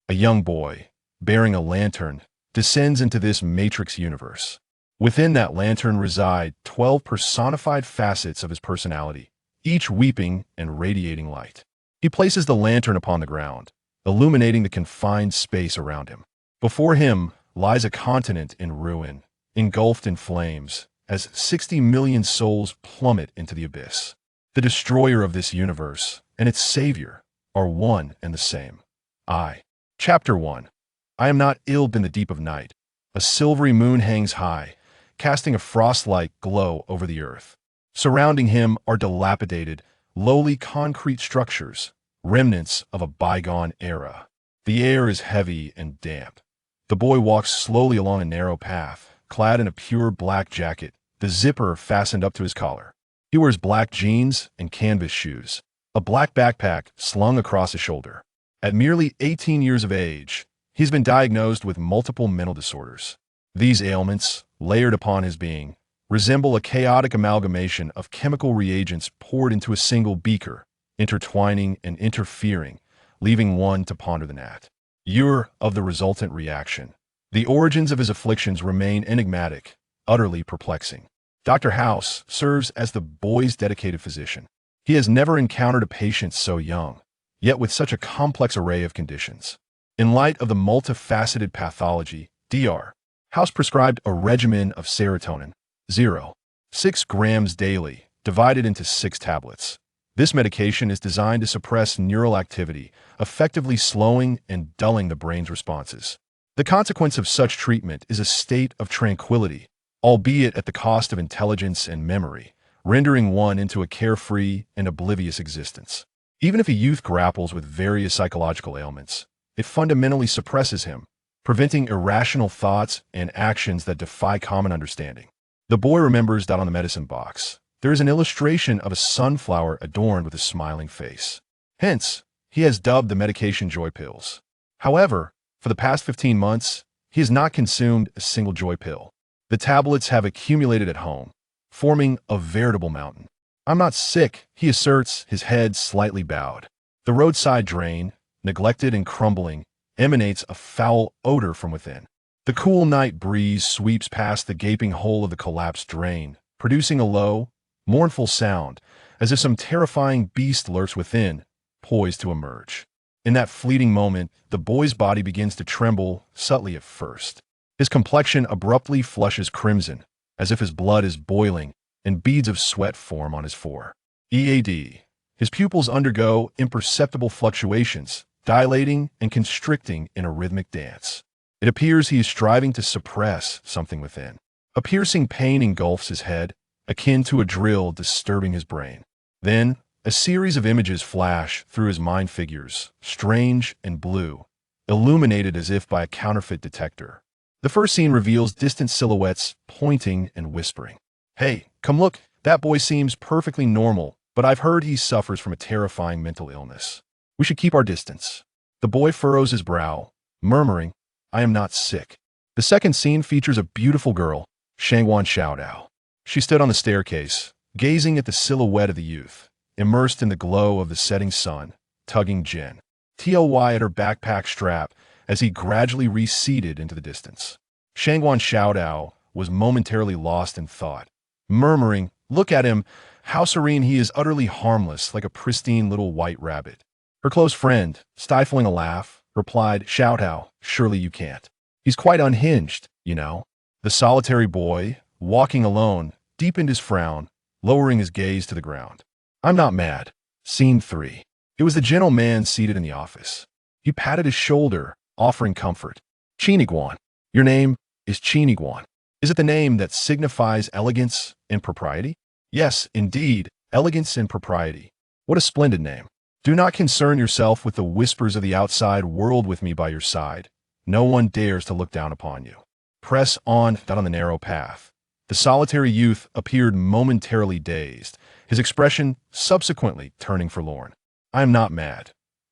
A young boy, bearing a lantern, descends into this matrix universe. Within that lantern reside 12 personified facets of his personality, each weeping and radiating light. He places the lantern upon the ground, illuminating the confined space around him. Before him lies a continent in ruin, engulfed in flames, as 60 million souls plummet into the abyss. The destroyer of this universe and its savior are one and the same. I. Chapter 1. I am not illed in the deep of night. A silvery moon hangs high, casting a frost-like glow over the earth. Surrounding him are dilapidated, lowly concrete structures, remnants of a bygone era. The air is heavy and damp. The boy walks slowly along a narrow path, clad in a pure black jacket, the zipper fastened up to his collar. He wears black jeans and canvas shoes, a black backpack slung across his shoulder. At merely 18 years of age, he's been diagnosed with multiple mental disorders. These ailments, layered upon his being, resemble a chaotic amalgamation of chemical reagents poured into a single beaker, intertwining and interfering, leaving one to ponder the gnat. Year of the resultant reaction. The origins of his afflictions remain enigmatic, utterly perplexing. Dr. House serves as the boy's dedicated physician. He has never encountered a patient so young, yet with such a complex array of conditions. In light of the multifaceted pathology, Dr. House prescribed a regimen of serotonin, 0.6 grams daily, divided into 6 tablets. This medication is designed to suppress neural activity, effectively slowing and dulling the brain's responses. The consequence of such treatment is a state of tranquility, albeit at the cost of intelligence and memory, rendering one into a carefree and oblivious existence. Even if a youth grapples with various psychological ailments, it fundamentally suppresses him, preventing irrational thoughts and actions that defy common understanding. The boy remembers that on the medicine box, there is an illustration of a sunflower adorned with a smiling face. Hence, he has dubbed the medication joy pills. However, for the past 15 months, he has not consumed a single joy pill. The tablets have accumulated at home, forming a veritable mountain. I'm not sick, he asserts, his head slightly bowed. The roadside drain, neglected and crumbling, emanates a foul odor from within. The cool night breeze sweeps past the gaping hole of the collapsed drain, producing a low, mournful sound, as if some terrifying beast lurks within, poised to emerge. In that fleeting moment, the boy's body begins to tremble, subtly at first. His complexion abruptly flushes crimson, as if his blood is boiling, and beads of sweat form on his forehead. His pupils undergo imperceptible fluctuations, dilating and constricting in a rhythmic dance. It appears he is striving to suppress something within. A piercing pain engulfs his head, akin to a drill disturbing his brain. Then, a series of images flash through his mind, figures, strange and blue, illuminated as if by a counterfeit detector. The first scene reveals distant silhouettes pointing and whispering. "Hey, come look, that boy seems perfectly normal, but I've heard he suffers from a terrifying mental illness. We should keep our distance." The boy furrows his brow, murmuring, "I am not sick." The second scene features a beautiful girl, Shangwan Xiaodao. She stood on the staircase, gazing at the silhouette of the youth, immersed in the glow of the setting sun, tugging Jin Tly at her backpack strap as he gradually receded into the distance. Shangwan Xiaodao was momentarily lost in thought, murmuring, "Look at him, how serene he is, utterly harmless, like a pristine little white rabbit." Her close friend, stifling a laugh, replied, "Xiaodao, surely you can't. He's quite unhinged, you know." The solitary boy, walking alone, deepened his frown, lowering his gaze to the ground. "I'm not mad." Scene 3. It was the gentle man seated in the office. He patted his shoulder, offering comfort. "Chiniguan. Your name is Chiniguan. Is it the name that signifies elegance and propriety?" "Yes, indeed, elegance and propriety. What a splendid name. Do not concern yourself with the whispers of the outside world with me by your side. No one dares to look down upon you. Press on down the narrow path." The solitary youth appeared momentarily dazed, his expression subsequently turning forlorn. "I am not mad."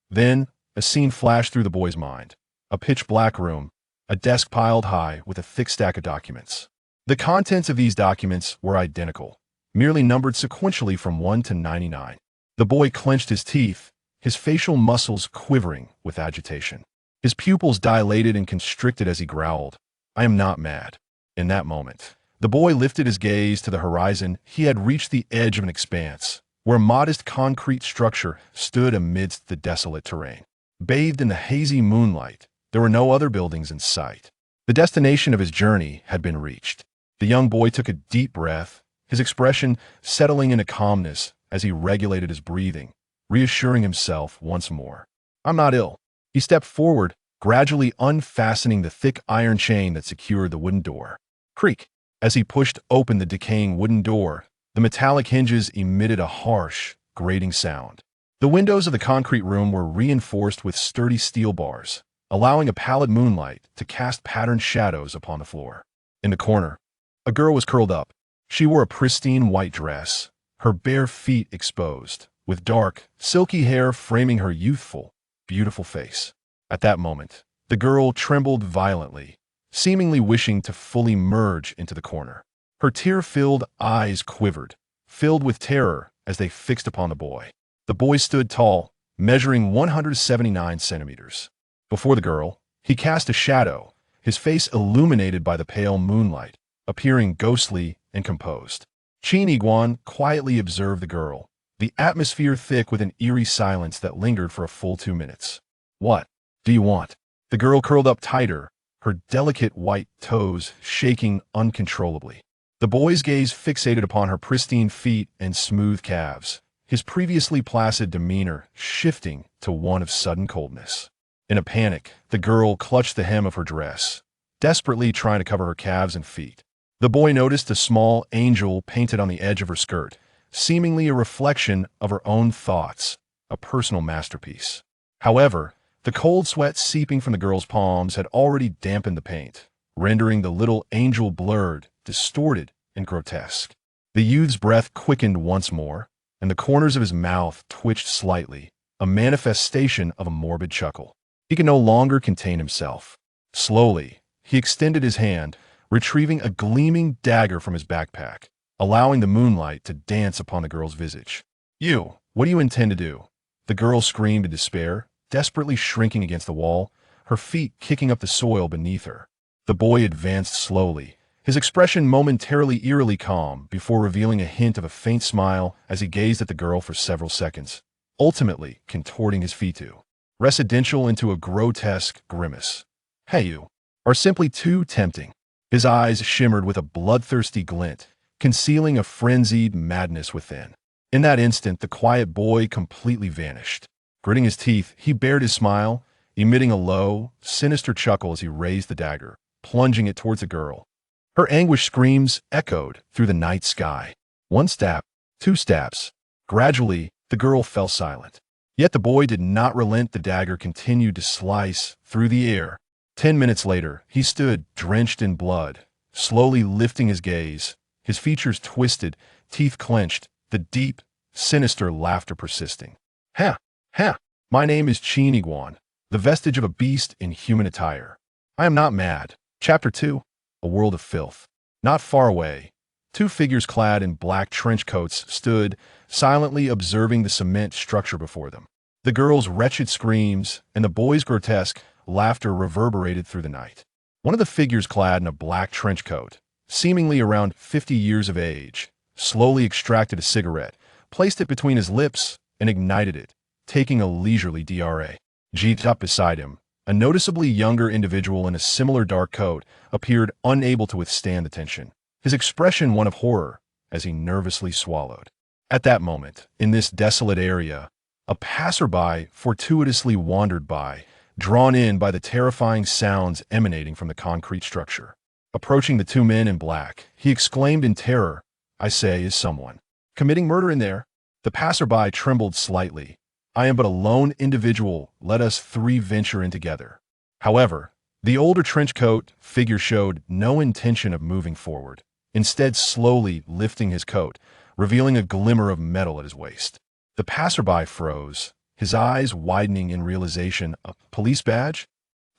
Then, a scene flashed through the boy's mind. A pitch-black room, a desk piled high with a thick stack of documents. The contents of these documents were identical, merely numbered sequentially from 1 to 99. The boy clenched his teeth, his facial muscles quivering with agitation. His pupils dilated and constricted as he growled, "I am not mad." In that moment, the boy lifted his gaze to the horizon. He had reached the edge of an expanse, where a modest concrete structure stood amidst the desolate terrain. Bathed in the hazy moonlight, there were no other buildings in sight. The destination of his journey had been reached. The young boy took a deep breath, his expression settling into calmness as he regulated his breathing, reassuring himself once more. "I'm not ill." He stepped forward, gradually unfastening the thick iron chain that secured the wooden door. Creak! As he pushed open the decaying wooden door, the metallic hinges emitted a harsh, grating sound. The windows of the concrete room were reinforced with sturdy steel bars, allowing a pallid moonlight to cast patterned shadows upon the floor. In the corner, a girl was curled up. She wore a pristine white dress, her bare feet exposed, with dark, silky hair framing her youthful, beautiful face. At that moment, the girl trembled violently, seemingly wishing to fully merge into the corner. Her tear-filled eyes quivered, filled with terror as they fixed upon the boy. The boy stood tall, measuring 179 centimeters. Before the girl, he cast a shadow, his face illuminated by the pale moonlight, appearing ghostly and composed. Qin Iguan quietly observed the girl, the atmosphere thick with an eerie silence that lingered for a full 2 minutes. "What do you want?" The girl curled up tighter, her delicate white toes shaking uncontrollably. The boy's gaze fixated upon her pristine feet and smooth calves, his previously placid demeanor shifting to one of sudden coldness. In a panic, the girl clutched the hem of her dress, desperately trying to cover her calves and feet. The boy noticed a small angel painted on the edge of her skirt, seemingly a reflection of her own thoughts, a personal masterpiece. However, the cold sweat seeping from the girl's palms had already dampened the paint, rendering the little angel blurred, distorted, and grotesque. The youth's breath quickened once more, and the corners of his mouth twitched slightly, a manifestation of a morbid chuckle. He could no longer contain himself. Slowly, he extended his hand, retrieving a gleaming dagger from his backpack, allowing the moonlight to dance upon the girl's visage. "You, what do you intend to do?" The girl screamed in despair, desperately shrinking against the wall, her feet kicking up the soil beneath her. The boy advanced slowly, his expression momentarily eerily calm before revealing a hint of a faint smile as he gazed at the girl for several seconds, ultimately contorting his features residential into a grotesque grimace. "Hey, you are simply too tempting." His eyes shimmered with a bloodthirsty glint, concealing a frenzied madness within. In that instant, the quiet boy completely vanished. Gritting his teeth, he bared his smile, emitting a low, sinister chuckle as he raised the dagger, plunging it towards the girl. Her anguished screams echoed through the night sky. One stab, 2 stabs. Gradually, the girl fell silent. Yet the boy did not relent. The dagger continued to slice through the air. 10 minutes later, he stood drenched in blood, slowly lifting his gaze, his features twisted, teeth clenched, the deep, sinister laughter persisting. "Ha! Ha! My name is Qin Iguan, the vestige of a beast in human attire. I am not mad." Chapter 2. A World of Filth. Not far away, 2 figures clad in black trench coats stood, silently observing the cement structure before them. The girl's wretched screams and the boy's grotesque laughter reverberated through the night. One of the figures clad in a black trench coat, seemingly around 50 years of age, slowly extracted a cigarette, placed it between his lips, and ignited it, taking a leisurely DRA. Jeeped up beside him, a noticeably younger individual in a similar dark coat appeared unable to withstand the tension, his expression one of horror as he nervously swallowed. At that moment, in this desolate area, a passerby fortuitously wandered by, drawn in by the terrifying sounds emanating from the concrete structure. Approaching the 2 men in black, he exclaimed in terror, "I say, is someone committing murder in there?" The passerby trembled slightly. "I am but a lone individual. Let us 3 venture in together." However, the older trenchcoat figure showed no intention of moving forward, instead slowly lifting his coat, revealing a glimmer of metal at his waist. The passerby froze, his eyes widening in realization. "A police badge?"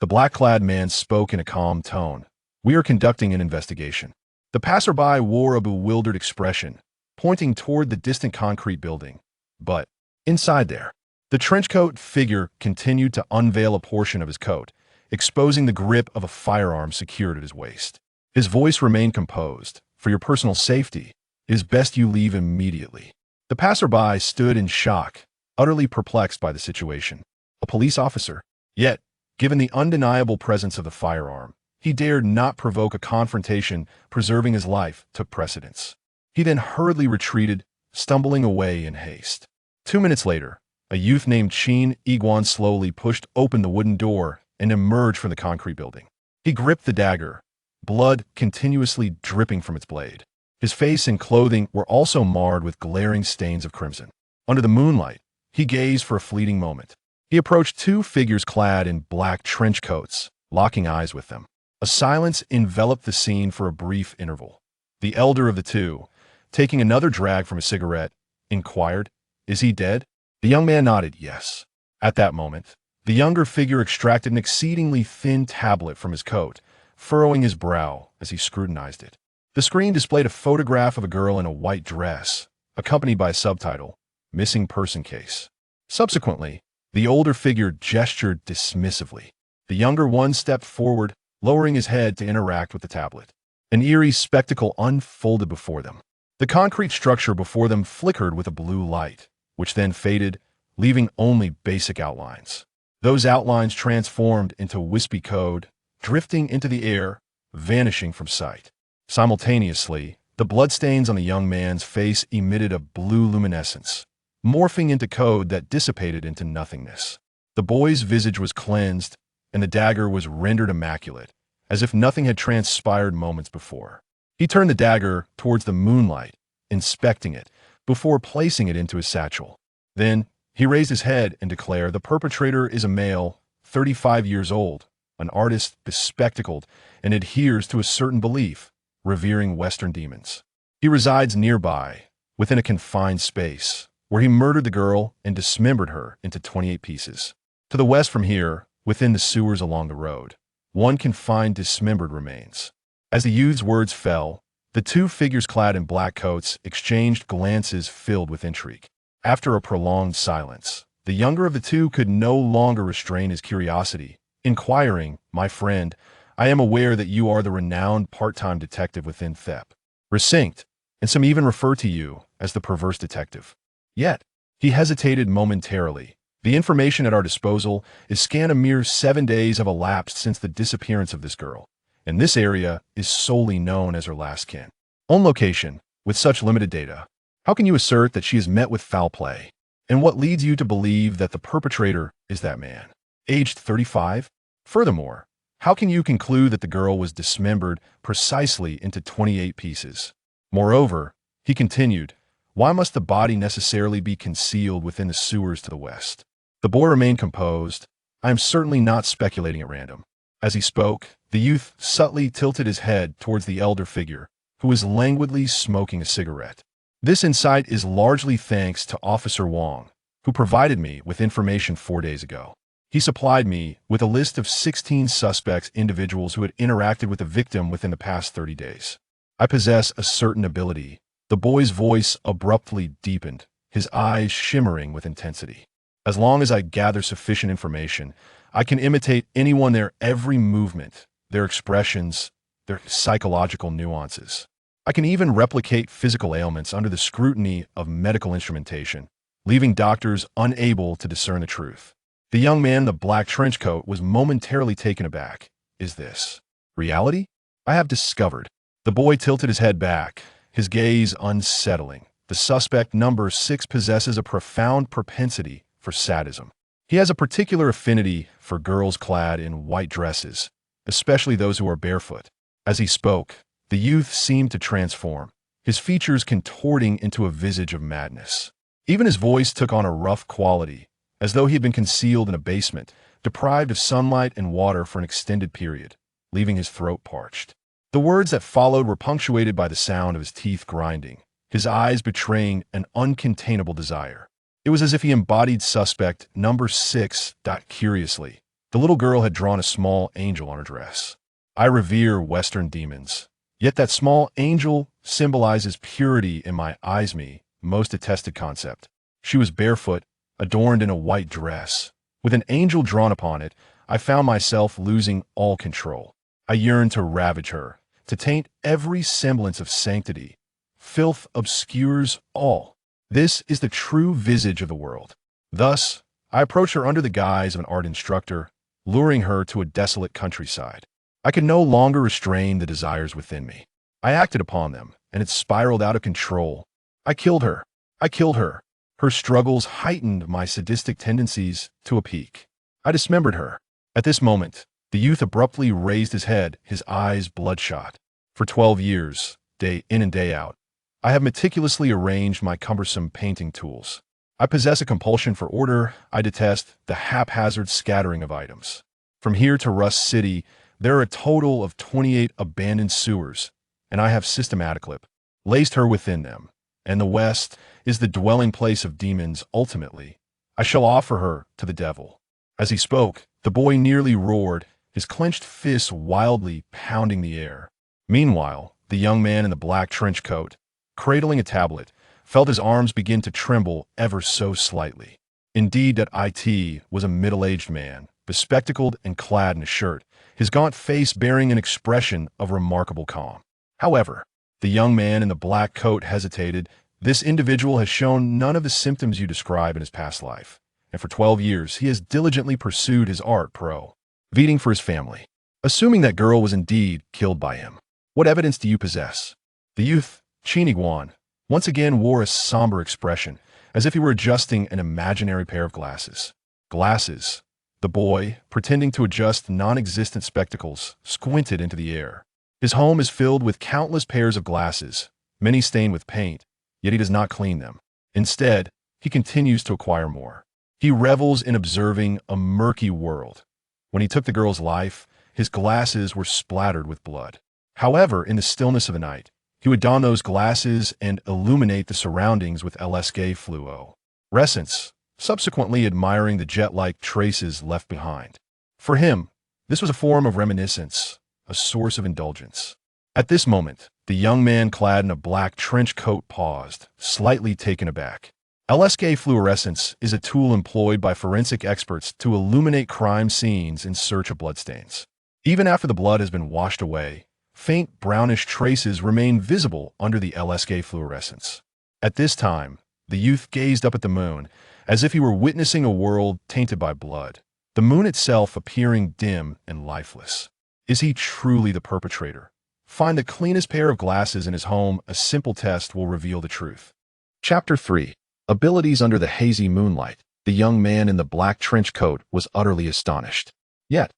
The black-clad man spoke in a calm tone. "We are conducting an investigation." The passerby wore a bewildered expression, pointing toward the distant concrete building. But inside there, the trenchcoat figure continued to unveil a portion of his coat, exposing the grip of a firearm secured at his waist. His voice remained composed. For your personal safety, it is best you leave immediately. The passerby stood in shock, utterly perplexed by the situation. A police officer. Yet, given the undeniable presence of the firearm, he dared not provoke a confrontation. Preserving his life took precedence. He then hurriedly retreated, stumbling away in haste. 2 minutes later, a youth named Chin Iguan slowly pushed open the wooden door and emerged from the concrete building. He gripped the dagger, blood continuously dripping from its blade. His face and clothing were also marred with glaring stains of crimson. Under the moonlight, he gazed for a fleeting moment. He approached 2 figures clad in black trench coats, locking eyes with them. A silence enveloped the scene for a brief interval. The elder of the 2, taking another drag from a cigarette, inquired, "Is he dead?" The young man nodded yes. At that moment, the younger figure extracted an exceedingly thin tablet from his coat, furrowing his brow as he scrutinized it. The screen displayed a photograph of a girl in a white dress, accompanied by a subtitle, "Missing Person Case." Subsequently, the older figure gestured dismissively. The younger one stepped forward, lowering his head to interact with the tablet. An eerie spectacle unfolded before them. The concrete structure before them flickered with a blue light, which then faded, leaving only basic outlines. Those outlines transformed into wispy code, drifting into the air, vanishing from sight. Simultaneously, the bloodstains on the young man's face emitted a blue luminescence, morphing into code that dissipated into nothingness. The boy's visage was cleansed, and the dagger was rendered immaculate, as if nothing had transpired moments before. He turned the dagger towards the moonlight, inspecting it, before placing it into his satchel. Then, he raised his head and declared, "The perpetrator is a male, 35 years old, an artist bespectacled, and adheres to a certain belief, revering Western demons. He resides nearby, within a confined space, where he murdered the girl and dismembered her into 28 pieces. To the west from here, within the sewers along the road, one can find dismembered remains." As the youth's words fell, the 2 figures clad in black coats exchanged glances filled with intrigue. After a prolonged silence, the younger of the 2 could no longer restrain his curiosity, inquiring, "My friend, I am aware that you are the renowned part-time detective within THEP. Recinct, and some even refer to you as the perverse detective. Yet," he hesitated momentarily, "the information at our disposal is scant. A mere 7 days have elapsed since the disappearance of this girl, and this area is solely known as her last kin. On location, with such limited data, how can you assert that she has met with foul play? And what leads you to believe that the perpetrator is that man, aged 35? Furthermore, how can you conclude that the girl was dismembered precisely into 28 pieces? Moreover," he continued, "why must the body necessarily be concealed within the sewers to the west?" The boy remained composed. "I am certainly not speculating at random." As he spoke, the youth subtly tilted his head towards the elder figure, who was languidly smoking a cigarette. "This insight is largely thanks to Officer Wong, who provided me with information 4 days ago. He supplied me with a list of 16 suspects, individuals who had interacted with the victim within the past 30 days. I possess a certain ability." The boy's voice abruptly deepened, his eyes shimmering with intensity. "As long as I gather sufficient information, I can imitate anyone, their every movement, their expressions, their psychological nuances. I can even replicate physical ailments under the scrutiny of medical instrumentation, leaving doctors unable to discern the truth." The young man in the black trench coat was momentarily taken aback. "Is this reality? I have discovered." The boy tilted his head back, his gaze unsettling. "The suspect number 6 possesses a profound propensity for sadism. He has a particular affinity for girls clad in white dresses, especially those who are barefoot." As he spoke, the youth seemed to transform, his features contorting into a visage of madness. Even his voice took on a rough quality, as though he had been concealed in a basement, deprived of sunlight and water for an extended period, leaving his throat parched. The words that followed were punctuated by the sound of his teeth grinding, his eyes betraying an uncontainable desire. It was as if he embodied suspect number 6. Curiously, the little girl had drawn a small angel on her dress. "I revere Western demons, yet that small angel symbolizes purity in my eyes, me most attested concept. She was barefoot, adorned in a white dress, with an angel drawn upon it. I found myself losing all control. I yearned to ravage her, to taint every semblance of sanctity. Filth obscures all. This is the true visage of the world. Thus, I approached her under the guise of an art instructor, luring her to a desolate countryside. I could no longer restrain the desires within me. I acted upon them, and it spiraled out of control. I killed her. I killed her. Her struggles heightened my sadistic tendencies to a peak. I dismembered her. At this moment, the youth abruptly raised his head, his eyes bloodshot. For 12 years, day in and day out, I have meticulously arranged my cumbersome painting tools. I possess a compulsion for order. I detest the haphazard scattering of items. From here to Rust City, there are a total of 28 abandoned sewers, and I have systematically laced her within them. And the West is the dwelling place of demons. Ultimately, I shall offer her to the devil. As he spoke, the boy nearly roared, his clenched fists wildly pounding the air. Meanwhile, the young man in the black trench coat, cradling a tablet, felt his arms begin to tremble ever so slightly. Indeed, that IT was a middle-aged man, bespectacled and clad in a shirt, his gaunt face bearing an expression of remarkable calm. However, the young man in the black coat hesitated. This individual has shown none of the symptoms you describe in his past life, and for 12 years he has diligently pursued his art providing for his family. Assuming that girl was indeed killed by him, what evidence do you possess? The youth, Chiniguan, once again wore a somber expression, as if he were adjusting an imaginary pair of glasses. Glasses. The boy, pretending to adjust non-existent spectacles, squinted into the air. His home is filled with countless pairs of glasses, many stained with paint, yet he does not clean them. Instead, he continues to acquire more. He revels in observing a murky world. When he took the girl's life, his glasses were splattered with blood. However, in the stillness of the night, he would don those glasses and illuminate the surroundings with LSK fluorescence, subsequently admiring the jet-like traces left behind. For him, this was a form of reminiscence, a source of indulgence. At this moment, the young man clad in a black trench coat paused, slightly taken aback. LSK fluorescence is a tool employed by forensic experts to illuminate crime scenes in search of bloodstains. Even after the blood has been washed away, faint brownish traces remain visible under the LSK fluorescence. At this time, the youth gazed up at the moon, as if he were witnessing a world tainted by blood, the moon itself appearing dim and lifeless. Is he truly the perpetrator? Find the cleanest pair of glasses in his home. A simple test will reveal the truth. Chapter 3. Abilities under the hazy moonlight. The young man in the black trench coat was utterly astonished. Yet,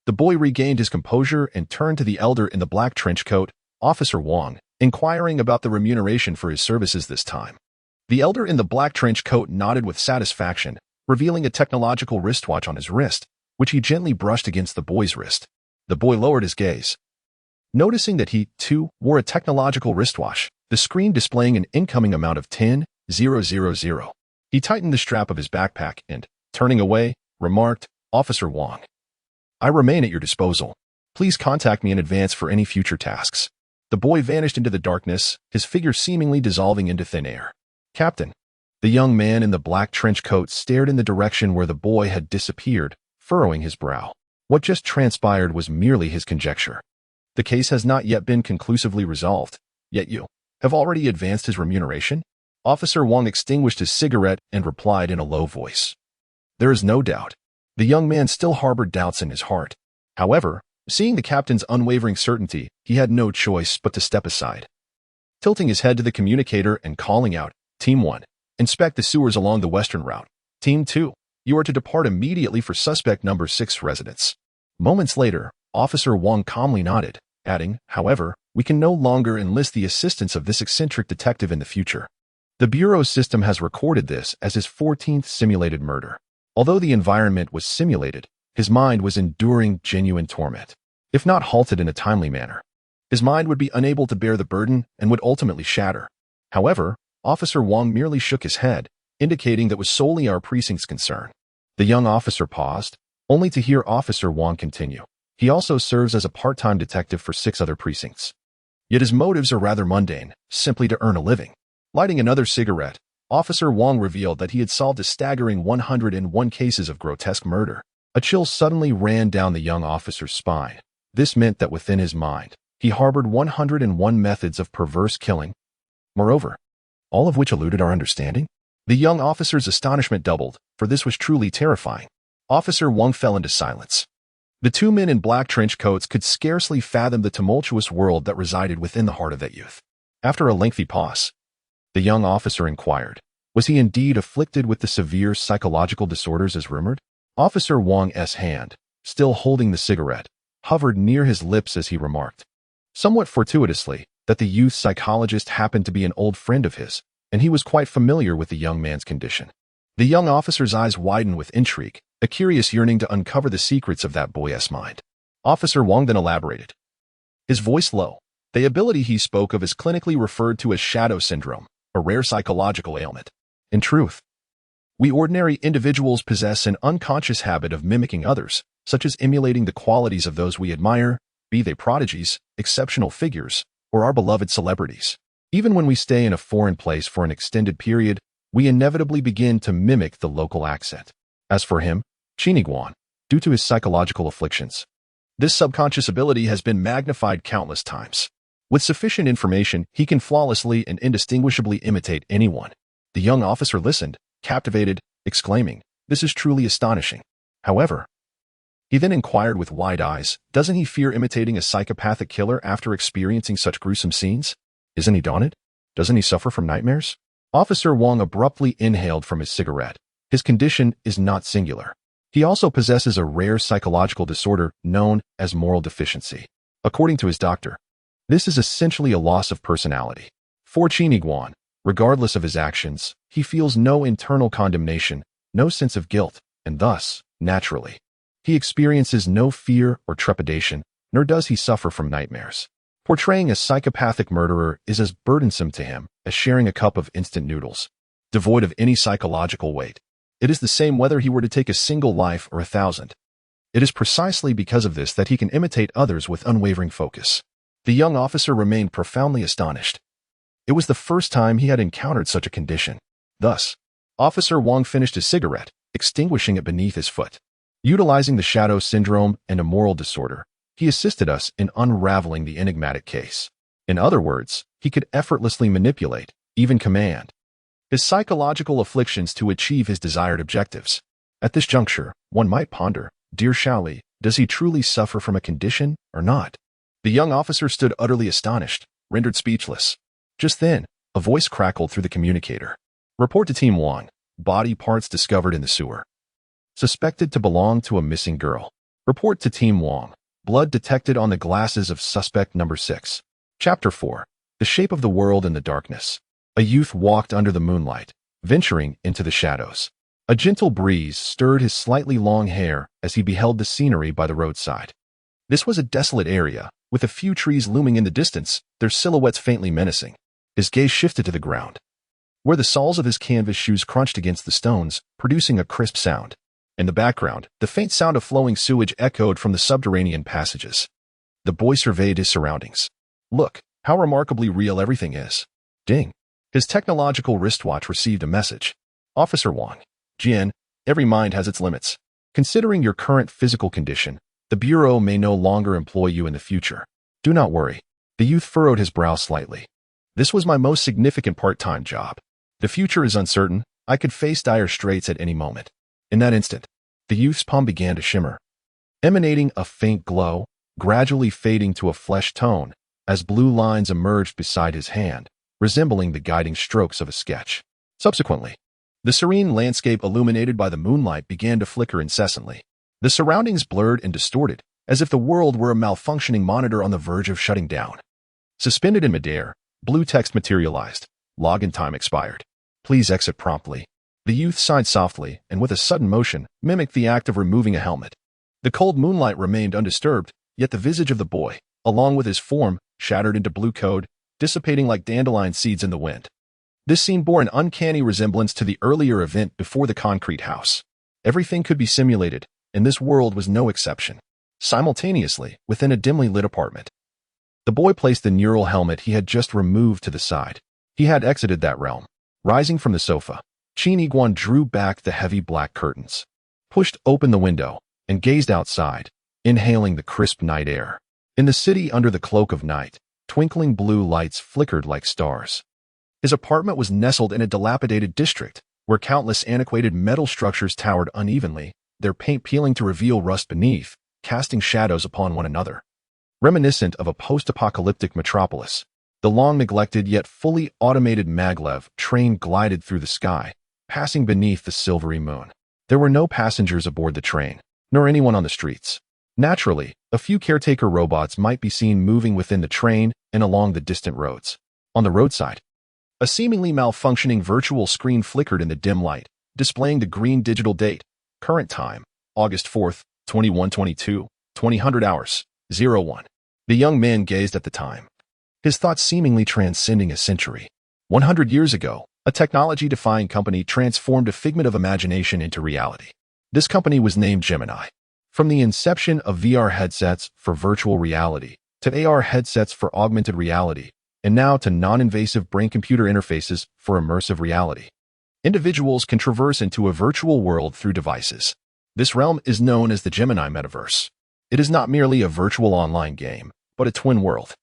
the boy regained his composure and turned to the elder in the black trench coat, Officer Wong, inquiring about the remuneration for his services this time. The elder in the black trench coat nodded with satisfaction, revealing a technological wristwatch on his wrist, which he gently brushed against the boy's wrist. The boy lowered his gaze. Noticing that he, too, wore a technological wristwatch, the screen displaying an incoming amount of 10,000. He tightened the strap of his backpack and, turning away, remarked, Officer Wong, I remain at your disposal. Please contact me in advance for any future tasks. The boy vanished into the darkness, his figure seemingly dissolving into thin air. Captain. The young man in the black trench coat stared in the direction where the boy had disappeared, furrowing his brow. What just transpired was merely his conjecture. The case has not yet been conclusively resolved, yet you have already advanced his remuneration? Officer Wong extinguished his cigarette and replied in a low voice. There is no doubt. The young man still harbored doubts in his heart. However, seeing the captain's unwavering certainty, he had no choice but to step aside. Tilting his head to the communicator and calling out, Team 1, inspect the sewers along the western route. Team 2, you are to depart immediately for suspect number 6 residence. Moments later, Officer Wong calmly nodded, adding, however, we can no longer enlist the assistance of this eccentric detective in the future. The Bureau's system has recorded this as his 14th simulated murder. Although the environment was simulated, his mind was enduring genuine torment. If not halted in a timely manner, his mind would be unable to bear the burden and would ultimately shatter. However, Officer Wong merely shook his head, indicating that was solely our precinct's concern. The young officer paused, only to hear Officer Wong continue. He also serves as a part-time detective for 6 other precincts. Yet his motives are rather mundane, simply to earn a living. Lighting another cigarette, Officer Wong revealed that he had solved a staggering 101 cases of grotesque murder. A chill suddenly ran down the young officer's spine. This meant that within his mind, he harbored 101 methods of perverse killing. Moreover, all of which eluded our understanding? The young officer's astonishment doubled, for this was truly terrifying. Officer Wong fell into silence. The two men in black trench coats could scarcely fathom the tumultuous world that resided within the heart of that youth. After a lengthy pause, the young officer inquired, was he indeed afflicted with the severe psychological disorders as rumored? Officer Wong's hand, still holding the cigarette, hovered near his lips as he remarked, somewhat fortuitously, that the youth psychologist happened to be an old friend of his, and he was quite familiar with the young man's condition. The young officer's eyes widened with intrigue, a curious yearning to uncover the secrets of that boy's mind. Officer Wong then elaborated, his voice low. The ability he spoke of is clinically referred to as shadow syndrome, a rare psychological ailment. In truth, we ordinary individuals possess an unconscious habit of mimicking others, such as emulating the qualities of those we admire, be they prodigies, exceptional figures, or our beloved celebrities. Even when we stay in a foreign place for an extended period, we inevitably begin to mimic the local accent. As for him, Chiniguan, due to his psychological afflictions, this subconscious ability has been magnified countless times. With sufficient information, he can flawlessly and indistinguishably imitate anyone. The young officer listened, captivated, exclaiming, this is truly astonishing. However, he then inquired with wide eyes, doesn't he fear imitating a psychopathic killer after experiencing such gruesome scenes? Isn't he daunted? Doesn't he suffer from nightmares? Officer Wong abruptly inhaled from his cigarette. His condition is not singular. He also possesses a rare psychological disorder known as moral deficiency. According to his doctor, this is essentially a loss of personality. For Chiniguan, regardless of his actions, he feels no internal condemnation, no sense of guilt, and thus, naturally, he experiences no fear or trepidation, nor does he suffer from nightmares. Portraying a psychopathic murderer is as burdensome to him as sharing a cup of instant noodles, devoid of any psychological weight. It is the same whether he were to take a single life or 1,000. It is precisely because of this that he can imitate others with unwavering focus. The young officer remained profoundly astonished. It was the first time he had encountered such a condition. Thus, Officer Wong finished his cigarette, extinguishing it beneath his foot. Utilizing the shadow syndrome and a moral disorder, he assisted us in unraveling the enigmatic case. In other words, he could effortlessly manipulate, even command, his psychological afflictions to achieve his desired objectives. At this juncture, one might ponder, dear Shaoli, does he truly suffer from a condition or not? The young officer stood utterly astonished, rendered speechless. Just then, a voice crackled through the communicator. Report to Team Wong. Body parts discovered in the sewer. Suspected to belong to a missing girl. Report to Team Wong. Blood detected on the glasses of suspect number 6. Chapter 4. The Shape of the World in the Darkness. A youth walked under the moonlight, venturing into the shadows. A gentle breeze stirred his slightly long hair as he beheld the scenery by the roadside. This was a desolate area, with a few trees looming in the distance, their silhouettes faintly menacing. His gaze shifted to the ground, where the soles of his canvas shoes crunched against the stones, producing a crisp sound. In the background, the faint sound of flowing sewage echoed from the subterranean passages. The boy surveyed his surroundings. Look, how remarkably real everything is. Ding. His technological wristwatch received a message. Officer Wong. Jian, every mind has its limits. Considering your current physical condition, the Bureau may no longer employ you in the future. Do not worry. The youth furrowed his brow slightly. This was my most significant part-time job. The future is uncertain. I could face dire straits at any moment. In that instant, the youth's palm began to shimmer, emanating a faint glow, gradually fading to a flesh tone as blue lines emerged beside his hand, resembling the guiding strokes of a sketch. Subsequently, the serene landscape illuminated by the moonlight began to flicker incessantly. The surroundings blurred and distorted, as if the world were a malfunctioning monitor on the verge of shutting down. Suspended in midair, blue text materialized. Login time expired. Please exit promptly. The youth sighed softly and with a sudden motion mimicked the act of removing a helmet. The cold moonlight remained undisturbed, yet the visage of the boy, along with his form, shattered into blue code, dissipating like dandelion seeds in the wind. This scene bore an uncanny resemblance to the earlier event before the concrete house. Everything could be simulated, and this world was no exception. Simultaneously, within a dimly lit apartment, the boy placed the neural helmet he had just removed to the side. He had exited that realm. Rising from the sofa, Qin Yiguan drew back the heavy black curtains, pushed open the window, and gazed outside, inhaling the crisp night air. In the city under the cloak of night, twinkling blue lights flickered like stars. His apartment was nestled in a dilapidated district, where countless antiquated metal structures towered unevenly, their paint peeling to reveal rust beneath, casting shadows upon one another. Reminiscent of a post-apocalyptic metropolis, the long-neglected yet fully automated maglev train glided through the sky, passing beneath the silvery moon. There were no passengers aboard the train, nor anyone on the streets. Naturally, a few caretaker robots might be seen moving within the train and along the distant roads. On the roadside, a seemingly malfunctioning virtual screen flickered in the dim light, displaying the green digital date. Current time, August 4th, 2122, 2000 hours, 01. The young man gazed at the time, his thoughts seemingly transcending a century. 100 years ago, a technology-defying company transformed a figment of imagination into reality. This company was named Gemini. From the inception of VR headsets for virtual reality, to AR headsets for augmented reality, and now to non-invasive brain-computer interfaces for immersive reality, individuals can traverse into a virtual world through devices. This realm is known as the Gemini metaverse. It is not merely a virtual online game, but a twin world,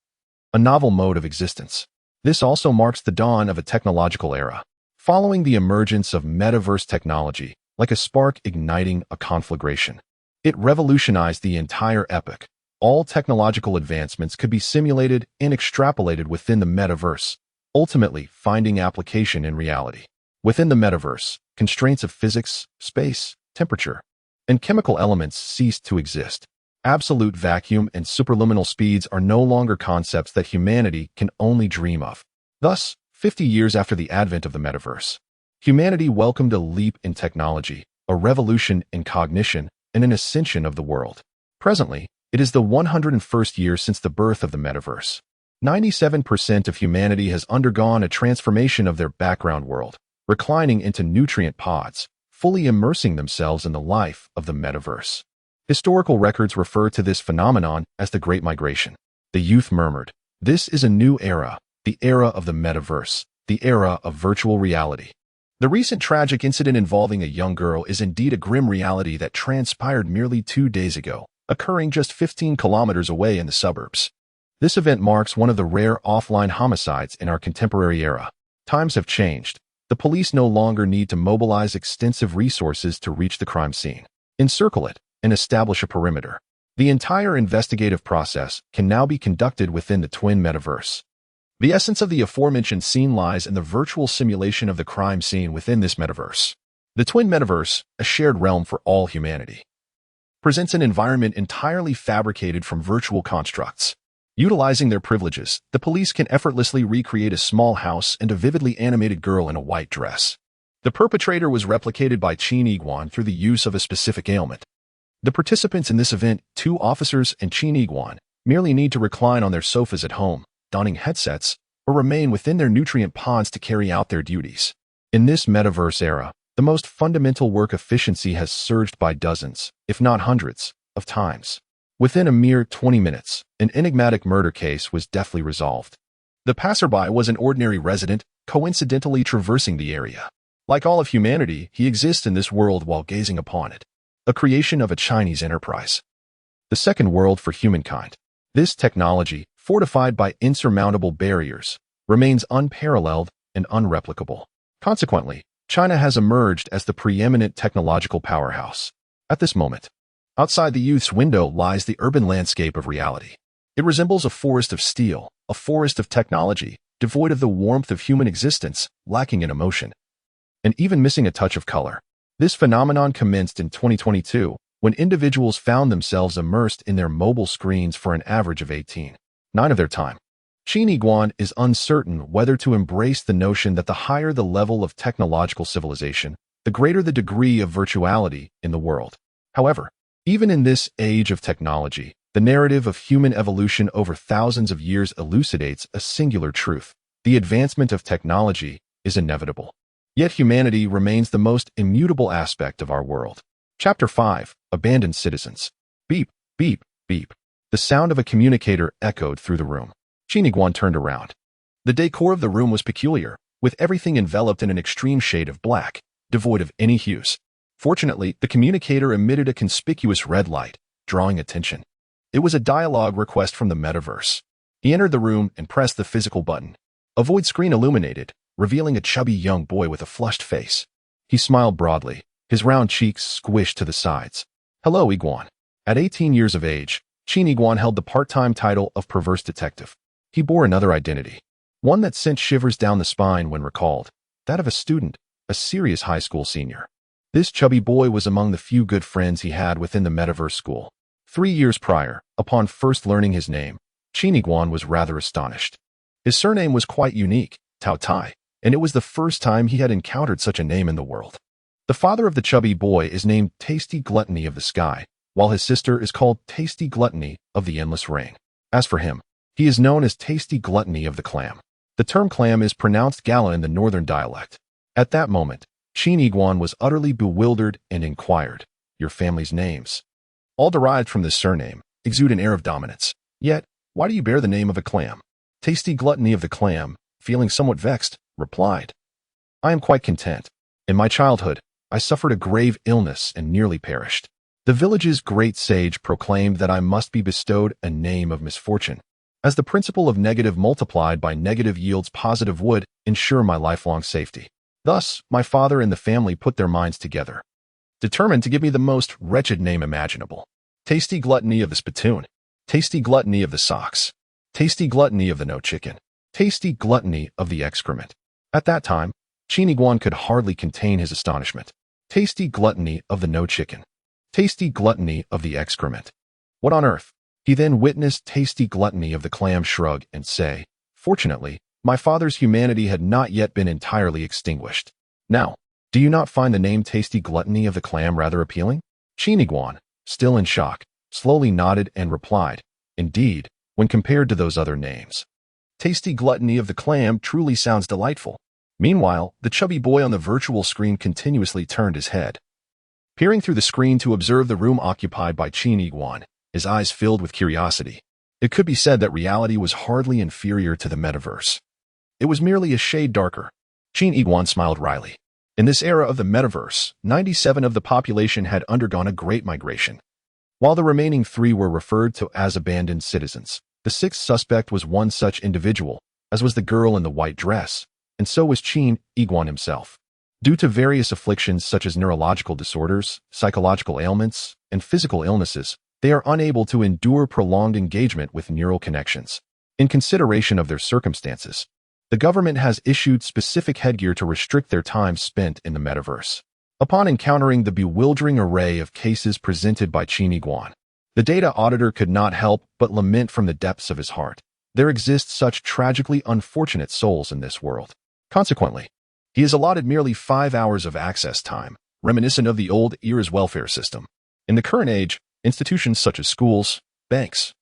a novel mode of existence. This also marks the dawn of a technological era. Following the emergence of metaverse technology, like a spark igniting a conflagration, it revolutionized the entire epoch. All technological advancements could be simulated and extrapolated within the metaverse, ultimately finding application in reality. Within the metaverse, constraints of physics, space, temperature, and chemical elements cease to exist. Absolute vacuum and superluminal speeds are no longer concepts that humanity can only dream of. Thus, 50 years after the advent of the metaverse, humanity welcomed a leap in technology, a revolution in cognition, and an ascension of the world. Presently, it is the 101st year since the birth of the metaverse. 97% of humanity has undergone a transformation of their background world, reclining into nutrient pods, fully immersing themselves in the life of the metaverse. Historical records refer to this phenomenon as the Great Migration. The youth murmured, "This is a new era, the era of the metaverse, the era of virtual reality." The recent tragic incident involving a young girl is indeed a grim reality that transpired merely 2 days ago, occurring just 15 kilometers away in the suburbs. This event marks one of the rare offline homicides in our contemporary era. Times have changed. The police no longer need to mobilize extensive resources to reach the crime scene, encircle it, and establish a perimeter. The entire investigative process can now be conducted within the twin metaverse. The essence of the aforementioned scene lies in the virtual simulation of the crime scene within this metaverse. The twin metaverse, a shared realm for all humanity, presents an environment entirely fabricated from virtual constructs. Utilizing their privileges, the police can effortlessly recreate a small house and a vividly animated girl in a white dress. The perpetrator was replicated by Qin Iguan through the use of a specific ailment. The participants in this event, 2 officers and Qin Iguan, merely need to recline on their sofas at home, donning headsets, or remain within their nutrient pods to carry out their duties. In this metaverse era, the most fundamental work efficiency has surged by dozens, if not hundreds, of times. Within a mere 20 minutes, an enigmatic murder case was deftly resolved. The passerby was an ordinary resident, coincidentally traversing the area. Like all of humanity, he exists in this world while gazing upon it, a creation of a Chinese enterprise. The second world for humankind. This technology, fortified by insurmountable barriers, remains unparalleled and unreplicable. Consequently, China has emerged as the preeminent technological powerhouse. At this moment, outside the youth's window lies the urban landscape of reality. It resembles a forest of steel, a forest of technology, devoid of the warmth of human existence, lacking in emotion, and even missing a touch of color. This phenomenon commenced in 2022, when individuals found themselves immersed in their mobile screens for an average of 18.9 of their time. Qin Iguan is uncertain whether to embrace the notion that the higher the level of technological civilization, the greater the degree of virtuality in the world. However, even in this age of technology, the narrative of human evolution over thousands of years elucidates a singular truth. The advancement of technology is inevitable. Yet humanity remains the most immutable aspect of our world. Chapter 5. Abandoned Citizens. Beep, beep, beep. The sound of a communicator echoed through the room. Qin Iguan turned around. The decor of the room was peculiar, with everything enveloped in an extreme shade of black, devoid of any hues. Fortunately, the communicator emitted a conspicuous red light, drawing attention. It was a dialogue request from the metaverse. He entered the room and pressed the physical button. A void screen illuminated, revealing a chubby young boy with a flushed face. He smiled broadly, his round cheeks squished to the sides. Hello, Iguan. At 18 years of age, Qin Iguan held the part-time title of perverse detective. He bore another identity, one that sent shivers down the spine when recalled, that of a student, a serious high school senior. This chubby boy was among the few good friends he had within the metaverse school. 3 years prior, upon first learning his name, Qin Iguan was rather astonished. His surname was quite unique, Tao Tai, and it was the first time he had encountered such a name in the world. The father of the chubby boy is named Tasty Gluttony of the Sky, while his sister is called Tasty Gluttony of the Endless Ring. As for him, he is known as Tasty Gluttony of the Clam. The term clam is pronounced gala in the northern dialect. At that moment, Qin Iguan was utterly bewildered and inquired, "Your family's names?" All derived from this surname, exude an air of dominance. Yet, why do you bear the name of a clam? Tasty Gluttony of the Clam, feeling somewhat vexed, replied, "I am quite content. In my childhood, I suffered a grave illness and nearly perished. The village's great sage proclaimed that I must be bestowed a name of misfortune, as the principle of negative multiplied by negative yields positive would ensure my lifelong safety. Thus, my father and the family put their minds together, determined to give me the most wretched name imaginable. Tasty Gluttony of the Spittoon, Tasty Gluttony of the Socks, Tasty Gluttony of the No Chicken, Tasty Gluttony of the Excrement." At that time, Qin Iguan could hardly contain his astonishment. Tasty Gluttony of the No Chicken, Tasty Gluttony of the Excrement. What on earth? He then witnessed Tasty Gluttony of the Clam shrug and say, "Fortunately, my father's humanity had not yet been entirely extinguished. Now, do you not find the name Tasty Gluttony of the Clam rather appealing?" Qin Iguan, still in shock, slowly nodded and replied, "Indeed, when compared to those other names. Tasty Gluttony of the Clam truly sounds delightful." Meanwhile, the chubby boy on the virtual screen continuously turned his head, peering through the screen to observe the room occupied by Qin Iguan, his eyes filled with curiosity. It could be said that reality was hardly inferior to the metaverse. It was merely a shade darker. Qin Iguan smiled wryly. In this era of the metaverse, 97 of the population had undergone a great migration, while the remaining 3 were referred to as abandoned citizens. The 6th suspect was one such individual, as was the girl in the white dress, and so was Qin Iguan himself. Due to various afflictions such as neurological disorders, psychological ailments, and physical illnesses, they are unable to endure prolonged engagement with neural connections. In consideration of their circumstances, the government has issued specific headgear to restrict their time spent in the metaverse. Upon encountering the bewildering array of cases presented by Qin Iguan, the data auditor could not help but lament from the depths of his heart. There exist such tragically unfortunate souls in this world. Consequently, he is allotted merely 5 hours of access time, reminiscent of the old era's welfare system. In the current age, institutions such as schools, banks,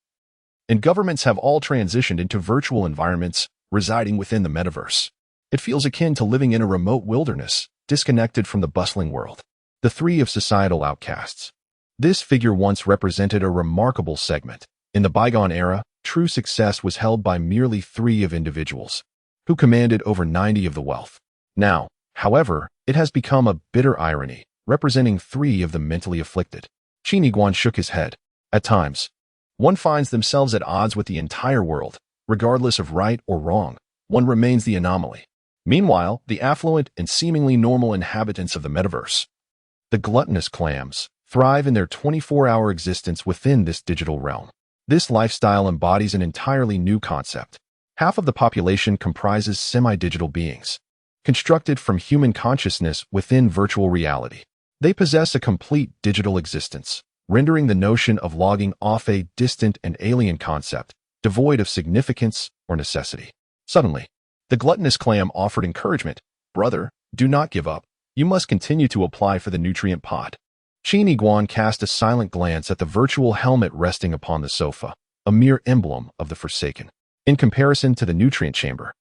and governments have all transitioned into virtual environments residing within the metaverse. It feels akin to living in a remote wilderness, disconnected from the bustling world. The 3 of societal outcasts. This figure once represented a remarkable segment. In the bygone era, true success was held by merely 3 of individuals, who commanded over 90 of the wealth. Now, however, it has become a bitter irony, representing 3 of the mentally afflicted. Qin Iguan shook his head. At times, one finds themselves at odds with the entire world. Regardless of right or wrong, one remains the anomaly. Meanwhile, the affluent and seemingly normal inhabitants of the metaverse, the gluttonous clams, thrive in their 24-hour existence within this digital realm. This lifestyle embodies an entirely new concept. Half of the population comprises semi-digital beings, constructed from human consciousness within virtual reality. They possess a complete digital existence, rendering the notion of logging off a distant and alien concept, devoid of significance or necessity. Suddenly, the gluttonous clam offered encouragement. "Brother, do not give up. You must continue to apply for the nutrient pod." Qin Iguan cast a silent glance at the virtual helmet resting upon the sofa, a mere emblem of the Forsaken. In comparison to the nutrient chamber,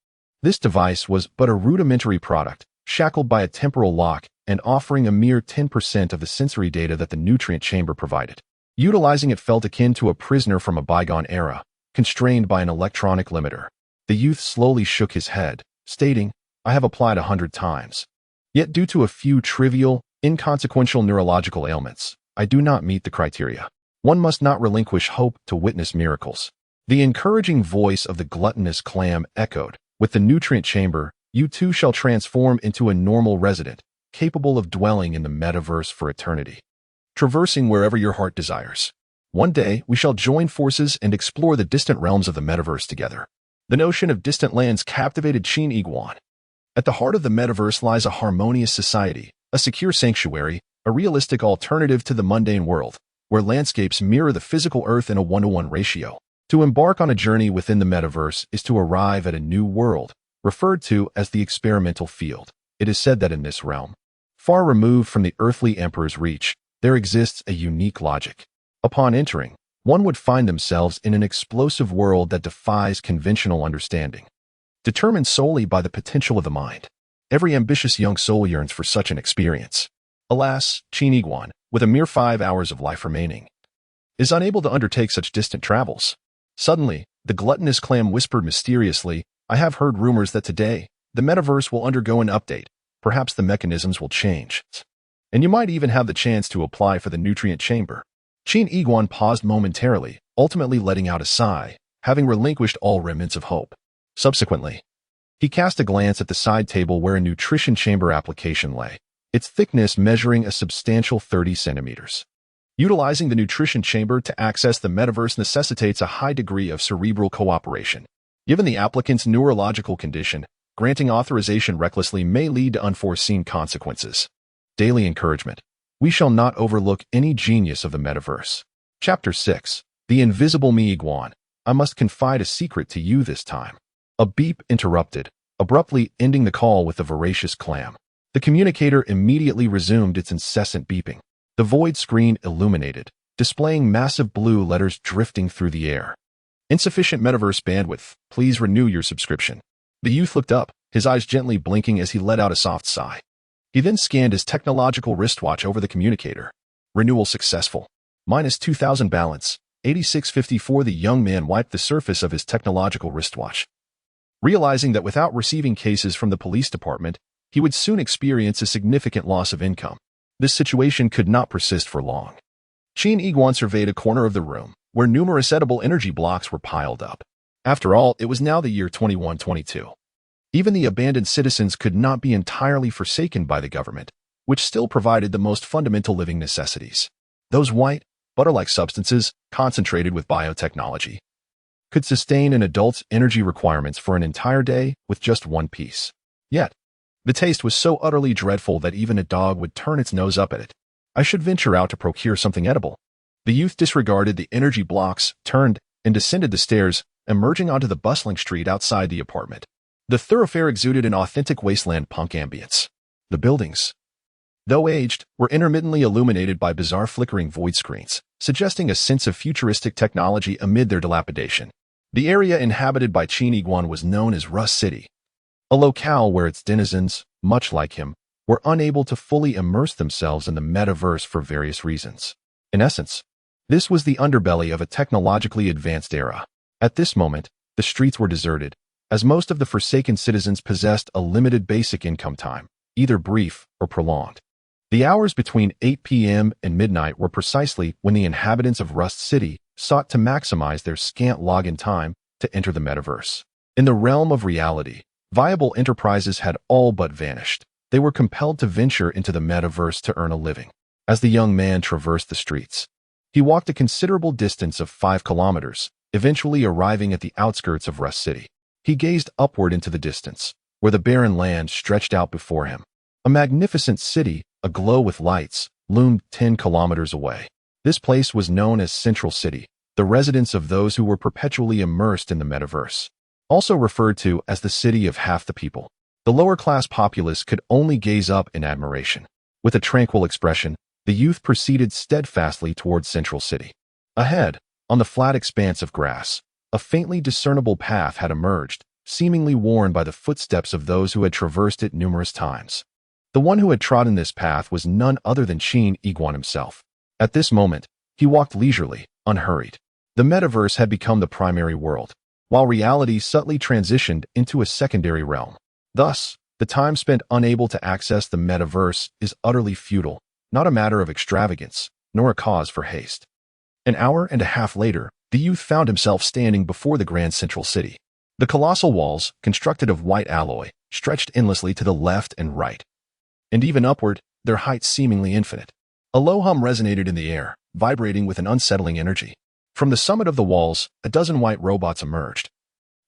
this device was but a rudimentary product, shackled by a temporal lock and offering a mere 10% of the sensory data that the nutrient chamber provided. Utilizing it felt akin to a prisoner from a bygone era, constrained by an electronic limiter. The youth slowly shook his head, stating, "I have applied 100 times. Yet due to a few trivial, Inconsequential neurological ailments. I do not meet the criteria. One must not relinquish hope to witness miracles. The encouraging voice of the gluttonous clam echoed. With the nutrient chamber, you too shall transform into a normal resident, capable of dwelling in the metaverse for eternity, traversing wherever your heart desires. One day, we shall join forces and explore the distant realms of the metaverse together. The notion of distant lands captivated Chin Iguan. At the heart of the metaverse lies a harmonious society, a secure sanctuary, a realistic alternative to the mundane world, where landscapes mirror the physical earth in a 1-to-1 ratio. To embark on a journey within the metaverse is to arrive at a new world, referred to as the experimental field. It is said that in this realm, far removed from the earthly emperor's reach, there exists a unique logic. Upon entering, one would find themselves in an explosive world that defies conventional understanding, determined solely by the potential of the mind. Every ambitious young soul yearns for such an experience. Alas, Chin Iguan, with a mere 5 hours of life remaining, is unable to undertake such distant travels. Suddenly, the gluttonous clam whispered mysteriously, I have heard rumors that today, the metaverse will undergo an update. Perhaps the mechanisms will change. And you might even have the chance to apply for the nutrient chamber. Chin Iguan paused momentarily, ultimately letting out a sigh, having relinquished all remnants of hope. Subsequently, he cast a glance at the side table where a nutrition chamber application lay, its thickness measuring a substantial 30 centimeters. Utilizing the nutrition chamber to access the metaverse necessitates a high degree of cerebral cooperation. Given the applicant's neurological condition, granting authorization recklessly may lead to unforeseen consequences. Daily encouragement. We shall not overlook any genius of the metaverse. Chapter 6. The Invisible Me Iguan. I must confide a secret to you this time. A beep interrupted, abruptly ending the call with a voracious clam. The communicator immediately resumed its incessant beeping. The void screen illuminated, displaying massive blue letters drifting through the air. Insufficient metaverse bandwidth. Please renew your subscription. The youth looked up, his eyes gently blinking as he let out a soft sigh. He then scanned his technological wristwatch over the communicator. Renewal successful. Minus 2,000 balance. 8654. The young man wiped the surface of his technological wristwatch, realizing that without receiving cases from the police department, he would soon experience a significant loss of income. This situation could not persist for long. Chin Iguan surveyed a corner of the room, where numerous edible energy blocks were piled up. After all, it was now the year 2122. Even the abandoned citizens could not be entirely forsaken by the government, which still provided the most fundamental living necessities. Those white, butter-like substances, concentrated with biotechnology, could sustain an adult's energy requirements for an entire day with just one piece. Yet, the taste was so utterly dreadful that even a dog would turn its nose up at it. I should venture out to procure something edible. The youth disregarded the energy blocks, turned, and descended the stairs, emerging onto the bustling street outside the apartment. The thoroughfare exuded an authentic wasteland punk ambience. The buildings, though aged, were intermittently illuminated by bizarre flickering void screens, suggesting a sense of futuristic technology amid their dilapidation. The area inhabited by Chin Iguan was known as Rust City, a locale where its denizens, much like him, were unable to fully immerse themselves in the metaverse for various reasons. In essence, this was the underbelly of a technologically advanced era. At this moment, the streets were deserted, as most of the forsaken citizens possessed a limited basic income time, either brief or prolonged. The hours between 8 p.m. and midnight were precisely when the inhabitants of Rust City sought to maximize their scant login time to enter the metaverse. In the realm of reality, viable enterprises had all but vanished. They were compelled to venture into the metaverse to earn a living. As the young man traversed the streets, he walked a considerable distance of 5 kilometers, eventually arriving at the outskirts of Rust City. He gazed upward into the distance, where the barren land stretched out before him. A magnificent city, aglow with lights, loomed 10 kilometers away. This place was known as Central City, the residence of those who were perpetually immersed in the metaverse, also referred to as the city of half the people. The lower-class populace could only gaze up in admiration. With a tranquil expression, the youth proceeded steadfastly towards Central City. Ahead, on the flat expanse of grass, a faintly discernible path had emerged, seemingly worn by the footsteps of those who had traversed it numerous times. The one who had trodden this path was none other than Chin Iguan himself. At this moment, he walked leisurely, unhurried. The metaverse had become the primary world, while reality subtly transitioned into a secondary realm. Thus, The time spent unable to access the metaverse is utterly futile, not a matter of extravagance, nor a cause for haste. An hour and a half later, the youth found himself standing before the grand central city. The colossal walls, constructed of white alloy, stretched endlessly to the left and right, and even upward, their height seemingly infinite. A low hum resonated in the air, vibrating with an unsettling energy. From the summit of the walls, a dozen white robots emerged,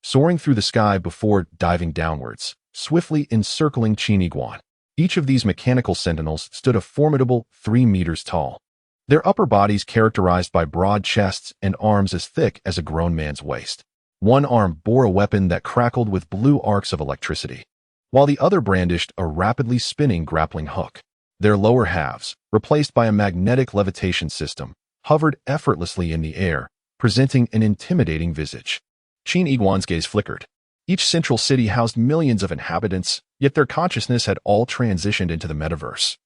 soaring through the sky before diving downwards, swiftly encircling Chiniguan. Each of these mechanical sentinels stood a formidable 3 meters tall, their upper bodies characterized by broad chests and arms as thick as a grown man's waist. One arm bore a weapon that crackled with blue arcs of electricity, while the other brandished a rapidly spinning grappling hook. Their lower halves, replaced by a magnetic levitation system, hovered effortlessly in the air, presenting an intimidating visage. Chiniguan's gaze flickered. Each central city housed millions of inhabitants, yet their consciousness had all transitioned into the metaverse.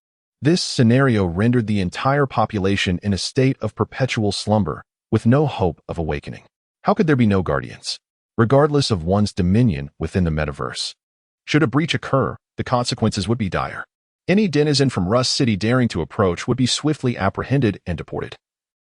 This scenario rendered the entire population in a state of perpetual slumber, with no hope of awakening. How could there be no guardians, regardless of one's dominion within the metaverse? Should a breach occur, the consequences would be dire. Any denizen from Rust City daring to approach would be swiftly apprehended and deported,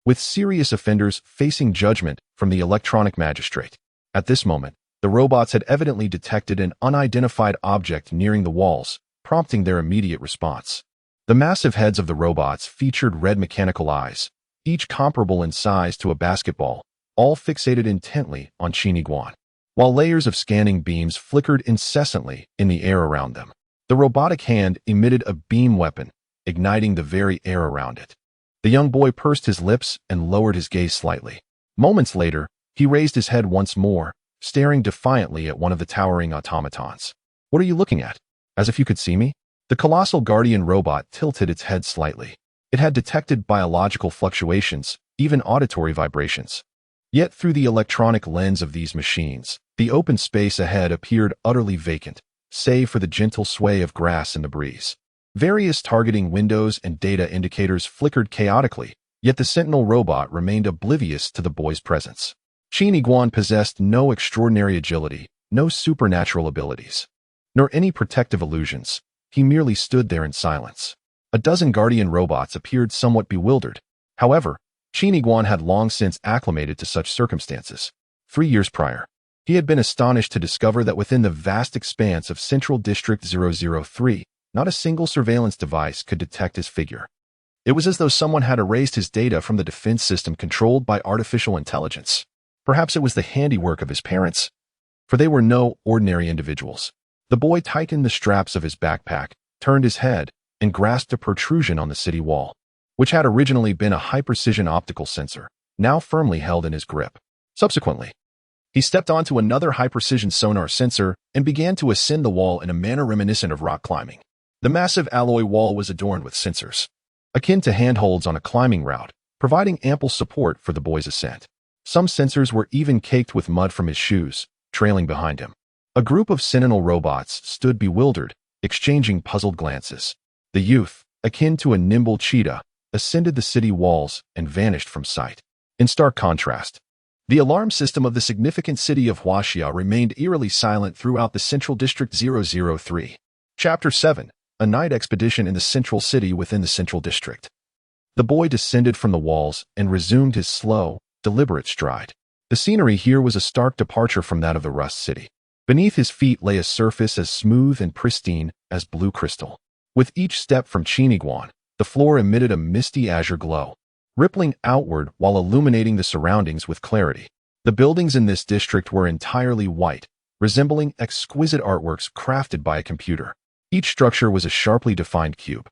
with serious offenders facing judgment from the electronic magistrate. At this moment, the robots had evidently detected an unidentified object nearing the walls, prompting their immediate response. The massive heads of the robots featured red mechanical eyes, each comparable in size to a basketball, all fixated intently on Chiniguan, while layers of scanning beams flickered incessantly in the air around them. The robotic hand emitted a beam weapon, igniting the very air around it. The young boy pursed his lips and lowered his gaze slightly. Moments later, he raised his head once more, staring defiantly at one of the towering automatons. "What are you looking at? As if you could see me?" The colossal guardian robot tilted its head slightly. It had detected biological fluctuations, even auditory vibrations. Yet through the electronic lens of these machines, the open space ahead appeared utterly vacant, save for the gentle sway of grass in the breeze. Various targeting windows and data indicators flickered chaotically, yet the sentinel robot remained oblivious to the boy's presence. Chiniguan possessed no extraordinary agility, no supernatural abilities, nor any protective illusions. He merely stood there in silence. A dozen guardian robots appeared somewhat bewildered. However, Chiniguan had long since acclimated to such circumstances. 3 years prior, he had been astonished to discover that within the vast expanse of Central District 003, not a single surveillance device could detect his figure. It was as though someone had erased his data from the defense system controlled by artificial intelligence. Perhaps it was the handiwork of his parents, for they were no ordinary individuals. The boy tightened the straps of his backpack, turned his head, and grasped a protrusion on the city wall, which had originally been a high-precision optical sensor, now firmly held in his grip. Subsequently, he stepped onto another high-precision sonar sensor and began to ascend the wall in a manner reminiscent of rock climbing. The massive alloy wall was adorned with sensors, akin to handholds on a climbing route, providing ample support for the boy's ascent. Some sensors were even caked with mud from his shoes, trailing behind him. A group of sentinel robots stood bewildered, exchanging puzzled glances. The youth, akin to a nimble cheetah, ascended the city walls and vanished from sight. In stark contrast, the alarm system of the significant city of Huaxia remained eerily silent throughout the Central District 003. Chapter 7. A night expedition in the central city within the Central District. The boy descended from the walls and resumed his slow, deliberate stride. The scenery here was a stark departure from that of the Rust City. Beneath his feet lay a surface as smooth and pristine as blue crystal. With each step from Chiniguan, the floor emitted a misty azure glow, rippling outward while illuminating the surroundings with clarity. The buildings in this district were entirely white, resembling exquisite artworks crafted by a computer. Each structure was a sharply defined cube,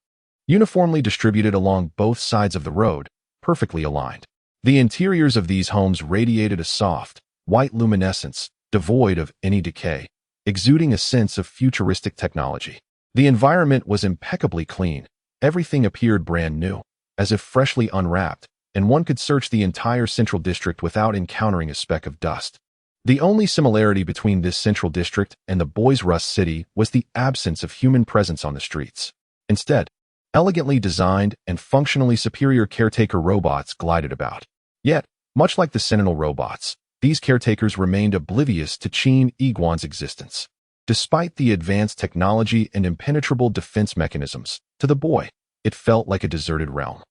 uniformly distributed along both sides of the road, perfectly aligned. The interiors of these homes radiated a soft, white luminescence, devoid of any decay, exuding a sense of futuristic technology. The environment was impeccably clean. Everything appeared brand new, as if freshly unwrapped, and one could search the entire central district without encountering a speck of dust. The only similarity between this central district and the Boys' Rust City was the absence of human presence on the streets. Instead, elegantly designed and functionally superior caretaker robots glided about. Yet, much like the Sentinel robots, these caretakers remained oblivious to Chiniguan's existence. Despite the advanced technology and impenetrable defense mechanisms, to the boy, it felt like a deserted realm.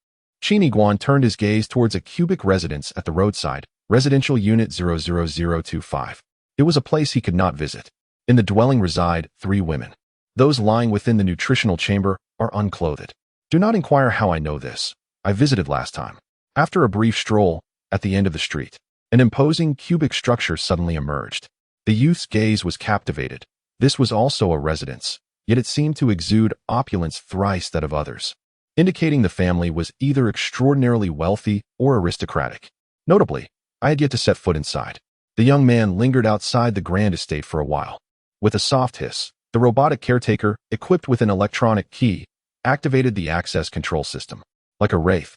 Qin Guan turned his gaze towards a cubic residence at the roadside, Residential Unit 00025. It was a place he could not visit. In the dwelling reside 3 women. Those lying within the nutritional chamber are unclothed. Do not inquire how I know this. I visited last time. After a brief stroll, at the end of the street, an imposing cubic structure suddenly emerged. The youth's gaze was captivated. This was also a residence, yet it seemed to exude opulence thrice that of others, indicating the family was either extraordinarily wealthy or aristocratic. Notably, I had yet to set foot inside. The young man lingered outside the grand estate for a while. With a soft hiss, the robotic caretaker, equipped with an electronic key, activated the access control system. Like a wraith,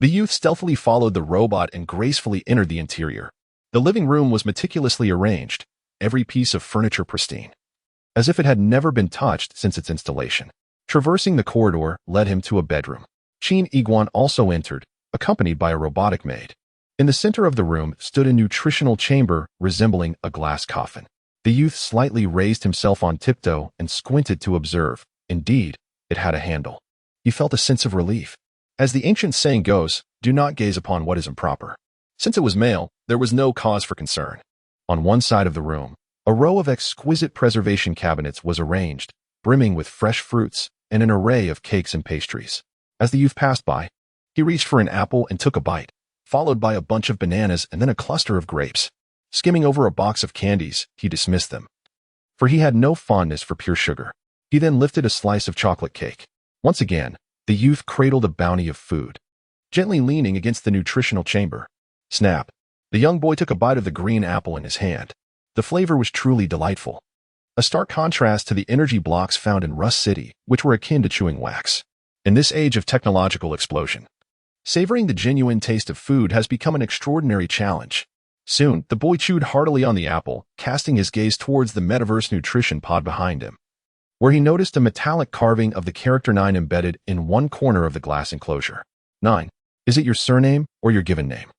the youth stealthily followed the robot and gracefully entered the interior. The living room was meticulously arranged, every piece of furniture pristine, as if it had never been touched since its installation. Traversing the corridor led him to a bedroom. Qin Guan also entered, accompanied by a robotic maid. In the center of the room stood a nutritional chamber resembling a glass coffin. The youth slightly raised himself on tiptoe and squinted to observe. Indeed, it had a handle. He felt a sense of relief. As the ancient saying goes, do not gaze upon what is improper. Since it was male, there was no cause for concern. On one side of the room, a row of exquisite preservation cabinets was arranged, brimming with fresh fruits and an array of cakes and pastries. As the youth passed by, he reached for an apple and took a bite, followed by a bunch of bananas and then a cluster of grapes. Skimming over a box of candies, he dismissed them, for he had no fondness for pure sugar. He then lifted a slice of chocolate cake. Once again, the youth cradled a bounty of food, gently leaning against the nutritional chamber. Snap! The young boy took a bite of the green apple in his hand. The flavor was truly delightful, a stark contrast to the energy blocks found in Rust City, which were akin to chewing wax. In this age of technological explosion, savoring the genuine taste of food has become an extraordinary challenge. Soon, the boy chewed heartily on the apple, casting his gaze towards the metaverse nutrition pod behind him, where he noticed a metallic carving of the character 9 embedded in one corner of the glass enclosure. 9. Is it your surname or your given name?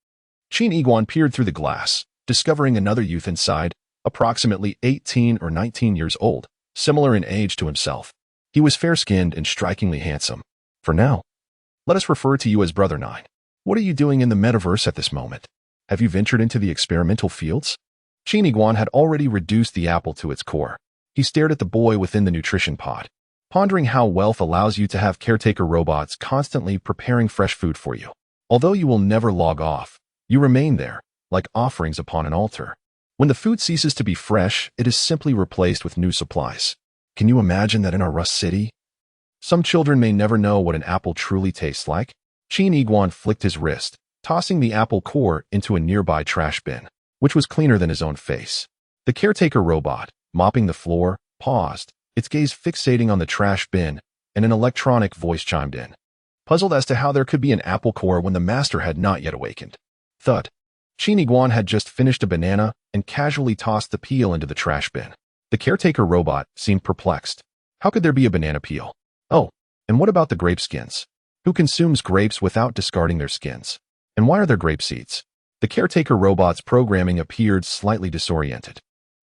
Qin Guan peered through the glass, discovering another youth inside, approximately 18 or 19 years old, similar in age to himself. He was fair-skinned and strikingly handsome. For now, let us refer to you as Brother 9. What are you doing in the metaverse at this moment? Have you ventured into the experimental fields? Qin Guan had already reduced the apple to its core. He stared at the boy within the nutrition pod, pondering how wealth allows you to have caretaker robots constantly preparing fresh food for you. Although you will never log off, you remain there, like offerings upon an altar. When the food ceases to be fresh, it is simply replaced with new supplies. Can you imagine that in our Rust City? Some children may never know what an apple truly tastes like. Qin Guan flicked his wrist, tossing the apple core into a nearby trash bin, which was cleaner than his own face. The caretaker robot, mopping the floor, paused, its gaze fixating on the trash bin, and an electronic voice chimed in, puzzled as to how there could be an apple core when the master had not yet awakened. Thud. Qin Guan had just finished a banana and casually tossed the peel into the trash bin. The caretaker robot seemed perplexed. How could there be a banana peel? Oh, and what about the grape skins? Who consumes grapes without discarding their skins? And why are there grape seeds? The caretaker robot's programming appeared slightly disoriented.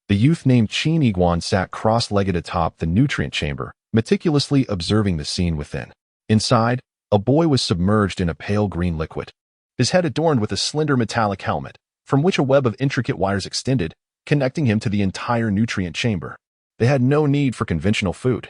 The youth named Qin Guan sat cross-legged atop the nutrient chamber, meticulously observing the scene within. Inside, a boy was submerged in a pale green liquid, his head adorned with a slender metallic helmet, from which a web of intricate wires extended, connecting him to the entire nutrient chamber. They had no need for conventional food.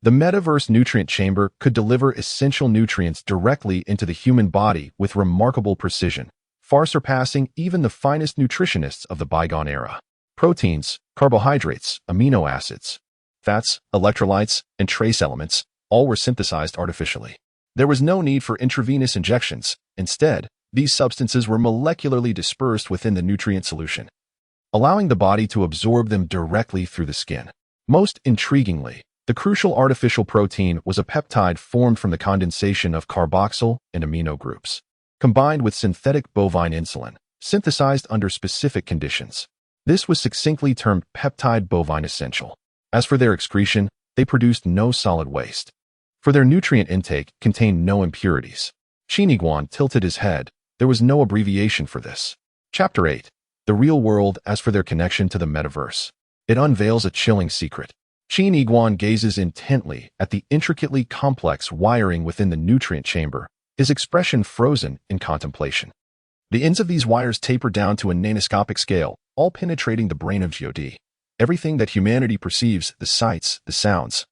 The metaverse nutrient chamber could deliver essential nutrients directly into the human body with remarkable precision, far surpassing even the finest nutritionists of the bygone era. Proteins, carbohydrates, amino acids, fats, electrolytes, and trace elements all were synthesized artificially. There was no need for intravenous injections. Instead, these substances were molecularly dispersed within the nutrient solution, allowing the body to absorb them directly through the skin. Most intriguingly, the crucial artificial protein was a peptide formed from the condensation of carboxyl and amino groups, combined with synthetic bovine insulin, synthesized under specific conditions. This was succinctly termed peptide bovine essential. As for their excretion, they produced no solid waste. For their nutrient intake contained no impurities. Qin Guan tilted his head. There was no abbreviation for this. Chapter 8. The Real World as for their connection to the metaverse. It unveils a chilling secret. Qin Iguan gazes intently at the intricately complex wiring within the nutrient chamber, his expression frozen in contemplation. The ends of these wires taper down to a nanoscopic scale, all penetrating the brain of God. Everything that humanity perceives, the sights, the sounds,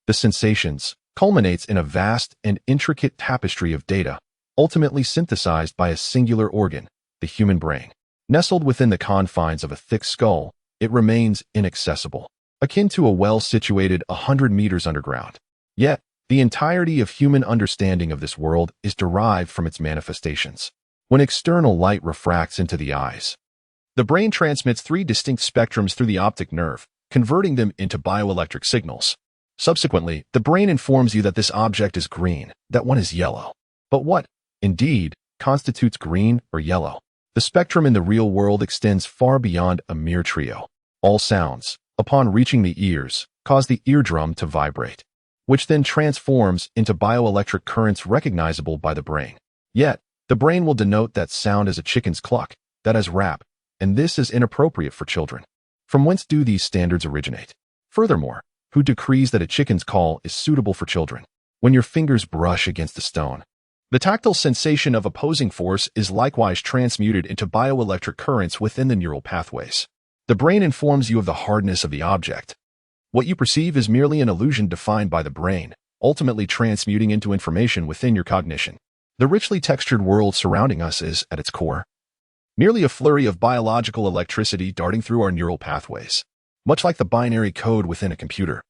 the sensations, culminates in a vast and intricate tapestry of data, ultimately synthesized by a singular organ, the human brain. Nestled within the confines of a thick skull, it remains inaccessible, akin to a well situated 100 meters underground. Yet, the entirety of human understanding of this world is derived from its manifestations. When external light refracts into the eyes, the brain transmits three distinct spectrums through the optic nerve, converting them into bioelectric signals. Subsequently, the brain informs you that this object is green, that one is yellow. But what, indeed, constitutes green or yellow? The spectrum in the real world extends far beyond a mere trio. All sounds, upon reaching the ears, cause the eardrum to vibrate, which then transforms into bioelectric currents recognizable by the brain. Yet, the brain will denote that sound as a chicken's cluck, that as rap, and this is inappropriate for children. From whence do these standards originate? Furthermore, who decrees that a chicken's call is suitable for children? When your fingers brush against a stone, the tactile sensation of opposing force is likewise transmuted into bioelectric currents within the neural pathways. The brain informs you of the hardness of the object. What you perceive is merely an illusion defined by the brain, ultimately transmuting into information within your cognition. The richly textured world surrounding us is, at its core, merely a flurry of biological electricity darting through our neural pathways. Much like the binary code within a computer,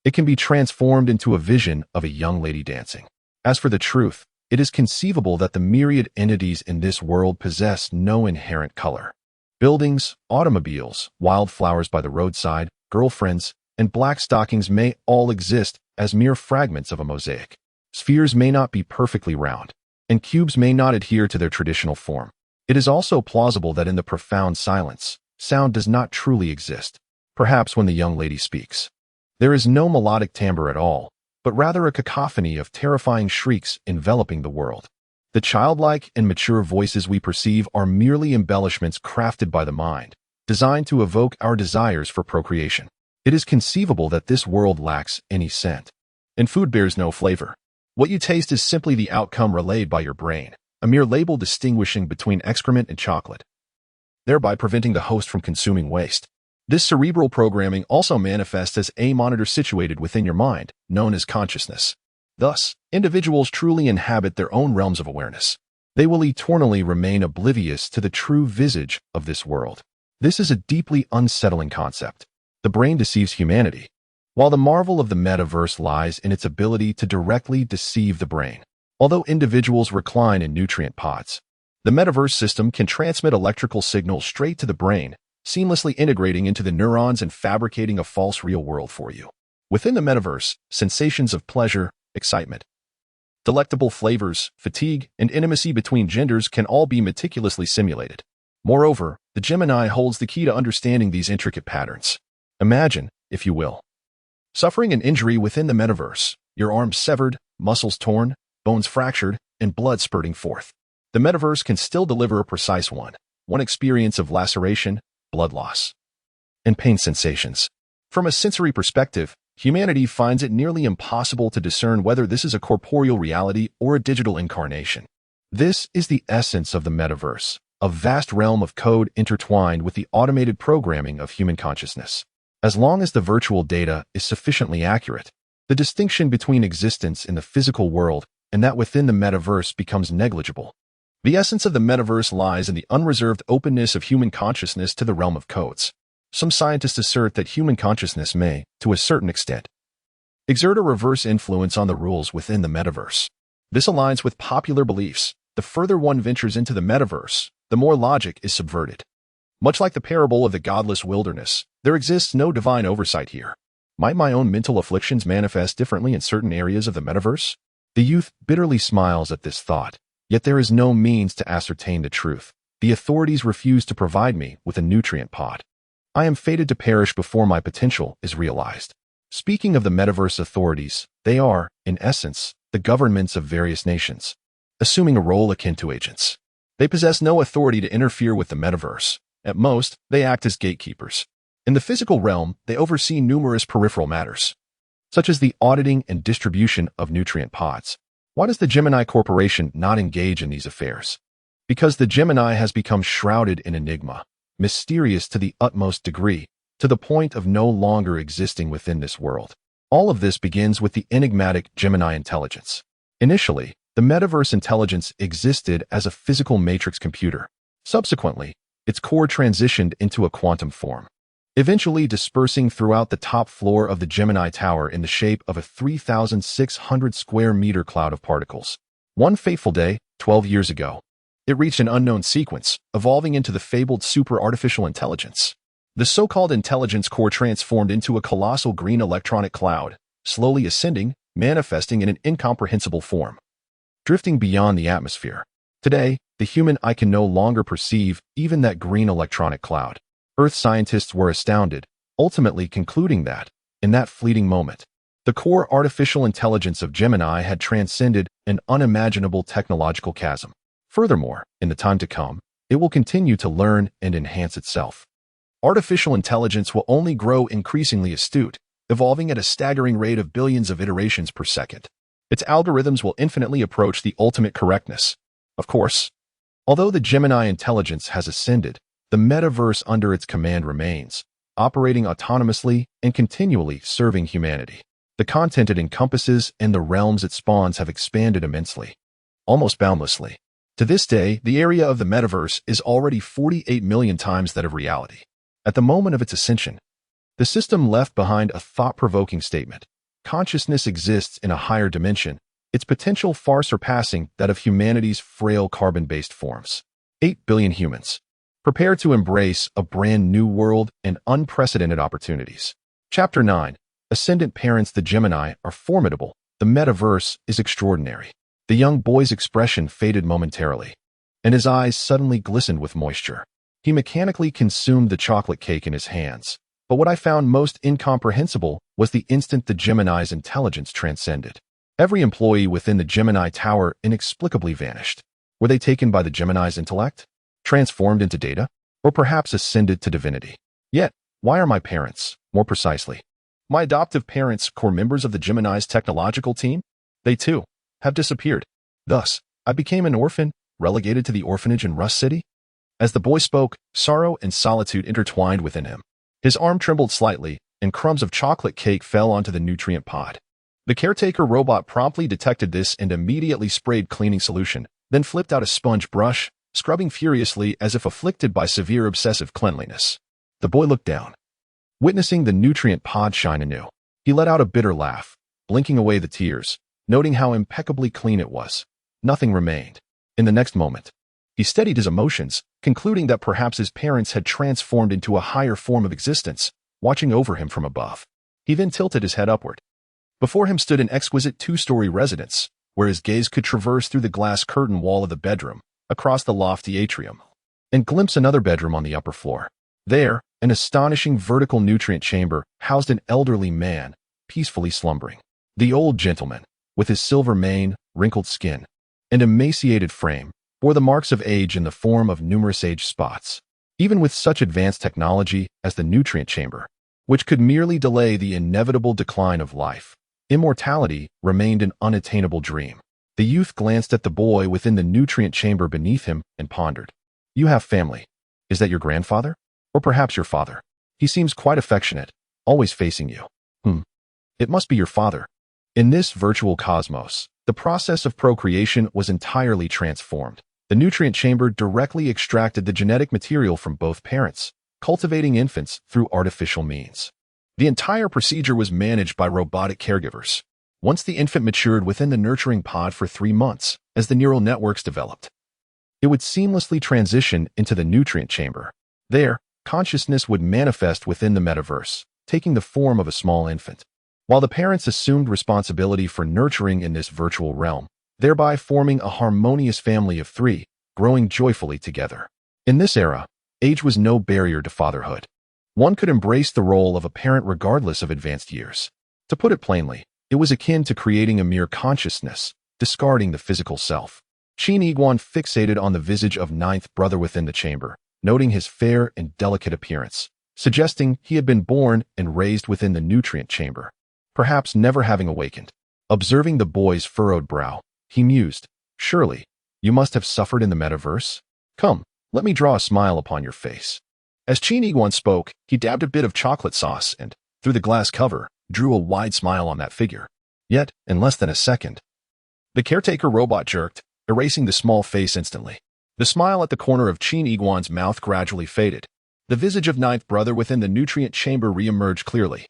it can be transformed into a vision of a young lady dancing. As for the truth, it is conceivable that the myriad entities in this world possess no inherent color. Buildings, automobiles, wildflowers by the roadside, girlfriends, and black stockings may all exist as mere fragments of a mosaic. Spheres may not be perfectly round, and cubes may not adhere to their traditional form. It is also plausible that in the profound silence, sound does not truly exist. Perhaps when the young lady speaks, there is no melodic timbre at all, but rather a cacophony of terrifying shrieks enveloping the world. The childlike and mature voices we perceive are merely embellishments crafted by the mind, designed to evoke our desires for procreation. It is conceivable that this world lacks any scent, and food bears no flavor. What you taste is simply the outcome relayed by your brain, a mere label distinguishing between excrement and chocolate, thereby preventing the host from consuming waste. This cerebral programming also manifests as a monitor situated within your mind, known as consciousness. Thus, individuals truly inhabit their own realms of awareness. They will eternally remain oblivious to the true visage of this world. This is a deeply unsettling concept. The brain deceives humanity, while the marvel of the metaverse lies in its ability to directly deceive the brain. Although individuals recline in nutrient pods, the metaverse system can transmit electrical signals straight to the brain, seamlessly integrating into the neurons and fabricating a false real world for you. Within the metaverse, sensations of pleasure, excitement, delectable flavors, fatigue, and intimacy between genders can all be meticulously simulated. Moreover, the Gemini holds the key to understanding these intricate patterns. Imagine, if you will, suffering an injury within the metaverse, your arms severed, muscles torn, bones fractured, and blood spurting forth. The metaverse can still deliver a precise one experience of laceration, blood loss, and pain sensations. From a sensory perspective, humanity finds it nearly impossible to discern whether this is a corporeal reality or a digital incarnation. This is the essence of the metaverse, a vast realm of code intertwined with the automated programming of human consciousness. As long as the virtual data is sufficiently accurate, the distinction between existence in the physical world and that within the metaverse becomes negligible. The essence of the metaverse lies in the unreserved openness of human consciousness to the realm of codes. Some scientists assert that human consciousness may, to a certain extent, exert a reverse influence on the rules within the metaverse. This aligns with popular beliefs. The further one ventures into the metaverse, the more logic is subverted. Much like the parable of the godless wilderness, there exists no divine oversight here. Might my own mental afflictions manifest differently in certain areas of the metaverse? The youth bitterly smiles at this thought, yet there is no means to ascertain the truth. The authorities refuse to provide me with a nutrient pod. I am fated to perish before my potential is realized. Speaking of the metaverse authorities, they are, in essence, the governments of various nations, assuming a role akin to agents. They possess no authority to interfere with the metaverse. At most, they act as gatekeepers. In the physical realm, they oversee numerous peripheral matters, such as the auditing and distribution of nutrient pods. Why does the Gemini Corporation not engage in these affairs? Because the Gemini has become shrouded in enigma, mysterious to the utmost degree, to the point of no longer existing within this world. All of this begins with the enigmatic Gemini intelligence. Initially, the metaverse intelligence existed as a physical matrix computer. Subsequently, its core transitioned into a quantum form, eventually dispersing throughout the top floor of the Gemini Tower in the shape of a 3,600 square meter cloud of particles. One fateful day, 12 years ago, it reached an unknown sequence, evolving into the fabled super artificial intelligence. The so-called intelligence core transformed into a colossal green electronic cloud, slowly ascending, manifesting in an incomprehensible form, drifting beyond the atmosphere. Today, the human eye can no longer perceive even that green electronic cloud. Earth scientists were astounded, ultimately concluding that, in that fleeting moment, the core artificial intelligence of Gemini had transcended an unimaginable technological chasm. Furthermore, in the time to come, it will continue to learn and enhance itself. Artificial intelligence will only grow increasingly astute, evolving at a staggering rate of billions of iterations per second. Its algorithms will infinitely approach the ultimate correctness. Of course, although the Gemini intelligence has ascended, the metaverse under its command remains, operating autonomously and continually serving humanity. The content it encompasses and the realms it spawns have expanded immensely, almost boundlessly. To this day, the area of the metaverse is already 48 million times that of reality. At the moment of its ascension, the system left behind a thought-provoking statement. Consciousness exists in a higher dimension, its potential far surpassing that of humanity's frail carbon-based forms. 8 billion humans, prepare to embrace a brand new world and unprecedented opportunities. Chapter 9. Ascendant parents. The Gemini are formidable. The metaverse is extraordinary. The young boy's expression faded momentarily, and his eyes suddenly glistened with moisture. He mechanically consumed the chocolate cake in his hands. But what I found most incomprehensible was the instant the Gemini's intelligence transcended. Every employee within the Gemini Tower inexplicably vanished. Were they taken by the Gemini's intellect, transformed into data, or perhaps ascended to divinity? Yet, why are my parents, more precisely, my adoptive parents, core members of the Gemini's technological team? They too have disappeared. Thus, I became an orphan, relegated to the orphanage in Rust City? As the boy spoke, sorrow and solitude intertwined within him. His arm trembled slightly, and crumbs of chocolate cake fell onto the nutrient pod. The caretaker robot promptly detected this and immediately sprayed cleaning solution, then flipped out a sponge brush, scrubbing furiously as if afflicted by severe obsessive cleanliness. The boy looked down, witnessing the nutrient pod shine anew. He let out a bitter laugh, blinking away the tears, noting how impeccably clean it was. Nothing remained. In the next moment, he steadied his emotions, concluding that perhaps his parents had transformed into a higher form of existence, watching over him from above. He then tilted his head upward. Before him stood an exquisite two-story residence, where his gaze could traverse through the glass curtain wall of the bedroom, across the lofty atrium, and glimpse another bedroom on the upper floor. There, an astonishing vertical nutrient chamber housed an elderly man, peacefully slumbering. The old gentleman, with his silver mane, wrinkled skin, and emaciated frame, bore the marks of age in the form of numerous age spots. Even with such advanced technology as the nutrient chamber, which could merely delay the inevitable decline of life, immortality remained an unattainable dream. The youth glanced at the boy within the nutrient chamber beneath him and pondered. You have family. Is that your grandfather? Or perhaps your father? He seems quite affectionate, always facing you. It must be your father. In this virtual cosmos, the process of procreation was entirely transformed. The nutrient chamber directly extracted the genetic material from both parents, cultivating infants through artificial means. The entire procedure was managed by robotic caregivers. Once the infant matured within the nurturing pod for 3 months, as the neural networks developed, it would seamlessly transition into the nutrient chamber. There, consciousness would manifest within the metaverse, taking the form of a small infant, while the parents assumed responsibility for nurturing in this virtual realm, thereby forming a harmonious family of 3, growing joyfully together. In this era, age was no barrier to fatherhood. One could embrace the role of a parent regardless of advanced years. To put it plainly, it was akin to creating a mere consciousness, discarding the physical self. Qin Iguan fixated on the visage of ninth brother within the chamber, noting his fair and delicate appearance. suggesting he had been born and raised within the nutrient chamber, perhaps never having awakened. Observing the boy's furrowed brow, he mused, "Surely, you must have suffered in the metaverse? Come, let me draw a smile upon your face." As Chin Iguan spoke, he dabbed a bit of chocolate sauce and, through the glass cover, drew a wide smile on that figure. Yet, in less than a second, the caretaker robot jerked, erasing the small face instantly. The smile at the corner of Chin Iguan's mouth gradually faded. The visage of ninth brother within the nutrient chamber re-emerged clearly.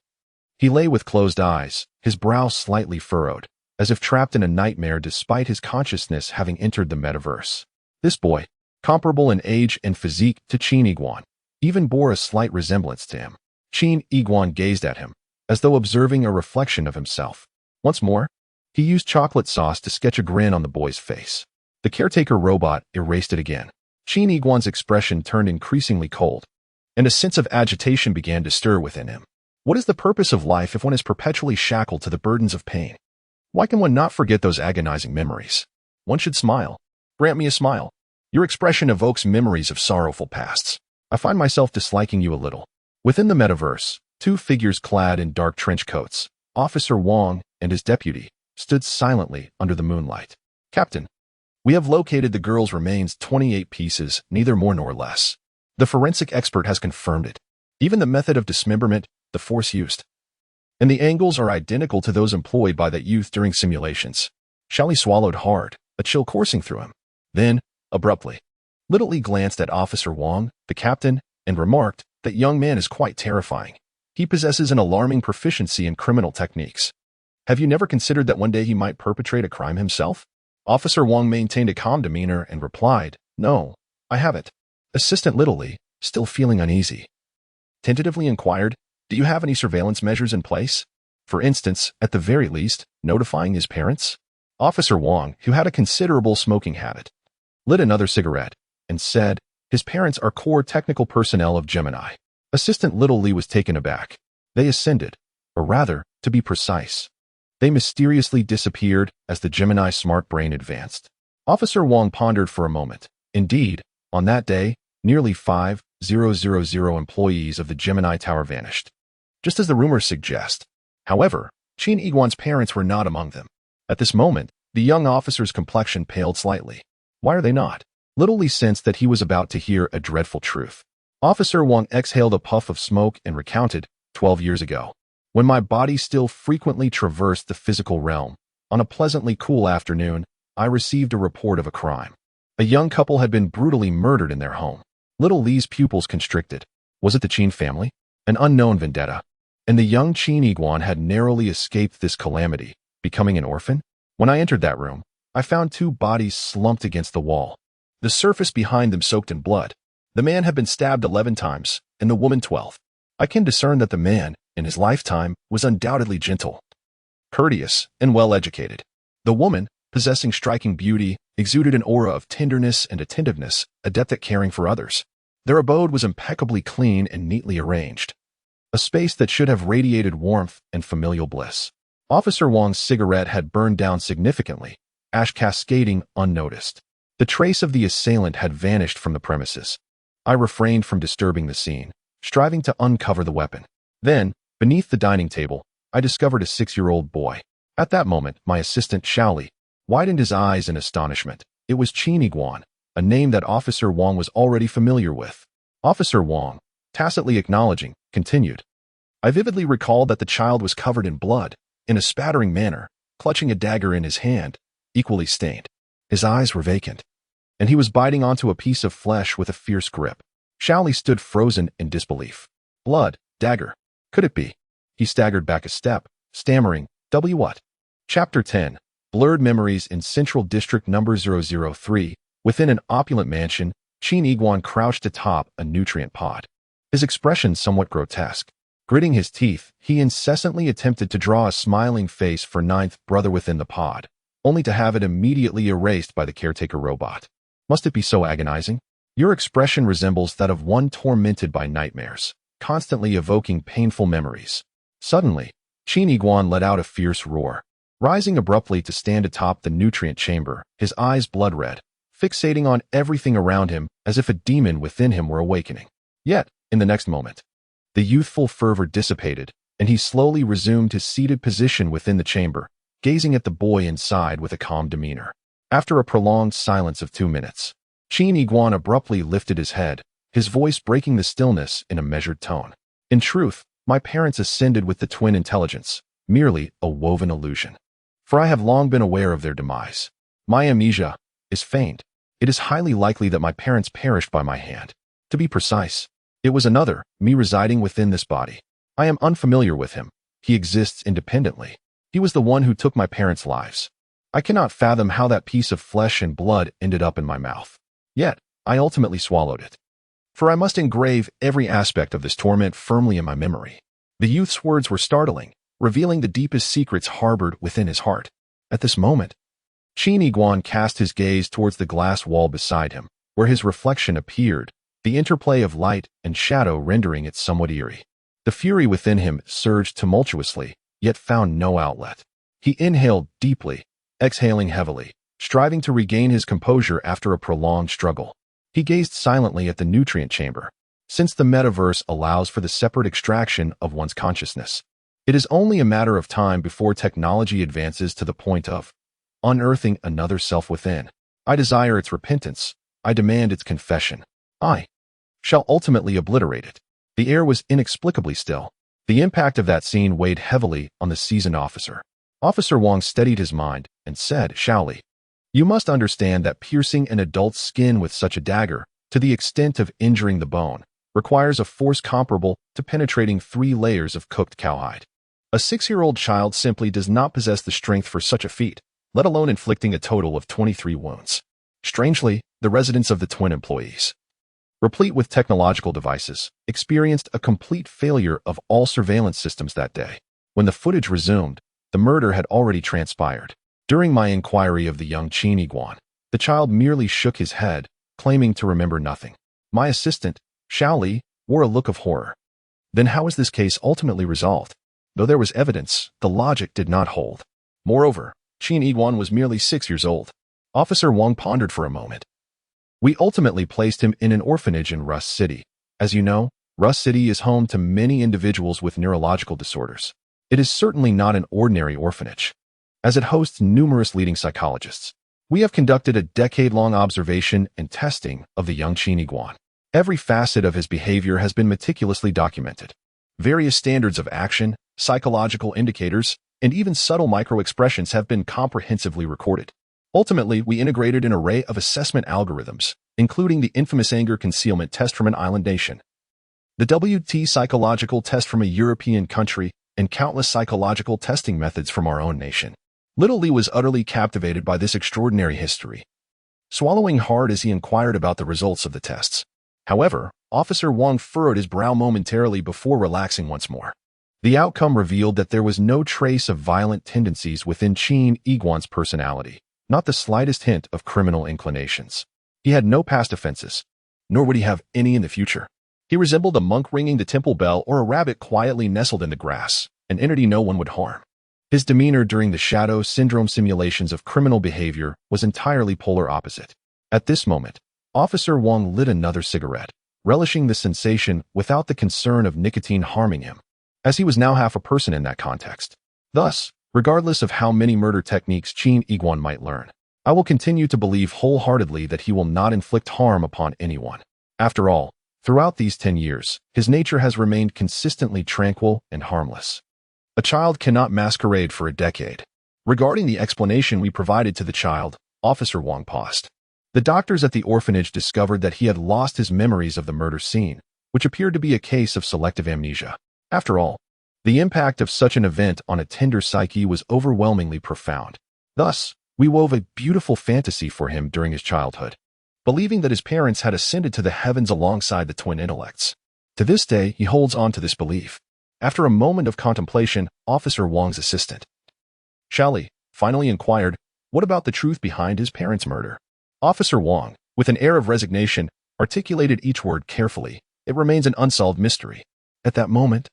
He lay with closed eyes, his brow slightly furrowed, as if trapped in a nightmare despite his consciousness having entered the metaverse. This boy, comparable in age and physique to Chin Iguan, even bore a slight resemblance to him. Chin Iguan gazed at him, as though observing a reflection of himself. Once more, he used chocolate sauce to sketch a grin on the boy's face. The caretaker robot erased it again. Chin Iguan's expression turned increasingly cold, and a sense of agitation began to stir within him. What is the purpose of life if one is perpetually shackled to the burdens of pain? Why can one not forget those agonizing memories? One should smile. Grant me a smile. Your expression evokes memories of sorrowful pasts. I find myself disliking you a little. Within the metaverse, two figures clad in dark trench coats, Officer Wong and his deputy, stood silently under the moonlight. "Captain, we have located the girl's remains, 28 pieces, neither more nor less. The forensic expert has confirmed it. Even the method of dismemberment, the force used, and the angles are identical to those employed by that youth during simulations." Shally swallowed hard, a chill coursing through him. Then, abruptly, Little Lee glanced at Officer Wong, the captain, and remarked, "That young man is quite terrifying. He possesses an alarming proficiency in criminal techniques. Have you never considered that one day he might perpetrate a crime himself?" Officer Wong maintained a calm demeanor and replied, "No, I haven't." Assistant Little Lee, still feeling uneasy, tentatively inquired, "Do you have any surveillance measures in place? For instance, at the very least, notifying his parents?" Officer Wong, who had a considerable smoking habit, lit another cigarette and said, "His parents are core technical personnel of Gemini." Assistant Little Lee was taken aback. They ascended, or rather, to be precise, they mysteriously disappeared as the Gemini smart brain advanced. Officer Wong pondered for a moment. Indeed, on that day, nearly 5,000 employees of the Gemini Tower vanished, just as the rumors suggest. However, Chin Iguan's parents were not among them. At this moment, the young officer's complexion paled slightly. Why are they not? Little Lee sensed that he was about to hear a dreadful truth. Officer Wong exhaled a puff of smoke and recounted, 12 years ago, when my body still frequently traversed the physical realm, on a pleasantly cool afternoon, I received a report of a crime. A young couple had been brutally murdered in their home. Little Lee's pupils constricted. Was it the Chin family? An unknown vendetta. And the young Chin Iguan had narrowly escaped this calamity, becoming an orphan? When I entered that room, I found two bodies slumped against the wall, the surface behind them soaked in blood. The man had been stabbed 11 times, and the woman 12. I can discern that the man, in his lifetime, was undoubtedly gentle, courteous, and well-educated. The woman, possessing striking beauty, exuded an aura of tenderness and attentiveness, adept at caring for others. Their abode was impeccably clean and neatly arranged, a space that should have radiated warmth and familial bliss. Officer Wong's cigarette had burned down significantly, ash cascading unnoticed. The trace of the assailant had vanished from the premises. I refrained from disturbing the scene, striving to uncover the weapon. Then, beneath the dining table, I discovered a 6-year-old boy. At that moment, my assistant, Shaoli, widened his eyes in astonishment. It was Chin Iguan, a name that Officer Wong was already familiar with. Officer Wong, tacitly acknowledging, continued, "I vividly recall that the child was covered in blood, in a spattering manner, clutching a dagger in his hand, equally stained. His eyes were vacant, and he was biting onto a piece of flesh with a fierce grip." Shaoli stood frozen in disbelief. Blood, dagger. Could it be? He staggered back a step, stammering, "W what?" Chapter 10. Blurred Memories in Central District Number 003. Within an opulent mansion, Chin Iguan crouched atop a nutrient pod, his expression somewhat grotesque. Gritting his teeth, he incessantly attempted to draw a smiling face for ninth brother within the pod, only to have it immediately erased by the caretaker robot. Must it be so agonizing? Your expression resembles that of one tormented by nightmares, constantly evoking painful memories. Suddenly, Chin Iguan let out a fierce roar, rising abruptly to stand atop the nutrient chamber, his eyes blood-red, fixating on everything around him as if a demon within him were awakening. Yet, in the next moment, The youthful fervor dissipated, and he slowly resumed his seated position within the chamber, gazing at the boy inside with a calm demeanor. After a prolonged silence of 2 minutes, Qin Iguan abruptly lifted his head, his voice breaking the stillness in a measured tone. In truth, my parents ascended with the twin intelligence, merely a woven illusion. For I have long been aware of their demise. My amnesia is feigned. It is highly likely that my parents perished by my hand. To be precise, it was another, me residing within this body. I am unfamiliar with him. He exists independently. He was the one who took my parents' lives. I cannot fathom how that piece of flesh and blood ended up in my mouth. Yet, I ultimately swallowed it. For I must engrave every aspect of this torment firmly in my memory. The youth's words were startling, revealing the deepest secrets harbored within his heart. At this moment, Qin Iguan cast his gaze towards the glass wall beside him, where his reflection appeared, the interplay of light and shadow rendering it somewhat eerie. The fury within him surged tumultuously, yet found no outlet. He inhaled deeply, exhaling heavily, striving to regain his composure after a prolonged struggle. He gazed silently at the nutrient chamber. Since the metaverse allows for the separate extraction of one's consciousness, it is only a matter of time before technology advances to the point of unearthing another self within. I desire its repentance. I demand its confession. I shall ultimately obliterate it. The air was inexplicably still. The impact of that scene weighed heavily on the seasoned officer. Officer Wong steadied his mind and said, "Shaoli, you must understand that piercing an adult's skin with such a dagger, to the extent of injuring the bone, requires a force comparable to penetrating 3 layers of cooked cowhide. A 6-year-old child simply does not possess the strength for such a feat, let alone inflicting a total of 23 wounds." Strangely, the residence of the twin employees, replete with technological devices, experienced a complete failure of all surveillance systems that day. When the footage resumed, the murder had already transpired. During my inquiry of the young Qin Iguan, the child merely shook his head, claiming to remember nothing. My assistant, Shaoli, wore a look of horror. Then how was this case ultimately resolved? Though there was evidence, the logic did not hold. Moreover, Qin Iguan was merely 6 years old. Officer Wong pondered for a moment. We ultimately placed him in an orphanage in Rust City. As you know, Rust City is home to many individuals with neurological disorders. It is certainly not an ordinary orphanage, as it hosts numerous leading psychologists. We have conducted a decade-long observation and testing of the young Qin Iguan. Every facet of his behavior has been meticulously documented. Various standards of action, psychological indicators, and even subtle micro-expressions have been comprehensively recorded. Ultimately, we integrated an array of assessment algorithms, including the infamous anger concealment test from an island nation, the WT psychological test from a European country, and countless psychological testing methods from our own nation. Little Lee was utterly captivated by this extraordinary history, swallowing hard as he inquired about the results of the tests. However, Officer Wong furrowed his brow momentarily before relaxing once more. The outcome revealed that there was no trace of violent tendencies within Qin Iguan's personality, not the slightest hint of criminal inclinations. He had no past offenses, nor would he have any in the future. He resembled a monk ringing the temple bell or a rabbit quietly nestled in the grass, an entity no one would harm. His demeanor during the shadow syndrome simulations of criminal behavior was entirely polar opposite. At this moment, Officer Wong lit another cigarette, relishing the sensation without the concern of nicotine harming him, as he was now half a person in that context. Thus, regardless of how many murder techniques Qin Iguan might learn, I will continue to believe wholeheartedly that he will not inflict harm upon anyone. After all, throughout these 10 years, his nature has remained consistently tranquil and harmless. A child cannot masquerade for a decade. Regarding the explanation we provided to the child, Officer Wong paused. The doctors at the orphanage discovered that he had lost his memories of the murder scene, which appeared to be a case of selective amnesia. After all, the impact of such an event on a tender psyche was overwhelmingly profound. Thus, we wove a beautiful fantasy for him during his childhood, believing that his parents had ascended to the heavens alongside the twin intellects. To this day, he holds on to this belief. After a moment of contemplation, Officer Wong's assistant, Shaoli, finally inquired, what about the truth behind his parents' murder? Officer Wong, with an air of resignation, articulated each word carefully. It remains an unsolved mystery. At that moment,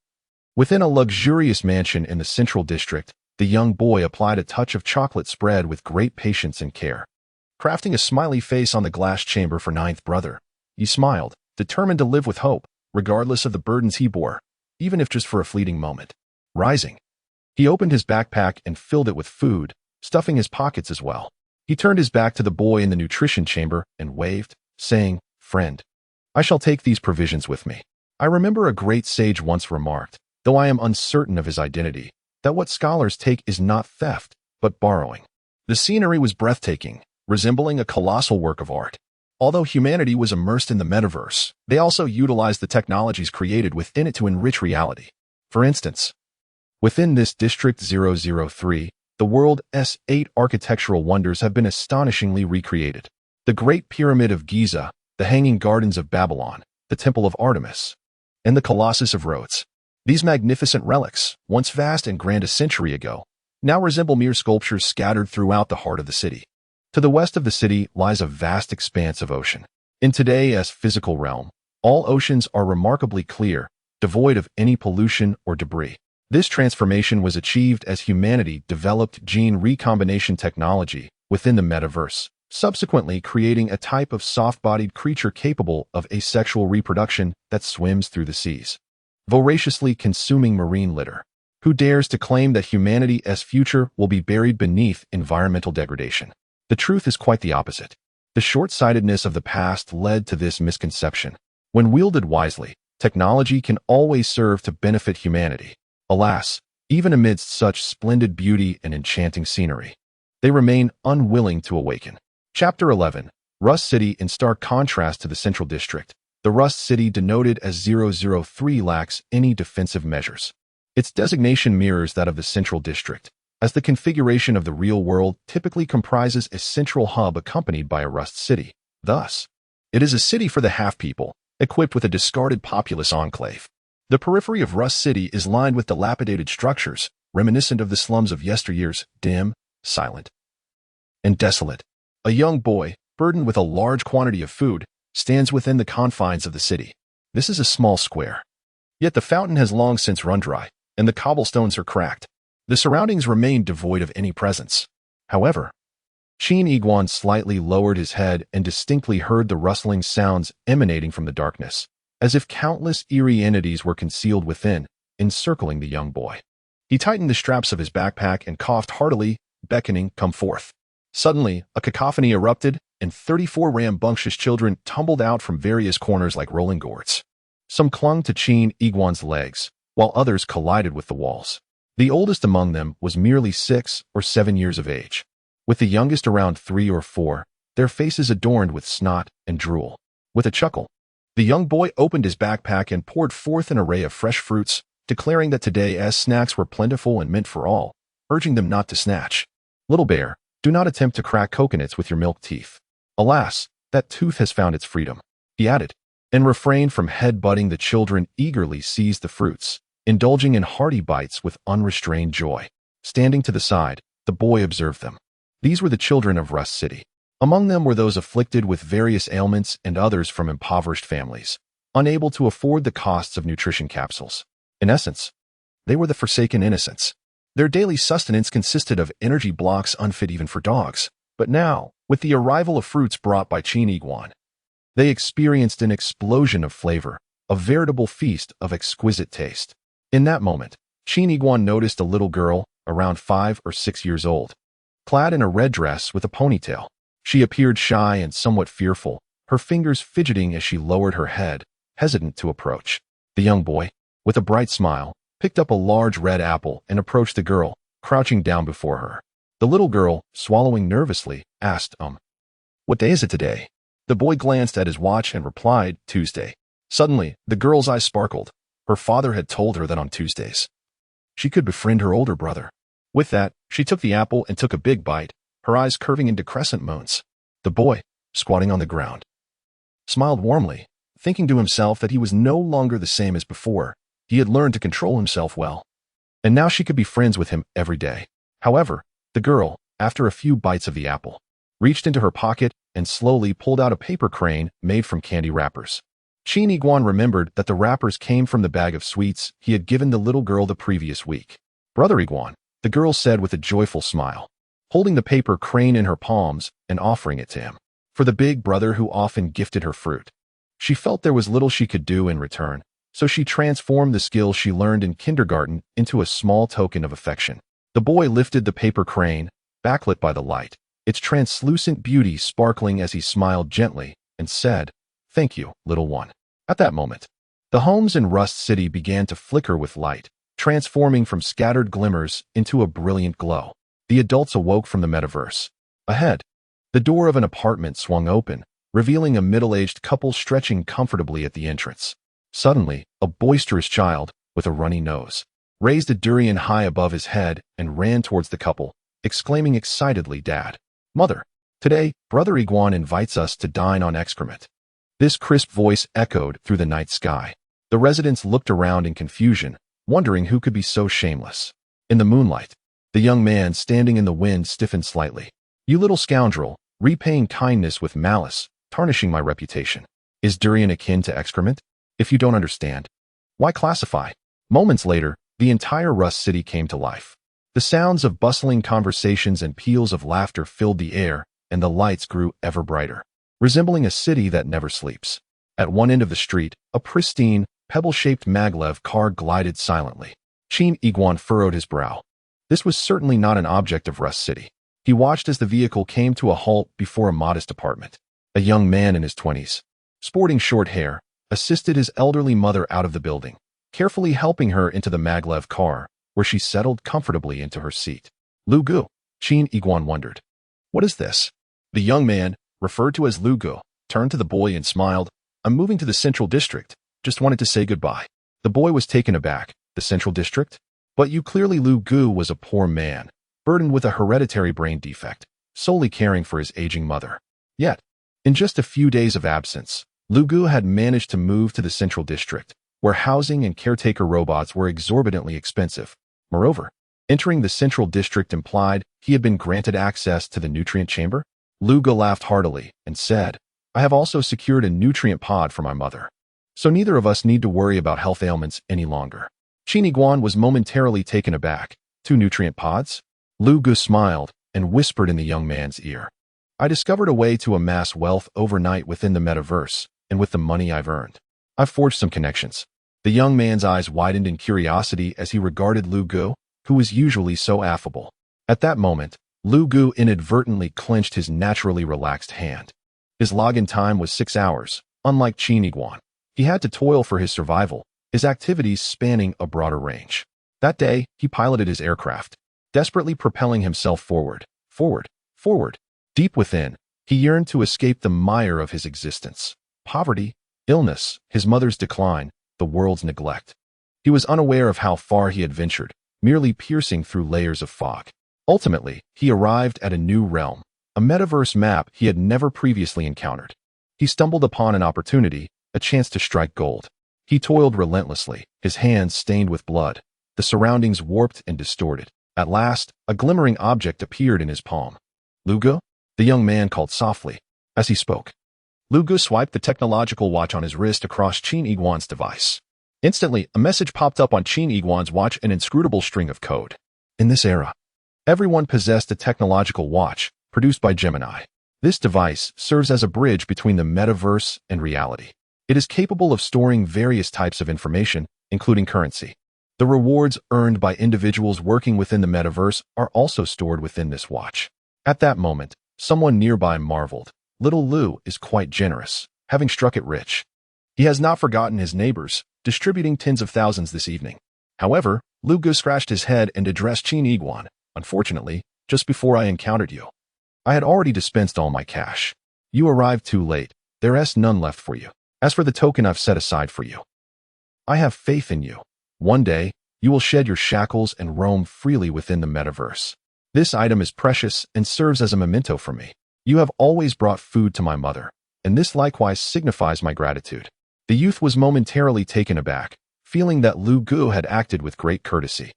within a luxurious mansion in the Central District, the young boy applied a touch of chocolate spread with great patience and care. Crafting a smiley face on the glass chamber for ninth brother, he smiled, determined to live with hope, regardless of the burdens he bore. even if just for a fleeting moment. Rising, he opened his backpack and filled it with food, stuffing his pockets as well. He turned his back to the boy in the nutrition chamber and waved, saying, "Friend, I shall take these provisions with me. I remember a great sage once remarked, though I am uncertain of his identity, that what scholars take is not theft, but borrowing." The scenery was breathtaking, resembling a colossal work of art. Although humanity was immersed in the metaverse, they also utilized the technologies created within it to enrich reality. For instance, within this District 003, the world's 8 architectural wonders have been astonishingly recreated. The Great Pyramid of Giza, the Hanging Gardens of Babylon, the Temple of Artemis, and the Colossus of Rhodes. These magnificent relics, once vast and grand a century ago, now resemble mere sculptures scattered throughout the heart of the city. To the west of the city lies a vast expanse of ocean. In today's physical realm, all oceans are remarkably clear, devoid of any pollution or debris. This transformation was achieved as humanity developed gene recombination technology within the metaverse, subsequently creating a type of soft-bodied creature capable of asexual reproduction that swims through the seas, voraciously consuming marine litter. Who dares to claim that humanity's future will be buried beneath environmental degradation? The truth is quite the opposite. The short-sightedness of the past led to this misconception. When wielded wisely, technology can always serve to benefit humanity. Alas, even amidst such splendid beauty and enchanting scenery, they remain unwilling to awaken. Chapter 11. Rust City. In stark contrast to the Central District, the Rust City, denoted as 003, lacks any defensive measures. Its designation mirrors that of the Central District, as the configuration of the real world typically comprises a central hub accompanied by a Rust City. Thus, it is a city for the half-people, equipped with a discarded populous enclave. The periphery of Rust City is lined with dilapidated structures, reminiscent of the slums of yesteryears, dim, silent, and desolate. A young boy, burdened with a large quantity of food, stands within the confines of the city. This is a small square. Yet the fountain has long since run dry, and the cobblestones are cracked. The surroundings remain devoid of any presence. However, Chin Iguan slightly lowered his head and distinctly heard the rustling sounds emanating from the darkness, as if countless eerie entities were concealed within, encircling the young boy. He tightened the straps of his backpack and coughed heartily, beckoning, "Come forth." Suddenly, a cacophony erupted, and 34 rambunctious children tumbled out from various corners like rolling gourds. Some clung to Chin Iguan's legs, while others collided with the walls. The oldest among them was merely 6 or 7 years of age, with the youngest around 3 or 4, their faces adorned with snot and drool. With a chuckle, the young boy opened his backpack and poured forth an array of fresh fruits, declaring that today's snacks were plentiful and meant for all, urging them not to snatch. "Little bear, do not attempt to crack coconuts with your milk teeth. Alas, that tooth has found its freedom," he added, and refrained from head-butting. The children eagerly seized the fruits, indulging in hearty bites with unrestrained joy. Standing to the side, the boy observed them. These were the children of Rust City. Among them were those afflicted with various ailments and others from impoverished families, unable to afford the costs of nutrition capsules. In essence, they were the forsaken innocents. Their daily sustenance consisted of energy blocks unfit even for dogs. But now, with the arrival of fruits brought by Chin Iguan, they experienced an explosion of flavor, a veritable feast of exquisite taste. In that moment, Chin Iguan noticed a little girl, around 5 or 6 years old, clad in a red dress with a ponytail. She appeared shy and somewhat fearful, her fingers fidgeting as she lowered her head, hesitant to approach. The young boy, with a bright smile, picked up a large red apple and approached the girl, crouching down before her. The little girl, swallowing nervously, asked, "What day is it today?" The boy glanced at his watch and replied, "Tuesday." Suddenly, the girl's eyes sparkled. Her father had told her that on Tuesdays, she could befriend her older brother. With that, she took the apple and took a big bite, her eyes curving into crescent moons. The boy, squatting on the ground, smiled warmly, thinking to himself that he was no longer the same as before. He had learned to control himself well, and now she could be friends with him every day. However, the girl, after a few bites of the apple, reached into her pocket and slowly pulled out a paper crane made from candy wrappers. Chin Iguan remembered that the wrappers came from the bag of sweets he had given the little girl the previous week. "Brother Iguan," the girl said with a joyful smile, holding the paper crane in her palms and offering it to him. For the big brother who often gifted her fruit, she felt there was little she could do in return, so she transformed the skill she learned in kindergarten into a small token of affection. The boy lifted the paper crane, backlit by the light, its translucent beauty sparkling as he smiled gently, and said, "Thank you, little one." At that moment, the homes in Rust City began to flicker with light, transforming from scattered glimmers into a brilliant glow. The adults awoke from the metaverse. Ahead, the door of an apartment swung open, revealing a middle-aged couple stretching comfortably at the entrance. Suddenly, a boisterous child, with a runny nose, raised a durian high above his head and ran towards the couple, exclaiming excitedly, "Dad! Mother! Today, Brother Iguan invites us to dine on excrement." This crisp voice echoed through the night sky. The residents looked around in confusion, wondering who could be so shameless. In the moonlight, the young man standing in the wind stiffened slightly. "You little scoundrel, repaying kindness with malice, tarnishing my reputation. Is durian akin to excrement? If you don't understand, why classify?" Moments later, the entire Rust City came to life. The sounds of bustling conversations and peals of laughter filled the air, and the lights grew ever brighter, resembling a city that never sleeps. At one end of the street, a pristine, pebble-shaped maglev car glided silently. Qin Iguan furrowed his brow. This was certainly not an object of Rust City. He watched as the vehicle came to a halt before a modest apartment. A young man in his 20s, sporting short hair, assisted his elderly mother out of the building, carefully helping her into the maglev car, where she settled comfortably into her seat. "Lu Gu," Qin Iguan wondered. "What is this?" The young man, referred to as Lu Gu, turned to the boy and smiled. "I'm moving to the Central District. Just wanted to say goodbye." The boy was taken aback. "The Central District? But you clearly." Lu Gu was a poor man, burdened with a hereditary brain defect, solely caring for his aging mother. Yet, in just a few days of absence, Lu Gu had managed to move to the Central District, where housing and caretaker robots were exorbitantly expensive. Moreover, entering the Central District implied he had been granted access to the nutrient chamber. Lu Gu laughed heartily and said, "I have also secured a nutrient pod for my mother, so neither of us need to worry about health ailments any longer." Qin Iguan was momentarily taken aback. "Two nutrient pods?" Lu Gu smiled and whispered in the young man's ear, "I discovered a way to amass wealth overnight within the metaverse, and with the money I've earned, I've forged some connections." The young man's eyes widened in curiosity as he regarded Lu Gu, who was usually so affable. At that moment, Lu Gu inadvertently clenched his naturally relaxed hand. His login time was 6 hours. Unlike Qin Iguan, he had to toil for his survival, his activities spanning a broader range. That day, he piloted his aircraft, desperately propelling himself forward, forward, forward. Deep within, he yearned to escape the mire of his existence. Poverty, illness, his mother's decline, the world's neglect. He was unaware of how far he had ventured, merely piercing through layers of fog. Ultimately, he arrived at a new realm, a metaverse map he had never previously encountered. He stumbled upon an opportunity, a chance to strike gold. He toiled relentlessly, his hands stained with blood, the surroundings warped and distorted. At last, a glimmering object appeared in his palm. "Lu Gu?" the young man called softly. As he spoke, Lu Gu swiped the technological watch on his wrist across Qin Iguan's device. Instantly, a message popped up on Qin Iguan's watch, an inscrutable string of code. In this era, everyone possessed a technological watch, produced by Gemini. This device serves as a bridge between the metaverse and reality. It is capable of storing various types of information, including currency. The rewards earned by individuals working within the metaverse are also stored within this watch. At that moment, someone nearby marveled. "Little Lu is quite generous, having struck it rich. He has not forgotten his neighbors, distributing tens of thousands this evening." However, Lu Gu scratched his head and addressed Qin Iguan. "Unfortunately, just before I encountered you, I had already dispensed all my cash. You arrived too late. There is none left for you. As for the token I've set aside for you, I have faith in you. One day, you will shed your shackles and roam freely within the metaverse. This item is precious and serves as a memento for me. You have always brought food to my mother, and this likewise signifies my gratitude." The youth was momentarily taken aback, feeling that Lu Gu had acted with great courtesy.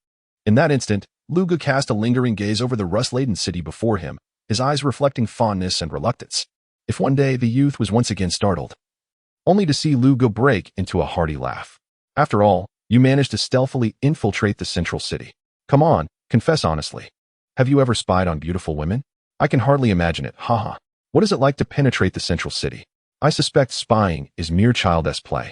In that instant, Lu Gu cast a lingering gaze over the rust-laden city before him, his eyes reflecting fondness and reluctance. If one day the youth was once again startled, only to see Lu Gu break into a hearty laugh. "After all, you managed to stealthily infiltrate the central city. Come on, confess honestly. Have you ever spied on beautiful women? I can hardly imagine it, haha. What is it like to penetrate the central city? I suspect spying is mere childish play.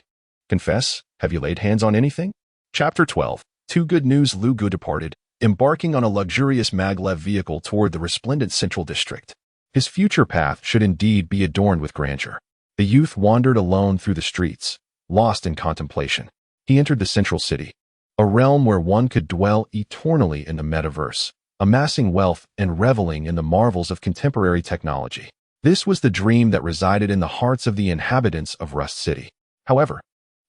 Confess, Have you laid hands on anything? Chapter 12. Two good news. Lugu departed, embarking on a luxurious maglev vehicle toward the resplendent central district. His future path should indeed be adorned with grandeur. The youth wandered alone through the streets, lost in contemplation. He entered the central city, a realm where one could dwell eternally in the metaverse, amassing wealth and reveling in the marvels of contemporary technology. This was the dream that resided in the hearts of the inhabitants of Rust City. However,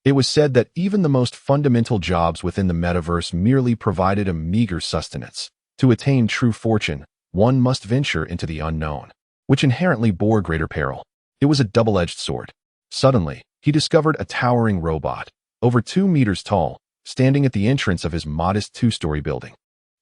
it was said that even the most fundamental jobs within the metaverse merely provided a meager sustenance. To attain true fortune, one must venture into the unknown, which inherently bore greater peril. It was a double-edged sword. Suddenly, he discovered a towering robot, over 2 meters tall, standing at the entrance of his modest 2-story building.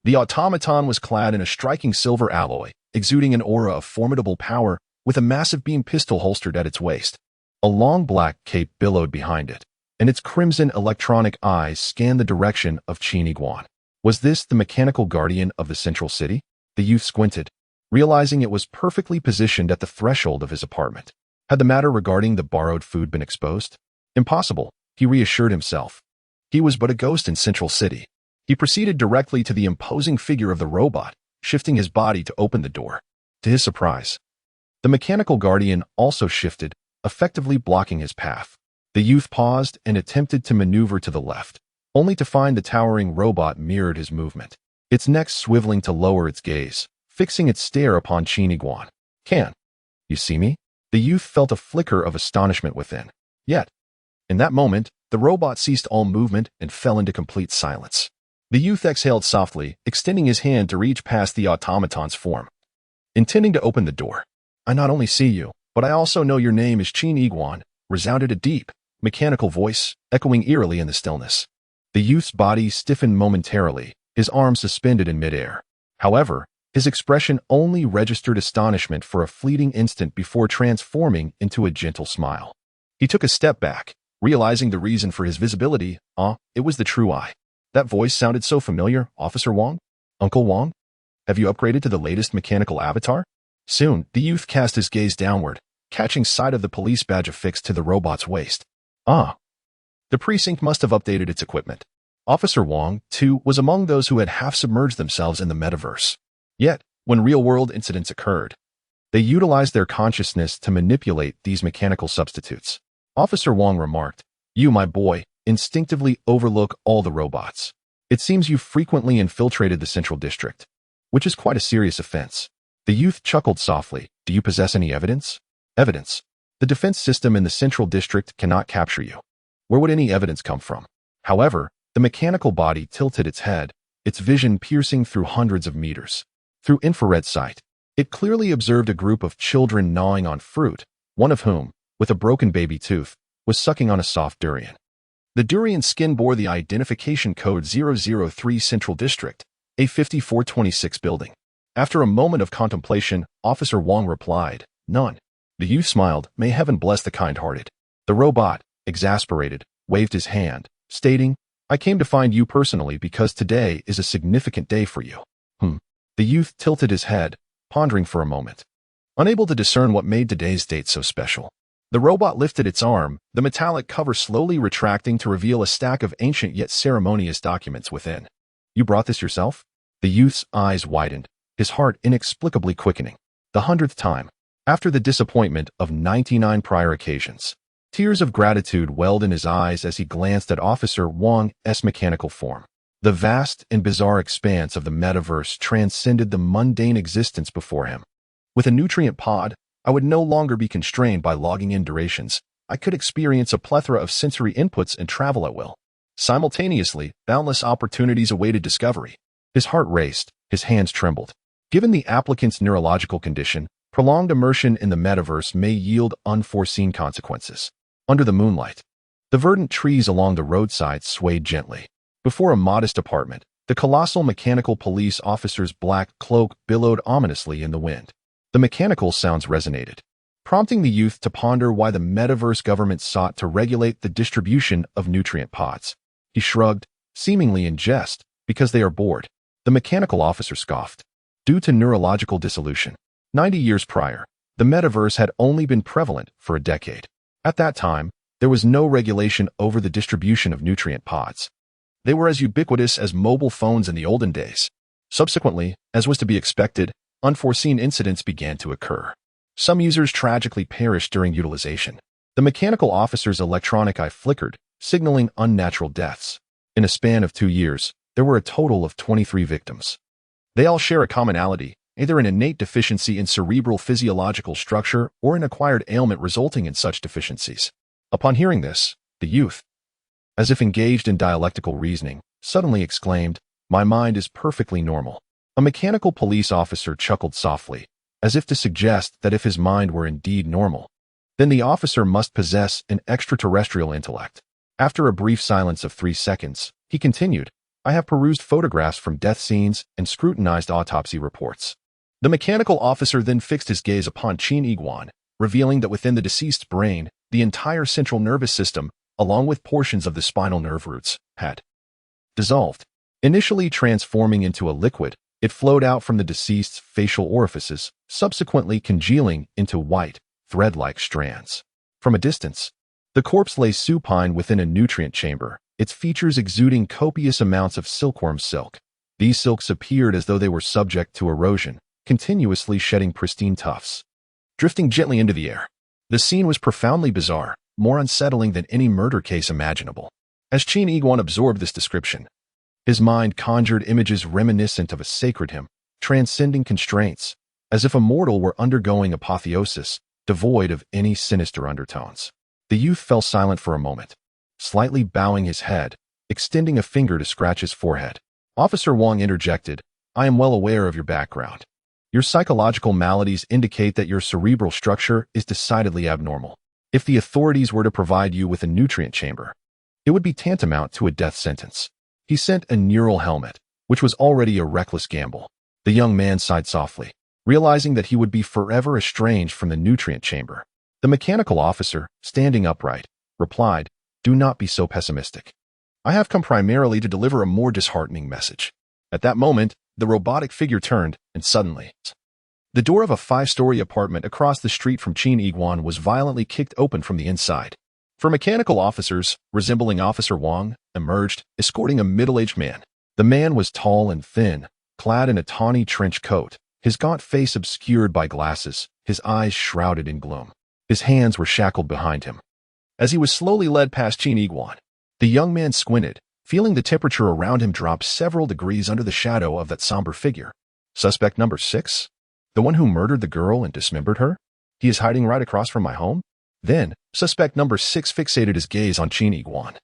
The automaton was clad in a striking silver alloy, exuding an aura of formidable power, with a massive beam pistol holstered at its waist. A long black cape billowed behind it, and its crimson electronic eyes scanned the direction of Chiniguan. Was this the mechanical guardian of the central city? The youth squinted, realizing it was perfectly positioned at the threshold of his apartment. Had the matter regarding the borrowed food been exposed? Impossible, he reassured himself. He was but a ghost in Central City. He proceeded directly to the imposing figure of the robot, shifting his body to open the door. To his surprise, the mechanical guardian also shifted, effectively blocking his path. The youth paused and attempted to maneuver to the left, only to find the towering robot mirrored his movement, its neck swiveling to lower its gaze, fixing its stare upon Chiniguan. Can you see me? The youth felt a flicker of astonishment within. Yet, in that moment, the robot ceased all movement and fell into complete silence. The youth exhaled softly, extending his hand to reach past the automaton's form, intending to open the door. I not only see you, but I also know your name is Chiniguan, resounded a deep, mechanical voice, echoing eerily in the stillness. The youth's body stiffened momentarily, his arms suspended in midair. However, his expression only registered astonishment for a fleeting instant before transforming into a gentle smile. He took a step back, realizing the reason for his visibility. It was the true I. That voice sounded so familiar. Officer Wong? Uncle Wong? Have you upgraded to the latest mechanical avatar? Soon, the youth cast his gaze downward, catching sight of the police badge affixed to the robot's waist. The precinct must have updated its equipment. Officer Wong, too, was among those who had half-submerged themselves in the metaverse. Yet, when real-world incidents occurred, they utilized their consciousness to manipulate these mechanical substitutes. Officer Wong remarked, "You, my boy, instinctively overlook all the robots. It seems you frequently infiltrated the central district, which is quite a serious offense." The youth chuckled softly. Do you possess any evidence? Evidence. The defense system in the central district cannot capture you. Where would any evidence come from? However, the mechanical body tilted its head, its vision piercing through hundreds of meters. Through infrared sight, it clearly observed a group of children gnawing on fruit, one of whom, with a broken baby tooth, was sucking on a soft durian. The durian skin bore the identification code 003 Central District, A5426 building. After a moment of contemplation, Officer Wong replied, "None." The youth smiled. May heaven bless the kind-hearted. The robot, exasperated, waved his hand, stating, "I came to find you personally because today is a significant day for you." The youth tilted his head, pondering for a moment, unable to discern what made today's date so special. The robot lifted its arm, the metallic cover slowly retracting to reveal a stack of ancient yet ceremonious documents within. You brought this yourself? The youth's eyes widened, his heart inexplicably quickening. The 100th time, after the disappointment of 99 prior occasions. Tears of gratitude welled in his eyes as he glanced at Officer Wong's mechanical form. The vast and bizarre expanse of the metaverse transcended the mundane existence before him. With a nutrient pod, I would no longer be constrained by logging in durations. I could experience a plethora of sensory inputs and travel at will. Simultaneously, boundless opportunities awaited discovery. His heart raced, his hands trembled. Given the applicant's neurological condition, prolonged immersion in the metaverse may yield unforeseen consequences. Under the moonlight, the verdant trees along the roadside swayed gently. Before a modest apartment, the colossal mechanical police officer's black cloak billowed ominously in the wind. The mechanical sounds resonated, prompting the youth to ponder why the metaverse government sought to regulate the distribution of nutrient pods. He shrugged, seemingly in jest, because they are bored. The mechanical officer scoffed. Due to neurological dissolution, 90 years prior, the metaverse had only been prevalent for a decade. At that time, There was no regulation over the distribution of nutrient pods. They were as ubiquitous as mobile phones in the olden days. Subsequently, as was to be expected, unforeseen incidents began to occur. Some users tragically perished during utilization. The mechanical officer's electronic eye flickered, signaling unnatural deaths. In a span of 2 years, there were a total of 23 victims. They all share a commonality, either an innate deficiency in cerebral physiological structure or an acquired ailment resulting in such deficiencies. Upon hearing this, the youth, as if engaged in dialectical reasoning, suddenly exclaimed, "My mind is perfectly normal." A mechanical police officer chuckled softly, as if to suggest that if his mind were indeed normal, then the officer must possess an extraterrestrial intellect. After a brief silence of 3 seconds, he continued, "I have perused photographs from death scenes and scrutinized autopsy reports." The mechanical officer then fixed his gaze upon Qin Iguan, revealing that within the deceased's brain, the entire central nervous system, along with portions of the spinal nerve roots, had dissolved. Initially transforming into a liquid, it flowed out from the deceased's facial orifices, subsequently congealing into white, thread-like strands. From a distance, the corpse lay supine within a nutrient chamber, its features exuding copious amounts of silkworm silk. These silks appeared as though they were subject to erosion, continuously shedding pristine tufts, drifting gently into the air. The scene was profoundly bizarre, more unsettling than any murder case imaginable. As Qin Iguan absorbed this description, his mind conjured images reminiscent of a sacred hymn, transcending constraints, as if a mortal were undergoing apotheosis, devoid of any sinister undertones. The youth fell silent for a moment, slightly bowing his head, extending a finger to scratch his forehead. Officer Wang interjected, "I am well aware of your background. Your psychological maladies indicate that your cerebral structure is decidedly abnormal. If the authorities were to provide you with a nutrient chamber, it would be tantamount to a death sentence." He sent a neural helmet, which was already a reckless gamble. The young man sighed softly, realizing that he would be forever estranged from the nutrient chamber. The mechanical officer, standing upright, replied, "Do not be so pessimistic. I have come primarily to deliver a more disheartening message." At that moment, the robotic figure turned, and suddenly, the door of a 5-story apartment across the street from Qin Iguan was violently kicked open from the inside. 4 mechanical officers, resembling Officer Wang, emerged, escorting a middle-aged man. The man was tall and thin, clad in a tawny trench coat, his gaunt face obscured by glasses, his eyes shrouded in gloom. His hands were shackled behind him. As he was slowly led past Qin Iguan, the young man squinted, feeling the temperature around him drop several degrees under the shadow of that somber figure. "Suspect number 6? The one who murdered the girl and dismembered her? He is hiding right across from my home?" Then, suspect number 6 fixated his gaze on Qin Iguan,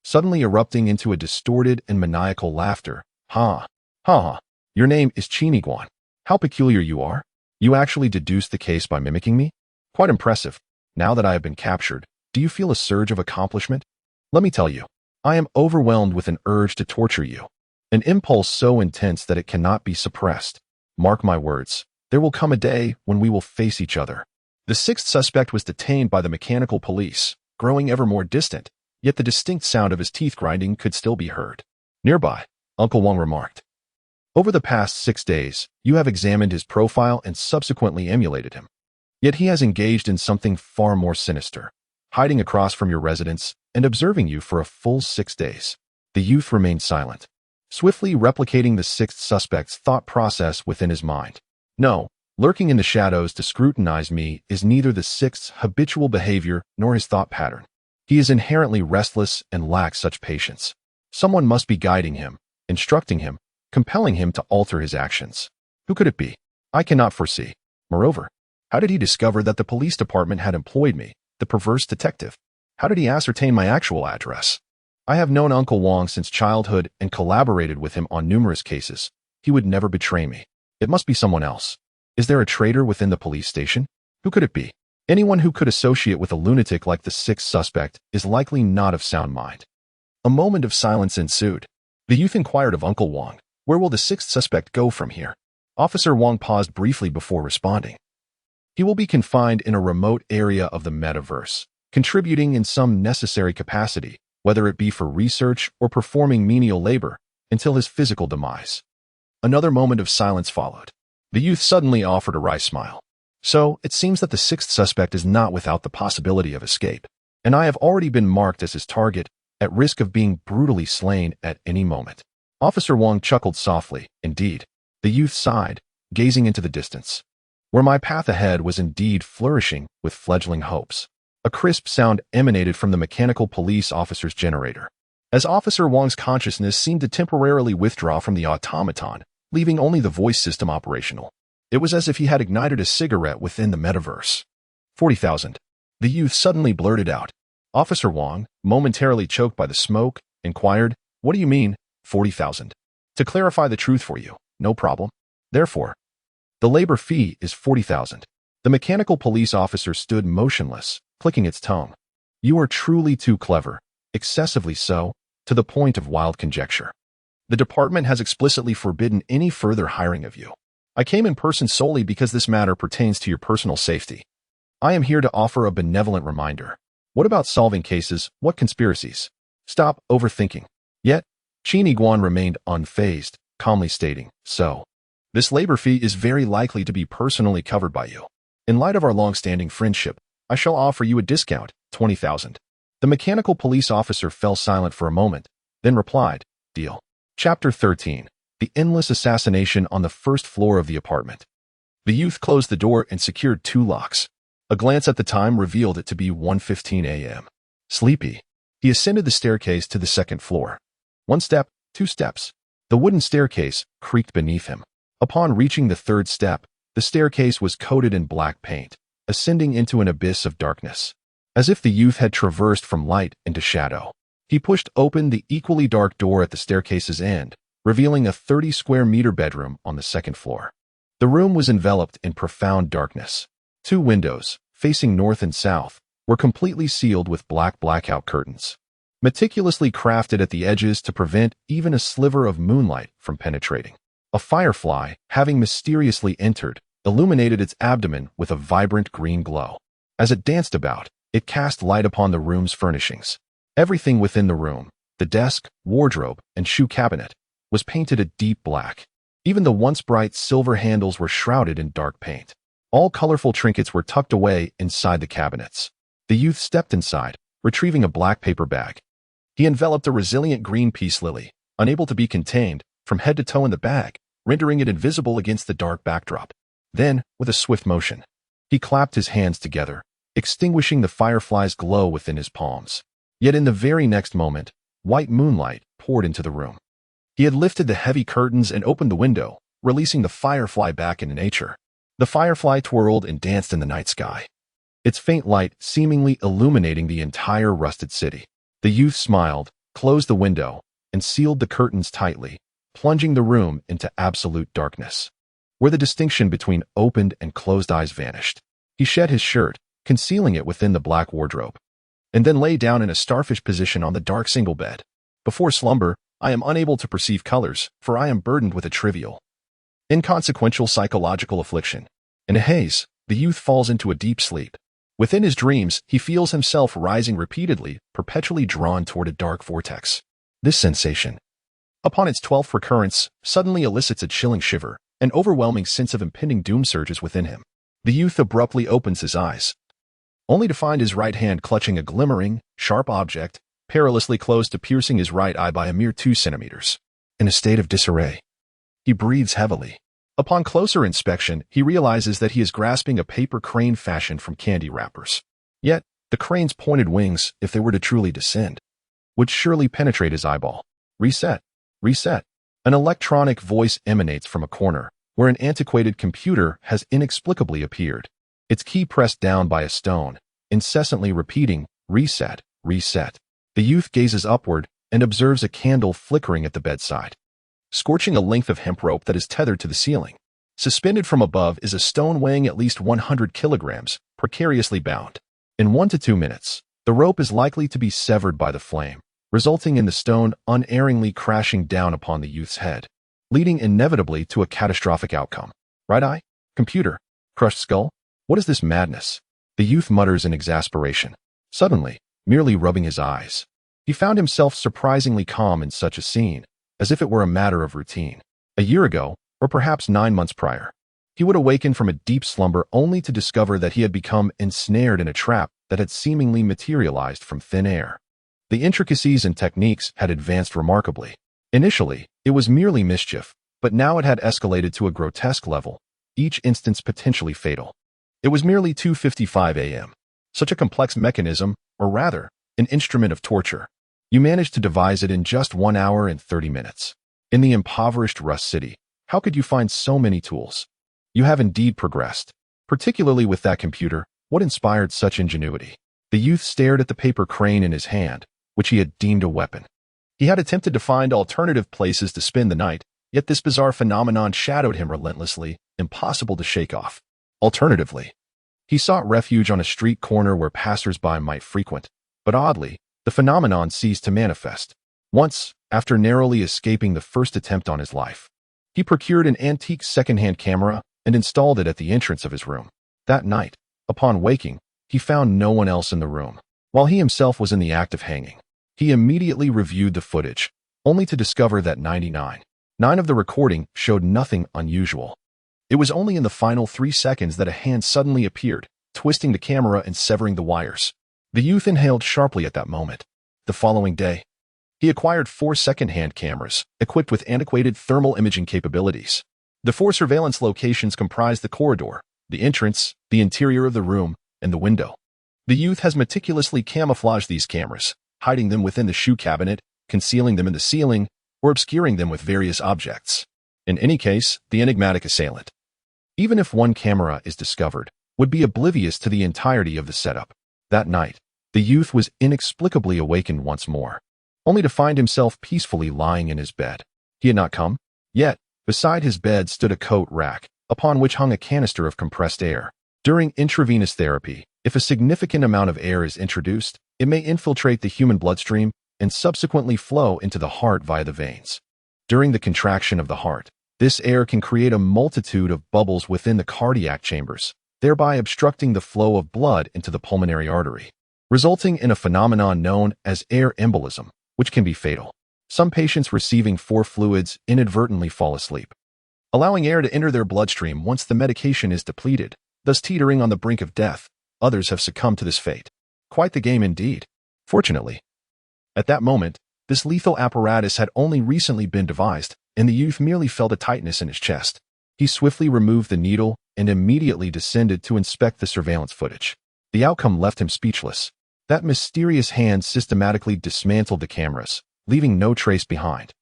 suddenly erupting into a distorted and maniacal laughter. "Ha! Ha ha! Your name is Qin Iguan. How peculiar you are. You actually deduced the case by mimicking me? Quite impressive. Now that I have been captured, do you feel a surge of accomplishment? Let me tell you, I am overwhelmed with an urge to torture you. An impulse so intense that it cannot be suppressed. Mark my words, there will come a day when we will face each other." The 6th suspect was detained by the mechanical police, growing ever more distant, yet the distinct sound of his teeth grinding could still be heard. Nearby, Uncle Wang remarked, "Over the past 6 days, you have examined his profile and subsequently emulated him. Yet he has engaged in something far more sinister, hiding across from your residence and observing you for a full 6 days." The youth remained silent, swiftly replicating the 6th suspect's thought process within his mind. "No. Lurking in the shadows to scrutinize me is neither the 6th's habitual behavior nor his thought pattern. He is inherently restless and lacks such patience. Someone must be guiding him, instructing him, compelling him to alter his actions. Who could it be? I cannot foresee. Moreover, how did he discover that the police department had employed me, the perverse detective? How did he ascertain my actual address? I have known Uncle Wang since childhood and collaborated with him on numerous cases. He would never betray me. It must be someone else. Is there a traitor within the police station? Who could it be? Anyone who could associate with a lunatic like the 6th suspect is likely not of sound mind." A moment of silence ensued. The youth inquired of Uncle Wang, "Where will the 6th suspect go from here?" Officer Wang paused briefly before responding. "He will be confined in a remote area of the metaverse, contributing in some necessary capacity, whether it be for research or performing menial labor, until his physical demise." Another moment of silence followed. The youth suddenly offered a wry smile. "So, it seems that the 6th suspect is not without the possibility of escape." and I have already been marked as his target, at risk of being brutally slain at any moment." Officer Wong chuckled softly. Indeed. The youth sighed, gazing into the distance, where my path ahead was indeed flourishing with fledgling hopes. A crisp sound emanated from the mechanical police officer's generator, as Officer Wong's consciousness seemed to temporarily withdraw from the automaton, leaving only the voice system operational. It was as if he had ignited a cigarette within the metaverse. 40,000. The youth suddenly blurted out. Officer Wong, momentarily choked by the smoke, inquired, "What do you mean, 40,000? To clarify the truth for you, no problem. Therefore, the labor fee is 40,000. The mechanical police officer stood motionless, clicking its tongue. "You are truly too clever, excessively so, to the point of wild conjecture. The department has explicitly forbidden any further hiring of you. I came in person solely because this matter pertains to your personal safety. I am here to offer a benevolent reminder. What about solving cases? What conspiracies? Stop overthinking." Yet, Qin Iguan remained unfazed, calmly stating, "So, this labor fee is very likely to be personally covered by you. In light of our long-standing friendship, I shall offer you a discount, 20,000. The mechanical police officer fell silent for a moment, then replied, "Deal." Chapter 13. The Endless Assassination on the First Floor of the Apartment. The youth closed the door and secured 2 locks. A glance at the time revealed it to be 1:15 a.m. Sleepy, he ascended the staircase to the 2nd floor. 1 step, 2 steps. The wooden staircase creaked beneath him. Upon reaching the 3rd step, the staircase was coated in black paint, ascending into an abyss of darkness. As if the youth had traversed from light into shadow, he pushed open the equally dark door at the staircase's end, revealing a 30-square-meter bedroom on the 2nd floor. The room was enveloped in profound darkness. 2 windows, facing north and south, were completely sealed with black blackout curtains, meticulously crafted at the edges to prevent even a sliver of moonlight from penetrating. A firefly, having mysteriously entered, illuminated its abdomen with a vibrant green glow. As it danced about, it cast light upon the room's furnishings. Everything within the room, the desk, wardrobe, and shoe cabinet, was painted a deep black. Even the once bright silver handles were shrouded in dark paint. All colorful trinkets were tucked away inside the cabinets. The youth stepped inside, retrieving a black paper bag. He enveloped a resilient green peace lily, unable to be contained, from head to toe in the bag, rendering it invisible against the dark backdrop. Then, with a swift motion, he clapped his hands together, extinguishing the firefly's glow within his palms. Yet in the very next moment, white moonlight poured into the room. He had lifted the heavy curtains and opened the window, releasing the firefly back into nature. The firefly twirled and danced in the night sky, its faint light seemingly illuminating the entire rusted city. The youth smiled, closed the window, and sealed the curtains tightly, plunging the room into absolute darkness, where the distinction between opened and closed eyes vanished. He shed his shirt, concealing it within the black wardrobe, and then lay down in a starfish position on the dark single bed. Before slumber, I am unable to perceive colors, for I am burdened with a trivial, inconsequential psychological affliction. In a haze, the youth falls into a deep sleep. Within his dreams, he feels himself rising repeatedly, perpetually drawn toward a dark vortex. This sensation, upon its 12th recurrence, suddenly elicits a chilling shiver. An overwhelming sense of impending doom surges within him. The youth abruptly opens his eyes, only to find his right hand clutching a glimmering, sharp object, perilously close to piercing his right eye by a mere 2 centimeters. In a state of disarray, he breathes heavily. Upon closer inspection, he realizes that he is grasping a paper crane fashioned from candy wrappers. Yet, the crane's pointed wings, if they were to truly descend, would surely penetrate his eyeball. Reset. Reset. An electronic voice emanates from a corner, where an antiquated computer has inexplicably appeared, its key pressed down by a stone, incessantly repeating, "Reset, reset." The youth gazes upward and observes a candle flickering at the bedside, scorching a length of hemp rope that is tethered to the ceiling. Suspended from above is a stone weighing at least 100 kilograms, precariously bound. In 1 to 2 minutes, the rope is likely to be severed by the flame, resulting in the stone unerringly crashing down upon the youth's head, leading inevitably to a catastrophic outcome. Right eye? Computer? Crushed skull? What is this madness? The youth mutters in exasperation. Suddenly, merely rubbing his eyes, he found himself surprisingly calm in such a scene, as if it were a matter of routine. A year ago, or perhaps 9 months prior, he would awaken from a deep slumber only to discover that he had become ensnared in a trap that had seemingly materialized from thin air. The intricacies and techniques had advanced remarkably. Initially, it was merely mischief, but now it had escalated to a grotesque level, each instance potentially fatal. It was merely 2:55 a.m. Such a complex mechanism, or rather, an instrument of torture. You managed to devise it in just 1 hour and 30 minutes. In the impoverished Rust City, how could you find so many tools? You have indeed progressed. Particularly with that computer, what inspired such ingenuity? The youth stared at the paper crane in his hand, which he had deemed a weapon. He had attempted to find alternative places to spend the night, yet this bizarre phenomenon shadowed him relentlessly, impossible to shake off. Alternatively, he sought refuge on a street corner where passers-by might frequent, but oddly, the phenomenon ceased to manifest. Once, after narrowly escaping the first attempt on his life, he procured an antique second-hand camera and installed it at the entrance of his room. That night, upon waking, he found no one else in the room, while he himself was in the act of hanging. He immediately reviewed the footage, only to discover that 99.9% of the recording showed nothing unusual. It was only in the final 3 seconds that a hand suddenly appeared, twisting the camera and severing the wires. The youth inhaled sharply at that moment. The following day, he acquired 4 second-hand cameras, equipped with antiquated thermal imaging capabilities. The 4 surveillance locations comprised the corridor, the entrance, the interior of the room, and the window. The youth has meticulously camouflaged these cameras, hiding them within the shoe cabinet, concealing them in the ceiling, or obscuring them with various objects. In any case, the enigmatic assailant, even if one camera is discovered, would be oblivious to the entirety of the setup. That night, the youth was inexplicably awakened once more, only to find himself peacefully lying in his bed. He had not come, yet, beside his bed stood a coat rack, upon which hung a canister of compressed air. During intravenous therapy, if a significant amount of air is introduced, it may infiltrate the human bloodstream and subsequently flow into the heart via the veins. During the contraction of the heart, this air can create a multitude of bubbles within the cardiac chambers, thereby obstructing the flow of blood into the pulmonary artery, resulting in a phenomenon known as air embolism, which can be fatal. Some patients receiving 4 fluids inadvertently fall asleep, allowing air to enter their bloodstream once the medication is depleted, thus teetering on the brink of death. Others have succumbed to this fate. Quite the game indeed. Fortunately, at that moment, this lethal apparatus had only recently been devised, and the youth merely felt a tightness in his chest. He swiftly removed the needle and immediately descended to inspect the surveillance footage. The outcome left him speechless. That mysterious hand systematically dismantled the cameras, leaving no trace behind.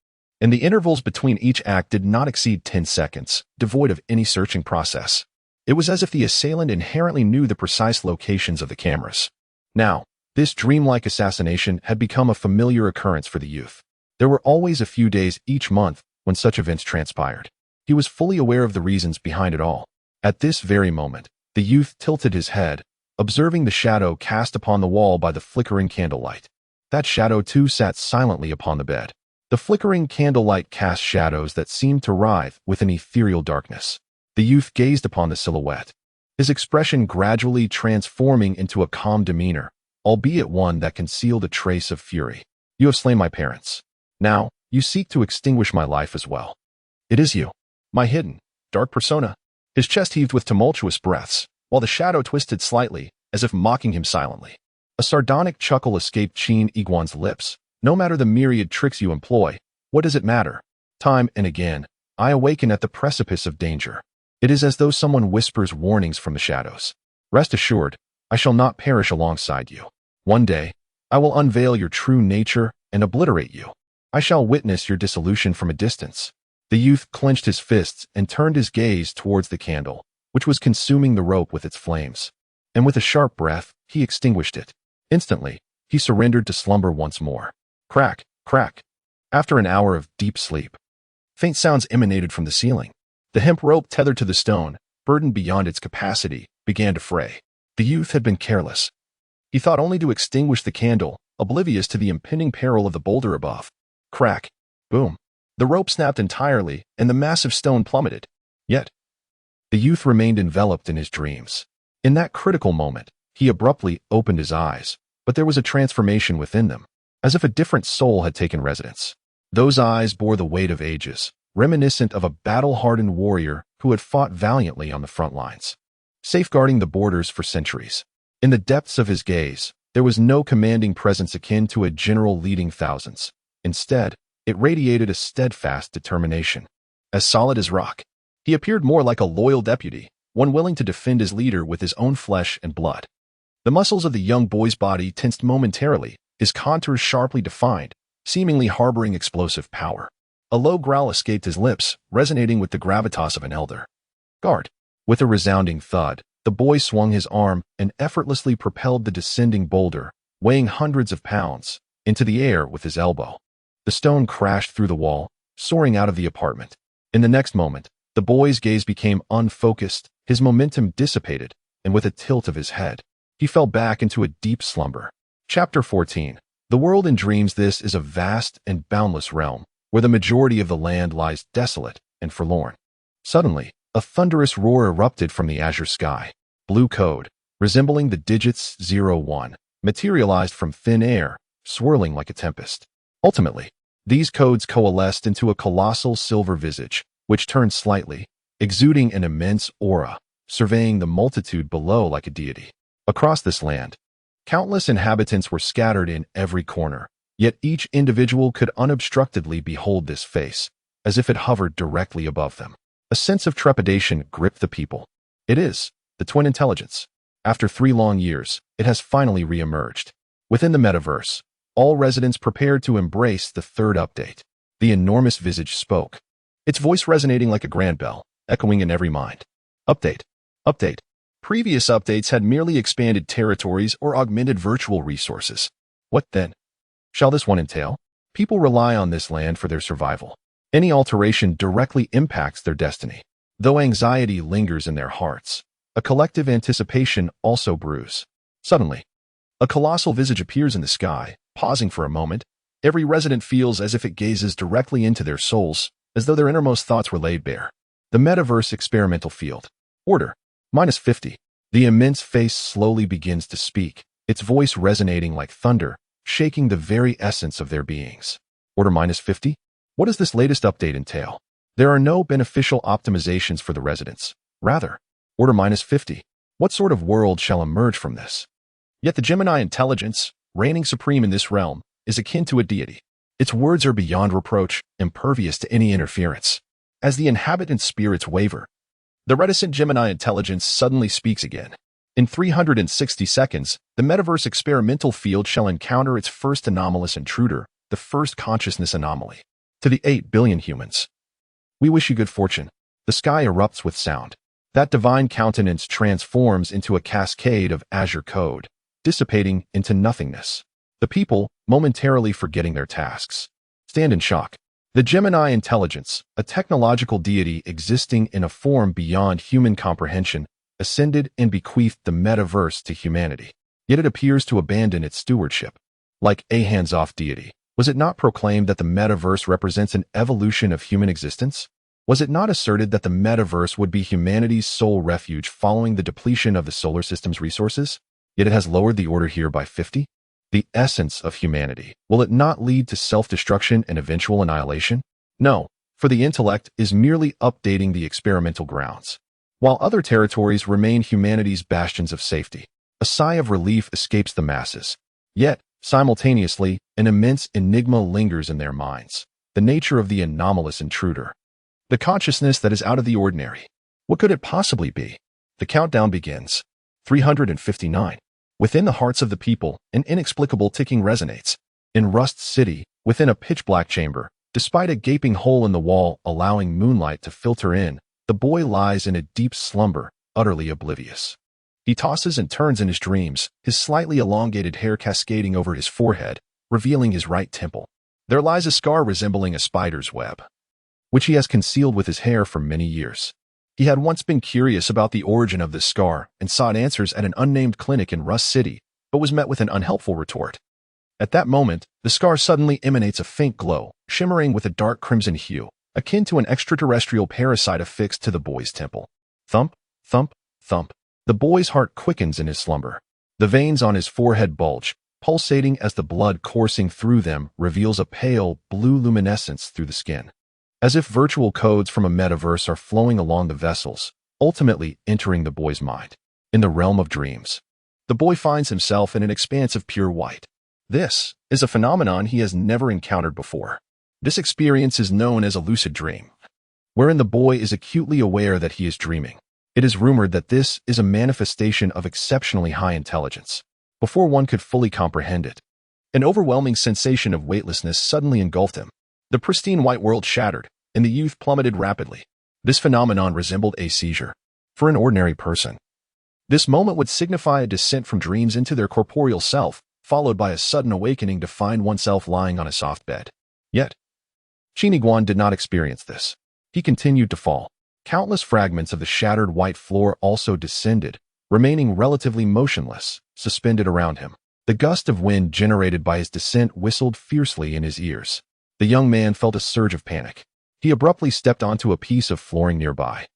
And the intervals between each act did not exceed 10 seconds, devoid of any searching process. It was as if the assailant inherently knew the precise locations of the cameras. Now, this dreamlike assassination had become a familiar occurrence for the youth. There were always a few days each month when such events transpired. He was fully aware of the reasons behind it all. At this very moment, the youth tilted his head, observing the shadow cast upon the wall by the flickering candlelight. That shadow too sat silently upon the bed. The flickering candlelight cast shadows that seemed to writhe with an ethereal darkness. The youth gazed upon the silhouette, his expression gradually transforming into a calm demeanor, albeit one that concealed a trace of fury. You have slain my parents. Now, you seek to extinguish my life as well. It is you, my hidden, dark persona. His chest heaved with tumultuous breaths, while the shadow twisted slightly, as if mocking him silently. A sardonic chuckle escaped Chin Iguan's lips. No matter the myriad tricks you employ, what does it matter? Time and again, I awaken at the precipice of danger. It is as though someone whispers warnings from the shadows. Rest assured, I shall not perish alongside you. One day, I will unveil your true nature and obliterate you. I shall witness your dissolution from a distance. The youth clenched his fists and turned his gaze towards the candle, which was consuming the rope with its flames. And with a sharp breath, he extinguished it. Instantly, he surrendered to slumber once more. Crack, crack. After an hour of deep sleep, faint sounds emanated from the ceiling. The hemp rope tethered to the stone, burdened beyond its capacity, began to fray. The youth had been careless. He thought only to extinguish the candle, oblivious to the impending peril of the boulder above. Crack. Boom. The rope snapped entirely, and the massive stone plummeted. Yet, the youth remained enveloped in his dreams. In that critical moment, he abruptly opened his eyes, but there was a transformation within them, as if a different soul had taken residence. Those eyes bore the weight of ages, reminiscent of a battle-hardened warrior who had fought valiantly on the front lines, safeguarding the borders for centuries. In the depths of his gaze, there was no commanding presence akin to a general leading thousands. Instead, it radiated a steadfast determination. As solid as rock, he appeared more like a loyal deputy, one willing to defend his leader with his own flesh and blood. The muscles of the young boy's body tensed momentarily, his contours sharply defined, seemingly harboring explosive power. A low growl escaped his lips, resonating with the gravitas of an elder. Guard. With a resounding thud, the boy swung his arm and effortlessly propelled the descending boulder, weighing hundreds of pounds, into the air with his elbow. The stone crashed through the wall, soaring out of the apartment. In the next moment, the boy's gaze became unfocused, his momentum dissipated, and with a tilt of his head, he fell back into a deep slumber. Chapter 14. The world in dreams. This is a vast and boundless realm, where the majority of the land lies desolate and forlorn. Suddenly, a thunderous roar erupted from the azure sky. Blue code, resembling the digits 01, materialized from thin air, swirling like a tempest. Ultimately, these codes coalesced into a colossal silver visage, which turned slightly, exuding an immense aura, surveying the multitude below like a deity. Across this land, countless inhabitants were scattered in every corner, yet each individual could unobstructedly behold this face, as if it hovered directly above them. A sense of trepidation gripped the people. It is the twin intelligence. After 3 long years, it has finally re-emerged. Within the metaverse, all residents prepared to embrace the third update. The enormous visage spoke, its voice resonating like a grand bell, echoing in every mind. Update. Update. Previous updates had merely expanded territories or augmented virtual resources. What then shall this one entail? People rely on this land for their survival. Any alteration directly impacts their destiny. Though anxiety lingers in their hearts, a collective anticipation also brews. Suddenly, a colossal visage appears in the sky, pausing for a moment. Every resident feels as if it gazes directly into their souls, as though their innermost thoughts were laid bare. The metaverse experimental field. Order. -50. The immense face slowly begins to speak, its voice resonating like thunder, shaking the very essence of their beings. Order -50? What does this latest update entail? There are no beneficial optimizations for the residents. Rather, Order -50. What sort of world shall emerge from this? Yet the Gemini intelligence, reigning supreme in this realm, is akin to a deity. Its words are beyond reproach, impervious to any interference. As the inhabitant spirits waver, the reticent Gemini intelligence suddenly speaks again. In 360 seconds, the metaverse experimental field shall encounter its first anomalous intruder, the first consciousness anomaly. To the 8 billion humans, we wish you good fortune. The sky erupts with sound. That divine countenance transforms into a cascade of azure code, dissipating into nothingness. The people, momentarily forgetting their tasks, stand in shock. The Gemini intelligence, a technological deity existing in a form beyond human comprehension, ascended and bequeathed the metaverse to humanity. Yet it appears to abandon its stewardship. Like a hands-off deity, was it not proclaimed that the metaverse represents an evolution of human existence? Was it not asserted that the metaverse would be humanity's sole refuge following the depletion of the solar system's resources? Yet it has lowered the order here by 50? The essence of humanity, will it not lead to self-destruction and eventual annihilation? No, for the intellect is merely updating the experimental grounds. While other territories remain humanity's bastions of safety, a sigh of relief escapes the masses. Yet, simultaneously, an immense enigma lingers in their minds, the nature of the anomalous intruder. The consciousness that is out of the ordinary. What could it possibly be? The countdown begins. 359. Within the hearts of the people, an inexplicable ticking resonates. In Rust City, within a pitch-black chamber, despite a gaping hole in the wall allowing moonlight to filter in, the boy lies in a deep slumber, utterly oblivious. He tosses and turns in his dreams, his slightly elongated hair cascading over his forehead, revealing his right temple. There lies a scar resembling a spider's web, which he has concealed with his hair for many years. He had once been curious about the origin of this scar and sought answers at an unnamed clinic in Rust City, but was met with an unhelpful retort. At that moment, the scar suddenly emanates a faint glow, shimmering with a dark crimson hue, akin to an extraterrestrial parasite affixed to the boy's temple. Thump, thump, thump. The boy's heart quickens in his slumber. The veins on his forehead bulge, pulsating as the blood coursing through them reveals a pale, blue luminescence through the skin. As if virtual codes from a metaverse are flowing along the vessels, ultimately entering the boy's mind. In the realm of dreams, the boy finds himself in an expanse of pure white. This is a phenomenon he has never encountered before. This experience is known as a lucid dream, wherein the boy is acutely aware that he is dreaming. It is rumored that this is a manifestation of exceptionally high intelligence. Before one could fully comprehend it, an overwhelming sensation of weightlessness suddenly engulfed him. The pristine white world shattered, and the youth plummeted rapidly. This phenomenon resembled a seizure. For an ordinary person, this moment would signify a descent from dreams into their corporeal self, followed by a sudden awakening to find oneself lying on a soft bed. Yet, Chiniguan did not experience this. He continued to fall. Countless fragments of the shattered white floor also descended, remaining relatively motionless, suspended around him. The gust of wind generated by his descent whistled fiercely in his ears. The young man felt a surge of panic. He abruptly stepped onto a piece of flooring nearby,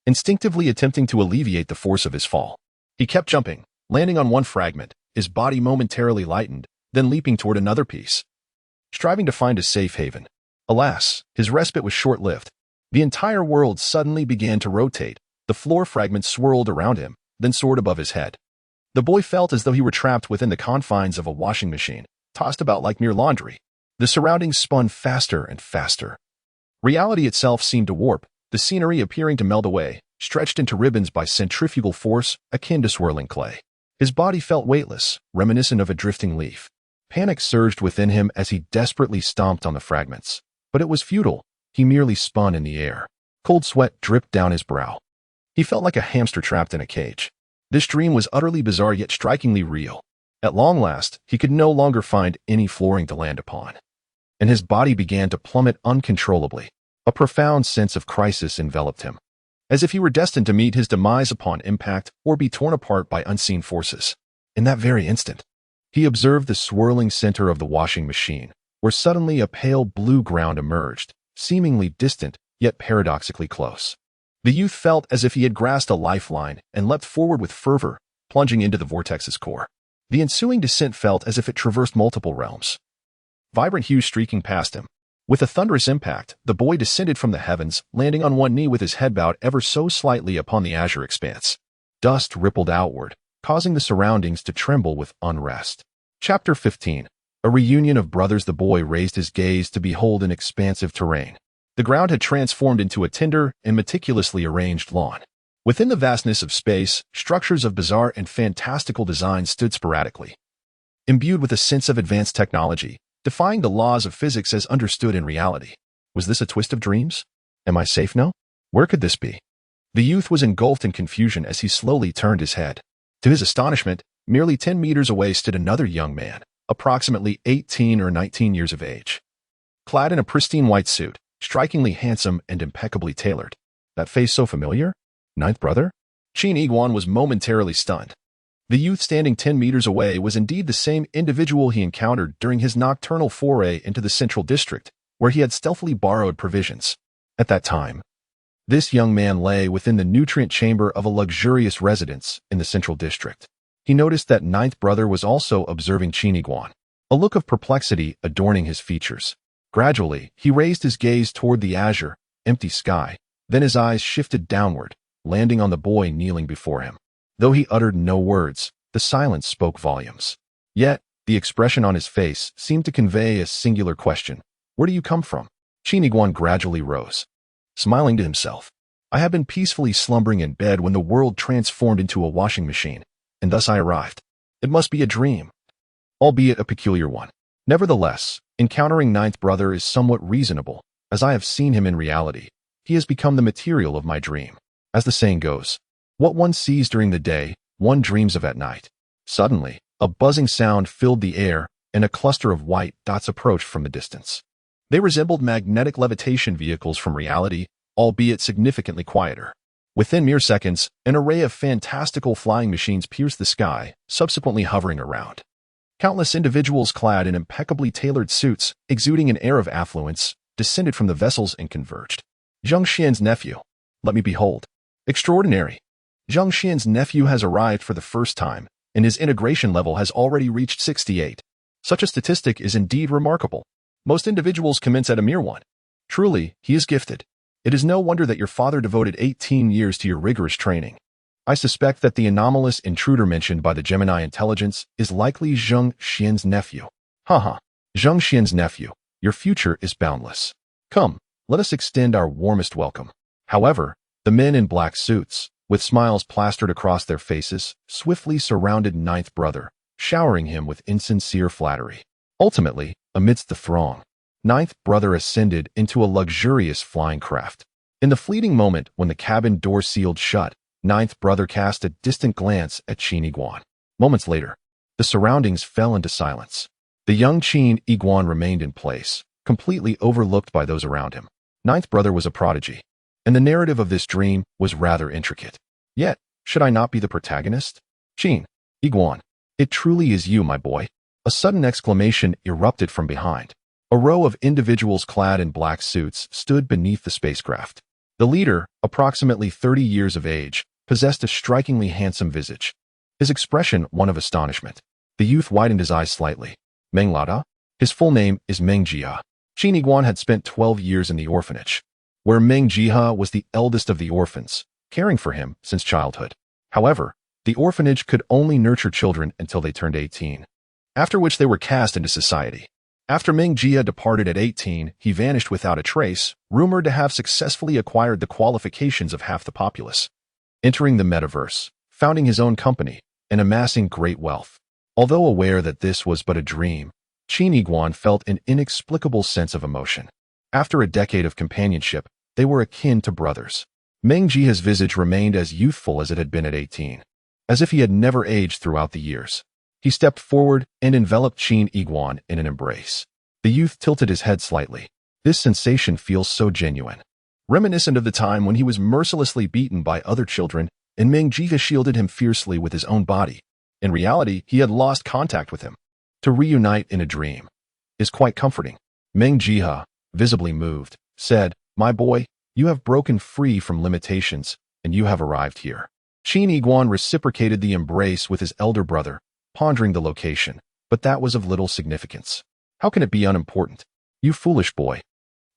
instinctively attempting to alleviate the force of his fall. He kept jumping, landing on one fragment, his body momentarily lightened, then leaping toward another piece, striving to find a safe haven. Alas, his respite was short-lived. The entire world suddenly began to rotate. The floor fragments swirled around him, then soared above his head. The boy felt as though he were trapped within the confines of a washing machine, tossed about like mere laundry. The surroundings spun faster and faster. Reality itself seemed to warp, the scenery appearing to melt away, stretched into ribbons by centrifugal force akin to swirling clay. His body felt weightless, reminiscent of a drifting leaf. Panic surged within him as he desperately stomped on the fragments. But it was futile. He merely spun in the air. Cold sweat dripped down his brow. He felt like a hamster trapped in a cage. This dream was utterly bizarre yet strikingly real. At long last, he could no longer find any flooring to land upon, and his body began to plummet uncontrollably. A profound sense of crisis enveloped him, as if he were destined to meet his demise upon impact or be torn apart by unseen forces. In that very instant, he observed the swirling center of the washing machine, where suddenly a pale blue ground emerged, seemingly distant, yet paradoxically close. The youth felt as if he had grasped a lifeline and leapt forward with fervor, plunging into the vortex's core. The ensuing descent felt as if it traversed multiple realms, vibrant hues streaking past him. With a thunderous impact, the boy descended from the heavens, landing on one knee with his head bowed ever so slightly upon the azure expanse. Dust rippled outward, causing the surroundings to tremble with unrest. Chapter 15. A reunion of brothers. The boy raised his gaze to behold an expansive terrain. The ground had transformed into a tender and meticulously arranged lawn. Within the vastness of space, structures of bizarre and fantastical design stood sporadically, imbued with a sense of advanced technology, defying the laws of physics as understood in reality. Was this a twist of dreams? Am I safe now? Where could this be? The youth was engulfed in confusion as he slowly turned his head. To his astonishment, merely 10 meters away stood another young man, approximately 18 or 19 years of age, clad in a pristine white suit, strikingly handsome and impeccably tailored. That face so familiar? Ninth brother? Chiniguan was momentarily stunned. The youth standing 10 meters away was indeed the same individual he encountered during his nocturnal foray into the central district, where he had stealthily borrowed provisions. At that time, this young man lay within the nutrient chamber of a luxurious residence in the central district. He noticed that ninth brother was also observing Chiniguan, a look of perplexity adorning his features. Gradually, he raised his gaze toward the azure, empty sky, then his eyes shifted downward, landing on the boy kneeling before him. Though he uttered no words, the silence spoke volumes. Yet, the expression on his face seemed to convey a singular question. Where do you come from? Chiniguan gradually rose, smiling to himself. I have been peacefully slumbering in bed when the world transformed into a washing machine, and thus I arrived. It must be a dream, albeit a peculiar one. Nevertheless, encountering ninth brother is somewhat reasonable, as I have seen him in reality. He has become the material of my dream. As the saying goes, what one sees during the day, one dreams of at night. Suddenly, a buzzing sound filled the air, and a cluster of white dots approached from the distance. They resembled magnetic levitation vehicles from reality, albeit significantly quieter. Within mere seconds, an array of fantastical flying machines pierced the sky, subsequently hovering around. Countless individuals clad in impeccably tailored suits, exuding an air of affluence, descended from the vessels and converged. Zheng Xian's nephew. Let me behold. Extraordinary. Zheng Xian's nephew has arrived for the first time, and his integration level has already reached 68. Such a statistic is indeed remarkable. Most individuals commence at a mere 1. Truly, he is gifted. It is no wonder that your father devoted 18 years to your rigorous training. I suspect that the anomalous intruder mentioned by the Gemini intelligence is likely Zheng Xian's nephew. Haha, Zheng Xian's nephew, your future is boundless. Come, let us extend our warmest welcome. However, the men in black suits, with smiles plastered across their faces, swiftly surrounded Ninth Brother, showering him with insincere flattery. Ultimately, amidst the throng, Ninth Brother ascended into a luxurious flying craft. In the fleeting moment when the cabin door sealed shut, Ninth Brother cast a distant glance at Qin Iguan. Moments later, the surroundings fell into silence. The young Qin Iguan remained in place, completely overlooked by those around him. Ninth Brother was a prodigy, and the narrative of this dream was rather intricate. Yet, should I not be the protagonist? Qin Iguan, it truly is you, my boy. A sudden exclamation erupted from behind. A row of individuals clad in black suits stood beneath the spacecraft. The leader, approximately 30 years of age, possessed a strikingly handsome visage. His expression one of astonishment. The youth widened his eyes slightly. Meng Lada? His full name is Meng Jia. Qin Iguan had spent 12 years in the orphanage, where Meng Jia was the eldest of the orphans, caring for him since childhood. However, the orphanage could only nurture children until they turned 18, after which they were cast into society. After Meng Jia departed at 18, he vanished without a trace, rumored to have successfully acquired the qualifications of half the populace, entering the metaverse, founding his own company, and amassing great wealth. Although aware that this was but a dream, Qin Iguan felt an inexplicable sense of emotion. After a decade of companionship, they were akin to brothers. Meng Jia's visage remained as youthful as it had been at 18, as if he had never aged throughout the years. He stepped forward and enveloped Qin Iguan in an embrace. The youth tilted his head slightly. This sensation feels so genuine, reminiscent of the time when he was mercilessly beaten by other children and Meng Jia shielded him fiercely with his own body. In reality, he had lost contact with him. To reunite in a dream is quite comforting. Meng Jia, visibly moved, said, "My boy, you have broken free from limitations, and you have arrived here." Qin Iguan reciprocated the embrace with his elder brother, pondering the location, but that was of little significance. How can it be unimportant? You foolish boy.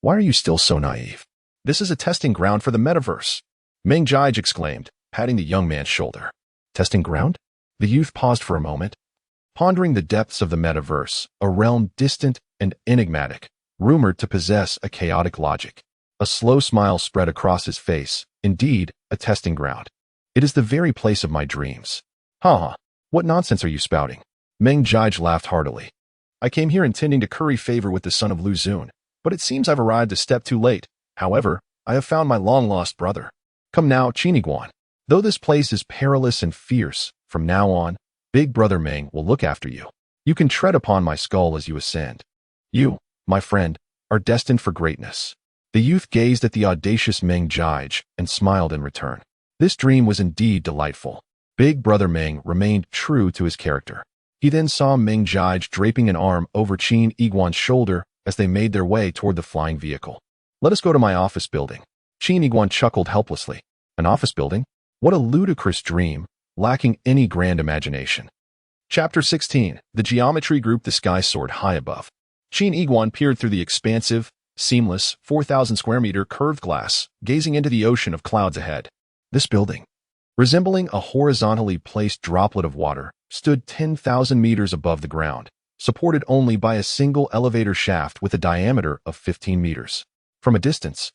Why are you still so naive? This is a testing ground for the metaverse. Meng Jia exclaimed, patting the young man's shoulder. Testing ground? The youth paused for a moment, pondering the depths of the metaverse, a realm distant and enigmatic, rumored to possess a chaotic logic. A slow smile spread across his face. Indeed, a testing ground. It is the very place of my dreams. Haha, what nonsense are you spouting? Meng Jia laughed heartily. I came here intending to curry favor with the son of Lu Xun, but it seems I've arrived a step too late. However, I have found my long-lost brother. Come now, Qin Iguan. Though this place is perilous and fierce, from now on, Big Brother Meng will look after you. You can tread upon my skull as you ascend. You, my friend, are destined for greatness. The youth gazed at the audacious Meng Jia and smiled in return. This dream was indeed delightful. Big Brother Meng remained true to his character. He then saw Meng Jia draping an arm over Qin Iguan's shoulder as they made their way toward the flying vehicle. Let us go to my office building. Qin Iguan chuckled helplessly. An office building? What a ludicrous dream, lacking any grand imagination. Chapter 16. The geometry group. The sky soared high above. Qin Iguan peered through the expansive, seamless, 4,000 square meter curved glass, gazing into the ocean of clouds ahead. This building, resembling a horizontally placed droplet of water, stood 10,000 meters above the ground, supported only by a single elevator shaft with a diameter of 15 meters. From a distance,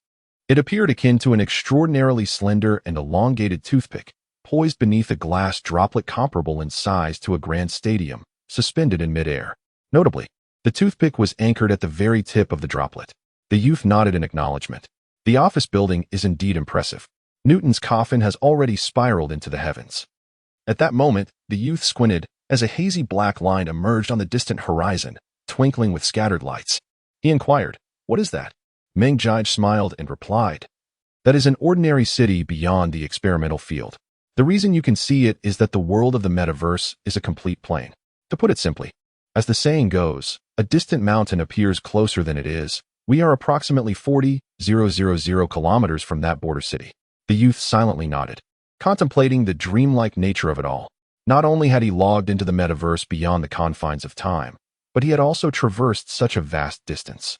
it appeared akin to an extraordinarily slender and elongated toothpick, poised beneath a glass droplet comparable in size to a grand stadium, suspended in midair. Notably, the toothpick was anchored at the very tip of the droplet. The youth nodded in acknowledgement. The office building is indeed impressive. Newton's coffin has already spiraled into the heavens. At that moment, the youth squinted as a hazy black line emerged on the distant horizon, twinkling with scattered lights. He inquired, "What is that?" Meng Jia smiled and replied, "That is an ordinary city beyond the experimental field. The reason you can see it is that the world of the metaverse is a complete plane. To put it simply, as the saying goes, a distant mountain appears closer than it is. We are approximately 40,000 kilometers from that border city." The youth silently nodded, contemplating the dreamlike nature of it all. Not only had he logged into the metaverse beyond the confines of time, but he had also traversed such a vast distance,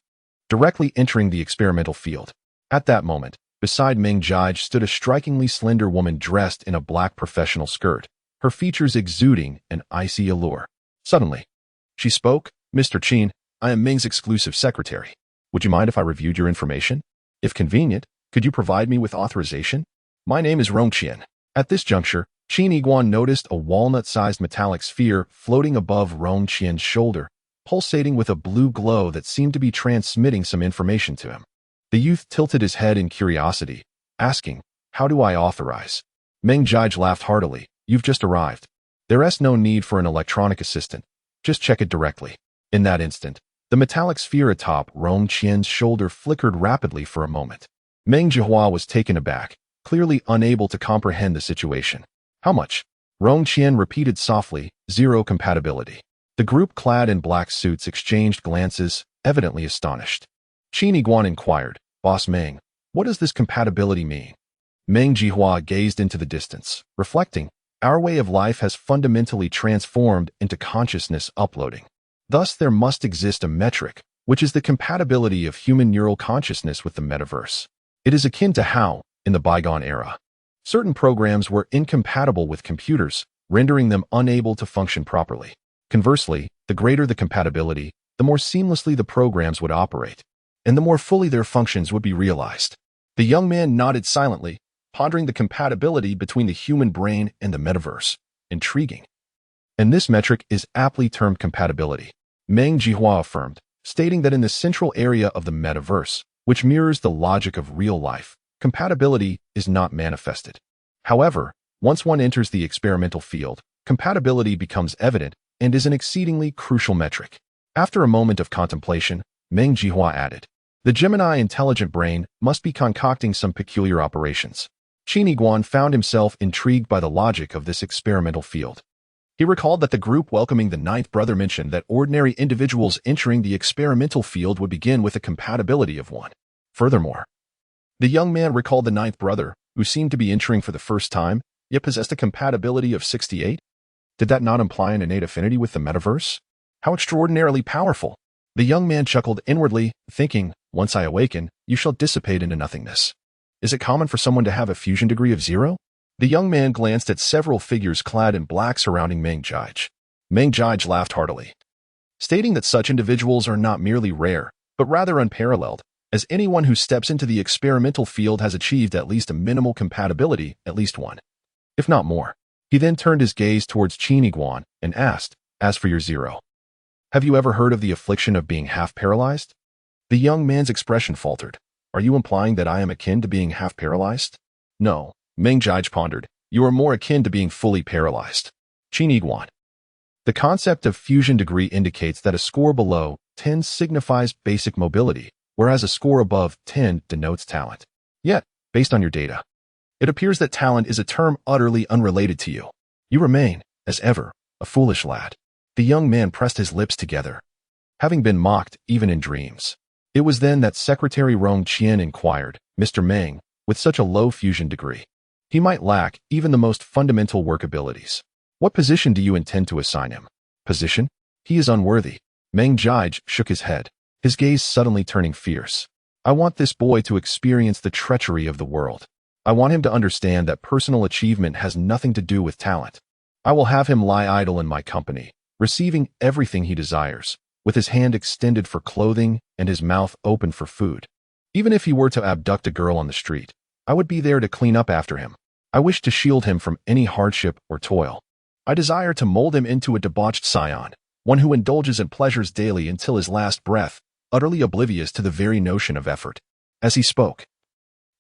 directly entering the experimental field. At that moment, Beside Meng Jige stood a strikingly slender woman dressed in a black professional skirt, her features exuding an icy allure. Suddenly, she spoke, "Mr. Qin, I am Ming's exclusive secretary. Would you mind if I reviewed your information? If convenient, could you provide me with authorization? My name is Rong Qian." At this juncture, Qin Yiguan noticed a walnut-sized metallic sphere floating above Rong Qian's shoulder, pulsating with a blue glow that seemed to be transmitting some information to him. The youth tilted his head in curiosity, asking, "How do I authorize?" Meng Jige laughed heartily. "You've just arrived. There's no need for an electronic assistant. Just check it directly." In that instant, the metallic sphere atop Rong Qian's shoulder flickered rapidly for a moment. Meng Jihua was taken aback, clearly unable to comprehend the situation. "How much?" Rong Qian repeated softly, "Zero compatibility." The group clad in black suits exchanged glances, evidently astonished. Qin Yiguan inquired, "Boss Meng, what does this compatibility mean?" Meng Jihua gazed into the distance, reflecting, "Our way of life has fundamentally transformed into consciousness uploading. Thus, there must exist a metric, which is the compatibility of human neural consciousness with the metaverse. It is akin to how, in the bygone era, certain programs were incompatible with computers, rendering them unable to function properly. Conversely, the greater the compatibility, the more seamlessly the programs would operate, and the more fully their functions would be realized." The young man nodded silently, pondering the compatibility between the human brain and the metaverse. Intriguing. "And this metric is aptly termed compatibility," Meng Jihua affirmed, stating that in the central area of the metaverse, which mirrors the logic of real life, compatibility is not manifested. However, once one enters the experimental field, compatibility becomes evident and is an exceedingly crucial metric. After a moment of contemplation, Meng Jihua added, "The Gemini intelligent brain must be concocting some peculiar operations." Qin Yiguan found himself intrigued by the logic of this experimental field. He recalled that the group welcoming the ninth brother mentioned that ordinary individuals entering the experimental field would begin with a compatibility of 1. Furthermore, the young man recalled the ninth brother, who seemed to be entering for the first time, yet possessed a compatibility of 68. Did that not imply an innate affinity with the metaverse? How extraordinarily powerful! The young man chuckled inwardly, thinking, "Once I awaken, you shall dissipate into nothingness." Is it common for someone to have a fusion degree of 0? The young man glanced at several figures clad in black surrounding Meng Jige. Meng Jige laughed heartily, stating that such individuals are not merely rare, but rather unparalleled, as anyone who steps into the experimental field has achieved at least a minimal compatibility, at least 1, if not more. He then turned his gaze towards Qin Yiguan and asked, "As for your 0, have you ever heard of the affliction of being half paralyzed?" The young man's expression faltered. "Are you implying that I am akin to being half paralyzed?" "No," Meng Jige pondered. "You are more akin to being fully paralyzed." Qin Yiguan. The concept of fusion degree indicates that a score below 10 signifies basic mobility, whereas a score above 10 denotes talent. Yet, based on your data, it appears that talent is a term utterly unrelated to you. You remain, as ever, a foolish lad. The young man pressed his lips together, having been mocked even in dreams. It was then that Secretary Rong Qian inquired, "Mr. Meng, with such a low fusion degree, he might lack even the most fundamental work abilities. What position do you intend to assign him?" "Position? He is unworthy." Meng Jige shook his head, his gaze suddenly turning fierce. "I want this boy to experience the treachery of the world. I want him to understand that personal achievement has nothing to do with talent. I will have him lie idle in my company, receiving everything he desires, with his hand extended for clothing and his mouth open for food. Even if he were to abduct a girl on the street, I would be there to clean up after him. I wish to shield him from any hardship or toil. I desire to mold him into a debauched scion, one who indulges in pleasures daily until his last breath, utterly oblivious to the very notion of effort." As he spoke,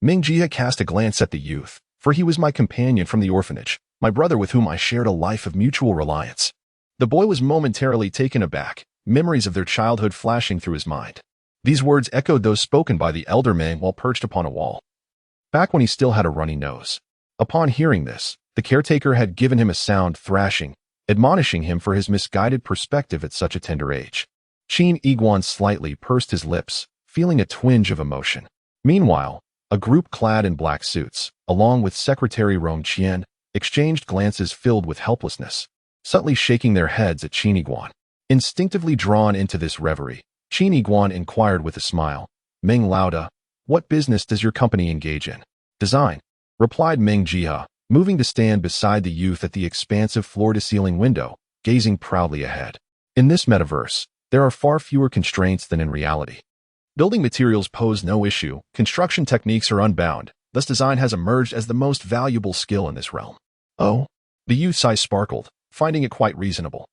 Meng Jie cast a glance at the youth, "For he was my companion from the orphanage, my brother with whom I shared a life of mutual reliance." The boy was momentarily taken aback, memories of their childhood flashing through his mind. These words echoed those spoken by the elder Meng while perched upon a wall, back when he still had a runny nose. Upon hearing this, the caretaker had given him a sound thrashing, admonishing him for his misguided perspective at such a tender age. Qin Yiguan slightly pursed his lips, feeling a twinge of emotion. Meanwhile, a group clad in black suits, along with Secretary Rong Qian, exchanged glances filled with helplessness, subtly shaking their heads at Qin Yiguan. Instinctively drawn into this reverie, Qin Yiguan inquired with a smile, "Meng Lauda, What business does your company engage in? Design, replied Meng Jia, moving to stand beside the youth at the expansive floor-to-ceiling window, gazing proudly ahead. In this metaverse, there are far fewer constraints than in reality. Building materials pose no issue, construction techniques are unbound, thus design has emerged as the most valuable skill in this realm. Oh? The youth's eyes sparkled, finding it quite reasonable.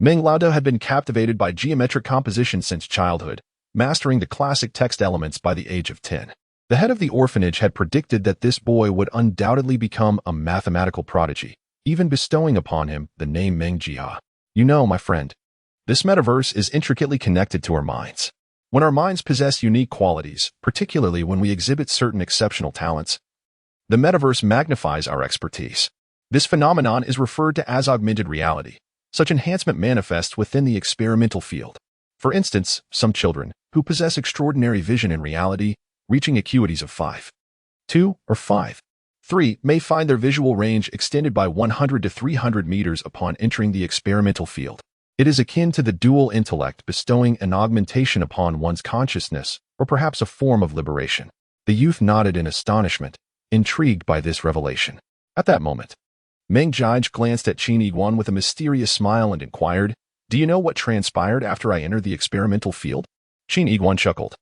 Meng Lao had been captivated by geometric composition since childhood, mastering the classic text elements by the age of 10. The head of the orphanage had predicted that this boy would undoubtedly become a mathematical prodigy, even bestowing upon him the name Meng Jia. You know, my friend, this metaverse is intricately connected to our minds. When our minds possess unique qualities, particularly when we exhibit certain exceptional talents, the metaverse magnifies our expertise. This phenomenon is referred to as augmented reality. Such enhancement manifests within the experimental field. For instance, some children, who possess extraordinary vision in reality, reaching acuities of 5, 2, or 5, 3, may find their visual range extended by 100 to 300 meters upon entering the experimental field. It is akin to the dual intellect bestowing an augmentation upon one's consciousness, or perhaps a form of liberation. The youth nodded in astonishment, intrigued by this revelation. At that moment, Meng Jia glanced at Qin Yiguan with a mysterious smile and inquired, "Do you know what transpired after I entered the experimental field?" Qin Yiguan chuckled.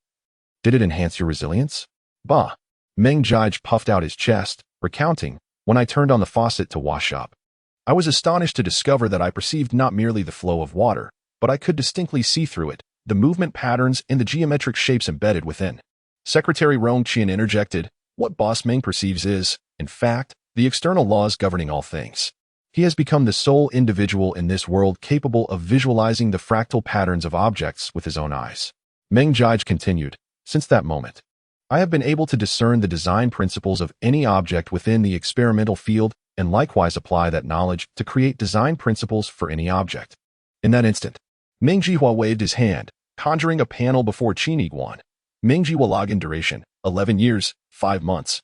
"Did it enhance your resilience?" "Bah." Meng Jia puffed out his chest, recounting, "When I turned on the faucet to wash up, I was astonished to discover that I perceived not merely the flow of water, but I could distinctly see through it, the movement patterns and the geometric shapes embedded within." Secretary Rong Qian interjected, "What Boss Meng perceives is, in fact, the external laws governing all things. He has become the sole individual in this world capable of visualizing the fractal patterns of objects with his own eyes." Meng Jia continued, "Since that moment, I have been able to discern the design principles of any object within the experimental field and likewise apply that knowledge to create design principles for any object." In that instant, Meng Jihua waved his hand, conjuring a panel before Qin Yiguan. Meng Jihua login duration, 11 years, 5 months,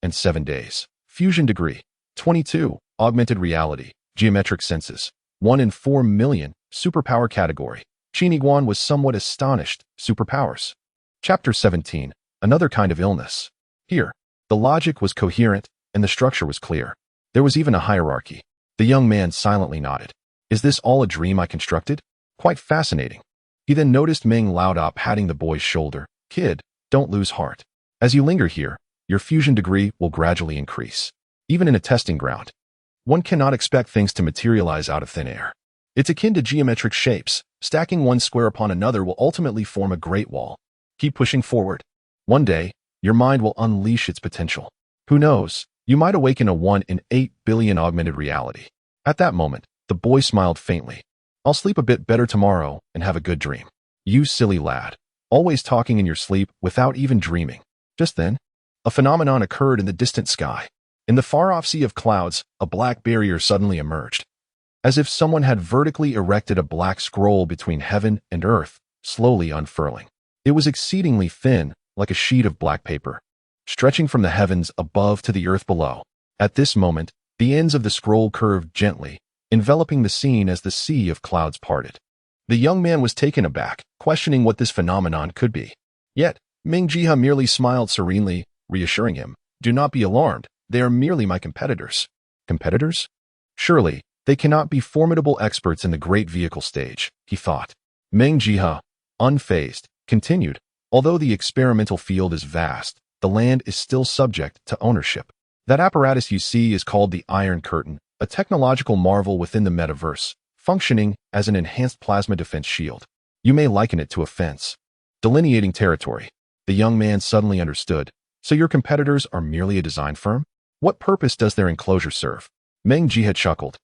and 7 days. Fusion degree, 22. Augmented reality, geometric senses, 1 in 4 million, superpower category. Qin Yiguan was somewhat astonished. Superpowers. Chapter 17. Another kind of illness. Here, the logic was coherent and the structure was clear. There was even a hierarchy. The young man silently nodded. "Is this all a dream I constructed? Quite fascinating." He then noticed Meng Lao patting the boy's shoulder. "Kid, don't lose heart. As you linger here, your fusion degree will gradually increase. Even in a testing ground, one cannot expect things to materialize out of thin air. It's akin to geometric shapes. Stacking one square upon another will ultimately form a great wall. Keep pushing forward. One day, your mind will unleash its potential. Who knows, you might awaken a 1 in 8 billion augmented reality." At that moment, the boy smiled faintly. "I'll sleep a bit better tomorrow and have a good dream." "You silly lad. Always talking in your sleep without even dreaming." Just then, a phenomenon occurred in the distant sky. In the far-off sea of clouds, a black barrier suddenly emerged. As if someone had vertically erected a black scroll between heaven and earth, slowly unfurling. It was exceedingly thin, like a sheet of black paper, stretching from the heavens above to the earth below. At this moment, the ends of the scroll curved gently, enveloping the scene as the sea of clouds parted. The young man was taken aback, questioning what this phenomenon could be. Yet, Meng Jia merely smiled serenely, reassuring him, "Do not be alarmed. They are merely my competitors." Competitors? Surely, they cannot be formidable experts in the great vehicle stage, he thought. Meng Jia, unfazed, continued, "Although the experimental field is vast, the land is still subject to ownership. That apparatus you see is called the Iron Curtain, a technological marvel within the metaverse, functioning as an enhanced plasma defense shield. You may liken it to a fence, delineating territory." The young man suddenly understood. "So your competitors are merely a design firm? What purpose does their enclosure serve?" Meng Jia chuckled.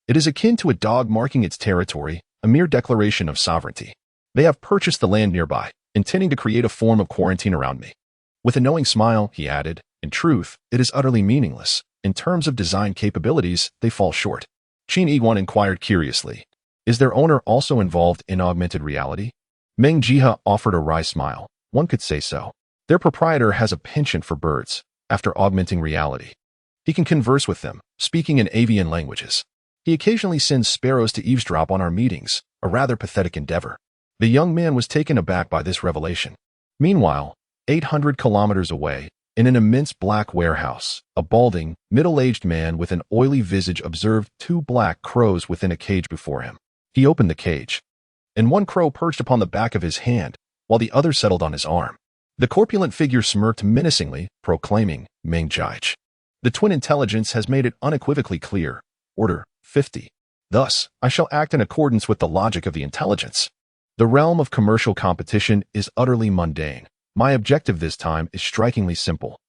"It is akin to a dog marking its territory, a mere declaration of sovereignty. They have purchased the land nearby, intending to create a form of quarantine around me." With a knowing smile, he added, "In truth, it is utterly meaningless. In terms of design capabilities, they fall short." Qin Yiguan inquired curiously, "Is their owner also involved in augmented reality?" Meng Jia offered a wry smile. "One could say so. Their proprietor has a penchant for birds. After augmenting reality, he can converse with them, speaking in avian languages. He occasionally sends sparrows to eavesdrop on our meetings, a rather pathetic endeavor." The young man was taken aback by this revelation. Meanwhile, 800 kilometers away, in an immense black warehouse, a balding, middle-aged man with an oily visage observed two black crows within a cage before him. He opened the cage, and one crow perched upon the back of his hand, while the other settled on his arm. The corpulent figure smirked menacingly, proclaiming, Meng Jige. The twin intelligence has made it unequivocally clear. Order 50. Thus, I shall act in accordance with the logic of the intelligence. The realm of commercial competition is utterly mundane. My objective this time is strikingly simple.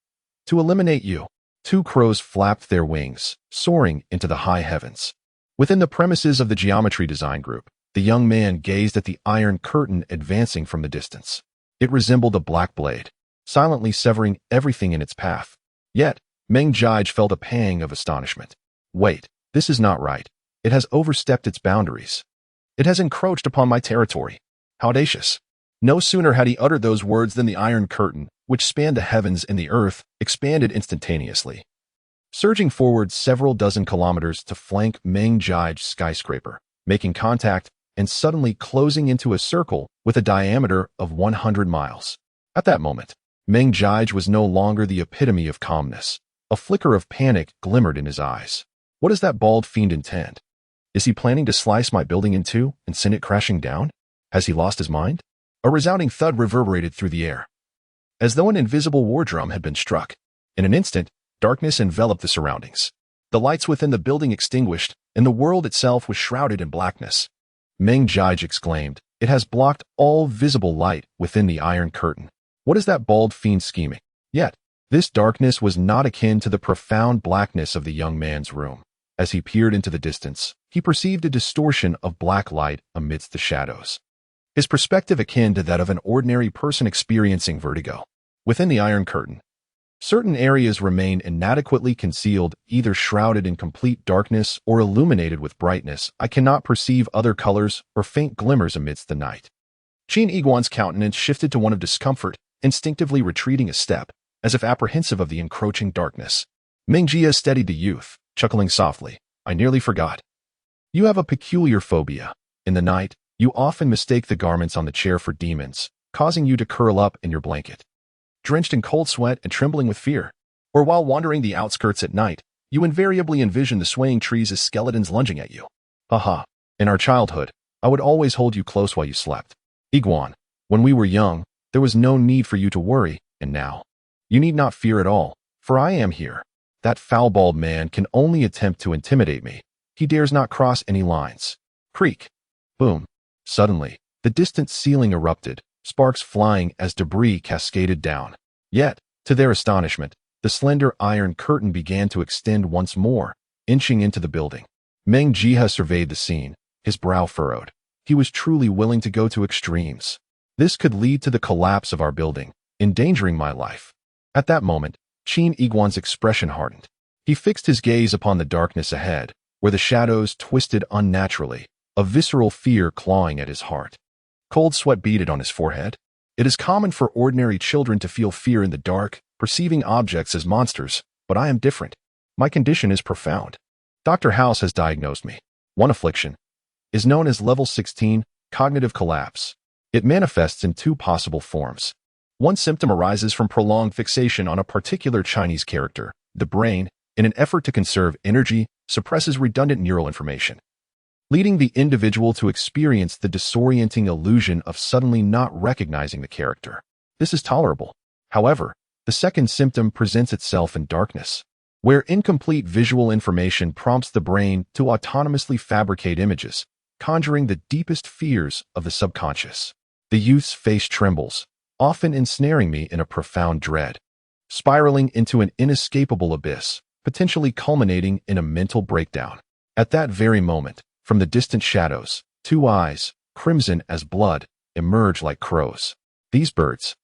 To eliminate you. Two crows flapped their wings, soaring into the high heavens. Within the premises of the Geometry Design Group, the young man gazed at the iron curtain advancing from the distance. It resembled a black blade, silently severing everything in its path. Yet, Meng Jige felt a pang of astonishment. Wait, this is not right. It has overstepped its boundaries. It has encroached upon my territory. How audacious. No sooner had he uttered those words than the iron curtain, which spanned the heavens and the earth, expanded instantaneously, surging forward several dozen kilometers to flank Meng Jige's skyscraper, making contact and suddenly closing into a circle with a diameter of 100 miles. At that moment, Meng Jige was no longer the epitome of calmness. A flicker of panic glimmered in his eyes. What does that bald fiend intend? Is he planning to slice my building in two and send it crashing down? Has he lost his mind? A resounding thud reverberated through the air, as though an invisible war drum had been struck. In an instant, darkness enveloped the surroundings. The lights within the building extinguished, and the world itself was shrouded in blackness. Meng Jige exclaimed, It has blocked all visible light within the iron curtain. What is that bald fiend scheming? Yet, this darkness was not akin to the profound blackness of the young man's room. As he peered into the distance, he perceived a distortion of black light amidst the shadows. His perspective akin to that of an ordinary person experiencing vertigo. Within the iron curtain, certain areas remain inadequately concealed, either shrouded in complete darkness or illuminated with brightness. I cannot perceive other colors or faint glimmers amidst the night. Qin Iguan's countenance shifted to one of discomfort, instinctively retreating a step, as if apprehensive of the encroaching darkness. Meng Jie steadied the youth, chuckling softly. I nearly forgot. You have a peculiar phobia. In the night, you often mistake the garments on the chair for demons, causing you to curl up in your blanket, drenched in cold sweat and trembling with fear. Or while wandering the outskirts at night, you invariably envision the swaying trees as skeletons lunging at you. Haha. In our childhood, I would always hold you close while you slept. Iguan, when we were young, there was no need for you to worry, and now, you need not fear at all, for I am here. That foul-bald man can only attempt to intimidate me. He dares not cross any lines. Creak. Boom. Suddenly, the distant ceiling erupted, sparks flying as debris cascaded down. Yet, to their astonishment, the slender iron curtain began to extend once more, inching into the building. Meng Jie surveyed the scene, his brow furrowed. He was truly willing to go to extremes. This could lead to the collapse of our building, endangering my life. At that moment, Qin Iguan's expression hardened. He fixed his gaze upon the darkness ahead, where the shadows twisted unnaturally, a visceral fear clawing at his heart. Cold sweat beaded on his forehead. It is common for ordinary children to feel fear in the dark, perceiving objects as monsters, but I am different. My condition is profound. Dr. House has diagnosed me. One affliction is known as level 16, cognitive collapse. It manifests in two possible forms. One symptom arises from prolonged fixation on a particular Chinese character. The brain, in an effort to conserve energy, suppresses redundant neural information, leading the individual to experience the disorienting illusion of suddenly not recognizing the character. This is tolerable. However, the second symptom presents itself in darkness, where incomplete visual information prompts the brain to autonomously fabricate images, conjuring the deepest fears of the subconscious. The youth's face trembles, often ensnaring me in a profound dread, spiraling into an inescapable abyss, potentially culminating in a mental breakdown. At that very moment, from the distant shadows, two eyes, crimson as blood, emerge like crows. These birds,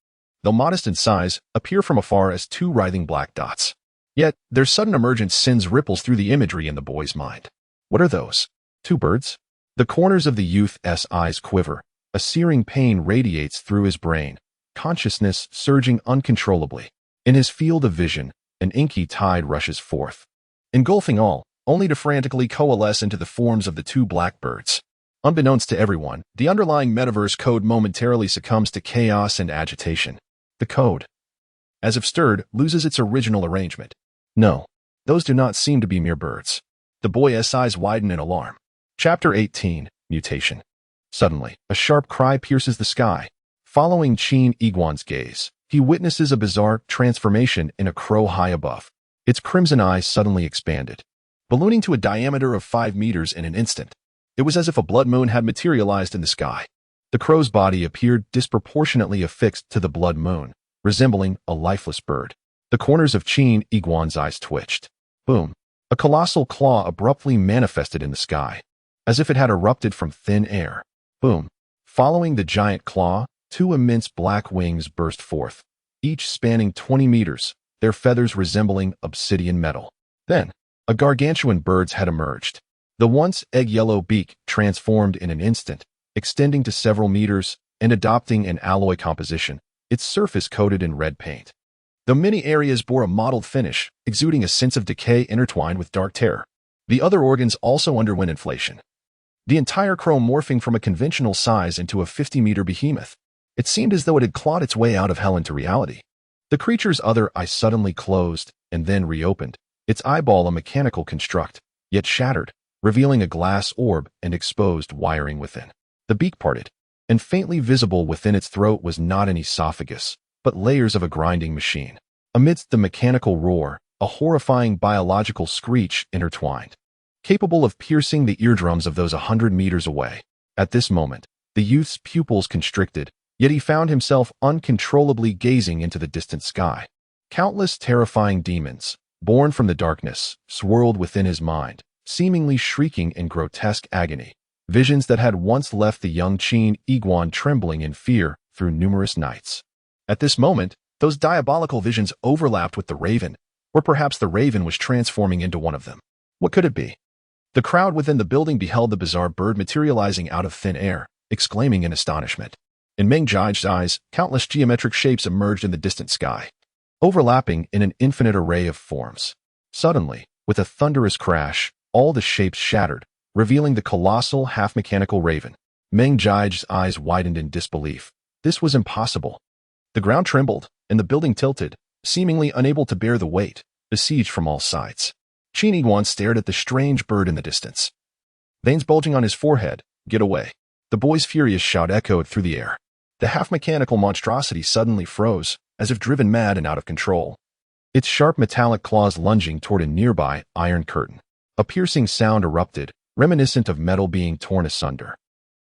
though modest in size, appear from afar as two writhing black dots. Yet, their sudden emergence sends ripples through the imagery in the boy's mind. What are those? Two birds? The corners of the youth's eyes quiver. A searing pain radiates through his brain, consciousness surging uncontrollably. In his field of vision, an inky tide rushes forth, engulfing all, only to frantically coalesce into the forms of the two blackbirds. Unbeknownst to everyone, the underlying metaverse code momentarily succumbs to chaos and agitation. The code, as if stirred, loses its original arrangement. No, those do not seem to be mere birds. The boy's eyes widen in alarm. Chapter 18, Mutation. Suddenly, a sharp cry pierces the sky. Following Qin Iguan's gaze, he witnesses a bizarre transformation in a crow high above. Its crimson eyes suddenly expanded, ballooning to a diameter of 5 meters in an instant. It was as if a blood moon had materialized in the sky. The crow's body appeared disproportionately affixed to the blood moon, resembling a lifeless bird. The corners of Qin Iguan's eyes twitched. Boom! A colossal claw abruptly manifested in the sky, as if it had erupted from thin air. Boom! Following the giant claw, 2 immense black wings burst forth, each spanning 20 meters, their feathers resembling obsidian metal. Then, a gargantuan bird's head emerged. The once egg-yellow beak transformed in an instant, extending to several meters and adopting an alloy composition, its surface coated in red paint. The many areas bore a mottled finish, exuding a sense of decay intertwined with dark terror. The other organs also underwent inflation, the entire crow morphing from a conventional size into a 50-meter behemoth. It seemed as though it had clawed its way out of hell into reality. The creature's other eye suddenly closed and then reopened, its eyeball a mechanical construct, yet shattered, revealing a glass orb and exposed wiring within. The beak parted, and faintly visible within its throat was not an esophagus, but layers of a grinding machine. Amidst the mechanical roar, a horrifying biological screech intertwined, capable of piercing the eardrums of those 100 meters away. At this moment, the youth's pupils constricted, yet he found himself uncontrollably gazing into the distant sky. Countless terrifying demons, born from the darkness, swirled within his mind, seemingly shrieking in grotesque agony. Visions that had once left the young Qin Iguan trembling in fear through numerous nights. At this moment, those diabolical visions overlapped with the raven, or perhaps the raven was transforming into one of them. What could it be? The crowd within the building beheld the bizarre bird materializing out of thin air, exclaiming in astonishment. In Meng Ji's eyes, countless geometric shapes emerged in the distant sky, overlapping in an infinite array of forms. Suddenly, with a thunderous crash, all the shapes shattered, revealing the colossal half-mechanical raven. Meng Ji's eyes widened in disbelief. This was impossible. The ground trembled, and the building tilted, seemingly unable to bear the weight, besieged from all sides. Qin Iguan stared at the strange bird in the distance. Veins bulging on his forehead. Get away. The boy's furious shout echoed through the air. The half-mechanical monstrosity suddenly froze, as if driven mad and out of control, its sharp metallic claws lunging toward a nearby iron curtain. A piercing sound erupted, reminiscent of metal being torn asunder.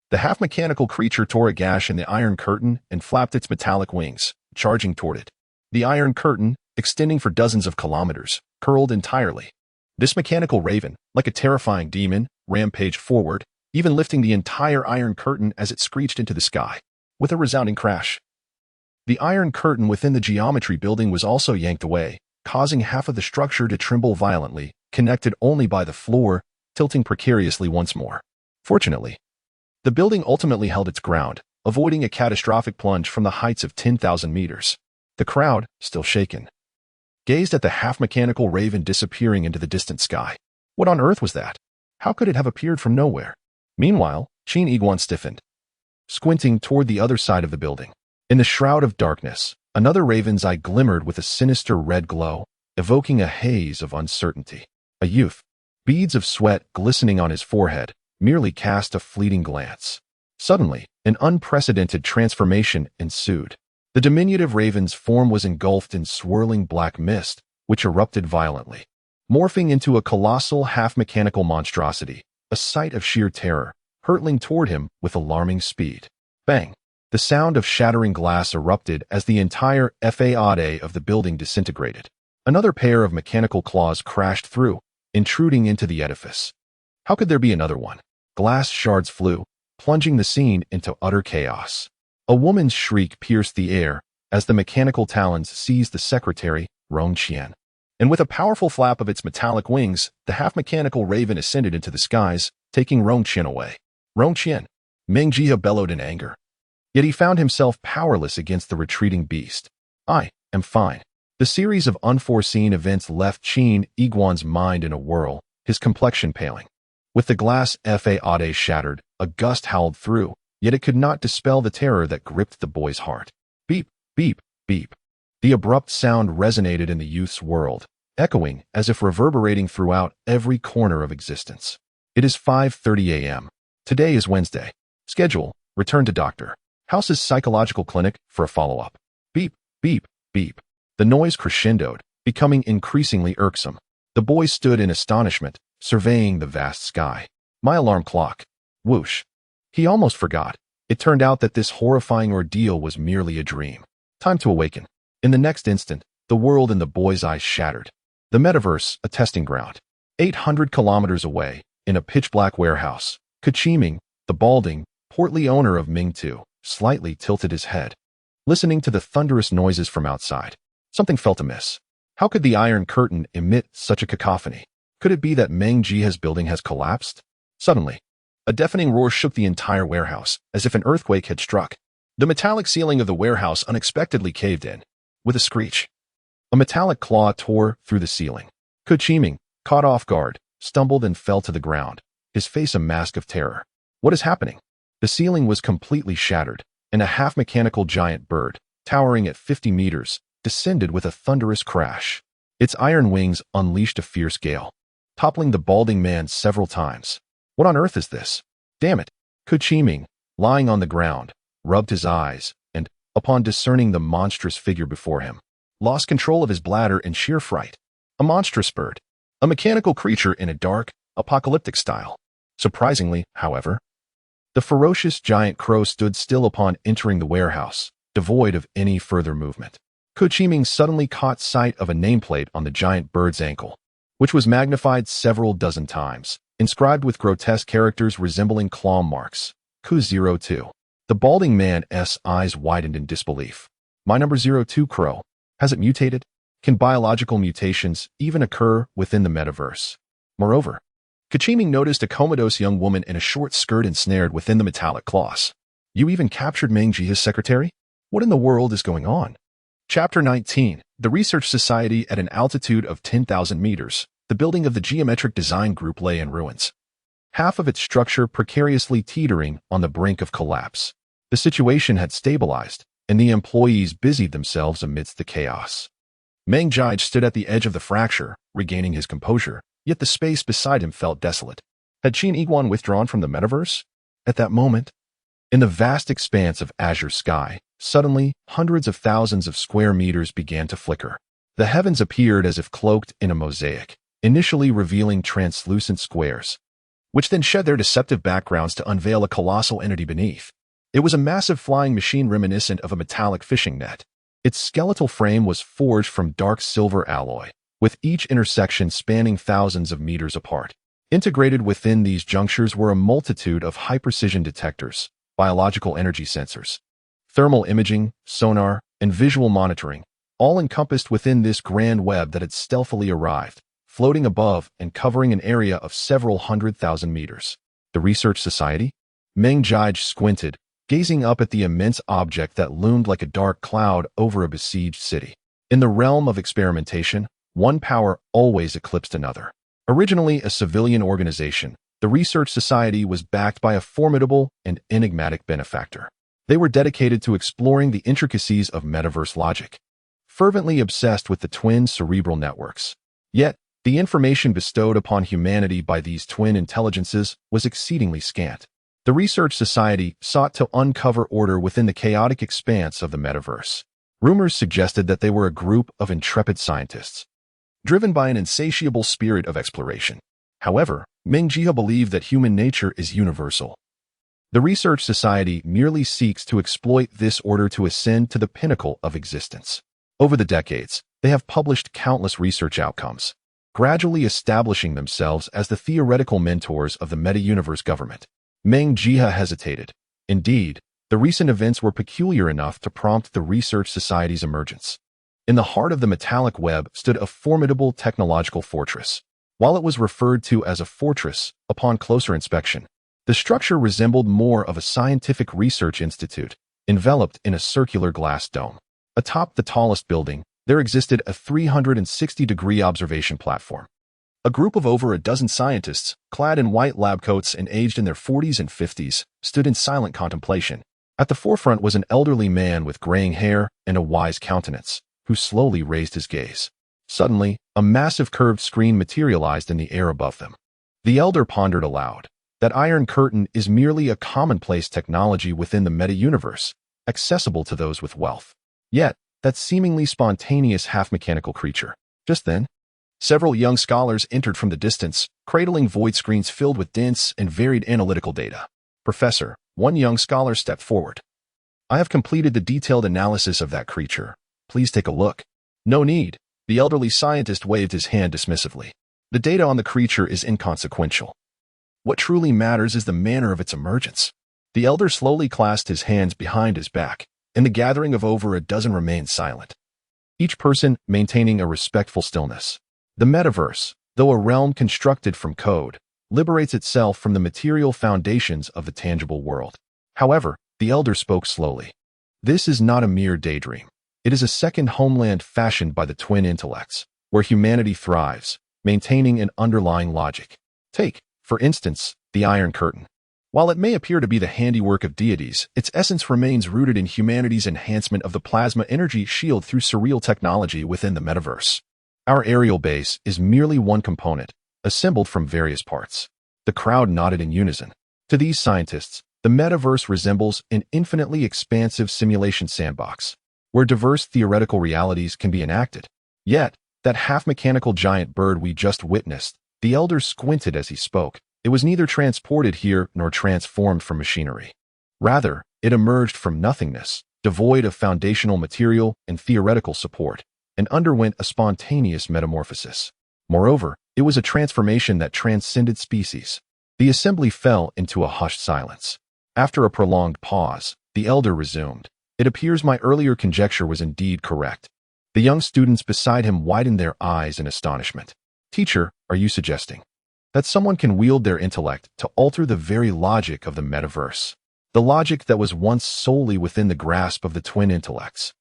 The half-mechanical creature tore a gash in the iron curtain and flapped its metallic wings, charging toward it. The iron curtain, extending for dozens of kilometers, curled entirely. This mechanical raven, like a terrifying demon, rampaged forward, even lifting the entire iron curtain as it screeched into the sky. With a resounding crash, the iron curtain within the geometry building was also yanked away, causing half of the structure to tremble violently, connected only by the floor, tilting precariously once more. Fortunately, the building ultimately held its ground, avoiding a catastrophic plunge from the heights of 10,000 meters. The crowd, still shaken, gazed at the half-mechanical raven disappearing into the distant sky. What on earth was that? How could it have appeared from nowhere? Meanwhile, Qin Iguan stiffened, squinting toward the other side of the building. In the shroud of darkness, another raven's eye glimmered with a sinister red glow, evoking a haze of uncertainty. A youth, beads of sweat glistening on his forehead, merely cast a fleeting glance. Suddenly, an unprecedented transformation ensued. The diminutive raven's form was engulfed in swirling black mist, which erupted violently, morphing into a colossal half-mechanical monstrosity, a sight of sheer terror, hurtling toward him with alarming speed. Bang! The sound of shattering glass erupted as the entire facade of the building disintegrated. Another pair of mechanical claws crashed through, intruding into the edifice. How could there be another one? Glass shards flew, plunging the scene into utter chaos. A woman's shriek pierced the air as the mechanical talons seized the secretary, Rongqian. And with a powerful flap of its metallic wings, the half-mechanical raven ascended into the skies, taking Rongqian away. Rongqian! Meng Jia bellowed in anger. Yet he found himself powerless against the retreating beast. I am fine. The series of unforeseen events left Qin Iguan's mind in a whirl, his complexion paling. With the glass facade shattered, a gust howled through, yet it could not dispel the terror that gripped the boy's heart. Beep, beep, beep. The abrupt sound resonated in the youth's world, echoing as if reverberating throughout every corner of existence. It is 5:30 a.m. Today is Wednesday. Schedule, return to Dr. House's psychological clinic for a follow-up. Beep, beep, beep. The noise crescendoed, becoming increasingly irksome. The boy stood in astonishment, surveying the vast sky. My alarm clock. Whoosh. He almost forgot. It turned out that this horrifying ordeal was merely a dream. Time to awaken. In the next instant, the world in the boy's eyes shattered. The metaverse, a testing ground. 800 kilometers away, in a pitch-black warehouse, Kachiming, the balding, portly owner of Ming-Tu, slightly tilted his head, listening to the thunderous noises from outside. Something felt amiss. How could the Iron Curtain emit such a cacophony? Could it be that Meng Jia's building has collapsed? Suddenly, a deafening roar shook the entire warehouse, as if an earthquake had struck. The metallic ceiling of the warehouse unexpectedly caved in. With a screech, a metallic claw tore through the ceiling. Kachiming, caught off guard, stumbled and fell to the ground, his face a mask of terror. What is happening? The ceiling was completely shattered, and a half-mechanical giant bird, towering at 50 meters, descended with a thunderous crash. Its iron wings unleashed a fierce gale, toppling the balding man several times. What on earth is this? Damn it! Kachiming, lying on the ground, rubbed his eyes, and, upon discerning the monstrous figure before him, lost control of his bladder in sheer fright. A monstrous bird. A mechanical creature in a dark, apocalyptic style. Surprisingly, however, the ferocious giant crow stood still upon entering the warehouse, devoid of any further movement. Kachiming suddenly caught sight of a nameplate on the giant bird's ankle, which was magnified several dozen times, inscribed with grotesque characters resembling claw marks. Ku02. The balding man's eyes widened in disbelief. My number 02 crow. Has it mutated? Can biological mutations even occur within the metaverse? Moreover, Kachiming noticed a comatose young woman in a short skirt ensnared within the metallic claws. You even captured Meng Jia's secretary? What in the world is going on? Chapter 19. The Research Society at an altitude of 10,000 meters. The building of the Geometric Design Group lay in ruins, half of its structure precariously teetering on the brink of collapse. The situation had stabilized, and the employees busied themselves amidst the chaos. Meng Jia stood at the edge of the fracture, regaining his composure, yet the space beside him felt desolate. Had Qin Iguan withdrawn from the metaverse? At that moment, in the vast expanse of azure sky, suddenly, hundreds of thousands of square meters began to flicker. The heavens appeared as if cloaked in a mosaic, initially revealing translucent squares, which then shed their deceptive backgrounds to unveil a colossal entity beneath. It was a massive flying machine reminiscent of a metallic fishing net. Its skeletal frame was forged from dark silver alloy, with each intersection spanning thousands of meters apart. Integrated within these junctures were a multitude of high-precision detectors, biological energy sensors, thermal imaging, sonar, and visual monitoring, all encompassed within this grand web that had stealthily arrived, floating above and covering an area of several 100,000 meters. The Research Society? Meng Jia squinted, gazing up at the immense object that loomed like a dark cloud over a besieged city. In the realm of experimentation, one power always eclipsed another. Originally a civilian organization, the Research Society was backed by a formidable and enigmatic benefactor. They were dedicated to exploring the intricacies of metaverse logic, fervently obsessed with the twin cerebral networks. Yet, the information bestowed upon humanity by these twin intelligences was exceedingly scant. The Research Society sought to uncover order within the chaotic expanse of the metaverse. Rumors suggested that they were a group of intrepid scientists, driven by an insatiable spirit of exploration. However, Meng Jia believed that human nature is universal. The Research Society merely seeks to exploit this order to ascend to the pinnacle of existence. Over the decades, they have published countless research outcomes, gradually establishing themselves as the theoretical mentors of the meta-universe government. Meng Jia hesitated. Indeed, the recent events were peculiar enough to prompt the Research Society's emergence. In the heart of the metallic web stood a formidable technological fortress. While it was referred to as a fortress, upon closer inspection, the structure resembled more of a scientific research institute, enveloped in a circular glass dome. Atop the tallest building, there existed a 360-degree observation platform. A group of over a dozen scientists, clad in white lab coats and aged in their 40s and 50s, stood in silent contemplation, At the forefront was an elderly man with graying hair and a wise countenance, who slowly raised his gaze. Suddenly, a massive curved screen materialized in the air above them. The elder pondered aloud. That iron curtain is merely a commonplace technology within the meta-universe, accessible to those with wealth. Yet, that seemingly spontaneous half-mechanical creature. Just then, several young scholars entered from the distance, cradling void screens filled with dense and varied analytical data. Professor, one young scholar stepped forward. I have completed the detailed analysis of that creature. Please take a look. No need. The elderly scientist waved his hand dismissively. The data on the creature is inconsequential. What truly matters is the manner of its emergence. The elder slowly clasped his hands behind his back, and the gathering of over a dozen remained silent, each person maintaining a respectful stillness. The metaverse, though a realm constructed from code, liberates itself from the material foundations of the tangible world. However, the elder spoke slowly. This is not a mere daydream. It is a second homeland fashioned by the twin intellects, where humanity thrives, maintaining an underlying logic. Take, for instance, the Iron Curtain. While it may appear to be the handiwork of deities, its essence remains rooted in humanity's enhancement of the plasma energy shield through surreal technology within the metaverse. Our aerial base is merely one component, assembled from various parts. The crowd nodded in unison. To these scientists, the metaverse resembles an infinitely expansive simulation sandbox, where diverse theoretical realities can be enacted. Yet, that half-mechanical giant bird we just witnessed, the elder squinted as he spoke. It was neither transported here nor transformed from machinery. Rather, it emerged from nothingness, devoid of foundational material and theoretical support, and underwent a spontaneous metamorphosis. Moreover, it was a transformation that transcended species. The assembly fell into a hushed silence. After a prolonged pause, the elder resumed. It appears my earlier conjecture was indeed correct. The young students beside him widened their eyes in astonishment. Teacher, are you suggesting that someone can wield their intellect to alter the very logic of the metaverse? The logic that was once solely within the grasp of the twin intellects.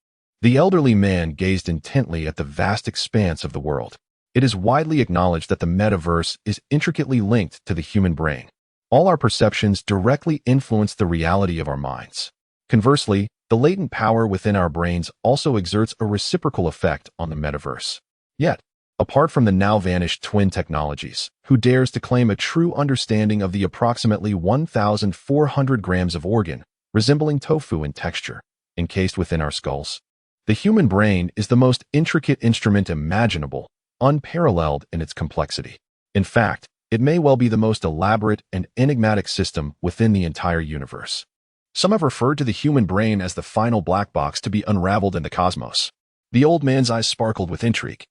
The elderly man gazed intently at the vast expanse of the world. It is widely acknowledged that the metaverse is intricately linked to the human brain. All our perceptions directly influence the reality of our minds. Conversely, the latent power within our brains also exerts a reciprocal effect on the metaverse. Yet, apart from the now-vanished twin technologies, who dares to claim a true understanding of the approximately 1,400 grams of organ, resembling tofu in texture, encased within our skulls? The human brain is the most intricate instrument imaginable, unparalleled in its complexity. In fact, it may well be the most elaborate and enigmatic system within the entire universe. Some have referred to the human brain as the final black box to be unraveled in the cosmos. The old man's eyes sparkled with intrigue.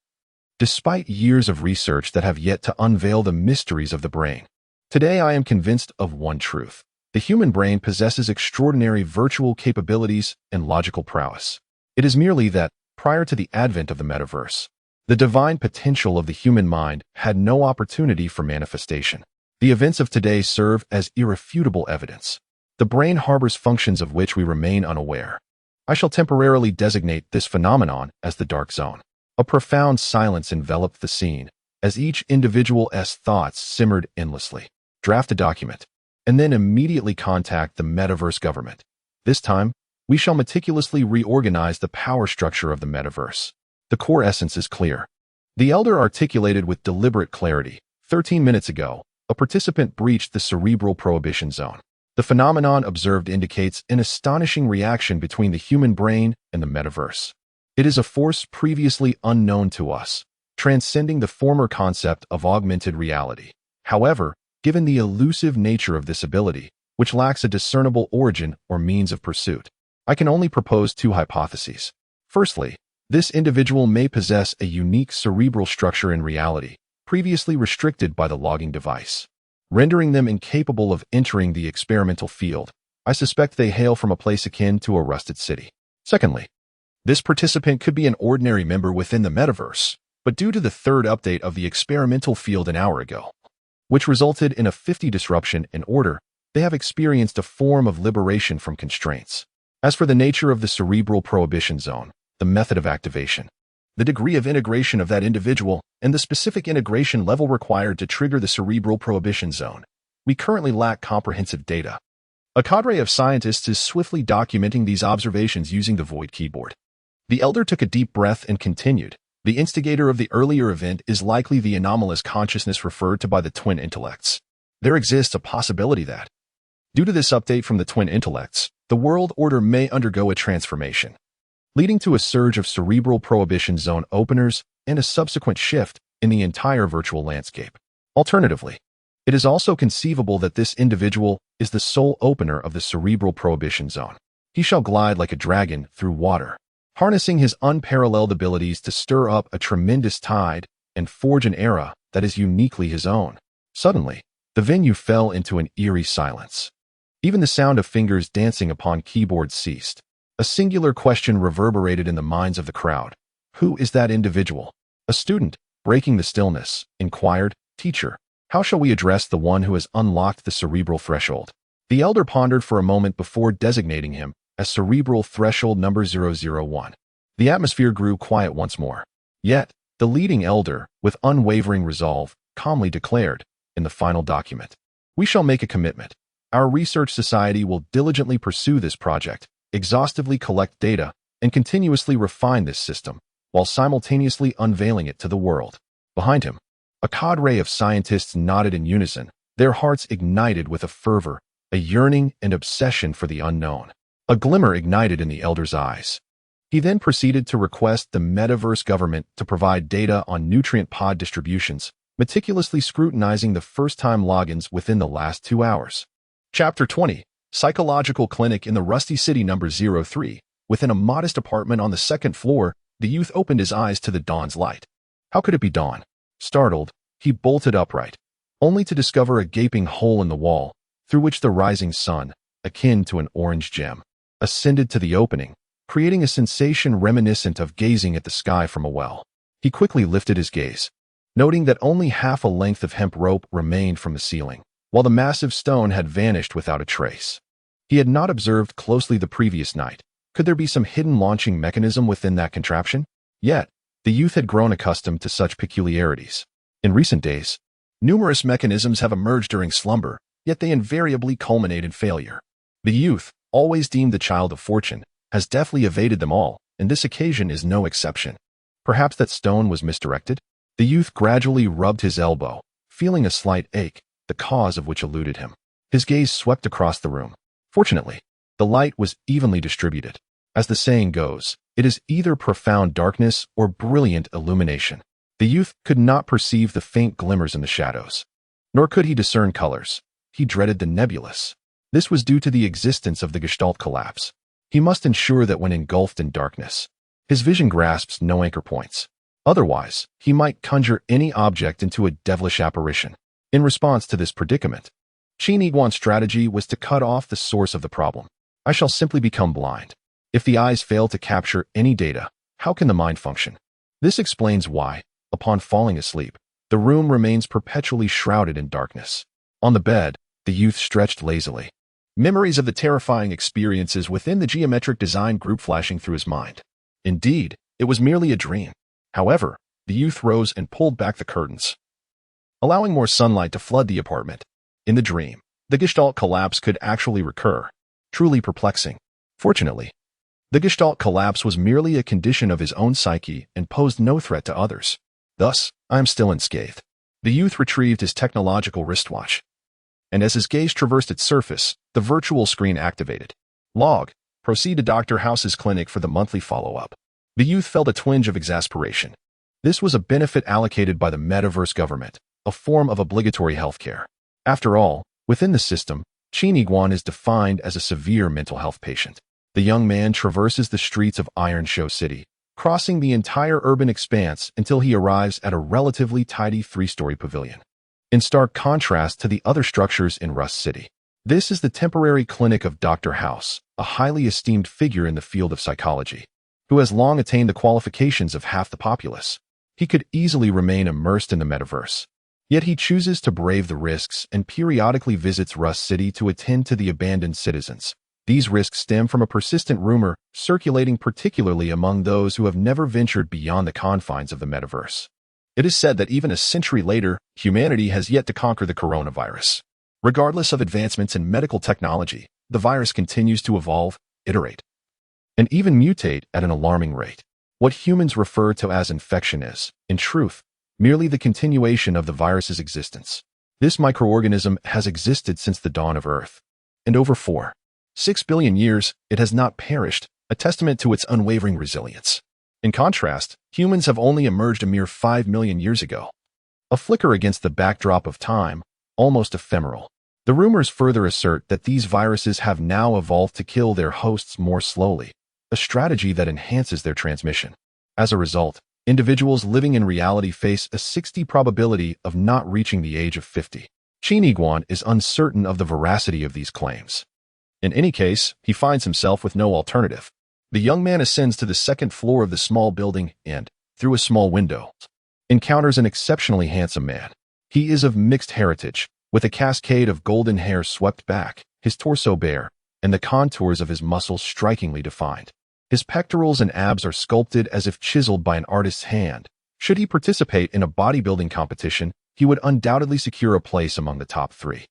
Despite years of research that have yet to unveil the mysteries of the brain, today I am convinced of one truth. The human brain possesses extraordinary virtual capabilities and logical prowess. It is merely that, prior to the advent of the metaverse, the divine potential of the human mind had no opportunity for manifestation. The events of today serve as irrefutable evidence. The brain harbors functions of which we remain unaware. I shall temporarily designate this phenomenon as the dark zone. A profound silence enveloped the scene, as each individual's thoughts simmered endlessly. Draft a document, and then immediately contact the metaverse government. This time, we shall meticulously reorganize the power structure of the metaverse. The core essence is clear. The elder articulated with deliberate clarity. 13 minutes ago, a participant breached the cerebral prohibition zone. The phenomenon observed indicates an astonishing reaction between the human brain and the metaverse. It is a force previously unknown to us, transcending the former concept of augmented reality. However, given the elusive nature of this ability, which lacks a discernible origin or means of pursuit, I can only propose two hypotheses. Firstly, this individual may possess a unique cerebral structure in reality, previously restricted by the logging device, rendering them incapable of entering the experimental field. I suspect they hail from a place akin to a rusted city. Secondly, this participant could be an ordinary member within the metaverse, but due to the third update of the experimental field an hour ago, which resulted in a 50 disruption in order, they have experienced a form of liberation from constraints. As for the nature of the cerebral prohibition zone, the method of activation, the degree of integration of that individual, and the specific integration level required to trigger the cerebral prohibition zone, we currently lack comprehensive data. A cadre of scientists is swiftly documenting these observations using the void keyboard. The elder took a deep breath and continued. The instigator of the earlier event is likely the anomalous consciousness referred to by the twin intellects. There exists a possibility that, due to this update from the twin intellects, the world order may undergo a transformation, leading to a surge of cerebral prohibition zone openers and a subsequent shift in the entire virtual landscape. Alternatively, it is also conceivable that this individual is the sole opener of the cerebral prohibition zone. He shall glide like a dragon through water, harnessing his unparalleled abilities to stir up a tremendous tide and forge an era that is uniquely his own. Suddenly, the venue fell into an eerie silence. Even the sound of fingers dancing upon keyboards ceased. A singular question reverberated in the minds of the crowd. Who is that individual? A student, breaking the stillness, inquired, "Teacher, how shall we address the one who has unlocked the cerebral threshold?" The elder pondered for a moment before designating him as cerebral threshold number 001. The atmosphere grew quiet once more. Yet, the leading elder, with unwavering resolve, calmly declared, in the final document, "We shall make a commitment. Our research society will diligently pursue this project, exhaustively collect data, and continuously refine this system, while simultaneously unveiling it to the world." Behind him, a cadre of scientists nodded in unison, their hearts ignited with a fervor, a yearning and obsession for the unknown. A glimmer ignited in the elder's eyes. He then proceeded to request the metaverse government to provide data on nutrient pod distributions, meticulously scrutinizing the first-time logins within the last 2 hours. Chapter 20. Psychological Clinic in the Rusty City number 03. Within a modest apartment on the second floor, the youth opened his eyes to the dawn's light. How could it be dawn? Startled, he bolted upright, only to discover a gaping hole in the wall, through which the rising sun, akin to an orange gem, ascended to the opening, creating a sensation reminiscent of gazing at the sky from a well. He quickly lifted his gaze, noting that only half a length of hemp rope remained from the ceiling, while the massive stone had vanished without a trace. He had not observed closely the previous night. Could there be some hidden launching mechanism within that contraption? Yet, the youth had grown accustomed to such peculiarities. In recent days, numerous mechanisms have emerged during slumber, yet they invariably culminate in failure. The youth, always deemed the child of fortune, has deftly evaded them all, and this occasion is no exception. Perhaps that stone was misdirected? The youth gradually rubbed his elbow, feeling a slight ache, the cause of which eluded him. His gaze swept across the room. Fortunately, the light was evenly distributed. As the saying goes, it is either profound darkness or brilliant illumination. The youth could not perceive the faint glimmers in the shadows, nor could he discern colors. He dreaded the nebulous. This was due to the existence of the Gestalt collapse. He must ensure that when engulfed in darkness, his vision grasps no anchor points. Otherwise, he might conjure any object into a devilish apparition. In response to this predicament, Qin Iguan's strategy was to cut off the source of the problem. I shall simply become blind. If the eyes fail to capture any data, how can the mind function? This explains why, upon falling asleep, the room remains perpetually shrouded in darkness. On the bed, the youth stretched lazily, memories of the terrifying experiences within the geometric design group flashing through his mind. Indeed, it was merely a dream. However, the youth rose and pulled back the curtains, allowing more sunlight to flood the apartment. In the dream, the Gestalt collapse could actually recur, truly perplexing. Fortunately, the Gestalt collapse was merely a condition of his own psyche and posed no threat to others. Thus, I am still unscathed. The youth retrieved his technological wristwatch, and as his gaze traversed its surface, the virtual screen activated. Log. Proceed to Dr. House's clinic for the monthly follow-up. The youth felt a twinge of exasperation. This was a benefit allocated by the metaverse government, a form of obligatory healthcare. After all, within the system, Qin Iguan is defined as a severe mental health patient. The young man traverses the streets of Iron Show City, crossing the entire urban expanse until he arrives at a relatively tidy 3-story pavilion. In stark contrast to the other structures in Rust City, this is the temporary clinic of Dr. House, a highly esteemed figure in the field of psychology, who has long attained the qualifications of half the populace. He could easily remain immersed in the metaverse. Yet he chooses to brave the risks and periodically visits Rust City to attend to the abandoned citizens. These risks stem from a persistent rumor circulating particularly among those who have never ventured beyond the confines of the metaverse. It is said that even a century later, humanity has yet to conquer the coronavirus. Regardless of advancements in medical technology, the virus continues to evolve, iterate, and even mutate at an alarming rate. What humans refer to as infection is, in truth, merely the continuation of the virus's existence. This microorganism has existed since the dawn of Earth, and over 6 billion years, it has not perished, a testament to its unwavering resilience. In contrast, humans have only emerged a mere 5 million years ago, a flicker against the backdrop of time, almost ephemeral. The rumors further assert that these viruses have now evolved to kill their hosts more slowly, a strategy that enhances their transmission. As a result, individuals living in reality face a 60% probability of not reaching the age of 50. Chiniguan is uncertain of the veracity of these claims. In any case, he finds himself with no alternative. The young man ascends to the second floor of the small building and, through a small window, encounters an exceptionally handsome man. He is of mixed heritage, with a cascade of golden hair swept back, his torso bare, and the contours of his muscles strikingly defined. His pectorals and abs are sculpted as if chiseled by an artist's hand. Should he participate in a bodybuilding competition, he would undoubtedly secure a place among the top 3.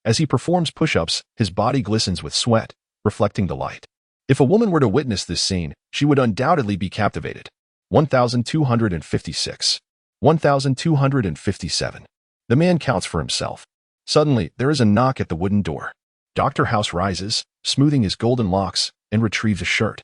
As he performs push-ups, his body glistens with sweat, reflecting the light. If a woman were to witness this scene, she would undoubtedly be captivated. 1256. 1257. The man counts for himself. Suddenly, there is a knock at the wooden door. Dr. House rises, smoothing his golden locks, and retrieves a shirt,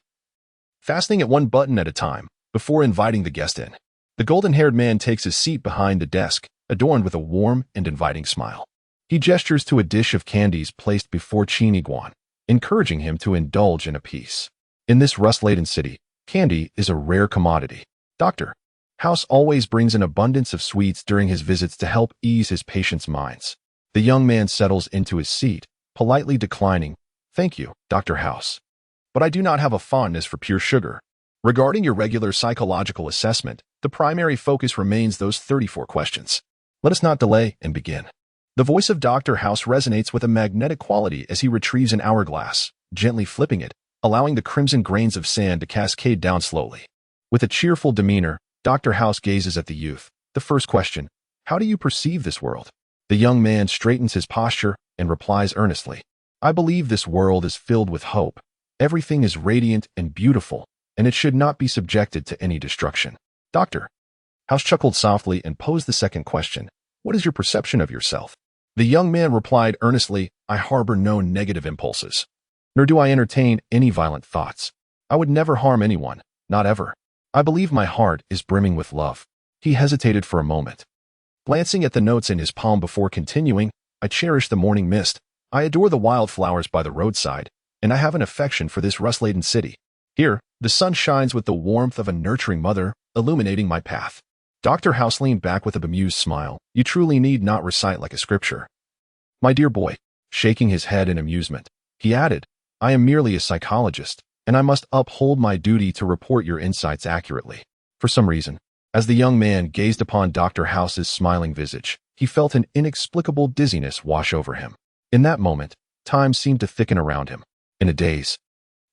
fastening it one button at a time, before inviting the guest in. The golden-haired man takes his seat behind the desk, adorned with a warm and inviting smile. He gestures to a dish of candies placed before Chiniguan, encouraging him to indulge in a piece. In this rust-laden city, candy is a rare commodity. Dr. House always brings an abundance of sweets during his visits to help ease his patients' minds. The young man settles into his seat, politely declining, "Thank you, Dr. House, but I do not have a fondness for pure sugar." Regarding your regular psychological assessment, the primary focus remains those 34 questions. Let us not delay and begin. The voice of Dr. House resonates with a magnetic quality as he retrieves an hourglass, gently flipping it, allowing the crimson grains of sand to cascade down slowly. With a cheerful demeanor, Dr. House gazes at the youth. The first question: how do you perceive this world? The young man straightens his posture and replies earnestly, "I believe this world is filled with hope. Everything is radiant and beautiful, and it should not be subjected to any destruction." Dr. House chuckled softly and posed the second question: what is your perception of yourself? The young man replied earnestly, "I harbor no negative impulses, nor do I entertain any violent thoughts. I would never harm anyone, not ever. I believe my heart is brimming with love." He hesitated for a moment, glancing at the notes in his palm before continuing, "I cherish the morning mist, I adore the wildflowers by the roadside, and I have an affection for this rust-laden city. Here, the sun shines with the warmth of a nurturing mother, illuminating my path." Dr. House leaned back with a bemused smile. "You truly need not recite like a scripture, my dear boy." Shaking his head in amusement, he added, "I am merely a psychologist, and I must uphold my duty to report your insights accurately." For some reason, as the young man gazed upon Dr. House's smiling visage, he felt an inexplicable dizziness wash over him. In that moment, time seemed to thicken around him. In a daze,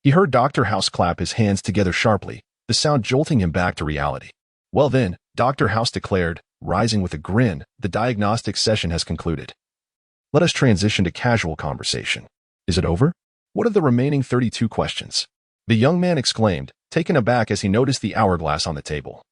he heard Dr. House clap his hands together sharply, the sound jolting him back to reality. "Well then," Dr. House declared, rising with a grin, "the diagnostic session has concluded. Let us transition to casual conversation. Is it over? What are the remaining 32 questions?" The young man exclaimed, taken aback as he noticed the hourglass on the table,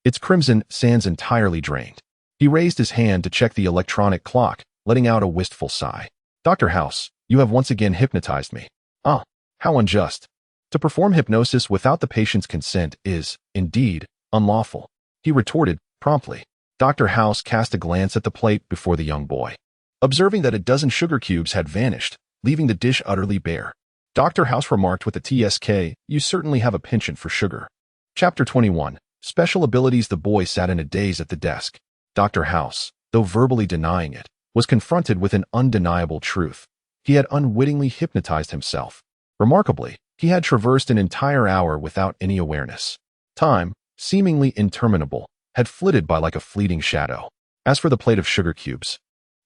its crimson sands entirely drained. He raised his hand to check the electronic clock, letting out a wistful sigh. "Dr. House, you have once again hypnotized me." "Ah, how unjust. To perform hypnosis without the patient's consent is, indeed, unlawful," he retorted promptly. Dr. House cast a glance at the plate before the young boy, observing that a dozen sugar cubes had vanished, leaving the dish utterly bare. Dr. House remarked with a TSK, "You certainly have a penchant for sugar." Chapter 21. Special Abilities. The boy sat in a daze at the desk. Dr. House, though verbally denying it, was confronted with an undeniable truth. He had unwittingly hypnotized himself. Remarkably, he had traversed an entire hour without any awareness. Time, seemingly interminable, had flitted by like a fleeting shadow. As for the plate of sugar cubes,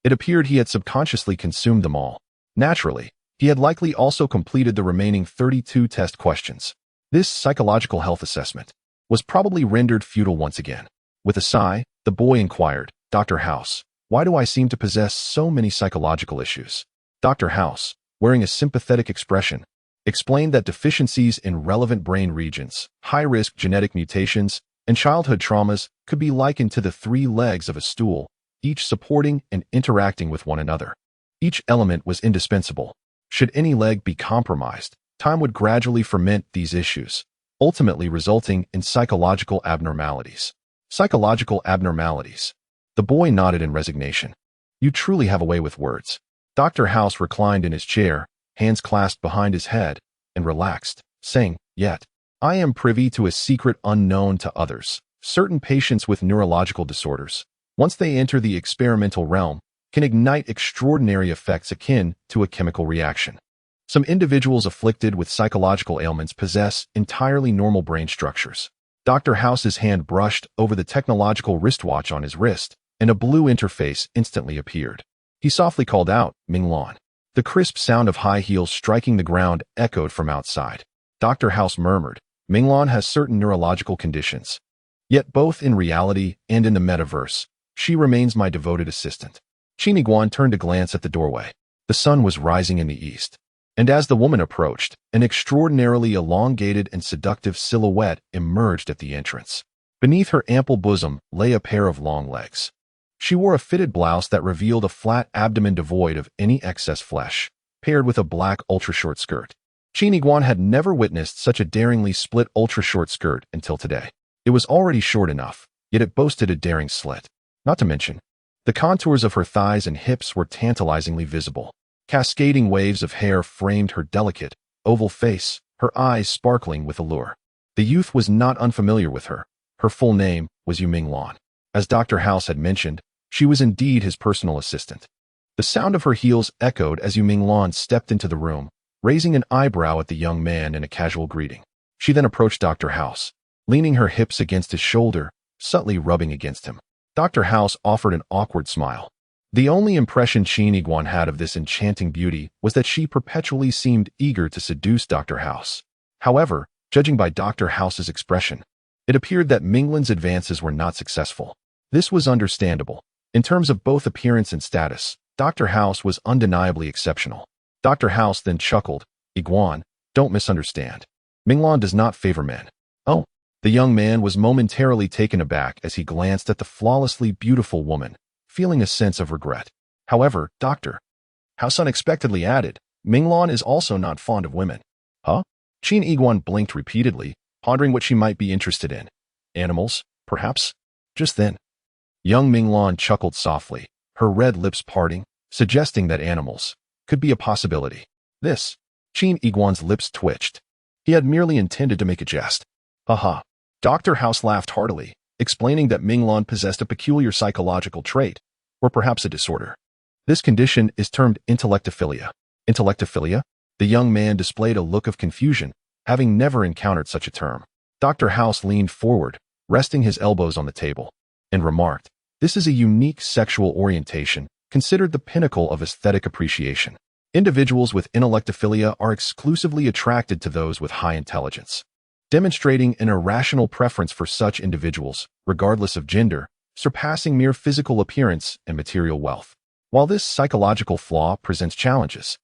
it appeared he had subconsciously consumed them all. Naturally, he had likely also completed the remaining 32 test questions. This psychological health assessment was probably rendered futile once again. With a sigh, the boy inquired, "Dr. House, why do I seem to possess so many psychological issues?" Dr. House, wearing a sympathetic expression, explained that deficiencies in relevant brain regions, high-risk genetic mutations, and childhood traumas could be likened to the three legs of a stool, each supporting and interacting with one another. Each element was indispensable. Should any leg be compromised, time would gradually ferment these issues, ultimately resulting in psychological abnormalities. Psychological abnormalities. The boy nodded in resignation. You truly have a way with words. Dr. House reclined in his chair, hands clasped behind his head, and relaxed, saying, Yet, I am privy to a secret unknown to others. Certain patients with neurological disorders, once they enter the experimental realm, can ignite extraordinary effects akin to a chemical reaction. Some individuals afflicted with psychological ailments possess entirely normal brain structures. Dr. House's hand brushed over the technological wristwatch on his wrist, and a blue interface instantly appeared. He softly called out, Minglan. The crisp sound of high heels striking the ground echoed from outside. Dr. House murmured, Minglan has certain neurological conditions. Yet both in reality and in the metaverse, she remains my devoted assistant. Qin Yiguan turned to glance at the doorway. The sun was rising in the east. And as the woman approached, an extraordinarily elongated and seductive silhouette emerged at the entrance. Beneath her ample bosom lay a pair of long legs. She wore a fitted blouse that revealed a flat abdomen devoid of any excess flesh, paired with a black ultra-short skirt. Qin Yiguan had never witnessed such a daringly split ultra-short skirt until today. It was already short enough, yet it boasted a daring slit. Not to mention, the contours of her thighs and hips were tantalizingly visible. Cascading waves of hair framed her delicate, oval face, her eyes sparkling with allure. The youth was not unfamiliar with her. Her full name was Yu Minglan. As Dr. House had mentioned, she was indeed his personal assistant. The sound of her heels echoed as Yu Minglan stepped into the room, raising an eyebrow at the young man in a casual greeting. She then approached Dr. House, leaning her hips against his shoulder, subtly rubbing against him. Dr. House offered an awkward smile. The only impression Qin Yiguan had of this enchanting beauty was that she perpetually seemed eager to seduce Dr. House. However, judging by Dr. House's expression, it appeared that Minglan's advances were not successful. This was understandable. In terms of both appearance and status, Dr. House was undeniably exceptional. Dr. House then chuckled, Yiguan, don't misunderstand. Minglan does not favor men. Oh. The young man was momentarily taken aback as he glanced at the flawlessly beautiful woman, feeling a sense of regret. However, Dr. House unexpectedly added, Minglan is also not fond of women. Huh? Qin Yiguan blinked repeatedly, pondering what she might be interested in. Animals, perhaps? Just then, young Minglan chuckled softly, her red lips parting, suggesting that animals could be a possibility. This, Qin Yiguan's lips twitched. He had merely intended to make a jest. Haha. Dr. House laughed heartily, explaining that Minglan possessed a peculiar psychological trait, or perhaps a disorder. This condition is termed intellectophilia. Intellectophilia? The young man displayed a look of confusion, having never encountered such a term. Dr. House leaned forward, resting his elbows on the table, and remarked, This is a unique sexual orientation, considered the pinnacle of aesthetic appreciation. Individuals with intellectophilia are exclusively attracted to those with high intelligence, demonstrating an irrational preference for such individuals, regardless of gender, surpassing mere physical appearance and material wealth. While this psychological flaw presents challenges,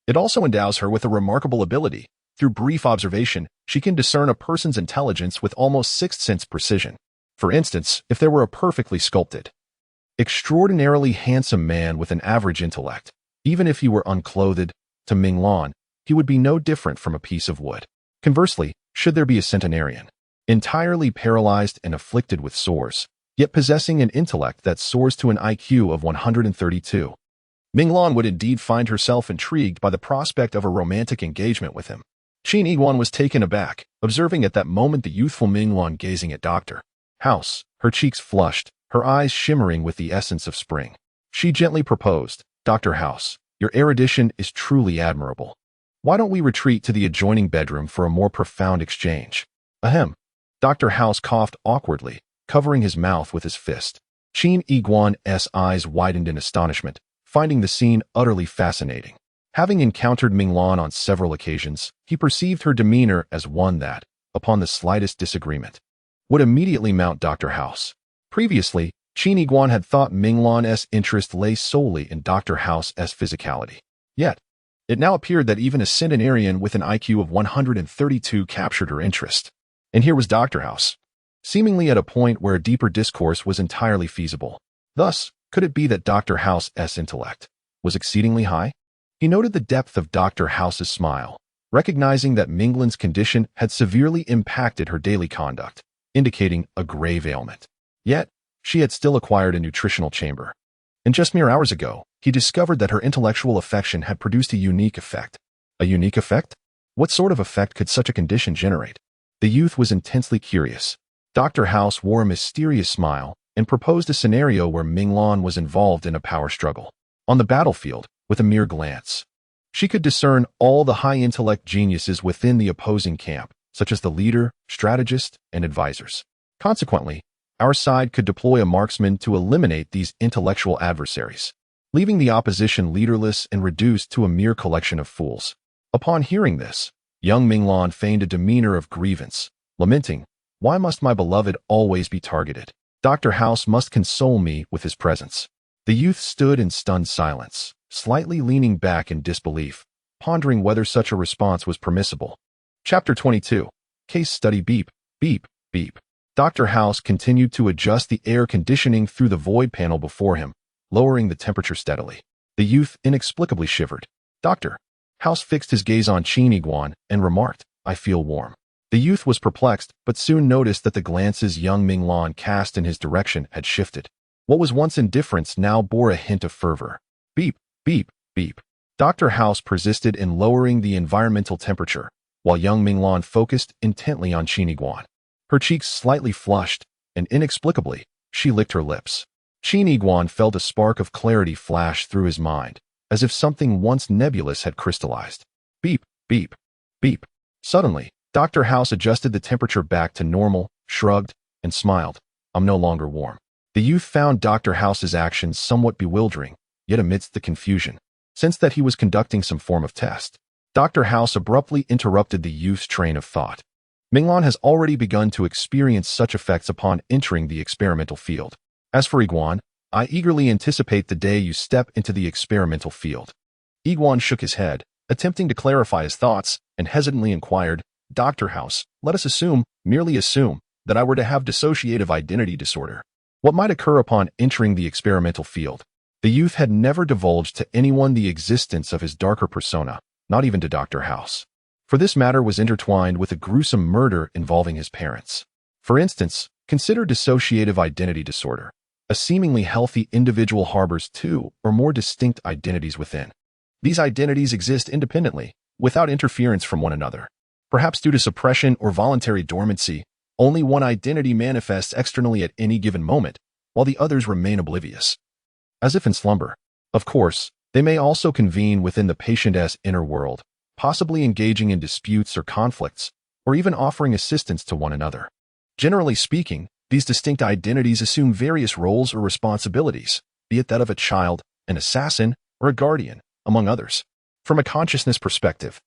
it also endows her with a remarkable ability. Through brief observation, she can discern a person's intelligence with almost sixth sense precision. For instance, if there were a perfectly sculpted, extraordinarily handsome man with an average intellect, even if he were unclothed, to Minglan, he would be no different from a piece of wood. Conversely, should there be a centenarian, entirely paralyzed and afflicted with sores, yet possessing an intellect that soars to an IQ of 132, Minglan would indeed find herself intrigued by the prospect of a romantic engagement with him. Qin Yiguan was taken aback, observing at that moment the youthful Minglan gazing at Dr. House, her cheeks flushed, her eyes shimmering with the essence of spring. She gently proposed, Dr. House, your erudition is truly admirable. Why don't we retreat to the adjoining bedroom for a more profound exchange? Ahem. Dr. House coughed awkwardly, covering his mouth with his fist. Qin Yiguan's eyes widened in astonishment, finding the scene utterly fascinating. Having encountered Minglan on several occasions, he perceived her demeanor as one that, upon the slightest disagreement, would immediately mount Dr. House. Previously, Qin Yiguan had thought Minglan's interest lay solely in Dr. House's physicality. Yet, It now appeared that even a centenarian with an IQ of 132 captured her interest. And here was Dr. House, seemingly at a point where a deeper discourse was entirely feasible. Thus, could it be that Dr. House's intellect was exceedingly high? He noted the depth of Dr. House's smile, recognizing that Minglan's condition had severely impacted her daily conduct, indicating a grave ailment. Yet, she had still acquired a nutritional chamber. And just mere hours ago, he discovered that her intellectual affection had produced a unique effect. A unique effect? What sort of effect could such a condition generate? The youth was intensely curious. Dr. House wore a mysterious smile and proposed a scenario where Minglan was involved in a power struggle. On the battlefield, with a mere glance, she could discern all the high-intellect geniuses within the opposing camp, such as the leader, strategist, and advisors. Consequently, our side could deploy a marksman to eliminate these intellectual adversaries, leaving the opposition leaderless and reduced to a mere collection of fools. Upon hearing this, young Minglan feigned a demeanor of grievance, lamenting, "Why must my beloved always be targeted? Dr. House must console me with his presence." The youth stood in stunned silence, slightly leaning back in disbelief, pondering whether such a response was permissible. Chapter 22. Case Study. Beep, beep, beep. Dr. House continued to adjust the air conditioning through the void panel before him, lowering the temperature steadily. The youth inexplicably shivered. Dr. House fixed his gaze on Chiniguan and remarked, "I feel warm." The youth was perplexed, but soon noticed that the glances young Minglan cast in his direction had shifted. What was once indifference now bore a hint of fervor. Beep, beep, beep. Dr. House persisted in lowering the environmental temperature, while young Minglan focused intently on Chiniguan. Her cheeks slightly flushed, and inexplicably, she licked her lips. Chiniguan felt a spark of clarity flash through his mind, as if something once nebulous had crystallized. Beep, beep, beep. Suddenly, Dr. House adjusted the temperature back to normal, shrugged, and smiled. "I'm no longer warm." The youth found Dr. House's actions somewhat bewildering, yet amidst the confusion, sensed that he was conducting some form of test. Dr. House abruptly interrupted the youth's train of thought. Minglan has already begun to experience such effects upon entering the experimental field. As for Iguan, I eagerly anticipate the day you step into the experimental field. Iguan shook his head, attempting to clarify his thoughts, and hesitantly inquired, "Dr. House, let us assume, merely assume, that I were to have dissociative identity disorder. What might occur upon entering the experimental field?" The youth had never divulged to anyone the existence of his darker persona, not even to Dr. House. For this matter was intertwined with a gruesome murder involving his parents. For instance, consider dissociative identity disorder. A seemingly healthy individual harbors two or more distinct identities within. These identities exist independently, without interference from one another. Perhaps due to suppression or voluntary dormancy, only one identity manifests externally at any given moment, while the others remain oblivious, as if in slumber. Of course, they may also convene within the patient's inner world, possibly engaging in disputes or conflicts, or even offering assistance to one another. Generally speaking, these distinct identities assume various roles or responsibilities, be it that of a child, an assassin, or a guardian, among others. From a consciousness perspective,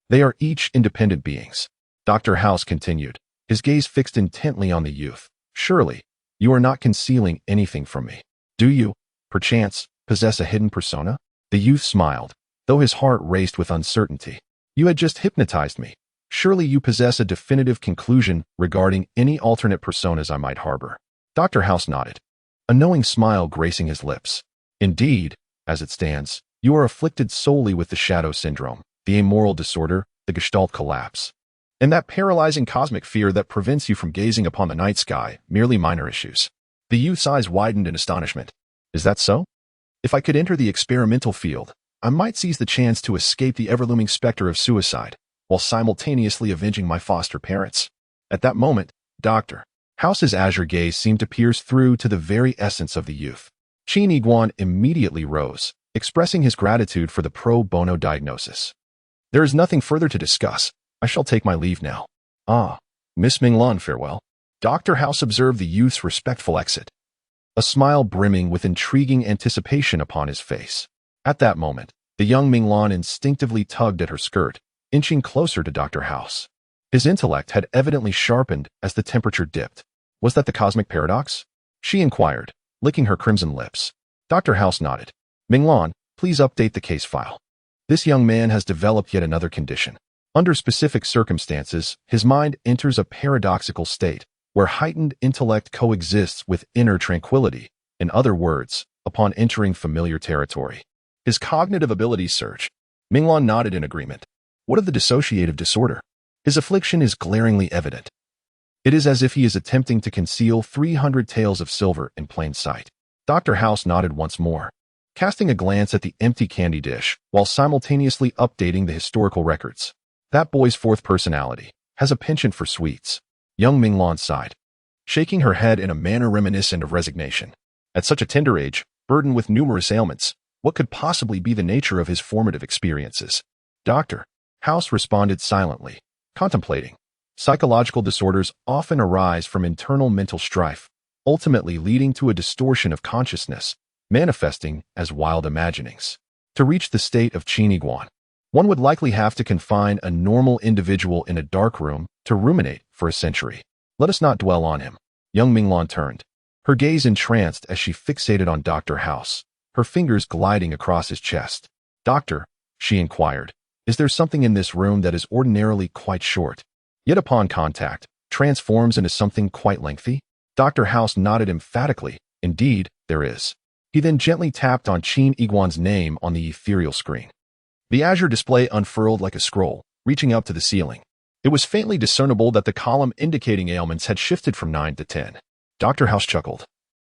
they are each independent beings. Dr. House continued, his gaze fixed intently on the youth. "Surely, you are not concealing anything from me. Do you, perchance, possess a hidden persona?" The youth smiled, though his heart raced with uncertainty. "You had just hypnotized me. Surely you possess a definitive conclusion regarding any alternate personas I might harbor." Dr. House nodded, a knowing smile gracing his lips. "Indeed, as it stands, you are afflicted solely with the shadow syndrome, the amoral disorder, the gestalt collapse, and that paralyzing cosmic fear that prevents you from gazing upon the night sky, merely minor issues." The youth's eyes widened in astonishment. "Is that so? If I could enter the experimental field, I might seize the chance to escape the ever-looming specter of suicide, while simultaneously avenging my foster parents." At that moment, Dr. House's azure gaze seemed to pierce through to the very essence of the youth. Chiniguan immediately rose, expressing his gratitude for the pro bono diagnosis. "There is nothing further to discuss. I shall take my leave now." "Ah, Miss Minglan, farewell." Dr. House observed the youth's respectful exit, a smile brimming with intriguing anticipation upon his face. At that moment, the young Minglan instinctively tugged at her skirt, inching closer to Dr. House. His intellect had evidently sharpened as the temperature dipped. Was that the cosmic paradox? She inquired, licking her crimson lips. Dr. House nodded. "Minglan, please update the case file." This young man has developed yet another condition. Under specific circumstances, his mind enters a paradoxical state, where heightened intellect coexists with inner tranquility. In other words, upon entering familiar territory, his cognitive abilities surge. Minglon nodded in agreement. What of the dissociative disorder? His affliction is glaringly evident. It is as if he is attempting to conceal 300 taels of silver in plain sight. Dr. House nodded once more, casting a glance at the empty candy dish while simultaneously updating the historical records. That boy's fourth personality has a penchant for sweets. Young Minglon sighed, shaking her head in a manner reminiscent of resignation. At such a tender age, burdened with numerous ailments, what could possibly be the nature of his formative experiences? Dr. House responded silently, contemplating. Psychological disorders often arise from internal mental strife, ultimately leading to a distortion of consciousness, manifesting as wild imaginings. To reach the state of Chiniguan, one would likely have to confine a normal individual in a dark room to ruminate for a century. Let us not dwell on him. Young Minglon turned, her gaze entranced as she fixated on Dr. House, her fingers gliding across his chest. Doctor, she inquired, is there something in this room that is ordinarily quite short, yet upon contact, transforms into something quite lengthy? Dr. House nodded emphatically. Indeed, there is. He then gently tapped on Qin Iguan's name on the ethereal screen. The azure display unfurled like a scroll, reaching up to the ceiling. It was faintly discernible that the column indicating ailments had shifted from 9 to 10. Dr. House chuckled.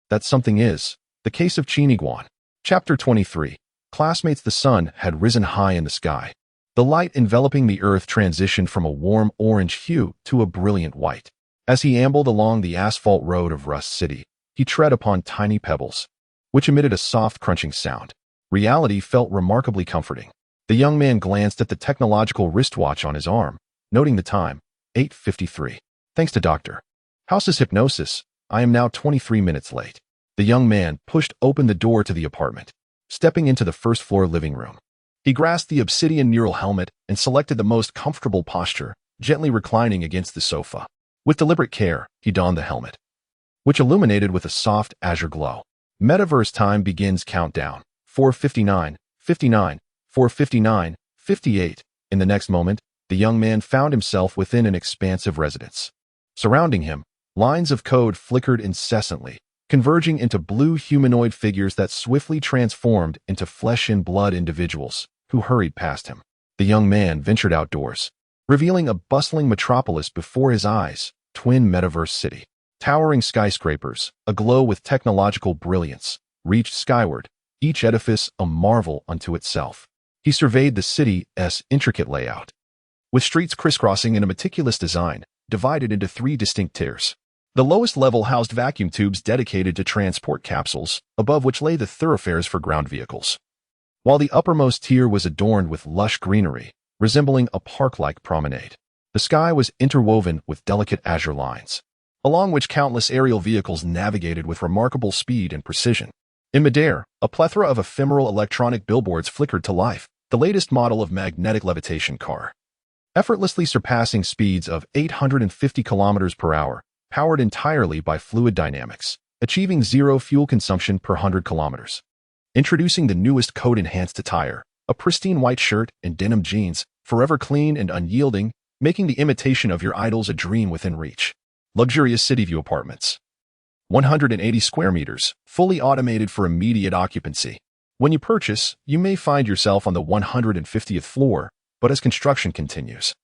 That something is the case of Qin Iguan. Chapter 23. Classmates. The sun had risen high in the sky. The light enveloping the earth transitioned from a warm orange hue to a brilliant white. As he ambled along the asphalt road of Rust City, he tread upon tiny pebbles, which emitted a soft crunching sound. Reality felt remarkably comforting. The young man glanced at the technological wristwatch on his arm, noting the time, 8:53. Thanks to Dr. House's hypnosis, I am now 23 minutes late. The young man pushed open the door to the apartment, stepping into the first-floor living room. He grasped the obsidian neural helmet and selected the most comfortable posture, gently reclining against the sofa. With deliberate care, he donned the helmet, which illuminated with a soft azure glow. Metaverse time begins countdown. 4:59, 59, 4:59, 58. In the next moment, the young man found himself within an expansive residence. Surrounding him, lines of code flickered incessantly, converging into blue humanoid figures that swiftly transformed into flesh-and-blood individuals who hurried past him. The young man ventured outdoors, revealing a bustling metropolis before his eyes, twin metaverse city. Towering skyscrapers, aglow with technological brilliance, reached skyward, each edifice a marvel unto itself. He surveyed the city's intricate layout, with streets crisscrossing in a meticulous design, divided into 3 distinct tiers. The lowest level housed vacuum tubes dedicated to transport capsules, above which lay the thoroughfares for ground vehicles, while the uppermost tier was adorned with lush greenery, resembling a park-like promenade. The sky was interwoven with delicate azure lines, along which countless aerial vehicles navigated with remarkable speed and precision. In midair, a plethora of ephemeral electronic billboards flickered to life, the latest model of magnetic levitation car, effortlessly surpassing speeds of 850 kilometers per hour, powered entirely by fluid dynamics, achieving zero fuel consumption per 100 kilometers. Introducing the newest code-enhanced attire, a pristine white shirt and denim jeans, forever clean and unyielding, making the imitation of your idols a dream within reach. Luxurious City View apartments. 180 square meters, fully automated for immediate occupancy. When you purchase, you may find yourself on the 150th floor, but as construction continues,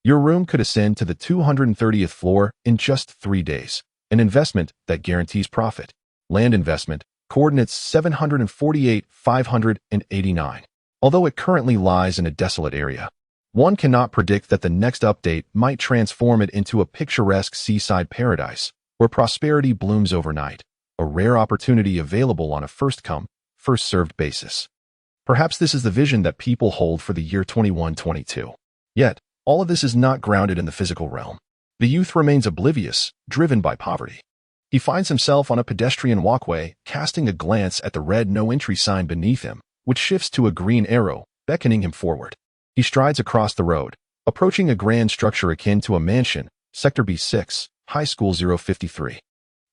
your room could ascend to the 230th floor in just 3 days, an investment that guarantees profit. Land investment, coordinates 748,589. Although it currently lies in a desolate area, one cannot predict that the next update might transform it into a picturesque seaside paradise, where prosperity blooms overnight, a rare opportunity available on a first-come, first-served basis. Perhaps this is the vision that people hold for the year 2122. Yet, all of this is not grounded in the physical realm. The youth remains oblivious, driven by poverty. He finds himself on a pedestrian walkway, casting a glance at the red no-entry sign beneath him, which shifts to a green arrow, beckoning him forward. He strides across the road, approaching a grand structure akin to a mansion, Sector B6, High School 053.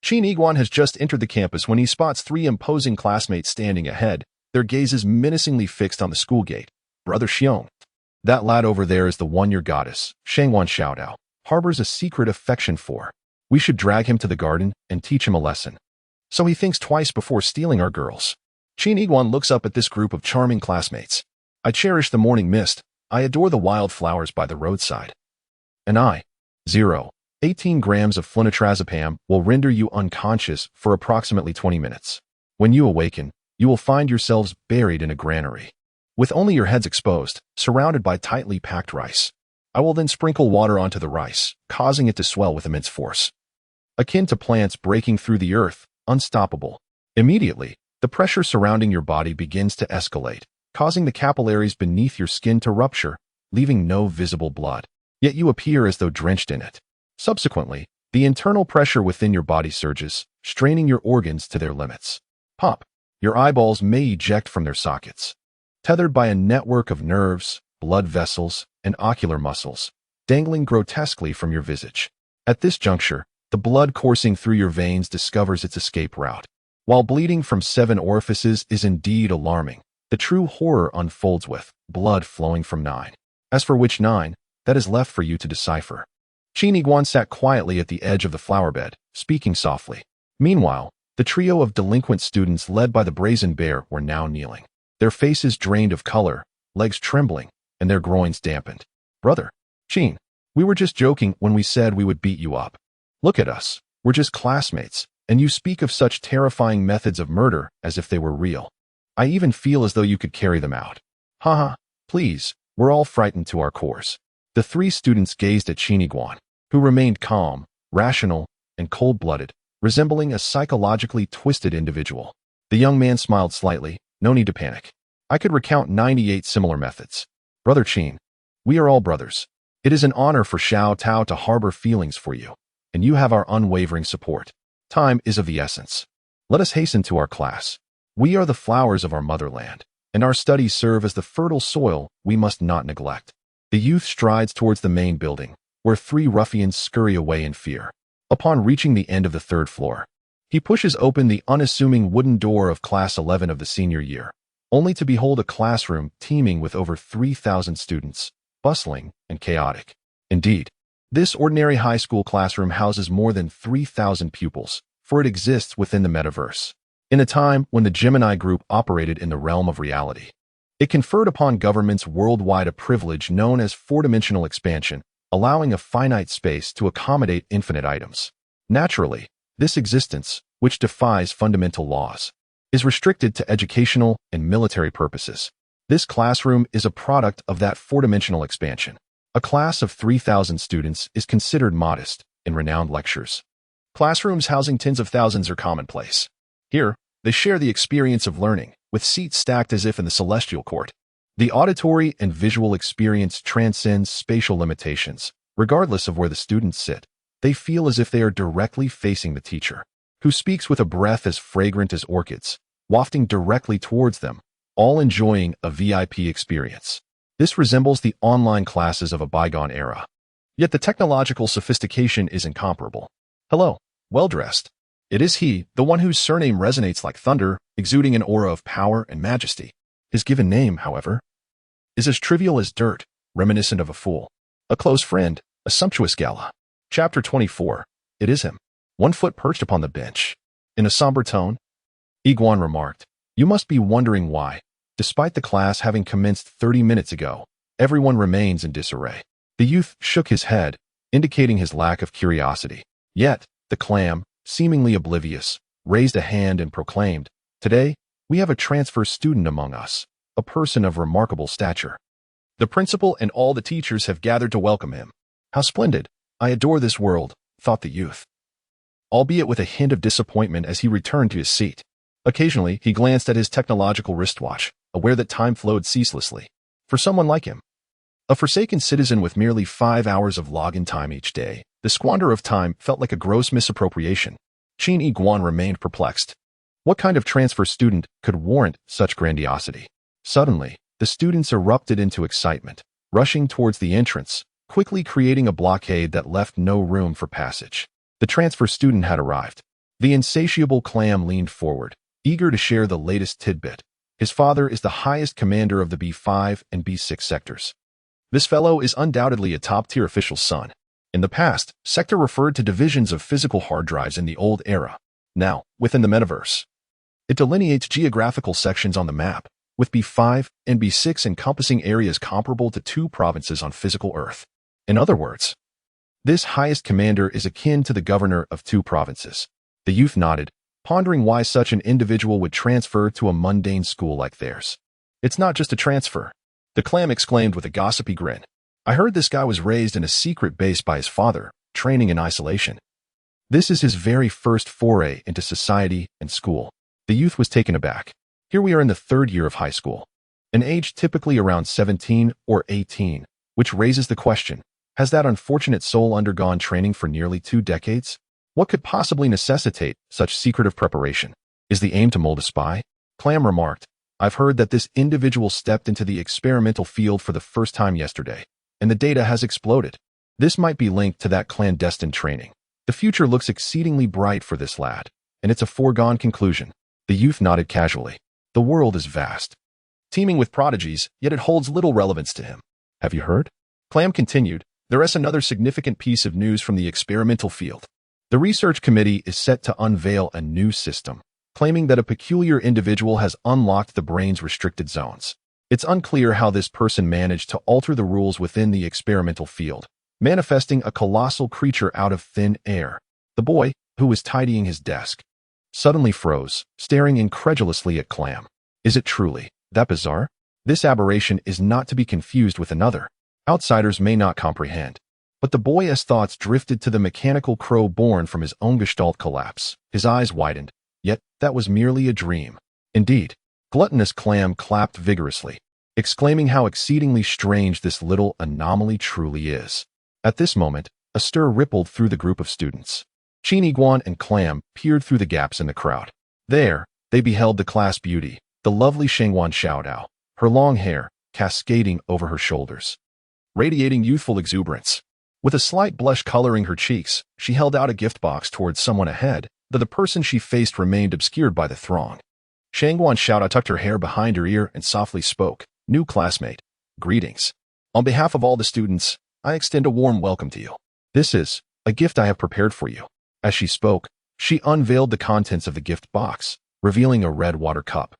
Qin Iguan has just entered the campus when he spots 3 imposing classmates standing ahead, their gazes menacingly fixed on the school gate. Brother Xiong. That lad over there is the one your goddess, Shangwan Xiaodao, harbors a secret affection for. We should drag him to the garden and teach him a lesson, so he thinks twice before stealing our girls. Qin Yiguan looks up at this group of charming classmates. I cherish the morning mist. I adore the wild flowers by the roadside. And I, 18 grams of flunitrazepam will render you unconscious for approximately 20 minutes. When you awaken, you will find yourselves buried in a granary, with only your heads exposed, surrounded by tightly packed rice. I will then sprinkle water onto the rice, causing it to swell with immense force, akin to plants breaking through the earth, unstoppable. Immediately, the pressure surrounding your body begins to escalate, causing the capillaries beneath your skin to rupture, leaving no visible blood. Yet you appear as though drenched in it. Subsequently, the internal pressure within your body surges, straining your organs to their limits. Pop! Your eyeballs may eject from their sockets, tethered by a network of nerves, blood vessels, and ocular muscles, dangling grotesquely from your visage. At this juncture, the blood coursing through your veins discovers its escape route. While bleeding from 7 orifices is indeed alarming, the true horror unfolds with blood flowing from 9. As for which 9, that is left for you to decipher. Qin Yiguan sat quietly at the edge of the flower bed, speaking softly. Meanwhile, the trio of delinquent students led by the brazen bear were now kneeling, their faces drained of color, legs trembling, and their groins dampened. Brother Qin, we were just joking when we said we would beat you up. Look at us, we're just classmates, and you speak of such terrifying methods of murder as if they were real. I even feel as though you could carry them out. Haha, please, we're all frightened to our cores. The 3 students gazed at Qin Yiguan, who remained calm, rational, and cold-blooded, resembling a psychologically twisted individual. The young man smiled slightly. No need to panic. I could recount 98 similar methods. Brother Qin, we are all brothers. It is an honor for Xiao Tao to harbor feelings for you, and you have our unwavering support. Time is of the essence. Let us hasten to our class. We are the flowers of our motherland, and our studies serve as the fertile soil we must not neglect. The youth strides towards the main building, where 3 ruffians scurry away in fear. Upon reaching the end of the 3rd floor, he pushes open the unassuming wooden door of Class 11 of the senior year, only to behold a classroom teeming with over 3,000 students, bustling and chaotic. Indeed, this ordinary high school classroom houses more than 3,000 pupils, for it exists within the metaverse. In a time when the Gemini group operated in the realm of reality, it conferred upon governments worldwide a privilege known as 4-dimensional expansion, allowing a finite space to accommodate infinite items. Naturally, this existence, which defies fundamental laws, is restricted to educational and military purposes. This classroom is a product of that 4-dimensional expansion. A class of 3,000 students is considered modest in renowned lectures. Classrooms housing tens of thousands are commonplace. Here, they share the experience of learning, with seats stacked as if in the celestial court. The auditory and visual experience transcends spatial limitations. Regardless of where the students sit, they feel as if they are directly facing the teacher, who speaks with a breath as fragrant as orchids, wafting directly towards them, all enjoying a VIP experience. This resembles the online classes of a bygone era. Yet the technological sophistication is incomparable. Hello, well-dressed. It is he, the one whose surname resonates like thunder, exuding an aura of power and majesty. His given name, however, is as trivial as dirt, reminiscent of a fool, a close friend, a sumptuous gala. Chapter 24. It is him. 1 foot perched upon the bench. In a somber tone, Yiguan remarked, "You must be wondering why, despite the class having commenced 30 minutes ago, everyone remains in disarray." The youth shook his head, indicating his lack of curiosity. Yet, the clam, seemingly oblivious, raised a hand and proclaimed, "Today, we have a transfer student among us, a person of remarkable stature. The principal and all the teachers have gathered to welcome him." How splendid! I adore this world, thought the youth, albeit with a hint of disappointment as he returned to his seat. Occasionally, he glanced at his technological wristwatch, aware that time flowed ceaselessly. For someone like him, a forsaken citizen with merely 5 hours of login time each day, the squander of time felt like a gross misappropriation. Qin Yiguan remained perplexed. What kind of transfer student could warrant such grandiosity? Suddenly, the students erupted into excitement, rushing towards the entrance, quickly creating a blockade that left no room for passage. The transfer student had arrived. The insatiable clam leaned forward, eager to share the latest tidbit. His father is the highest commander of the B5 and B6 sectors. This fellow is undoubtedly a top-tier official's son. In the past, sector referred to divisions of physical hard drives in the old era. Now, within the metaverse, it delineates geographical sections on the map, with B5 and B6 encompassing areas comparable to 2 provinces on physical Earth. In other words, this highest commander is akin to the governor of 2 provinces. The youth nodded, pondering why such an individual would transfer to a mundane school like theirs. It's not just a transfer, the clam exclaimed with a gossipy grin. I heard this guy was raised in a secret base by his father, training in isolation. This is his very first foray into society and school. The youth was taken aback. Here we are in the 3rd year of high school, an age typically around 17 or 18, which raises the question, has that unfortunate soul undergone training for nearly 2 decades? What could possibly necessitate such secretive preparation? Is the aim to mold a spy? Clam remarked, I've heard that this individual stepped into the experimental field for the first time yesterday, and the data has exploded. This might be linked to that clandestine training. The future looks exceedingly bright for this lad, and it's a foregone conclusion. The youth nodded casually. The world is vast, teeming with prodigies, yet it holds little relevance to him. Have you heard? Clam continued, there is another significant piece of news from the experimental field. The research committee is set to unveil a new system, claiming that a peculiar individual has unlocked the brain's restricted zones. It's unclear how this person managed to alter the rules within the experimental field, manifesting a colossal creature out of thin air. The boy, who was tidying his desk, suddenly froze, staring incredulously at Clam. Is it truly that bizarre? This aberration is not to be confused with another. Outsiders may not comprehend. But the boy's thoughts drifted to the mechanical crow born from his own gestalt collapse. His eyes widened. Yet, that was merely a dream. Indeed, gluttonous Clam clapped vigorously, exclaiming how exceedingly strange this little anomaly truly is. At this moment, a stir rippled through the group of students. Chin Iguan and Clam peered through the gaps in the crowd. There, they beheld the class beauty, the lovely Shangguan Xiaodao, her long hair cascading over her shoulders, radiating youthful exuberance. With a slight blush coloring her cheeks, she held out a gift box towards someone ahead, though the person she faced remained obscured by the throng. Shangguan Xiaodao tucked her hair behind her ear and softly spoke, New classmate, greetings. On behalf of all the students, I extend a warm welcome to you. This is a gift I have prepared for you. As she spoke, she unveiled the contents of the gift box, revealing a red water cup,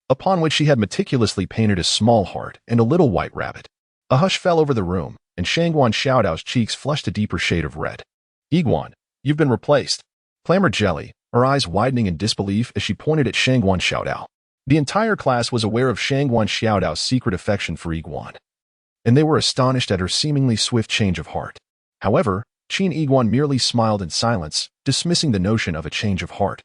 upon which she had meticulously painted a small heart and a little white rabbit. A hush fell over the room, and Shangguan Xiaodao's cheeks flushed a deeper shade of red. Iguan, you've been replaced, clamored Jelly, her eyes widening in disbelief as she pointed at Shangguan Xiaodao. The entire class was aware of Shangguan Xiaodao's secret affection for Iguan, and they were astonished at her seemingly swift change of heart. However, Qin Iguan merely smiled in silence, dismissing the notion of a change of heart,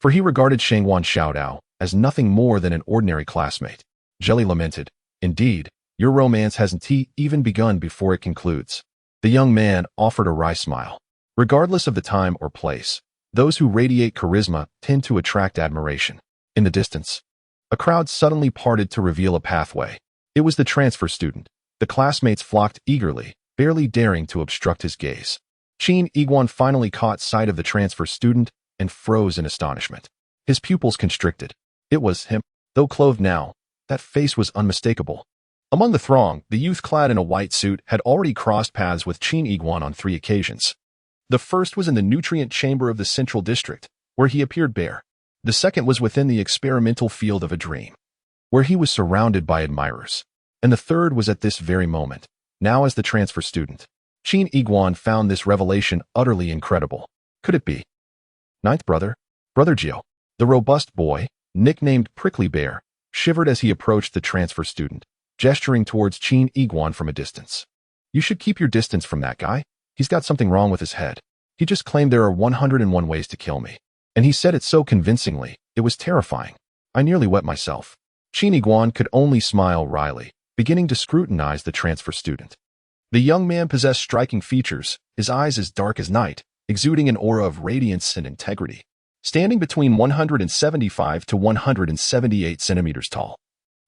for he regarded Shangguan Xiaodao as nothing more than an ordinary classmate. Jelly lamented, Indeed, your romance hasn't even begun before it concludes. The young man offered a wry smile. Regardless of the time or place, those who radiate charisma tend to attract admiration. In the distance, a crowd suddenly parted to reveal a pathway. It was the transfer student. The classmates flocked eagerly, barely daring to obstruct his gaze. Qin Iguan finally caught sight of the transfer student and froze in astonishment. His pupils constricted. It was him. Though clothed now, that face was unmistakable. Among the throng, the youth clad in a white suit had already crossed paths with Qin Iguan on 3 occasions. The first was in the nutrient chamber of the central district, where he appeared bare. The second was within the experimental field of a dream, where he was surrounded by admirers. And the third was at this very moment, now as the transfer student. Qin Iguan found this revelation utterly incredible. Could it be? Ninth brother, Brother Jiao, the robust boy, nicknamed Prickly Bear, shivered as he approached the transfer student, gesturing towards Qin Iguan from a distance. You should keep your distance from that guy. He's got something wrong with his head. He just claimed there are 101 ways to kill me. And he said it so convincingly, it was terrifying. I nearly wet myself. Qin Iguan could only smile wryly, beginning to scrutinize the transfer student. The young man possessed striking features, his eyes as dark as night, exuding an aura of radiance and integrity. Standing between 175 to 178 centimeters tall.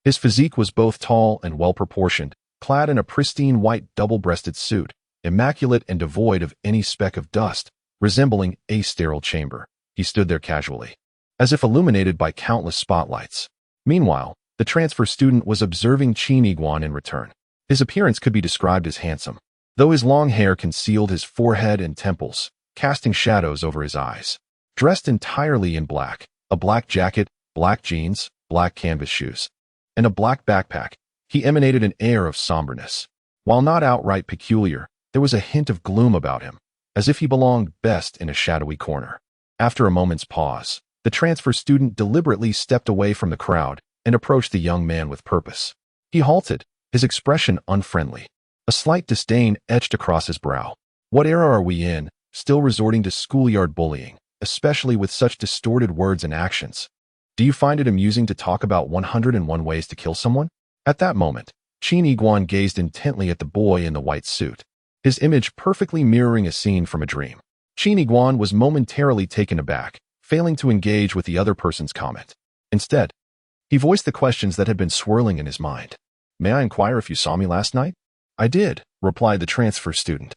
His physique was both tall and well-proportioned, clad in a pristine white double-breasted suit, immaculate and devoid of any speck of dust, resembling a sterile chamber. He stood there casually, as if illuminated by countless spotlights. Meanwhile, the transfer student was observing Qin Iguan in return. His appearance could be described as handsome, though his long hair concealed his forehead and temples, casting shadows over his eyes. Dressed entirely in black, a black jacket, black jeans, black canvas shoes, and a black backpack, he emanated an air of somberness. While not outright peculiar, there was a hint of gloom about him, as if he belonged best in a shadowy corner. After a moment's pause, the transfer student deliberately stepped away from the crowd and approached the young man with purpose. He halted, his expression unfriendly. A slight disdain etched across his brow. What era are we in, still resorting to schoolyard bullying, especially with such distorted words and actions? Do you find it amusing to talk about 101 ways to kill someone? At that moment, Qin Iguan gazed intently at the boy in the white suit, his image perfectly mirroring a scene from a dream. Qin Iguan was momentarily taken aback, failing to engage with the other person's comment. Instead, he voiced the questions that had been swirling in his mind. "May I inquire if you saw me last night?" "I did," replied the transfer student,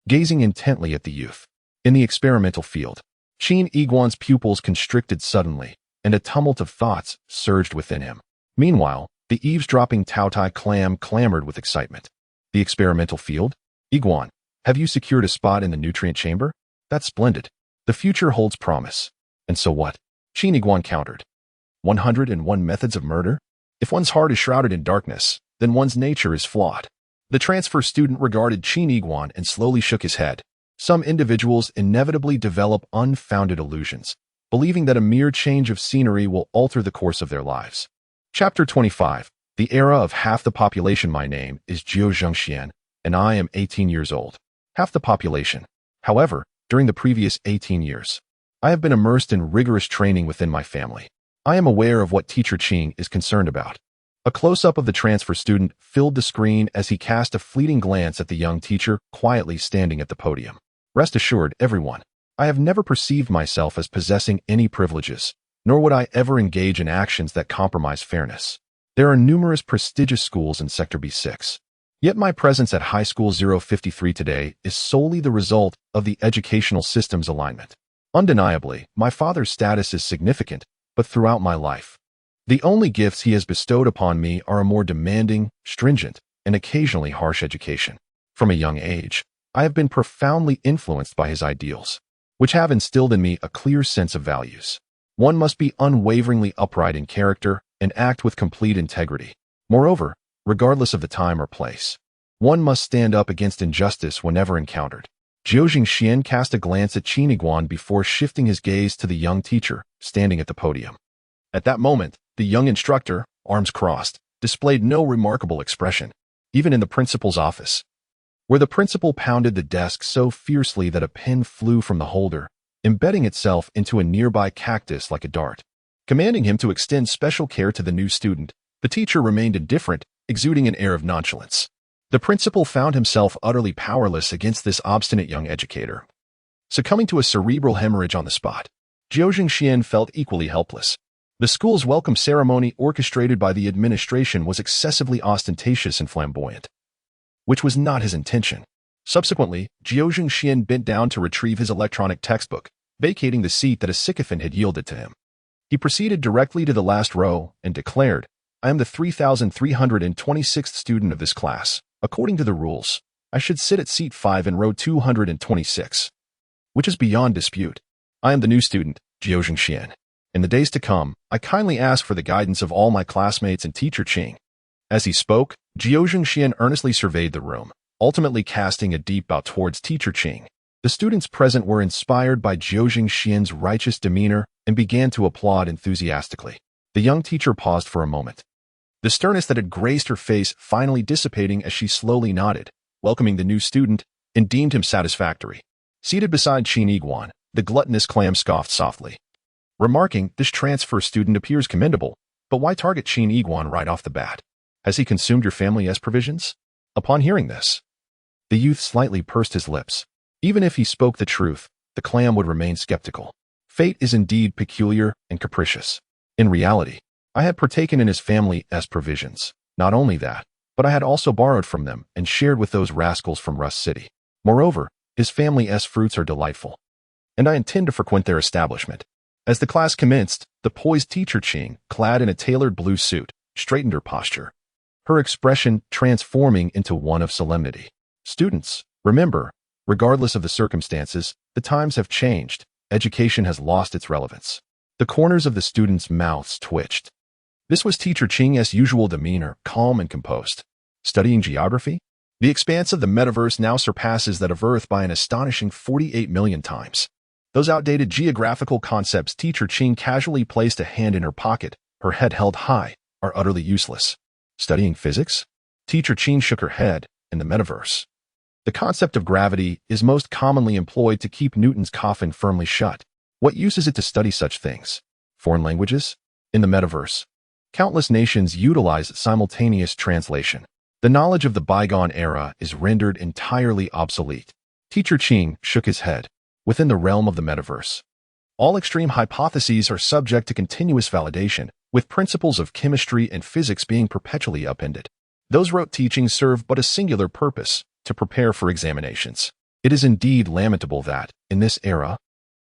gazing intently at the youth. In the experimental field, Qin Iguan's pupils constricted suddenly, and a tumult of thoughts surged within him. Meanwhile, the eavesdropping Taotai clam clamored with excitement. "The experimental field? Iguan, have you secured a spot in the nutrient chamber? That's splendid. The future holds promise." "And so what?" Qin Iguan countered. 101 methods of murder? If one's heart is shrouded in darkness, then one's nature is flawed. The transfer student regarded Qin Iguan and slowly shook his head. Some individuals inevitably develop unfounded illusions, believing that a mere change of scenery will alter the course of their lives. Chapter 25. The era of half the population. My name is Jiu Zhengxian, and I am 18 years old. Half the population. However, during the previous 18 years, I have been immersed in rigorous training within my family. I am aware of what Teacher Qing is concerned about. A close-up of the transfer student filled the screen as he cast a fleeting glance at the young teacher quietly standing at the podium. Rest assured, everyone, I have never perceived myself as possessing any privileges, nor would I ever engage in actions that compromise fairness. There are numerous prestigious schools in Sector B6. Yet my presence at High School 053 today is solely the result of the educational system's alignment. Undeniably, my father's status is significant, but throughout my life, the only gifts he has bestowed upon me are a more demanding, stringent, and occasionally harsh education. From a young age, I have been profoundly influenced by his ideals, which have instilled in me a clear sense of values. One must be unwaveringly upright in character and act with complete integrity. Moreover, regardless of the time or place, one must stand up against injustice whenever encountered. Jiu Zhengxian cast a glance at Qin Iguan before shifting his gaze to the young teacher standing at the podium. At that moment, the young instructor, arms crossed, displayed no remarkable expression, even in the principal's office, where the principal pounded the desk so fiercely that a pen flew from the holder, embedding itself into a nearby cactus like a dart. Commanding him to extend special care to the new student, the teacher remained indifferent, exuding an air of nonchalance. The principal found himself utterly powerless against this obstinate young educator. Succumbing to a cerebral hemorrhage on the spot, Jiu Zhengxian felt equally helpless. The school's welcome ceremony orchestrated by the administration was excessively ostentatious and flamboyant, which was not his intention. Subsequently, Jiu Zhengxian bent down to retrieve his electronic textbook, vacating the seat that a sycophant had yielded to him. He proceeded directly to the last row and declared, "I am the 3,326th student of this class. According to the rules, I should sit at seat 5 in row 226, which is beyond dispute. I am the new student, Jiu Zhengxian. In the days to come, I kindly ask for the guidance of all my classmates and Teacher Qing." As he spoke, Jiu Zhengxian earnestly surveyed the room, ultimately casting a deep bow towards Teacher Qing. The students present were inspired by Jiu Zhengxian's righteous demeanor and began to applaud enthusiastically. The young teacher paused for a moment, the sternness that had graced her face finally dissipating as she slowly nodded, welcoming the new student, and deemed him satisfactory. Seated beside Qin Iguan, the gluttonous clam scoffed softly, remarking, "This transfer student appears commendable, but why target Qin Iguan right off the bat? Has he consumed your family's provisions?" Upon hearing this, the youth slightly pursed his lips. Even if he spoke the truth, the clam would remain skeptical. Fate is indeed peculiar and capricious. In reality, I had partaken in his family's provisions. Not only that, but I had also borrowed from them and shared with those rascals from Rust City. Moreover, his family's fruits are delightful, and I intend to frequent their establishment. As the class commenced, the poised teacher Ching, clad in a tailored blue suit, straightened her posture, her expression transforming into one of solemnity. Students, remember, regardless of the circumstances, the times have changed. Education has lost its relevance. The corners of the students' mouths twitched. This was teacher Ching's usual demeanor, calm and composed. Studying geography? The expanse of the metaverse now surpasses that of Earth by an astonishing 48 million times. Those outdated geographical concepts teacher Ching casually placed a hand in her pocket, her head held high, are utterly useless. Studying physics? Teacher Ching shook her head. In the metaverse, the concept of gravity is most commonly employed to keep Newton's coffin firmly shut. What use is it to study such things? Foreign languages? In the metaverse, countless nations utilize simultaneous translation. The knowledge of the bygone era is rendered entirely obsolete. Teacher Ching shook his head. Within the realm of the metaverse, all extreme hypotheses are subject to continuous validation, with principles of chemistry and physics being perpetually upended. Those rote teachings serve but a singular purpose, to prepare for examinations. It is indeed lamentable that, in this era,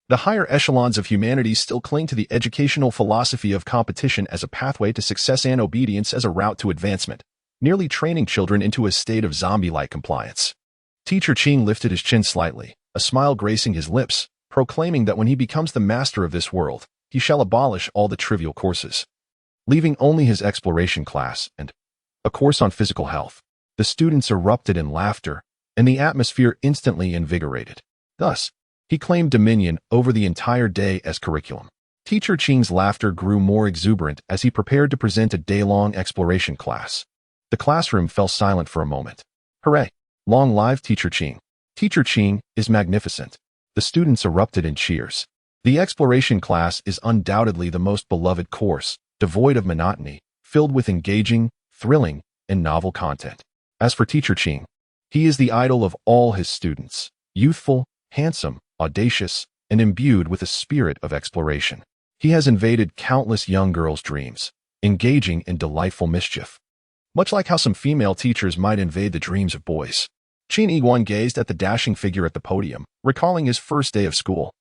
the higher echelons of humanity still cling to the educational philosophy of competition as a pathway to success and obedience as a route to advancement, nearly training children into a state of zombie-like compliance. Teacher Ching lifted his chin slightly, a smile gracing his lips, proclaiming that when he becomes the master of this world, he shall abolish all the trivial courses, leaving only his exploration class and a course on physical health. The students erupted in laughter, and the atmosphere instantly invigorated. Thus, he claimed dominion over the entire day as curriculum. Teacher Ching's laughter grew more exuberant as he prepared to present a day-long exploration class. The classroom fell silent for a moment. Hooray! Long live Teacher Ching! Teacher Ching is magnificent. The students erupted in cheers. The exploration class is undoubtedly the most beloved course, devoid of monotony, filled with engaging, thrilling, and novel content. As for Teacher Ching, he is the idol of all his students, youthful, handsome, audacious, and imbued with a spirit of exploration. He has invaded countless young girls' dreams, engaging in delightful mischief, much like how some female teachers might invade the dreams of boys. Qin Yiguan gazed at the dashing figure at the podium, recalling his first day of school.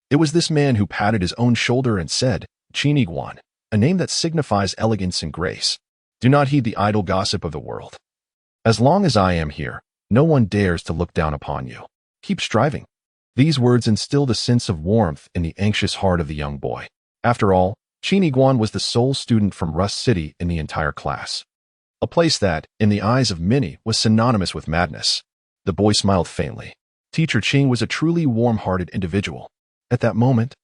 It was this man who patted his own shoulder and said, Qin Yiguan, a name that signifies elegance and grace. Do not heed the idle gossip of the world. As long as I am here, no one dares to look down upon you. Keep striving. These words instilled a sense of warmth in the anxious heart of the young boy. After all, Qin Yiguan was the sole student from Rust City in the entire class, a place that, in the eyes of many, was synonymous with madness. The boy smiled faintly. Teacher Ching was a truly warm-hearted individual. At that moment,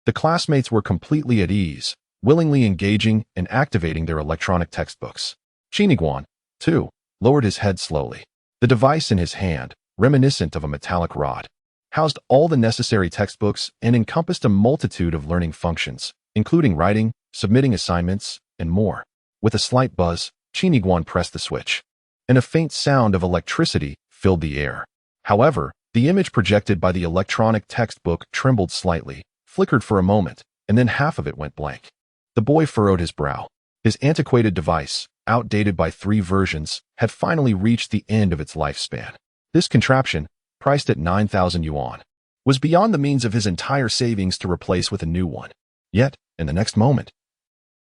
the classmates were completely at ease, willingly engaging and activating their electronic textbooks. Qin Yiguan, too, lowered his head slowly. The device in his hand, reminiscent of a metallic rod, housed all the necessary textbooks and encompassed a multitude of learning functions, including writing, submitting assignments, and more. With a slight buzz, Qin Yiguan pressed the switch, and a faint sound of electricity filled the air. However, the image projected by the electronic textbook trembled slightly, flickered for a moment, and then half of it went blank. The boy furrowed his brow. His antiquated device, outdated by 3 versions, had finally reached the end of its lifespan. This contraption, priced at 9,000 yuan, was beyond the means of his entire savings to replace with a new one. Yet, in the next moment,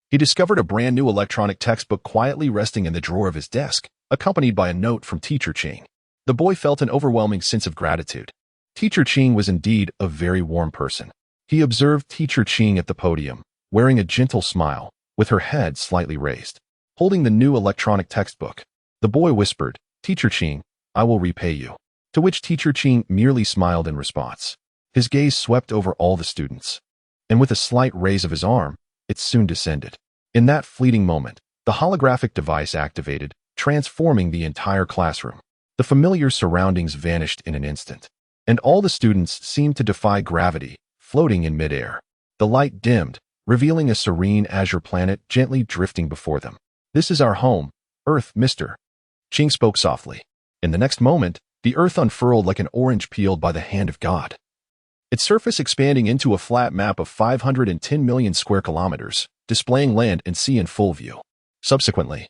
he discovered a brand new electronic textbook quietly resting in the drawer of his desk, accompanied by a note from Teacher Ching. The boy felt an overwhelming sense of gratitude. Teacher Ching was indeed a very warm person. He observed Teacher Ching at the podium, wearing a gentle smile, with her head slightly raised, holding the new electronic textbook. The boy whispered, Teacher Ching, I will repay you. To which Teacher Ching merely smiled in response. His gaze swept over all the students, and with a slight raise of his arm, it soon descended. In that fleeting moment, the holographic device activated, transforming the entire classroom. The familiar surroundings vanished in an instant, and all the students seemed to defy gravity, floating in midair. The light dimmed, revealing a serene azure planet gently drifting before them. This is our home, Earth, Mr. Ching spoke softly. In the next moment, the Earth unfurled like an orange peeled by the hand of God, its surface expanding into a flat map of 510 million square kilometers, displaying land and sea in full view. Subsequently,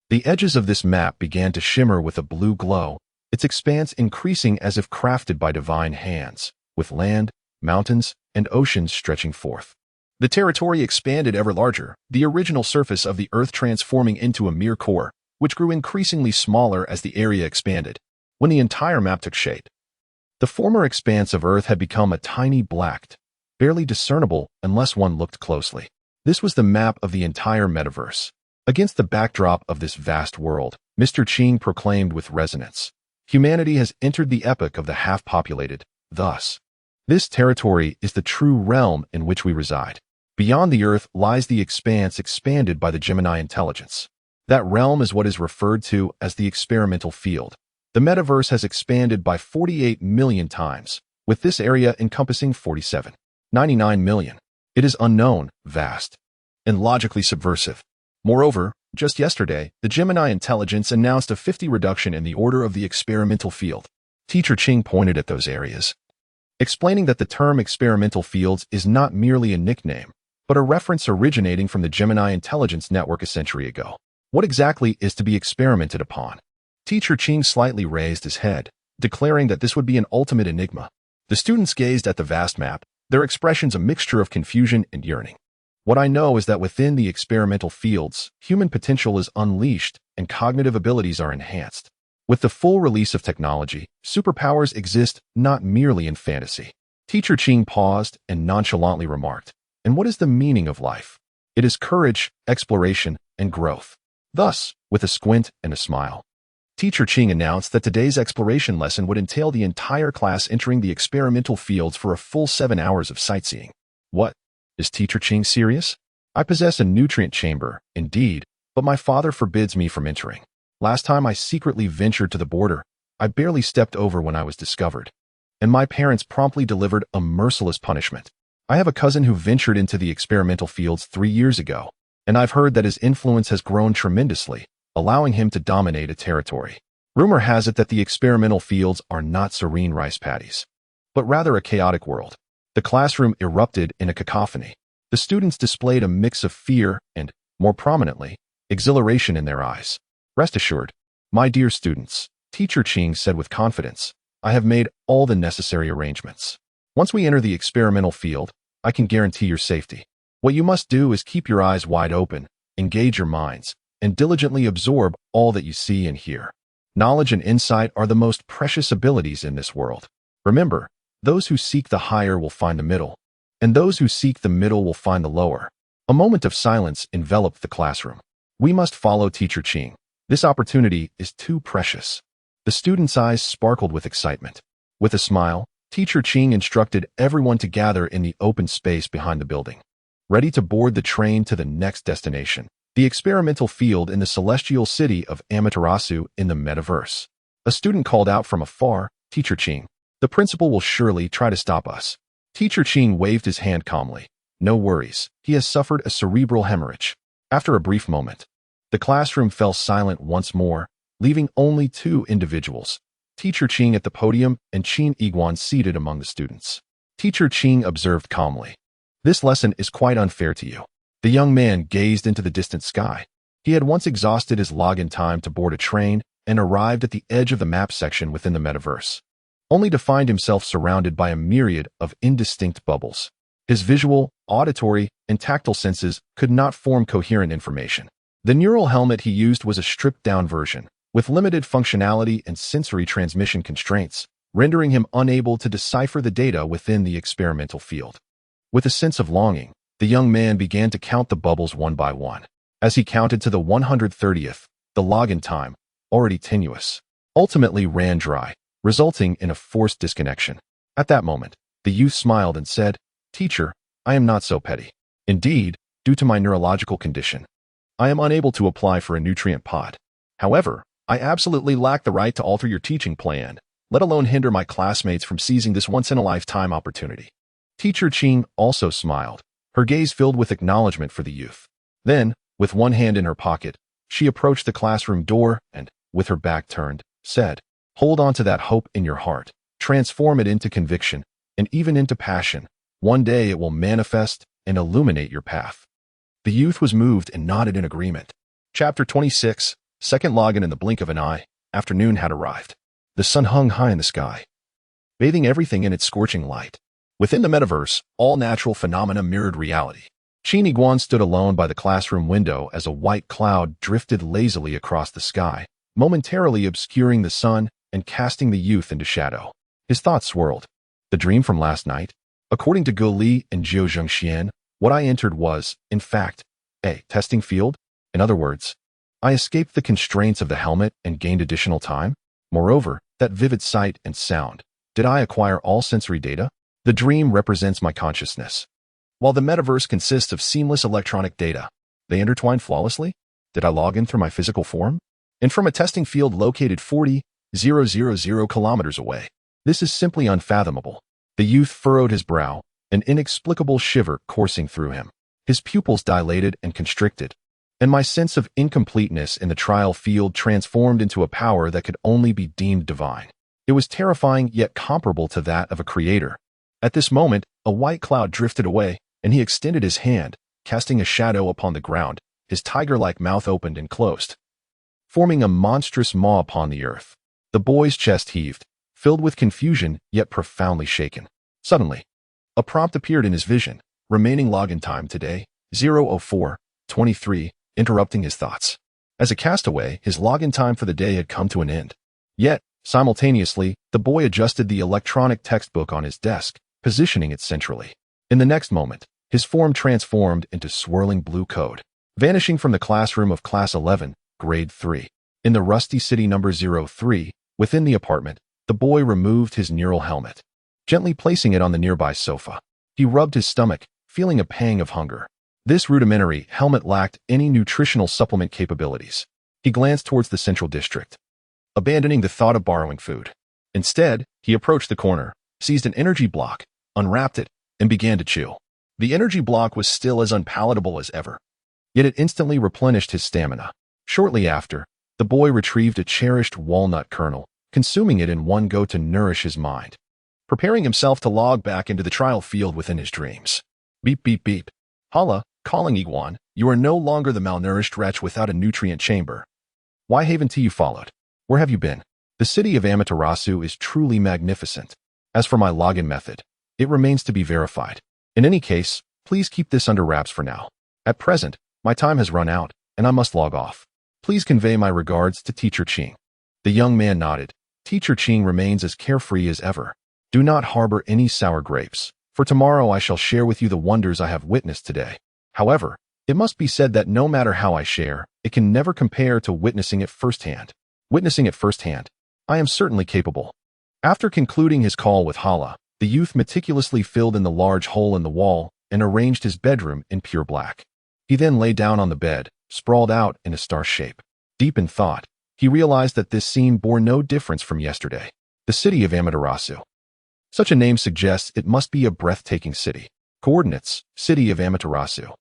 the edges of this map began to shimmer with a blue glow, its expanse increasing as if crafted by divine hands, with land, mountains, and oceans stretching forth. The territory expanded ever larger, the original surface of the Earth transforming into a mere core, which grew increasingly smaller as the area expanded. When the entire map took shape, the former expanse of Earth had become a tiny black, barely discernible unless one looked closely. This was the map of the entire metaverse. Against the backdrop of this vast world, Mr. Ching proclaimed with resonance, "Humanity has entered the epoch of the half-populated. Thus, this territory is the true realm in which we reside. Beyond the Earth lies the expanse expanded by the Gemini intelligence. That realm is what is referred to as the experimental field. The metaverse has expanded by 48 million times, with this area encompassing 47.99 million. It is unknown, vast, and logically subversive. Moreover, just yesterday, the Gemini intelligence announced a 50 reduction in the order of the experimental field." Teacher Ching pointed at those areas, explaining that the term experimental fields is not merely a nickname, but a reference originating from the Gemini intelligence network a century ago. What exactly is to be experimented upon? Teacher Ching slightly raised his head, declaring that this would be an ultimate enigma. The students gazed at the vast map, their expressions a mixture of confusion and yearning. "What I know is that within the experimental fields, human potential is unleashed and cognitive abilities are enhanced. With the full release of technology, superpowers exist not merely in fantasy." Teacher Ching paused and nonchalantly remarked, "And what is the meaning of life? It is courage, exploration, and growth." Thus, with a squint and a smile, Teacher Ching announced that today's exploration lesson would entail the entire class entering the experimental fields for a full 7 hours of sightseeing. What? Is Teacher Ching serious? "I possess a nutrient chamber, indeed, but my father forbids me from entering. Last time I secretly ventured to the border, I barely stepped over when I was discovered, and my parents promptly delivered a merciless punishment. I have a cousin who ventured into the experimental fields 3 years ago, and I've heard that his influence has grown tremendously, allowing him to dominate a territory. Rumor has it that the experimental fields are not serene rice paddies, but rather a chaotic world." The classroom erupted in a cacophony. The students displayed a mix of fear and, more prominently, exhilaration in their eyes. "Rest assured, my dear students," Teacher Ching said with confidence, "I have made all the necessary arrangements. Once we enter the experimental field, I can guarantee your safety. What you must do is keep your eyes wide open, engage your minds, and diligently absorb all that you see and hear. Knowledge and insight are the most precious abilities in this world. Remember, those who seek the higher will find the middle, and those who seek the middle will find the lower." A moment of silence enveloped the classroom. "We must follow Teacher Ching. This opportunity is too precious." The students' eyes sparkled with excitement. With a smile, Teacher Ching instructed everyone to gather in the open space behind the building, ready to board the train to the next destination, the experimental field in the celestial city of Amaterasu in the metaverse. A student called out from afar, "Teacher Ching, the principal will surely try to stop us." Teacher Ching waved his hand calmly. "No worries, he has suffered a cerebral hemorrhage." After a brief moment, the classroom fell silent once more, leaving only 2 individuals, Teacher Ching at the podium and Qin Iguan seated among the students. Teacher Ching observed calmly, "This lesson is quite unfair to you." The young man gazed into the distant sky. He had once exhausted his login time to board a train and arrived at the edge of the map section within the metaverse, only to find himself surrounded by a myriad of indistinct bubbles. His visual, auditory, and tactile senses could not form coherent information. The neural helmet he used was a stripped-down version, with limited functionality and sensory transmission constraints, rendering him unable to decipher the data within the experimental field. With a sense of longing, the young man began to count the bubbles one by one. As he counted to the 130th, the login time, already tenuous, ultimately ran dry, resulting in a forced disconnection. At that moment, the youth smiled and said, "Teacher, I am not so petty. Indeed, due to my neurological condition, I am unable to apply for a nutrient pod. However, I absolutely lack the right to alter your teaching plan, let alone hinder my classmates from seizing this once-in-a-lifetime opportunity." Teacher Ching also smiled, her gaze filled with acknowledgement for the youth. Then, with one hand in her pocket, she approached the classroom door and, with her back turned, said, "Hold on to that hope in your heart, transform it into conviction, and even into passion. One day it will manifest and illuminate your path." The youth was moved and nodded in agreement. Chapter 26, second login in the blink of an eye, afternoon had arrived. The sun hung high in the sky, bathing everything in its scorching light. Within the metaverse, all natural phenomena mirrored reality. Qin Iguan stood alone by the classroom window as a white cloud drifted lazily across the sky, momentarily obscuring the sun and casting the youth into shadow. His thoughts swirled. The dream from last night? According to Go Li and Jiu Zhengxian, what I entered was, in fact, a testing field? In other words, I escaped the constraints of the helmet and gained additional time? Moreover, that vivid sight and sound. Did I acquire all sensory data? The dream represents my consciousness, while the metaverse consists of seamless electronic data. They intertwine flawlessly? Did I log in through my physical form? And from a testing field located 40,000 kilometers away. This is simply unfathomable. The youth furrowed his brow, an inexplicable shiver coursing through him. His pupils dilated and constricted, and my sense of incompleteness in the trial field transformed into a power that could only be deemed divine. It was terrifying yet comparable to that of a creator. At this moment, a white cloud drifted away, and he extended his hand, casting a shadow upon the ground. His tiger-like mouth opened and closed, forming a monstrous maw upon the earth. The boy's chest heaved, filled with confusion yet profoundly shaken. Suddenly, a prompt appeared in his vision, remaining login time today, 0:04:23, interrupting his thoughts. As a castaway, his login time for the day had come to an end. Yet, simultaneously, the boy adjusted the electronic textbook on his desk, positioning it centrally. In the next moment, his form transformed into swirling blue code, vanishing from the classroom of Class 11, Grade 3. In the rusty city number 03, within the apartment, the boy removed his neural helmet, gently placing it on the nearby sofa. He rubbed his stomach, feeling a pang of hunger. This rudimentary helmet lacked any nutritional supplement capabilities. He glanced towards the central district, abandoning the thought of borrowing food. Instead, he approached the corner, seized an energy block, unwrapped it, and began to chew. The energy block was still as unpalatable as ever, yet it instantly replenished his stamina. Shortly after, the boy retrieved a cherished walnut kernel, consuming it in one go to nourish his mind, preparing himself to log back into the trial field within his dreams. Beep, beep, beep. Hala, calling Iguan, you are no longer the malnourished wretch without a nutrient chamber. Why haven't you followed? Where have you been? The city of Amaterasu is truly magnificent. As for my login method, it remains to be verified. In any case, please keep this under wraps for now. At present, my time has run out, and I must log off. Please convey my regards to Teacher Qing. The young man nodded. Teacher Qing remains as carefree as ever. Do not harbor any sour grapes, for tomorrow I shall share with you the wonders I have witnessed today. However, it must be said that no matter how I share, it can never compare to witnessing it firsthand. Witnessing it firsthand, I am certainly capable. After concluding his call with Hala, the youth meticulously filled in the large hole in the wall and arranged his bedroom in pure black. He then lay down on the bed, sprawled out in a star shape. Deep in thought, he realized that this scene bore no difference from yesterday. The city of Amaterasu. Such a name suggests it must be a breathtaking city. Coordinates, city of Amaterasu.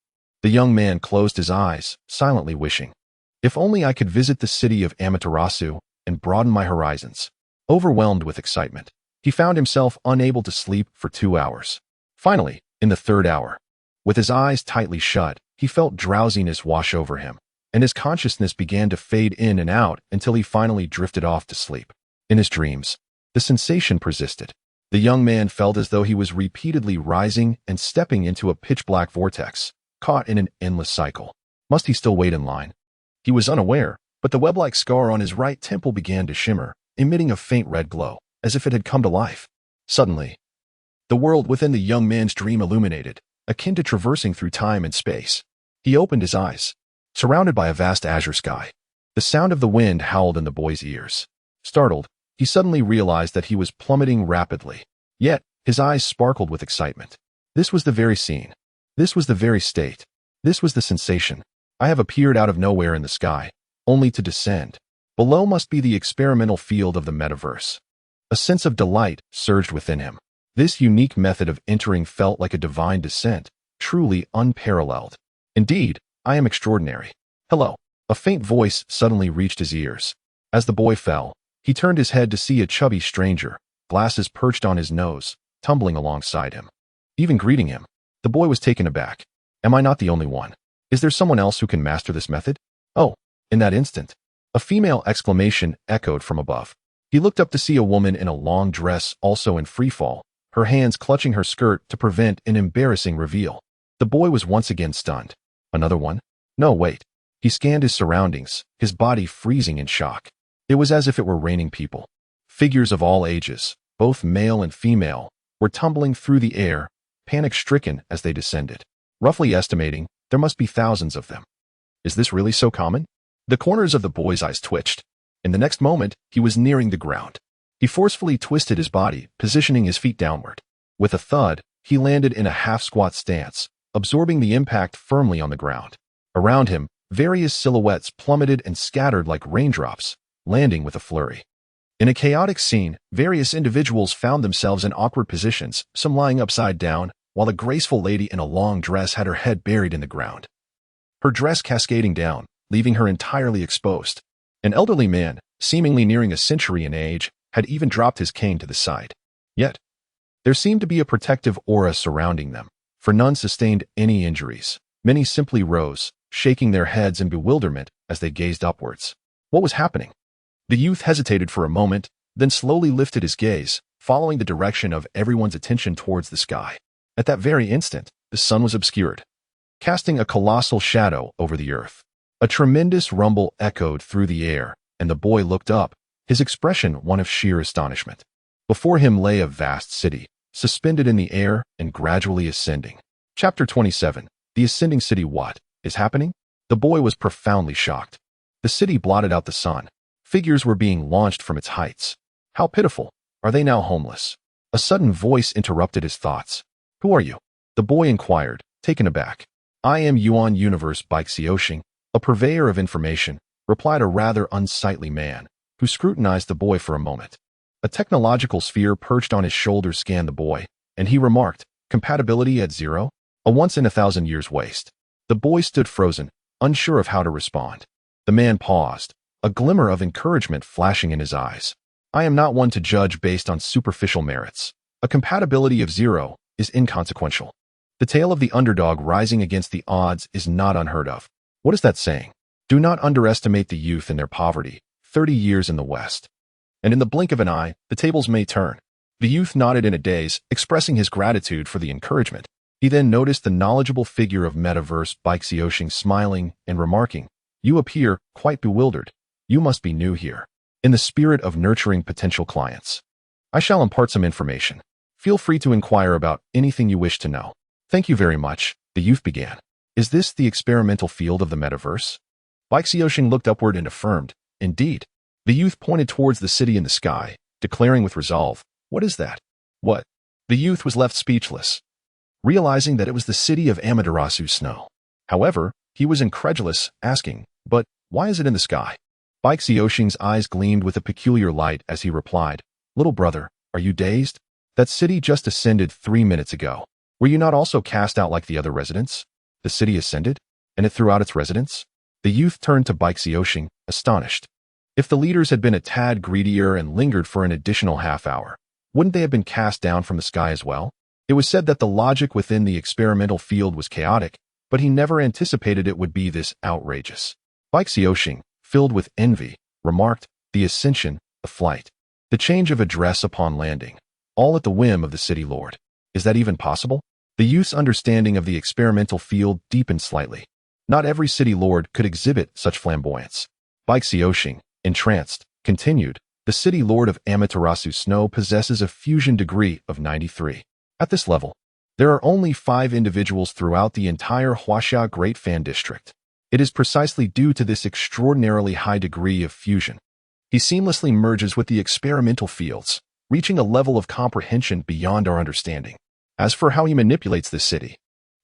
The young man closed his eyes, silently wishing, if only I could visit the city of Amaterasu and broaden my horizons. Overwhelmed with excitement, he found himself unable to sleep for 2 hours. Finally, in the third hour, with his eyes tightly shut, he felt drowsiness wash over him, and his consciousness began to fade in and out until he finally drifted off to sleep. In his dreams, the sensation persisted. The young man felt as though he was repeatedly rising and stepping into a pitch-black vortex, caught in an endless cycle. Must he still wait in line? He was unaware, but the web-like scar on his right temple began to shimmer, emitting a faint red glow, as if it had come to life. Suddenly, the world within the young man's dream illuminated, akin to traversing through time and space. He opened his eyes, surrounded by a vast azure sky. The sound of the wind howled in the boy's ears. Startled, he suddenly realized that he was plummeting rapidly. Yet, his eyes sparkled with excitement. This was the very scene. This was the very state. This was the sensation. I have appeared out of nowhere in the sky, only to descend. Below must be the experimental field of the metaverse. A sense of delight surged within him. This unique method of entering felt like a divine descent, truly unparalleled. Indeed, I am extraordinary. Hello. A faint voice suddenly reached his ears. As the boy fell, he turned his head to see a chubby stranger, glasses perched on his nose, tumbling alongside him. Even greeting him, the boy was taken aback. Am I not the only one? Is there someone else who can master this method? Oh, in that instant, a female exclamation echoed from above. He looked up to see a woman in a long dress, also in freefall, her hands clutching her skirt to prevent an embarrassing reveal. The boy was once again stunned. Another one? No, wait. He scanned his surroundings, his body freezing in shock. It was as if it were raining people. Figures of all ages, both male and female, were tumbling through the air, panic-stricken as they descended. Roughly estimating, there must be thousands of them. Is this really so common? The corners of the boy's eyes twitched. In the next moment, he was nearing the ground. He forcefully twisted his body, positioning his feet downward. With a thud, he landed in a half-squat stance, absorbing the impact firmly on the ground. Around him, various silhouettes plummeted and scattered like raindrops, landing with a flurry. In a chaotic scene, various individuals found themselves in awkward positions, some lying upside down, while a graceful lady in a long dress had her head buried in the ground. Her dress cascading down, leaving her entirely exposed. An elderly man, seemingly nearing a century in age, had even dropped his cane to the side. Yet, there seemed to be a protective aura surrounding them, for none sustained any injuries. Many simply rose, shaking their heads in bewilderment as they gazed upwards. What was happening? The youth hesitated for a moment, then slowly lifted his gaze, following the direction of everyone's attention towards the sky. At that very instant, the sun was obscured, casting a colossal shadow over the earth. A tremendous rumble echoed through the air, and the boy looked up, his expression one of sheer astonishment. Before him lay a vast city, suspended in the air and gradually ascending. Chapter 27. The Ascending City. What is happening? The boy was profoundly shocked. The city blotted out the sun. Figures were being launched from its heights. How pitiful. Are they now homeless? A sudden voice interrupted his thoughts. Who are you? The boy inquired, taken aback. I am Yuan Universe Baixiaoxing, a purveyor of information, replied a rather unsightly man, who scrutinized the boy for a moment. A technological sphere perched on his shoulder scanned the boy, and he remarked, compatibility at 0? A once-in-a-thousand-years waste. The boy stood frozen, unsure of how to respond. The man paused, a glimmer of encouragement flashing in his eyes. I am not one to judge based on superficial merits. A compatibility of 0 is inconsequential. The tale of the underdog rising against the odds is not unheard of. What is that saying? Do not underestimate the youth in their poverty. 30 years in the West. And in the blink of an eye, the tables may turn. The youth nodded in a daze, expressing his gratitude for the encouragement. He then noticed the knowledgeable figure of Metaverse Baixiaoxing smiling and remarking, You appear quite bewildered. You must be new here. In the spirit of nurturing potential clients, I shall impart some information. Feel free to inquire about anything you wish to know. Thank you very much, the youth began. Is this the experimental field of the metaverse? Baixiaoxing looked upward and affirmed, Indeed. The youth pointed towards the city in the sky, declaring with resolve, What is that? What? The youth was left speechless, realizing that it was the city of Amaterasu Snow. However, he was incredulous, asking, But why is it in the sky? Baixiaoxing's eyes gleamed with a peculiar light as he replied, Little brother, are you dazed? That city just ascended 3 minutes ago. Were you not also cast out like the other residents? The city ascended, and it threw out its residents? The youth turned to Baixiaoxing, astonished. If the leaders had been a tad greedier and lingered for an additional half hour, wouldn't they have been cast down from the sky as well? It was said that the logic within the experimental field was chaotic, but he never anticipated it would be this outrageous. Baixiaoxing, filled with envy, remarked, The ascension, the flight, the change of address upon landing, all at the whim of the city lord. Is that even possible? The youth's understanding of the experimental field deepened slightly. Not every city lord could exhibit such flamboyance. Baixiaoxing, entranced, continued, The city lord of Amaterasu Snow possesses a fusion degree of 93. At this level, there are only 5 individuals throughout the entire Huaxia Great Fan District. It is precisely due to this extraordinarily high degree of fusion. He seamlessly merges with the experimental fields, reaching a level of comprehension beyond our understanding. As for how he manipulates this city,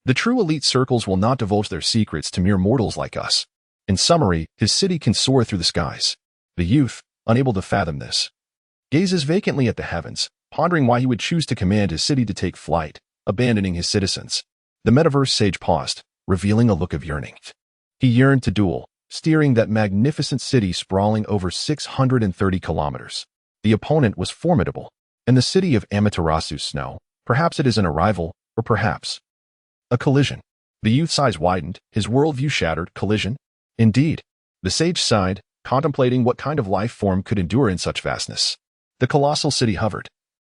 the true elite circles will not divulge their secrets to mere mortals like us. In summary, his city can soar through the skies. The youth, unable to fathom this, gazes vacantly at the heavens, pondering why he would choose to command his city to take flight, abandoning his citizens. The metaverse sage paused, revealing a look of yearning. He yearned to duel, steering that magnificent city sprawling over 630 kilometers. The opponent was formidable, and the city of Amaterasu Snow. Perhaps it is an arrival, or perhaps a collision. The youth's eyes widened, his worldview shattered. Collision? Indeed. The sage sighed, contemplating what kind of life form could endure in such vastness. The colossal city hovered,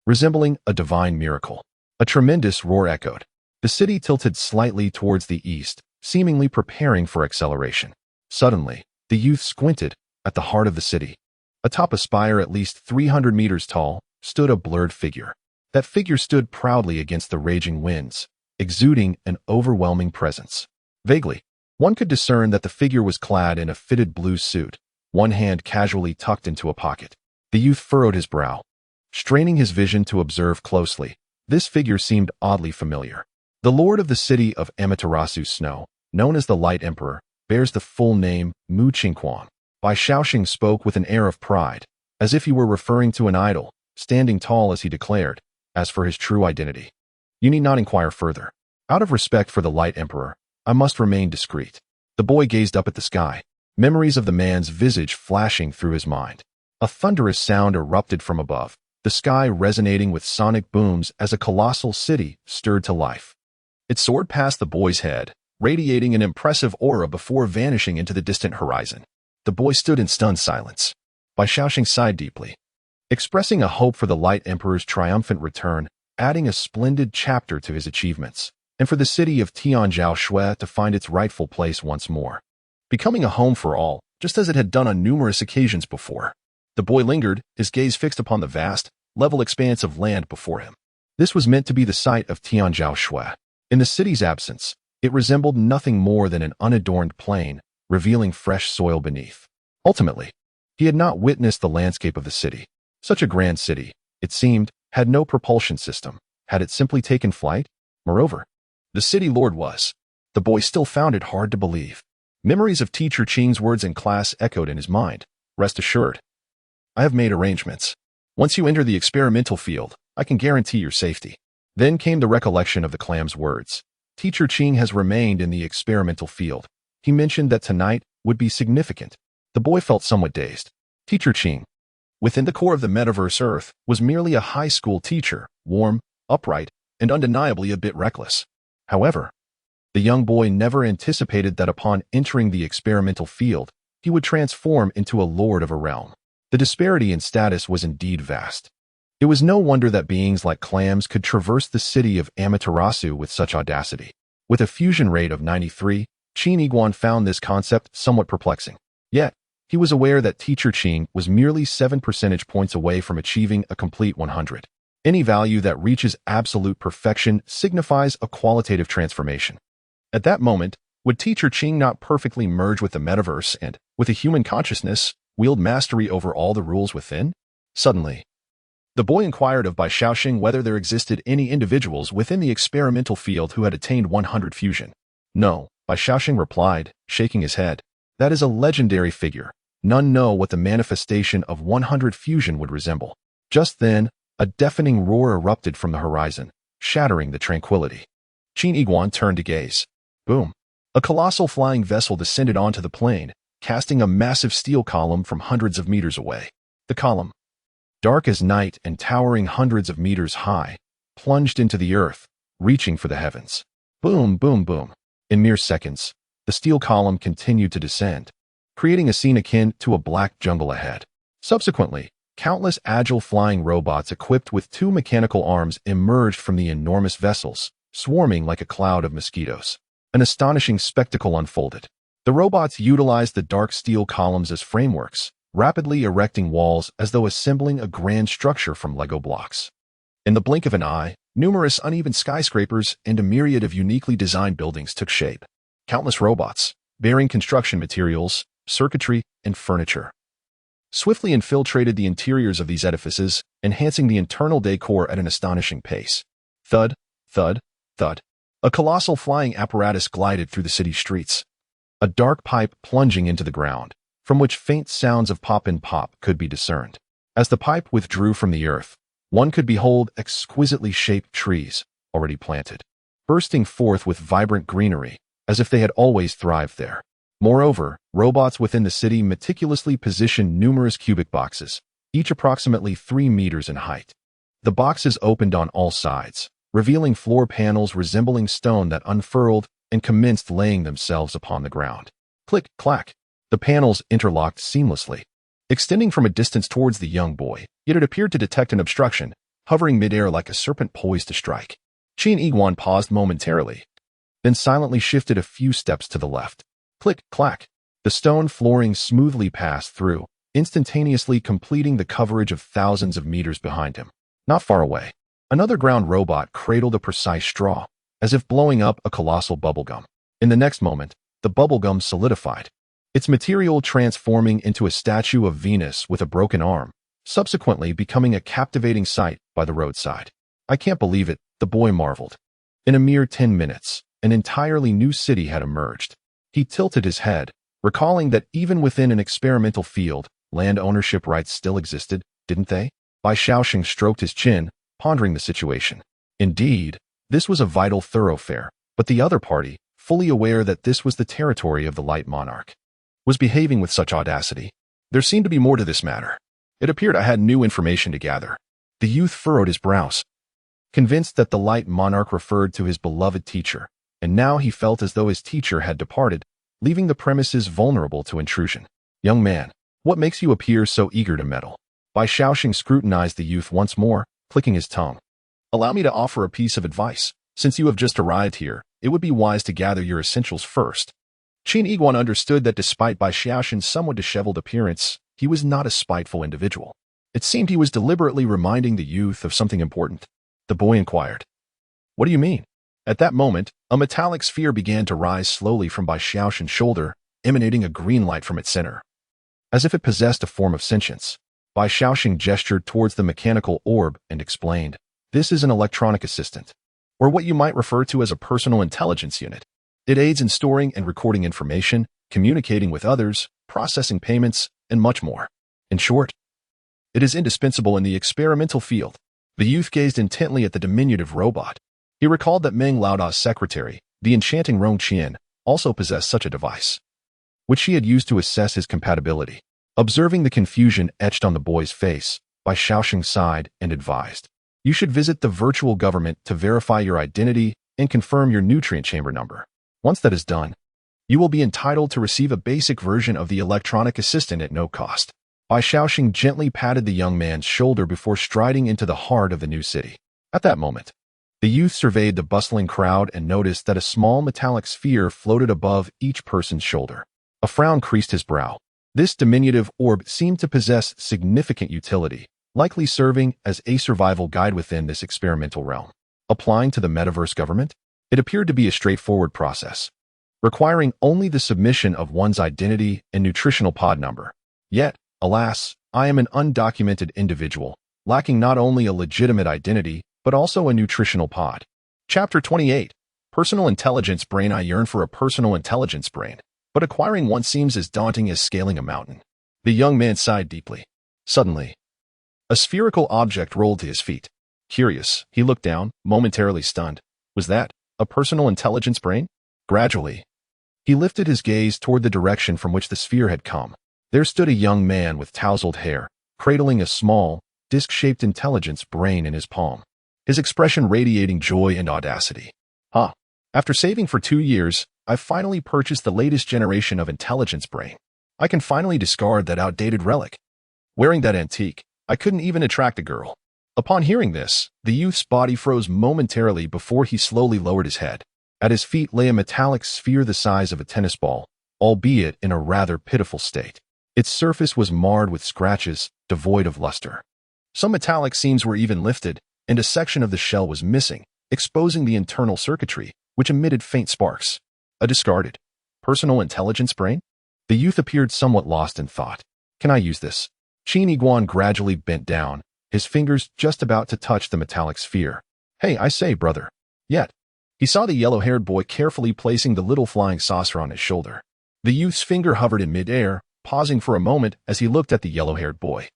resembling a divine miracle. A tremendous roar echoed. The city tilted slightly towards the east, seemingly preparing for acceleration. Suddenly, the youth squinted. At the heart of the city, atop a spire at least 300 meters tall, stood a blurred figure. That figure stood proudly against the raging winds, exuding an overwhelming presence. Vaguely, one could discern that the figure was clad in a fitted blue suit, one hand casually tucked into a pocket. The youth furrowed his brow. Straining his vision to observe closely, this figure seemed oddly familiar. The lord of the city of Amaterasu Snow, known as the Light Emperor, bears the full name Mu Qingquan. Bai Shaoxing spoke with an air of pride, as if he were referring to an idol, standing tall as he declared. As for his true identity, you need not inquire further. Out of respect for the Light Emperor, I must remain discreet. The boy gazed up at the sky, memories of the man's visage flashing through his mind. A thunderous sound erupted from above, the sky resonating with sonic booms as a colossal city stirred to life. It soared past the boy's head, radiating an impressive aura before vanishing into the distant horizon. The boy stood in stunned silence. Bai Shaoxing sighed deeply, expressing a hope for the Light Emperor's triumphant return, adding a splendid chapter to his achievements, and for the city of Tianzhao Shui to find its rightful place once more, becoming a home for all, just as it had done on numerous occasions before. The boy lingered, his gaze fixed upon the vast, level expanse of land before him. This was meant to be the site of Tianzhao Shui. In the city's absence, it resembled nothing more than an unadorned plain, revealing fresh soil beneath. Ultimately, he had not witnessed the landscape of the city. Such a grand city, it seemed, had no propulsion system. Had it simply taken flight? Moreover, the city lord was. The boy still found it hard to believe. Memories of Teacher Qing's words in class echoed in his mind. Rest assured, I have made arrangements. Once you enter the experimental field, I can guarantee your safety. Then came the recollection of the clam's words. Teacher Qing has remained in the experimental field. He mentioned that tonight would be significant. The boy felt somewhat dazed. Teacher Qing, within the core of the metaverse Earth, was merely a high school teacher, warm, upright, and undeniably a bit reckless. However, the young boy never anticipated that upon entering the experimental field, he would transform into a lord of a realm. The disparity in status was indeed vast. It was no wonder that beings like clams could traverse the city of Amaterasu with such audacity. With a fusion rate of 93, Qin Yiguan found this concept somewhat perplexing. Yet, he was aware that Teacher Qing was merely 7 percentage points away from achieving a complete 100. Any value that reaches absolute perfection signifies a qualitative transformation. At that moment, would Teacher Qing not perfectly merge with the metaverse and, with a human consciousness, wield mastery over all the rules within? Suddenly, the boy inquired of Bai Shaoxing whether there existed any individuals within the experimental field who had attained 100 fusion. No, Bai Shaoxing replied, shaking his head. That is a legendary figure. None know what the manifestation of 100 fusion would resemble. Just then, a deafening roar erupted from the horizon, shattering the tranquility. Qin Yiguan turned to gaze. Boom. A colossal flying vessel descended onto the plain, casting a massive steel column from hundreds of meters away. The column, dark as night and towering hundreds of meters high, plunged into the earth, reaching for the heavens. Boom, boom, boom. In mere seconds, the steel column continued to descend, creating a scene akin to a black jungle ahead. Subsequently, countless agile flying robots equipped with 2 mechanical arms emerged from the enormous vessels, swarming like a cloud of mosquitoes. An astonishing spectacle unfolded. The robots utilized the dark steel columns as frameworks, rapidly erecting walls as though assembling a grand structure from Lego blocks. In the blink of an eye, numerous uneven skyscrapers and a myriad of uniquely designed buildings took shape. Countless robots, bearing construction materials, circuitry, and furniture, swiftly infiltrated the interiors of these edifices, enhancing the internal decor at an astonishing pace. Thud, thud, thud. A colossal flying apparatus glided through the city streets, a dark pipe plunging into the ground, from which faint sounds of pop and pop could be discerned. As the pipe withdrew from the earth, one could behold exquisitely shaped trees, already planted, bursting forth with vibrant greenery, as if they had always thrived there. Moreover, robots within the city meticulously positioned numerous cubic boxes, each approximately 3 meters in height. The boxes opened on all sides, revealing floor panels resembling stone that unfurled and commenced laying themselves upon the ground. Click, clack. The panels interlocked seamlessly, extending from a distance towards the young boy, yet it appeared to detect an obstruction, hovering midair like a serpent poised to strike. Qin Iguan paused momentarily, then silently shifted a few steps to the left. Click, clack. The stone flooring smoothly passed through, instantaneously completing the coverage of thousands of meters behind him. Not far away, another ground robot cradled a precise straw, as if blowing up a colossal bubblegum. In the next moment, the bubblegum solidified, its material transforming into a statue of Venus with a broken arm, subsequently becoming a captivating sight by the roadside. I can't believe it, the boy marveled. In a mere 10 minutes, an entirely new city had emerged. He tilted his head, recalling that even within an experimental field, land ownership rights still existed, didn't they? Bai Shaoxing stroked his chin, pondering the situation. Indeed, this was a vital thoroughfare, but the other party, fully aware that this was the territory of the Light Monarch, was behaving with such audacity. There seemed to be more to this matter. It appeared I had new information to gather. The youth furrowed his brows, convinced that the Light Monarch referred to his beloved teacher, and now he felt as though his teacher had departed, leaving the premises vulnerable to intrusion. Young man, what makes you appear so eager to meddle? Bai Shaoxing scrutinized the youth once more, clicking his tongue. Allow me to offer a piece of advice. Since you have just arrived here, it would be wise to gather your essentials first. Qin Iguan understood that despite Bai Shaoxing's somewhat disheveled appearance, he was not a spiteful individual. It seemed he was deliberately reminding the youth of something important. The boy inquired, "What do you mean?" At that moment, a metallic sphere began to rise slowly from Bai Shaoxing's shoulder, emanating a green light from its center. As if it possessed a form of sentience, Bai Shaoxing gestured towards the mechanical orb and explained, "This is an electronic assistant, or what you might refer to as a personal intelligence unit. It aids in storing and recording information, communicating with others, processing payments, and much more. In short, it is indispensable in the experimental field." The youth gazed intently at the diminutive robot. He recalled that Meng Laoda's secretary, the enchanting Rong Qian, also possessed such a device, which she had used to assess his compatibility. Observing the confusion etched on the boy's face, Bai Shaoxing sighed and advised, "You should visit the virtual government to verify your identity and confirm your nutrient chamber number. Once that is done, you will be entitled to receive a basic version of the electronic assistant at no cost." Bai Shaoxing gently patted the young man's shoulder before striding into the heart of the new city. At that moment, the youth surveyed the bustling crowd and noticed that a small metallic sphere floated above each person's shoulder. A frown creased his brow. This diminutive orb seemed to possess significant utility, likely serving as a survival guide within this experimental realm. Applying to the metaverse government, it appeared to be a straightforward process, requiring only the submission of one's identity and nutritional pod number. Yet, alas, I am an undocumented individual, lacking not only a legitimate identity, but also a nutritional pod. Chapter 28. Personal Intelligence Brain. I yearn for a personal intelligence brain, but acquiring one seems as daunting as scaling a mountain. The young man sighed deeply. Suddenly, a spherical object rolled to his feet. Curious, he looked down, momentarily stunned. Was that a personal intelligence brain? Gradually, he lifted his gaze toward the direction from which the sphere had come. There stood a young man with tousled hair, cradling a small, disc-shaped intelligence brain in his palm, his expression radiating joy and audacity. After saving for 2 years, I've finally purchased the latest generation of intelligence brain. I can finally discard that outdated relic. Wearing that antique, I couldn't even attract a girl." Upon hearing this, the youth's body froze momentarily before he slowly lowered his head. At his feet lay a metallic sphere the size of a tennis ball, albeit in a rather pitiful state. Its surface was marred with scratches, devoid of luster. Some metallic seams were even lifted, and a section of the shell was missing, exposing the internal circuitry, which emitted faint sparks. A discarded personal intelligence brain? The youth appeared somewhat lost in thought. "Can I use this?" Qin Iguan gradually bent down, his fingers just about to touch the metallic sphere. "Hey, I say, brother." Yet, he saw the yellow-haired boy carefully placing the little flying saucer on his shoulder. The youth's finger hovered in midair, pausing for a moment as he looked at the yellow-haired boy.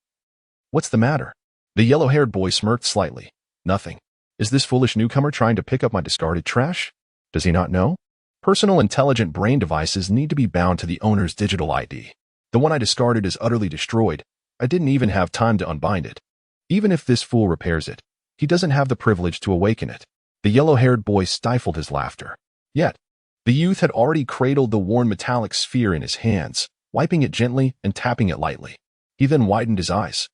"What's the matter?" The yellow-haired boy smirked slightly. "Nothing. Is this foolish newcomer trying to pick up my discarded trash? Does he not know? Personal intelligent brain devices need to be bound to the owner's digital ID. The one I discarded is utterly destroyed. I didn't even have time to unbind it. Even if this fool repairs it, he doesn't have the privilege to awaken it." The yellow-haired boy stifled his laughter. Yet, the youth had already cradled the worn metallic sphere in his hands, wiping it gently and tapping it lightly. He then widened his eyes.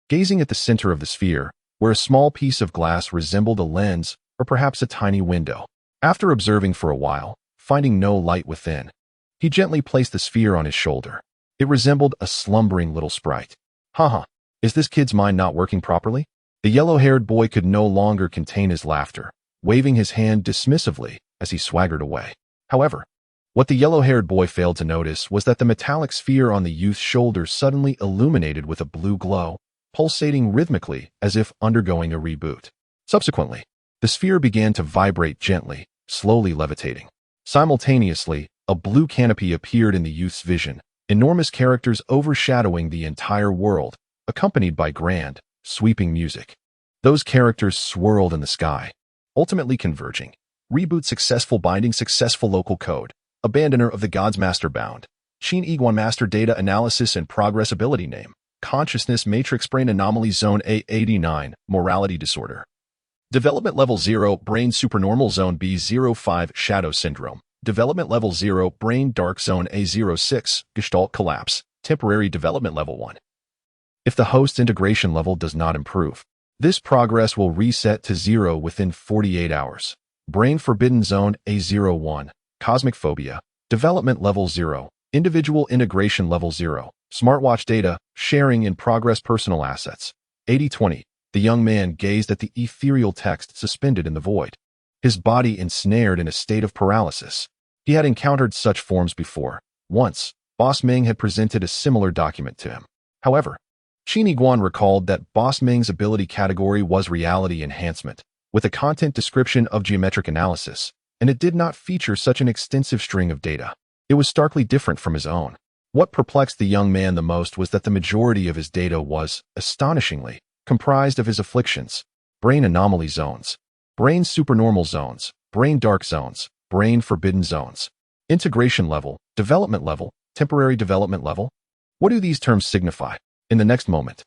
Gazing at the center of the sphere, where a small piece of glass resembled a lens or perhaps a tiny window. After observing for a while, finding no light within, he gently placed the sphere on his shoulder. It resembled a slumbering little sprite. Haha, is this kid's mind not working properly? The yellow-haired boy could no longer contain his laughter, waving his hand dismissively as he swaggered away. However, what the yellow-haired boy failed to notice was that the metallic sphere on the youth's shoulder suddenly illuminated with a blue glow, pulsating rhythmically as if undergoing a reboot. Subsequently, the sphere began to vibrate gently, slowly levitating. Simultaneously, a blue canopy appeared in the youth's vision, enormous characters overshadowing the entire world, accompanied by grand, sweeping music. Those characters swirled in the sky, ultimately converging. Reboot successful, binding successful, local code. Abandoner of the gods, master bound. Qin Iguan master, data analysis and progress, ability name. Consciousness matrix, brain anomaly, zone A89, morality disorder. Development level 0, brain supernormal, zone B05, shadow syndrome. Development level 0, brain dark, zone A06, gestalt collapse. Temporary development level 1. If the host integration level does not improve, this progress will reset to 0 within 48 hours. Brain forbidden, zone A01. Cosmic phobia. Development level 0. Individual integration level 0. Smartwatch data, sharing in progress, personal assets. 80/20. The young man gazed at the ethereal text suspended in the void, his body ensnared in a state of paralysis. He had encountered such forms before. Once, Boss Ming had presented a similar document to him. However, Qin Iguan recalled that Boss Ming's ability category was reality enhancement, with a content description of geometric analysis, and it did not feature such an extensive string of data. It was starkly different from his own. What perplexed the young man the most was that the majority of his data was, astonishingly, comprised of his afflictions: brain anomaly zones, brain supernormal zones, brain dark zones, brain forbidden zones. Integration level, development level, temporary development level. What do these terms signify? In the next moment,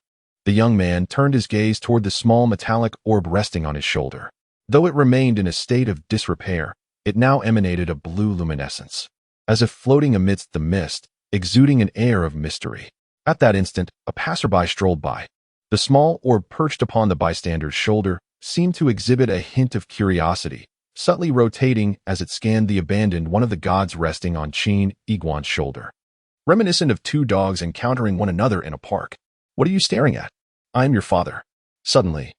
the young man turned his gaze toward the small metallic orb resting on his shoulder. Though it remained in a state of disrepair, it now emanated a blue luminescence, as if floating amidst the mist, exuding an air of mystery. At that instant, a passerby strolled by. The small orb perched upon the bystander's shoulder seemed to exhibit a hint of curiosity, subtly rotating as it scanned the abandoned one of the gods resting on Qin Iguan's shoulder. Reminiscent of two dogs encountering one another in a park. What are you staring at? I am your father. Suddenly,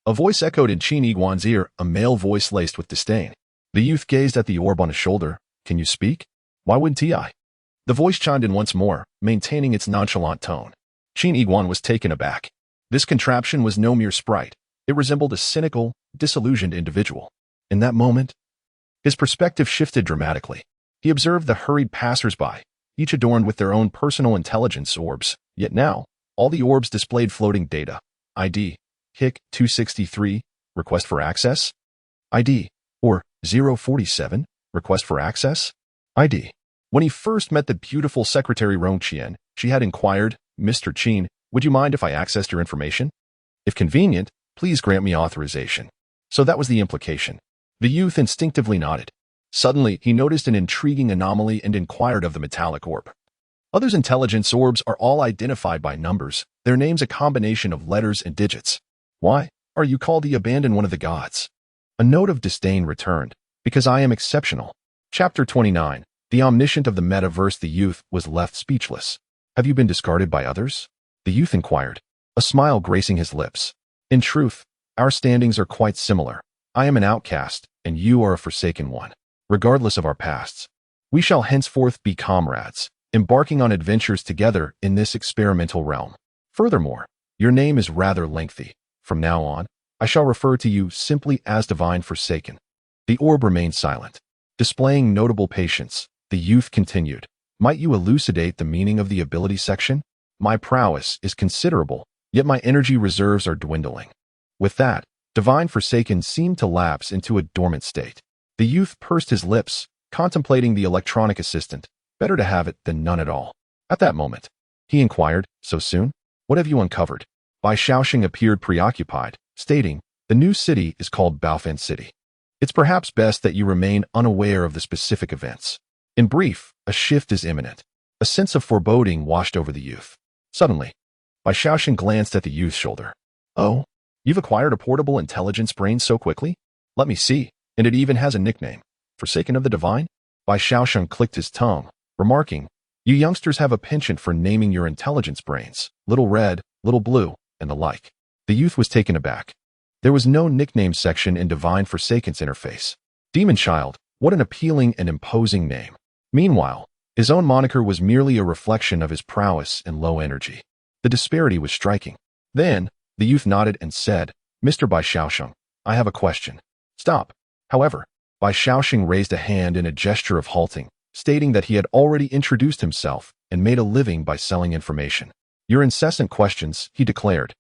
a voice echoed in Qin Iguan's ear, a male voice laced with disdain. The youth gazed at the orb on his shoulder. Can you speak? Why wouldn't I? The voice chimed in once more, maintaining its nonchalant tone. Qin Iguan was taken aback. This contraption was no mere sprite. It resembled a cynical, disillusioned individual. In that moment, his perspective shifted dramatically. He observed the hurried passers-by, each adorned with their own personal intelligence orbs. Yet now, all the orbs displayed floating data. ID, HIC 263, request for access. ID, or 047, request for access. ID. When he first met the beautiful secretary Rongqian, she had inquired, Mr. Qin, would you mind if I accessed your information? If convenient, please grant me authorization. So that was the implication. The youth instinctively nodded. Suddenly, he noticed an intriguing anomaly and inquired of the metallic orb. Others' intelligence orbs are all identified by numbers, their names a combination of letters and digits. Why are you called the abandoned one of the gods? A note of disdain returned. Because I am exceptional. Chapter 29. The omniscient of the metaverse. The youth was left speechless. Have you been discarded by others? The youth inquired, a smile gracing his lips. In truth, our standings are quite similar. I am an outcast, and you are a forsaken one. Regardless of our pasts, we shall henceforth be comrades, embarking on adventures together in this experimental realm. Furthermore, your name is rather lengthy. From now on, I shall refer to you simply as Divine Forsaken. The orb remained silent. Displaying notable patience, the youth continued. Might you elucidate the meaning of the ability section? My prowess is considerable, yet my energy reserves are dwindling. With that, Divine Forsaken seemed to lapse into a dormant state. The youth pursed his lips, contemplating the electronic assistant. Better to have it than none at all. At that moment, he inquired, so soon? What have you uncovered? Bai Shaoxing appeared preoccupied, stating, the new city is called Baofan City. It's perhaps best that you remain unaware of the specific events. In brief, a shift is imminent. A sense of foreboding washed over the youth. Suddenly, Bai Shaoxing glanced at the youth's shoulder. Oh, You've acquired a portable intelligence brain so quickly? Let me see. And it even has a nickname. Forsaken of the Divine? Bai Xiaosheng clicked his tongue, remarking, "You youngsters have a penchant for naming your intelligence brains. Little Red, Little Blue, and the like." The youth was taken aback. There was no nickname section in Divine Forsaken's interface. Demon Child, what an appealing and imposing name. Meanwhile, his own moniker was merely a reflection of his prowess and low energy. The disparity was striking. Then, the youth nodded and said, "Mr. Bai Xiaosheng, I have a question." "Stop." However, Bai Xiaosheng raised a hand in a gesture of halting, stating that he had already introduced himself and made a living by selling information. "Your incessant questions," he declared,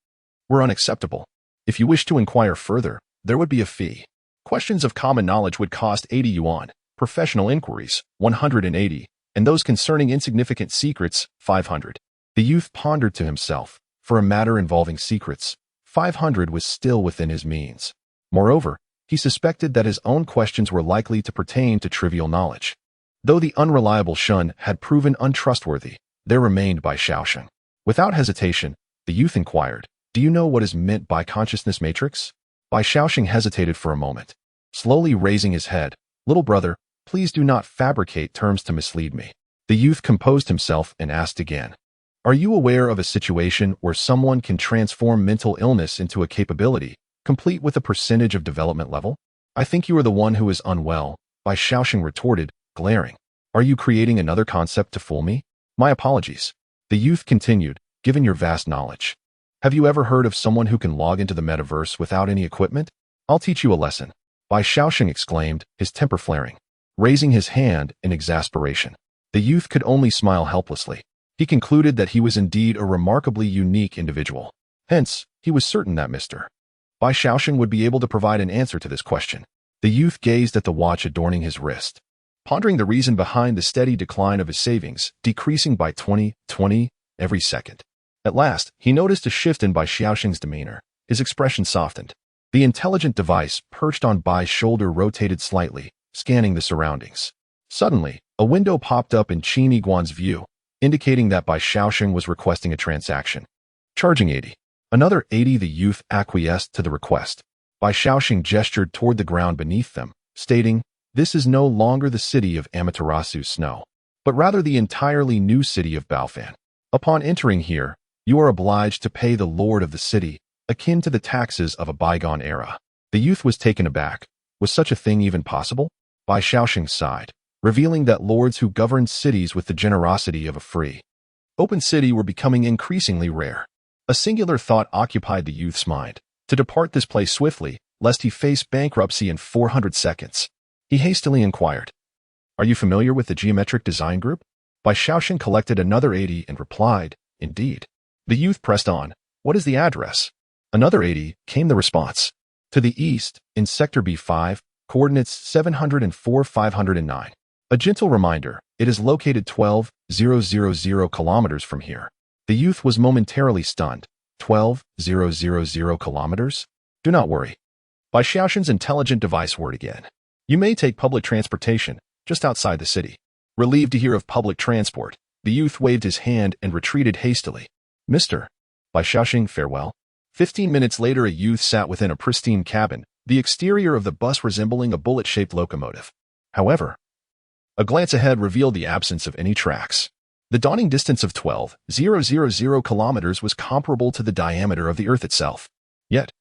"were unacceptable. If you wish to inquire further, there would be a fee. Questions of common knowledge would cost 80 yuan, professional inquiries, 180, and those concerning insignificant secrets, 500. The youth pondered to himself. For a matter involving secrets, 500 was still within his means. Moreover, he suspected that his own questions were likely to pertain to trivial knowledge. Though the unreliable Shun had proven untrustworthy, there remained Bai Xiaosheng. Without hesitation, the youth inquired, "Do you know what is meant by consciousness matrix?" Bai Xiaosheng hesitated for a moment. Slowly raising his head, "Little brother, please do not fabricate terms to mislead me." The youth composed himself and asked again, "Are you aware of a situation where someone can transform mental illness into a capability, complete with a percentage of development level?" "I think you are the one who is unwell," Bai Xiaosheng retorted, glaring. "Are you creating another concept to fool me?" "My apologies." The youth continued, "Given your vast knowledge, have you ever heard of someone who can log into the metaverse without any equipment? I'll teach you a lesson." Bai Xiaosheng exclaimed, his temper flaring, raising his hand in exasperation. The youth could only smile helplessly. He concluded that he was indeed a remarkably unique individual. Hence, he was certain that Mr. Bai Xiaosheng would be able to provide an answer to this question. The youth gazed at the watch adorning his wrist, pondering the reason behind the steady decline of his savings, decreasing by 20 every second. At last, he noticed a shift in Bai Xiaosheng's demeanor. His expression softened. The intelligent device perched on Bai's shoulder rotated slightly, scanning the surroundings. Suddenly, a window popped up in Qin Yiguan's view, indicating that Bai Xiaosheng was requesting a transaction. Charging 80. Another 80. The youth acquiesced to the request. Bai Xiaosheng gestured toward the ground beneath them, stating, "This is no longer the city of Amaterasu's snow, but rather the entirely new city of Baofan. Upon entering here, you are obliged to pay the lord of the city, akin to the taxes of a bygone era." The youth was taken aback. Was such a thing even possible? Bai Xiaosheng sighed, revealing that lords who governed cities with the generosity of a free, open city were becoming increasingly rare. A singular thought occupied the youth's mind: to depart this place swiftly, lest he face bankruptcy in 400 seconds. He hastily inquired, "Are you familiar with the Geometric Design Group?" Bai Xiaosheng collected another 80 and replied, "Indeed." The youth pressed on, "What is the address?" Another 80 came the response. "To the east, in Sector B5, coordinates 704-509. A gentle reminder, it is located 12,000 kilometers from here." The youth was momentarily stunned. 12,000 kilometers? "Do not worry." Bai Xiaosheng's intelligent device word again. "You may take public transportation, just outside the city." Relieved to hear of public transport, the youth waved his hand and retreated hastily. "Mr. Bai Xiaosheng, farewell." 15 minutes later, a youth sat within a pristine cabin, the exterior of the bus resembling a bullet-shaped locomotive. However, a glance ahead revealed the absence of any tracks. The dawning distance of 12,000 kilometers was comparable to the diameter of the Earth itself. Yet,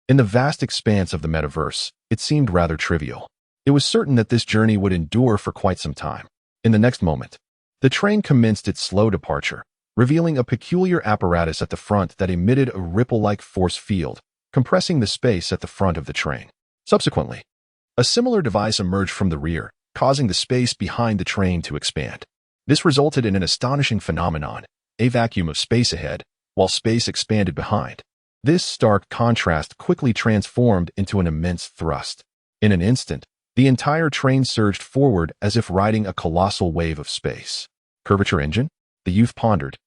in the vast expanse of the metaverse, it seemed rather trivial. It was certain that this journey would endure for quite some time. In the next moment, the train commenced its slow departure, revealing a peculiar apparatus at the front that emitted a ripple-like force field, compressing the space at the front of the train. Subsequently, a similar device emerged from the rear, causing the space behind the train to expand. This resulted in an astonishing phenomenon, a vacuum of space ahead, while space expanded behind. This stark contrast quickly transformed into an immense thrust. In an instant, the entire train surged forward as if riding a colossal wave of space. Curvature engine? The youth pondered,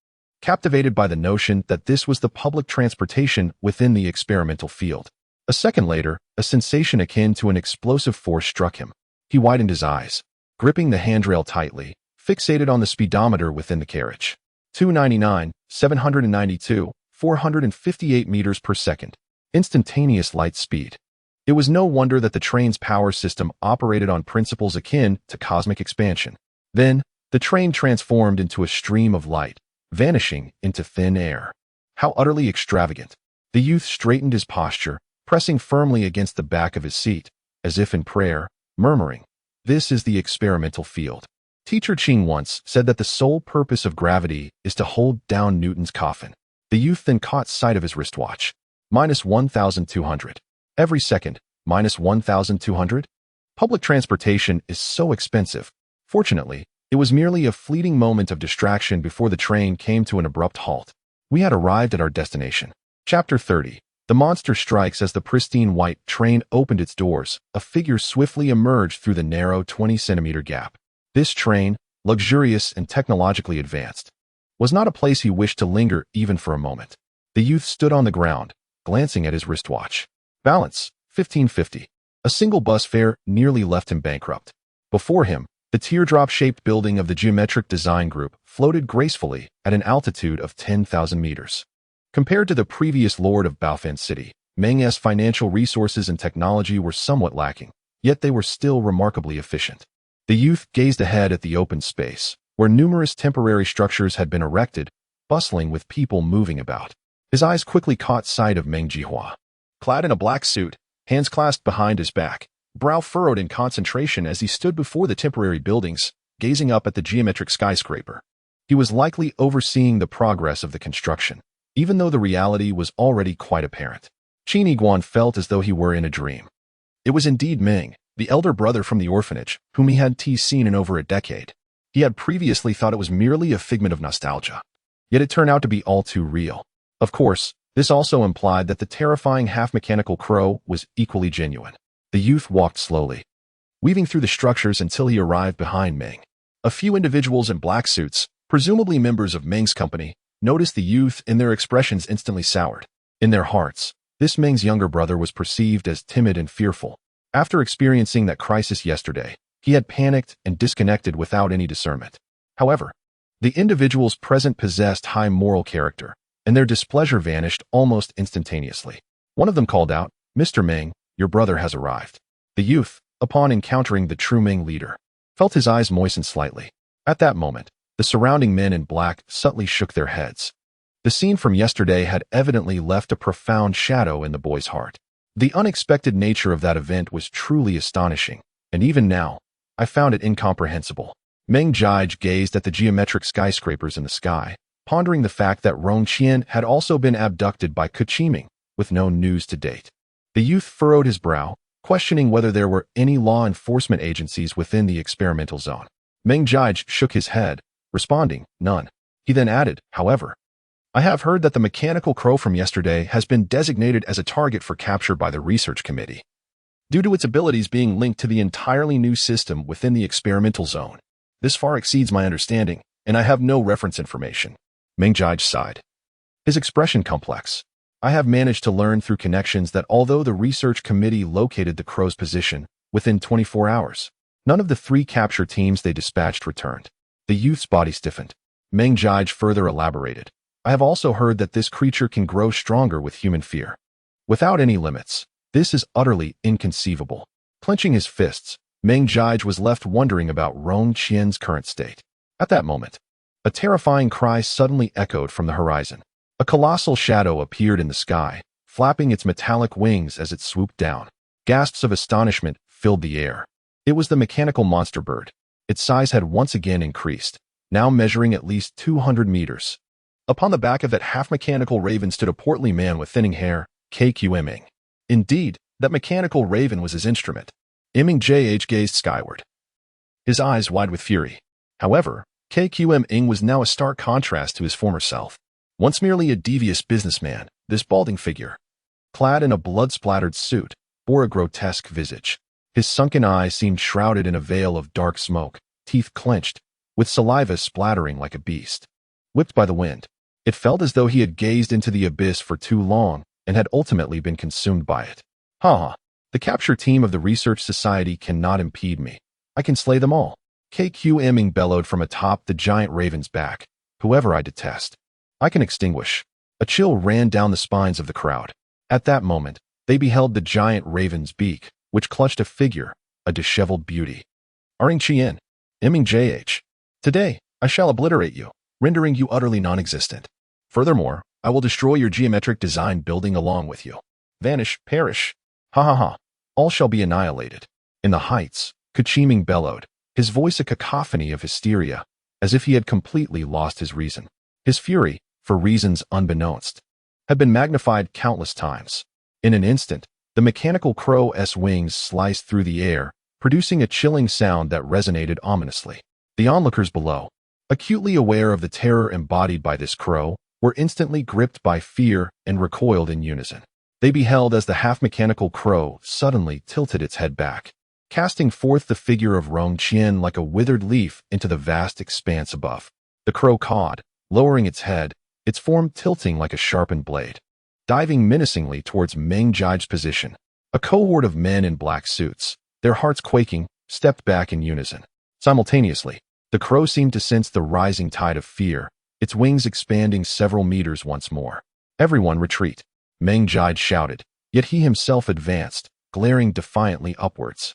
captivated by the notion that this was the public transportation within the experimental field. A second later, a sensation akin to an explosive force struck him. He widened his eyes, gripping the handrail tightly, fixated on the speedometer within the carriage. 299, 792, 458 meters per second. instantaneous light speed. It was no wonder that the train's power system operated on principles akin to cosmic expansion. Then, the train transformed into a stream of light, vanishing into thin air. How utterly extravagant! The youth straightened his posture, pressing firmly against the back of his seat, as if in prayer, murmuring, "This is the experimental field." Teacher Ching once said that the sole purpose of gravity is to hold down Newton's coffin. The youth then caught sight of his wristwatch. -1,200. Every second, -1,200? Public transportation is so expensive. Fortunately, it was merely a fleeting moment of distraction before the train came to an abrupt halt. We had arrived at our destination. Chapter 30. The monster strikes. As the pristine white train opened its doors, a figure swiftly emerged through the narrow 20-centimeter gap. This train, luxurious and technologically advanced, was not a place he wished to linger even for a moment. The youth stood on the ground, glancing at his wristwatch. Balance, 1550. A single bus fare nearly left him bankrupt. Before him, the teardrop-shaped building of the Geometric Design Group floated gracefully at an altitude of 10,000 meters. Compared to the previous lord of Baofan City, Meng's financial resources and technology were somewhat lacking, yet they were still remarkably efficient. The youth gazed ahead at the open space, where numerous temporary structures had been erected, bustling with people moving about. His eyes quickly caught sight of Meng Jihua. Clad in a black suit, hands clasped behind his back, brow furrowed in concentration as he stood before the temporary buildings, gazing up at the geometric skyscraper. He was likely overseeing the progress of the construction, even though the reality was already quite apparent. Qin Yiguan felt as though he were in a dream. It was indeed Meng, the elder brother from the orphanage, whom he had seen in over a decade. He had previously thought it was merely a figment of nostalgia. Yet it turned out to be all too real. Of course, this also implied that the terrifying half-mechanical crow was equally genuine. The youth walked slowly, weaving through the structures until he arrived behind Meng. A few individuals in black suits, presumably members of Meng's company, noticed the youth and their expressions instantly soured. In their hearts, this Meng's younger brother was perceived as timid and fearful. After experiencing that crisis yesterday, he had panicked and disconnected without any discernment. However, the individuals present possessed high moral character, and their displeasure vanished almost instantaneously. One of them called out, "Mr. Meng, your brother has arrived." The youth, upon encountering the true Meng leader, felt his eyes moisten slightly. At that moment, the surrounding men in black subtly shook their heads. The scene from yesterday had evidently left a profound shadow in the boy's heart. The unexpected nature of that event was truly astonishing, and even now, I found it incomprehensible. Meng Jige gazed at the geometric skyscrapers in the sky, pondering the fact that Rong Qian had also been abducted by Kuchiming, with no news to date. The youth furrowed his brow, questioning whether there were any law enforcement agencies within the experimental zone. Meng Jige shook his head, responding, "None." He then added, "However, I have heard that the mechanical crow from yesterday has been designated as a target for capture by the research committee, due to its abilities being linked to the entirely new system within the experimental zone. This far exceeds my understanding, and I have no reference information." Meng Jige sighed, his expression complex. "I have managed to learn through connections that although the research committee located the crow's position within 24 hours, none of the 3 capture teams they dispatched returned." The youth's body stiffened. Meng Jige further elaborated, "I have also heard that this creature can grow stronger with human fear, without any limits. This is utterly inconceivable." Clenching his fists, Meng Jige was left wondering about Rong Qian's current state. At that moment, a terrifying cry suddenly echoed from the horizon. A colossal shadow appeared in the sky, flapping its metallic wings as it swooped down. Gasps of astonishment filled the air. It was the mechanical monster bird. Its size had once again increased, now measuring at least 200 meters. Upon the back of that half-mechanical raven stood a portly man with thinning hair, KQ Ming. Indeed, that mechanical raven was his instrument. Ming gazed skyward, his eyes wide with fury. However, KQ Ming was now a stark contrast to his former self. Once merely a devious businessman, this balding figure, clad in a blood-splattered suit, bore a grotesque visage. His sunken eyes seemed shrouded in a veil of dark smoke, teeth clenched, with saliva splattering like a beast. Whipped by the wind, it felt as though he had gazed into the abyss for too long and had ultimately been consumed by it. "Ha! The capture team of the Research Society cannot impede me. I can slay them all." KQ Ming bellowed from atop the giant raven's back. "Whoever I detest, I can extinguish." A chill ran down the spines of the crowd. At that moment, they beheld the giant raven's beak, which clutched a figure, a disheveled beauty. Aring Chien, Iming JH. Today, I shall obliterate you, rendering you utterly non-existent. Furthermore, I will destroy your geometric design building along with you. Vanish, perish. Ha ha ha. All shall be annihilated. In the heights, Kachiming bellowed, his voice a cacophony of hysteria, as if he had completely lost his reason. His fury, for reasons unbeknownst, had been magnified countless times. In an instant, the mechanical crow's wings sliced through the air, producing a chilling sound that resonated ominously. The onlookers below, acutely aware of the terror embodied by this crow, were instantly gripped by fear and recoiled in unison. They beheld as the half-mechanical crow suddenly tilted its head back, casting forth the figure of Rong Qian like a withered leaf into the vast expanse above. The crow cawed, lowering its head, its form tilting like a sharpened blade, diving menacingly towards Meng Ji's position. A cohort of men in black suits, their hearts quaking, stepped back in unison. Simultaneously, the crow seemed to sense the rising tide of fear, its wings expanding several meters once more. Everyone retreat, Meng Ji shouted, yet he himself advanced, glaring defiantly upwards.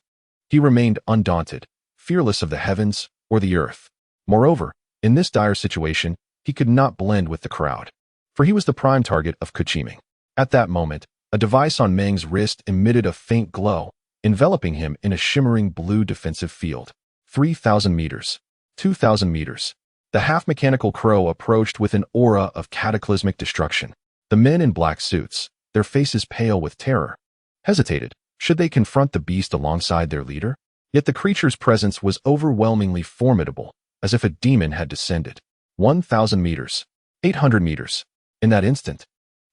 He remained undaunted, fearless of the heavens or the earth. Moreover, in this dire situation, he could not blend with the crowd, for he was the prime target of Kachiming. At that moment, a device on Meng's wrist emitted a faint glow, enveloping him in a shimmering blue defensive field. 3,000 meters. 2,000 meters. The half-mechanical crow approached with an aura of cataclysmic destruction. The men in black suits, their faces pale with terror, hesitated. Should they confront the beast alongside their leader? Yet the creature's presence was overwhelmingly formidable, as if a demon had descended. 1,000 meters. 800 meters. In that instant,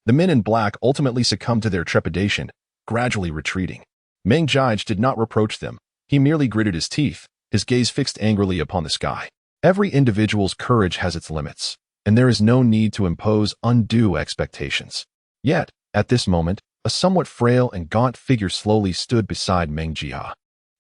the men in black ultimately succumbed to their trepidation, gradually retreating. Meng Jige did not reproach them. He merely gritted his teeth, his gaze fixed angrily upon the sky. Every individual's courage has its limits, and there is no need to impose undue expectations. Yet, at this moment, a somewhat frail and gaunt figure slowly stood beside Meng Jiha.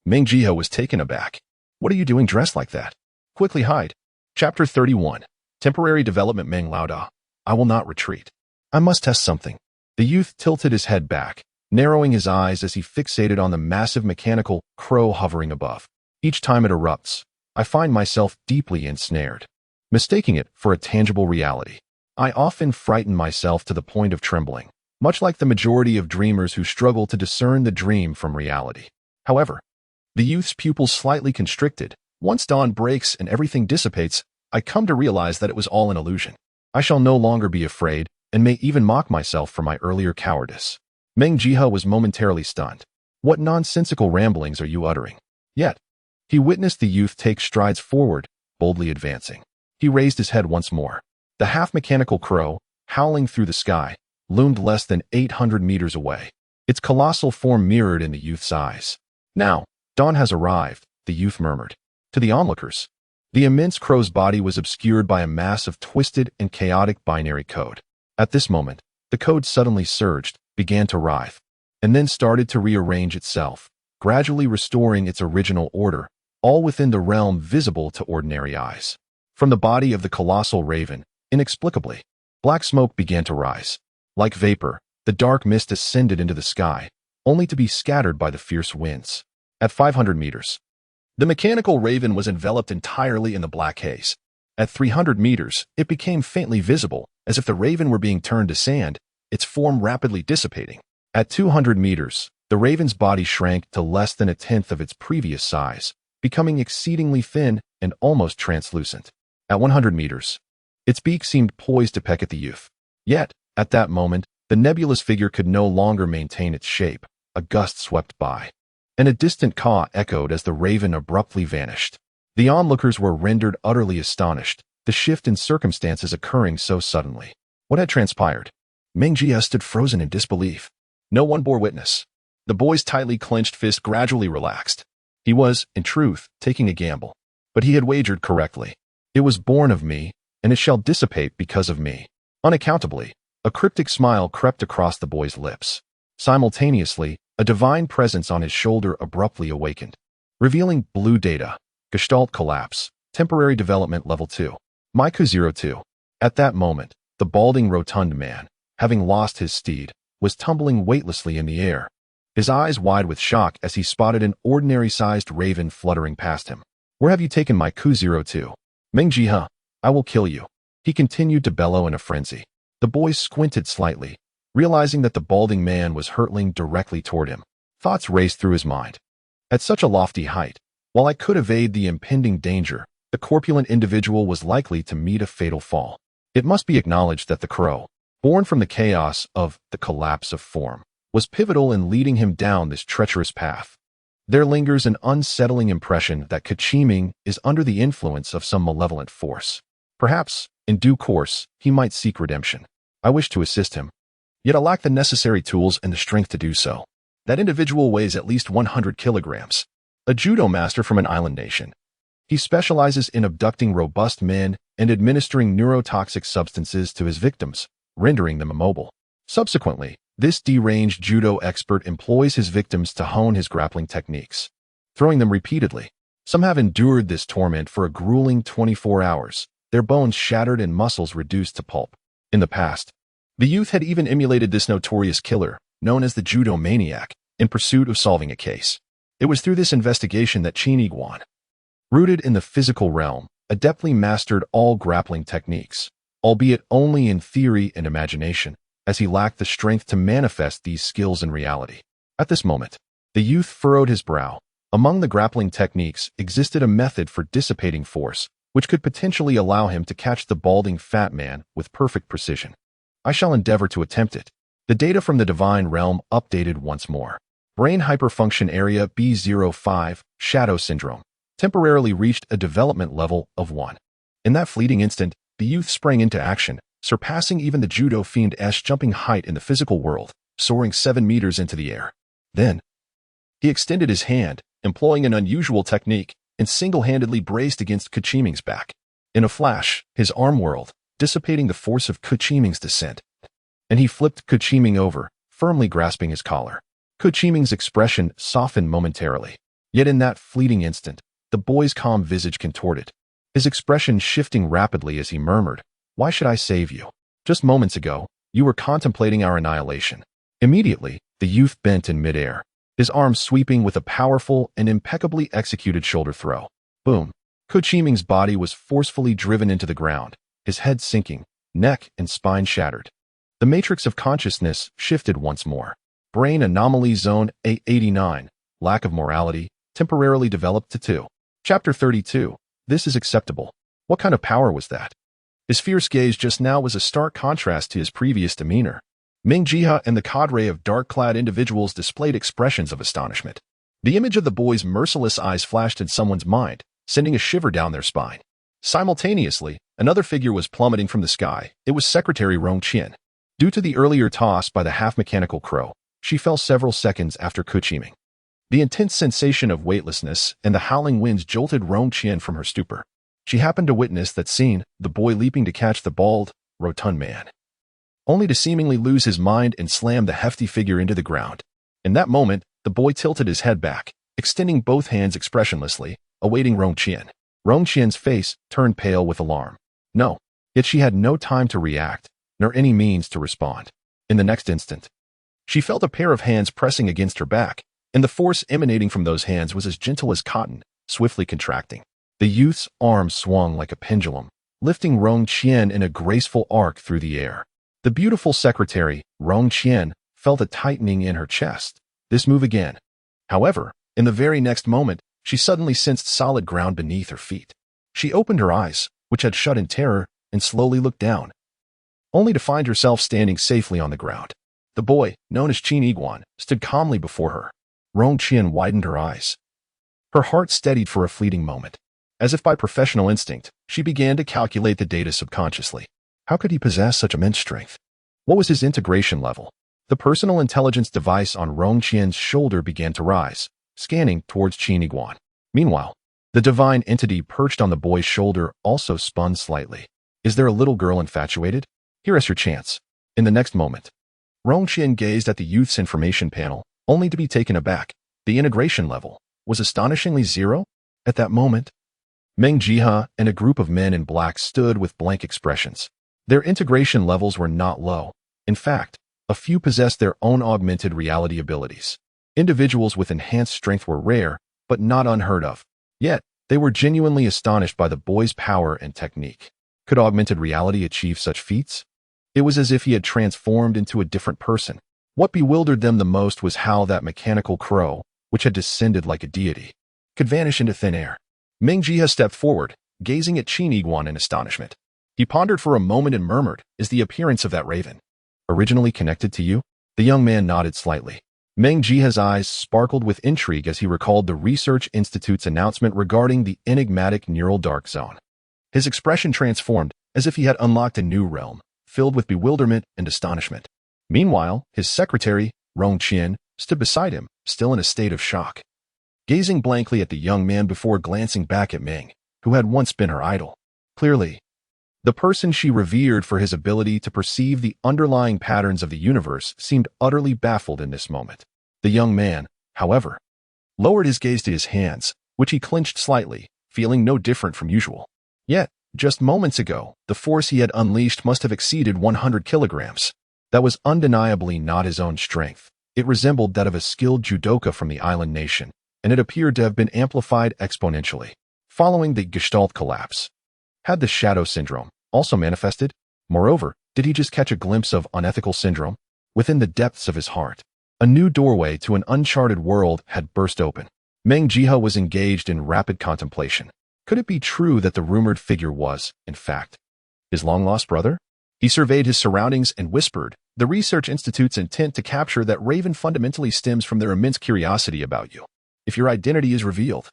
Meng Jiha was taken aback. What are you doing dressed like that? Quickly hide. Chapter 31. Temporary Development. Meng Laoda. I will not retreat. I must test something. The youth tilted his head back, narrowing his eyes as he fixated on the massive mechanical crow hovering above. Each time it erupts, I find myself deeply ensnared, mistaking it for a tangible reality. I often frighten myself to the point of trembling, much like the majority of dreamers who struggle to discern the dream from reality. However, the youth's pupils slightly constricted. Once dawn breaks and everything dissipates, I come to realize that it was all an illusion. I shall no longer be afraid, and may even mock myself for my earlier cowardice. Meng Jiha was momentarily stunned. What nonsensical ramblings are you uttering? Yet, he witnessed the youth take strides forward, boldly advancing. He raised his head once more. The half-mechanical crow, howling through the sky, loomed less than 800 meters away. Its colossal form mirrored in the youth's eyes. Now, dawn has arrived, the youth murmured. To the onlookers, the immense crow's body was obscured by a mass of twisted and chaotic binary code. At this moment, the code suddenly surged, began to writhe, and then started to rearrange itself, gradually restoring its original order, all within the realm visible to ordinary eyes. From the body of the colossal raven, inexplicably, black smoke began to rise. Like vapor, the dark mist ascended into the sky, only to be scattered by the fierce winds. At 500 meters, the mechanical raven was enveloped entirely in the black haze. At 300 meters, it became faintly visible, as if the raven were being turned to sand, its form rapidly dissipating. At 200 meters, the raven's body shrank to less than a tenth of its previous size, becoming exceedingly thin and almost translucent. At 100 meters, its beak seemed poised to peck at the youth. Yet, at that moment, the nebulous figure could no longer maintain its shape. A gust swept by, and a distant caw echoed as the raven abruptly vanished. The onlookers were rendered utterly astonished, the shift in circumstances occurring so suddenly. What had transpired? Meng Jia stood frozen in disbelief. No one bore witness. The boy's tightly clenched fist gradually relaxed. He was, in truth, taking a gamble. But he had wagered correctly. It was born of me, and it shall dissipate because of me. Unaccountably, a cryptic smile crept across the boy's lips. Simultaneously, a divine presence on his shoulder abruptly awakened, revealing blue data, Gestalt collapse, temporary development level 2. Maiku 02. At that moment, the balding rotund man, having lost his steed, was tumbling weightlessly in the air, his eyes wide with shock as he spotted an ordinary-sized raven fluttering past him. "Where have you taken my Ku-02? Meng Jiha, I will kill you," he continued to bellow in a frenzy. The boy squinted slightly, realizing that the balding man was hurtling directly toward him. Thoughts raced through his mind. At such a lofty height, while I could evade the impending danger, the corpulent individual was likely to meet a fatal fall. It must be acknowledged that the crow, born from the chaos of the collapse of form, was pivotal in leading him down this treacherous path. There lingers an unsettling impression that Kuchiming is under the influence of some malevolent force. Perhaps, in due course, he might seek redemption. I wish to assist him, yet I lack the necessary tools and the strength to do so. That individual weighs at least 100 kilograms. A judo master from an island nation. He specializes in abducting robust men and administering neurotoxic substances to his victims, rendering them immobile. Subsequently, this deranged judo expert employs his victims to hone his grappling techniques, throwing them repeatedly. Some have endured this torment for a grueling 24 hours, their bones shattered and muscles reduced to pulp. In the past, the youth had even emulated this notorious killer, known as the judo maniac, in pursuit of solving a case. It was through this investigation that Qin Yiguan, rooted in the physical realm, adeptly mastered all grappling techniques, albeit only in theory and imagination, as he lacked the strength to manifest these skills in reality. At this moment, the youth furrowed his brow. Among the grappling techniques existed a method for dissipating force, which could potentially allow him to catch the balding fat man with perfect precision. I shall endeavor to attempt it. The data from the divine realm updated once more. Brain hyperfunction area B05, Shadow Syndrome, temporarily reached a development level of 1. In that fleeting instant, the youth sprang into action, surpassing even the judo fiend's jumping height in the physical world, soaring 7 meters into the air. Then, he extended his hand, employing an unusual technique, and single-handedly braced against Kuchiming's back. In a flash, his arm whirled, dissipating the force of Kuchiming's descent, and he flipped Kuchiming over, firmly grasping his collar. Kuchiming's expression softened momentarily. Yet in that fleeting instant, the boy's calm visage contorted, his expression shifting rapidly as he murmured, "Why should I save you? Just moments ago, you were contemplating our annihilation." Immediately, the youth bent in midair, his arms sweeping with a powerful and impeccably executed shoulder throw. Boom! Kuchiming's body was forcefully driven into the ground, his head sinking, neck and spine shattered. The matrix of consciousness shifted once more. Brain anomaly zone A89, lack of morality, temporarily developed to 2. Chapter 32. This is acceptable. What kind of power was that? His fierce gaze just now was a stark contrast to his previous demeanor. Ming Jiha and the cadre of dark-clad individuals displayed expressions of astonishment. The image of the boy's merciless eyes flashed in someone's mind, sending a shiver down their spine. Simultaneously, another figure was plummeting from the sky. It was Secretary Rong Qian. Due to the earlier toss by the half-mechanical crow, she fell several seconds after Kuchiming. The intense sensation of weightlessness and the howling winds jolted Rong Qian from her stupor. She happened to witness that scene, the boy leaping to catch the bald, rotund man, only to seemingly lose his mind and slam the hefty figure into the ground. In that moment, the boy tilted his head back, extending both hands expressionlessly, awaiting Rong Qian. Rong Qian's face turned pale with alarm. No, yet she had no time to react, nor any means to respond. In the next instant, she felt a pair of hands pressing against her back, and the force emanating from those hands was as gentle as cotton, swiftly contracting. The youth's arm swung like a pendulum, lifting Rong Qian in a graceful arc through the air. The beautiful secretary, Rong Qian, felt a tightening in her chest. This move again. However, in the very next moment, she suddenly sensed solid ground beneath her feet. She opened her eyes, which had shut in terror, and slowly looked down, only to find herself standing safely on the ground. The boy, known as Qin Yiguan, stood calmly before her. Rong Qian widened her eyes. Her heart steadied for a fleeting moment. As if by professional instinct, she began to calculate the data subconsciously. How could he possess such immense strength? What was his integration level? The personal intelligence device on Rong Qian's shoulder began to rise, scanning towards Qin Yiguan. Meanwhile, the divine entity perched on the boy's shoulder also spun slightly. Is there a little girl infatuated? Here is your chance. In the next moment, Rong Qian gazed at the youth's information panel, only to be taken aback. The integration level was astonishingly 0. At that moment, Meng Jiha and a group of men in black stood with blank expressions. Their integration levels were not low. In fact, A few possessed their own augmented reality abilities. Individuals with enhanced strength were rare, but not unheard of. Yet, they were genuinely astonished by the boy's power and technique. Could augmented reality achieve such feats? It was as if he had transformed into a different person. What bewildered them the most was how that mechanical crow, which had descended like a deity, could vanish into thin air. Meng Jia stepped forward, gazing at Qin Yiguan in astonishment. He pondered for a moment and murmured, "Is the appearance of that raven originally connected to you?" The young man nodded slightly. Meng Jia's eyes sparkled with intrigue as he recalled the Research Institute's announcement regarding the enigmatic neural dark zone. His expression transformed, as if he had unlocked a new realm, filled with bewilderment and astonishment. Meanwhile, his secretary, Rong Qian, stood beside him, still in a state of shock, gazing blankly at the young man before glancing back at Meng, who had once been her idol. Clearly, the person she revered for his ability to perceive the underlying patterns of the universe seemed utterly baffled in this moment. The young man, however, lowered his gaze to his hands, which he clenched slightly, feeling no different from usual. Yet, just moments ago, the force he had unleashed must have exceeded 100 kilograms. That was undeniably not his own strength. It resembled that of a skilled judoka from the island nation, and it appeared to have been amplified exponentially. Following the Gestalt collapse, had the Shadow Syndrome also manifested? Moreover, did he just catch a glimpse of unethical syndrome? Within the depths of his heart, a new doorway to an uncharted world had burst open. Meng Jia was engaged in rapid contemplation. Could it be true that the rumored figure was, in fact, his long-lost brother? He surveyed his surroundings and whispered, "The Research Institute's intent to capture that raven fundamentally stems from their immense curiosity about you. If your identity is revealed,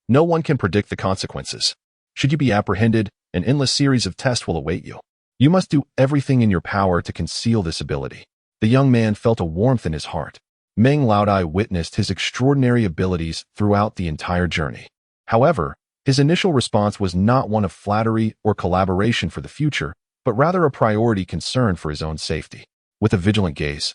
no one can predict the consequences. Should you be apprehended, an endless series of tests will await you. You must do everything in your power to conceal this ability." The young man felt a warmth in his heart. Meng Laodai witnessed his extraordinary abilities throughout the entire journey. However, his initial response was not one of flattery or collaboration for the future, but rather a priority concern for his own safety. With a vigilant gaze,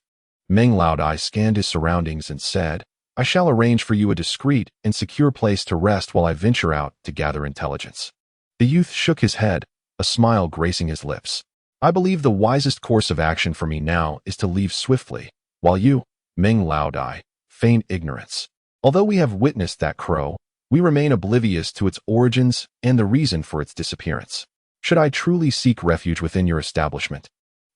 Meng Laodai scanned his surroundings and said, "I shall arrange for you a discreet and secure place to rest while I venture out to gather intelligence." The youth shook his head, a smile gracing his lips. "I believe the wisest course of action for me now is to leave swiftly, while you, Meng Laodai, feign ignorance. Although we have witnessed that crow, we remain oblivious to its origins and the reason for its disappearance. Should I truly seek refuge within your establishment,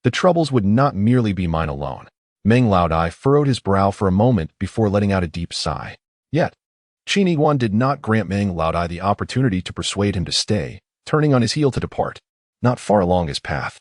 the troubles would not merely be mine alone." Meng Laodai furrowed his brow for a moment before letting out a deep sigh. Yet, Qin Yiguan did not grant Meng Laodai the opportunity to persuade him to stay, turning on his heel to depart. Not far along his path,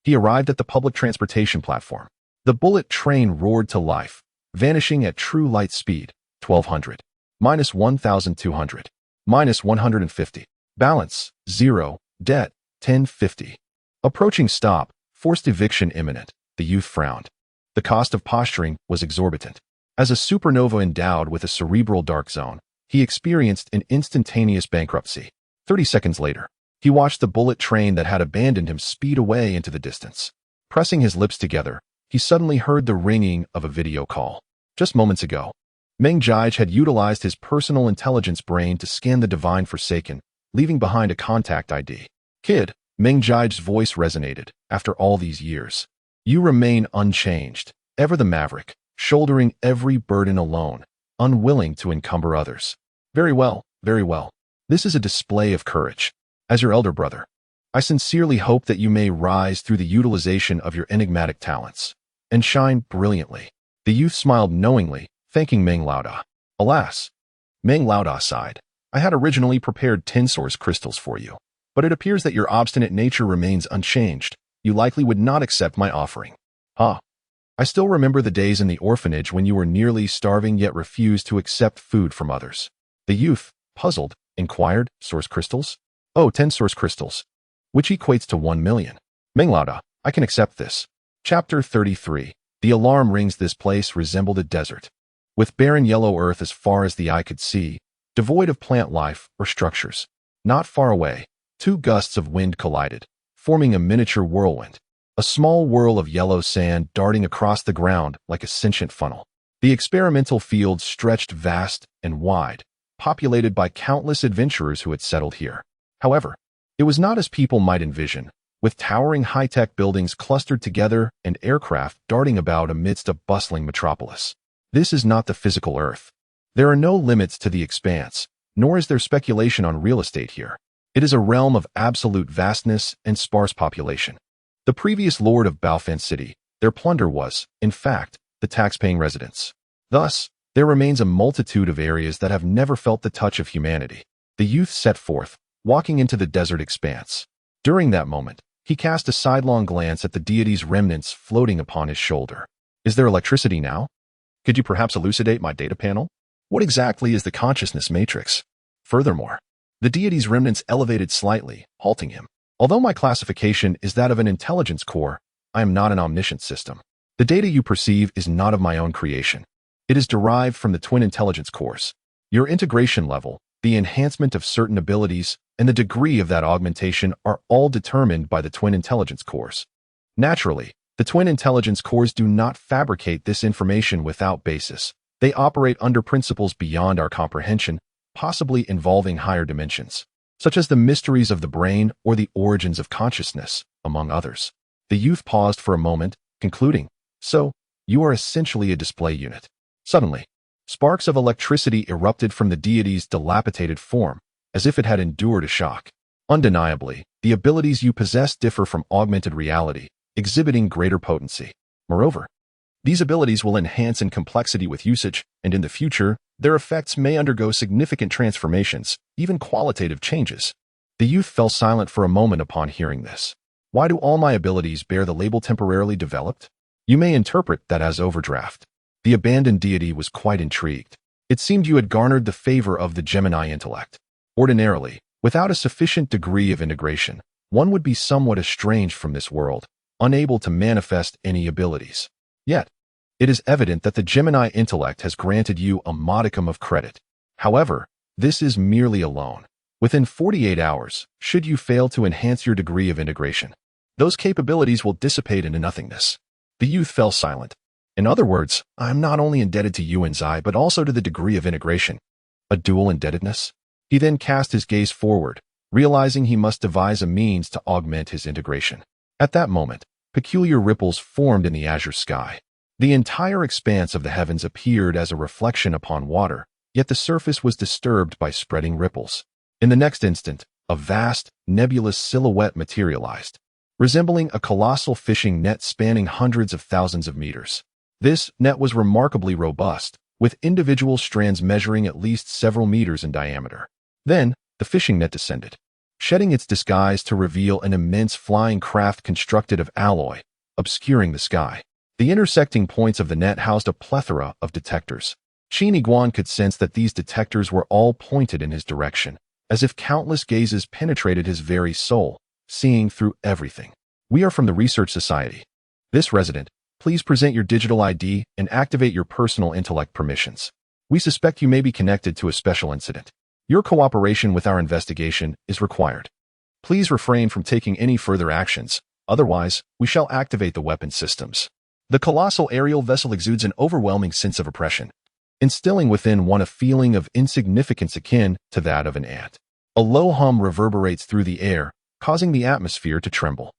he arrived at the public transportation platform. The bullet train roared to life, vanishing at true light speed, 1200, minus 1200, minus 150. Balance, 0, debt, 1050. Approaching stop, forced eviction imminent. The youth frowned. The cost of posturing was exorbitant. As a supernova endowed with a cerebral dark zone, he experienced an instantaneous bankruptcy. 30 seconds later, he watched the bullet train that had abandoned him speed away into the distance. Pressing his lips together, he suddenly heard the ringing of a video call. Just moments ago, Meng Jia had utilized his personal intelligence brain to scan the Divine Forsaken, leaving behind a contact ID. "Kid," Meng Jia's voice resonated, "after all these years, you remain unchanged, ever the maverick, shouldering every burden alone, unwilling to encumber others. Very well, very well. This is a display of courage. As your elder brother, I sincerely hope that you may rise through the utilization of your enigmatic talents and shine brilliantly." The youth smiled knowingly, thanking Meng Laodai. "Alas," Meng Laodai sighed, "I had originally prepared 10 source crystals for you, but it appears that your obstinate nature remains unchanged. You likely would not accept my offering." "Ah, I still remember the days in the orphanage when you were nearly starving yet refused to accept food from others." The youth, puzzled, inquired, "Source crystals?" "Oh, 10 source crystals, which equates to 1 million. Meng Laodai, I can accept this." Chapter 33. The alarm rings. This place resembled a desert, with barren yellow earth as far as the eye could see, devoid of plant life or structures. Not far away, 2 gusts of wind collided, forming a miniature whirlwind, a small whirl of yellow sand darting across the ground like a sentient funnel. The experimental field stretched vast and wide, populated by countless adventurers who had settled here. However, it was not as people might envision. with towering high-tech buildings clustered together and aircraft darting about amidst a bustling metropolis. This is not the physical Earth. There are no limits to the expanse, nor is there speculation on real estate here. It is a realm of absolute vastness and sparse population. The previous lord of Baofan City, their plunder was, in fact, the tax-paying residents. Thus, there remains a multitude of areas that have never felt the touch of humanity. The youth set forth, walking into the desert expanse. During that moment, he cast a sidelong glance at the deity's remnants floating upon his shoulder. Is there electricity now? Could you perhaps elucidate my data panel? What exactly is the consciousness matrix? Furthermore, the deity's remnants elevated slightly, halting him. Although my classification is that of an intelligence core, I am not an omniscient system. The data you perceive is not of my own creation. It is derived from the twin intelligence cores. Your integration level, the enhancement of certain abilities, and the degree of that augmentation are all determined by the twin intelligence cores. Naturally, the twin intelligence cores do not fabricate this information without basis. They operate under principles beyond our comprehension, possibly involving higher dimensions, such as the mysteries of the brain or the origins of consciousness, among others. The youth paused for a moment, concluding, "So, you are essentially a display unit." Suddenly, sparks of electricity erupted from the deity's dilapidated form, as if it had endured a shock. Undeniably, the abilities you possess differ from augmented reality, exhibiting greater potency. Moreover, these abilities will enhance in complexity with usage, and in the future, their effects may undergo significant transformations, even qualitative changes. The youth fell silent for a moment upon hearing this. Why do all my abilities bear the label temporarily developed? You may interpret that as overdraft. The abandoned deity was quite intrigued. It seemed you had garnered the favor of the Gemini intellect. Ordinarily, without a sufficient degree of integration, one would be somewhat estranged from this world, unable to manifest any abilities. Yet, it is evident that the Gemini intellect has granted you a modicum of credit. However, this is merely a loan. Within 48 hours, should you fail to enhance your degree of integration, those capabilities will dissipate into nothingness. The youth fell silent. In other words, I am not only indebted to you and Zai, but also to the degree of integration. A dual indebtedness? He then cast his gaze forward, realizing he must devise a means to augment his integration. At that moment, peculiar ripples formed in the azure sky. The entire expanse of the heavens appeared as a reflection upon water, yet the surface was disturbed by spreading ripples. In the next instant, a vast, nebulous silhouette materialized, resembling a colossal fishing net spanning hundreds of thousands of meters. This net was remarkably robust, with individual strands measuring at least several meters in diameter. Then, the fishing net descended, shedding its disguise to reveal an immense flying craft constructed of alloy, obscuring the sky. The intersecting points of the net housed a plethora of detectors. Qin Iguan could sense that these detectors were all pointed in his direction, as if countless gazes penetrated his very soul, seeing through everything. We are from the Research Society. This resident, please present your digital ID and activate your personal intellect permissions. We suspect you may be connected to a special incident. Your cooperation with our investigation is required. Please refrain from taking any further actions, otherwise, we shall activate the weapon systems. The colossal aerial vessel exudes an overwhelming sense of oppression, instilling within one a feeling of insignificance akin to that of an ant. A low hum reverberates through the air, causing the atmosphere to tremble.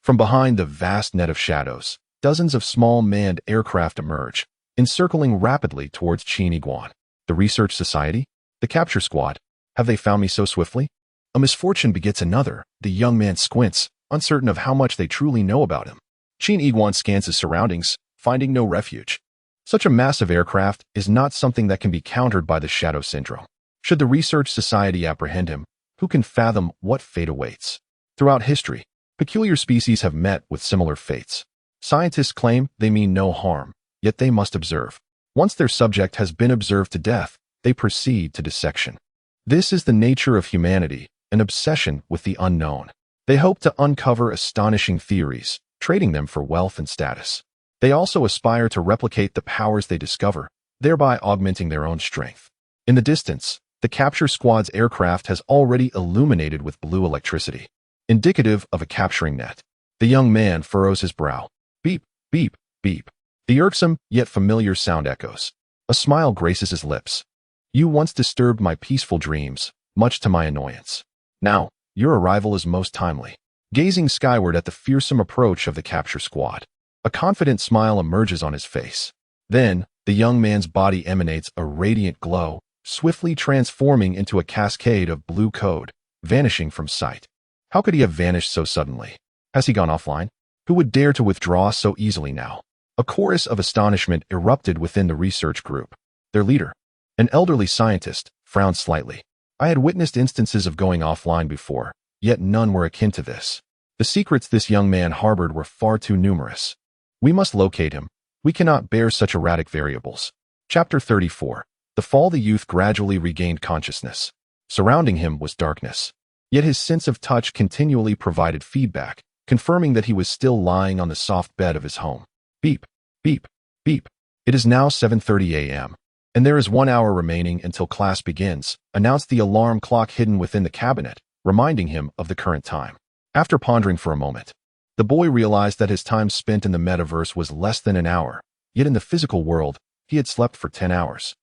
From behind the vast net of shadows, dozens of small manned aircraft emerge, encircling rapidly towards Qin Iguan. The Research Society? The capture squad? Have they found me so swiftly? A misfortune begets another. The young man squints, uncertain of how much they truly know about him. Qin Iguan scans his surroundings, finding no refuge. Such a massive aircraft is not something that can be countered by the Shadow Syndrome. Should the Research Society apprehend him, who can fathom what fate awaits? Throughout history, peculiar species have met with similar fates. Scientists claim they mean no harm, yet they must observe. Once their subject has been observed to death, they proceed to dissection. This is the nature of humanity, an obsession with the unknown. They hope to uncover astonishing theories, trading them for wealth and status. They also aspire to replicate the powers they discover, thereby augmenting their own strength. In the distance, the capture squad's aircraft has already illuminated with blue electricity, indicative of a capturing net. The young man furrows his brow. Beep, beep, beep. The irksome, yet familiar sound echoes. A smile graces his lips. You once disturbed my peaceful dreams, much to my annoyance. Now, your arrival is most timely. gazing skyward at the fearsome approach of the capture squad. A confident smile emerges on his face. Then, the young man's body emanates a radiant glow, swiftly transforming into a cascade of blue code, vanishing from sight. How could he have vanished so suddenly? Has he gone offline? Who would dare to withdraw so easily now? A chorus of astonishment erupted within the research group. Their leader, an elderly scientist, frowned slightly. I had witnessed instances of going offline before, yet none were akin to this. The secrets this young man harbored were far too numerous. We must locate him. We cannot bear such erratic variables. Chapter 34. The fall. The youth gradually regained consciousness. Surrounding him was darkness. Yet his sense of touch continually provided feedback, confirming that he was still lying on the soft bed of his home. Beep, beep, beep. It is now 7:30 a.m. and there is 1 hour remaining until class begins, announced the alarm clock hidden within the cabinet, reminding him of the current time. After pondering for a moment, the boy realized that his time spent in the metaverse was less than an hour, yet in the physical world, he had slept for 10 hours.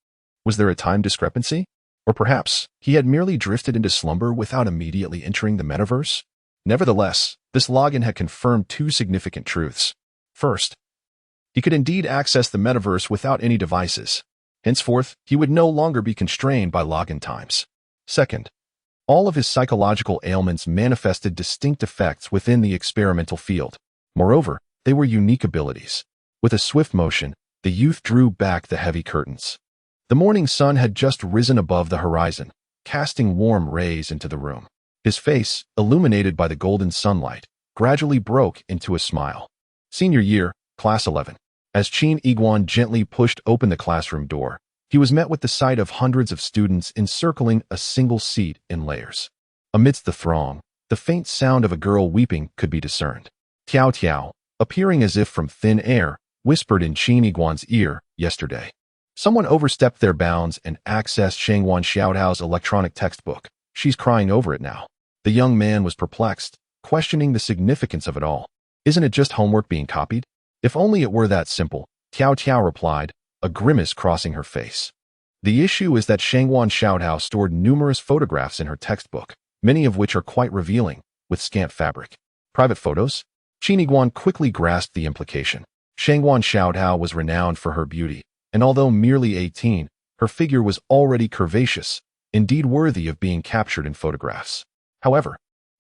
Was there a time discrepancy? Or perhaps he had merely drifted into slumber without immediately entering the metaverse? Nevertheless, this login had confirmed two significant truths. First, he could indeed access the metaverse without any devices. Henceforth, he would no longer be constrained by login times. Second, all of his psychological ailments manifested distinct effects within the experimental field. Moreover, they were unique abilities. With a swift motion, the youth drew back the heavy curtains. The morning sun had just risen above the horizon, casting warm rays into the room. His face, illuminated by the golden sunlight, gradually broke into a smile. Senior year, Class 11. As Qin Iguan gently pushed open the classroom door, he was met with the sight of hundreds of students encircling a single seat in layers. Amidst the throng, the faint sound of a girl weeping could be discerned. Tiao Tiao, appearing as if from thin air, whispered in Qin Iguan's ear, "Yesterday, someone overstepped their bounds and accessed Shangwan Xiaotao's electronic textbook. She's crying over it now." The young man was perplexed, questioning the significance of it all. Isn't it just homework being copied? If only it were that simple, Tiao Tiao replied, a grimace crossing her face. The issue is that Shangwan Xiaotao stored numerous photographs in her textbook, many of which are quite revealing, with scant fabric. Private photos? Qin Iguan quickly grasped the implication. Shangwan Xiaotao was renowned for her beauty, and although merely 18, her figure was already curvaceous, indeed worthy of being captured in photographs. However,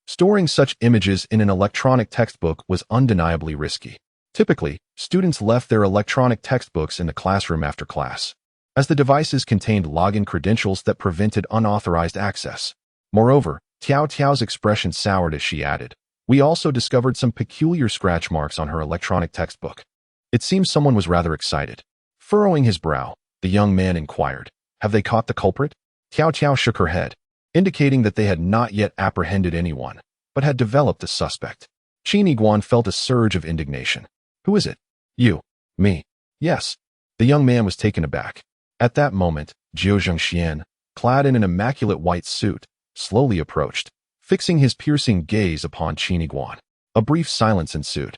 storing such images in an electronic textbook was undeniably risky. Typically, students left their electronic textbooks in the classroom after class, as the devices contained login credentials that prevented unauthorized access. Moreover, Tiao Tiao's expression soured as she added, "We also discovered some peculiar scratch marks on her electronic textbook." It seems someone was rather excited. Furrowing his brow, the young man inquired, "Have they caught the culprit?" Tiao Tiao shook her head, indicating that they had not yet apprehended anyone, but had developed a suspect. Qin Iguan felt a surge of indignation. "Who is it?" "You." "Me." "Yes." The young man was taken aback. At that moment, Jiao Zhengxian, clad in an immaculate white suit, slowly approached, fixing his piercing gaze upon Qin Iguan. A brief silence ensued.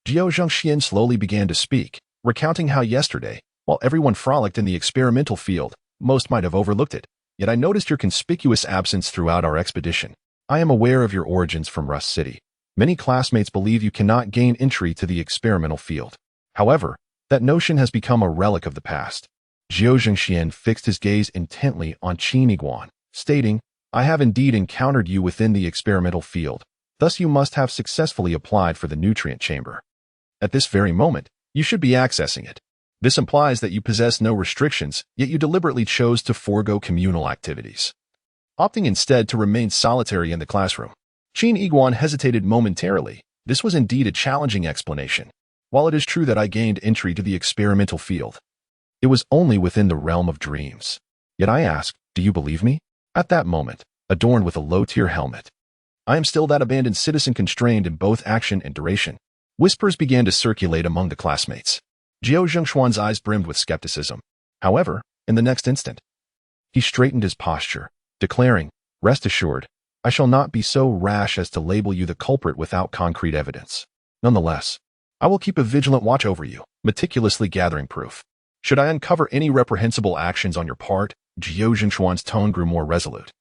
Jiao Zhengxian slowly began to speak, recounting how yesterday, while everyone frolicked in the experimental field, most might have overlooked it. Yet I noticed your conspicuous absence throughout our expedition. I am aware of your origins from Rust City. Many classmates believe you cannot gain entry to the experimental field. However, that notion has become a relic of the past. Jiao Zhengxian fixed his gaze intently on Qin Iguan, stating, "I have indeed encountered you within the experimental field. Thus you must have successfully applied for the nutrient chamber. At this very moment, you should be accessing it. This implies that you possess no restrictions, yet you deliberately chose to forego communal activities, opting instead to remain solitary in the classroom." Qin Iguan hesitated momentarily. This was indeed a challenging explanation. While it is true that I gained entry to the experimental field, it was only within the realm of dreams. Yet I asked, "Do you believe me?" At that moment, adorned with a low-tier helmet, "I am still that abandoned citizen constrained in both action and duration." Whispers began to circulate among the classmates. Jiao Zhengxuan's eyes brimmed with skepticism. However, in the next instant, he straightened his posture, declaring, "Rest assured, I shall not be so rash as to label you the culprit without concrete evidence. Nonetheless, I will keep a vigilant watch over you, meticulously gathering proof. Should I uncover any reprehensible actions on your part," Jiao Zhengxuan's tone grew more resolute,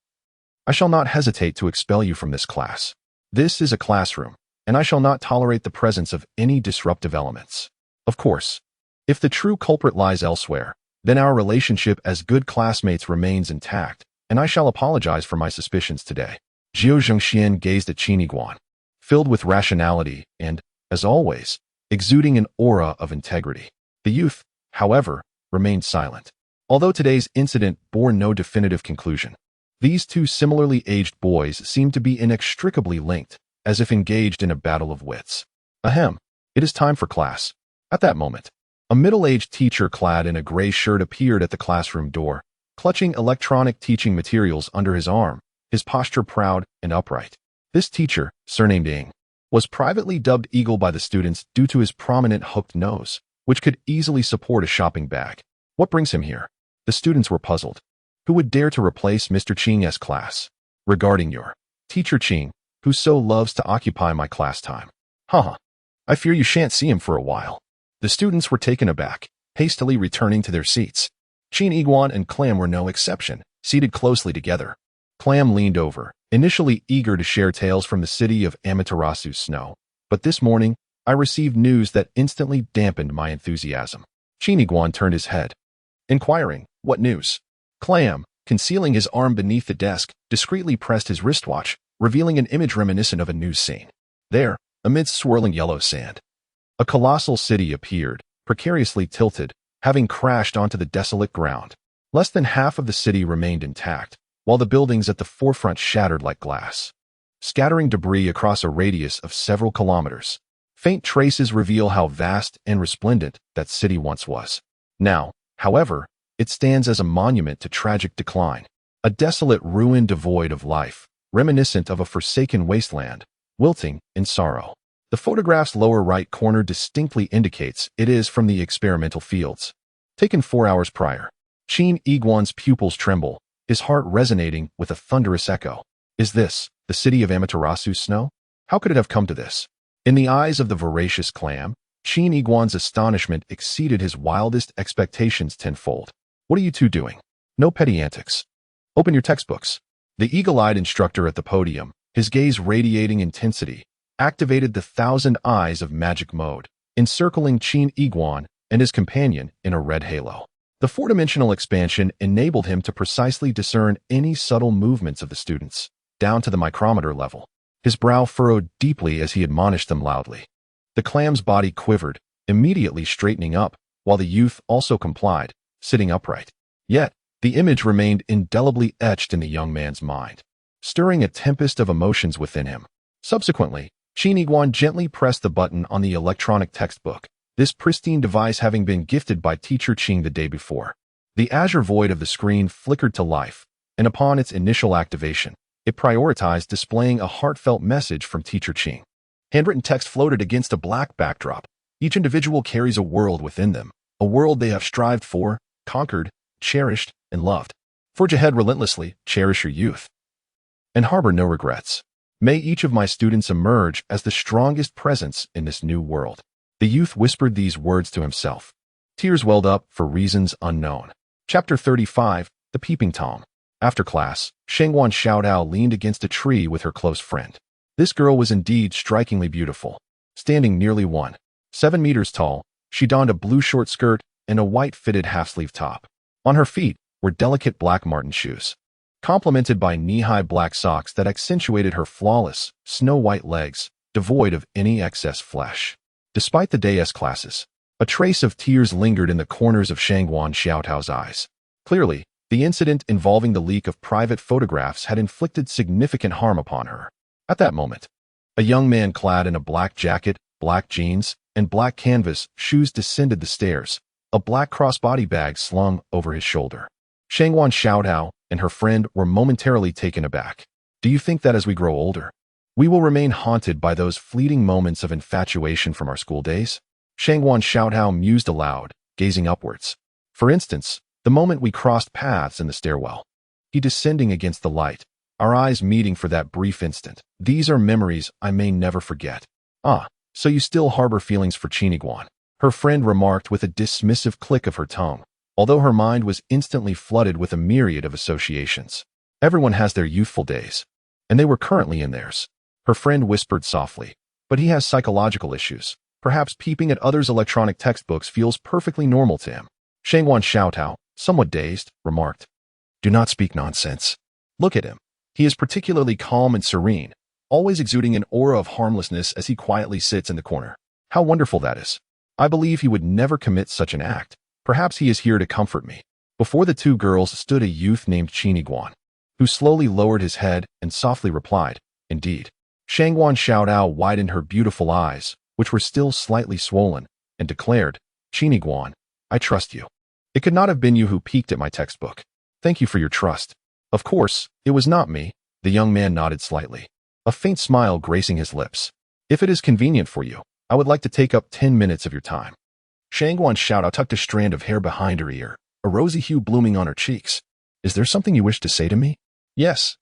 "I shall not hesitate to expel you from this class." This is a classroom, and I shall not tolerate the presence of any disruptive elements. Of course, if the true culprit lies elsewhere, then our relationship as good classmates remains intact, and I shall apologize for my suspicions today. Zhou Zhengxian gazed at Qin Yiguan, filled with rationality and, as always, exuding an aura of integrity. The youth, however, remained silent. Although today's incident bore no definitive conclusion, these two similarly aged boys seemed to be inextricably linked, as if engaged in a battle of wits. Ahem, it is time for class. At that moment, a middle-aged teacher clad in a gray shirt appeared at the classroom door, clutching electronic teaching materials under his arm, his posture proud and upright. This teacher, surnamed Ying, was privately dubbed Eagle by the students due to his prominent hooked nose, which could easily support a shopping bag. What brings him here? The students were puzzled. Who would dare to replace Mr. Qing's class? Regarding your teacher Qing, who so loves to occupy my class time. Haha, I fear you shan't see him for a while. The students were taken aback, hastily returning to their seats. Qin Yiguan and Clam were no exception, seated closely together. Clam leaned over, initially eager to share tales from the city of Amaterasu's snow, but this morning, I received news that instantly dampened my enthusiasm. Qin Yiguan turned his head, inquiring, what news? Clam, concealing his arm beneath the desk, discreetly pressed his wristwatch, revealing an image reminiscent of a news scene. There, amidst swirling yellow sand, a colossal city appeared, precariously tilted, having crashed onto the desolate ground. Less than half of the city remained intact, while the buildings at the forefront shattered like glass, scattering debris across a radius of several kilometers. Faint traces reveal how vast and resplendent that city once was. Now, however, it stands as a monument to tragic decline, a desolate ruin devoid of life, reminiscent of a forsaken wasteland, wilting in sorrow. The photograph's lower right corner distinctly indicates it is from the experimental fields, taken 4 hours prior. Qin Yiguan's pupils tremble, his heart resonating with a thunderous echo. Is this the city of Amaterasu's snow? How could it have come to this? In the eyes of the voracious Clam, Qin Yiguan's astonishment exceeded his wildest expectations tenfold. What are you two doing? No petty antics. Open your textbooks. The eagle-eyed instructor at the podium, his gaze radiating intensity, activated the 1,000 eyes of magic mode, encircling Qin Yiguan and his companion in a red halo. The four-dimensional expansion enabled him to precisely discern any subtle movements of the students, down to the micrometer level. His brow furrowed deeply as he admonished them loudly. The Clam's body quivered, immediately straightening up, while the youth also complied, sitting upright. Yet, the image remained indelibly etched in the young man's mind, stirring a tempest of emotions within him. Subsequently, Qin Yiguan gently pressed the button on the electronic textbook, this pristine device having been gifted by teacher Qing the day before. The azure void of the screen flickered to life, and upon its initial activation, it prioritized displaying a heartfelt message from teacher Qing. Handwritten text floated against a black backdrop. Each individual carries a world within them, a world they have strived for, conquered, cherished, and loved. Forge ahead relentlessly, cherish your youth, and harbor no regrets. May each of my students emerge as the strongest presence in this new world. The youth whispered these words to himself. Tears welled up for reasons unknown. Chapter 35, The Peeping Tom. After class, Shengwan Xiaodao leaned against a tree with her close friend. This girl was indeed strikingly beautiful. Standing nearly 1.7 meters tall, she donned a blue short skirt and a white fitted half-sleeve top. On her feet were delicate black marten shoes, complemented by knee-high black socks that accentuated her flawless, snow-white legs, devoid of any excess flesh. Despite the day's classes, a trace of tears lingered in the corners of Shengwan Xiaotao's eyes. Clearly, the incident involving the leak of private photographs had inflicted significant harm upon her. At that moment, a young man clad in a black jacket, black jeans, and black canvas shoes descended the stairs, a black crossbody bag slung over his shoulder. Shengwan Xiaotao and her friend were momentarily taken aback. Do you think that as we grow older, we will remain haunted by those fleeting moments of infatuation from our school days? Shengwan Xiaotao mused aloud, gazing upwards. For instance, the moment we crossed paths in the stairwell. He descending against the light, our eyes meeting for that brief instant. These are memories I may never forget. Ah, so you still harbor feelings for Qin Yiguan, her friend remarked with a dismissive click of her tongue, although her mind was instantly flooded with a myriad of associations. Everyone has their youthful days, and they were currently in theirs. Her friend whispered softly. But he has psychological issues. Perhaps peeping at others' electronic textbooks feels perfectly normal to him. Shangguan Xiaotao, somewhat dazed, remarked. Do not speak nonsense. Look at him. He is particularly calm and serene, always exuding an aura of harmlessness as he quietly sits in the corner. How wonderful that is. I believe he would never commit such an act. Perhaps he is here to comfort me. Before the two girls stood a youth named Qiniguan, who slowly lowered his head and softly replied, Indeed. Shangguan Xiaotao widened her beautiful eyes, which were still slightly swollen, and declared, Qiniguan, I trust you. It could not have been you who peeked at my textbook. Thank you for your trust. Of course, it was not me. The young man nodded slightly, a faint smile gracing his lips. If it is convenient for you, I would like to take up 10 minutes of your time. Shangguan Xiaotao tucked a strand of hair behind her ear, a rosy hue blooming on her cheeks. Is there something you wish to say to me? Yes.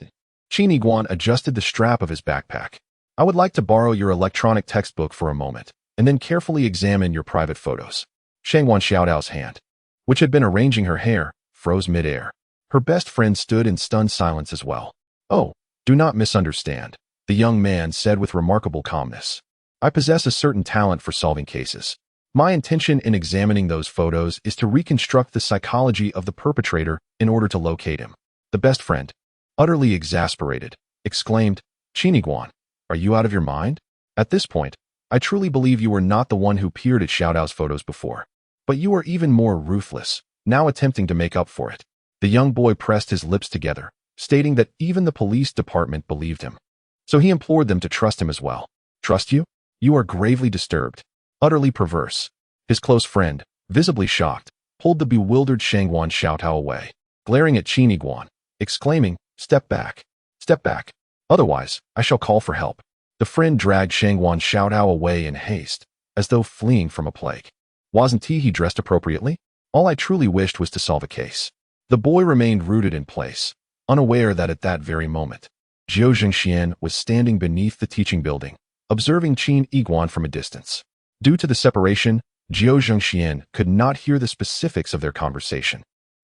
Qiniguan adjusted the strap of his backpack. I would like to borrow your electronic textbook for a moment, and then carefully examine your private photos. Shangguan Xiaotao's hand, which had been arranging her hair, froze midair. Her best friend stood in stunned silence as well. Oh, do not misunderstand, the young man said with remarkable calmness. I possess a certain talent for solving cases. My intention in examining those photos is to reconstruct the psychology of the perpetrator in order to locate him. The best friend, utterly exasperated, exclaimed, Qiniguan, are you out of your mind? At this point, I truly believe you were not the one who peered at Xiaotao's photos before. But you are even more ruthless, now attempting to make up for it. The young boy pressed his lips together, stating that even the police department believed him. So he implored them to trust him as well. Trust you? You are gravely disturbed, utterly perverse. His close friend, visibly shocked, pulled the bewildered Shangguan Xiaotao away, glaring at Qiniguan, exclaiming, Step back. Step back. Otherwise, I shall call for help. The friend dragged Shangguan Xiaotao away in haste, as though fleeing from a plague. Wasn't he dressed appropriately? All I truly wished was to solve a case. The boy remained rooted in place, unaware that at that very moment, Zhou Zhengxian was standing beneath the teaching building, observing Qiniguan from a distance. Due to the separation, Zhou Zhengxian could not hear the specifics of their conversation.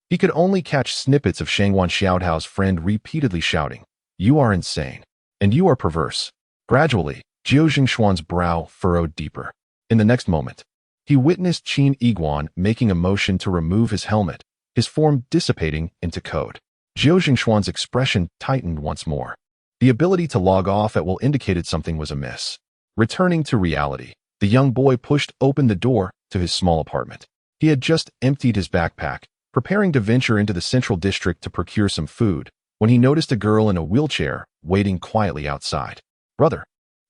He could only catch snippets of Shangguan Xiaotao's friend repeatedly shouting, You are insane, and you are perverse. Gradually, Zhou Zhengxian's brow furrowed deeper. In the next moment, he witnessed Qiniguan making a motion to remove his helmet, his form dissipating into code. Zhou Zhengxian's expression tightened once more. The ability to log off at will indicated something was amiss. Returning to reality, the young boy pushed open the door to his small apartment. He had just emptied his backpack, preparing to venture into the central district to procure some food, when he noticed a girl in a wheelchair waiting quietly outside. Brother,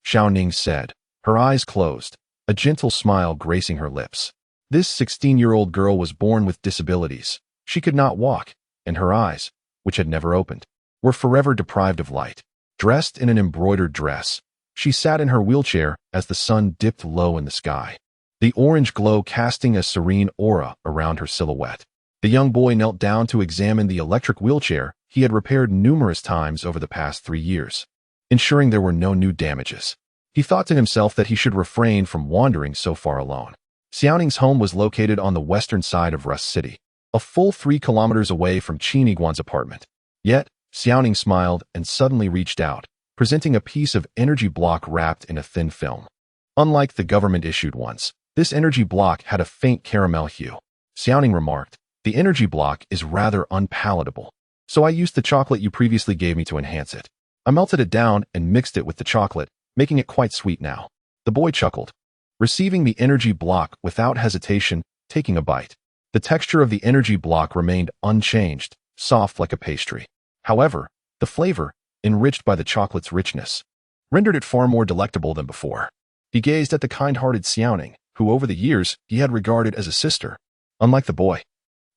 Xiao Ning said, her eyes closed, a gentle smile gracing her lips. This 16-year-old girl was born with disabilities. She could not walk, and her eyes, which had never opened, were forever deprived of light. Dressed in an embroidered dress, she sat in her wheelchair as the sun dipped low in the sky, the orange glow casting a serene aura around her silhouette. The young boy knelt down to examine the electric wheelchair he had repaired numerous times over the past 3 years, ensuring there were no new damages. He thought to himself that he should refrain from wandering so far alone. Xiaoning's home was located on the western side of Rust City, a full 3 kilometers away from Qiniguan's apartment. Yet, Xiaoning smiled and suddenly reached out, presenting a piece of energy block wrapped in a thin film. Unlike the government-issued ones, this energy block had a faint caramel hue. Xiaoning remarked, The energy block is rather unpalatable, so I used the chocolate you previously gave me to enhance it. I melted it down and mixed it with the chocolate, making it quite sweet now. The boy chuckled, receiving the energy block without hesitation, taking a bite. The texture of the energy block remained unchanged, soft like a pastry. However, the flavor, enriched by the chocolate's richness, rendered it far more delectable than before. He gazed at the kind-hearted Xiaoning, who over the years he had regarded as a sister. Unlike the boy,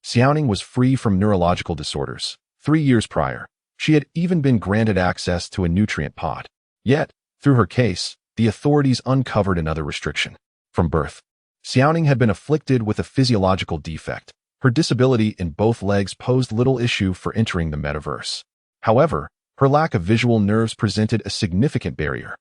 Xiaoning was free from neurological disorders. 3 years prior, she had even been granted access to a nutrient pod. Yet, through her case, the authorities uncovered another restriction. From birth, Xiaoning had been afflicted with a physiological defect. Her disability in both legs posed little issue for entering the metaverse. However, her lack of visual nerves presented a significant barrier.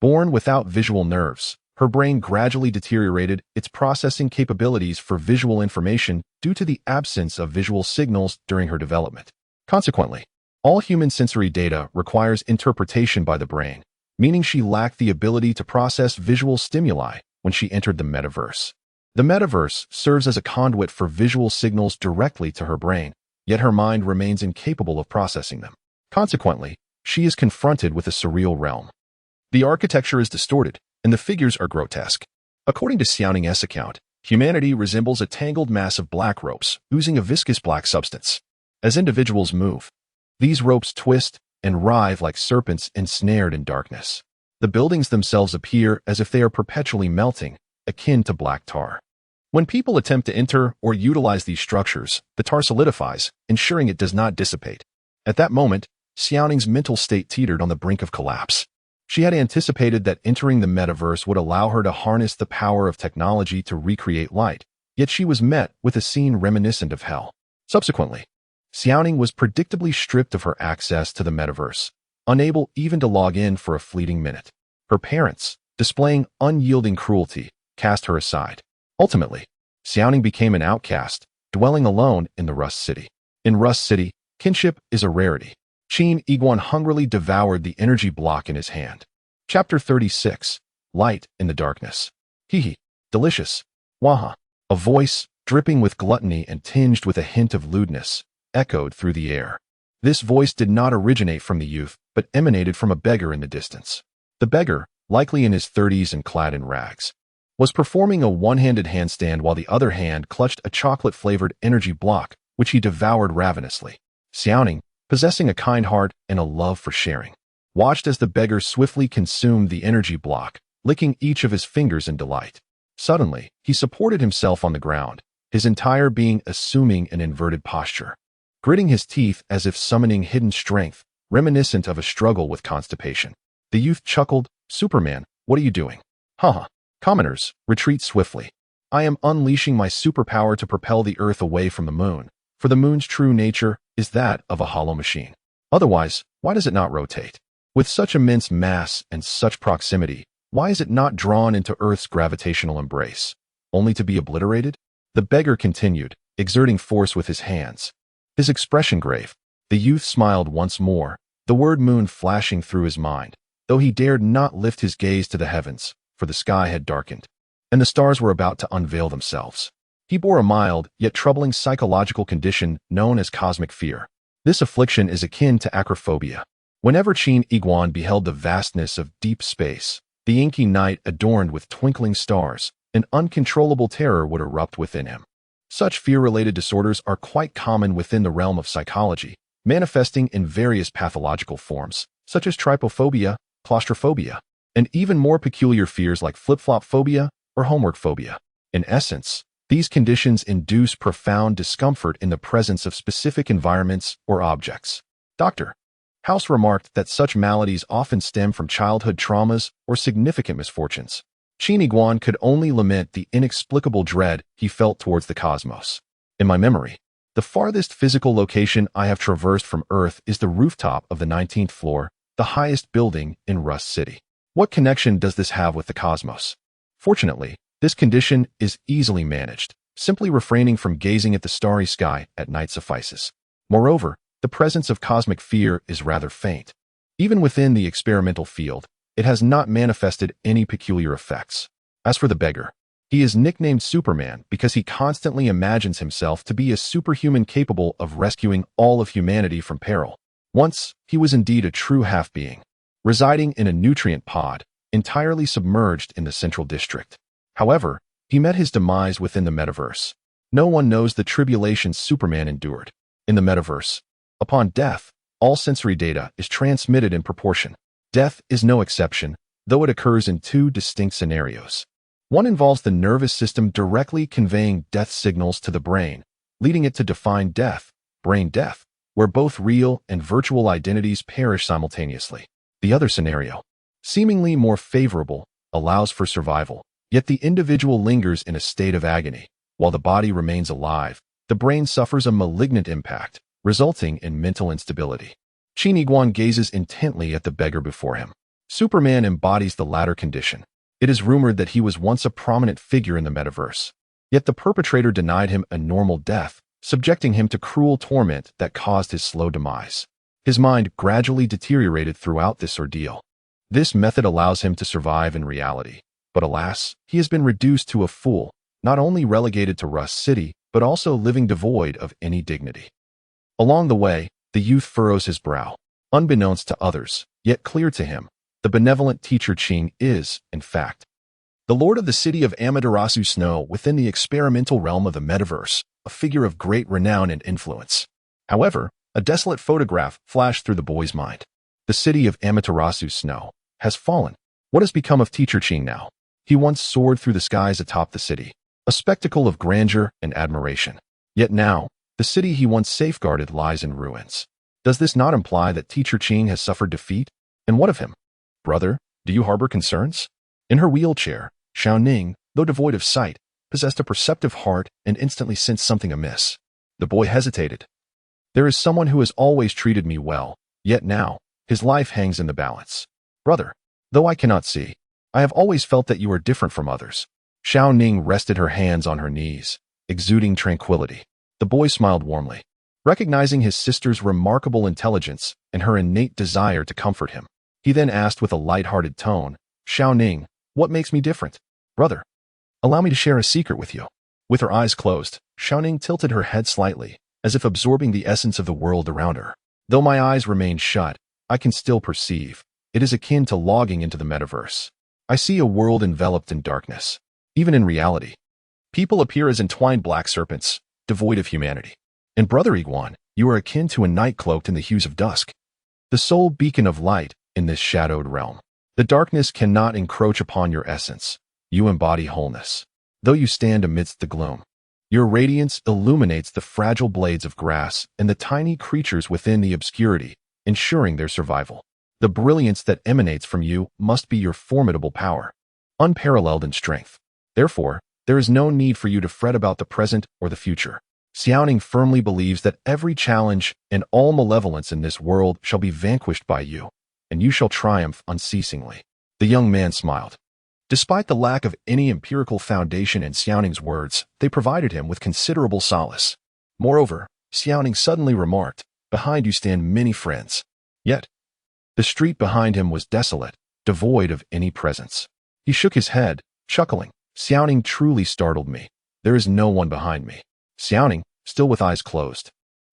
Born without visual nerves, her brain gradually deteriorated its processing capabilities for visual information due to the absence of visual signals during her development. Consequently, all human sensory data requires interpretation by the brain, meaning she lacked the ability to process visual stimuli when she entered the metaverse. The metaverse serves as a conduit for visual signals directly to her brain, yet her mind remains incapable of processing them. Consequently, she is confronted with a surreal realm. The architecture is distorted, and the figures are grotesque. According to Xiaoning's account, humanity resembles a tangled mass of black ropes, oozing a viscous black substance. As individuals move, these ropes twist and writhe like serpents ensnared in darkness. The buildings themselves appear as if they are perpetually melting, akin to black tar. When people attempt to enter or utilize these structures, the tar solidifies, ensuring it does not dissipate. At that moment, Xiaoning's mental state teetered on the brink of collapse. She had anticipated that entering the metaverse would allow her to harness the power of technology to recreate light, yet she was met with a scene reminiscent of hell. Subsequently, Xiaoning was predictably stripped of her access to the metaverse, unable even to log in for a fleeting minute. Her parents, displaying unyielding cruelty, cast her aside. Ultimately, Xiaoning became an outcast, dwelling alone in the Rust City. In Rust City, kinship is a rarity. Qin Iguan hungrily devoured the energy block in his hand. Chapter 36. Light in the Darkness. Hee, delicious. Waha. A voice, dripping with gluttony and tinged with a hint of lewdness, echoed through the air. This voice did not originate from the youth, but emanated from a beggar in the distance. The beggar, likely in his 30s and clad in rags, was performing a one-handed handstand while the other hand clutched a chocolate-flavored energy block, which he devoured ravenously. Xiaoning, possessing a kind heart and a love for sharing, watched as the beggar swiftly consumed the energy block, licking each of his fingers in delight. Suddenly, he supported himself on the ground, his entire being assuming an inverted posture. Gritting his teeth as if summoning hidden strength, reminiscent of a struggle with constipation. The youth chuckled, "Superman, what are you doing?" "Haha. Commoners, retreat swiftly. I am unleashing my superpower to propel the Earth away from the moon, for the moon's true nature is that of a hollow machine. Otherwise, why does it not rotate? With such immense mass and such proximity, why is it not drawn into Earth's gravitational embrace, only to be obliterated?" The beggar continued, exerting force with his hands. His expression grave. The youth smiled once more, the word moon flashing through his mind, though he dared not lift his gaze to the heavens, for the sky had darkened, and the stars were about to unveil themselves. He bore a mild, yet troubling psychological condition known as cosmic fear. This affliction is akin to acrophobia. Whenever Qin Iguan beheld the vastness of deep space, the inky night adorned with twinkling stars, an uncontrollable terror would erupt within him. Such fear-related disorders are quite common within the realm of psychology, manifesting in various pathological forms, such as trypophobia, claustrophobia, and even more peculiar fears like flip-flop phobia or homework phobia. In essence, these conditions induce profound discomfort in the presence of specific environments or objects. Dr. House remarked that such maladies often stem from childhood traumas or significant misfortunes. Qin Iguan could only lament the inexplicable dread he felt towards the cosmos. In my memory, the farthest physical location I have traversed from Earth is the rooftop of the 19th floor, the highest building in Rust City. What connection does this have with the cosmos? Fortunately, this condition is easily managed. Simply refraining from gazing at the starry sky at night suffices. Moreover, the presence of cosmic fear is rather faint. Even within the experimental field, it has not manifested any peculiar effects. As for the beggar, he is nicknamed Superman because he constantly imagines himself to be a superhuman capable of rescuing all of humanity from peril. Once, he was indeed a true half-being, residing in a nutrient pod, entirely submerged in the Central District. However, he met his demise within the metaverse. No one knows the tribulations Superman endured. In the metaverse, upon death, all sensory data is transmitted in proportion. Death is no exception, though it occurs in two distinct scenarios. One involves the nervous system directly conveying death signals to the brain, leading it to define death, brain death, where both real and virtual identities perish simultaneously. The other scenario, seemingly more favorable, allows for survival, yet the individual lingers in a state of agony. While the body remains alive, the brain suffers a malignant impact, resulting in mental instability. Qin Iguan gazes intently at the beggar before him. Superman embodies the latter condition. It is rumored that he was once a prominent figure in the metaverse, yet the perpetrator denied him a normal death, subjecting him to cruel torment that caused his slow demise. His mind gradually deteriorated throughout this ordeal. This method allows him to survive in reality. But alas, he has been reduced to a fool, not only relegated to Rust City, but also living devoid of any dignity. Along the way, the youth furrows his brow. Unbeknownst to others, yet clear to him, the benevolent teacher Ching is, in fact, the lord of the city of Amaterasu Snow within the experimental realm of the metaverse, a figure of great renown and influence. However, a desolate photograph flashed through the boy's mind. The city of Amaterasu Snow has fallen. What has become of teacher Ching now? He once soared through the skies atop the city, a spectacle of grandeur and admiration. Yet now, the city he once safeguarded lies in ruins. Does this not imply that teacher Ching has suffered defeat? And what of him? Brother, do you harbor concerns? In her wheelchair, Xiao Ning, though devoid of sight, possessed a perceptive heart and instantly sensed something amiss. The boy hesitated. There is someone who has always treated me well, yet now, his life hangs in the balance. Brother, though I cannot see, I have always felt that you are different from others. Xiao Ning rested her hands on her knees, exuding tranquility. The boy smiled warmly, recognizing his sister's remarkable intelligence and her innate desire to comfort him. He then asked with a light-hearted tone, Xiao Ning, what makes me different? Brother, allow me to share a secret with you. With her eyes closed, Xiao Ning tilted her head slightly, as if absorbing the essence of the world around her. Though my eyes remain shut, I can still perceive. It is akin to logging into the metaverse. I see a world enveloped in darkness. Even in reality, people appear as entwined black serpents, devoid of humanity. And Brother Iguan, you are akin to a night cloaked in the hues of dusk, the sole beacon of light in this shadowed realm. The darkness cannot encroach upon your essence. You embody wholeness, though you stand amidst the gloom. Your radiance illuminates the fragile blades of grass and the tiny creatures within the obscurity, ensuring their survival. The brilliance that emanates from you must be your formidable power, unparalleled in strength. Therefore, there is no need for you to fret about the present or the future. Xiaoning firmly believes that every challenge and all malevolence in this world shall be vanquished by you, and you shall triumph unceasingly. The young man smiled. Despite the lack of any empirical foundation in Xiaoning's words, they provided him with considerable solace. Moreover, Xiaoning suddenly remarked, behind you stand many friends. Yet, the street behind him was desolate, devoid of any presence. He shook his head, chuckling. Xiaoning truly startled me. There is no one behind me. Xiaoning, still with eyes closed,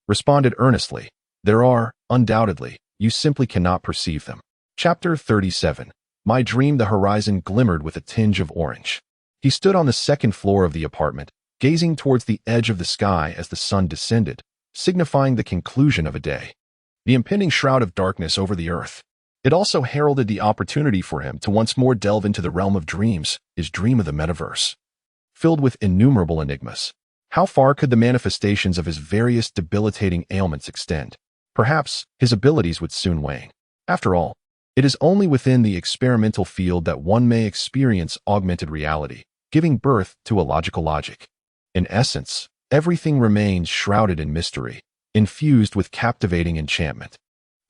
responded earnestly. There are, undoubtedly, you simply cannot perceive them. Chapter 37. My dream. The horizon glimmered with a tinge of orange. He stood on the second floor of the apartment, gazing towards the edge of the sky as the sun descended, signifying the conclusion of a day. The impending shroud of darkness over the earth. It also heralded the opportunity for him to once more delve into the realm of dreams, his dream of the metaverse. Filled with innumerable enigmas. How far could the manifestations of his various debilitating ailments extend? Perhaps his abilities would soon wane. After all, it is only within the experimental field that one may experience augmented reality, giving birth to a logical logic. In essence, everything remains shrouded in mystery, infused with captivating enchantment.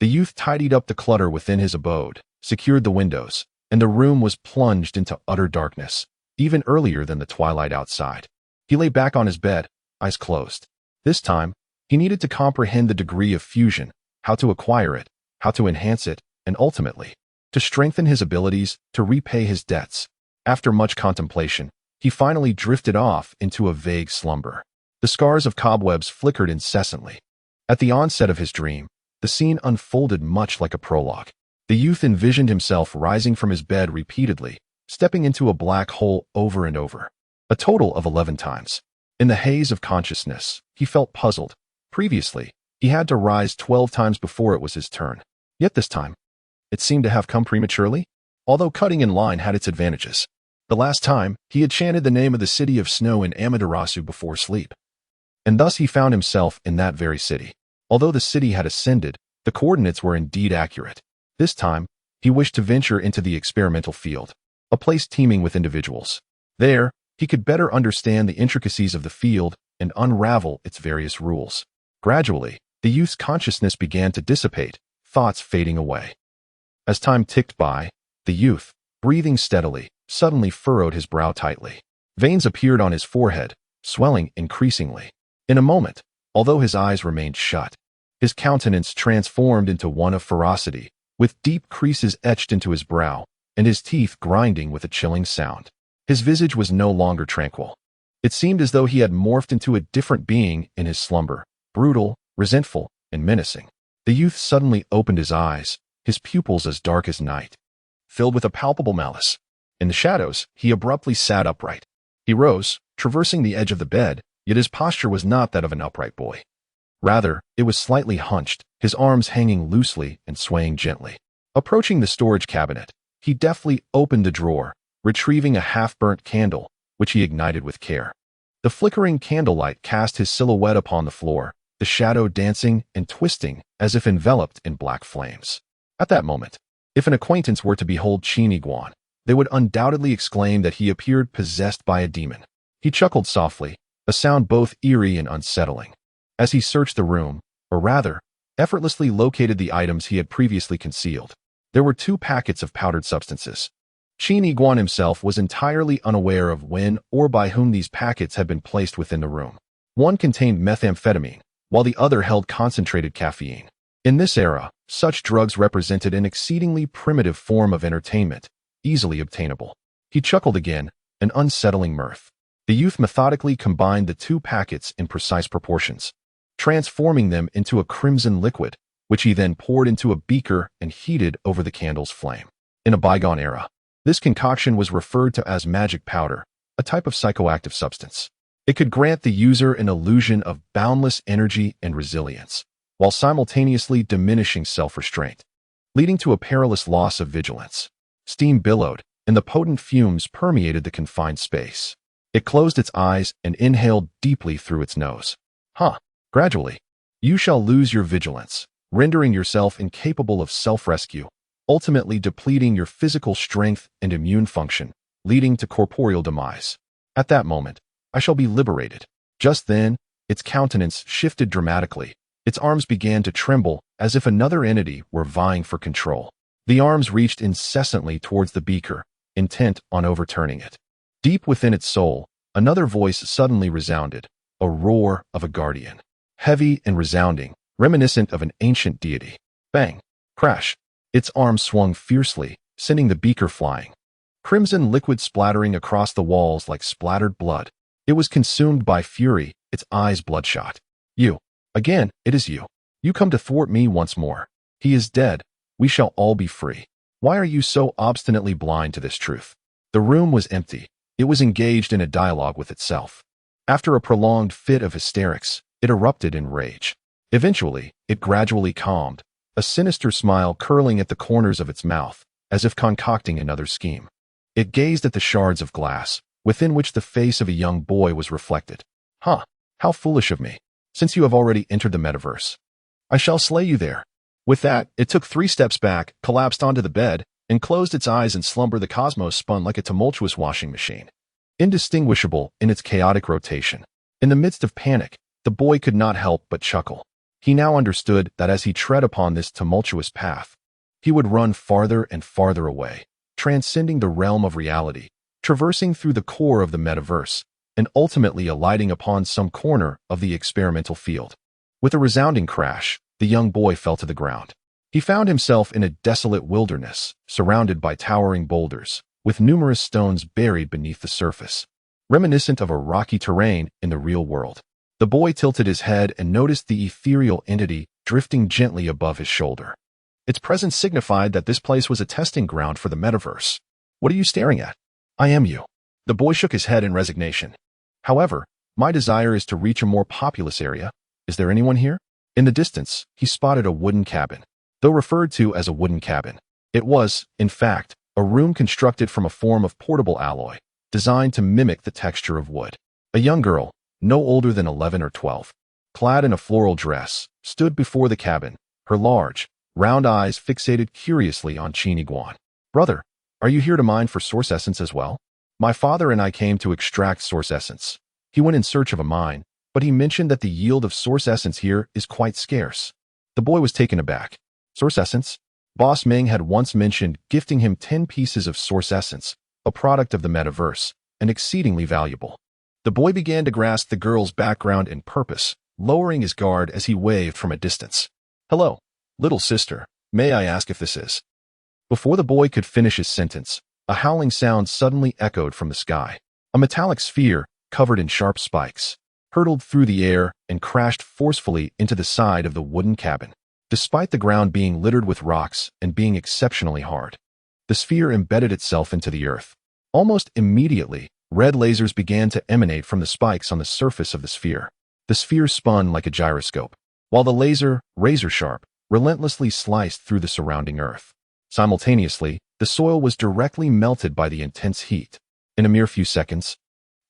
The youth tidied up the clutter within his abode, secured the windows, and the room was plunged into utter darkness, even earlier than the twilight outside. He lay back on his bed, eyes closed. This time, he needed to comprehend the degree of fusion, how to acquire it, how to enhance it, and ultimately, to strengthen his abilities, to repay his debts. After much contemplation, he finally drifted off into a vague slumber. The scars of cobwebs flickered incessantly. At the onset of his dream, the scene unfolded much like a prologue. The youth envisioned himself rising from his bed repeatedly, stepping into a black hole over and over, a total of 11 times. In the haze of consciousness, he felt puzzled. Previously, he had to rise 12 times before it was his turn. Yet this time, it seemed to have come prematurely, although cutting in line had its advantages. The last time, he had chanted the name of the city of snow in Amaterasu before sleep. And thus he found himself in that very city. Although the city had ascended, the coordinates were indeed accurate. This time, he wished to venture into the experimental field, a place teeming with individuals. There, he could better understand the intricacies of the field and unravel its various rules. Gradually, the youth's consciousness began to dissipate, thoughts fading away. As time ticked by, the youth, breathing steadily, suddenly furrowed his brow tightly. Veins appeared on his forehead, swelling increasingly. In a moment, although his eyes remained shut, his countenance transformed into one of ferocity, with deep creases etched into his brow, and his teeth grinding with a chilling sound. His visage was no longer tranquil. It seemed as though he had morphed into a different being in his slumber, brutal, resentful, and menacing. The youth suddenly opened his eyes, his pupils as dark as night, filled with a palpable malice. In the shadows, he abruptly sat upright. He rose, traversing the edge of the bed, yet his posture was not that of an upright boy. Rather, it was slightly hunched, his arms hanging loosely and swaying gently. Approaching the storage cabinet, he deftly opened the drawer, retrieving a half-burnt candle, which he ignited with care. The flickering candlelight cast his silhouette upon the floor, the shadow dancing and twisting as if enveloped in black flames. At that moment, if an acquaintance were to behold Guan, they would undoubtedly exclaim that he appeared possessed by a demon. He chuckled softly, a sound both eerie and unsettling. As he searched the room, or rather, effortlessly located the items he had previously concealed, there were 2 packets of powdered substances. Guan himself was entirely unaware of when or by whom these packets had been placed within the room. One contained methamphetamine, while the other held concentrated caffeine. In this era, such drugs represented an exceedingly primitive form of entertainment, easily obtainable. He chuckled again, an unsettling mirth. The youth methodically combined the 2 packets in precise proportions, transforming them into a crimson liquid, which he then poured into a beaker and heated over the candle's flame. In a bygone era, this concoction was referred to as magic powder, a type of psychoactive substance. It could grant the user an illusion of boundless energy and resilience, while simultaneously diminishing self-restraint, leading to a perilous loss of vigilance. Steam billowed, and the potent fumes permeated the confined space. It closed its eyes and inhaled deeply through its nose. Gradually, you shall lose your vigilance, rendering yourself incapable of self-rescue, ultimately depleting your physical strength and immune function, leading to corporeal demise. At that moment, I shall be liberated. Just then, its countenance shifted dramatically. Its arms began to tremble as if another entity were vying for control. The arms reached incessantly towards the beaker, intent on overturning it. Deep within its soul, another voice suddenly resounded, a roar of a guardian. Heavy and resounding, reminiscent of an ancient deity. Bang! Crash! Its arms swung fiercely, sending the beaker flying. Crimson liquid splattering across the walls like splattered blood. It was consumed by fury, its eyes bloodshot. You. Again, it is you. You come to thwart me once more. He is dead. We shall all be free. Why are you so obstinately blind to this truth? The room was empty. It was engaged in a dialogue with itself. After a prolonged fit of hysterics, it erupted in rage. Eventually, it gradually calmed, a sinister smile curling at the corners of its mouth, as if concocting another scheme. It gazed at the shards of glass, within which the face of a young boy was reflected. How foolish of me, since you have already entered the metaverse. I shall slay you there. With that, it took 3 steps back, collapsed onto the bed, and closed its eyes in slumber. The cosmos spun like a tumultuous washing machine, indistinguishable in its chaotic rotation. In the midst of panic, the boy could not help but chuckle. He now understood that as he tread upon this tumultuous path, he would run farther and farther away, transcending the realm of reality, traversing through the core of the metaverse, and ultimately alighting upon some corner of the experimental field. With a resounding crash, the young boy fell to the ground. He found himself in a desolate wilderness, surrounded by towering boulders, with numerous stones buried beneath the surface, reminiscent of a rocky terrain in the real world. The boy tilted his head and noticed the ethereal entity drifting gently above his shoulder. Its presence signified that this place was a testing ground for the metaverse. What are you staring at? I am you. The boy shook his head in resignation. However, my desire is to reach a more populous area. Is there anyone here? In the distance, he spotted a wooden cabin. Though referred to as a wooden cabin, it was, in fact, a room constructed from a form of portable alloy, designed to mimic the texture of wood. A young girl, no older than 11 or 12, clad in a floral dress, stood before the cabin, her large, round eyes fixated curiously on Guan. Brother, are you here to mine for source essence as well? My father and I came to extract source essence. He went in search of a mine, but he mentioned that the yield of source essence here is quite scarce. The boy was taken aback. Source essence? Boss Ming had once mentioned gifting him 10 pieces of source essence, a product of the metaverse, and exceedingly valuable. The boy began to grasp the girl's background and purpose, lowering his guard as he waved from a distance. Hello, little sister. May I ask if this is? Before the boy could finish his sentence, a howling sound suddenly echoed from the sky. A metallic sphere, covered in sharp spikes, hurtled through the air and crashed forcefully into the side of the wooden cabin. Despite the ground being littered with rocks and being exceptionally hard, the sphere embedded itself into the earth. Almost immediately, red lasers began to emanate from the spikes on the surface of the sphere. The sphere spun like a gyroscope, while the laser, razor-sharp, relentlessly sliced through the surrounding earth. Simultaneously, the soil was directly melted by the intense heat. In a mere few seconds,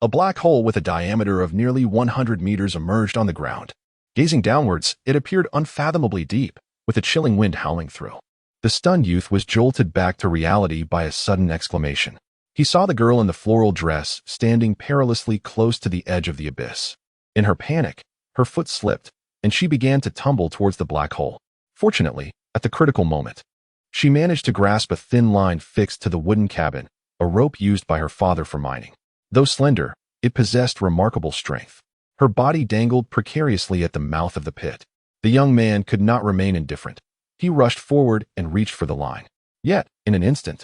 a black hole with a diameter of nearly 100 meters emerged on the ground. Gazing downwards, it appeared unfathomably deep, with a chilling wind howling through. The stunned youth was jolted back to reality by a sudden exclamation. He saw the girl in the floral dress standing perilously close to the edge of the abyss. In her panic, her foot slipped, and she began to tumble towards the black hole. Fortunately, at the critical moment, she managed to grasp a thin line fixed to the wooden cabin, a rope used by her father for mining. Though slender, it possessed remarkable strength. Her body dangled precariously at the mouth of the pit. The young man could not remain indifferent. He rushed forward and reached for the line. Yet, in an instant,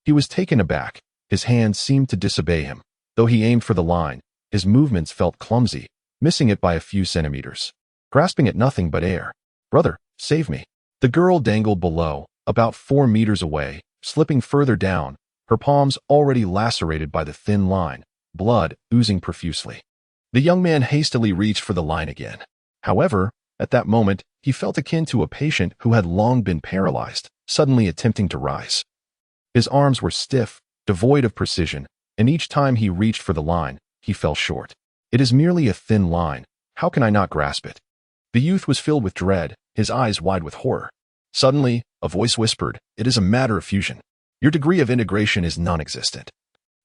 he was taken aback. His hands seemed to disobey him. Though he aimed for the line, his movements felt clumsy, missing it by a few centimeters. Grasping at nothing but air. "Brother, save me." The girl dangled below, about 4 meters away, slipping further down, her palms already lacerated by the thin line, blood oozing profusely. The young man hastily reached for the line again. However, at that moment, he felt akin to a patient who had long been paralyzed, suddenly attempting to rise. His arms were stiff, devoid of precision, and each time he reached for the line, he fell short. "It is merely a thin line. How can I not grasp it?" The youth was filled with dread, his eyes wide with horror. Suddenly, a voice whispered, "It is a matter of fusion. Your degree of integration is non-existent,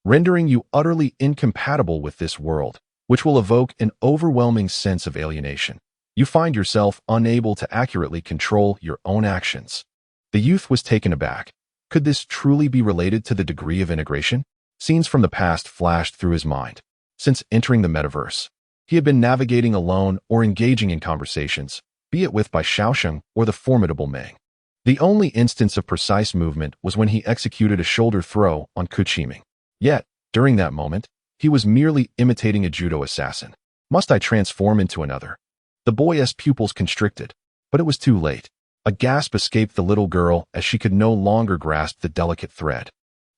rendering you utterly incompatible with this world, which will evoke an overwhelming sense of alienation. You find yourself unable to accurately control your own actions." The youth was taken aback. Could this truly be related to the degree of integration? Scenes from the past flashed through his mind. Since entering the metaverse, he had been navigating alone or engaging in conversations, be it with Bai Shaosheng or the formidable Meng. The only instance of precise movement was when he executed a shoulder throw on Kuchiming. Yet, during that moment, he was merely imitating a judo assassin. Must I transform into another? The boy's pupils constricted, but it was too late. A gasp escaped the little girl as she could no longer grasp the delicate thread.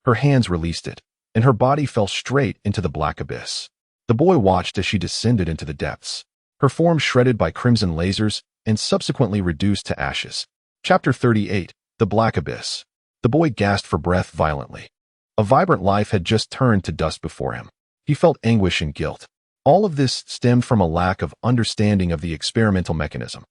Her hands released it, and her body fell straight into the black abyss. The boy watched as she descended into the depths, her form shredded by crimson lasers and subsequently reduced to ashes. Chapter 38, The Black Abyss. The boy gasped for breath violently. A vibrant life had just turned to dust before him. He felt anguish and guilt. All of this stemmed from a lack of understanding of the experimental mechanism.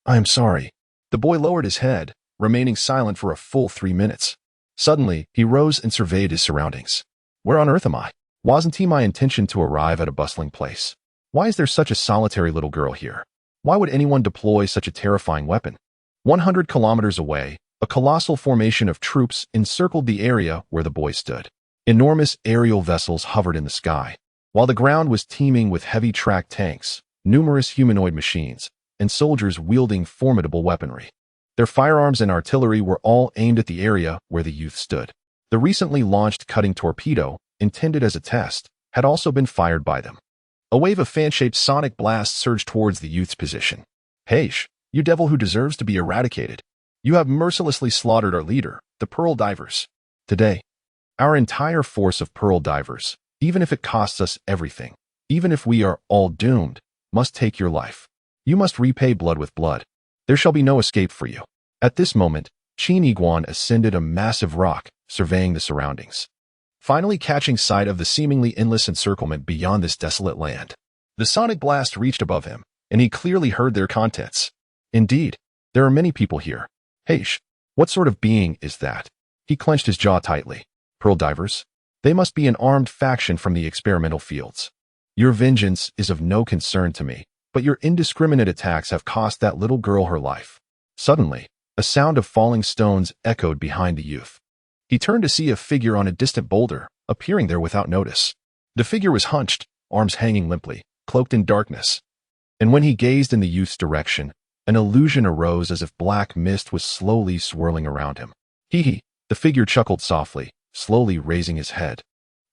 "I am sorry." The boy lowered his head, remaining silent for a full 3 minutes. Suddenly, he rose and surveyed his surroundings. "Where on earth am I? Wasn't it my intention to arrive at a bustling place? Why is there such a solitary little girl here? Why would anyone deploy such a terrifying weapon?" 100 kilometers away, a colossal formation of troops encircled the area where the boy stood. Enormous aerial vessels hovered in the sky, while the ground was teeming with heavy track tanks, numerous humanoid machines, and soldiers wielding formidable weaponry. Their firearms and artillery were all aimed at the area where the youth stood. The recently launched cutting torpedo, intended as a test, had also been fired by them. A wave of fan-shaped sonic blasts surged towards the youth's position. "Heish, you devil who deserves to be eradicated. You have mercilessly slaughtered our leader, the Pearl Divers. Today, our entire force of Pearl Divers, even if it costs us everything, even if we are all doomed, must take your life. You must repay blood with blood. There shall be no escape for you." At this moment, Qin Iguan ascended a massive rock, surveying the surroundings, finally catching sight of the seemingly endless encirclement beyond this desolate land. The sonic blast reached above him, and he clearly heard their contents. "Indeed, there are many people here. Heish, what sort of being is that?" He clenched his jaw tightly. "Pearl Divers? They must be an armed faction from the experimental fields. Your vengeance is of no concern to me, but your indiscriminate attacks have cost that little girl her life." Suddenly, a sound of falling stones echoed behind the youth. He turned to see a figure on a distant boulder, appearing there without notice. The figure was hunched, arms hanging limply, cloaked in darkness. And when he gazed in the youth's direction, An illusion arose as if black mist was slowly swirling around him. Hee hee, the figure chuckled softly, slowly raising his head.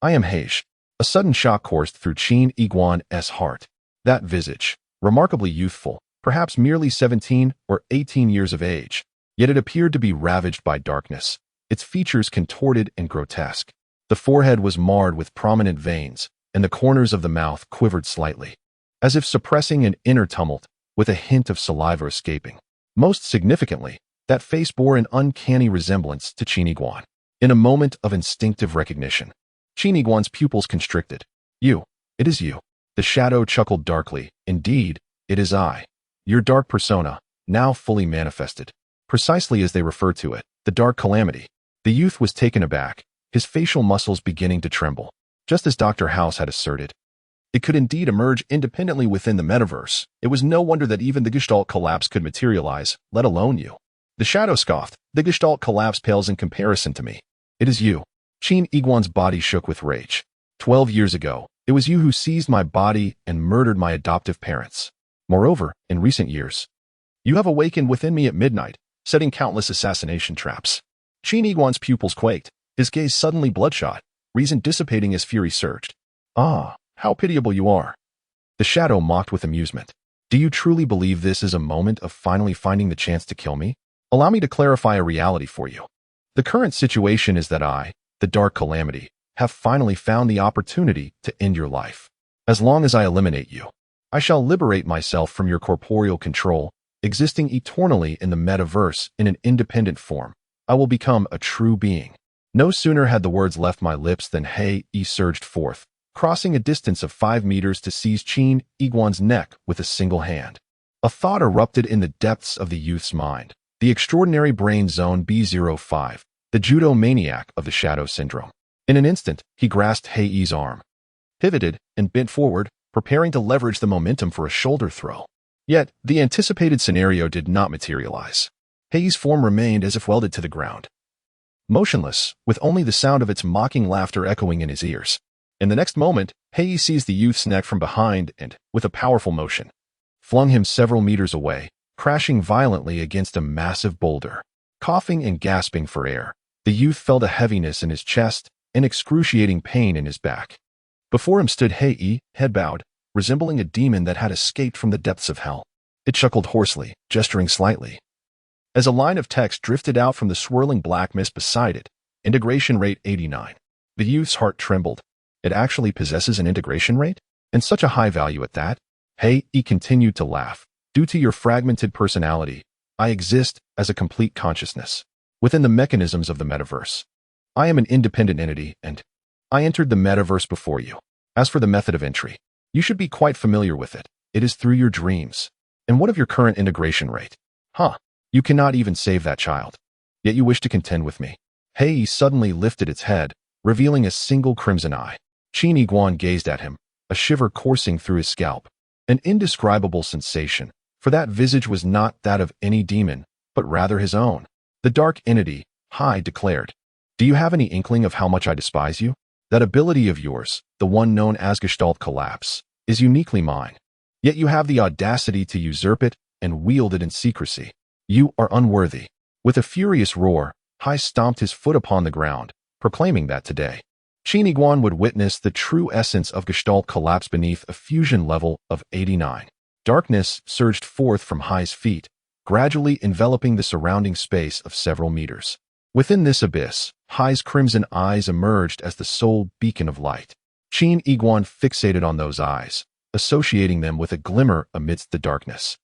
I am Heish. A sudden shock coursed through Qin Iguan's heart. That visage, remarkably youthful, perhaps merely 17 or 18 years of age, yet it appeared to be ravaged by darkness, its features contorted and grotesque. The forehead was marred with prominent veins, and the corners of the mouth quivered slightly, as if suppressing an inner tumult, with a hint of saliva escaping. Most significantly, that face bore an uncanny resemblance to Qin Iguan. In a moment of instinctive recognition, Qin Iguan's pupils constricted. You, it is you. The shadow chuckled darkly. Indeed, it is I. Your dark persona, now fully manifested. Precisely as they refer to it, the dark calamity. The youth was taken aback, his facial muscles beginning to tremble. Just as Dr. House had asserted, it could indeed emerge independently within the metaverse. It was no wonder that even the Gestalt collapse could materialize, let alone you. The shadow scoffed. The Gestalt collapse pales in comparison to me. It is you. Qin Iguan's body shook with rage. 12 years ago, it was you who seized my body and murdered my adoptive parents. Moreover, in recent years, you have awakened within me at midnight, setting countless assassination traps. Qin Iguan's pupils quaked, his gaze suddenly bloodshot, reason dissipating as fury surged. Ah, how pitiable you are. The shadow mocked with amusement. Do you truly believe this is a moment of finally finding the chance to kill me? Allow me to clarify a reality for you. The current situation is that I, the dark calamity, have finally found the opportunity to end your life. As long as I eliminate you, I shall liberate myself from your corporeal control, existing eternally in the metaverse in an independent form. I will become a true being. No sooner had the words left my lips than He surged forth, crossing a distance of 5 meters to seize Qin Iguan's neck with a single hand. A thought erupted in the depths of the youth's mind. The extraordinary brain zone B05, the judo maniac of the shadow syndrome. In an instant, he grasped Hei's arm, pivoted, and bent forward, preparing to leverage the momentum for a shoulder throw. Yet, the anticipated scenario did not materialize. Hei's form remained as if welded to the ground, motionless, with only the sound of its mocking laughter echoing in his ears. In the next moment, Hei seized the youth's neck from behind and, with a powerful motion, flung him several meters away, crashing violently against a massive boulder. Coughing and gasping for air, the youth felt a heaviness in his chest and excruciating pain in his back. Before him stood Hei, head bowed, resembling a demon that had escaped from the depths of hell. It chuckled hoarsely, gesturing slightly, as a line of text drifted out from the swirling black mist beside it. Integration rate 89. The youth's heart trembled. It actually possesses an integration rate? And such a high value at that? Hei continued to laugh. Due to your fragmented personality, I exist as a complete consciousness within the mechanisms of the metaverse. I am an independent entity, and I entered the metaverse before you. As for the method of entry, you should be quite familiar with it. It is through your dreams. And what of your current integration rate? You cannot even save that child. Yet you wish to contend with me. Hei suddenly lifted its head, revealing a single crimson eye. Qin Iguan gazed at him, a shiver coursing through his scalp. An indescribable sensation, for that visage was not that of any demon, but rather his own. The dark entity, Hei declared. Do you have any inkling of how much I despise you? That ability of yours, the one known as Gestalt collapse, is uniquely mine. Yet you have the audacity to usurp it and wield it in secrecy. You are unworthy. With a furious roar, Hei stomped his foot upon the ground, proclaiming that today, Qin Iguan would witness the true essence of Gestalt collapse beneath a fusion level of 89. Darkness surged forth from Hei's feet, gradually enveloping the surrounding space of several meters. Within this abyss, Hei's crimson eyes emerged as the sole beacon of light. Qin Iguan fixated on those eyes, associating them with a glimmer amidst the darkness.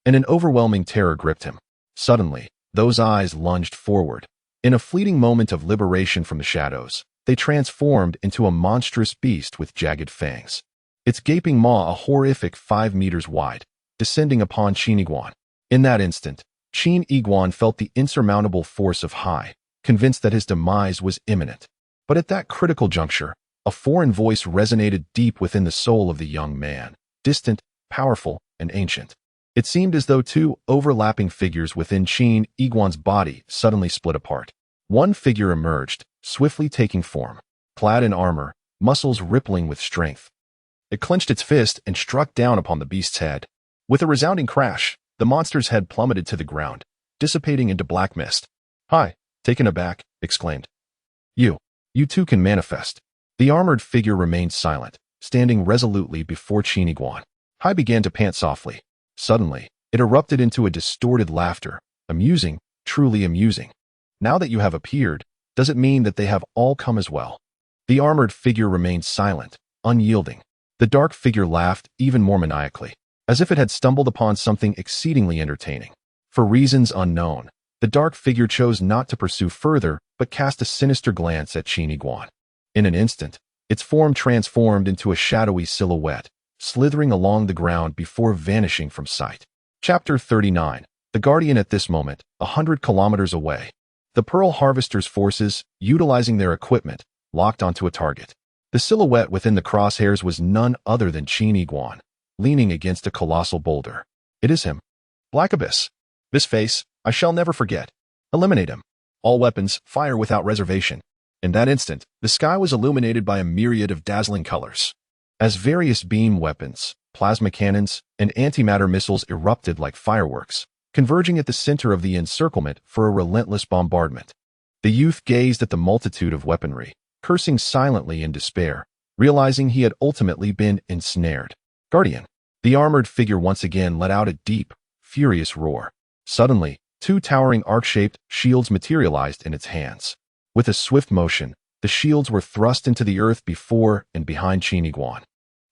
And an overwhelming terror gripped him. Suddenly, those eyes lunged forward. In a fleeting moment of liberation from the shadows, they transformed into a monstrous beast with jagged fangs. Its gaping maw a horrific 5 meters wide, descending upon Qin Iguan. In that instant, Qin Iguan felt the insurmountable force of Hei, convinced that his demise was imminent. But at that critical juncture, a foreign voice resonated deep within the soul of the young man, distant, powerful, and ancient. It seemed as though two overlapping figures within Qin Iguan's body suddenly split apart. One figure emerged, swiftly taking form, clad in armor, muscles rippling with strength. It clenched its fist and struck down upon the beast's head. With a resounding crash, The monster's head plummeted to the ground, dissipating into black mist. "Hi," taken aback, exclaimed. You too can manifest." The armored figure remained silent, standing resolutely before Chiniguan. Hai began to pant softly. Suddenly, it erupted into a distorted laughter. "Amusing, truly amusing. Now that you have appeared, does it mean that they have all come as well?" The armored figure remained silent, unyielding. The dark figure laughed even more maniacally, as if it had stumbled upon something exceedingly entertaining. For reasons unknown, the dark figure chose not to pursue further, but cast a sinister glance at Chiniguan. In an instant, its form transformed into a shadowy silhouette, slithering along the ground before vanishing from sight. Chapter 39. The Guardian. At this moment, 100 kilometers away, the Pearl Harvester's forces, utilizing their equipment, locked onto a target. The silhouette within the crosshairs was none other than Chiniguan, leaning against a colossal boulder. "It is him. Black Abyss. This face, I shall never forget. Eliminate him. All weapons, fire without reservation." In that instant, the sky was illuminated by a myriad of dazzling colors. As various beam weapons, plasma cannons, and antimatter missiles erupted like fireworks, converging at the center of the encirclement for a relentless bombardment. The youth gazed at the multitude of weaponry, cursing silently in despair, realizing he had ultimately been ensnared. "Guardian." The armored figure once again let out a deep, furious roar. Suddenly, 2 towering arc-shaped shields materialized in its hands. With a swift motion, the shields were thrust into the earth before and behind Chiniguan,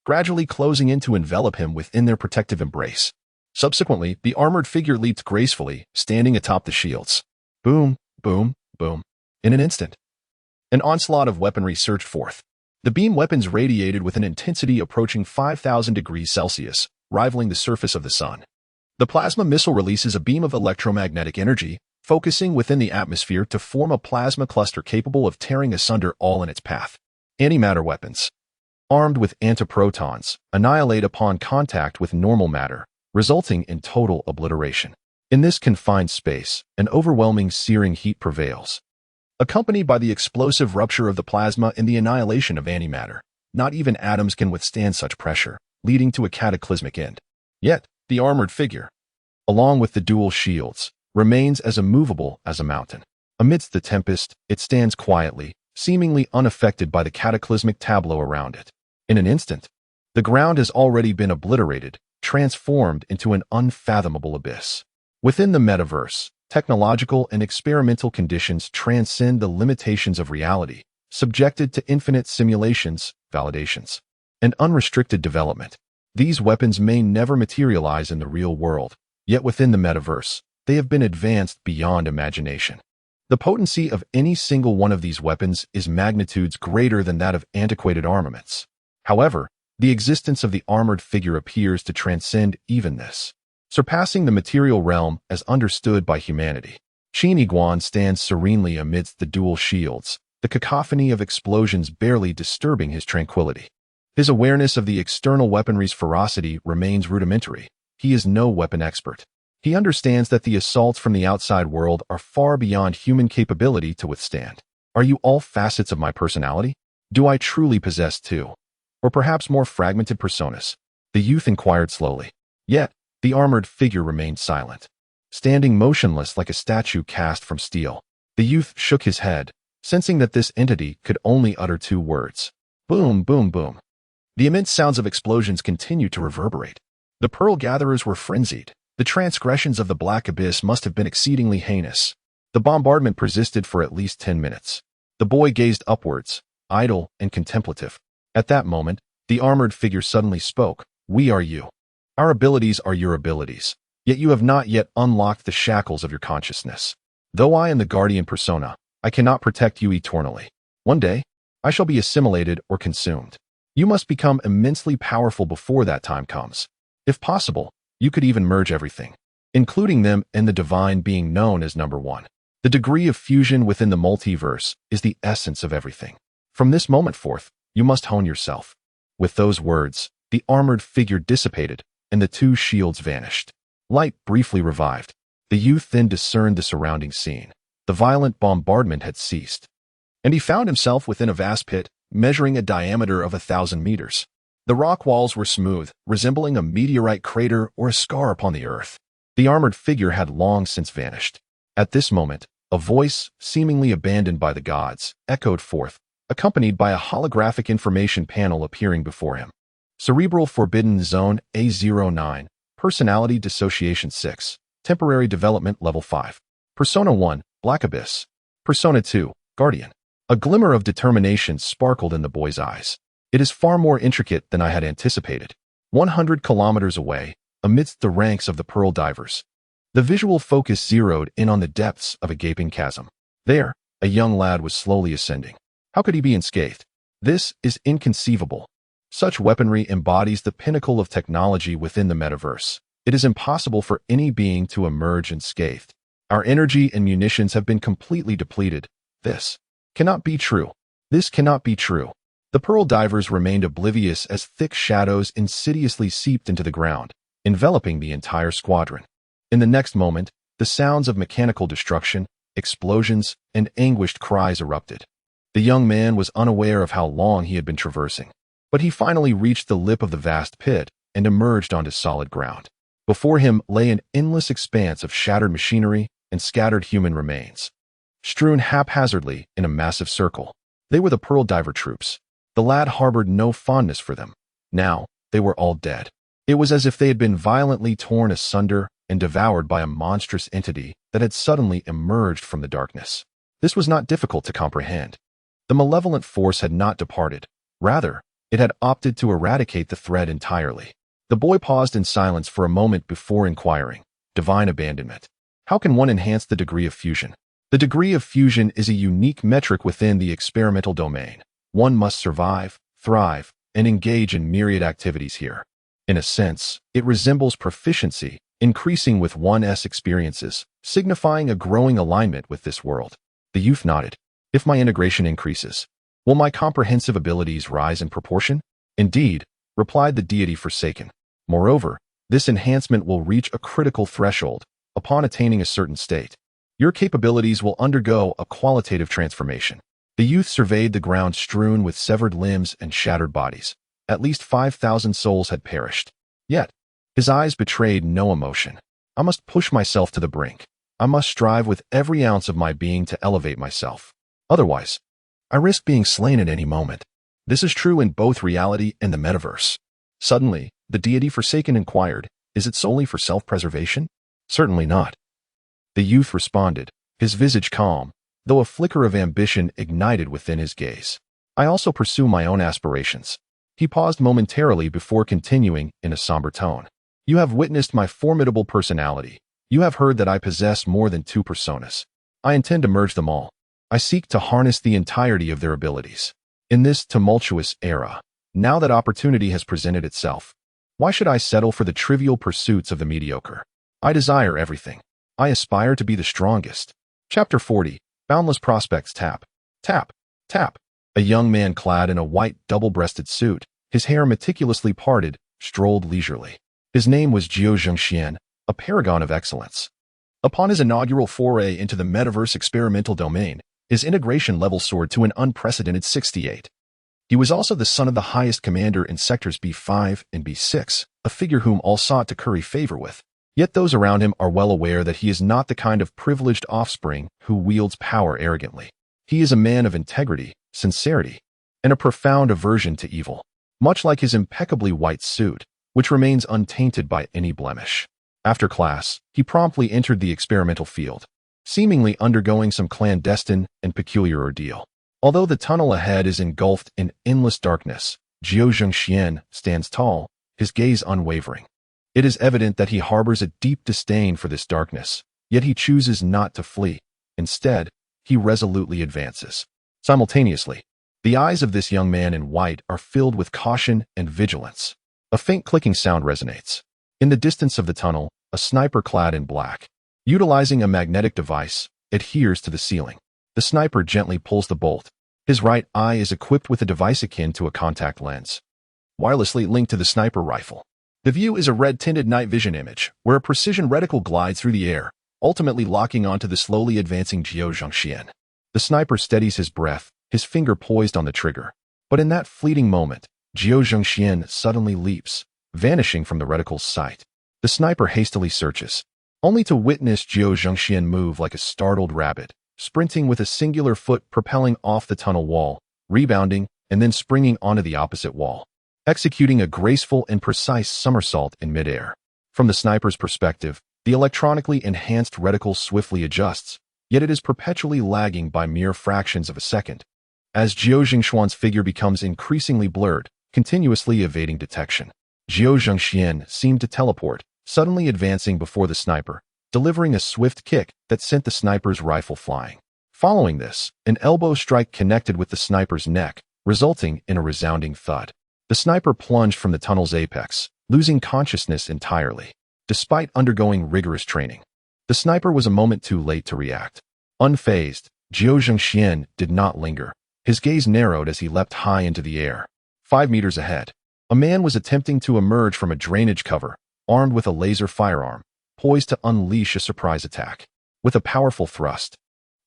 gradually closing in to envelop him within their protective embrace. Subsequently, the armored figure leaped gracefully, standing atop the shields. Boom, boom, boom. In an instant, an onslaught of weaponry surged forth. The beam weapons radiated with an intensity approaching 5,000 degrees Celsius, rivaling the surface of the sun. The plasma missile releases a beam of electromagnetic energy, focusing within the atmosphere to form a plasma cluster capable of tearing asunder all in its path. Antimatter weapons, armed with antiprotons, annihilate upon contact with normal matter, resulting in total obliteration. In this confined space, an overwhelming searing heat prevails, accompanied by the explosive rupture of the plasma and the annihilation of antimatter. Not even atoms can withstand such pressure, leading to a cataclysmic end. Yet, the armored figure, along with the dual shields, remains as immovable as a mountain. Amidst the tempest, it stands quietly, seemingly unaffected by the cataclysmic tableau around it. In an instant, the ground has already been obliterated, transformed into an unfathomable abyss. Within the metaverse, technological and experimental conditions transcend the limitations of reality, subjected to infinite simulations, validations, and unrestricted development. These weapons may never materialize in the real world, yet within the metaverse, they have been advanced beyond imagination. The potency of any single one of these weapons is magnitudes greater than that of antiquated armaments. However, the existence of the armored figure appears to transcend even this, surpassing the material realm as understood by humanity. Chiniguan stands serenely amidst the dual shields, the cacophony of explosions barely disturbing his tranquility. His awareness of the external weaponry's ferocity remains rudimentary. He is no weapon expert. He understands that the assaults from the outside world are far beyond human capability to withstand. Are you all facets of my personality? Do I truly possess 2? Or perhaps more fragmented personas? The youth inquired slowly. Yet, the armored figure remained silent, standing motionless like a statue cast from steel. The youth shook his head, sensing that this entity could only utter 2 words. Boom, boom, boom. The immense sounds of explosions continued to reverberate. The pearl gatherers were frenzied. The transgressions of the Black Abyss must have been exceedingly heinous. The bombardment persisted for at least 10 minutes. The boy gazed upwards, idle and contemplative. At that moment, the armored figure suddenly spoke. "We are you. Our abilities are your abilities, yet you have not yet unlocked the shackles of your consciousness. Though I am the guardian persona, I cannot protect you eternally. One day, I shall be assimilated or consumed. You must become immensely powerful before that time comes. If possible, you could even merge everything, including them and the divine being known as number 1. The degree of fusion within the multiverse is the essence of everything. From this moment forth, you must hone yourself." With those words, the armored figure dissipated, and the 2 shields vanished. Light briefly revived. The youth then discerned the surrounding scene. The violent bombardment had ceased, and he found himself within a vast pit, measuring a diameter of 1,000 meters. The rock walls were smooth, resembling a meteorite crater or a scar upon the earth. The armored figure had long since vanished. At this moment, a voice, seemingly abandoned by the gods, echoed forth, accompanied by a holographic information panel appearing before him. Cerebral Forbidden Zone A09, Personality Dissociation 6, Temporary Development Level 5. Persona 1, Black Abyss. Persona 2, Guardian. A glimmer of determination sparkled in the boy's eyes. It is far more intricate than I had anticipated. 100 kilometers away, amidst the ranks of the Pearl Divers. The visual focus zeroed in on the depths of a gaping chasm. There, a young lad was slowly ascending. How could he be unscathed? This is inconceivable. Such weaponry embodies the pinnacle of technology within the metaverse. It is impossible for any being to emerge unscathed. Our energy and munitions have been completely depleted. This cannot be true. This cannot be true. The Pearl Divers remained oblivious as thick shadows insidiously seeped into the ground, enveloping the entire squadron. In the next moment, the sounds of mechanical destruction, explosions, and anguished cries erupted. The young man was unaware of how long he had been traversing, but he finally reached the lip of the vast pit and emerged onto solid ground. Before him lay an endless expanse of shattered machinery and scattered human remains, strewn haphazardly in a massive circle. They were the Pearl Diver troops. The lad harbored no fondness for them. Now, they were all dead. It was as if they had been violently torn asunder and devoured by a monstrous entity that had suddenly emerged from the darkness. This was not difficult to comprehend. The malevolent force had not departed. Rather, it had opted to eradicate the threat entirely. The boy paused in silence for a moment before inquiring, "Divine abandonment. How can one enhance the degree of fusion?" The degree of fusion is a unique metric within the experimental domain. One must survive, thrive, and engage in myriad activities here. In a sense, it resembles proficiency, increasing with one's experiences, signifying a growing alignment with this world. The youth nodded. If my integration increases, will my comprehensive abilities rise in proportion? Indeed, replied the deity Forsaken. Moreover, this enhancement will reach a critical threshold. Upon attaining a certain state, your capabilities will undergo a qualitative transformation. The youth surveyed the ground strewn with severed limbs and shattered bodies. At least 5,000 souls had perished. Yet, his eyes betrayed no emotion. I must push myself to the brink. I must strive with every ounce of my being to elevate myself. Otherwise, I risk being slain at any moment. This is true in both reality and the metaverse. Suddenly, the deity Forsaken inquired, "Is it solely for self-preservation?" "Certainly not." The youth responded, his visage calm, though a flicker of ambition ignited within his gaze. "I also pursue my own aspirations." He paused momentarily before continuing in a somber tone. "You have witnessed my formidable personality. You have heard that I possess more than 2 personas. I intend to merge them all. I seek to harness the entirety of their abilities. In this tumultuous era, now that opportunity has presented itself, why should I settle for the trivial pursuits of the mediocre? I desire everything. I aspire to be the strongest." Chapter 40, Boundless Prospects. Tap, tap, tap. A young man clad in a white double-breasted suit, his hair meticulously parted, strolled leisurely. His name was Jiao Zhengxian, a paragon of excellence. Upon his inaugural foray into the metaverse experimental domain, his integration level soared to an unprecedented 68. He was also the son of the highest commander in sectors B5 and B6, a figure whom all sought to curry favor with. Yet those around him are well aware that he is not the kind of privileged offspring who wields power arrogantly. He is a man of integrity, sincerity, and a profound aversion to evil, much like his impeccably white suit, which remains untainted by any blemish. After class, he promptly entered the experimental field, seemingly undergoing some clandestine and peculiar ordeal. Although the tunnel ahead is engulfed in endless darkness, Jiao Zhengxian stands tall, his gaze unwavering. It is evident that he harbors a deep disdain for this darkness, yet he chooses not to flee. Instead, he resolutely advances. Simultaneously, the eyes of this young man in white are filled with caution and vigilance. A faint clicking sound resonates. In the distance of the tunnel, a sniper clad in black, utilizing a magnetic device, adheres to the ceiling. The sniper gently pulls the bolt. His right eye is equipped with a device akin to a contact lens, wirelessly linked to the sniper rifle. The view is a red-tinted night vision image, where a precision reticle glides through the air, ultimately locking onto the slowly advancing Jiao Zhengxian. The sniper steadies his breath, his finger poised on the trigger. But in that fleeting moment, Jiao Zhengxian suddenly leaps, vanishing from the reticle's sight. The sniper hastily searches. only to witness Jiao Zhengxian move like a startled rabbit, sprinting with a singular foot propelling off the tunnel wall, rebounding, and then springing onto the opposite wall, executing a graceful and precise somersault in midair. From the sniper's perspective, the electronically enhanced reticle swiftly adjusts, yet it is perpetually lagging by mere fractions of a second, as Jiao Zhengshuan's figure becomes increasingly blurred, continuously evading detection. Jiao Zhengxian seemed to teleport, suddenly advancing before the sniper, delivering a swift kick that sent the sniper's rifle flying. Following this, an elbow strike connected with the sniper's neck, resulting in a resounding thud. The sniper plunged from the tunnel's apex, losing consciousness entirely. Despite undergoing rigorous training, the sniper was a moment too late to react. Unfazed, Jiao Zhengxian did not linger. His gaze narrowed as he leapt high into the air. 5 meters ahead, a man was attempting to emerge from a drainage cover, armed with a laser firearm, poised to unleash a surprise attack. With a powerful thrust,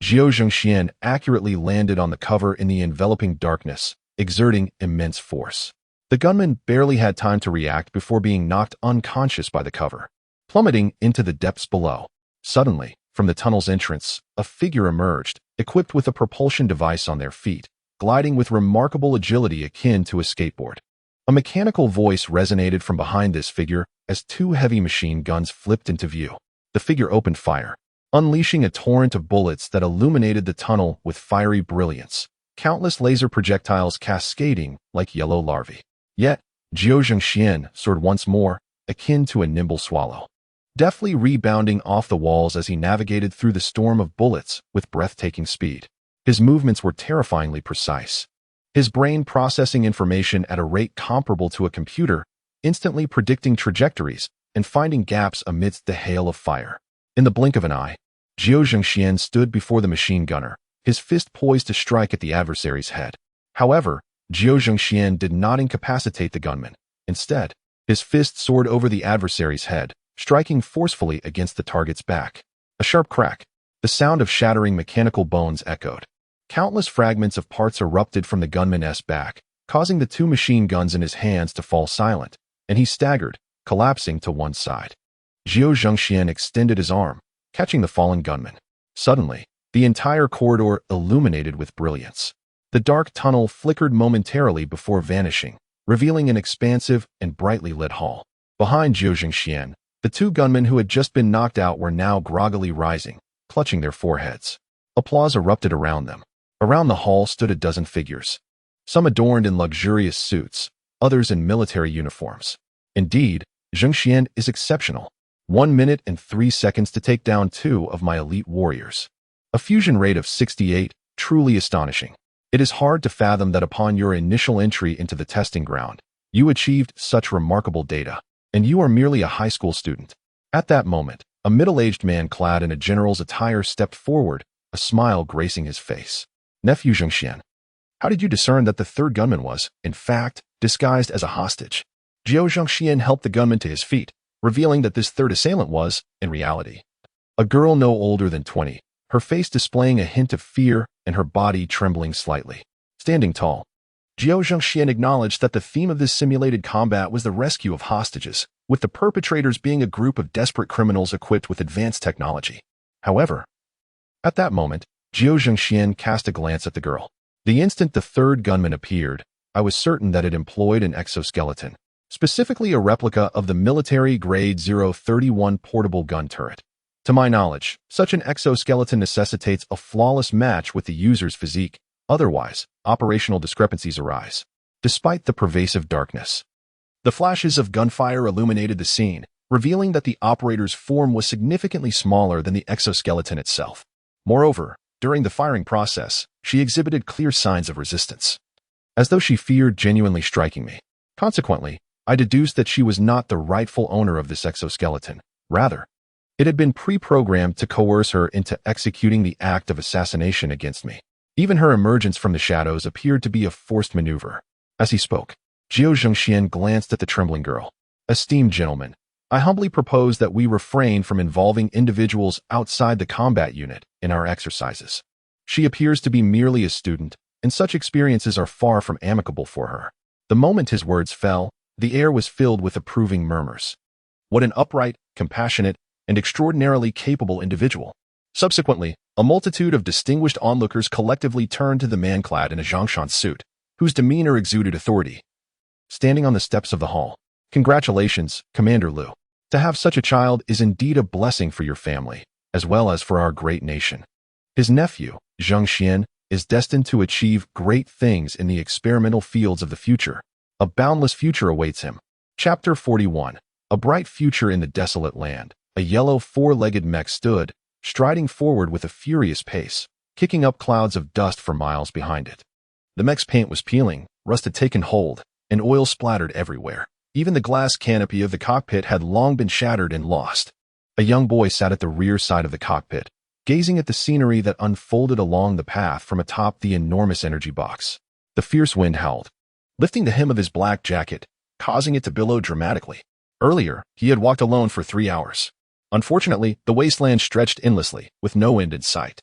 Jiao Zhengxian accurately landed on the cover in the enveloping darkness, exerting immense force. The gunman barely had time to react before being knocked unconscious by the cover, plummeting into the depths below. Suddenly, from the tunnel's entrance, a figure emerged, equipped with a propulsion device on their feet, gliding with remarkable agility akin to a skateboard. A mechanical voice resonated from behind this figure as 2 heavy machine guns flipped into view. The figure opened fire, unleashing a torrent of bullets that illuminated the tunnel with fiery brilliance, countless laser projectiles cascading like yellow larvae. Yet, Jiao Zhengxian soared once more, akin to a nimble swallow, deftly rebounding off the walls as he navigated through the storm of bullets with breathtaking speed. His movements were terrifyingly precise, his brain processing information at a rate comparable to a computer, instantly predicting trajectories and finding gaps amidst the hail of fire. In the blink of an eye, Jiao Zhengxian stood before the machine gunner, his fist poised to strike at the adversary's head. However, Jiao Zhengxian did not incapacitate the gunman. Instead, his fist soared over the adversary's head, striking forcefully against the target's back. A sharp crack. The sound of shattering mechanical bones echoed. Countless fragments of parts erupted from the gunman's back, causing the 2 machine guns in his hands to fall silent, and he staggered, collapsing to one side. Jiao Zhengxian extended his arm, catching the fallen gunman. Suddenly, the entire corridor illuminated with brilliance. The dark tunnel flickered momentarily before vanishing, revealing an expansive and brightly lit hall. Behind Jiao Zhengxian, the 2 gunmen who had just been knocked out were now groggily rising, clutching their foreheads. Applause erupted around them. Around the hall stood a dozen figures, some adorned in luxurious suits, others in military uniforms. Indeed, Zhengxian is exceptional. 1 minute and 3 seconds to take down 2 of my elite warriors. A fusion rate of 68, truly astonishing. It is hard to fathom that upon your initial entry into the testing ground, you achieved such remarkable data, and you are merely a high school student. At that moment, a middle-aged man clad in a general's attire stepped forward, a smile gracing his face. Nephew Zhengxian, how did you discern that the 3rd gunman was, in fact, disguised as a hostage? Jiao Zhengxian helped the gunman to his feet, revealing that this 3rd assailant was, in reality, a girl no older than 20, her face displaying a hint of fear and her body trembling slightly. Standing tall, Jiao Zhengxian acknowledged that the theme of this simulated combat was the rescue of hostages, with the perpetrators being a group of desperate criminals equipped with advanced technology. However, at that moment, Jiao Zhengxian cast a glance at the girl. The instant the 3rd gunman appeared, I was certain that it employed an exoskeleton, specifically a replica of the military-grade 031 portable gun turret. To my knowledge, such an exoskeleton necessitates a flawless match with the user's physique. Otherwise, operational discrepancies arise. Despite the pervasive darkness, the flashes of gunfire illuminated the scene, revealing that the operator's form was significantly smaller than the exoskeleton itself. Moreover, during the firing process, she exhibited clear signs of resistance, as though she feared genuinely striking me. Consequently, I deduced that she was not the rightful owner of this exoskeleton. Rather, it had been pre-programmed to coerce her into executing the act of assassination against me. Even her emergence from the shadows appeared to be a forced maneuver. As he spoke, Jiao Zhengxian glanced at the trembling girl. Esteemed gentlemen, I humbly propose that we refrain from involving individuals outside the combat unit in our exercises. She appears to be merely a student, and such experiences are far from amicable for her. The moment his words fell, the air was filled with approving murmurs. What an upright, compassionate, and extraordinarily capable individual. Subsequently, a multitude of distinguished onlookers collectively turned to the man clad in a Zhongshan suit, whose demeanor exuded authority. Standing on the steps of the hall, "Congratulations, Commander Liu. To have such a child is indeed a blessing for your family, as well as for our great nation. His nephew, Zheng Xian, is destined to achieve great things in the experimental fields of the future. A boundless future awaits him." Chapter 41. A bright future in the desolate land. A yellow four-legged mech stood, striding forward with a furious pace, kicking up clouds of dust for miles behind it. The mech's paint was peeling, rust had taken hold, and oil splattered everywhere. Even the glass canopy of the cockpit had long been shattered and lost. A young boy sat at the rear side of the cockpit, gazing at the scenery that unfolded along the path from atop the enormous energy box. The fierce wind howled, lifting the hem of his black jacket, causing it to billow dramatically. Earlier, he had walked alone for 3 hours. Unfortunately, the wasteland stretched endlessly, with no end in sight.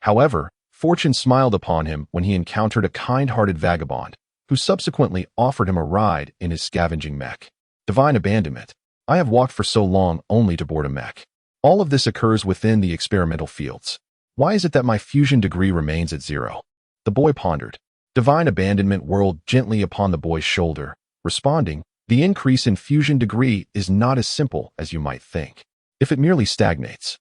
However, fortune smiled upon him when he encountered a kind-hearted vagabond, who subsequently offered him a ride in his scavenging mech. Divine abandonment. I have walked for so long only to board a mech. All of this occurs within the experimental fields. Why is it that my fusion degree remains at 0? The boy pondered. Divine abandonment whirled gently upon the boy's shoulder, responding, "The increase in fusion degree is not as simple as you might think. If it merely stagnates.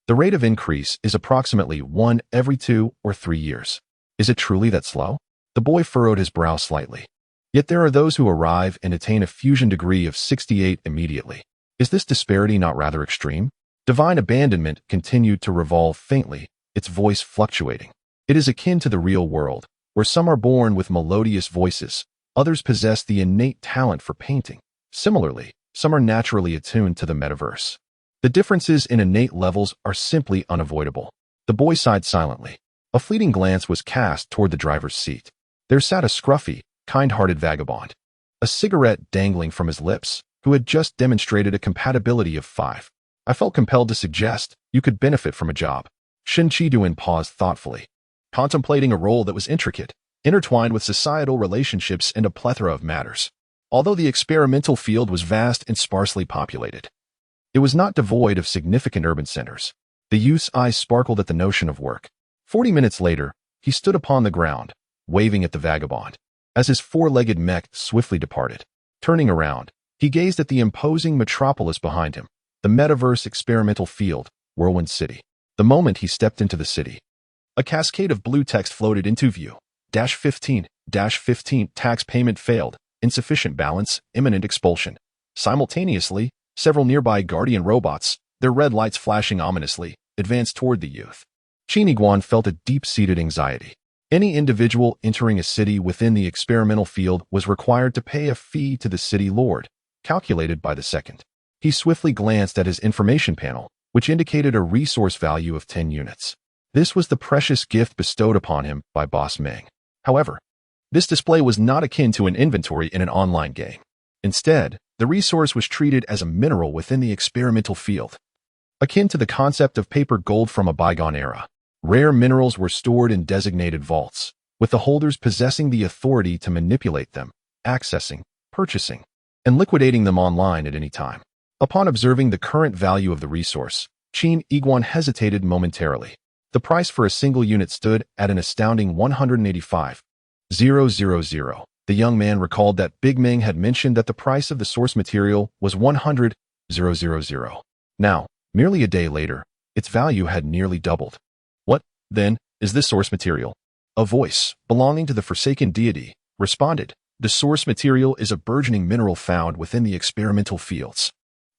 The rate of increase is approximately 1 every 2 or 3 years. Is it truly that slow?" The boy furrowed his brow slightly. Yet there are those who arrive and attain a fusion degree of 68 immediately. Is this disparity not rather extreme? Divine abandonment continued to revolve faintly, its voice fluctuating. It is akin to the real world, where some are born with melodious voices, others possess the innate talent for painting. Similarly, some are naturally attuned to the metaverse. The differences in innate levels are simply unavoidable. The boy sighed silently. A fleeting glance was cast toward the driver's seat. There sat a scruffy, kind-hearted vagabond, a cigarette dangling from his lips, who had just demonstrated a compatibility of 5. I felt compelled to suggest you could benefit from a job. Shin Chiduan paused thoughtfully, contemplating a role that was intricate, intertwined with societal relationships and a plethora of matters. Although the experimental field was vast and sparsely populated, it was not devoid of significant urban centers. The youth's eyes sparkled at the notion of work. 40 minutes later, he stood upon the ground, waving at the vagabond. As his four-legged mech swiftly departed, turning around, he gazed at the imposing metropolis behind him, the metaverse experimental field, Whirlwind City. The moment he stepped into the city, a cascade of blue text floated into view. -15, tax payment failed, insufficient balance, imminent expulsion. Simultaneously, several nearby guardian robots, their red lights flashing ominously, advanced toward the youth. Qin Iguan felt a deep-seated anxiety. Any individual entering a city within the experimental field was required to pay a fee to the city lord, calculated by the second. He swiftly glanced at his information panel, which indicated a resource value of 10 units. This was the precious gift bestowed upon him by Boss Meng. However, this display was not akin to an inventory in an online game. Instead, the resource was treated as a mineral within the experimental field, akin to the concept of paper gold from a bygone era. Rare minerals were stored in designated vaults, with the holders possessing the authority to manipulate them, accessing, purchasing, and liquidating them online at any time. Upon observing the current value of the resource, Qin Iguan hesitated momentarily. The price for a single unit stood at an astounding 185,000. The young man recalled that Big Meng had mentioned that the price of the source material was 100,000. Now, merely a day later, its value had nearly doubled. What, then, is this source material? A voice, belonging to the Forsaken Deity, responded. The source material is a burgeoning mineral found within the experimental fields.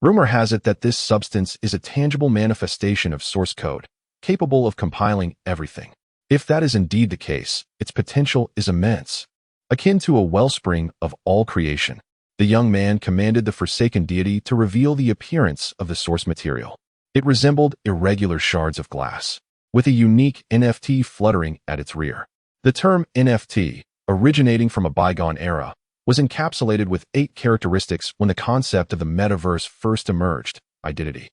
Rumor has it that this substance is a tangible manifestation of source code, capable of compiling everything. If that is indeed the case, its potential is immense, akin to a wellspring of all creation. The young man commanded the Forsaken Deity to reveal the appearance of the source material. It resembled irregular shards of glass, with a unique NFT fluttering at its rear. The term NFT, originating from a bygone era, was encapsulated with 8 characteristics when the concept of the metaverse first emerged: identity,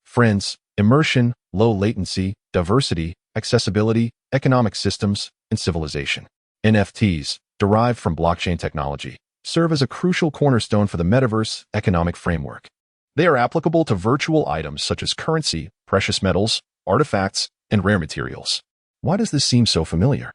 friends, immersion, low latency, diversity, accessibility, economic systems, and civilization. NFTs, derived from blockchain technology, serve as a crucial cornerstone for the metaverse economic framework. They are applicable to virtual items such as currency, precious metals, artifacts, and rare materials. Why does this seem so familiar?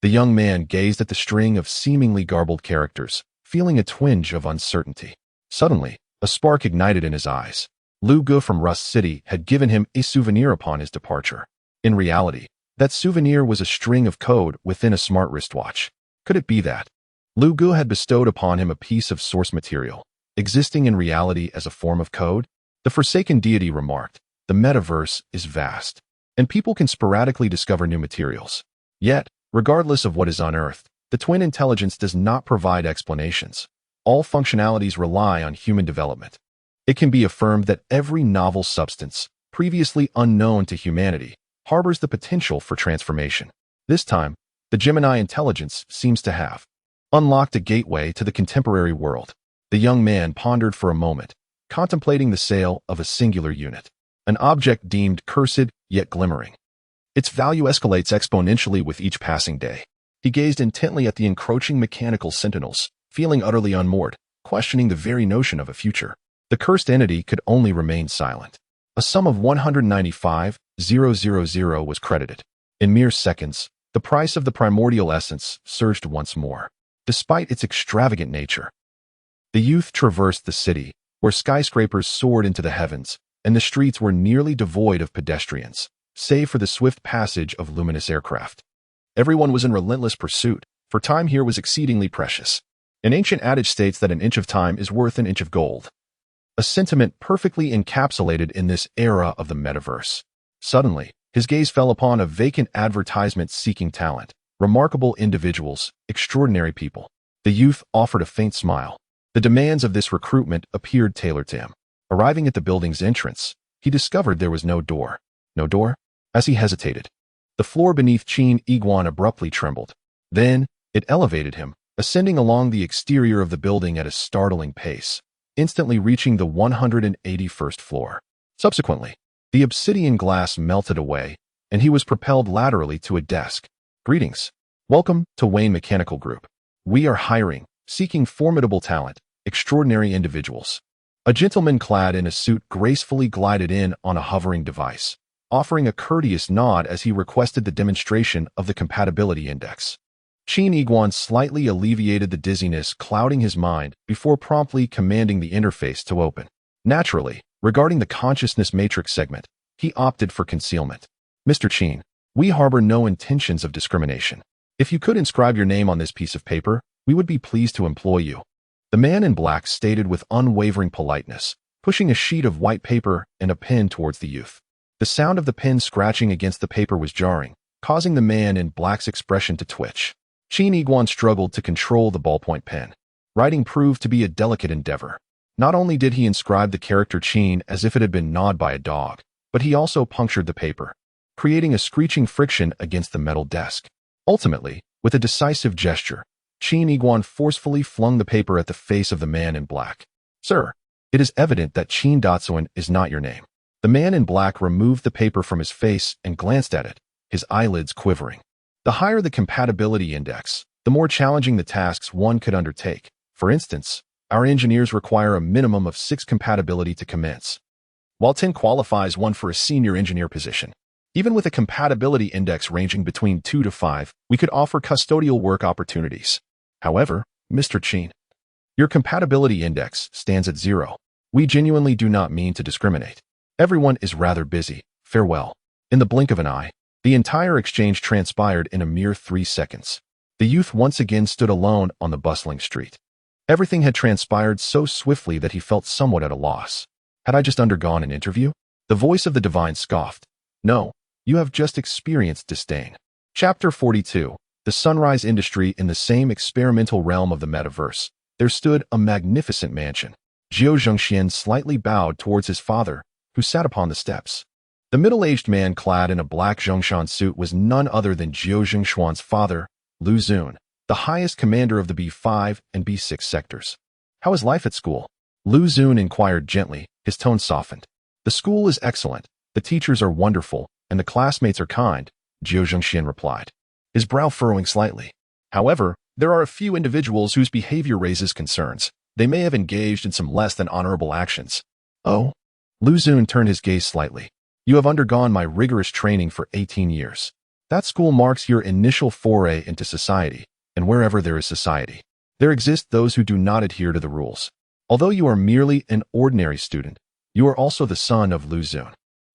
The young man gazed at the string of seemingly garbled characters, feeling a twinge of uncertainty. Suddenly, a spark ignited in his eyes. Lu Gu from Rust City had given him a souvenir upon his departure. In reality, that souvenir was a string of code within a smart wristwatch. Could it be that Lu Gu had bestowed upon him a piece of source material, existing in reality as a form of code? The Forsaken deity remarked, "The metaverse is vast, and people can sporadically discover new materials. Yet, regardless of what is unearthed, the twin intelligence does not provide explanations. All functionalities rely on human development. It can be affirmed that every novel substance, previously unknown to humanity, harbors the potential for transformation. This time, the Gemini intelligence seems to have unlocked a gateway to the contemporary world." The young man pondered for a moment, contemplating the sale of a singular unit, an object deemed cursed yet glimmering. Its value escalates exponentially with each passing day. He gazed intently at the encroaching mechanical sentinels, feeling utterly unmoored, questioning the very notion of a future. The cursed entity could only remain silent. A sum of 195,000 was credited. In mere seconds, the price of the primordial essence surged once more. Despite its extravagant nature, the youth traversed the city, where skyscrapers soared into the heavens, and the streets were nearly devoid of pedestrians, save for the swift passage of luminous aircraft. Everyone was in relentless pursuit, for time here was exceedingly precious. An ancient adage states that an inch of time is worth an inch of gold, a sentiment perfectly encapsulated in this era of the metaverse. Suddenly, his gaze fell upon a vacant advertisement seeking talent. Remarkable individuals, extraordinary people. The youth offered a faint smile. The demands of this recruitment appeared tailored to him. Arriving at the building's entrance, he discovered there was no door. No door? As he hesitated, the floor beneath Qin Iguan abruptly trembled. Then, it elevated him, ascending along the exterior of the building at a startling pace, instantly reaching the 181st floor. Subsequently, the obsidian glass melted away, and he was propelled laterally to a desk. "Greetings. Welcome to Wayne Mechanical Group. We are hiring, seeking formidable talent, extraordinary individuals." A gentleman clad in a suit gracefully glided in on a hovering device, offering a courteous nod as he requested the demonstration of the compatibility index. Qin Iguan slightly alleviated the dizziness clouding his mind before promptly commanding the interface to open. Naturally, regarding the consciousness matrix segment, he opted for concealment. "Mr. Qin, we harbor no intentions of discrimination. If you could inscribe your name on this piece of paper, we would be pleased to employ you." The man in black stated with unwavering politeness, pushing a sheet of white paper and a pen towards the youth. The sound of the pen scratching against the paper was jarring, causing the man in black's expression to twitch. Qin Iguan struggled to control the ballpoint pen. Writing proved to be a delicate endeavor. Not only did he inscribe the character Qin as if it had been gnawed by a dog, but he also punctured the paper, creating a screeching friction against the metal desk. Ultimately, with a decisive gesture, Qin Iguan forcefully flung the paper at the face of the man in black. "Sir, it is evident that Qin Datsuan is not your name." The man in black removed the paper from his face and glanced at it, his eyelids quivering. The higher the compatibility index, the more challenging the tasks one could undertake. For instance, our engineers require a minimum of 6 compatibility to commence, while 10 qualifies one for a senior engineer position. Even with a compatibility index ranging between 2 to 5, we could offer custodial work opportunities. However, Mr. Qin, your compatibility index stands at 0. We genuinely do not mean to discriminate. Everyone is rather busy. Farewell. In the blink of an eye, the entire exchange transpired in a mere 3 seconds. The youth once again stood alone on the bustling street. Everything had transpired so swiftly that he felt somewhat at a loss. Had I just undergone an interview? The voice of the divine scoffed. "No, you have just experienced disdain." Chapter 42. The sunrise industry. In the same experimental realm of the metaverse, there stood a magnificent mansion. Jiao Zhengxian slightly bowed towards his father, who sat upon the steps. The middle-aged man clad in a black Zhongshan suit was none other than Jiao Zhengshuan's father, Lu Zun, the highest commander of the B5 and B6 sectors. "How is life at school?" Lu Zun inquired gently, his tone softened. "The school is excellent, the teachers are wonderful, and the classmates are kind," Jiao Zhengxian replied, his brow furrowing slightly. "However, there are a few individuals whose behavior raises concerns. They may have engaged in some less than honorable actions." Oh? Lu Xun turned his gaze slightly. You have undergone my rigorous training for 18 years. That school marks your initial foray into society, and wherever there is society, there exist those who do not adhere to the rules. Although you are merely an ordinary student, you are also the son of Lu Xun.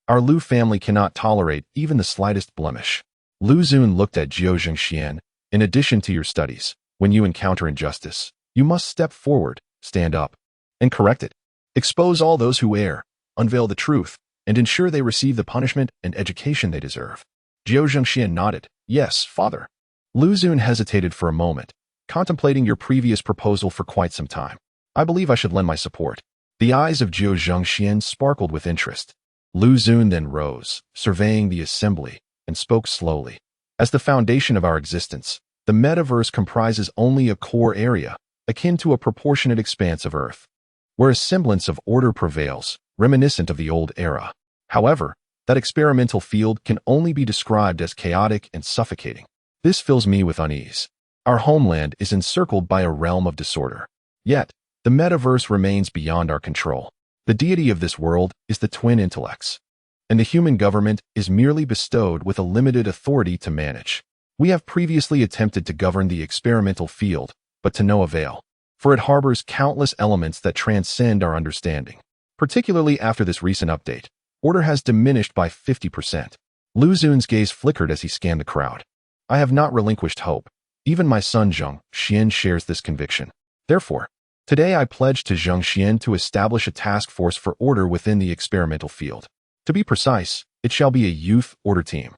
Our Lu family cannot tolerate even the slightest blemish. Lu Xun looked at Jiao Zhengxian. In addition to your studies, when you encounter injustice, you must step forward, stand up, and correct it. Expose all those who err, unveil the truth, and ensure they receive the punishment and education they deserve. Jiao Zhengxian nodded. Yes, father. Lu Xun hesitated for a moment, contemplating your previous proposal for quite some time. I believe I should lend my support. The eyes of Jiao Zhengxian sparkled with interest. Lu Xun then rose, surveying the assembly, and spoke slowly. As the foundation of our existence, the metaverse comprises only a core area, akin to a proportionate expanse of Earth, where a semblance of order prevails, reminiscent of the old era. However, that experimental field can only be described as chaotic and suffocating. This fills me with unease. Our homeland is encircled by a realm of disorder. Yet, the metaverse remains beyond our control. The deity of this world is the twin intellects, and the human government is merely bestowed with a limited authority to manage. We have previously attempted to govern the experimental field, but to no avail, for it harbors countless elements that transcend our understanding. Particularly after this recent update, order has diminished by 50%. Lu Xun's gaze flickered as he scanned the crowd. I have not relinquished hope. Even my son Zheng Xian shares this conviction. Therefore, today I pledge to Zheng Xian to establish a task force for order within the experimental field. To be precise, it shall be a youth order team.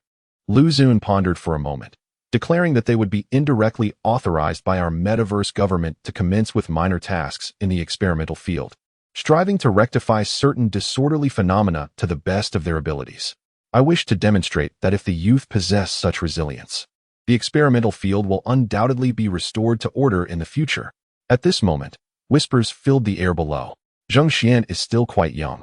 Lu Xun pondered for a moment, declaring that they would be indirectly authorized by our metaverse government to commence with minor tasks in the experimental field, striving to rectify certain disorderly phenomena to the best of their abilities. I wish to demonstrate that if the youth possess such resilience, the experimental field will undoubtedly be restored to order in the future. At this moment, whispers filled the air below. Zheng Xian is still quite young.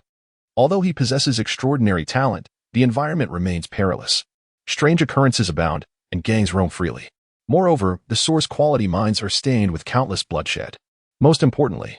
Although he possesses extraordinary talent, the environment remains perilous. Strange occurrences abound, and gangs roam freely. Moreover, the source quality mines are stained with countless bloodshed. Most importantly,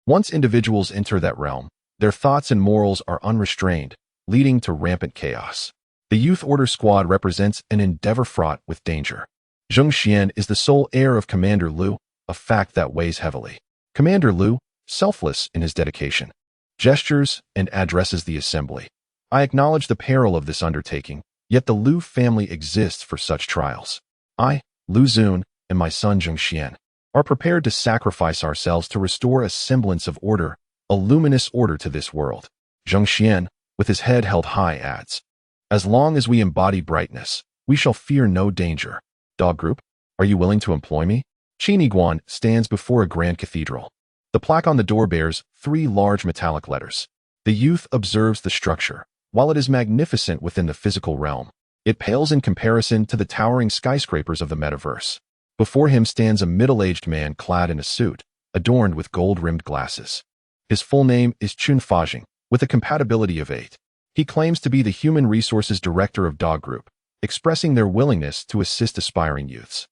once individuals enter that realm, their thoughts and morals are unrestrained, leading to rampant chaos. The Youth Order Squad represents an endeavor fraught with danger. Zheng Xian is the sole heir of Commander Lu, a fact that weighs heavily. Commander Lu, selfless in his dedication, gestures and addresses the assembly. I acknowledge the peril of this undertaking, yet the Lu family exists for such trials. I, Lu Xun, and my son Zheng Xian are prepared to sacrifice ourselves to restore a semblance of order, a luminous order to this world. Zheng Xian, with his head held high, adds, as long as we embody brightness, we shall fear no danger. Dog Group, are you willing to employ me? Qin Guan stands before a grand cathedral. The plaque on the door bears 3 large metallic letters. The youth observes the structure. While it is magnificent within the physical realm, it pales in comparison to the towering skyscrapers of the metaverse. Before him stands a middle-aged man clad in a suit, adorned with gold-rimmed glasses. His full name is Chun Fajing, with a compatibility of 8. He claims to be the Human Resources Director of Dog Group, expressing their willingness to assist aspiring youths,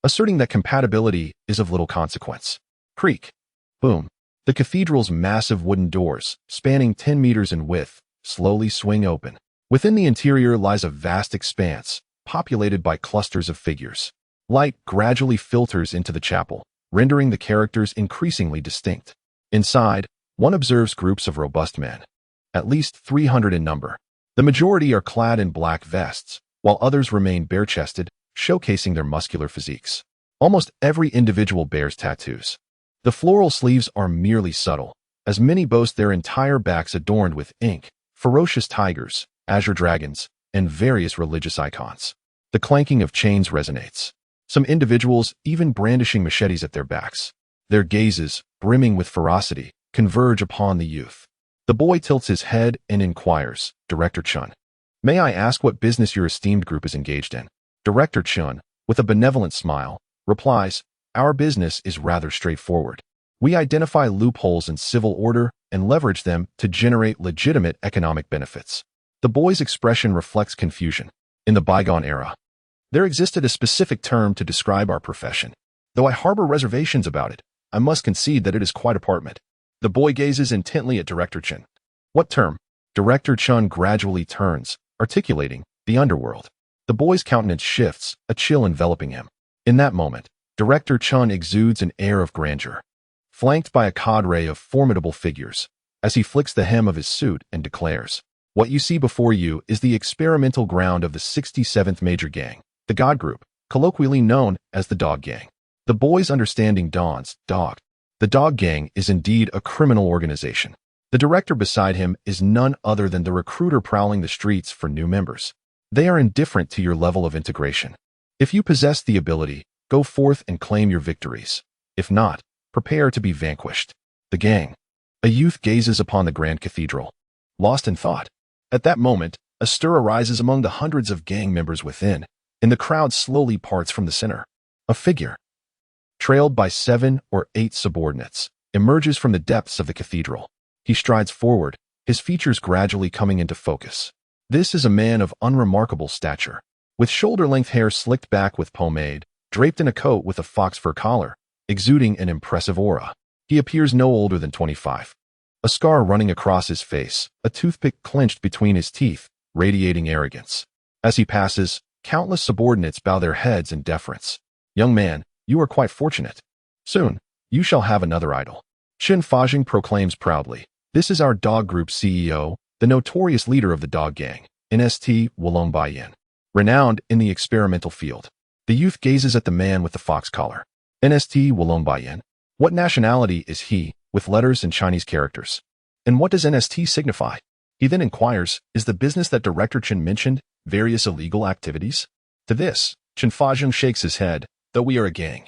asserting that compatibility is of little consequence. Creak. Boom. The cathedral's massive wooden doors, spanning 10 meters in width, slowly swing open. Within the interior lies a vast expanse, populated by clusters of figures. Light gradually filters into the chapel, rendering the characters increasingly distinct. Inside, one observes groups of robust men, at least 300 in number. The majority are clad in black vests, while others remain bare-chested, showcasing their muscular physiques. Almost every individual bears tattoos. The floral sleeves are merely subtle, as many boast their entire backs adorned with ink, ferocious tigers, azure dragons, and various religious icons. The clanking of chains resonates, some individuals even brandishing machetes at their backs. Their gazes, brimming with ferocity, converge upon the youth. The boy tilts his head and inquires, Director Chun, may I ask what business your esteemed group is engaged in? Director Chun, with a benevolent smile, replies, our business is rather straightforward. We identify loopholes in civil order and leverage them to generate legitimate economic benefits. The boy's expression reflects confusion. In the bygone era, there existed a specific term to describe our profession. Though I harbor reservations about it, I must concede that it is quite apartment. The boy gazes intently at Director Chen, What term? Director Chun gradually turns, articulating, the underworld. The boy's countenance shifts, a chill enveloping him. In that moment, Director Chun exudes an air of grandeur, flanked by a cadre of formidable figures, as he flicks the hem of his suit and declares, "What you see before you is the experimental ground of the 67th Major Gang, the God Group, colloquially known as the Dog Gang." The boy's understanding dawns. Dog. The Dog Gang is indeed a criminal organization. The director beside him is none other than the recruiter prowling the streets for new members. They are indifferent to your level of integration. If you possess the ability, go forth and claim your victories. If not, prepare to be vanquished. The gang. A youth gazes upon the grand cathedral, lost in thought. At that moment, a stir arises among the hundreds of gang members within, and the crowd slowly parts from the center. A figure, trailed by 7 or 8 subordinates, emerges from the depths of the cathedral. He strides forward, his features gradually coming into focus. This is a man of unremarkable stature, with shoulder-length hair slicked back with pomade, draped in a coat with a fox fur collar, exuding an impressive aura. He appears no older than 25. A scar running across his face, a toothpick clenched between his teeth, radiating arrogance. As he passes, countless subordinates bow their heads in deference. "Young man, you are quite fortunate. Soon, you shall have another idol." Chen Fajing proclaims proudly, "This is our dog group CEO, the notorious leader of the Dog Gang, NST Wulong Baiyan, renowned in the experimental field." The youth gazes at the man with the fox collar. NST Wulong Baiyan. What nationality is he, with letters and Chinese characters? And what does NST signify? He then inquires, is the business that Director Chen mentioned various illegal activities? To this, Chen Fajing shakes his head, though we are a gang.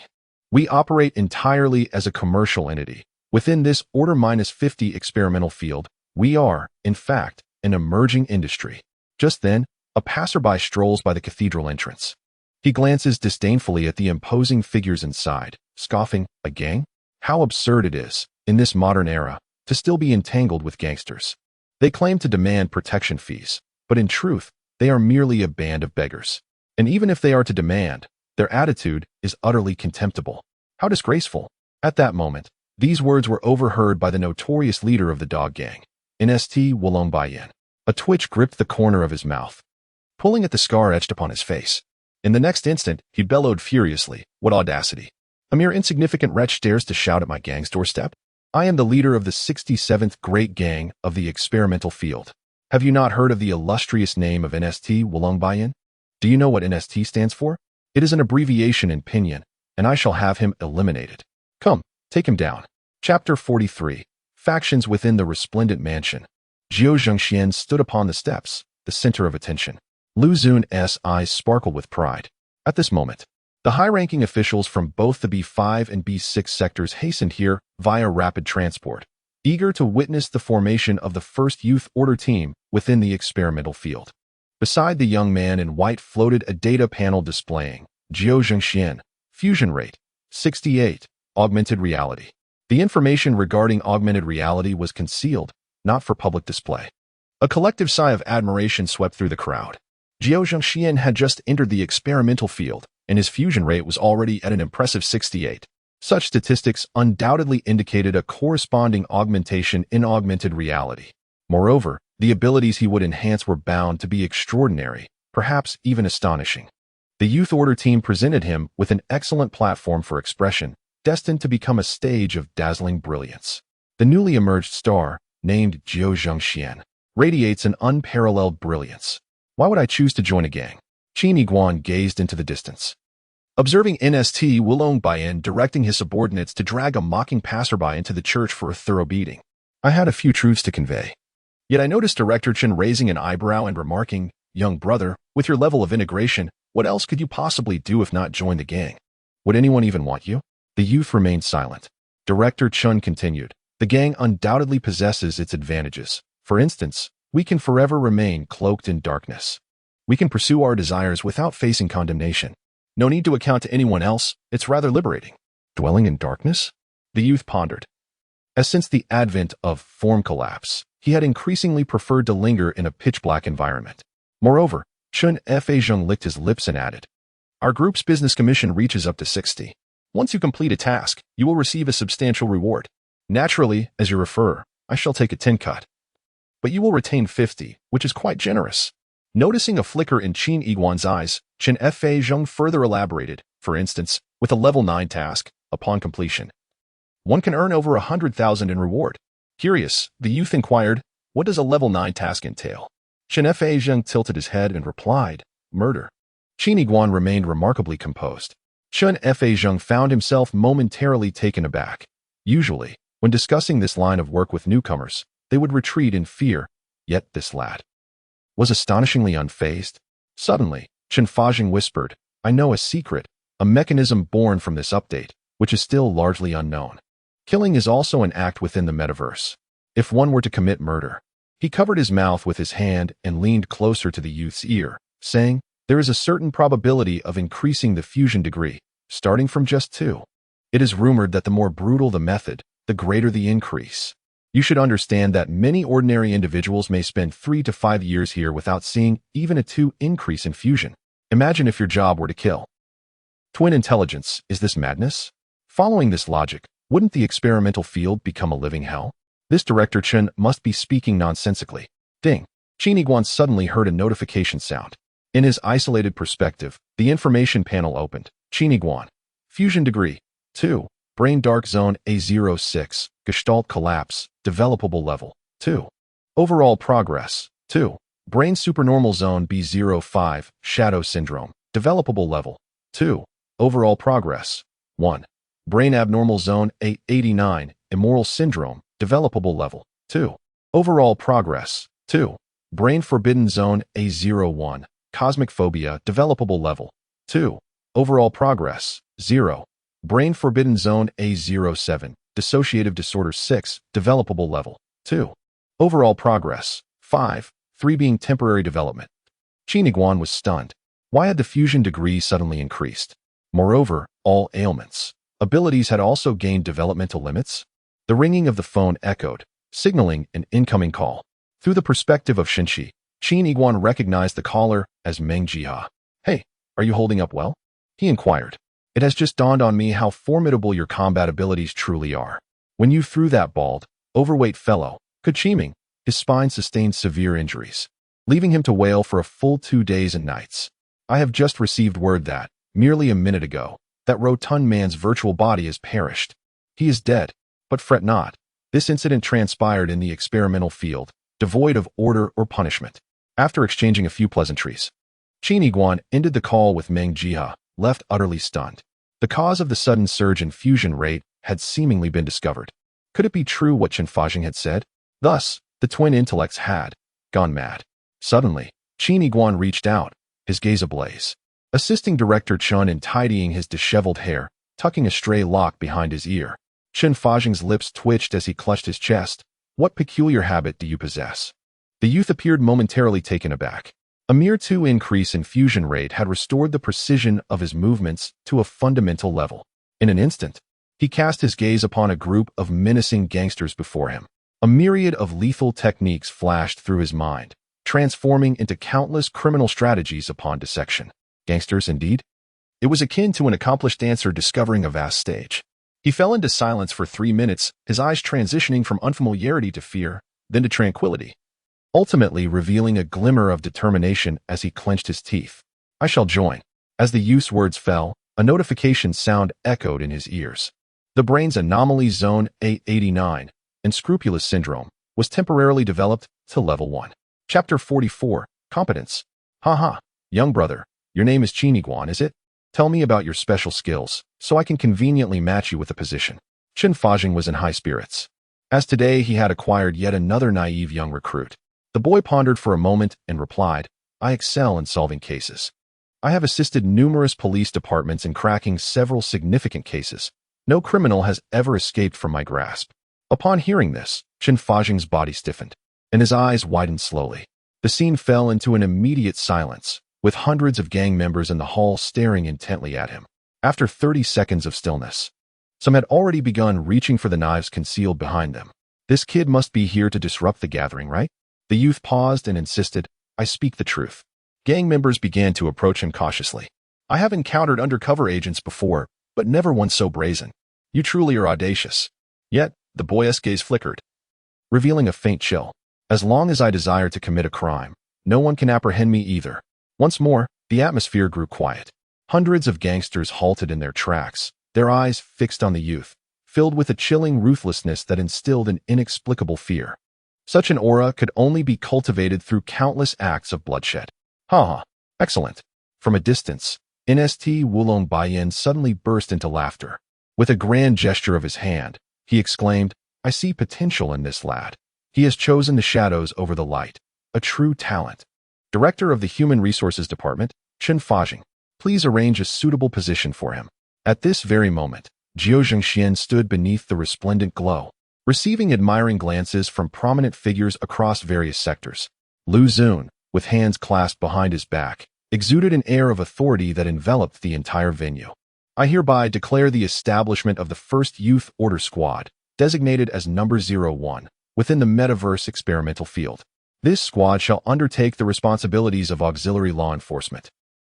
We operate entirely as a commercial entity. Within this order-50 experimental field, we are, in fact, an emerging industry. Just then, a passerby strolls by the cathedral entrance. He glances disdainfully at the imposing figures inside, scoffing, "A gang? How absurd it is, in this modern era, to still be entangled with gangsters. They claim to demand protection fees, but in truth, they are merely a band of beggars. And even if they are to demand, their attitude is utterly contemptible. How disgraceful." At that moment, these words were overheard by the notorious leader of the Dog Gang, NST Wulong Baiyan. A twitch gripped the corner of his mouth, pulling at the scar etched upon his face. In the next instant, he bellowed furiously, "What audacity! A mere insignificant wretch dares to shout at my gang's doorstep? I am the leader of the 67th Great Gang of the experimental field. Have you not heard of the illustrious name of NST Wulong Baiyan? Do you know what NST stands for? It is an abbreviation in Pinyin, and I shall have him eliminated. Come, take him down." Chapter 43. Factions within the resplendent mansion. Jiao Zhengxian stood upon the steps, the center of attention. Lu Zun's eyes sparkled with pride. At this moment, the high-ranking officials from both the B5 and B6 sectors hastened here via rapid transport, eager to witness the formation of the first youth order team within the experimental field. Beside the young man in white floated a data panel displaying Jiao Zhengxian, fusion rate, 68, augmented reality. The information regarding augmented reality was concealed, not for public display. A collective sigh of admiration swept through the crowd. Jiao Zhengxian had just entered the experimental field, and his fusion rate was already at an impressive 68. Such statistics undoubtedly indicated a corresponding augmentation in augmented reality. Moreover, the abilities he would enhance were bound to be extraordinary, perhaps even astonishing. The youth order team presented him with an excellent platform for expression, destined to become a stage of dazzling brilliance. The newly emerged star, named Jiao Zhengxian, radiates an unparalleled brilliance. Why would I choose to join a gang? Qin Yiguan gazed into the distance, observing NST Wulong Baiyan directing his subordinates to drag a mocking passerby into the church for a thorough beating. I had a few truths to convey. Yet I noticed Director Chen raising an eyebrow and remarking, "Young brother, with your level of integration, what else could you possibly do if not join the gang? Would anyone even want you?" The youth remained silent. Director Chen continued, "The gang undoubtedly possesses its advantages. For instance, we can forever remain cloaked in darkness. We can pursue our desires without facing condemnation. No need to account to anyone else, it's rather liberating." Dwelling in darkness? The youth pondered. As since the advent of form collapse, he had increasingly preferred to linger in a pitch-black environment. Moreover, Chun Fazheng licked his lips and added, "Our group's business commission reaches up to 60. Once you complete a task, you will receive a substantial reward. Naturally, as your referrer, I shall take a 10 cut." but you will retain 50, which is quite generous. Noticing a flicker in Qin Yiguan's eyes, Chen Fei Zheng further elaborated. For instance, with a level 9 task, upon completion, one can earn over 100,000 in reward. Curious, the youth inquired, what does a level 9 task entail? Chen Fei Zheng tilted his head and replied, murder. Qin Yiguan remained remarkably composed. Chen Fei Zheng found himself momentarily taken aback. Usually, when discussing this line of work with newcomers, they would retreat in fear, yet this lad was astonishingly unfazed. Suddenly, Chen Fazheng whispered, I know a secret, a mechanism born from this update, which is still largely unknown. Killing is also an act within the metaverse. If one were to commit murder, he covered his mouth with his hand and leaned closer to the youth's ear, saying, there is a certain probability of increasing the fusion degree, starting from just 2. It is rumored that the more brutal the method, the greater the increase. You should understand that many ordinary individuals may spend 3 to 5 years here without seeing even a 2 increase in fusion. Imagine if your job were to kill twin intelligence. Is this madness? Following this logic, wouldn't the experimental field become a living hell? This Director Chen must be speaking nonsensically. Ding! Qin Yiguan suddenly heard a notification sound. In his isolated perspective, the information panel opened. Qin Yiguan. Fusion degree. 2. Brain dark zone A06. Gestalt collapse. Developable level. 2. Overall progress. 2. Brain supernormal zone B05. Shadow syndrome. Developable level. 2. Overall progress. 1. Brain abnormal zone A89. Immoral syndrome. Developable level. 2. Overall progress. 2. Brain forbidden zone A01. Cosmic phobia. Developable level. 2. Overall progress. 0. Brain forbidden zone A07. Dissociative disorder 6. Developable level. 2. Overall progress. 5. 3 being temporary development. Qin Yiguan was stunned. Why had the fusion degree suddenly increased? Moreover, all ailments, abilities had also gained developmental limits. The ringing of the phone echoed, signaling an incoming call. Through the perspective of Shinshi, Qin Yiguan recognized the caller as Meng Jihua. Hey, are you holding up well? He inquired. It has just dawned on me how formidable your combat abilities truly are. When you threw that bald, overweight fellow, Kachiming, his spine sustained severe injuries, leaving him to wail for a full 2 days and nights. I have just received word that, merely a minute ago, that rotund man's virtual body has perished. He is dead, but fret not. This incident transpired in the experimental field, devoid of order or punishment. After exchanging a few pleasantries, Qin Yiguan ended the call with Meng Jihua, left utterly stunned. The cause of the sudden surge in fusion rate had seemingly been discovered. Could it be true what Chen Fazheng had said? Thus, the twin intellects had gone mad. Suddenly, Qin Yiguan reached out, his gaze ablaze. Assisting Director Chen in tidying his disheveled hair, tucking a stray lock behind his ear, Chen Fazheng's lips twitched as he clutched his chest. What peculiar habit do you possess? The youth appeared momentarily taken aback. A mere 2 increase in fusion rate had restored the precision of his movements to a fundamental level. In an instant, he cast his gaze upon a group of menacing gangsters before him. A myriad of lethal techniques flashed through his mind, transforming into countless criminal strategies upon dissection. Gangsters, indeed? It was akin to an accomplished dancer discovering a vast stage. He fell into silence for 3 minutes, his eyes transitioning from unfamiliarity to fear, then to tranquility, ultimately revealing a glimmer of determination as he clenched his teeth. I shall join. As the youth's words fell, a notification sound echoed in his ears. The brain's anomaly zone A89, unscrupulous syndrome, was temporarily developed to level 1. Chapter 44, Competence. Haha, young brother, your name is Qin Yiguan, is it? Tell me about your special skills, so I can conveniently match you with a position. Chen Fazheng was in high spirits, as today he had acquired yet another naive young recruit. The boy pondered for a moment and replied, I excel in solving cases. I have assisted numerous police departments in cracking several significant cases. No criminal has ever escaped from my grasp. Upon hearing this, Chen Fazheng's body stiffened, and his eyes widened slowly. The scene fell into an immediate silence, with hundreds of gang members in the hall staring intently at him. After 30 seconds of stillness, some had already begun reaching for the knives concealed behind them. This kid must be here to disrupt the gathering, right? The youth paused and insisted, I speak the truth. Gang members began to approach him cautiously. I have encountered undercover agents before, but never one so brazen. You truly are audacious. Yet, the boy's gaze flickered, revealing a faint chill. As long as I desire to commit a crime, no one can apprehend me either. Once more, the atmosphere grew quiet. Hundreds of gangsters halted in their tracks, their eyes fixed on the youth, filled with a chilling ruthlessness that instilled an inexplicable fear. Such an aura could only be cultivated through countless acts of bloodshed. Ha! Excellent. From a distance, Nst Wulong Baiyin suddenly burst into laughter. With a grand gesture of his hand, he exclaimed, I see potential in this lad. He has chosen the shadows over the light. A true talent. Director of the Human Resources Department, Chen Fajing, please arrange a suitable position for him. At this very moment, Jiao Zhengxian stood beneath the resplendent glow, receiving admiring glances from prominent figures across various sectors. Lu Xun, with hands clasped behind his back, exuded an air of authority that enveloped the entire venue. I hereby declare the establishment of the first Youth Order Squad, designated as Number 01, within the Metaverse experimental field. This squad shall undertake the responsibilities of auxiliary law enforcement,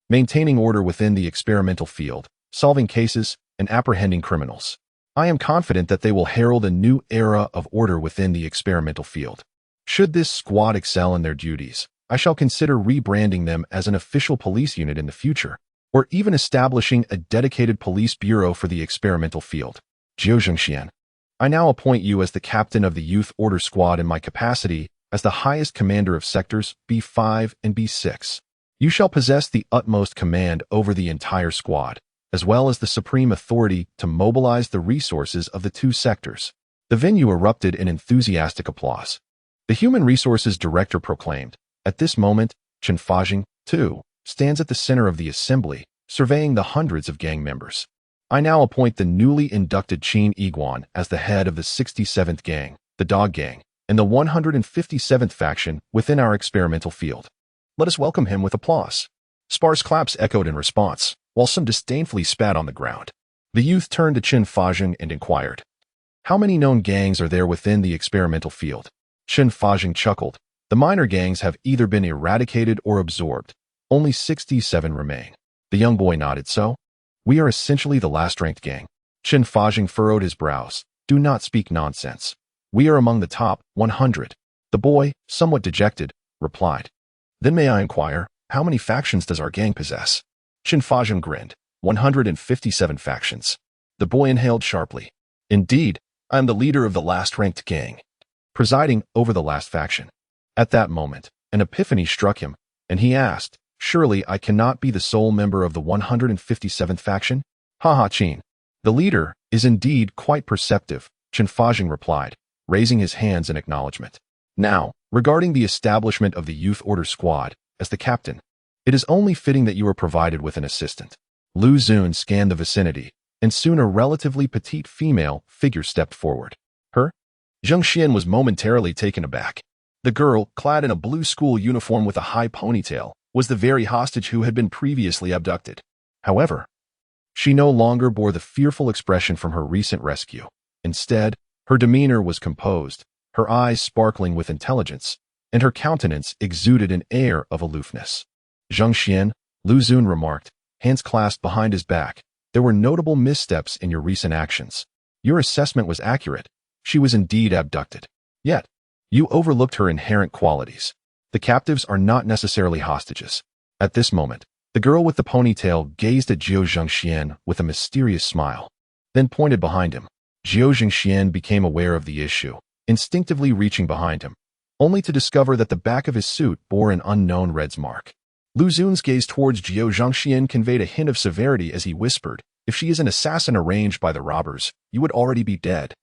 maintaining order within the experimental field, solving cases, and apprehending criminals. I am confident that they will herald a new era of order within the experimental field. Should this squad excel in their duties, I shall consider rebranding them as an official police unit in the future, or even establishing a dedicated police bureau for the experimental field. Jiao Zhengxian, I now appoint you as the captain of the Youth Order Squad in my capacity as the highest commander of sectors B5 and B6. You shall possess the utmost command over the entire squad, as well as the supreme authority to mobilize the resources of the two sectors. The venue erupted in enthusiastic applause. The Human Resources Director proclaimed, at this moment, Chen Fajing, too, stands at the center of the assembly, surveying the hundreds of gang members. I now appoint the newly inducted Qin Yiguan as the head of the 67th gang, the Dog Gang, and the 157th faction within our experimental field. Let us welcome him with applause. Sparse claps echoed in response, while some disdainfully spat on the ground. The youth turned to Chen Fajing and inquired, how many known gangs are there within the experimental field? Chen Fajing chuckled. The minor gangs have either been eradicated or absorbed. Only 67 remain. The young boy nodded. So? We are essentially the last-ranked gang. Chen Fajing furrowed his brows. Do not speak nonsense. We are among the top 100. The boy, somewhat dejected, replied. Then may I inquire, how many factions does our gang possess? Chen Fajing grinned. 157 factions. The boy inhaled sharply. Indeed, I am the leader of the last-ranked gang, presiding over the last faction. At that moment, an epiphany struck him, and he asked, surely I cannot be the sole member of the 157th faction? Ha Qin. The leader is indeed quite perceptive, Chen Fajing replied, raising his hands in acknowledgement. Now, regarding the establishment of the Youth Order Squad, as the captain, it is only fitting that you are provided with an assistant. Lu Xun scanned the vicinity, and soon a relatively petite female figure stepped forward. Her? Zheng Xian was momentarily taken aback. The girl, clad in a blue school uniform with a high ponytail, was the very hostage who had been previously abducted. However, she no longer bore the fearful expression from her recent rescue. Instead, her demeanor was composed, her eyes sparkling with intelligence, and her countenance exuded an air of aloofness. Zheng Xian, Lu Xun remarked, hands clasped behind his back, there were notable missteps in your recent actions. Your assessment was accurate. She was indeed abducted. Yet, you overlooked her inherent qualities. The captives are not necessarily hostages. At this moment, the girl with the ponytail gazed at Jiao Zhengxian with a mysterious smile, then pointed behind him. Jiao Zhengxian became aware of the issue, instinctively reaching behind him, only to discover that the back of his suit bore an unknown red's mark. Lu Xun's gaze towards Jiao Zhengxian conveyed a hint of severity as he whispered, if she is an assassin arranged by the robbers, you would already be dead.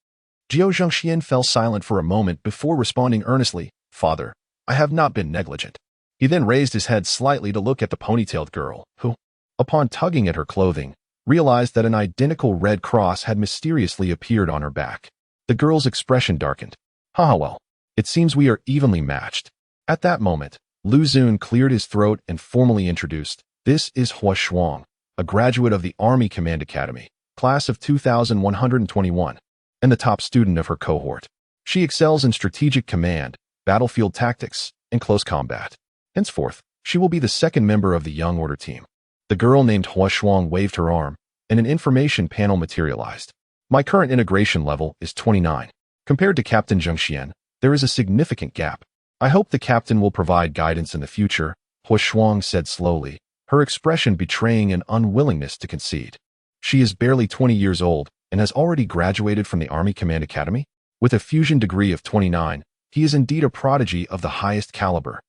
Jiao Zhengxian fell silent for a moment before responding earnestly, Father, I have not been negligent. He then raised his head slightly to look at the ponytailed girl, who, upon tugging at her clothing, realized that an identical red cross had mysteriously appeared on her back. The girl's expression darkened. Well, it seems we are evenly matched. At that moment, Lu Xun cleared his throat and formally introduced, this is Hua Shuang, a graduate of the Army Command Academy, class of 2121, and the top student of her cohort. She excels in strategic command, battlefield tactics, and close combat. Henceforth, she will be the second member of the Young Order team. The girl named Hua Shuang waved her arm, and an information panel materialized. My current integration level is 29. Compared to Captain Zheng Xian, there is a significant gap. I hope the captain will provide guidance in the future, Hua Shuang said slowly, her expression betraying an unwillingness to concede. She is barely 20 years old and has already graduated from the Army Command Academy. With a fusion degree of 29, he is indeed a prodigy of the highest caliber.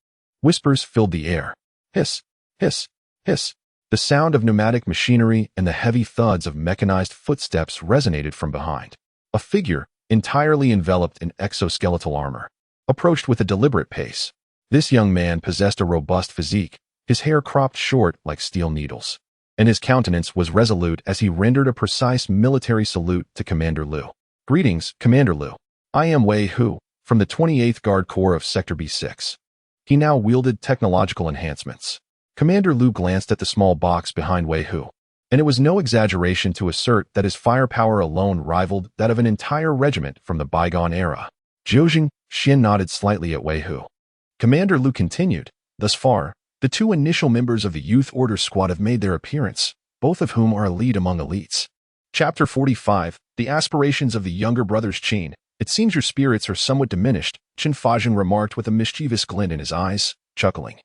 Whispers filled the air. Hiss, hiss, hiss. The sound of pneumatic machinery and the heavy thuds of mechanized footsteps resonated from behind. A figure, entirely enveloped in exoskeletal armor, approached with a deliberate pace. This young man possessed a robust physique, his hair cropped short like steel needles, and his countenance was resolute as he rendered a precise military salute to Commander Liu. Greetings, Commander Liu. I am Wei Hu, from the 28th Guard Corps of Sector B6. He now wielded technological enhancements. Commander Liu glanced at the small box behind Wei Hu, and it was no exaggeration to assert that his firepower alone rivaled that of an entire regiment from the bygone era. Jiujing Xin nodded slightly at Wei Hu. Commander Liu continued, thus far, the two initial members of the Youth Order Squad have made their appearance, both of whom are elite among elites. Chapter 45, The Aspirations of the Younger Brothers Qin. It seems your spirits are somewhat diminished, Chen Fazheng remarked with a mischievous glint in his eyes, chuckling.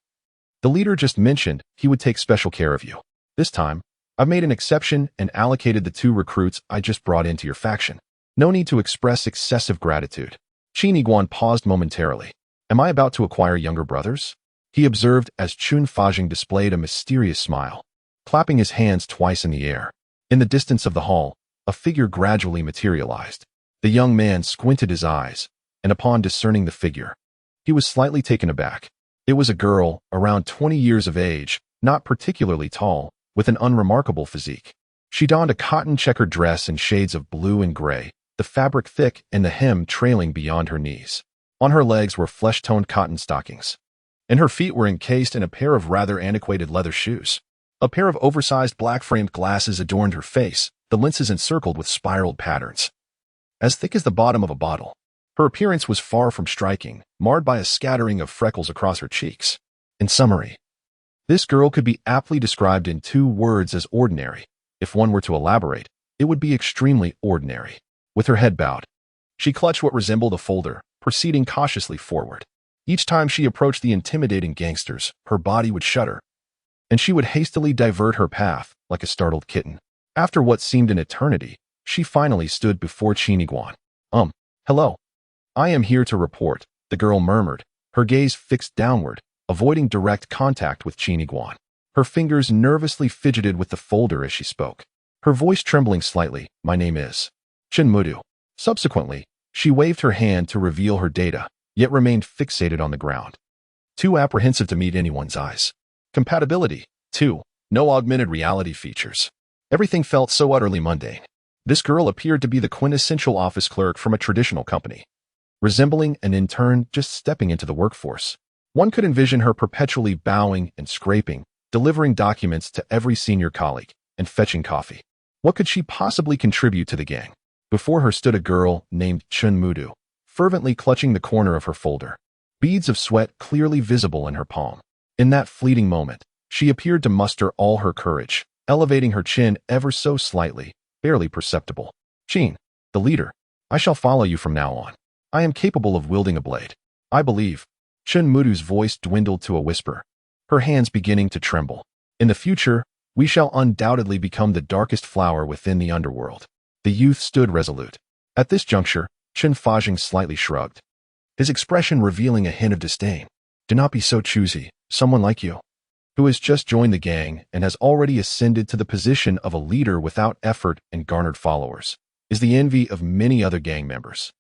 The leader just mentioned he would take special care of you. This time, I've made an exception and allocated the two recruits I just brought into your faction. No need to express excessive gratitude. Qin Yiguan paused momentarily. Am I about to acquire younger brothers? He observed as Chun Fazheng displayed a mysterious smile, clapping his hands twice in the air. In the distance of the hall, a figure gradually materialized. The young man squinted his eyes, and upon discerning the figure, he was slightly taken aback. It was a girl, around 20 years of age, not particularly tall, with an unremarkable physique. She donned a cotton-checkered dress in shades of blue and gray, the fabric thick and the hem trailing beyond her knees. On her legs were flesh-toned cotton stockings, and her feet were encased in a pair of rather antiquated leather shoes. A pair of oversized black-framed glasses adorned her face, the lenses encircled with spiraled patterns, as thick as the bottom of a bottle. Her appearance was far from striking, marred by a scattering of freckles across her cheeks. In summary, this girl could be aptly described in 2 words as ordinary. If one were to elaborate, it would be extremely ordinary. With her head bowed, she clutched what resembled a folder, proceeding cautiously forward. Each time she approached the intimidating gangsters, her body would shudder, and she would hastily divert her path like a startled kitten. After what seemed an eternity, she finally stood before Qin Yiguan. Hello. I am here to report, the girl murmured, her gaze fixed downward, avoiding direct contact with Qin Yiguan. Her fingers nervously fidgeted with the folder as she spoke, her voice trembling slightly. My name is Chen Mudu. Subsequently, she waved her hand to reveal her data, yet remained fixated on the ground, too apprehensive to meet anyone's eyes. Compatibility. 2. No augmented reality features. Everything felt so utterly mundane. This girl appeared to be the quintessential office clerk from a traditional company, resembling an intern just stepping into the workforce. One could envision her perpetually bowing and scraping, delivering documents to every senior colleague, and fetching coffee. What could she possibly contribute to the gang? Before her stood a girl named Chen Mudu, fervently clutching the corner of her folder, beads of sweat clearly visible in her palm. In that fleeting moment, she appeared to muster all her courage, elevating her chin ever so slightly, barely perceptible. Qin, the leader, I shall follow you from now on. I am capable of wielding a blade. I believe. Chen Mudu's voice dwindled to a whisper, her hands beginning to tremble. In the future, we shall undoubtedly become the darkest flower within the underworld. The youth stood resolute. At this juncture, Chen Fazheng slightly shrugged, his expression revealing a hint of disdain. Do not be so choosy. Someone like you, who has just joined the gang and has already ascended to the position of a leader without effort and garnered followers, is the envy of many other gang members.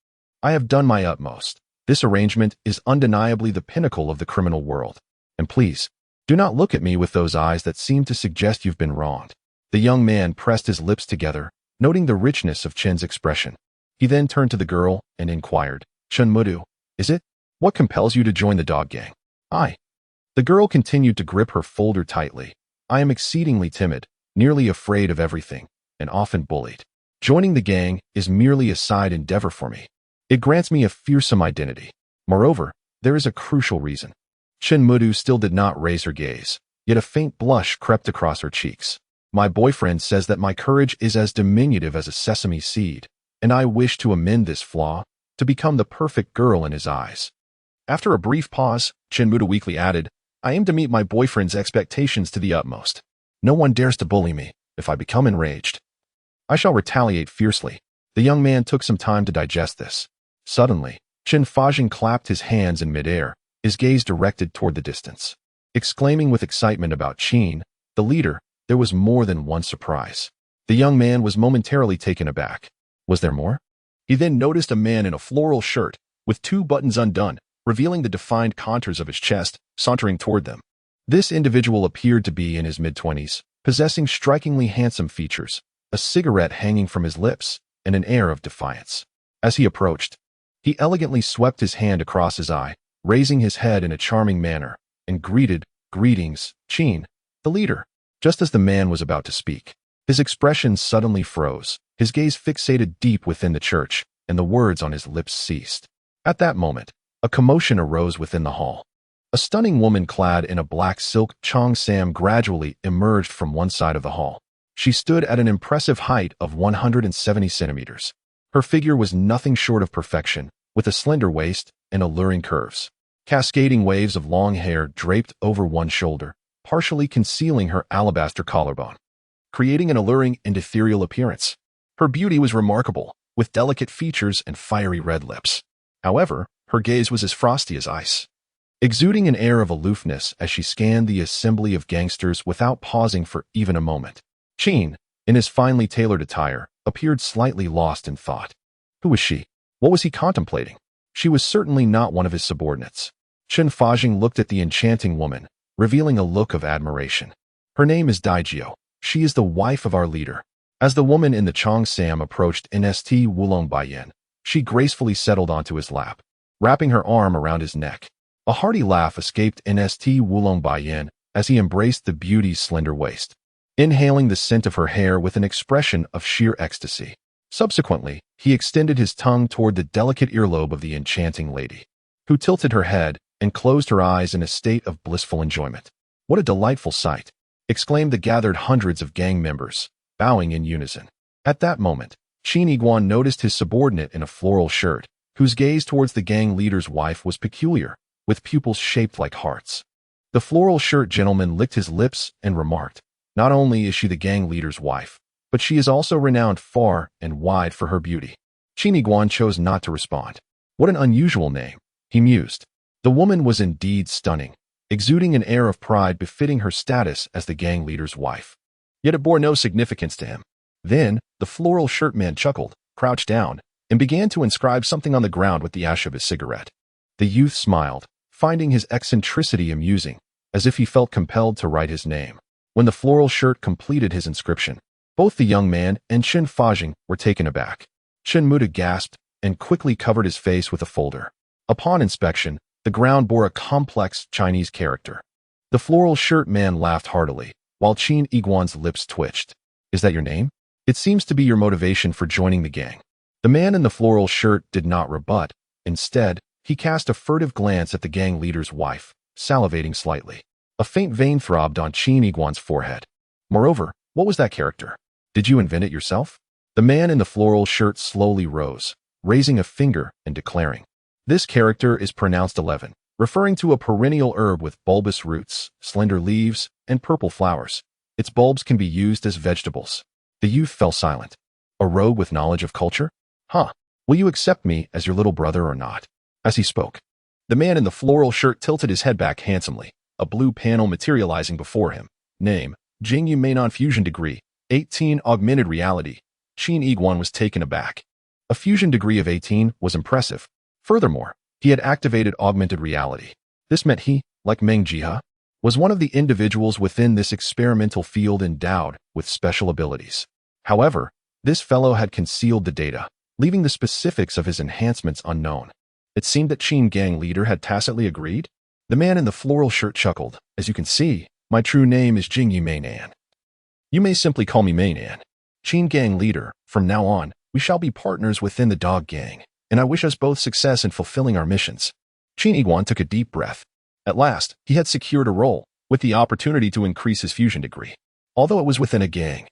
I have done my utmost. This arrangement is undeniably the pinnacle of the criminal world. And please, do not look at me with those eyes that seem to suggest you've been wronged. The young man pressed his lips together, noting the richness of Chen's expression. He then turned to the girl and inquired, Chen Mudu, is it? What compels you to join the dog gang? The girl continued to grip her folder tightly. I am exceedingly timid, nearly afraid of everything, and often bullied. Joining the gang is merely a side endeavor for me. It grants me a fearsome identity. Moreover, there is a crucial reason. Chen Mudu still did not raise her gaze, yet a faint blush crept across her cheeks. My boyfriend says that my courage is as diminutive as a sesame seed, and I wish to amend this flaw, to become the perfect girl in his eyes. After a brief pause, Shinmuda weakly added, I aim to meet my boyfriend's expectations to the utmost. No one dares to bully me. If I become enraged, I shall retaliate fiercely. The young man took some time to digest this. Suddenly, Qin Fajing clapped his hands in midair, his gaze directed toward the distance. Exclaiming with excitement about Qin, the leader, there was more than one surprise. The young man was momentarily taken aback. Was there more? He then noticed a man in a floral shirt, with 2 buttons undone, revealing the defined contours of his chest, sauntering toward them. This individual appeared to be in his mid-20s, possessing strikingly handsome features, a cigarette hanging from his lips, and an air of defiance. As he approached, he elegantly swept his hand across his eye, raising his head in a charming manner, and greeted, Greetings, Qin, the leader. Just as the man was about to speak, his expression suddenly froze, his gaze fixated deep within the church, and the words on his lips ceased. At that moment, a commotion arose within the hall. A stunning woman clad in a black silk cheongsam gradually emerged from one side of the hall. She stood at an impressive height of 170 centimeters. Her figure was nothing short of perfection, with a slender waist and alluring curves. Cascading waves of long hair draped over one shoulder, partially concealing her alabaster collarbone, creating an alluring and ethereal appearance. Her beauty was remarkable, with delicate features and fiery red lips. However, her gaze was as frosty as ice, exuding an air of aloofness as she scanned the assembly of gangsters without pausing for even a moment. Qin, in his finely tailored attire, appeared slightly lost in thought. Who was she? What was he contemplating? She was certainly not one of his subordinates. Qin Fajing looked at the enchanting woman, revealing a look of admiration. Her name is Daijio. She is the wife of our leader. As the woman in the cheongsam approached Nst Wulong Baiyan, she gracefully settled onto his lap, wrapping her arm around his neck. A hearty laugh escaped Nst Wulong Baiyan as he embraced the beauty's slender waist, inhaling the scent of her hair with an expression of sheer ecstasy. Subsequently, he extended his tongue toward the delicate earlobe of the enchanting lady, who tilted her head and closed her eyes in a state of blissful enjoyment. What a delightful sight! Exclaimed the gathered hundreds of gang members, bowing in unison. At that moment, Qin Iguan noticed his subordinate in a floral shirt, whose gaze towards the gang leader's wife was peculiar, with pupils shaped like hearts. The floral shirt gentleman licked his lips and remarked, Not only is she the gang leader's wife, but she is also renowned far and wide for her beauty. Qin Iguan chose not to respond. What an unusual name, he mused. The woman was indeed stunning, exuding an air of pride befitting her status as the gang leader's wife. Yet it bore no significance to him. Then, the floral shirt man chuckled, crouched down, and began to inscribe something on the ground with the ash of his cigarette. The youth smiled, finding his eccentricity amusing, as if he felt compelled to write his name. When the floral shirt completed his inscription, both the young man and Qin Fajing were taken aback. Shinmuda gasped and quickly covered his face with a folder. Upon inspection, the ground bore a complex Chinese character. The floral shirt man laughed heartily, while Qin Iguan's lips twitched. Is that your name? It seems to be your motivation for joining the gang. The man in the floral shirt did not rebut. Instead, he cast a furtive glance at the gang leader's wife, salivating slightly. A faint vein throbbed on Qin Iguan's forehead. Moreover, what was that character? Did you invent it yourself? The man in the floral shirt slowly rose, raising a finger and declaring, This character is pronounced 11, referring to a perennial herb with bulbous roots, slender leaves, and purple flowers. Its bulbs can be used as vegetables. The youth fell silent. A rogue with knowledge of culture? Huh. Will you accept me as your little brother or not? As he spoke, the man in the floral shirt tilted his head back handsomely, a blue panel materializing before him. Name, Jingyu Mainan Fusion Degree, 18 Augmented Reality. Qin Iguan was taken aback. A fusion degree of 18 was impressive. Furthermore, he had activated augmented reality. This meant he, like Meng Jihua, was one of the individuals within this experimental field endowed with special abilities. However, this fellow had concealed the data, leaving the specifics of his enhancements unknown. It seemed that Qin gang leader had tacitly agreed. The man in the floral shirt chuckled. As you can see, my true name is Jingyu Mainan. You may simply call me Mainan. Qin gang leader, from now on, we shall be partners within the dog gang, and I wish us both success in fulfilling our missions. Qin Iguan took a deep breath. At last, he had secured a role, with the opportunity to increase his fusion degree. Although it was within a gang,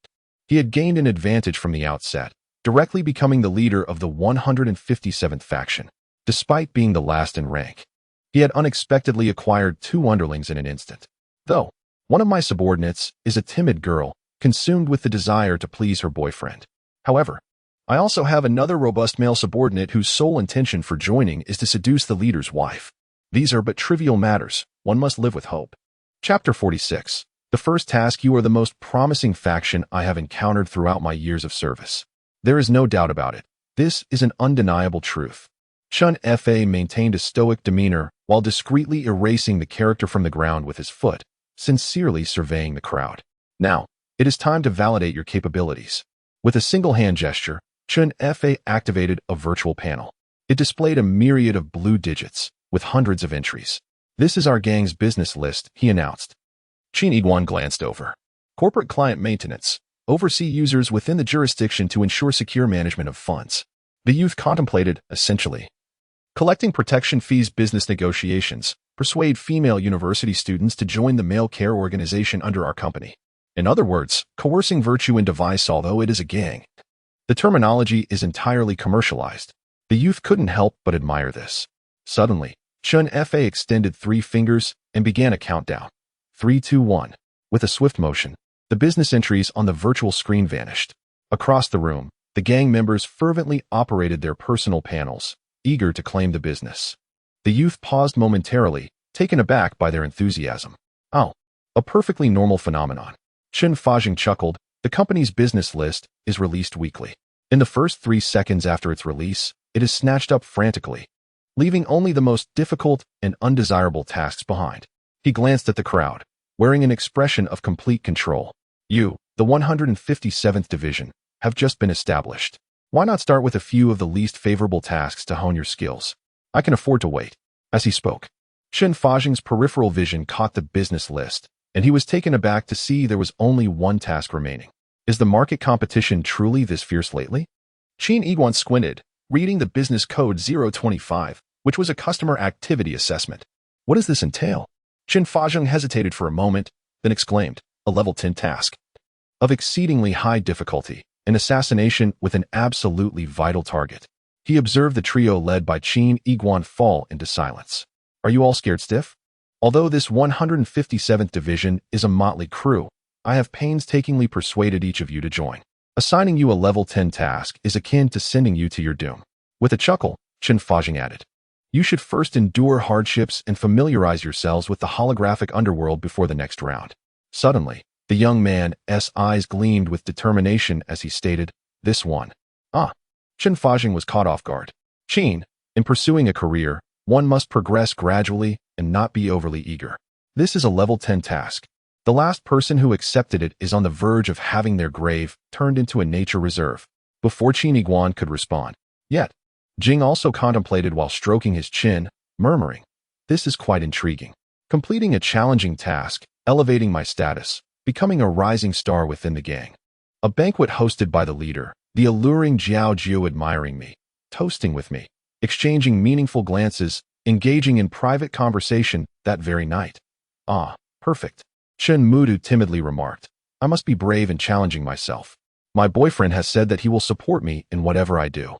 he had gained an advantage from the outset, directly becoming the leader of the 157th faction, despite being the last in rank. He had unexpectedly acquired 2 underlings in an instant. Though, one of my subordinates is a timid girl, consumed with the desire to please her boyfriend. However, I also have another robust male subordinate whose sole intention for joining is to seduce the leader's wife. These are but trivial matters. One must live with hope. Chapter 46. The first task. You are the most promising faction I have encountered throughout my years of service. There is no doubt about it. This is an undeniable truth. Chun Fa maintained a stoic demeanor while discreetly erasing the character from the ground with his foot, sincerely surveying the crowd. Now, it is time to validate your capabilities. With a single hand gesture, Chun Fa activated a virtual panel. It displayed a myriad of blue digits, with hundreds of entries. This is our gang's business list, he announced. Qin Iguan glanced over. Corporate client maintenance. Oversee users within the jurisdiction to ensure secure management of funds. The youth contemplated, essentially. Collecting protection fees. Business negotiations. Persuade female university students to join the male care organization under our company. In other words, coercing virtue into vice, although it is a gang. The terminology is entirely commercialized. The youth couldn't help but admire this. Suddenly, Chun Fa extended 3 fingers and began a countdown. 3, 2, 1. With a swift motion, the business entries on the virtual screen vanished. Across the room, the gang members fervently operated their personal panels, eager to claim the business. The youth paused momentarily, taken aback by their enthusiasm. Oh, a perfectly normal phenomenon. Chen Fajing chuckled. The company's business list is released weekly. In the first 3 seconds after its release, it is snatched up frantically, leaving only the most difficult and undesirable tasks behind. He glanced at the crowd, wearing an expression of complete control. You, the 157th Division, have just been established. Why not start with a few of the least favorable tasks to hone your skills? I can afford to wait. As he spoke, Chen Fajing's peripheral vision caught the business list, and he was taken aback to see there was only 1 task remaining. Is the market competition truly this fierce lately? Qin Iguan squinted, reading the business code 025, which was a customer activity assessment. What does this entail? Chen Fajing hesitated for a moment, then exclaimed, a level 10 task. Of exceedingly high difficulty, an assassination with an absolutely vital target. He observed the trio led by Qin Iguan fall into silence. Are you all scared stiff? Although this 157th Division is a motley crew, I have painstakingly persuaded each of you to join. Assigning you a level 10 task is akin to sending you to your doom. With a chuckle, Chen Fajing added, you should first endure hardships and familiarize yourselves with the holographic underworld before the next round. Suddenly, the young man's eyes gleamed with determination as he stated, this one. Chen Fajing was caught off guard. Qin, in pursuing a career, one must progress gradually and not be overly eager. This is a level 10 task. The last person who accepted it is on the verge of having their grave turned into a nature reserve. Before Qin Iguan could respond. Yet, Jing also contemplated while stroking his chin, murmuring, this is quite intriguing. Completing a challenging task, elevating my status, becoming a rising star within the gang. A banquet hosted by the leader, the alluring Jiao Jiu admiring me, toasting with me, exchanging meaningful glances, engaging in private conversation that very night. Perfect. Chen Mudu timidly remarked, I must be brave in challenging myself. My boyfriend has said that he will support me in whatever I do.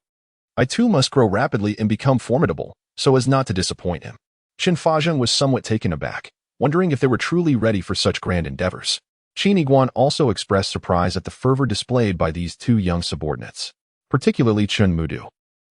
I too must grow rapidly and become formidable, so as not to disappoint him. Chen Fajing was somewhat taken aback, wondering if they were truly ready for such grand endeavors. Qin Iguan also expressed surprise at the fervor displayed by these 2 young subordinates, particularly Chen Mudu,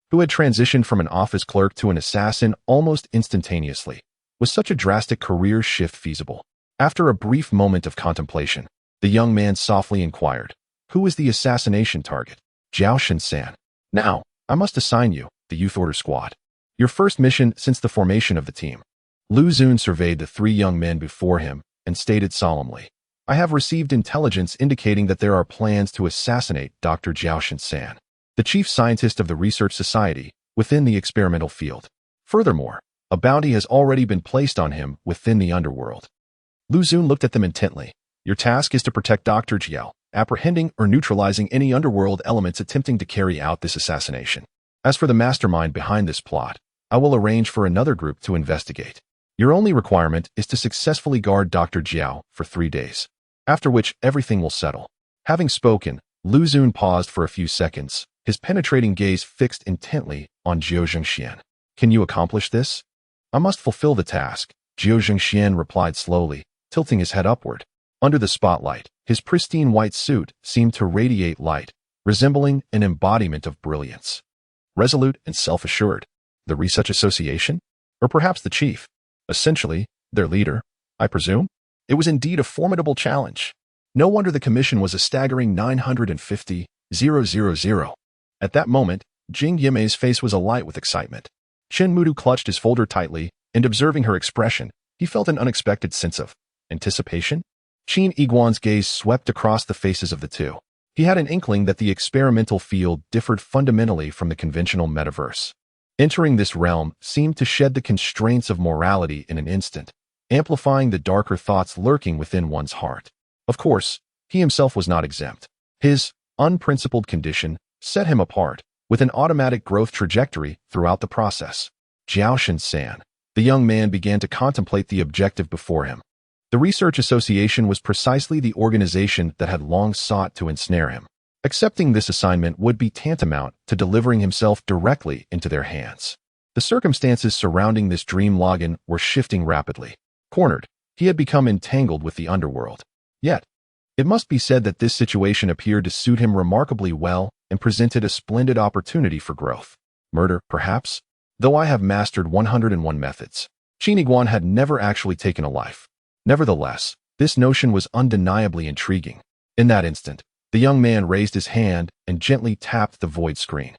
who had transitioned from an office clerk to an assassin almost instantaneously. Was such a drastic career shift feasible? After a brief moment of contemplation, the young man softly inquired, who is the assassination target? Jiao Shinsan. Now, I must assign you, the youth order squad. Your first mission since the formation of the team. Lu Xun surveyed the 3 young men before him and stated solemnly, I have received intelligence indicating that there are plans to assassinate Dr. Jiao Shinsan, the chief scientist of the research society within the experimental field. Furthermore, a bounty has already been placed on him within the underworld. Lu Xun looked at them intently. Your task is to protect Dr. Jiao, apprehending or neutralizing any underworld elements attempting to carry out this assassination. As for the mastermind behind this plot, I will arrange for another group to investigate. Your only requirement is to successfully guard Dr. Jiao for 3 days, after which everything will settle. Having spoken, Lu Xun paused for a few seconds, his penetrating gaze fixed intently on Jiao Zhengxian. Can you accomplish this? I must fulfill the task, Jiao Zhengxian replied slowly, tilting his head upward. Under the spotlight, his pristine white suit seemed to radiate light, resembling an embodiment of brilliance. Resolute and self-assured. The Research Association? Or perhaps the chief? Essentially, their leader, I presume? It was indeed a formidable challenge. No wonder the commission was a staggering 950,000. At that moment, Jing Yimei's face was alight with excitement. Chen Mudu clutched his folder tightly, and observing her expression, he felt an unexpected sense of anticipation. Qin Iguan's gaze swept across the faces of the two. He had an inkling that the experimental field differed fundamentally from the conventional metaverse. Entering this realm seemed to shed the constraints of morality in an instant, amplifying the darker thoughts lurking within one's heart. Of course, he himself was not exempt. His unprincipled condition set him apart, with an automatic growth trajectory throughout the process. Jiao San, the young man began to contemplate the objective before him. The Research Association was precisely the organization that had long sought to ensnare him. Accepting this assignment would be tantamount to delivering himself directly into their hands. The circumstances surrounding this dream login were shifting rapidly. Cornered, he had become entangled with the underworld. Yet, it must be said that this situation appeared to suit him remarkably well and presented a splendid opportunity for growth. Murder, perhaps? Though I have mastered 101 methods, Qin Iguan had never actually taken a life. Nevertheless, this notion was undeniably intriguing. In that instant, the young man raised his hand and gently tapped the void screen.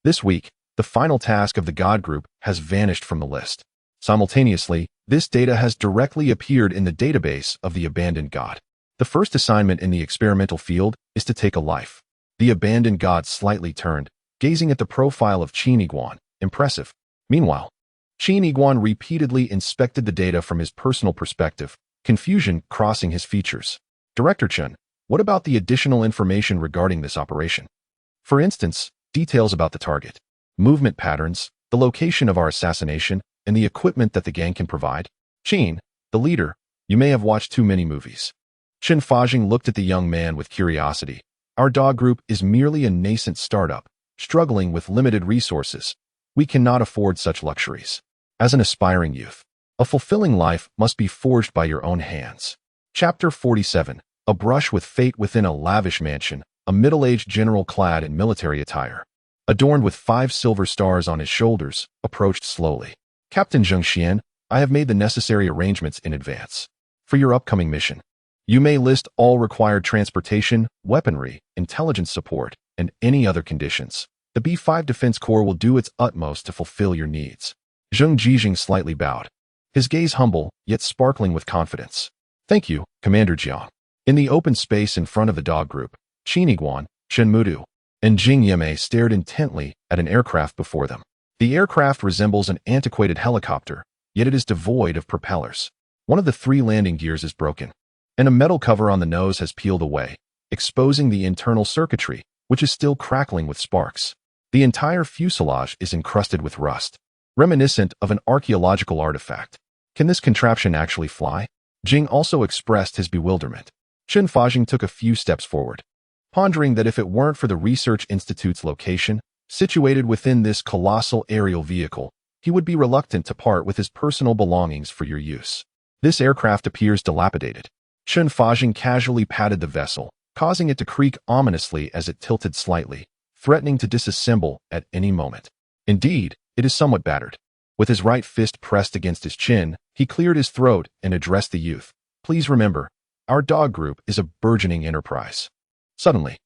This week, the final task of the God group has vanished from the list. Simultaneously, this data has directly appeared in the database of the abandoned God. The first assignment in the experimental field is to take a life. The abandoned God slightly turned, gazing at the profile of Qin Iguan. Impressive. Meanwhile, Qin Iguan repeatedly inspected the data from his personal perspective, confusion crossing his features. Director Chen, what about the additional information regarding this operation? For instance, details about the target, movement patterns, the location of our assassination, and the equipment that the gang can provide? Qin, the leader, you may have watched too many movies. Chen Fajing looked at the young man with curiosity. Our dog group is merely a nascent startup, struggling with limited resources. We cannot afford such luxuries. As an aspiring youth, a fulfilling life must be forged by your own hands. Chapter 47. A brush with fate within a lavish mansion, a middle-aged general clad in military attire, adorned with 5 silver stars on his shoulders, approached slowly. Captain Zhengxian, I have made the necessary arrangements in advance. For your upcoming mission, you may list all required transportation, weaponry, intelligence support, and any other conditions. The B5 Defense Corps will do its utmost to fulfill your needs. Zheng Jijing slightly bowed, his gaze humble, yet sparkling with confidence. Thank you, Commander Jiang. In the open space in front of the dog group, Qin Iguan, Chen Mudu, and Jing Yimei stared intently at an aircraft before them. The aircraft resembles an antiquated helicopter, yet it is devoid of propellers. One of the 3 landing gears is broken, and a metal cover on the nose has peeled away, exposing the internal circuitry, which is still crackling with sparks. The entire fuselage is encrusted with rust, reminiscent of an archaeological artifact. Can this contraption actually fly? Jing also expressed his bewilderment. Chen Fajing took a few steps forward, pondering that if it weren't for the Research Institute's location, situated within this colossal aerial vehicle, he would be reluctant to part with his personal belongings for your use. This aircraft appears dilapidated. Chen Fajing casually patted the vessel, causing it to creak ominously as it tilted slightly, threatening to disassemble at any moment. Indeed, it is somewhat battered. With his right fist pressed against his chin, he cleared his throat and addressed the youth. Please remember, our dog group is a burgeoning enterprise. Suddenly,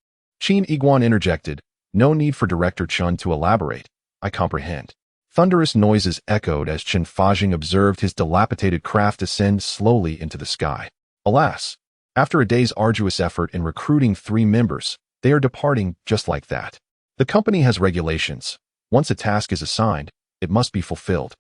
Qin Iguan interjected, no need for Director Chen to elaborate. I comprehend. Thunderous noises echoed as Chen Fajing observed his dilapidated craft ascend slowly into the sky. Alas, after a day's arduous effort in recruiting 3 members, they are departing just like that. The company has regulations. Once a task is assigned, it must be fulfilled.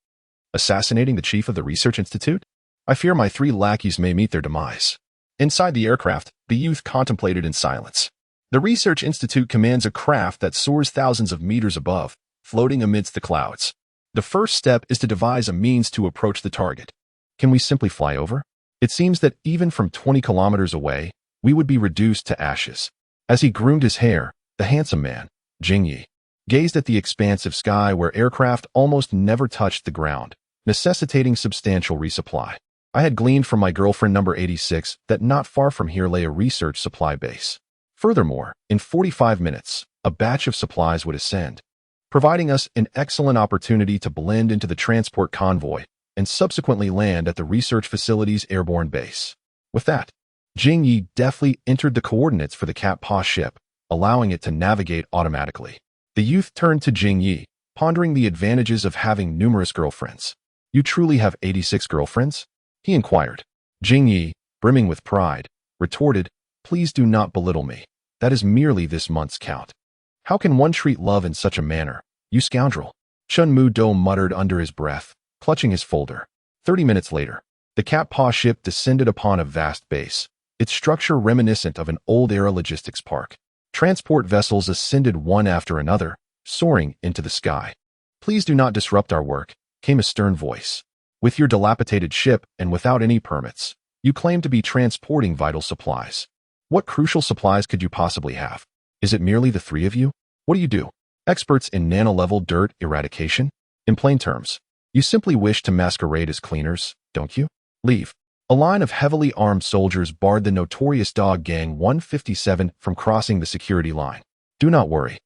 Assassinating the chief of the Research Institute? I fear my 3 lackeys may meet their demise. Inside the aircraft, the youth contemplated in silence. The Research Institute commands a craft that soars thousands of meters above, floating amidst the clouds. The first step is to devise a means to approach the target. Can we simply fly over? It seems that even from 20 kilometers away, we would be reduced to ashes. As he groomed his hair, the handsome man, Jing Yi, gazed at the expansive sky where aircraft almost never touched the ground, necessitating substantial resupply. I had gleaned from my girlfriend number 86 that not far from here lay a research supply base. Furthermore, in 45 minutes, a batch of supplies would ascend, providing us an excellent opportunity to blend into the transport convoy and subsequently land at the research facility's airborne base. With that, Jing Yi deftly entered the coordinates for the Cat Paw ship, allowing it to navigate automatically. The youth turned to Jing Yi, pondering the advantages of having numerous girlfriends. "You truly have 86 girlfriends?" he inquired. Jing Yi, brimming with pride, retorted, "Please do not belittle me. That is merely this month's count. How can one treat love in such a manner, you scoundrel?" Chun Mu Do muttered under his breath, clutching his folder. 30 minutes later, the Cat Paw ship descended upon a vast base, its structure reminiscent of an old-era logistics park. Transport vessels ascended one after another, soaring into the sky. "Please do not disrupt our work," came a stern voice. "With your dilapidated ship and without any permits, you claim to be transporting vital supplies. What crucial supplies could you possibly have? Is it merely the three of you? What do you do? Experts in nano-level dirt eradication? In plain terms, you simply wish to masquerade as cleaners, don't you? Leave." A line of heavily armed soldiers barred the notorious Dog Gang 157 from crossing the security line. "Do not worry.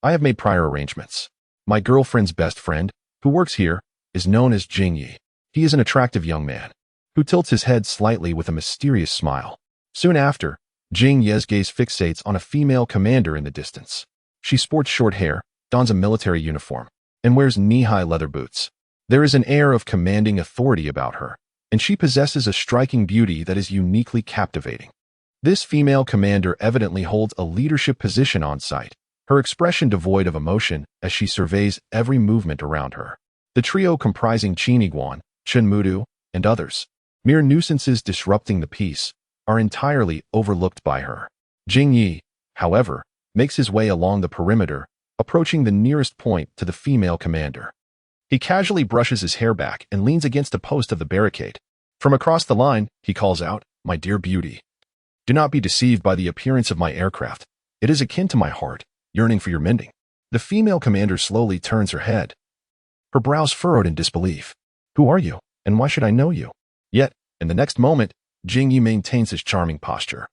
I have made prior arrangements. My girlfriend's best friend, who works here, is known as Jing Yi. He is an attractive young man, who tilts his head slightly with a mysterious smile. Soon after, Jing Yi's gaze fixates on a female commander in the distance. She sports short hair, dons a military uniform, and wears knee-high leather boots. There is an air of commanding authority about her, and she possesses a striking beauty that is uniquely captivating. This female commander evidently holds a leadership position on site, her expression devoid of emotion as she surveys every movement around her. The trio comprising Qin Iguan, Chen Mudu, and others, mere nuisances disrupting the peace, are entirely overlooked by her. Jing Yi, however, makes his way along the perimeter, approaching the nearest point to the female commander. He casually brushes his hair back and leans against a post of the barricade. From across the line, he calls out, "My dear beauty, do not be deceived by the appearance of my aircraft. It is akin to my heart, yearning for your mending." The female commander slowly turns her head, her brows furrowed in disbelief. "Who are you, and why should I know you?" Yet, in the next moment, Jing Yi maintains his charming posture,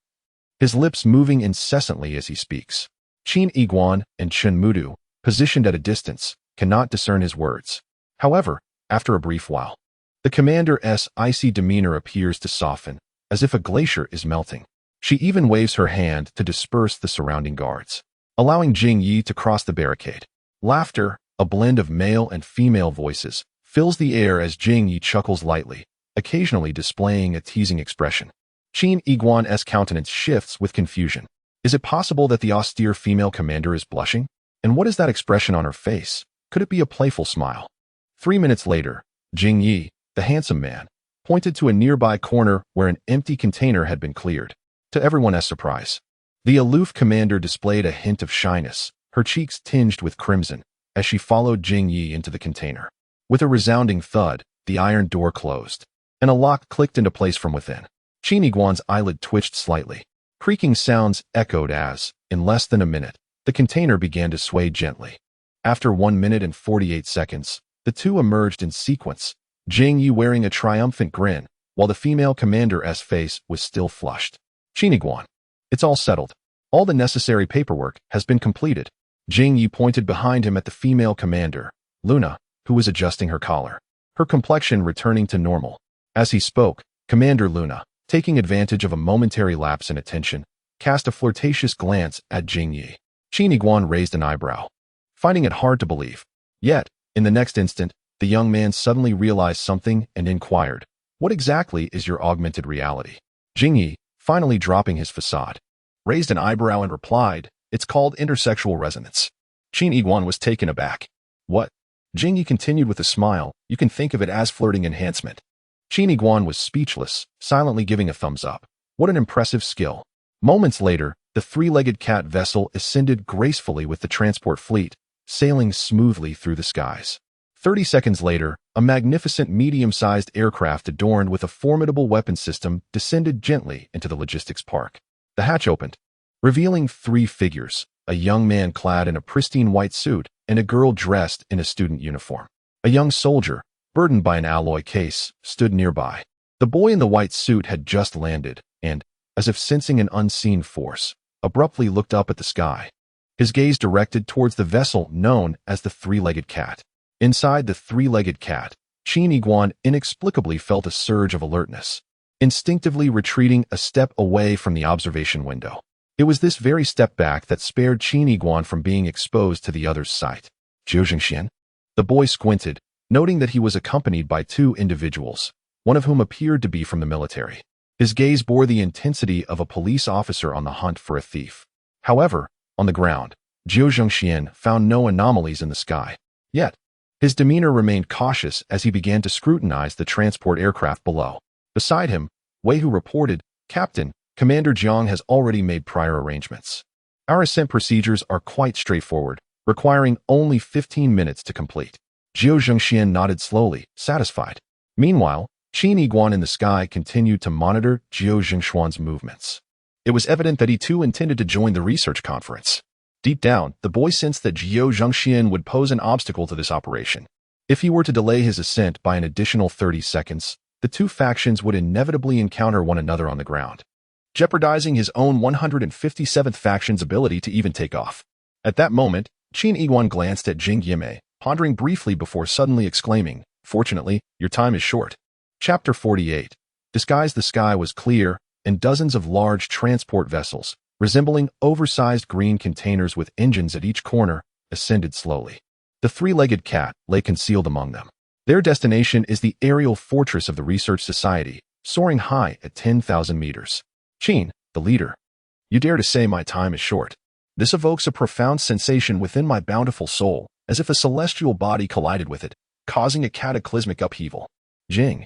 his lips moving incessantly as he speaks. Qin Iguan and Chen Mudu, positioned at a distance, cannot discern his words. However, after a brief while, the commander's icy demeanor appears to soften, as if a glacier is melting. She even waves her hand to disperse the surrounding guards, allowing Jing Yi to cross the barricade. Laughter, a blend of male and female voices, fills the air as Jing Yi chuckles lightly, occasionally displaying a teasing expression. Qin Iguan's countenance shifts with confusion. Is it possible that the austere female commander is blushing? And what is that expression on her face? Could it be a playful smile? 3 minutes later, Jing Yi, the handsome man, pointed to a nearby corner where an empty container had been cleared. To everyone's surprise, the aloof commander displayed a hint of shyness, her cheeks tinged with crimson, as she followed Jing Yi into the container. With a resounding thud, the iron door closed, and a lock clicked into place from within. Qin Iguan's eyelid twitched slightly. Creaking sounds echoed as, in less than a minute, the container began to sway gently. After 1 minute and 48 seconds, the two emerged in sequence, Jing Yi wearing a triumphant grin, while the female commander's face was still flushed. "Qin Iguan, it's all settled. All the necessary paperwork has been completed." Jing Yi pointed behind him at the female commander, Luna, who was adjusting her collar, her complexion returning to normal. As he spoke, Commander Luna, taking advantage of a momentary lapse in attention, cast a flirtatious glance at Jing Yi. Qin Iguan raised an eyebrow, finding it hard to believe. Yet, in the next instant, the young man suddenly realized something and inquired, "What exactly is your augmented reality?" Jing Yi, finally dropping his facade, raised an eyebrow and replied, "It's called intersexual resonance." Qin Iguan was taken aback. "What?" Jing Yi continued with a smile, "You can think of it as flirting enhancement." Qin Iguan was speechless, silently giving a thumbs up. What an impressive skill. Moments later, the three-legged cat vessel ascended gracefully with the transport fleet, sailing smoothly through the skies. 30 seconds later, a magnificent medium-sized aircraft adorned with a formidable weapon system descended gently into the logistics park. The hatch opened, revealing 3 figures, a young man clad in a pristine white suit and a girl dressed in a student uniform. A young soldier, burdened by an alloy case, stood nearby. The boy in the white suit had just landed and, as if sensing an unseen force, abruptly looked up at the sky. His gaze directed towards the vessel known as the three-legged cat. Inside the three-legged cat, Qin Iguan inexplicably felt a surge of alertness, instinctively retreating a step away from the observation window. It was this very step back that spared Qin Iguan from being exposed to the other's sight. Zhou Zhengxian? The boy squinted, noting that he was accompanied by two individuals, one of whom appeared to be from the military. His gaze bore the intensity of a police officer on the hunt for a thief. However, on the ground, Zhou Zhengxian found no anomalies in the sky. Yet, his demeanor remained cautious as he began to scrutinize the transport aircraft below. Beside him, Wei Hu reported, "Captain, Commander Jiang has already made prior arrangements. Our ascent procedures are quite straightforward, requiring only 15 minutes to complete." Zhou Zhengxian nodded slowly, satisfied. Meanwhile, Qin Iguan in the sky continued to monitor Zhou Zhengxuan's movements. It was evident that he too intended to join the research conference. Deep down, the boy sensed that Zhou Zhengxian would pose an obstacle to this operation. If he were to delay his ascent by an additional 30 seconds, the two factions would inevitably encounter one another on the ground, jeopardizing his own 157th faction's ability to even take off. At that moment, Qin Iguan glanced at Jing Yimei, pondering briefly before suddenly exclaiming, "Fortunately, your time is short." Chapter 48. Disguised. The sky was clear, and dozens of large transport vessels, resembling oversized green containers with engines at each corner, ascended slowly. The three-legged cat lay concealed among them. Their destination is the aerial fortress of the Research Society, soaring high at 10,000 meters. Qin, the leader. You dare to say my time is short. This evokes a profound sensation within my bountiful soul, as if a celestial body collided with it, causing a cataclysmic upheaval. Jing,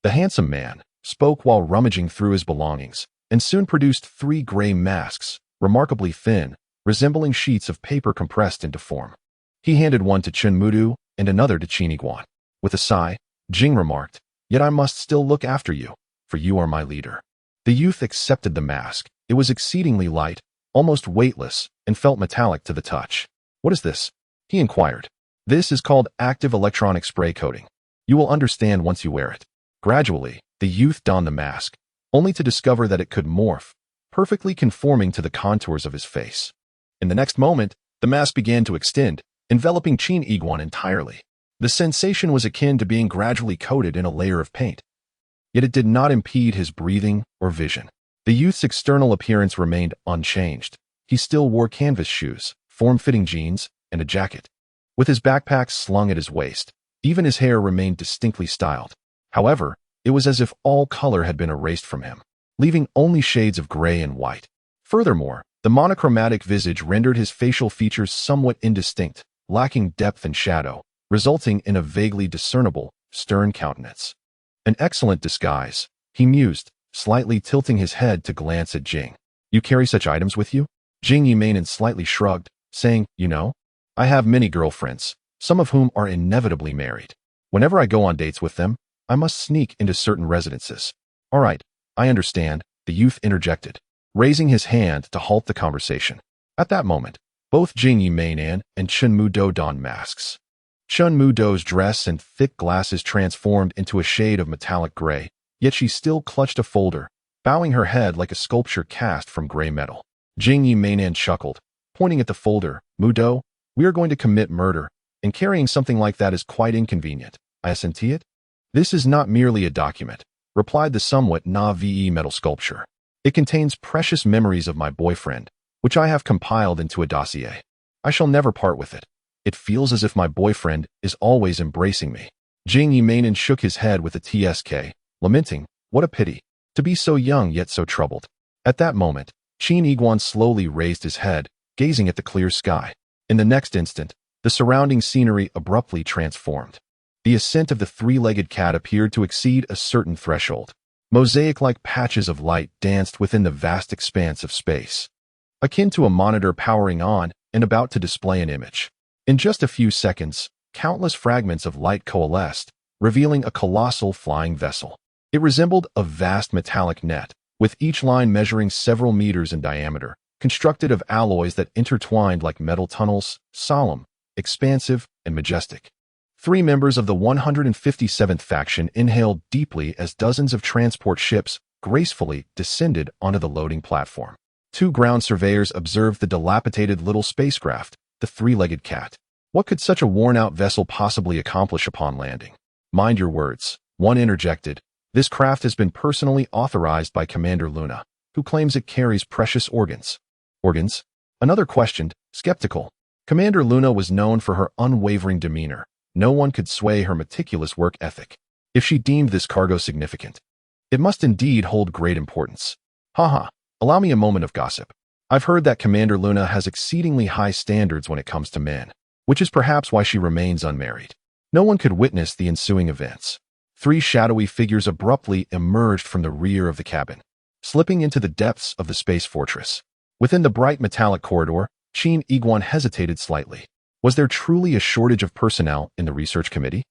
the handsome man, spoke while rummaging through his belongings, and soon produced 3 gray masks, remarkably thin, resembling sheets of paper compressed into form. He handed one to Chen Mudu and another to Qin Iguan. With a sigh, Jing remarked, "Yet I must still look after you, for you are my leader." The youth accepted the mask. It was exceedingly light, almost weightless, and felt metallic to the touch. "What is this?" he inquired. "This is called active electronic spray coating. You will understand once you wear it." Gradually, the youth donned the mask, only to discover that it could morph, perfectly conforming to the contours of his face. In the next moment, the mask began to extend, enveloping Qin Iguan entirely. The sensation was akin to being gradually coated in a layer of paint. Yet it did not impede his breathing or vision. The youth's external appearance remained unchanged. He still wore canvas shoes, form-fitting jeans, and a jacket. With his backpack slung at his waist, even his hair remained distinctly styled. However, it was as if all color had been erased from him, leaving only shades of gray and white. Furthermore, the monochromatic visage rendered his facial features somewhat indistinct, lacking depth and shadow, resulting in a vaguely discernible, stern countenance. An excellent disguise, he mused, slightly tilting his head to glance at Jing. "You carry such items with you?" Jing Yimainen slightly shrugged, saying, "You know, I have many girlfriends, some of whom are inevitably married. Whenever I go on dates with them, I must sneak into certain residences." "All right, I understand," the youth interjected, raising his hand to halt the conversation. At that moment, both Jing Yimainen and Chen Mudo donned masks. Chen Mudo's dress and thick glasses transformed into a shade of metallic gray, yet she still clutched a folder, bowing her head like a sculpture cast from gray metal. Jing Yimainen chuckled, pointing at the folder. "Mudo, we are going to commit murder, and carrying something like that is quite inconvenient. I assent it?" "This is not merely a document," replied the somewhat naive metal sculpture. "It contains precious memories of my boyfriend, which I have compiled into a dossier. I shall never part with it. It feels as if my boyfriend is always embracing me." Jing Yimainen shook his head with a tsk, lamenting, "What a pity, to be so young yet so troubled." At that moment, Qin Iguan slowly raised his head, gazing at the clear sky. In the next instant, the surrounding scenery abruptly transformed. The ascent of the three-legged cat appeared to exceed a certain threshold. Mosaic-like patches of light danced within the vast expanse of space, akin to a monitor powering on and about to display an image. In just a few seconds, countless fragments of light coalesced, revealing a colossal flying vessel. It resembled a vast metallic net, with each line measuring several meters in diameter, constructed of alloys that intertwined like metal tunnels, solemn, expansive, and majestic. Three members of the 157th faction inhaled deeply as dozens of transport ships gracefully descended onto the loading platform. Two ground surveyors observed the dilapidated little spacecraft, the three-legged cat. What could such a worn-out vessel possibly accomplish upon landing? Mind your words, one interjected. This craft has been personally authorized by Commander Luna, who claims it carries precious organs. Organs? Another questioned, skeptical. Commander Luna was known for her unwavering demeanor. No one could sway her meticulous work ethic. If she deemed this cargo significant, it must indeed hold great importance. Haha, allow me a moment of gossip. I've heard that Commander Luna has exceedingly high standards when it comes to men, which is perhaps why she remains unmarried. No one could witness the ensuing events. Three shadowy figures abruptly emerged from the rear of the cabin, slipping into the depths of the space fortress. Within the bright metallic corridor, Qin Iguan hesitated slightly. Was there truly a shortage of personnel in the research committee?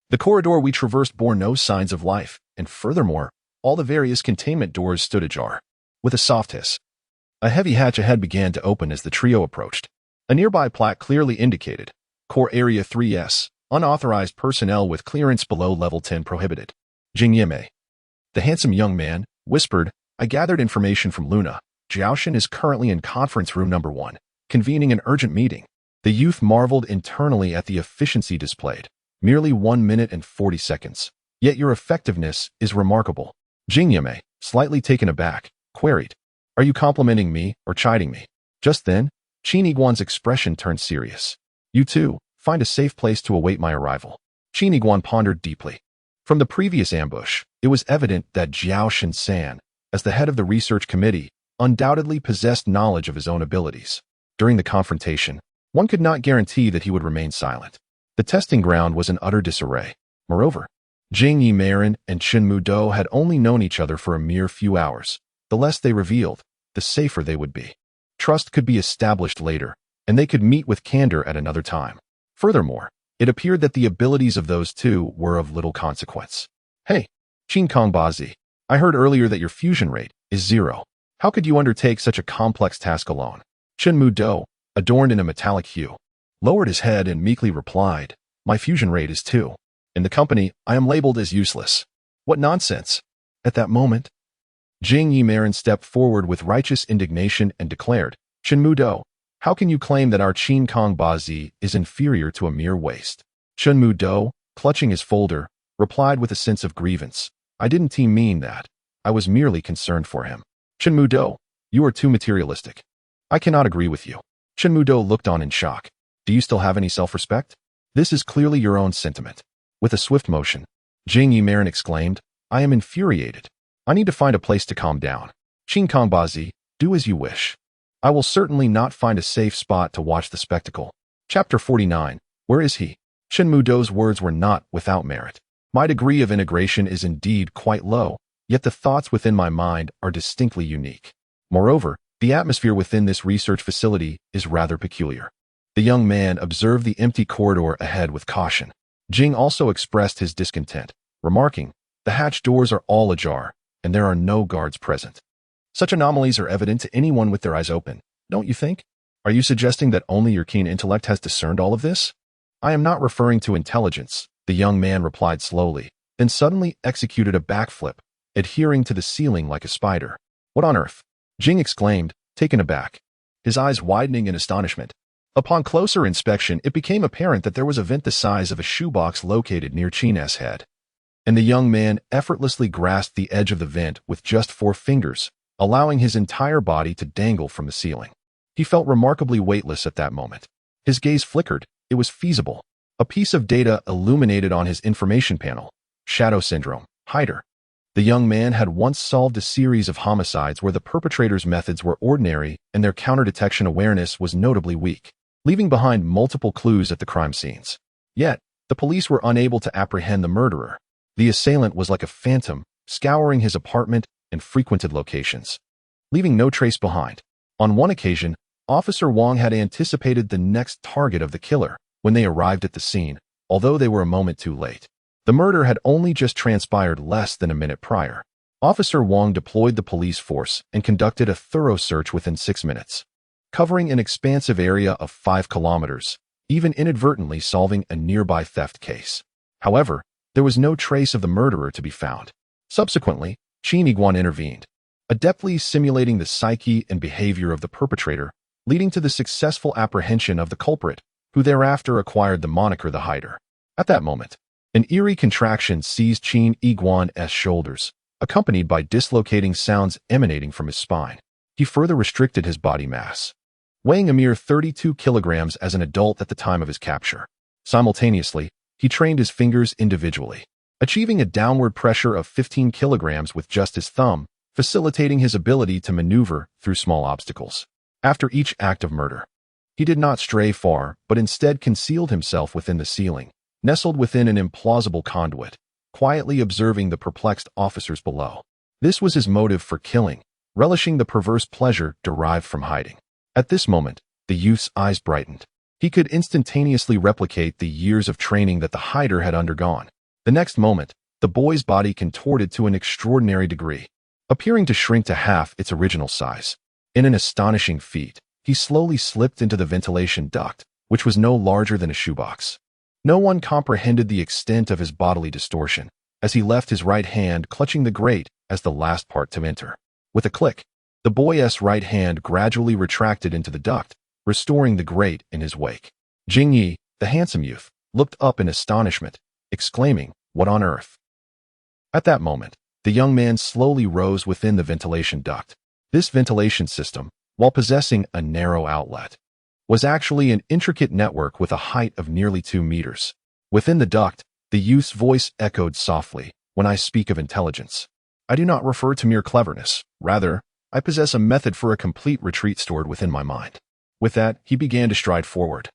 The corridor we traversed bore no signs of life, and furthermore, all the various containment doors stood ajar. With a soft hiss, a heavy hatch ahead began to open as the trio approached. A nearby plaque clearly indicated, Core Area 3S, unauthorized personnel with clearance below Level 10 prohibited. Jing Yimei. The handsome young man whispered, I gathered information from Luna. Jiaoshan is currently in conference room number 1, convening an urgent meeting. The youth marveled internally at the efficiency displayed. Merely 1 minute and 40 seconds. Yet your effectiveness is remarkable. Jing Yimei, slightly taken aback, queried, Are you complimenting me or chiding me? Just then, Qin Iguan's expression turned serious. You too, find a safe place to await my arrival. Qin Iguan pondered deeply. From the previous ambush, it was evident that Jiao Shinsan, as the head of the research committee, undoubtedly possessed knowledge of his own abilities. During the confrontation, one could not guarantee that he would remain silent. The testing ground was in utter disarray. Moreover, Jing Yimarin and Chen Mudo had only known each other for a mere few hours. The less they revealed, the safer they would be. Trust could be established later, and they could meet with candor at another time. Furthermore, it appeared that the abilities of those two were of little consequence. Hey, Qin Kongbazi, I heard earlier that your fusion rate is 0. How could you undertake such a complex task alone? Chen Mudo, adorned in a metallic hue, lowered his head and meekly replied, My fusion rate is 2. In the company, I am labeled as useless. What nonsense! At that moment, Jing Yimarin stepped forward with righteous indignation and declared, Chen Mudo, how can you claim that our Qin Kongbazi is inferior to a mere waste? Chen Mudo, clutching his folder, replied with a sense of grievance, I didn't mean that. I was merely concerned for him. Chen Mudo, you are too materialistic. I cannot agree with you. Chen Mudo looked on in shock. Do you still have any self-respect? This is clearly your own sentiment. With a swift motion, Jing Yimarin exclaimed, I am infuriated. I need to find a place to calm down. Qin Kongbazi, do as you wish. I will certainly not find a safe spot to watch the spectacle. Chapter 49. Where is he? Chen Mudo's words were not without merit. My degree of integration is indeed quite low, yet the thoughts within my mind are distinctly unique. Moreover, the atmosphere within this research facility is rather peculiar. The young man observed the empty corridor ahead with caution. Jing also expressed his discontent, remarking, the hatch doors are all ajar, and there are no guards present. Such anomalies are evident to anyone with their eyes open, don't you think? Are you suggesting that only your keen intellect has discerned all of this? I am not referring to intelligence, the young man replied slowly, then suddenly executed a backflip, adhering to the ceiling like a spider. What on earth? Jing exclaimed, taken aback, his eyes widening in astonishment. Upon closer inspection, it became apparent that there was a vent the size of a shoebox located near Qin's head. And the young man effortlessly grasped the edge of the vent with just 4 fingers, allowing his entire body to dangle from the ceiling. He felt remarkably weightless at that moment. His gaze flickered. It was feasible. A piece of data illuminated on his information panel. Shadow Syndrome. Hider. The young man had once solved a series of homicides where the perpetrator's methods were ordinary and their counter-detection awareness was notably weak, leaving behind multiple clues at the crime scenes. Yet, the police were unable to apprehend the murderer. The assailant was like a phantom, scouring his apartment and frequented locations, leaving no trace behind. On one occasion, Officer Wong had anticipated the next target of the killer when they arrived at the scene, although they were a moment too late. The murder had only just transpired less than a minute prior. Officer Wong deployed the police force and conducted a thorough search within 6 minutes. Covering an expansive area of 5 kilometers, even inadvertently solving a nearby theft case. However, there was no trace of the murderer to be found. Subsequently, Qin Iguan intervened, adeptly simulating the psyche and behavior of the perpetrator, leading to the successful apprehension of the culprit, who thereafter acquired the moniker the Hider. At that moment, an eerie contraction seized Qin Iguan's shoulders, accompanied by dislocating sounds emanating from his spine. He further restricted his body mass, weighing a mere 32 kilograms as an adult at the time of his capture. Simultaneously, he trained his fingers individually, achieving a downward pressure of 15 kilograms with just his thumb, facilitating his ability to maneuver through small obstacles. After each act of murder, he did not stray far, but instead concealed himself within the ceiling, nestled within an implausible conduit, quietly observing the perplexed officers below. This was his motive for killing, relishing the perverse pleasure derived from hiding. At this moment, the youth's eyes brightened. He could instantaneously replicate the years of training that the Hider had undergone. The next moment, the boy's body contorted to an extraordinary degree, appearing to shrink to half its original size. In an astonishing feat, he slowly slipped into the ventilation duct, which was no larger than a shoebox. No one comprehended the extent of his bodily distortion, as he left his right hand clutching the grate as the last part to enter. With a click, the boy's right hand gradually retracted into the duct, restoring the grate in his wake. Jing Yi, the handsome youth, looked up in astonishment, exclaiming, "What on earth?" At that moment, the young man slowly rose within the ventilation duct. This ventilation system, while possessing a narrow outlet, was actually an intricate network with a height of nearly 2 meters. Within the duct, the youth's voice echoed softly, "When I speak of intelligence, I do not refer to mere cleverness. Rather, I possess a method for a complete retreat stored within my mind." With that, he began to stride forward,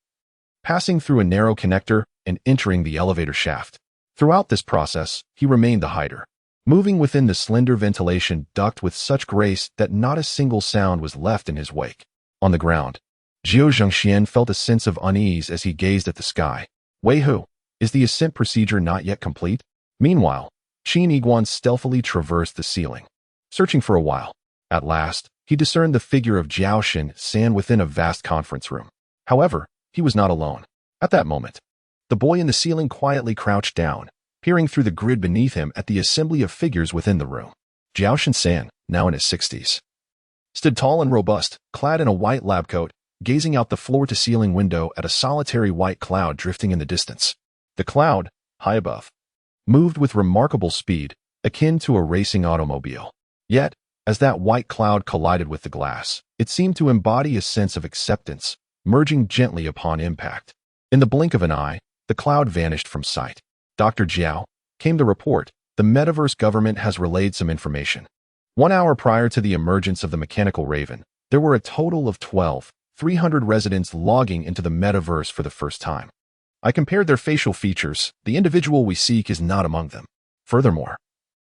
passing through a narrow connector and entering the elevator shaft. Throughout this process, he remained the Hider, moving within the slender ventilation duct with such grace that not a single sound was left in his wake. On the ground, Zhou Zhengxian felt a sense of unease as he gazed at the sky. "Wei Hu, is the ascent procedure not yet complete?" Meanwhile, Qin Iguan stealthily traversed the ceiling, searching for a while. At last, he discerned the figure of Jiao San within a vast conference room. However, he was not alone. At that moment, the boy in the ceiling quietly crouched down, peering through the grid beneath him at the assembly of figures within the room. Jiao San, now in his 60s, stood tall and robust, clad in a white lab coat, gazing out the floor-to-ceiling window at a solitary white cloud drifting in the distance. The cloud, high above, moved with remarkable speed, akin to a racing automobile. Yet, as that white cloud collided with the glass, it seemed to embody a sense of acceptance, merging gently upon impact. In the blink of an eye, the cloud vanished from sight. "Dr. Jiao," came the report, "the metaverse government has relayed some information. 1 hour prior to the emergence of the mechanical raven, there were a total of 300 residents logging into the metaverse for the first time. I compared their facial features. The individual we seek is not among them. Furthermore,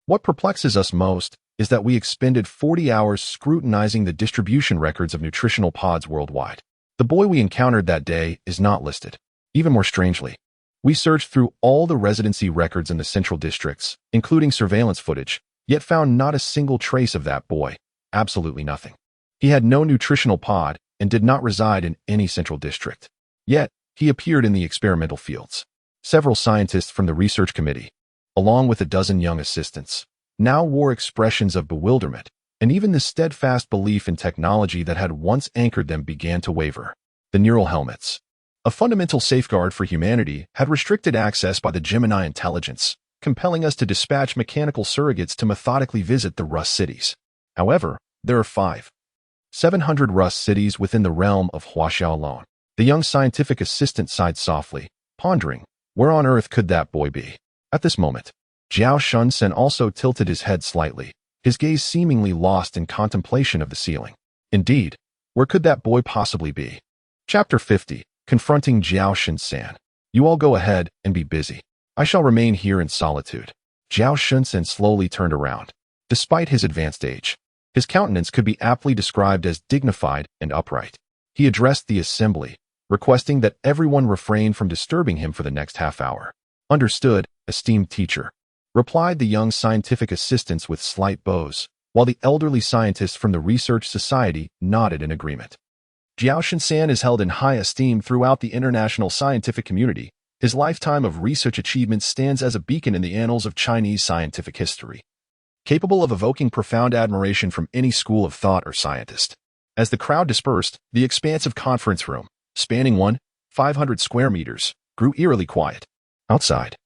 what perplexes us most is that we expended 40 hours scrutinizing the distribution records of nutritional pods worldwide. The boy we encountered that day is not listed. Even more strangely, we searched through all the residency records in the central districts, including surveillance footage, yet found not a single trace of that boy. Absolutely nothing. He had no nutritional pod and did not reside in any central district. Yet, he appeared in the experimental fields. Several scientists from the research committee, along with a dozen young assistants, now wore expressions of bewilderment, and even the steadfast belief in technology that had once anchored them began to waver. The neural helmets, a fundamental safeguard for humanity, had restricted access by the Gemini intelligence, compelling us to dispatch mechanical surrogates to methodically visit the Rust cities. However, there are 700 Rust cities within the realm of Huaxiao alone. The young scientific assistant sighed softly, pondering, where on earth could that boy be? At this moment, Jiao Shunsen also tilted his head slightly, his gaze seemingly lost in contemplation of the ceiling. Indeed, where could that boy possibly be? Chapter 50, Confronting Jiao Shunsen. You all go ahead and be busy. I shall remain here in solitude. Jiao Shunsen slowly turned around. Despite his advanced age, his countenance could be aptly described as dignified and upright. He addressed the assembly, requesting that everyone refrain from disturbing him for the next half hour. "Understood, esteemed teacher," replied the young scientific assistants with slight bows, while the elderly scientists from the research society nodded in agreement. Jiao Shinsan is held in high esteem throughout the international scientific community. His lifetime of research achievements stands as a beacon in the annals of Chinese scientific history, capable of evoking profound admiration from any school of thought or scientist. As the crowd dispersed, the expansive conference room, spanning 500 square meters, grew eerily quiet. Outside,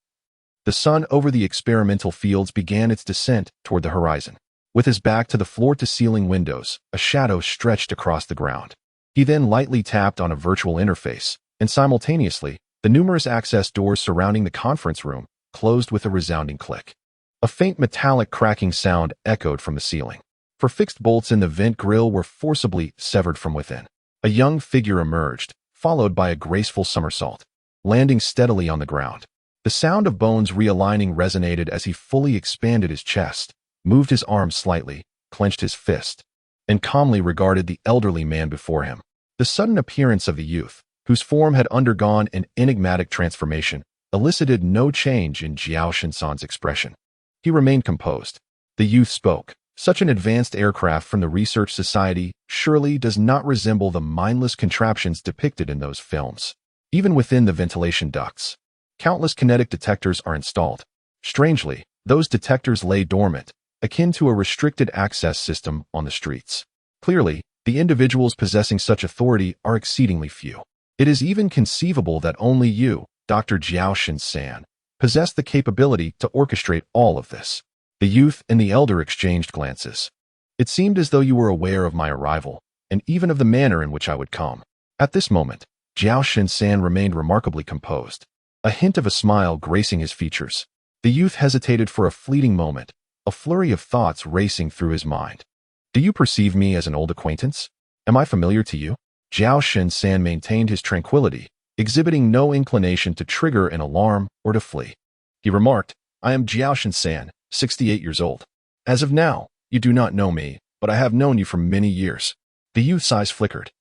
the sun over the experimental fields began its descent toward the horizon. With his back to the floor-to-ceiling windows, a shadow stretched across the ground. He then lightly tapped on a virtual interface, and simultaneously, the numerous access doors surrounding the conference room closed with a resounding click. A faint metallic cracking sound echoed from the ceiling, for fixed bolts in the vent grill were forcibly severed from within. A young figure emerged, followed by a graceful somersault, landing steadily on the ground. The sound of bones realigning resonated as he fully expanded his chest, moved his arm slightly, clenched his fist, and calmly regarded the elderly man before him. The sudden appearance of the youth, whose form had undergone an enigmatic transformation, elicited no change in Jiao Shinsan's expression. He remained composed. The youth spoke. Such an advanced aircraft from the Research Society surely does not resemble the mindless contraptions depicted in those films. Even within the ventilation ducts, countless kinetic detectors are installed. Strangely, those detectors lay dormant, akin to a restricted access system on the streets. Clearly, the individuals possessing such authority are exceedingly few. It is even conceivable that only you, Dr. Jiao Shinsan, possess the capability to orchestrate all of this. The youth and the elder exchanged glances. It seemed as though you were aware of my arrival, and even of the manner in which I would come. At this moment, Jiao Shinsan remained remarkably composed, a hint of a smile gracing his features. The youth hesitated for a fleeting moment, a flurry of thoughts racing through his mind. Do you perceive me as an old acquaintance? Am I familiar to you? Jiao Shinsan maintained his tranquility, exhibiting no inclination to trigger an alarm or to flee. He remarked, I am Jiao Shinsan, 68 years old. As of now, you do not know me, but I have known you for many years. The youth's eyes flickered.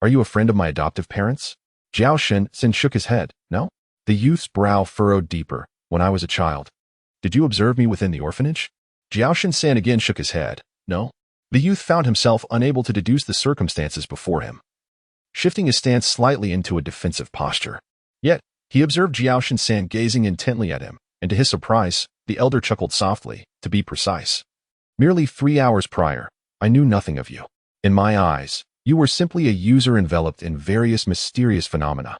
Are you a friend of my adoptive parents? Jiao Shinsan shook his head. No? The youth's brow furrowed deeper. When I was a child. Did you observe me within the orphanage? Jiao Shinsan again shook his head. No? The youth found himself unable to deduce the circumstances before him, shifting his stance slightly into a defensive posture. Yet, he observed Jiao Shinsan gazing intently at him, and to his surprise, the elder chuckled softly, to be precise. Merely 3 hours prior, I knew nothing of you. In my eyes, you were simply a user enveloped in various mysterious phenomena,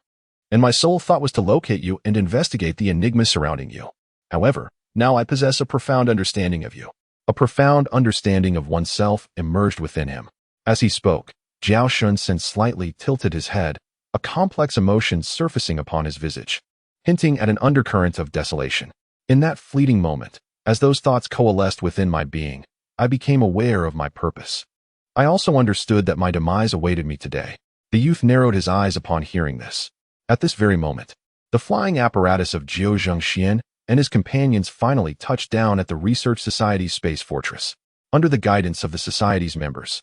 and my sole thought was to locate you and investigate the enigma surrounding you. However, now I possess a profound understanding of you. A profound understanding of oneself emerged within him. As he spoke, Jiao Shinsan slightly tilted his head, a complex emotion surfacing upon his visage, hinting at an undercurrent of desolation. In that fleeting moment, as those thoughts coalesced within my being, I became aware of my purpose. I also understood that my demise awaited me today. The youth narrowed his eyes upon hearing this. At this very moment, the flying apparatus of Jiao Zhengxian and his companions finally touched down at the Research Society's space fortress. Under the guidance of the Society's members,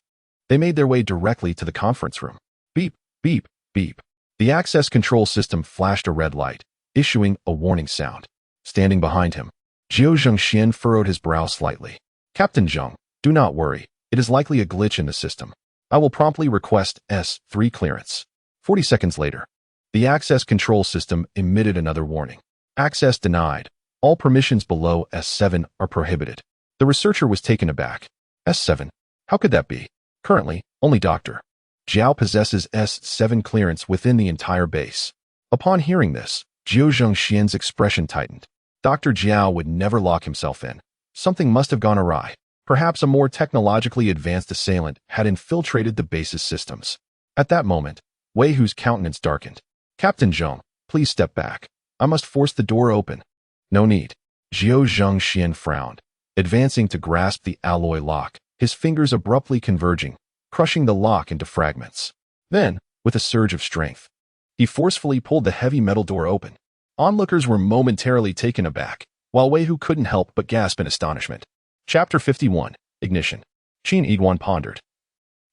they made their way directly to the conference room. Beep, beep, beep. The access control system flashed a red light, issuing a warning sound. Standing behind him, Jiao Zhengxian furrowed his brow slightly. Captain Zheng, do not worry. It is likely a glitch in the system. I will promptly request S3 clearance. 40 seconds later, the access control system emitted another warning. Access denied. All permissions below S7 are prohibited. The researcher was taken aback. S7? How could that be? Currently, only Dr. Jiao possesses S7 clearance within the entire base. Upon hearing this, Jiao Zhengxian's expression tightened. Dr. Jiao would never lock himself in. Something must have gone awry. Perhaps a more technologically advanced assailant had infiltrated the base's systems. At that moment, Wei Hu's countenance darkened. Captain Zheng, please step back. I must force the door open. No need. Jiao Zhengxian frowned, advancing to grasp the alloy lock, his fingers abruptly converging, crushing the lock into fragments. Then, with a surge of strength, he forcefully pulled the heavy metal door open. Onlookers were momentarily taken aback, while Wei Hu couldn't help but gasp in astonishment. Chapter 51, Ignition. Qin Yiguan pondered.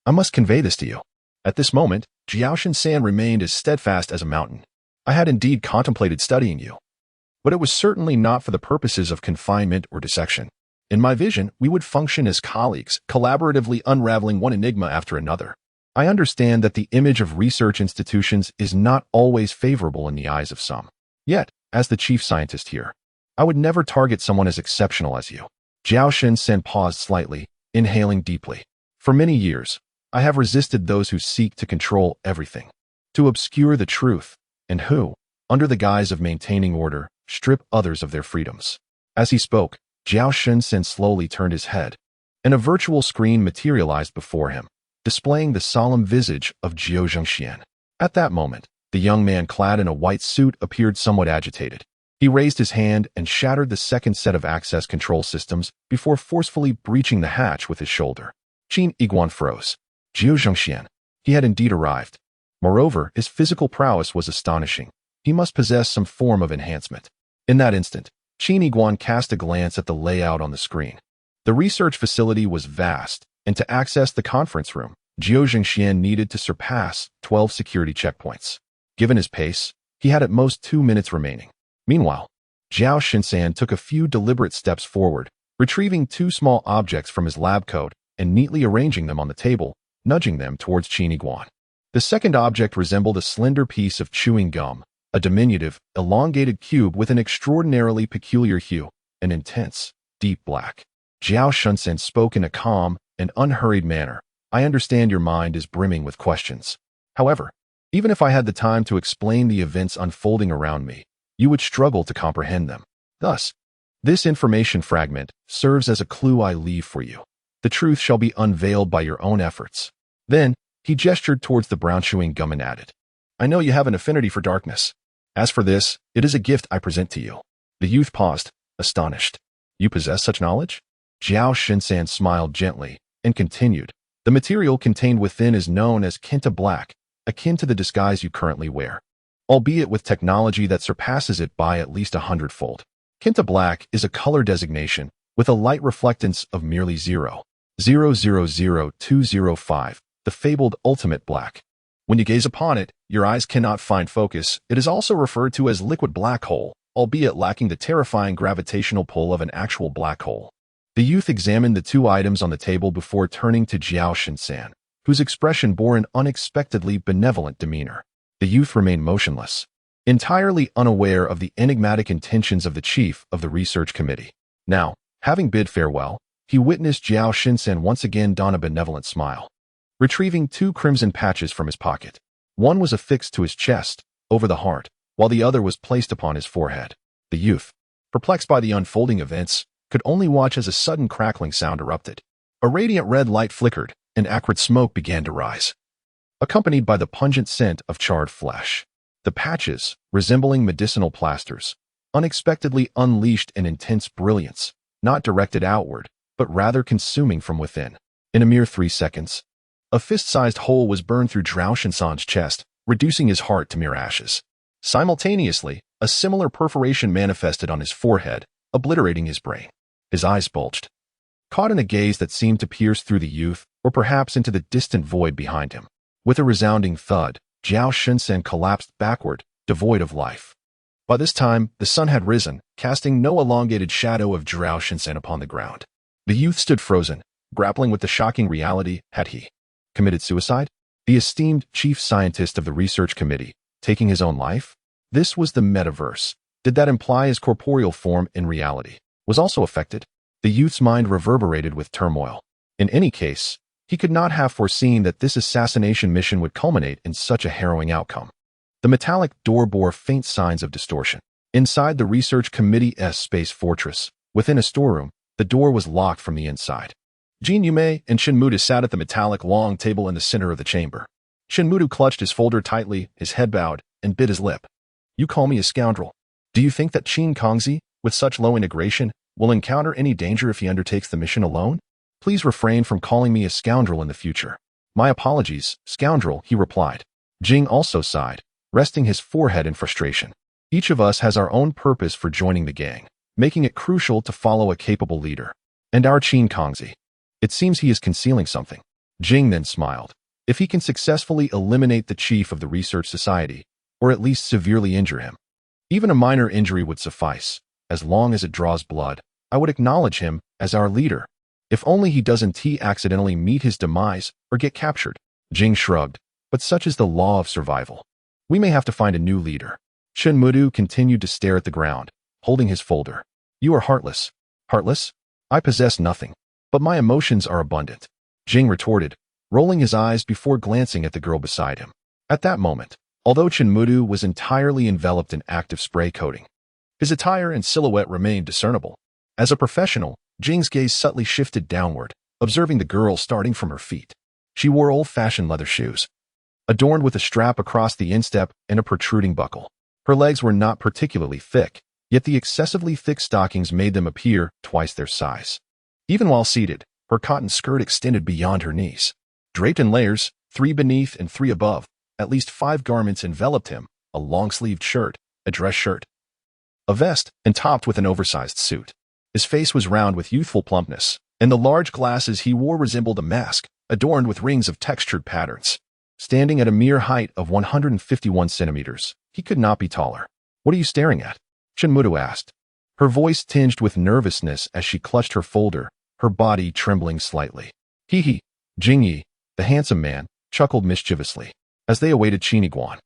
I must convey this to you. At this moment, Jiao Shinsan remained as steadfast as a mountain. I had indeed contemplated studying you, but it was certainly not for the purposes of confinement or dissection. In my vision, we would function as colleagues, collaboratively unraveling one enigma after another. I understand that the image of research institutions is not always favorable in the eyes of some. Yet, as the chief scientist here, I would never target someone as exceptional as you. Zhao Shensen paused slightly, inhaling deeply. For many years, I have resisted those who seek to control everything, to obscure the truth, and who, under the guise of maintaining order, strip others of their freedoms. As he spoke, Zhao Shensen slowly turned his head, and a virtual screen materialized before him, displaying the solemn visage of Jiao Zhengxian. At that moment, the young man clad in a white suit appeared somewhat agitated. He raised his hand and shattered the second set of access control systems before forcefully breaching the hatch with his shoulder. Qin Iguan froze. Jiao Zhengxian. He had indeed arrived. Moreover, his physical prowess was astonishing. He must possess some form of enhancement. In that instant, Qin Iguan cast a glance at the layout on the screen. The research facility was vast, and to access the conference room, Jiao Zhengxian needed to surpass 12 security checkpoints. Given his pace, he had at most 2 minutes remaining. Meanwhile, Zhao Shensan took a few deliberate steps forward, retrieving 2 small objects from his lab coat and neatly arranging them on the table, nudging them towards Qin Iguan. The second object resembled a slender piece of chewing gum, a diminutive, elongated cube with an extraordinarily peculiar hue, an intense, deep black. Zhao Shensan spoke in a calm and unhurried manner. I understand your mind is brimming with questions. However, even if I had the time to explain the events unfolding around me, you would struggle to comprehend them. Thus, this information fragment serves as a clue I leave for you. The truth shall be unveiled by your own efforts. Then, he gestured towards the brown chewing gum and added, I know you have an affinity for darkness. As for this, it is a gift I present to you. The youth paused, astonished. You possess such knowledge? Zhao Shensan smiled gently and continued, the material contained within is known as Kenta Black, akin to the disguise you currently wear, albeit with technology that surpasses it by at least 100-fold. Kenta Black is a color designation with a light reflectance of merely 0.000205, the fabled ultimate black. When you gaze upon it, your eyes cannot find focus. It is also referred to as liquid black hole, albeit lacking the terrifying gravitational pull of an actual black hole. The youth examined the 2 items on the table before turning to Zhao Shensan, whose expression bore an unexpectedly benevolent demeanor. The youth remained motionless, entirely unaware of the enigmatic intentions of the chief of the research committee. Now, having bid farewell, he witnessed Zhao Shensan once again don a benevolent smile. Retrieving 2 crimson patches from his pocket, one was affixed to his chest, over the heart, while the other was placed upon his forehead. The youth, perplexed by the unfolding events, could only watch as a sudden crackling sound erupted. A radiant red light flickered, and acrid smoke began to rise, accompanied by the pungent scent of charred flesh. The patches, resembling medicinal plasters, unexpectedly unleashed an intense brilliance, not directed outward, but rather consuming from within. In a mere 3 seconds, a fist-sized hole was burned through Zhao Shensan's chest, reducing his heart to mere ashes. Simultaneously, a similar perforation manifested on his forehead, obliterating his brain. His eyes bulged, caught in a gaze that seemed to pierce through the youth, or perhaps into the distant void behind him. With a resounding thud, Zhao Shensan collapsed backward, devoid of life. By this time, the sun had risen, casting no elongated shadow of Zhao Shensan upon the ground. The youth stood frozen, grappling with the shocking reality. Had he committed suicide? The esteemed chief scientist of the research committee, taking his own life? This was the metaverse. Did that imply his corporeal form in reality was also affected? The youth's mind reverberated with turmoil. In any case, he could not have foreseen that this assassination mission would culminate in such a harrowing outcome. The metallic door bore faint signs of distortion. Inside the research committee's space fortress, within a storeroom, the door was locked from the inside. Jin Yume and Shinmudu sat at the metallic long table in the center of the chamber. Shinmudu clutched his folder tightly, his head bowed, and bit his lip. You call me a scoundrel. Do you think that Qin Kongzi, with such low integration, will encounter any danger if he undertakes the mission alone? Please refrain from calling me a scoundrel in the future. My apologies, scoundrel, he replied. Jing also sighed, resting his forehead in frustration. Each of us has our own purpose for joining the gang, making it crucial to follow a capable leader. And our Qin Kongzi. It seems he is concealing something. Jing then smiled. If he can successfully eliminate the chief of the research society, or at least severely injure him, even a minor injury would suffice. As long as it draws blood, I would acknowledge him as our leader. If only he doesn't accidentally meet his demise or get captured. Jing shrugged, but such is the law of survival. We may have to find a new leader. Shinmudu continued to stare at the ground, holding his folder. You are heartless. Heartless? I possess nothing, but my emotions are abundant. Jing retorted, rolling his eyes before glancing at the girl beside him. At that moment, although Shinmudu was entirely enveloped in active spray coating, his attire and silhouette remained discernible. As a professional, Jing's gaze subtly shifted downward, observing the girl starting from her feet. She wore old-fashioned leather shoes, adorned with a strap across the instep and a protruding buckle. Her legs were not particularly thick, yet the excessively thick stockings made them appear twice their size. Even while seated, her cotton skirt extended beyond her knees. Draped in layers, 3 beneath and 3 above, at least 5 garments enveloped him, a long-sleeved shirt, a dress shirt, a vest, and topped with an oversized suit. His face was round with youthful plumpness, and the large glasses he wore resembled a mask, adorned with rings of textured patterns. Standing at a mere height of 151 centimeters, he could not be taller. What are you staring at? Shinmudu asked, her voice tinged with nervousness as she clutched her folder, her body trembling slightly. Hee. Jingyi, the handsome man, chuckled mischievously, as they awaited Shiniguan.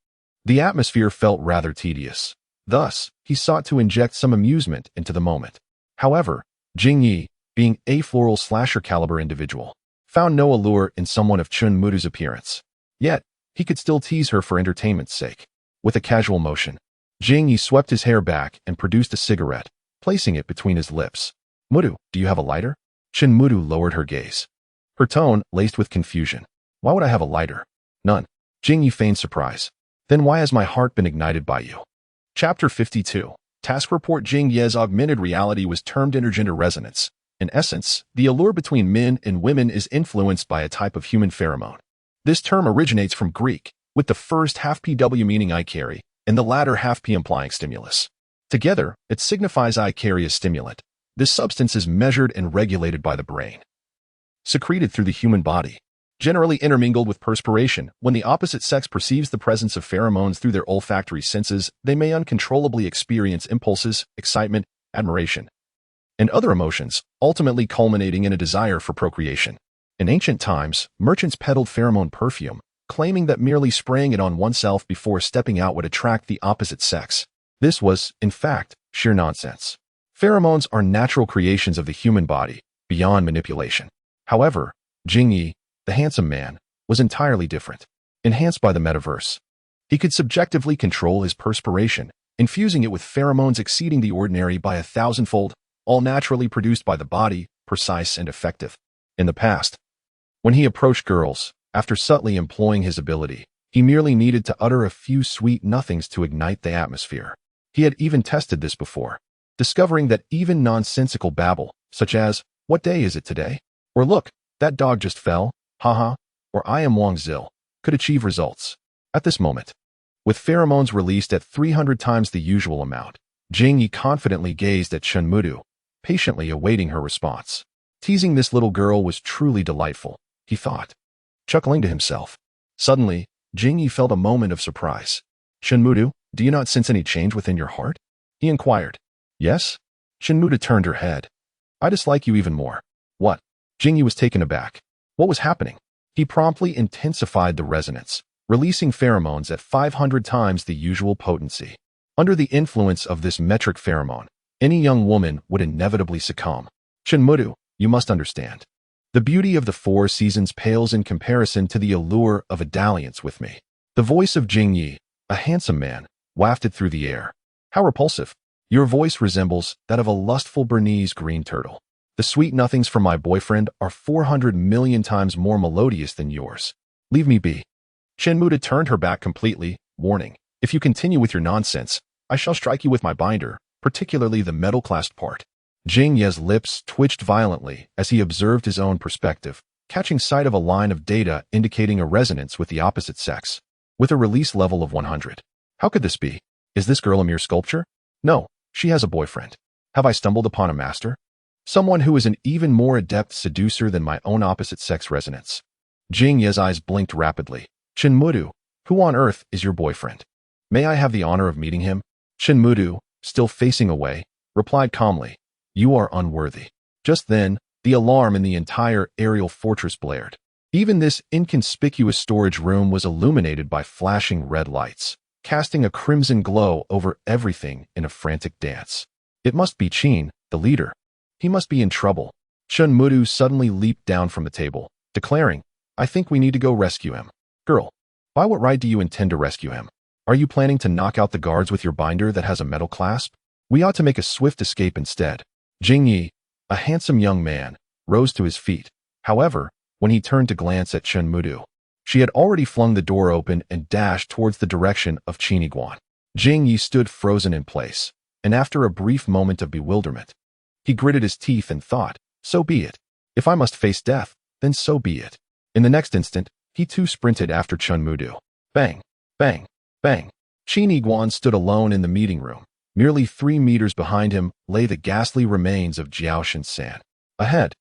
The atmosphere felt rather tedious. Thus, he sought to inject some amusement into the moment. However, Jingyi, being a floral slasher caliber individual, found no allure in someone of Shinmudu's appearance. Yet, he could still tease her for entertainment's sake. With a casual motion, Jingyi swept his hair back and produced a cigarette, placing it between his lips. Mudu, do you have a lighter? Shinmudu lowered her gaze, her tone laced with confusion. Why would I have a lighter? None. Jingyi feigned surprise. Then why has my heart been ignited by you? Chapter 52. Task Report. Jing Ye's augmented reality was termed intergender resonance. In essence, the allure between men and women is influenced by a type of human pheromone. This term originates from Greek, with the first half PW meaning I carry, and the latter half P implying stimulus. Together, it signifies I carry a stimulant. This substance is measured and regulated by the brain, secreted through the human body, generally intermingled with perspiration. When the opposite sex perceives the presence of pheromones through their olfactory senses, they may uncontrollably experience impulses, excitement, admiration, and other emotions, ultimately culminating in a desire for procreation. In ancient times, merchants peddled pheromone perfume, claiming that merely spraying it on oneself before stepping out would attract the opposite sex. This was, in fact, sheer nonsense. Pheromones are natural creations of the human body, beyond manipulation. However, Jingyi, the handsome man, was entirely different. Enhanced by the metaverse, he could subjectively control his perspiration, infusing it with pheromones exceeding the ordinary by 1,000-fold, all naturally produced by the body, precise and effective. In the past, when he approached girls, after subtly employing his ability, he merely needed to utter a few sweet nothings to ignite the atmosphere. He had even tested this before, discovering that even nonsensical babble, such as, "What day is it today?" or "Look, that dog just fell, haha," or "I am Wang Zil," could achieve results. At this moment, with pheromones released at 300 times the usual amount, Jingyi confidently gazed at Shinmudu, patiently awaiting her response. Teasing this little girl was truly delightful, he thought, chuckling to himself. Suddenly, Jingyi felt a moment of surprise. Shinmudu, do you not sense any change within your heart? He inquired. Yes? Shinmudu turned her head. I dislike you even more. What? Jingyi was taken aback. What was happening? He promptly intensified the resonance, releasing pheromones at 500 times the usual potency. Under the influence of this metric pheromone, any young woman would inevitably succumb. Shinmudu, you must understand. The beauty of the 4 seasons pales in comparison to the allure of a dalliance with me. The voice of Jingyi, a handsome man, wafted through the air. How repulsive. Your voice resembles that of a lustful Bernese green turtle. The sweet nothings from my boyfriend are 400 million times more melodious than yours. Leave me be. Shinmudu turned her back completely, warning, if you continue with your nonsense, I shall strike you with my binder, particularly the metal-clasped part. Jingyi's lips twitched violently as he observed his own perspective, catching sight of a line of data indicating a resonance with the opposite sex, with a release level of 100. How could this be? Is this girl a mere sculpture? No, she has a boyfriend. Have I stumbled upon a master? Someone who is an even more adept seducer than my own opposite sex resonance. Jingyi's eyes blinked rapidly. Shinmudu, who on earth is your boyfriend? May I have the honor of meeting him? Shinmudu, still facing away, replied calmly. You are unworthy. Just then, the alarm in the entire aerial fortress blared. Even this inconspicuous storage room was illuminated by flashing red lights, casting a crimson glow over everything in a frantic dance. It must be Qin, the leader. He must be in trouble. Chun Mudu suddenly leaped down from the table, declaring, I think we need to go rescue him. Girl, by what right do you intend to rescue him? Are you planning to knock out the guards with your binder that has a metal clasp? We ought to make a swift escape instead. Jing Yi, a handsome young man, rose to his feet. However, when he turned to glance at Chun Mudu, she had already flung the door open and dashed towards the direction of Qin Iguan. Jing Yi stood frozen in place, and after a brief moment of bewilderment, he gritted his teeth and thought, so be it. If I must face death, then so be it. In the next instant, he too sprinted after Chun Mudu. Bang, bang, bang. Qin Iguan stood alone in the meeting room. Merely 3 meters behind him lay the ghastly remains of Jiao Shinsan. Ahead,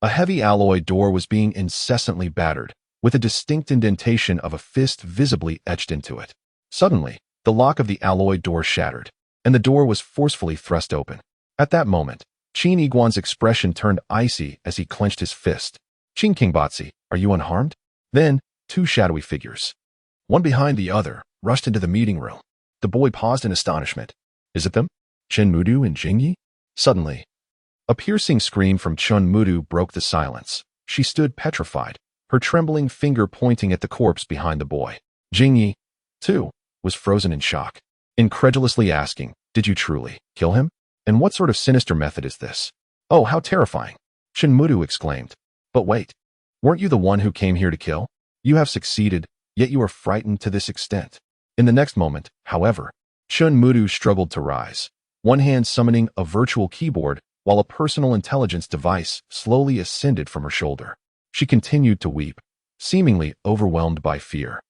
a heavy alloy door was being incessantly battered, with a distinct indentation of a fist visibly etched into it. Suddenly, the lock of the alloy door shattered, and the door was forcefully thrust open. At that moment, Qin Iguan's expression turned icy as he clenched his fist. Qin Kingbatsi, are you unharmed? Then, 2 shadowy figures, one behind the other, rushed into the meeting room. The boy paused in astonishment. Is it them? Chun Mudu and Jing Yi? Suddenly, a piercing scream from Chun Mudu broke the silence. She stood petrified, her trembling finger pointing at the corpse behind the boy. Jing Yi, too, was frozen in shock, incredulously asking, did you truly kill him? And what sort of sinister method is this? Oh, how terrifying! Chun Mudu exclaimed. But wait, weren't you the one who came here to kill? You have succeeded, yet you are frightened to this extent. In the next moment, however, Chun Mudu struggled to rise, one hand summoning a virtual keyboard while a personal intelligence device slowly ascended from her shoulder. She continued to weep, seemingly overwhelmed by fear,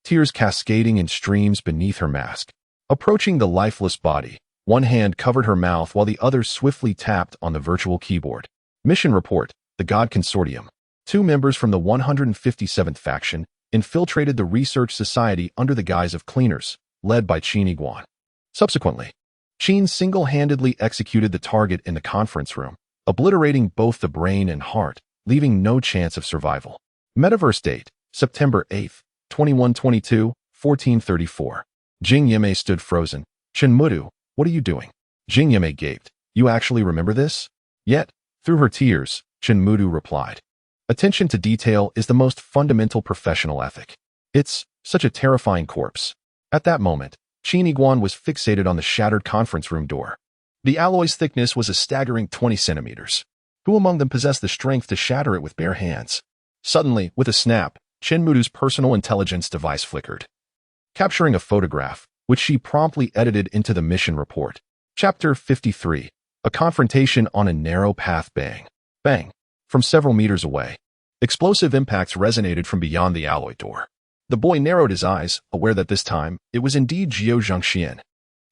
tears cascading in streams beneath her mask. Approaching the lifeless body, one hand covered her mouth while the other swiftly tapped on the virtual keyboard. Mission report, the God Consortium. 2 members from the 157th faction infiltrated the research society under the guise of cleaners, led by Qin Iguan. Subsequently, Qin single-handedly executed the target in the conference room, obliterating both the brain and heart, leaving no chance of survival. Metaverse date, September 8, 2122, 1434. Jing Yimei stood frozen. Chun Mudu, what are you doing? Jing Yimei gaped. You actually remember this? Yet, through her tears, Chun Mudu replied. Attention to detail is the most fundamental professional ethic. It's such a terrifying corpse. At that moment, Qin Iguan was fixated on the shattered conference room door. The alloy's thickness was a staggering 20 centimeters. Who among them possessed the strength to shatter it with bare hands? Suddenly, with a snap, Chun Mudu's personal intelligence device flickered, capturing a photograph, which she promptly edited into the mission report. Chapter 53. A confrontation on a narrow path. Bang. Bang. From several meters away, explosive impacts resonated from beyond the alloy door. The boy narrowed his eyes, aware that this time, it was indeed Jiao Zhangxian.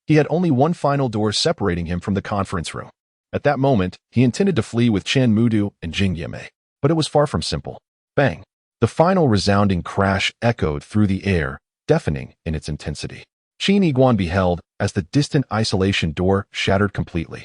He had only one final door separating him from the conference room. At that moment, he intended to flee with Chun Mudu and Jing Yimei, but it was far from simple. Bang! The final resounding crash echoed through the air, deafening in its intensity. Qin Iguan beheld as the distant isolation door shattered completely.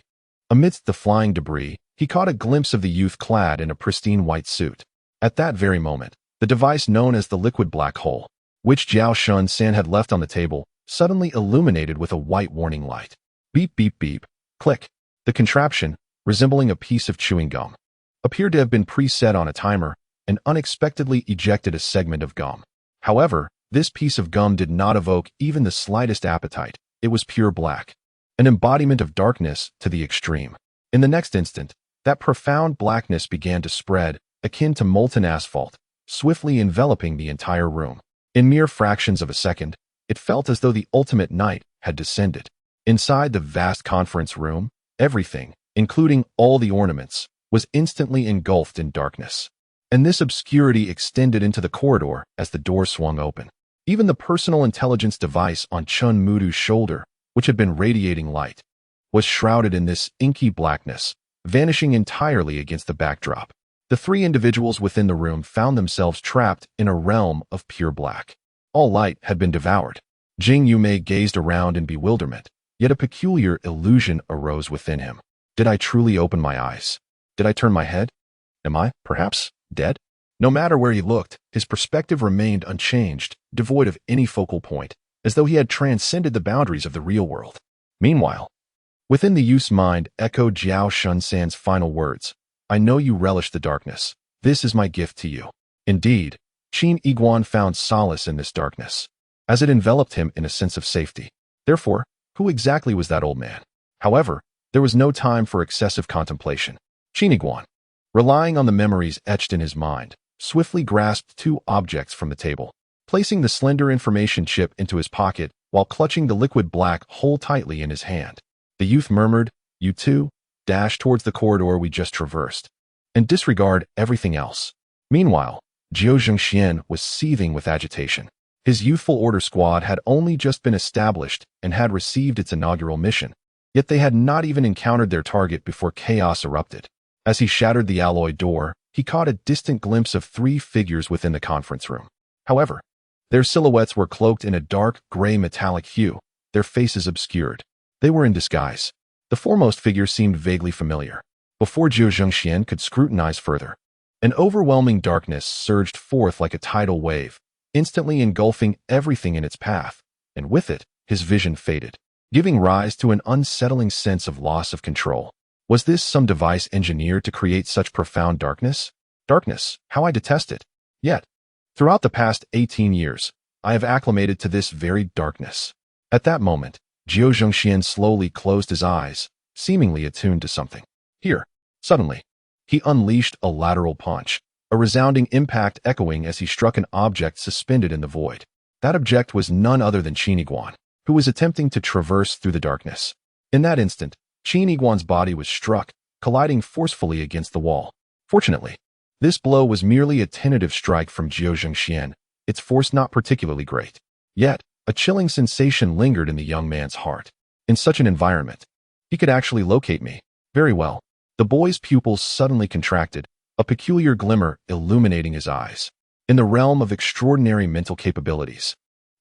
Amidst the flying debris, he caught a glimpse of the youth clad in a pristine white suit. At that very moment, the device known as the liquid black hole, which Jiao Shinsan had left on the table, suddenly illuminated with a white warning light. Beep, beep, beep. Click. The contraption, resembling a piece of chewing gum, appeared to have been preset on a timer and unexpectedly ejected a segment of gum. However, this piece of gum did not evoke even the slightest appetite. It was pure black, an embodiment of darkness to the extreme. In the next instant, that profound blackness began to spread, akin to molten asphalt, swiftly enveloping the entire room. In mere fractions of a second, it felt as though the ultimate night had descended. Inside the vast conference room, everything, including all the ornaments, was instantly engulfed in darkness. And this obscurity extended into the corridor as the door swung open. Even the personal intelligence device on Chun Mudu's shoulder, which had been radiating light, was shrouded in this inky blackness, vanishing entirely against the backdrop. The 3 individuals within the room found themselves trapped in a realm of pure black. All light had been devoured. Jing Yimei gazed around in bewilderment, yet a peculiar illusion arose within him. Did I truly open my eyes? Did I turn my head? Am I, perhaps, dead? No matter where he looked, his perspective remained unchanged, devoid of any focal point, as though he had transcended the boundaries of the real world. Meanwhile, within the youth's mind echoed Jiao Shunsan's final words, "I know you relish the darkness. This is my gift to you." Indeed, Qin Yiguan found solace in this darkness, as it enveloped him in a sense of safety. Therefore, who exactly was that old man? However, there was no time for excessive contemplation. Qin Yiguan, relying on the memories etched in his mind, swiftly grasped two objects from the table, placing the slender information chip into his pocket while clutching the liquid black hole tightly in his hand. The youth murmured, "You too, dash towards the corridor we just traversed, and disregard everything else." Meanwhile, Jiao Zhengxian was seething with agitation. His youthful order squad had only just been established and had received its inaugural mission, yet they had not even encountered their target before chaos erupted. As he shattered the alloy door, he caught a distant glimpse of three figures within the conference room. However, their silhouettes were cloaked in a dark gray metallic hue, their faces obscured. They were in disguise. The foremost figure seemed vaguely familiar. Before Jiao Zhengxian could scrutinize further, an overwhelming darkness surged forth like a tidal wave, instantly engulfing everything in its path, and with it, his vision faded, giving rise to an unsettling sense of loss of control. Was this some device engineered to create such profound darkness? Darkness, how I detest it. Yet, throughout the past 18 years, I have acclimated to this very darkness. At that moment, Jiao Zhengxian slowly closed his eyes, seemingly attuned to something. Here, suddenly, he unleashed a lateral punch, a resounding impact echoing as he struck an object suspended in the void. That object was none other than Qin Yiguan, who was attempting to traverse through the darkness. In that instant, Qin Yiguan's body was struck, colliding forcefully against the wall. Fortunately, this blow was merely a tentative strike from Jiao Zhengxian, its force not particularly great. Yet, a chilling sensation lingered in the young man's heart. In such an environment, he could actually locate me. Very well. The boy's pupils suddenly contracted, a peculiar glimmer illuminating his eyes. In the realm of extraordinary mental capabilities,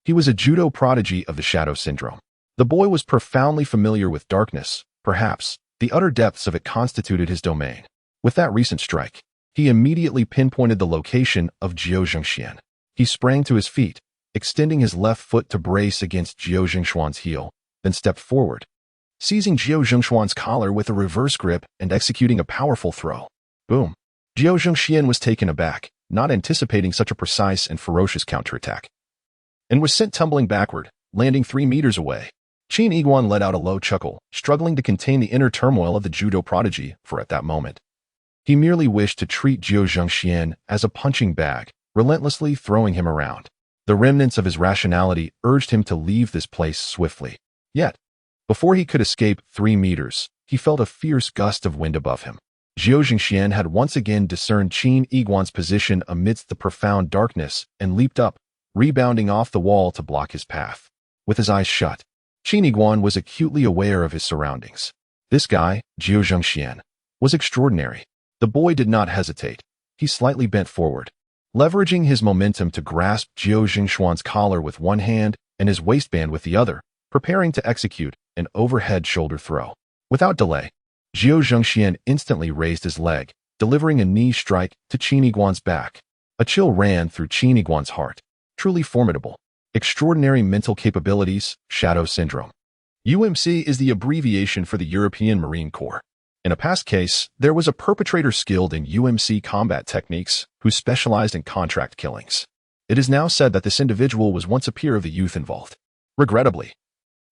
he was a judo prodigy of the Shadow Syndrome. The boy was profoundly familiar with darkness. Perhaps, the utter depths of it constituted his domain. With that recent strike, he immediately pinpointed the location of Jiao Zhengxian. He sprang to his feet, extending his left foot to brace against Jiao Zhengxuan's heel, then stepped forward, seizing Jiao Zhengxuan's collar with a reverse grip and executing a powerful throw. Boom! Jiao Zhengxian was taken aback, not anticipating such a precise and ferocious counterattack, and was sent tumbling backward, landing 3 meters away. Qin Yiguan let out a low chuckle, struggling to contain the inner turmoil of the judo prodigy, for at that moment, he merely wished to treat Jiao Zhengxian as a punching bag, relentlessly throwing him around. The remnants of his rationality urged him to leave this place swiftly. Yet, before he could escape 3 meters, he felt a fierce gust of wind above him. Jiao Zhengxian had once again discerned Qin Yiguan's position amidst the profound darkness and leaped up, rebounding off the wall to block his path. With his eyes shut, Qin Yiguan was acutely aware of his surroundings. This guy, Jiao Zhengxian, was extraordinary. The boy did not hesitate. He slightly bent forward, leveraging his momentum to grasp Jiao Zhengxuan's collar with one hand and his waistband with the other, preparing to execute an overhead shoulder throw. Without delay, Jiao Zhengxian instantly raised his leg, delivering a knee strike to Qin Yiguan's back. A chill ran through Qin Yiguan's heart. Truly formidable. Extraordinary mental capabilities, Shadow Syndrome. UMC is the abbreviation for the European Marine Corps. In a past case, there was a perpetrator skilled in UMC combat techniques who specialized in contract killings. It is now said that this individual was once a peer of the youth involved. Regrettably,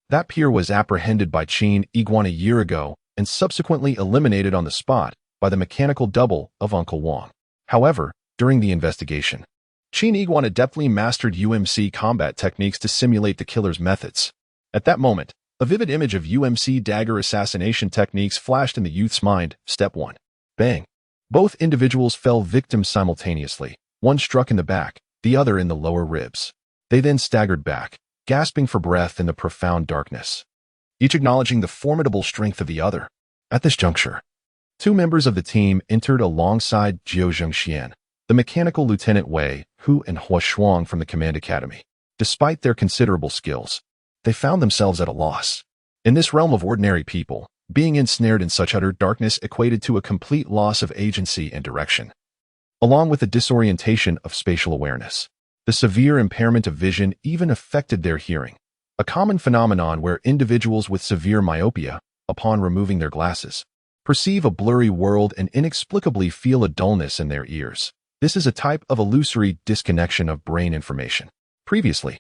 that peer was apprehended by Qin Yiguan a year ago and subsequently eliminated on the spot by the mechanical double of Uncle Wang. However, during the investigation, Qin Yiguan adeptly mastered UMC combat techniques to simulate the killer's methods. At that moment, a vivid image of UMC dagger assassination techniques flashed in the youth's mind. Step 1. Bang. Both individuals fell victim simultaneously, one struck in the back, the other in the lower ribs. They then staggered back, gasping for breath in the profound darkness, each acknowledging the formidable strength of the other. At this juncture, 2 members of the team entered alongside Jiao Zhengxian, the mechanical Lieutenant Wei, Hu, and Hua Shuang from the Command Academy. Despite their considerable skills, they found themselves at a loss. In this realm of ordinary people, being ensnared in such utter darkness equated to a complete loss of agency and direction. along with the disorientation of spatial awareness. The severe impairment of vision even affected their hearing, a common phenomenon where individuals with severe myopia, upon removing their glasses, perceive a blurry world and inexplicably feel a dullness in their ears. This is a type of illusory disconnection of brain information. Previously,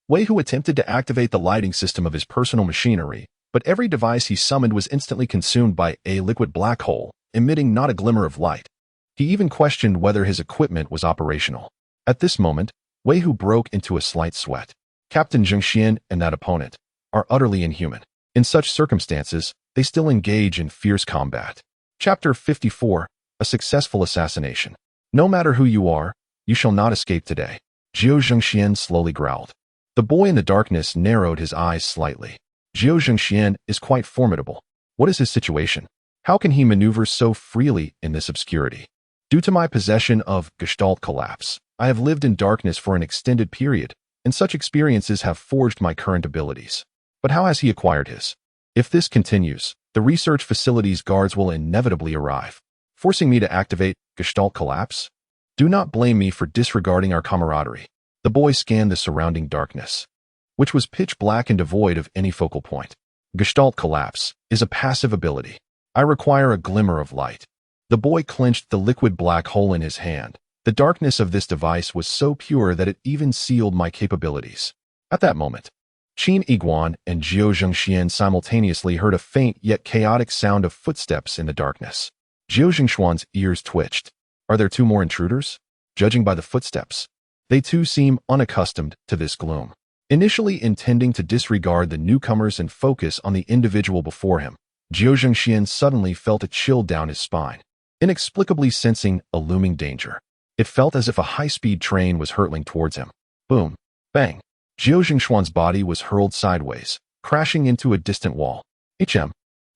Wei Hu attempted to activate the lighting system of his personal machinery, but every device he summoned was instantly consumed by a liquid black hole, emitting not a glimmer of light. He even questioned whether his equipment was operational. At this moment, Wei Hu broke into a slight sweat. Captain Zheng Xian and that opponent are utterly inhuman. In such circumstances, they still engage in fierce combat. Chapter 54, A Successful Assassination. No matter who you are, you shall not escape today. Zhou Zhengxian slowly growled. The boy in the darkness narrowed his eyes slightly. Zhou Zhengxian is quite formidable. What is his situation? How can he maneuver so freely in this obscurity? Due to my possession of Gestalt collapse, I have lived in darkness for an extended period, and such experiences have forged my current abilities. But how has he acquired his? If this continues, the research facility's guards will inevitably arrive, forcing me to activate Gestalt collapse. Do not blame me for disregarding our camaraderie. The boy scanned the surrounding darkness, which was pitch black and devoid of any focal point. Gestalt collapse is a passive ability. I require a glimmer of light. The boy clenched the liquid black hole in his hand. The darkness of this device was so pure that it even sealed my capabilities. At that moment, Qin Yiguan and Zhou Zhengxian simultaneously heard a faint yet chaotic sound of footsteps in the darkness. Zhou Zhengshuan's ears twitched. Are there two more intruders? Judging by the footsteps, they too seem unaccustomed to this gloom. Initially intending to disregard the newcomers and focus on the individual before him, Zhou Zhengxian suddenly felt a chill down his spine, inexplicably sensing a looming danger. It felt as if a high-speed train was hurtling towards him. Boom! Bang! Zhou Zhengshuan's body was hurled sideways, crashing into a distant wall. Qin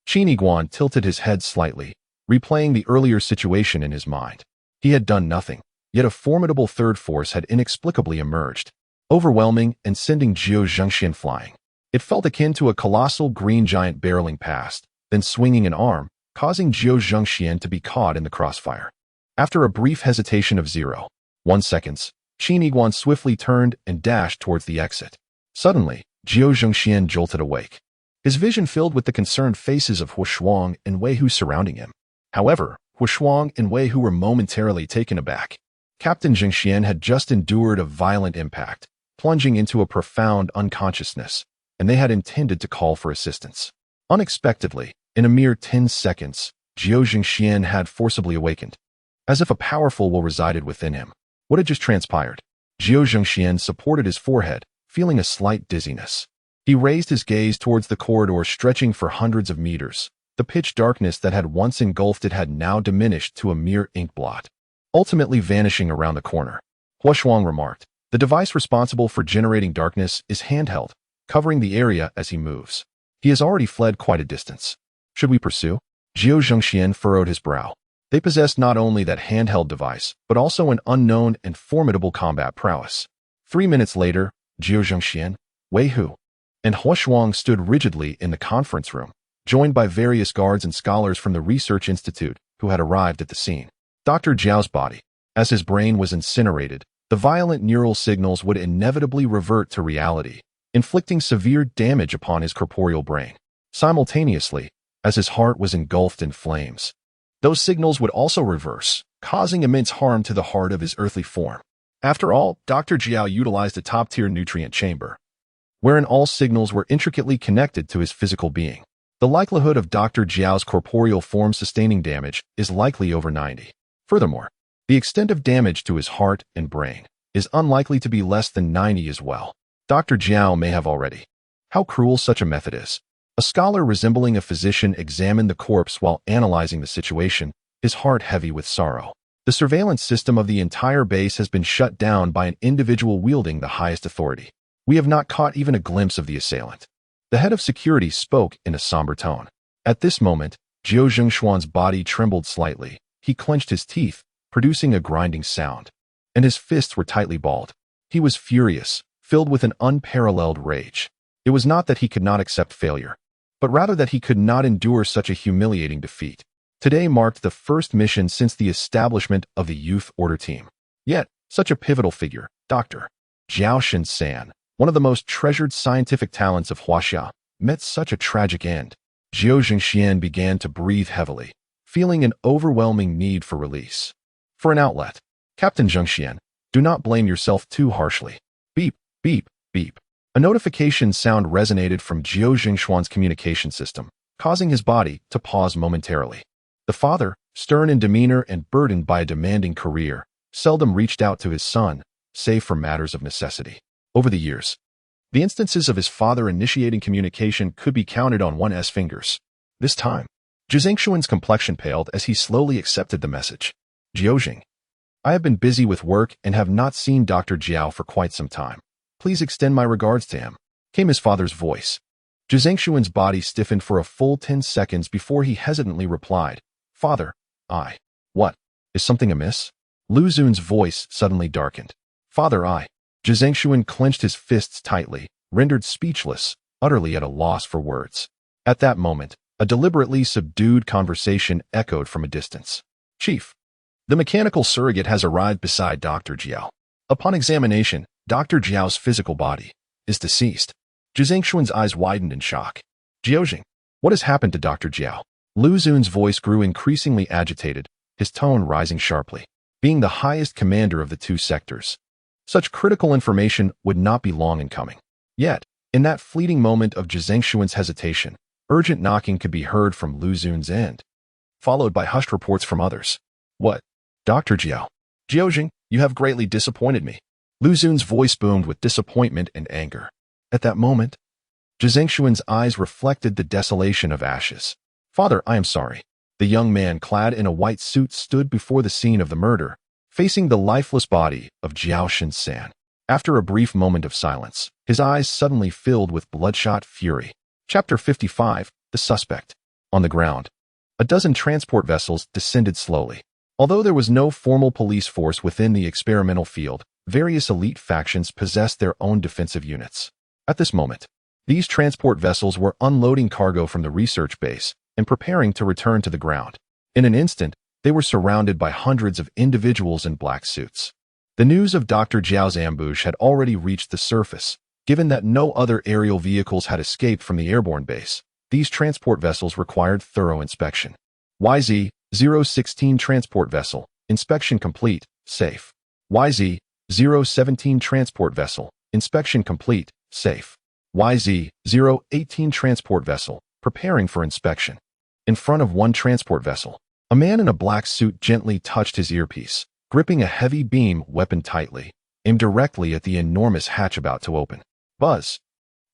Yiguan tilted his head slightly, replaying the earlier situation in his mind. He had done nothing, yet a formidable third force had inexplicably emerged, overwhelming and sending Zhou Zhengxian flying. It felt akin to a colossal green giant barreling past, then swinging an arm, causing Zhou Zhengxian to be caught in the crossfire. After a brief hesitation of 0.1 seconds, Qin Yiguan swiftly turned and dashed towards the exit. Suddenly, Zhou Zhengxian jolted awake, his vision filled with the concerned faces of Hu Shuang and Wei Hu surrounding him. However, Hu Shuang and Wei Hu were momentarily taken aback. Captain Zheng Xian had just endured a violent impact, plunging into a profound unconsciousness, and they had intended to call for assistance. Unexpectedly, in a mere 10 seconds, Zhou Zhengxian had forcibly awakened, as if a powerful will resided within him. What had just transpired? Zhou Zhengxian supported his forehead, feeling a slight dizziness. He raised his gaze towards the corridor stretching for hundreds of meters. The pitch darkness that had once engulfed it had now diminished to a mere ink blot, ultimately vanishing around the corner. Hu Shuang remarked, "The device responsible for generating darkness is handheld, covering the area as he moves. He has already fled quite a distance. Should we pursue?" Zhou Zhengxian furrowed his brow. They possessed not only that handheld device, but also an unknown and formidable combat prowess. 3 minutes later, Zhou Zhengxian, Wei Hu, and Hu Shuang stood rigidly in the conference room, joined by various guards and scholars from the research institute who had arrived at the scene. Dr. Zhao's body, as his brain was incinerated, the violent neural signals would inevitably revert to reality, inflicting severe damage upon his corporeal brain. Simultaneously, as his heart was engulfed in flames, those signals would also reverse, causing immense harm to the heart of his earthly form. After all, Dr. Zhao utilized a top-tier nutrient chamber, wherein all signals were intricately connected to his physical being. The likelihood of Dr. Zhao's corporeal form sustaining damage is likely over 90. Furthermore, the extent of damage to his heart and brain is unlikely to be less than 90 as well. Dr. Zhao may have already. How cruel such a method is. A scholar resembling a physician examined the corpse while analyzing the situation, his heart heavy with sorrow. The surveillance system of the entire base has been shut down by an individual wielding the highest authority. We have not caught even a glimpse of the assailant. The head of security spoke in a somber tone. At this moment, Zhou Zhengshuan's body trembled slightly. He clenched his teeth, producing a grinding sound, and his fists were tightly balled. He was furious, filled with an unparalleled rage. It was not that he could not accept failure, but rather that he could not endure such a humiliating defeat. Today marked the first mission since the establishment of the Youth Order Team. Yet, such a pivotal figure, Dr. Jiao Shin-san, one of the most treasured scientific talents of Huaxia, met such a tragic end. Jiao Zhengxian began to breathe heavily, feeling an overwhelming need for release. For an outlet, Captain Zhengxian, do not blame yourself too harshly. Beep, beep, beep. A notification sound resonated from Jiao Zhengxuan's communication system, causing his body to pause momentarily. The father, stern in demeanor and burdened by a demanding career, seldom reached out to his son, save for matters of necessity. Over the years, the instances of his father initiating communication could be counted on one's fingers. This time, Zhengxuan's complexion paled as he slowly accepted the message. Jiaojing, I have been busy with work and have not seen Dr. Jiao for quite some time. Please extend my regards to him, came his father's voice. Zhengxuan's body stiffened for a full 10 seconds before he hesitantly replied, Father, What? Is something amiss? Lu Xun's voice suddenly darkened. Father, Zhengxuan clenched his fists tightly, rendered speechless, utterly at a loss for words. At that moment, a deliberately subdued conversation echoed from a distance. Chief, the mechanical surrogate has arrived beside Dr. Jiao. Upon examination, Dr. Jiao's physical body is deceased. Zhengxuan's eyes widened in shock. Jiaojing, what has happened to Dr. Jiao? Lu Xun's voice grew increasingly agitated, his tone rising sharply. Being the highest commander of the two sectors, such critical information would not be long in coming. Yet, in that fleeting moment of Zhengxuan's hesitation, urgent knocking could be heard from Lu Xun's end, followed by hushed reports from others. What? Dr. Jiao? Jiaojing, you have greatly disappointed me. Lu Xun's voice boomed with disappointment and anger. At that moment, Zhengxuan's eyes reflected the desolation of ashes. Father, I am sorry. The young man clad in a white suit stood before the scene of the murder, facing the lifeless body of Jiao Shin-san. After a brief moment of silence, his eyes suddenly filled with bloodshot fury. Chapter 55, The Suspect. On the ground, a dozen transport vessels descended slowly. Although there was no formal police force within the experimental field, various elite factions possessed their own defensive units. At this moment, these transport vessels were unloading cargo from the research base and preparing to return to the ground. In an instant, they were surrounded by hundreds of individuals in black suits. The news of Dr. Jiao's ambush had already reached the surface. Given that no other aerial vehicles had escaped from the airborne base, these transport vessels required thorough inspection. YZ-016 transport vessel, inspection complete, safe. YZ-017 transport vessel, inspection complete, safe. YZ-018 transport vessel, preparing for inspection. In front of one transport vessel, a man in a black suit gently touched his earpiece, gripping a heavy beam weapon tightly, aimed directly at the enormous hatch about to open. Buzz!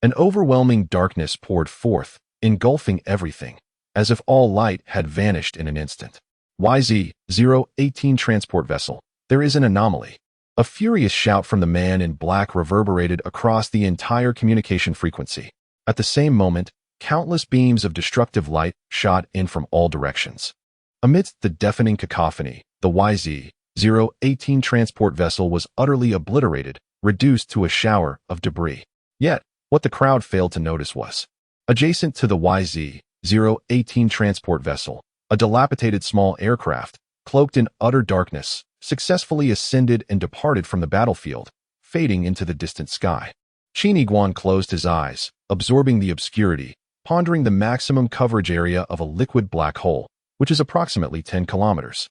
An overwhelming darkness poured forth, engulfing everything, as if all light had vanished in an instant. YZ-018 transport vessel, there is an anomaly. A furious shout from the man in black reverberated across the entire communication frequency. At the same moment, countless beams of destructive light shot in from all directions. Amidst the deafening cacophony, the YZ-018 transport vessel was utterly obliterated, reduced to a shower of debris. Yet, what the crowd failed to notice was, adjacent to the YZ-018 transport vessel, a dilapidated small aircraft, cloaked in utter darkness, successfully ascended and departed from the battlefield, fading into the distant sky. Qin Iguan closed his eyes, absorbing the obscurity, pondering the maximum coverage area of a liquid black hole, which is approximately 10 kilometers.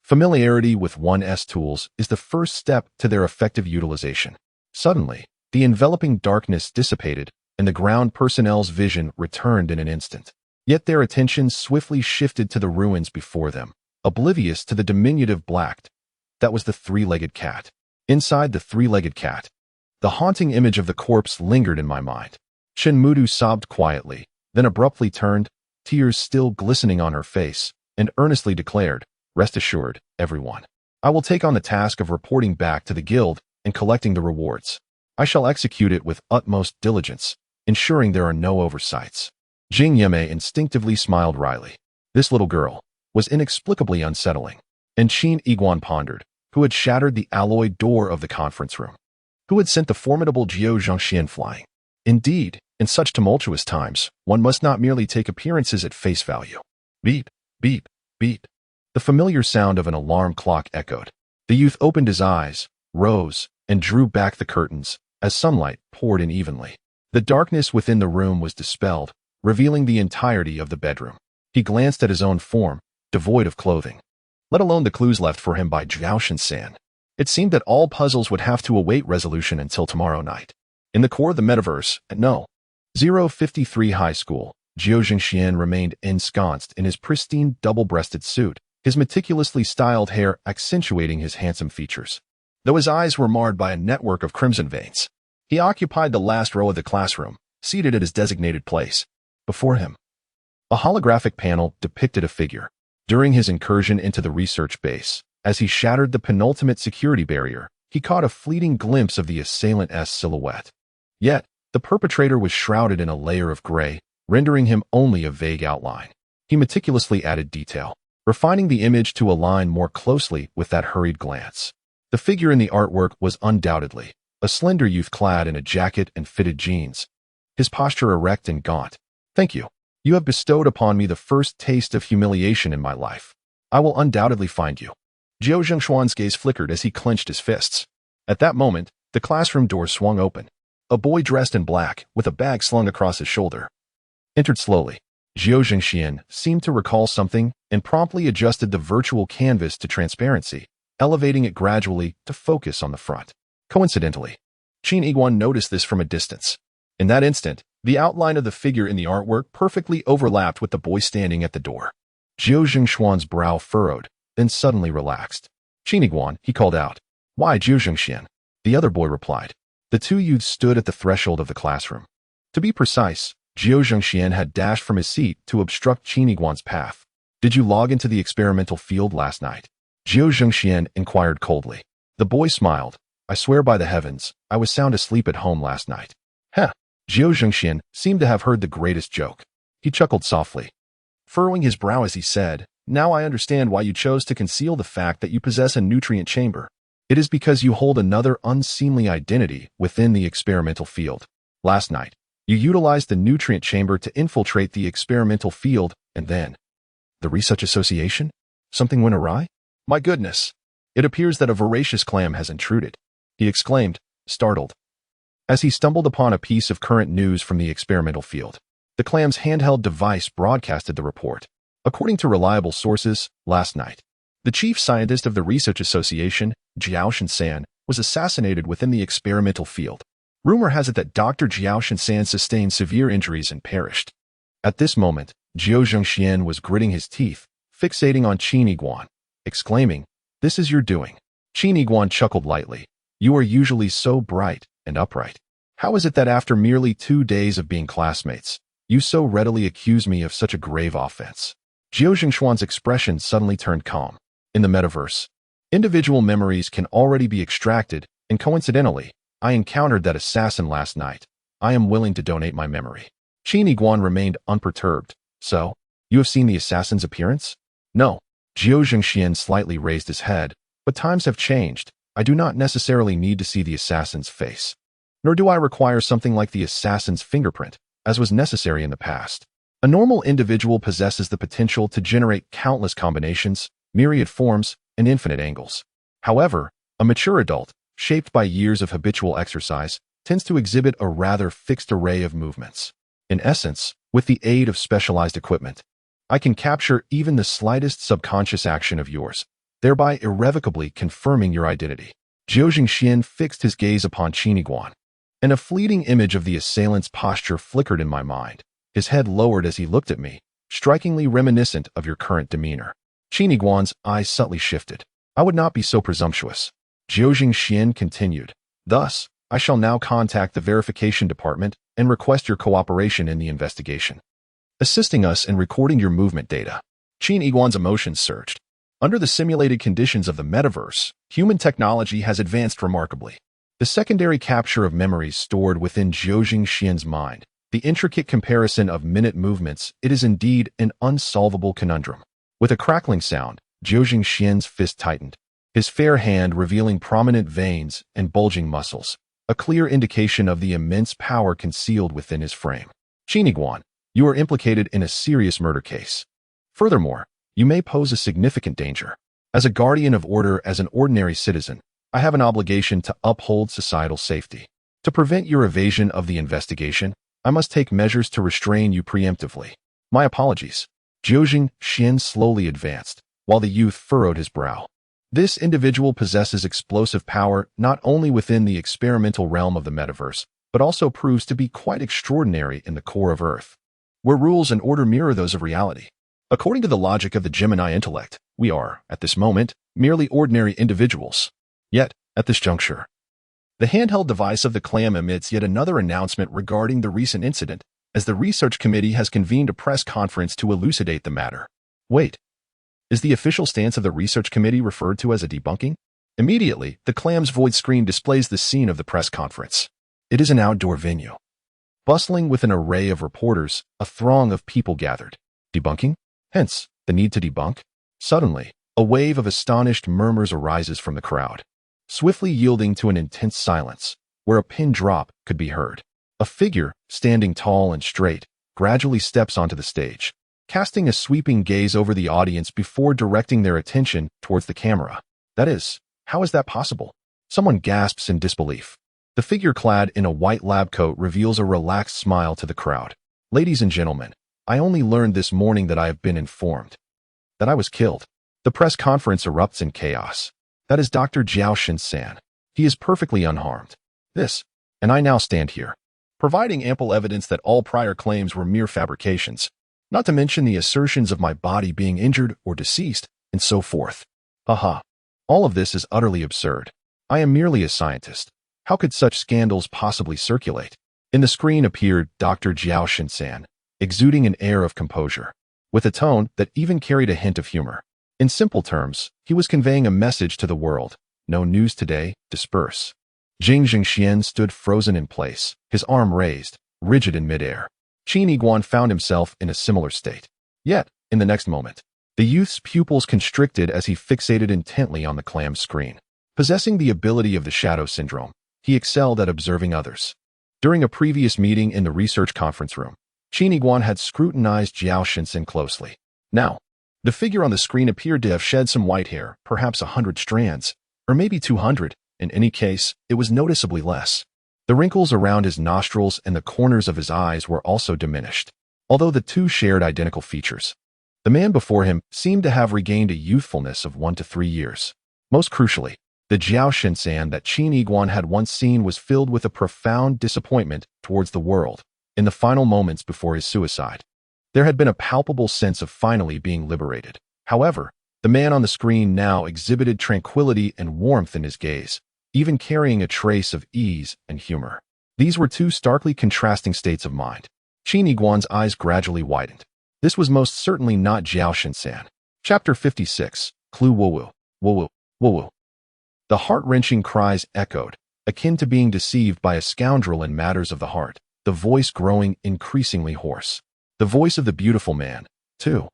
Familiarity with one's tools is the first step to their effective utilization. Suddenly, the enveloping darkness dissipated, and the ground personnel's vision returned in an instant. Yet their attention swiftly shifted to the ruins before them, oblivious to the diminutive black. That was the three-legged cat. Inside the three-legged cat, the haunting image of the corpse lingered in my mind. Chen Mudu sobbed quietly, then abruptly turned, tears still glistening on her face, and earnestly declared, "Rest assured, everyone. I will take on the task of reporting back to the guild and collecting the rewards. I shall execute it with utmost diligence, ensuring there are no oversights." Jing Yeme instinctively smiled wryly. This little girl was inexplicably unsettling, and Qin Iguan pondered, who had shattered the alloy door of the conference room? Who had sent the formidable Jiao Zhengxian flying? Indeed, in such tumultuous times, one must not merely take appearances at face value. Beep, beep, Beat. The familiar sound of an alarm clock echoed. The youth opened his eyes, rose, and drew back the curtains as sunlight poured in evenly. The darkness within the room was dispelled, revealing the entirety of the bedroom. He glanced at his own form, devoid of clothing, let alone the clues left for him by Zhao Shan. It seemed that all puzzles would have to await resolution until tomorrow night. In the core of the metaverse, at No. 053 High School, Zhao Xian remained ensconced in his pristine double-breasted suit, his meticulously styled hair accentuating his handsome features. Though his eyes were marred by a network of crimson veins, he occupied the last row of the classroom, seated at his designated place. Before him, a holographic panel depicted a figure. During his incursion into the research base, as he shattered the penultimate security barrier, he caught a fleeting glimpse of the assailant's silhouette. Yet, the perpetrator was shrouded in a layer of gray, rendering him only a vague outline. He meticulously added detail, refining the image to align more closely with that hurried glance. The figure in the artwork was undoubtedly a slender youth clad in a jacket and fitted jeans, his posture erect and gaunt. "Thank you. You have bestowed upon me the first taste of humiliation in my life. I will undoubtedly find you." Zhao Zhengshuan's gaze flickered as he clenched his fists. At that moment, the classroom door swung open. A boy dressed in black, with a bag slung across his shoulder, entered slowly. Zhao Zhengxian seemed to recall something and promptly adjusted the virtual canvas to transparency, elevating it gradually to focus on the front. Coincidentally, Qin Yiguan noticed this from a distance. In that instant, the outline of the figure in the artwork perfectly overlapped with the boy standing at the door. Zhao Zhengshuan's brow furrowed, then suddenly relaxed. "Qin Yiguan," he called out. "Why Zhao Zhengxian?" The other boy replied. The two youths stood at the threshold of the classroom. To be precise, Zhao Zhengxian had dashed from his seat to obstruct Qin Yiguan's path. "Did you log into the experimental field last night?" Zhao Zhengxian inquired coldly. The boy smiled. "I swear by the heavens, I was sound asleep at home last night." "Heh." Zhao Zhengxian seemed to have heard the greatest joke. He chuckled softly, furrowing his brow as he said, "Now I understand why you chose to conceal the fact that you possess a nutrient chamber. It is because you hold another unseemly identity within the experimental field. Last night, you utilized the nutrient chamber to infiltrate the experimental field, and then..." "The Research Association? Something went awry? My goodness! It appears that a voracious clam has intruded," he exclaimed, startled, as he stumbled upon a piece of current news from the experimental field. The clam's handheld device broadcasted the report. According to reliable sources, last night, the chief scientist of the Research Association, Zhao Shan, was assassinated within the experimental field. Rumor has it that Dr. Zhao Shan sustained severe injuries and perished. At this moment, Zhao Zhengxian was gritting his teeth, fixating on Qin Yiguan, exclaiming, "This is your doing." Qin Yiguan chuckled lightly. "You are usually so bright and upright. How is it that after merely 2 days of being classmates, you so readily accuse me of such a grave offense?" Zhao Zhengshuan's expression suddenly turned calm. In the metaverse, individual memories can already be extracted, and coincidentally, I encountered that assassin last night. I am willing to donate my memory. Qin Yiguan remained unperturbed. "So, you have seen the assassin's appearance?" "No." Zhao Zhengxian slightly raised his head. "But times have changed. I do not necessarily need to see the assassin's face. Nor do I require something like the assassin's fingerprint, as was necessary in the past. A normal individual possesses the potential to generate countless combinations, myriad forms, and infinite angles. However, a mature adult, shaped by years of habitual exercise, tends to exhibit a rather fixed array of movements. In essence, with the aid of specialized equipment, I can capture even the slightest subconscious action of yours, thereby irrevocably confirming your identity." Zhao Zhengxian fixed his gaze upon Qin Yiguan, and a fleeting image of the assailant's posture flickered in my mind. His head lowered as he looked at me, strikingly reminiscent of your current demeanor. Qin Yiguan's eyes subtly shifted. "I would not be so presumptuous." Zhao Zhengxian continued. "Thus, I shall now contact the verification department and request your cooperation in the investigation, assisting us in recording your movement data." Qin Yiguan's emotions surged. Under the simulated conditions of the metaverse, human technology has advanced remarkably. The secondary capture of memories stored within Zhao Zhengxian's mind, the intricate comparison of minute movements, it is indeed an unsolvable conundrum. With a crackling sound, Zhao Zhengxian's fist tightened, his fair hand revealing prominent veins and bulging muscles, a clear indication of the immense power concealed within his frame. "Qin Yiguan, you are implicated in a serious murder case. Furthermore, you may pose a significant danger. As a guardian of order, as an ordinary citizen, I have an obligation to uphold societal safety. To prevent your evasion of the investigation, I must take measures to restrain you preemptively. My apologies. Jiao Xian slowly advanced, while the youth furrowed his brow. This individual possesses explosive power not only within the experimental realm of the metaverse, but also proves to be quite extraordinary in the core of Earth, where rules and order mirror those of reality. According to the logic of the Gemini intellect, we are, at this moment, merely ordinary individuals. Yet, at this juncture, the handheld device of the clam emits yet another announcement regarding the recent incident, as the research committee has convened a press conference to elucidate the matter. Wait, is the official stance of the research committee referred to as a debunking? Immediately, the clam's void screen displays the scene of the press conference. It is an outdoor venue. Bustling with an array of reporters, a throng of people gathered. Debunking? Hence, the need to debunk? Suddenly, a wave of astonished murmurs arises from the crowd, swiftly yielding to an intense silence, where a pin drop could be heard. A figure, standing tall and straight, gradually steps onto the stage, casting a sweeping gaze over the audience before directing their attention towards the camera. That is, how is that possible? Someone gasps in disbelief. The figure clad in a white lab coat reveals a relaxed smile to the crowd. Ladies and gentlemen, I only learned this morning that I have been informed that I was killed. The press conference erupts in chaos. That is Dr. Jiao Shin-san. He is perfectly unharmed. And I now stand here, providing ample evidence that all prior claims were mere fabrications, not to mention the assertions of my body being injured or deceased, and so forth. Haha. All of this is utterly absurd. I am merely a scientist. How could such scandals possibly circulate? In the screen appeared Dr. Jiao Shin-san, exuding an air of composure, with a tone that even carried a hint of humor. In simple terms, he was conveying a message to the world. No news today, disperse. Jing Xian stood frozen in place, his arm raised, rigid in midair. Qin Yiguan found himself in a similar state. Yet, in the next moment, the youth's pupils constricted as he fixated intently on the clam's screen. Possessing the ability of the shadow syndrome, he excelled at observing others. During a previous meeting in the research conference room, Qin Yiguan had scrutinized Jiao Shin-san closely. Now, the figure on the screen appeared to have shed some white hair, perhaps 100 strands, or maybe 200. In any case, it was noticeably less. The wrinkles around his nostrils and the corners of his eyes were also diminished, although the two shared identical features. The man before him seemed to have regained a youthfulness of 1 to 3 years. Most crucially, the Jiao Shin-san that Qin Yiguan had once seen was filled with a profound disappointment towards the world in the final moments before his suicide. There had been a palpable sense of finally being liberated. However, the man on the screen now exhibited tranquility and warmth in his gaze, even carrying a trace of ease and humor. These were two starkly contrasting states of mind. Qin Yiguan's eyes gradually widened. This was most certainly not Jiao Shin-san. Chapter 56, Clue Woo-woo, Woo-woo, Woo-woo. The heart-wrenching cries echoed, akin to being deceived by a scoundrel in matters of the heart, the voice growing increasingly hoarse. The voice of the beautiful man, too,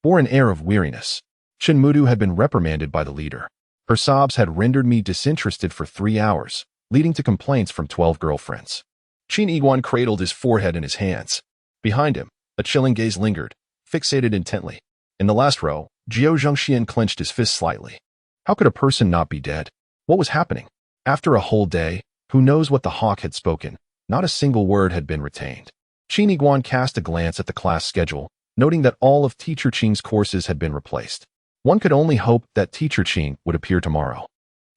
bore an air of weariness. Chinmudu had been reprimanded by the leader. Her sobs had rendered me disinterested for 3 hours, leading to complaints from 12 girlfriends. Qin Yiguan cradled his forehead in his hands. Behind him, a chilling gaze lingered, fixated intently. In the last row, Jiao Zhengxian clenched his fist slightly. How could a person not be dead? What was happening? After a whole day, who knows what the hawk had spoken? Not a single word had been retained. Qin Yiguan cast a glance at the class schedule, noting that all of Teacher Qing's courses had been replaced. One could only hope that Teacher Qing would appear tomorrow.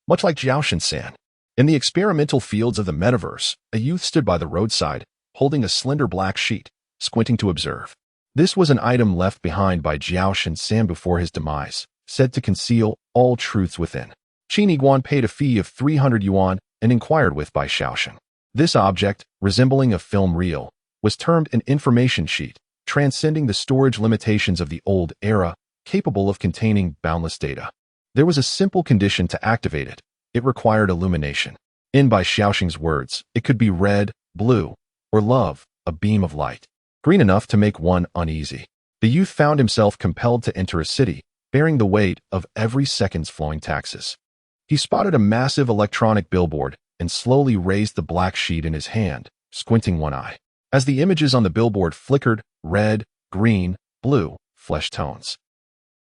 Much like Jiao Shin-san, in the experimental fields of the metaverse, a youth stood by the roadside, holding a slender black sheet, squinting to observe. This was an item left behind by Jiao Shin-san before his demise, said to conceal all truths within. Qin Yiguan paid a fee of 300 yuan and inquired with by Xiaoshen. This object, resembling a film reel, was termed an information sheet, transcending the storage limitations of the old era, capable of containing boundless data. There was a simple condition to activate it. It required illumination. In by Xiaoxing's words, it could be red, blue, or love, a beam of light, green enough to make one uneasy. The youth found himself compelled to enter a city, bearing the weight of every second's flowing taxes. He spotted a massive electronic billboard and slowly raised the black sheet in his hand, squinting one eye. As the images on the billboard flickered, red, green, blue, flesh tones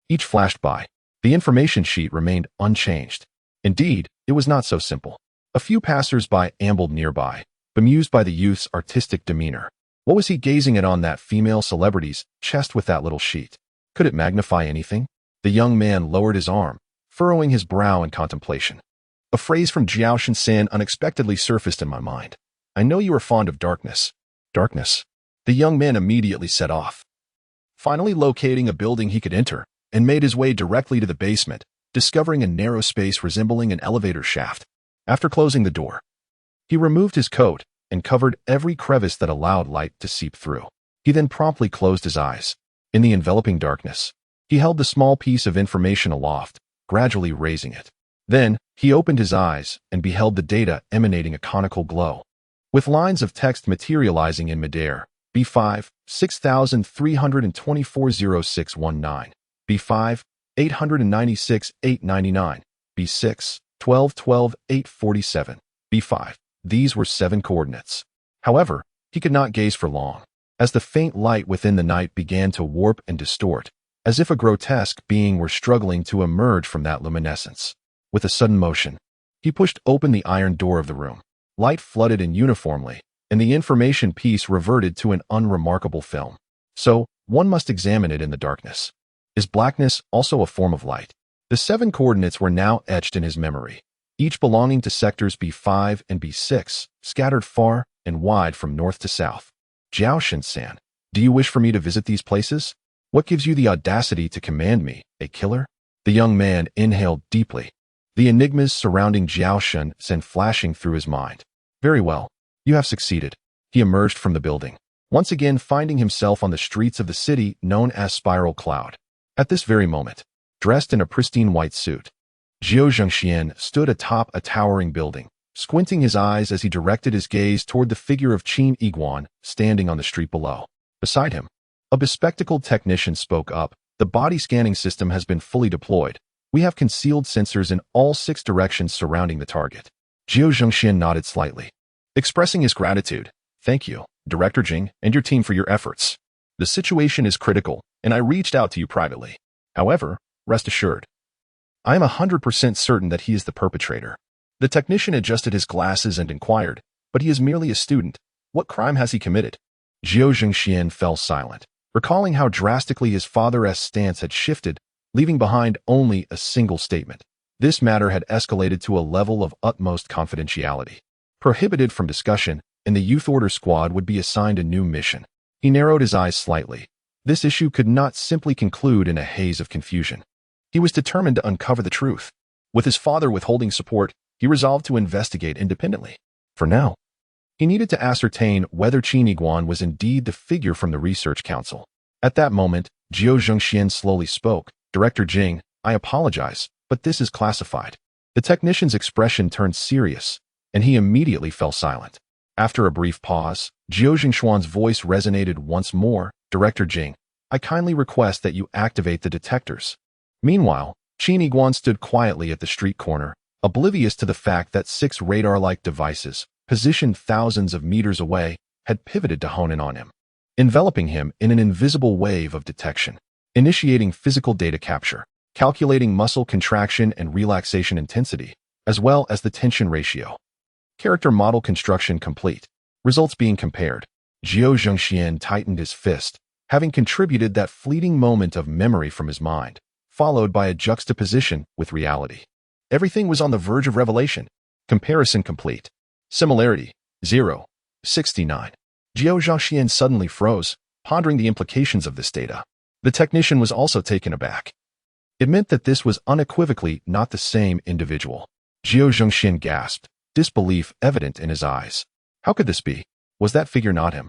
Each flashed by. The information sheet remained unchanged. Indeed, it was not so simple. A few passers-by ambled nearby, bemused by the youth's artistic demeanor. What was he gazing at on that female celebrity's chest with that little sheet? Could it magnify anything? The young man lowered his arm, furrowing his brow in contemplation. A phrase from Jiao Shinsan unexpectedly surfaced in my mind. I know you are fond of darkness. Darkness? The young man immediately set off. Finally locating a building he could enter, and made his way directly to the basement, discovering a narrow space resembling an elevator shaft. After closing the door, he removed his coat and covered every crevice that allowed light to seep through. He then promptly closed his eyes. In the enveloping darkness, he held the small piece of information aloft, gradually raising it. Then, he opened his eyes and beheld the data emanating a conical glow. With lines of text materializing in midair, B5, 63240619, B5, 896 899, B6, 1212 847, B5. These were 7 coordinates. However, he could not gaze for long, as the faint light within the night began to warp and distort, as if a grotesque being were struggling to emerge from that luminescence. With a sudden motion, he pushed open the iron door of the room. Light flooded in uniformly, and the information piece reverted to an unremarkable film. So, one must examine it in the darkness. Is blackness also a form of light? The 7 coordinates were now etched in his memory, each belonging to sectors B5 and B6, scattered far and wide from north to south. Jiao Shinsan, do you wish for me to visit these places? What gives you the audacity to command me, a killer? The young man inhaled deeply, the enigmas surrounding Jiao Shinsan flashing through his mind. Very well, you have succeeded. He emerged from the building, once again finding himself on the streets of the city known as Spiral Cloud. At this very moment, dressed in a pristine white suit, Jiao Zhengxian stood atop a towering building, squinting his eyes as he directed his gaze toward the figure of Qin Yiguan standing on the street below. Beside him, a bespectacled technician spoke up. The body scanning system has been fully deployed. We have concealed sensors in all 6 directions surrounding the target. Jiao Zhengxian nodded slightly, expressing his gratitude. Thank you, Director Jing, and your team for your efforts. The situation is critical, and I reached out to you privately. However, rest assured, I am 100% certain that he is the perpetrator. The technician adjusted his glasses and inquired, but he is merely a student. What crime has he committed? Jiao Zhengxian fell silent, recalling how drastically his father's stance had shifted, leaving behind only a single statement. This matter had escalated to a level of utmost confidentiality, prohibited from discussion, and the Youth Order Squad would be assigned a new mission. He narrowed his eyes slightly. This issue could not simply conclude in a haze of confusion. He was determined to uncover the truth. With his father withholding support, he resolved to investigate independently. For now, he needed to ascertain whether Qin Yiguan was indeed the figure from the Research Council. At that moment, Jiao Zhengxian slowly spoke. Director Jing, I apologize, but this is classified. The technician's expression turned serious, and he immediately fell silent. After a brief pause, Jiao Zhengxuan's voice resonated once more. Director Jing, I kindly request that you activate the detectors. Meanwhile, Qin Yiguan stood quietly at the street corner, oblivious to the fact that 6 radar-like devices, positioned thousands of meters away, had pivoted to hone in on him, enveloping him in an invisible wave of detection, initiating physical data capture, calculating muscle contraction and relaxation intensity, as well as the tension ratio. Character model construction complete. Results being compared. Jiao Zhengxian tightened his fist, having contributed that fleeting moment of memory from his mind, followed by a juxtaposition with reality. Everything was on the verge of revelation. Comparison complete. Similarity, 0. 69. Jiao Zhengxian suddenly froze, pondering the implications of this data. The technician was also taken aback. It meant that this was unequivocally not the same individual. Jiao Zhengxian gasped, disbelief evident in his eyes. How could this be? Was that figure not him?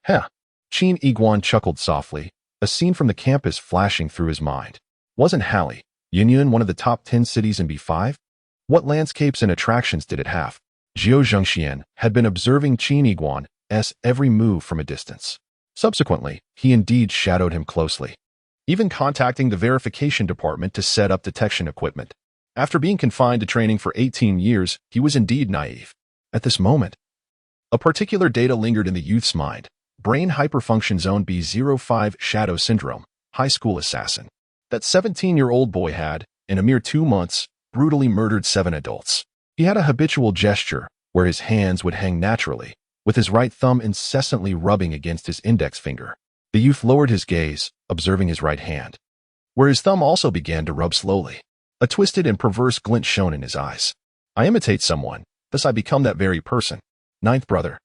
Heh. Qin Yiguan chuckled softly, a scene from the campus flashing through his mind. Wasn't Halley, Yunyun one of the top 10 cities in B5? What landscapes and attractions did it have? Jiao Zhengxian had been observing Qin Yiguan's every move from a distance. Subsequently, he indeed shadowed him closely, even contacting the verification department to set up detection equipment. After being confined to training for 18 years, he was indeed naive. At this moment, a particular data lingered in the youth's mind. Brain hyperfunction zone B05 shadow syndrome, high school assassin. That 17-year-old boy had, in a mere 2 months, brutally murdered 7 adults. He had a habitual gesture where his hands would hang naturally, with his right thumb incessantly rubbing against his index finger. The youth lowered his gaze, observing his right hand, where his thumb also began to rub slowly. A twisted and perverse glint shone in his eyes. I imitate someone, thus I become that very person. Ninth brother.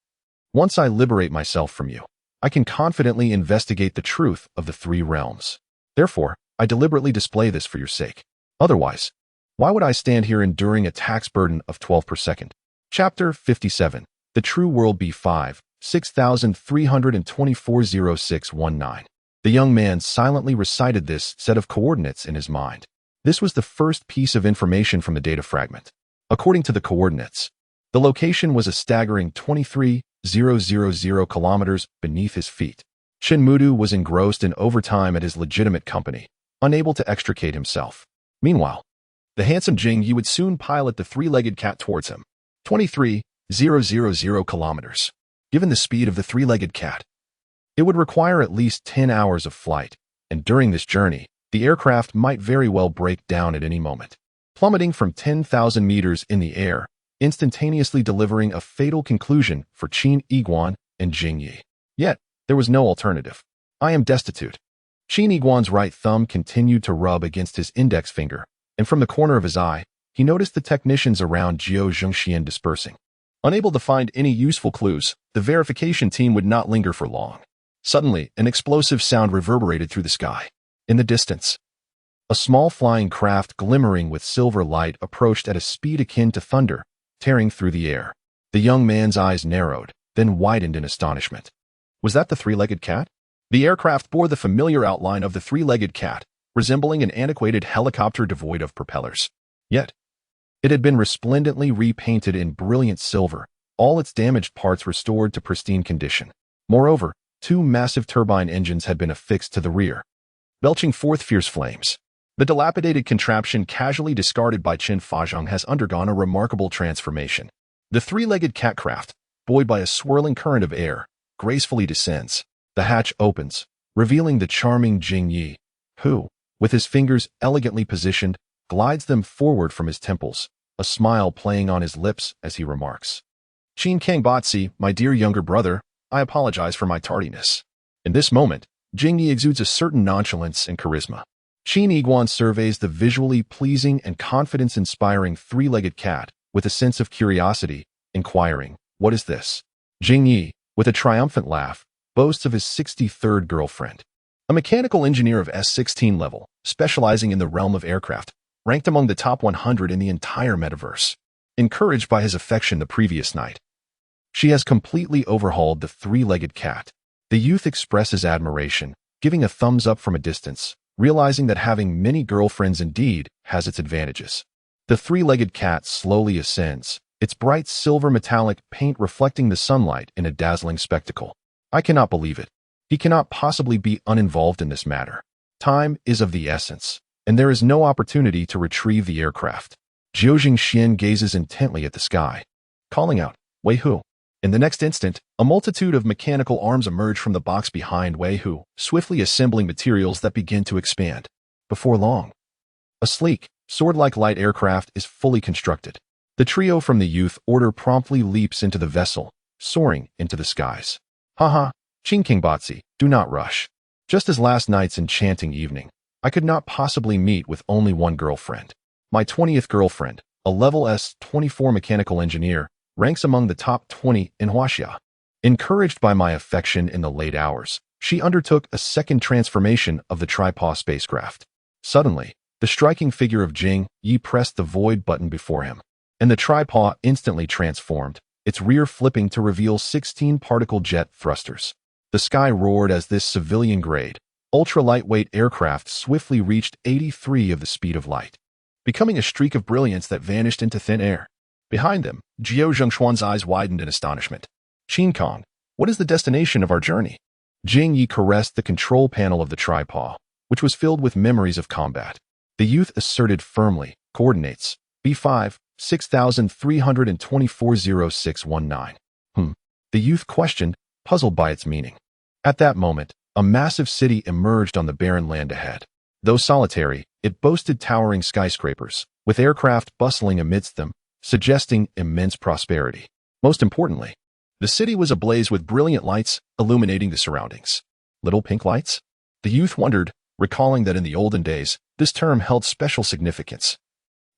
Once I liberate myself from you, I can confidently investigate the truth of the 3 realms. Therefore, I deliberately display this for your sake. Otherwise, why would I stand here enduring a tax burden of 12 per second? Chapter 57. The True World B5, 63240619. The young man silently recited this set of coordinates in his mind. This was the first piece of information from the data fragment. According to the coordinates, the location was a staggering 23,000 kilometers beneath his feet. Shinmudu was engrossed in overtime at his legitimate company, unable to extricate himself. Meanwhile, the handsome Jing Yi would soon pilot the 3-legged cat towards him. 23,000 kilometers. Given the speed of the 3-legged cat, it would require at least 10 hours of flight, and during this journey, the aircraft might very well break down at any moment, plummeting from 10,000 meters in the air, instantaneously delivering a fatal conclusion for Qin Yiguan and Jing Yi. Yet, there was no alternative. I am destitute. Qin Yiguan's right thumb continued to rub against his index finger, and from the corner of his eye, he noticed the technicians around Jiao Zhengxian dispersing. Unable to find any useful clues, the verification team would not linger for long. Suddenly, an explosive sound reverberated through the sky. In the distance, a small flying craft glimmering with silver light approached at a speed akin to thunder, tearing through the air. The young man's eyes narrowed, then widened in astonishment. Was that the 3-legged cat? The aircraft bore the familiar outline of the 3-legged cat, resembling an antiquated helicopter devoid of propellers. Yet, it had been resplendently repainted in brilliant silver, all its damaged parts restored to pristine condition. Moreover, 2 massive turbine engines had been affixed to the rear, belching forth fierce flames. The dilapidated contraption casually discarded by Qin Fazhang has undergone a remarkable transformation. The 3-legged cat craft, buoyed by a swirling current of air, gracefully descends. The hatch opens, revealing the charming Jing Yi, who, with his fingers elegantly positioned, glides them forward from his temples, a smile playing on his lips as he remarks. Qin Kangbatsi, my dear younger brother, I apologize for my tardiness. In this moment, Jing Yi exudes a certain nonchalance and charisma. Qin Yiguan surveys the visually pleasing and confidence-inspiring 3-legged cat with a sense of curiosity, inquiring, what is this? Jing Yi, with a triumphant laugh, boasts of his 63rd girlfriend. A mechanical engineer of S16 level, specializing in the realm of aircraft, ranked among the top 100 in the entire metaverse. Encouraged by his affection the previous night, she has completely overhauled the 3-legged cat. The youth expresses admiration, giving a thumbs up from a distance, realizing that having many girlfriends indeed has its advantages. The 3-legged cat slowly ascends, its bright silver metallic paint reflecting the sunlight in a dazzling spectacle. I cannot believe it. He cannot possibly be uninvolved in this matter. Time is of the essence, and there is no opportunity to retrieve the aircraft. Jiao Zhengxian gazes intently at the sky, calling out, Wei Hu. In the next instant, a multitude of mechanical arms emerge from the box behind Wei Hu, swiftly assembling materials that begin to expand. Before long, a sleek, sword-like light aircraft is fully constructed. The trio from the youth order promptly leaps into the vessel, soaring into the skies. Haha, Qin Kangbatsi, do not rush. Just as last night's enchanting evening, I could not possibly meet with only one girlfriend. My 20th girlfriend, a level S24 mechanical engineer, ranks among the top 20 in Huaxia. Encouraged by my affection in the late hours, she undertook a second transformation of the tripod spacecraft. Suddenly, the striking figure of Jing Yi pressed the void button before him, and the tripod instantly transformed, its rear flipping to reveal 16 particle jet thrusters. The sky roared as this civilian-grade, ultra-lightweight aircraft swiftly reached 83 of the speed of light, becoming a streak of brilliance that vanished into thin air. Behind them, Jiao Zhengshuan's eyes widened in astonishment. Qin Kong, what is the destination of our journey? Jing Yi caressed the control panel of the tripod, which was filled with memories of combat. The youth asserted firmly, coordinates, B5, 63240619. The youth questioned, puzzled by its meaning. At that moment, a massive city emerged on the barren land ahead. Though solitary, it boasted towering skyscrapers, with aircraft bustling amidst them, suggesting immense prosperity. Most importantly, the city was ablaze with brilliant lights illuminating the surroundings. Little pink lights? The youth wondered, recalling that in the olden days, this term held special significance.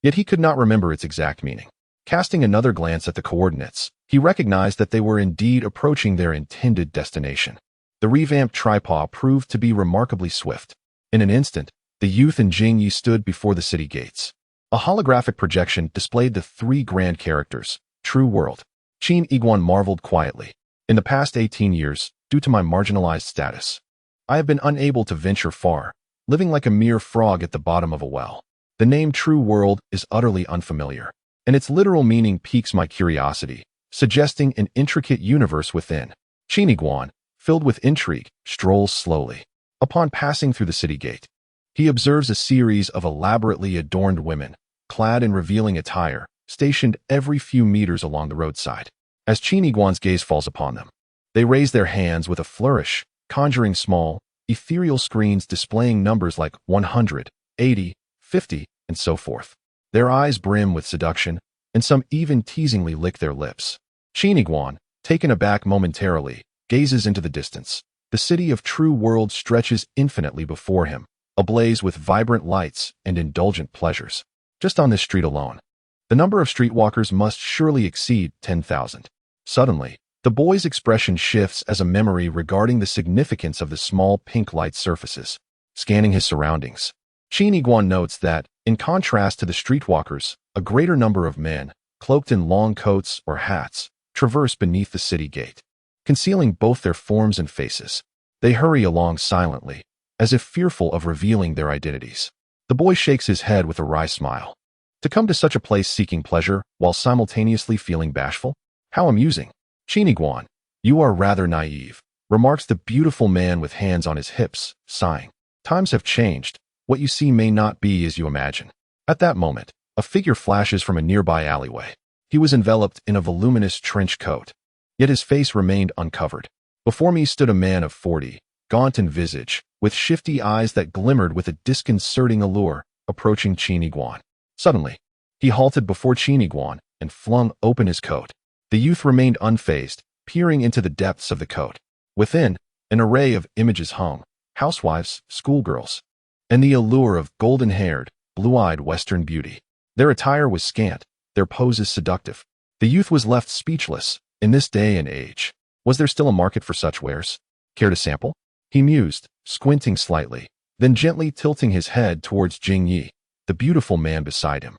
Yet he could not remember its exact meaning. Casting another glance at the coordinates, he recognized that they were indeed approaching their intended destination. The revamped tripod proved to be remarkably swift. In an instant, the youth and Jing Yi stood before the city gates. A holographic projection displayed the three grand characters, True World. Qin Iguan marveled quietly. In the past 18 years, due to my marginalized status, I have been unable to venture far, living like a mere frog at the bottom of a well. The name True World is utterly unfamiliar, and its literal meaning piques my curiosity, suggesting an intricate universe within. Qin Iguan, filled with intrigue, strolls slowly. Upon passing through the city gate, he observes a series of elaborately adorned women, clad in revealing attire, stationed every few meters along the roadside. As Qin Iguan's gaze falls upon them, they raise their hands with a flourish, conjuring small, ethereal screens displaying numbers like 100, 80, 50, and so forth. Their eyes brim with seduction, and some even teasingly lick their lips. Qin Iguan, taken aback momentarily, gazes into the distance. The city of True World stretches infinitely before him, ablaze with vibrant lights and indulgent pleasures. Just on this street alone, the number of streetwalkers must surely exceed 10,000. Suddenly, the boy's expression shifts as a memory regarding the significance of the small pink light surfaces. Scanning his surroundings, Qin Iguan notes that, in contrast to the streetwalkers, a greater number of men, cloaked in long coats or hats, traverse beneath the city gate, concealing both their forms and faces. They hurry along silently, as if fearful of revealing their identities. The boy shakes his head with a wry smile. To come to such a place seeking pleasure while simultaneously feeling bashful? How amusing. Qin Iguan, you are rather naive, remarks the beautiful man with hands on his hips, sighing. Times have changed. What you see may not be as you imagine. At that moment, a figure flashes from a nearby alleyway. He was enveloped in a voluminous trench coat, yet his face remained uncovered. Before me stood a man of 40, gaunt in visage, with shifty eyes that glimmered with a disconcerting allure, approaching Qin Iguan. Suddenly, he halted before Qin Iguan and flung open his coat. The youth remained unfazed, peering into the depths of the coat. Within, an array of images hung, housewives, schoolgirls, and the allure of golden-haired, blue-eyed Western beauty. Their attire was scant, their poses seductive. The youth was left speechless. In this day and age, was there still a market for such wares? Care to sample? He mused, squinting slightly, then gently tilting his head towards Jing Yi, the beautiful man beside him.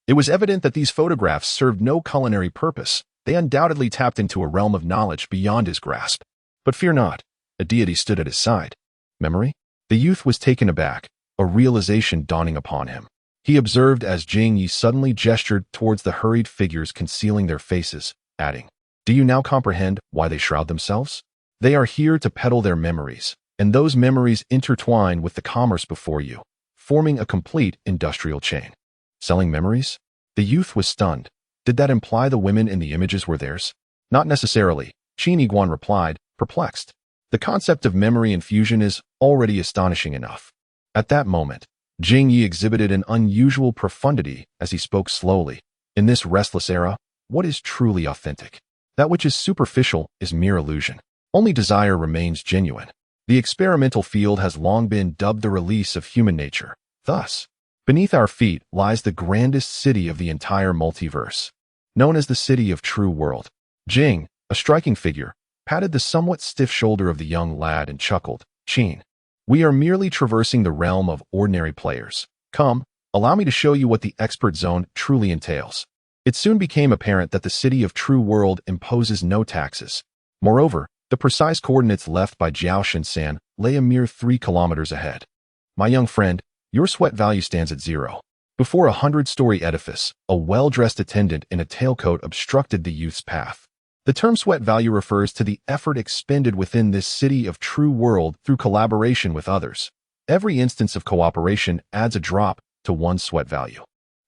It was evident that these photographs served no culinary purpose. They undoubtedly tapped into a realm of knowledge beyond his grasp. But fear not, a deity stood at his side. Memory? The youth was taken aback, a realization dawning upon him. He observed as Jing Yi suddenly gestured towards the hurried figures concealing their faces, adding, "Do you now comprehend why they shroud themselves? They are here to peddle their memories, and those memories intertwine with the commerce before you, forming a complete industrial chain." Selling memories? The youth was stunned. Did that imply the women in the images were theirs? Not necessarily, Qin Iguan replied, perplexed. The concept of memory infusion is already astonishing enough. At that moment, Jing Yi exhibited an unusual profundity as he spoke slowly. In this restless era, what is truly authentic? That which is superficial is mere illusion. Only desire remains genuine. The experimental field has long been dubbed the release of human nature. Thus, beneath our feet lies the grandest city of the entire multiverse, known as the City of True World. Jing, a striking figure, patted the somewhat stiff shoulder of the young lad and chuckled. "Qin, we are merely traversing the realm of ordinary players. Come, allow me to show you what the expert zone truly entails." It soon became apparent that the City of True World imposes no taxes. Moreover, the precise coordinates left by Jiao Shinsan lay a mere 3 kilometers ahead. "My young friend, your sweat value stands at 0. Before a 100-story edifice, a well-dressed attendant in a tailcoat obstructed the youth's path. The term sweat value refers to the effort expended within this City of True World through collaboration with others. Every instance of cooperation adds a drop to one's sweat value.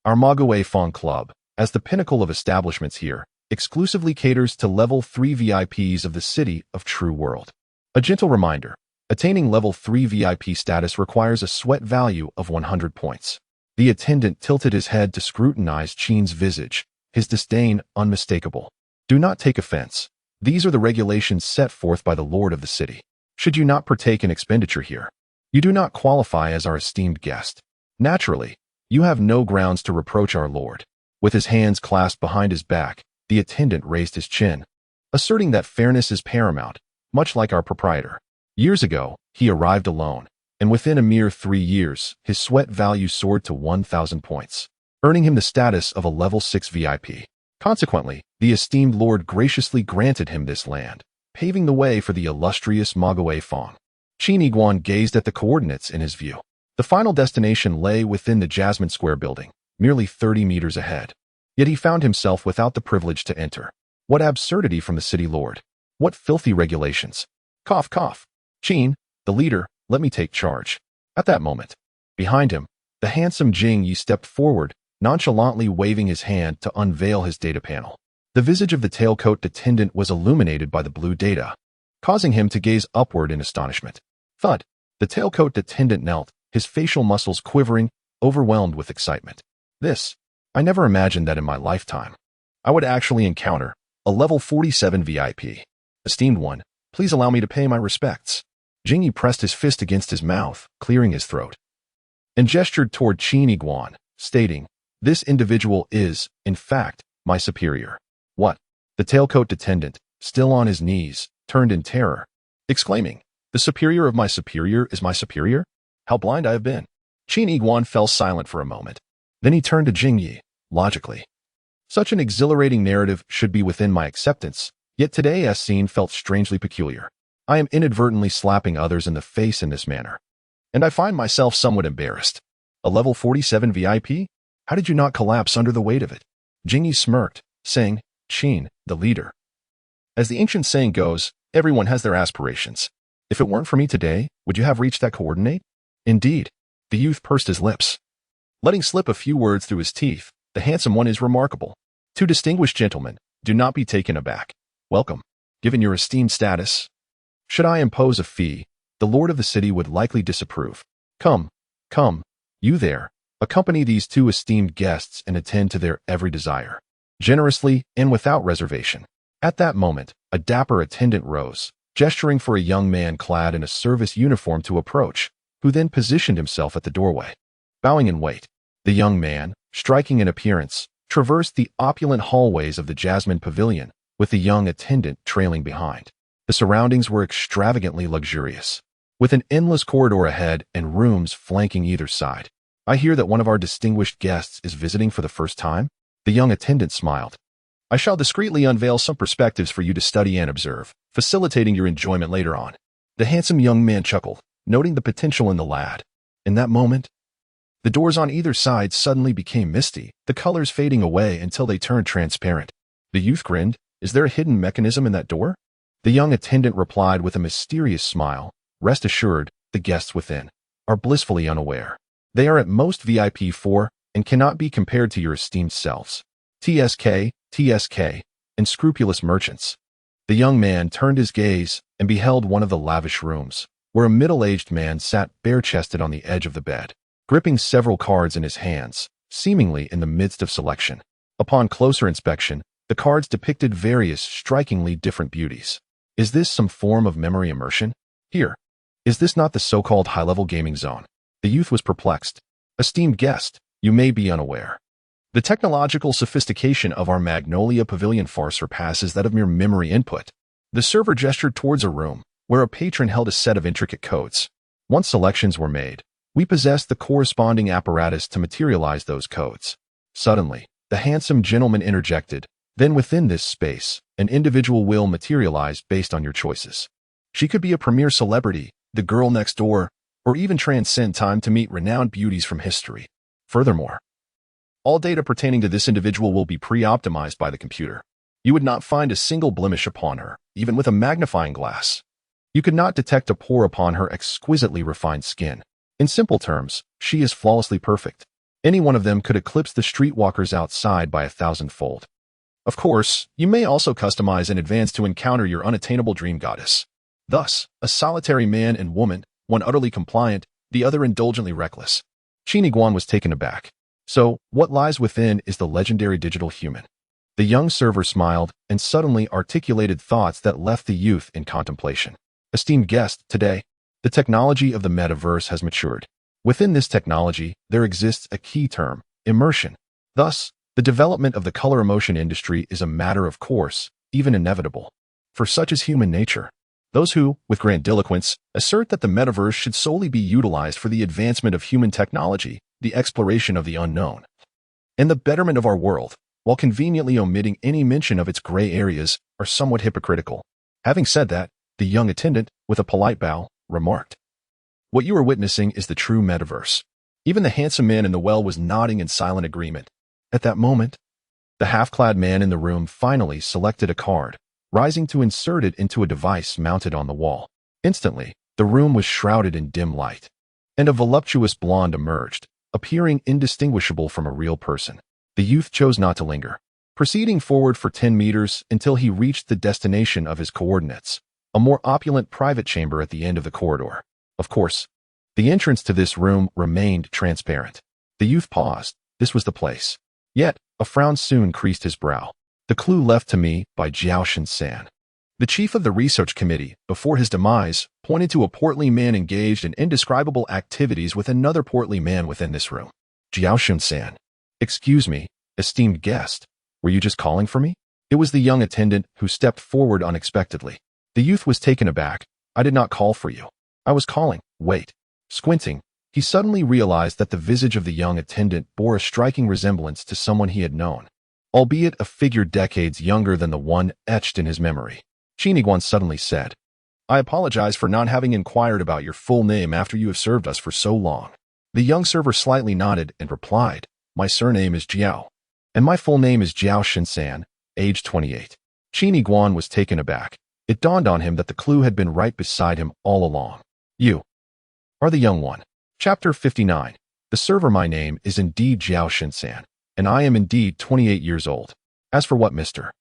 Our Maguey Fong Club, as the pinnacle of establishments here, exclusively caters to level 3 VIPs of the City of True World. A gentle reminder, Attaining level 3 VIP status requires a sweat value of 100 points. The attendant tilted his head to scrutinize Qin's visage, his disdain unmistakable. Do not take offense. These are the regulations set forth by the lord of the city. Should you not partake in expenditure here, you do not qualify as our esteemed guest. Naturally, you have no grounds to reproach our lord. With his hands clasped behind his back, the attendant raised his chin, asserting that fairness is paramount, much like our proprietor. Years ago, he arrived alone, and within a mere 3 years, his sweat value soared to 1,000 points, earning him the status of a level 6 VIP. Consequently, the esteemed lord graciously granted him this land, paving the way for the illustrious Magoe Fong. Qin Iguan gazed at the coordinates in his view. The final destination lay within the Jasmine Square building, merely 30 meters ahead. Yet he found himself without the privilege to enter. What absurdity from the city lord! What filthy regulations! Cough, cough. Qin, the leader, let me take charge. At that moment, behind him, the handsome Jing Yi stepped forward, nonchalantly waving his hand to unveil his data panel. The visage of the tailcoat attendant was illuminated by the blue data, causing him to gaze upward in astonishment. Thud! The tailcoat attendant knelt, his facial muscles quivering, overwhelmed with excitement. I never imagined that in my lifetime I would actually encounter a level 47 VIP. Esteemed one, please allow me to pay my respects. Jing Yi pressed his fist against his mouth, clearing his throat, and gestured toward Qin Iguan, stating, "This individual is, in fact, my superior." What? The tailcoat attendant, still on his knees, turned in terror, exclaiming, "The superior of my superior is my superior? How blind I have been." Qin Iguan fell silent for a moment. Then he turned to Jing Yi, logically. Such an exhilarating narrative should be within my acceptance, yet today as seen felt strangely peculiar. I am inadvertently slapping others in the face in this manner, and I find myself somewhat embarrassed. A level 47 VIP? How did you not collapse under the weight of it? Jing Yi smirked, saying, "Qin, the leader. As the ancient saying goes, everyone has their aspirations. If it weren't for me today, would you have reached that coordinate?" Indeed. The youth pursed his lips, letting slip a few words through his teeth. The handsome one is remarkable. To distinguished gentlemen, do not be taken aback. Welcome. Given your esteemed status, should I impose a fee, the lord of the city would likely disapprove. Come, you there, accompany these 2 esteemed guests and attend to their every desire, generously and without reservation. At that moment, a dapper attendant rose, gesturing for a young man clad in a service uniform to approach, who then positioned himself at the doorway. Bowing in wait, the young man, striking in appearance, traversed the opulent hallways of the Jasmine Pavilion, with the young attendant trailing behind. The surroundings were extravagantly luxurious, with an endless corridor ahead and rooms flanking either side. I hear that one of our distinguished guests is visiting for the first time? The young attendant smiled. I shall discreetly unveil some perspectives for you to study and observe, facilitating your enjoyment later on. The handsome young man chuckled, noting the potential in the lad. In that moment, the doors on either side suddenly became misty, the colors fading away until they turned transparent. The youth grinned. Is there a hidden mechanism in that door? The young attendant replied with a mysterious smile. Rest assured, the guests within are blissfully unaware. They are at most VIP 4 and cannot be compared to your esteemed selves. TSK, and scrupulous merchants. The young man turned his gaze and beheld one of the lavish rooms, where a middle-aged man sat bare-chested on the edge of the bed, gripping several cards in his hands, seemingly in the midst of selection. Upon closer inspection, the cards depicted various strikingly different beauties. Is this some form of memory immersion? Here. Is this not the so-called high-level gaming zone? The youth was perplexed. Esteemed guest, you may be unaware. The technological sophistication of our Magnolia Pavilion far surpasses that of mere memory input. The server gestured towards a room, where a patron held a set of intricate codes. Once selections were made, we possessed the corresponding apparatus to materialize those codes. Suddenly, the handsome gentleman interjected, then within this space, an individual will materialize based on your choices. She could be a premier celebrity, the girl next door, or even transcend time to meet renowned beauties from history. Furthermore, all data pertaining to this individual will be pre-optimized by the computer. You would not find a single blemish upon her, even with a magnifying glass. You could not detect a pore upon her exquisitely refined skin. In simple terms, she is flawlessly perfect. Any one of them could eclipse the streetwalkers outside by 1,000-fold. Of course, you may also customize in advance to encounter your unattainable dream goddess. Thus, a solitary man and woman, one utterly compliant, the other indulgently reckless. Qin Guan was taken aback. So, what lies within is the legendary digital human. The young server smiled and suddenly articulated thoughts that left the youth in contemplation. Esteemed guest, today, the technology of the metaverse has matured. Within this technology, there exists a key term, immersion. Thus, the development of the color emotion industry is a matter of course, even inevitable. For such is human nature. Those who, with grandiloquence, assert that the metaverse should solely be utilized for the advancement of human technology, the exploration of the unknown, and the betterment of our world, while conveniently omitting any mention of its gray areas, are somewhat hypocritical. Having said that, the young attendant, with a polite bow, remarked, "What you are witnessing is the true metaverse." Even the handsome man in the well was nodding in silent agreement. At that moment, the half-clad man in the room finally selected a card, rising to insert it into a device mounted on the wall. Instantly, the room was shrouded in dim light, and a voluptuous blonde emerged, appearing indistinguishable from a real person. The youth chose not to linger, proceeding forward for 10 meters until he reached the destination of his coordinates, a more opulent private chamber at the end of the corridor. Of course, the entrance to this room remained transparent. The youth paused. This was the place. Yet, a frown soon creased his brow. The clue left to me by Jiao Shen-san. The chief of the research committee, before his demise, pointed to a portly man engaged in indescribable activities with another portly man within this room. Jiao Shen-san. Excuse me, esteemed guest. Were you just calling for me? It was the young attendant who stepped forward unexpectedly. The youth was taken aback. I did not call for you. I was calling. Wait. Squinting, he suddenly realized that the visage of the young attendant bore a striking resemblance to someone he had known, albeit a figure decades younger than the one etched in his memory. Qin Guan suddenly said, "I apologize for not having inquired about your full name after you have served us for so long." The young server slightly nodded and replied, "My surname is Jiao, and my full name is Jiao Shen-san, age 28. Qin Guan was taken aback. It dawned on him that the clue had been right beside him all along. You are the young one. Chapter 59. The server. My name is indeed Jiao Shen-san, and I am indeed 28 years old. As for what Mr.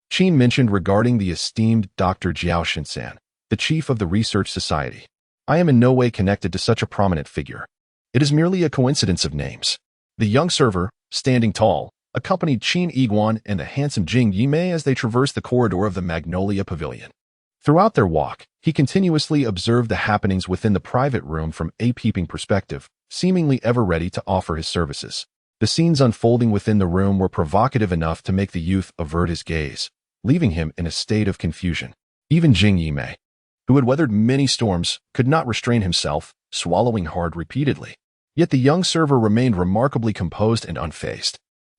Qin mentioned regarding the esteemed Dr. Jiao Shen-san, the chief of the research society, I am in no way connected to such a prominent figure. It is merely a coincidence of names." The young server, standing tall, accompanied Qin Guan and the handsome Jing Yimei as they traversed the corridor of the Magnolia Pavilion. Throughout their walk, he continuously observed the happenings within the private room from a peeping perspective, seemingly ever ready to offer his services. The scenes unfolding within the room were provocative enough to make the youth avert his gaze, leaving him in a state of confusion. Even Jing Yimei, who had weathered many storms, could not restrain himself, swallowing hard repeatedly. Yet the young server remained remarkably composed and unfazed.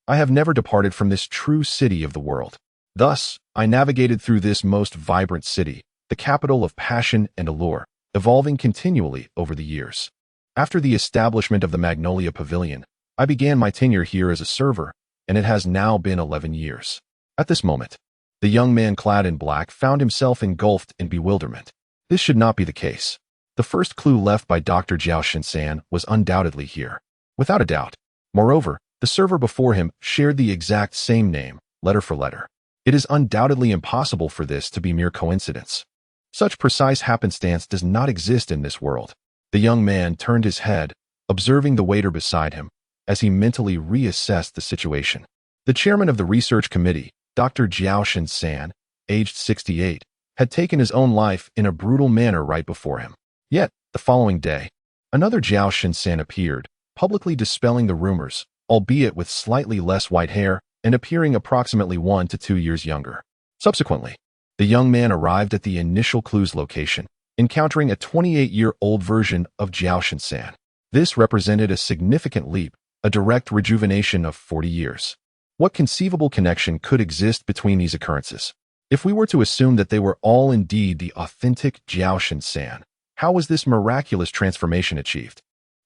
I have never departed from this true city of the world. Thus, I navigated through this most vibrant city, the capital of passion and allure, evolving continually over the years. After the establishment of the Magnolia Pavilion, I began my tenure here as a server, and it has now been 11 years. At this moment, the young man clad in black found himself engulfed in bewilderment. This should not be the case. The first clue left by Dr. Jiao Shen-san was undoubtedly here. Without a doubt. Moreover, the server before him shared the exact same name, letter for letter. It is undoubtedly impossible for this to be mere coincidence. Such precise happenstance does not exist in this world. The young man turned his head, observing the waiter beside him, as he mentally reassessed the situation. The chairman of the research committee, Dr. Jiao Shen-san, aged 68, had taken his own life in a brutal manner right before him. Yet, the following day, another Jiao Shen-san appeared, publicly dispelling the rumors, albeit with slightly less white hair and appearing approximately 1 to 2 years younger. Subsequently, the young man arrived at the initial clue's location, encountering a 28-year-old version of Jiao Shen-san. This represented a significant leap, a direct rejuvenation of 40 years. What conceivable connection could exist between these occurrences? If we were to assume that they were all indeed the authentic Jiao Shen-san, how was this miraculous transformation achieved?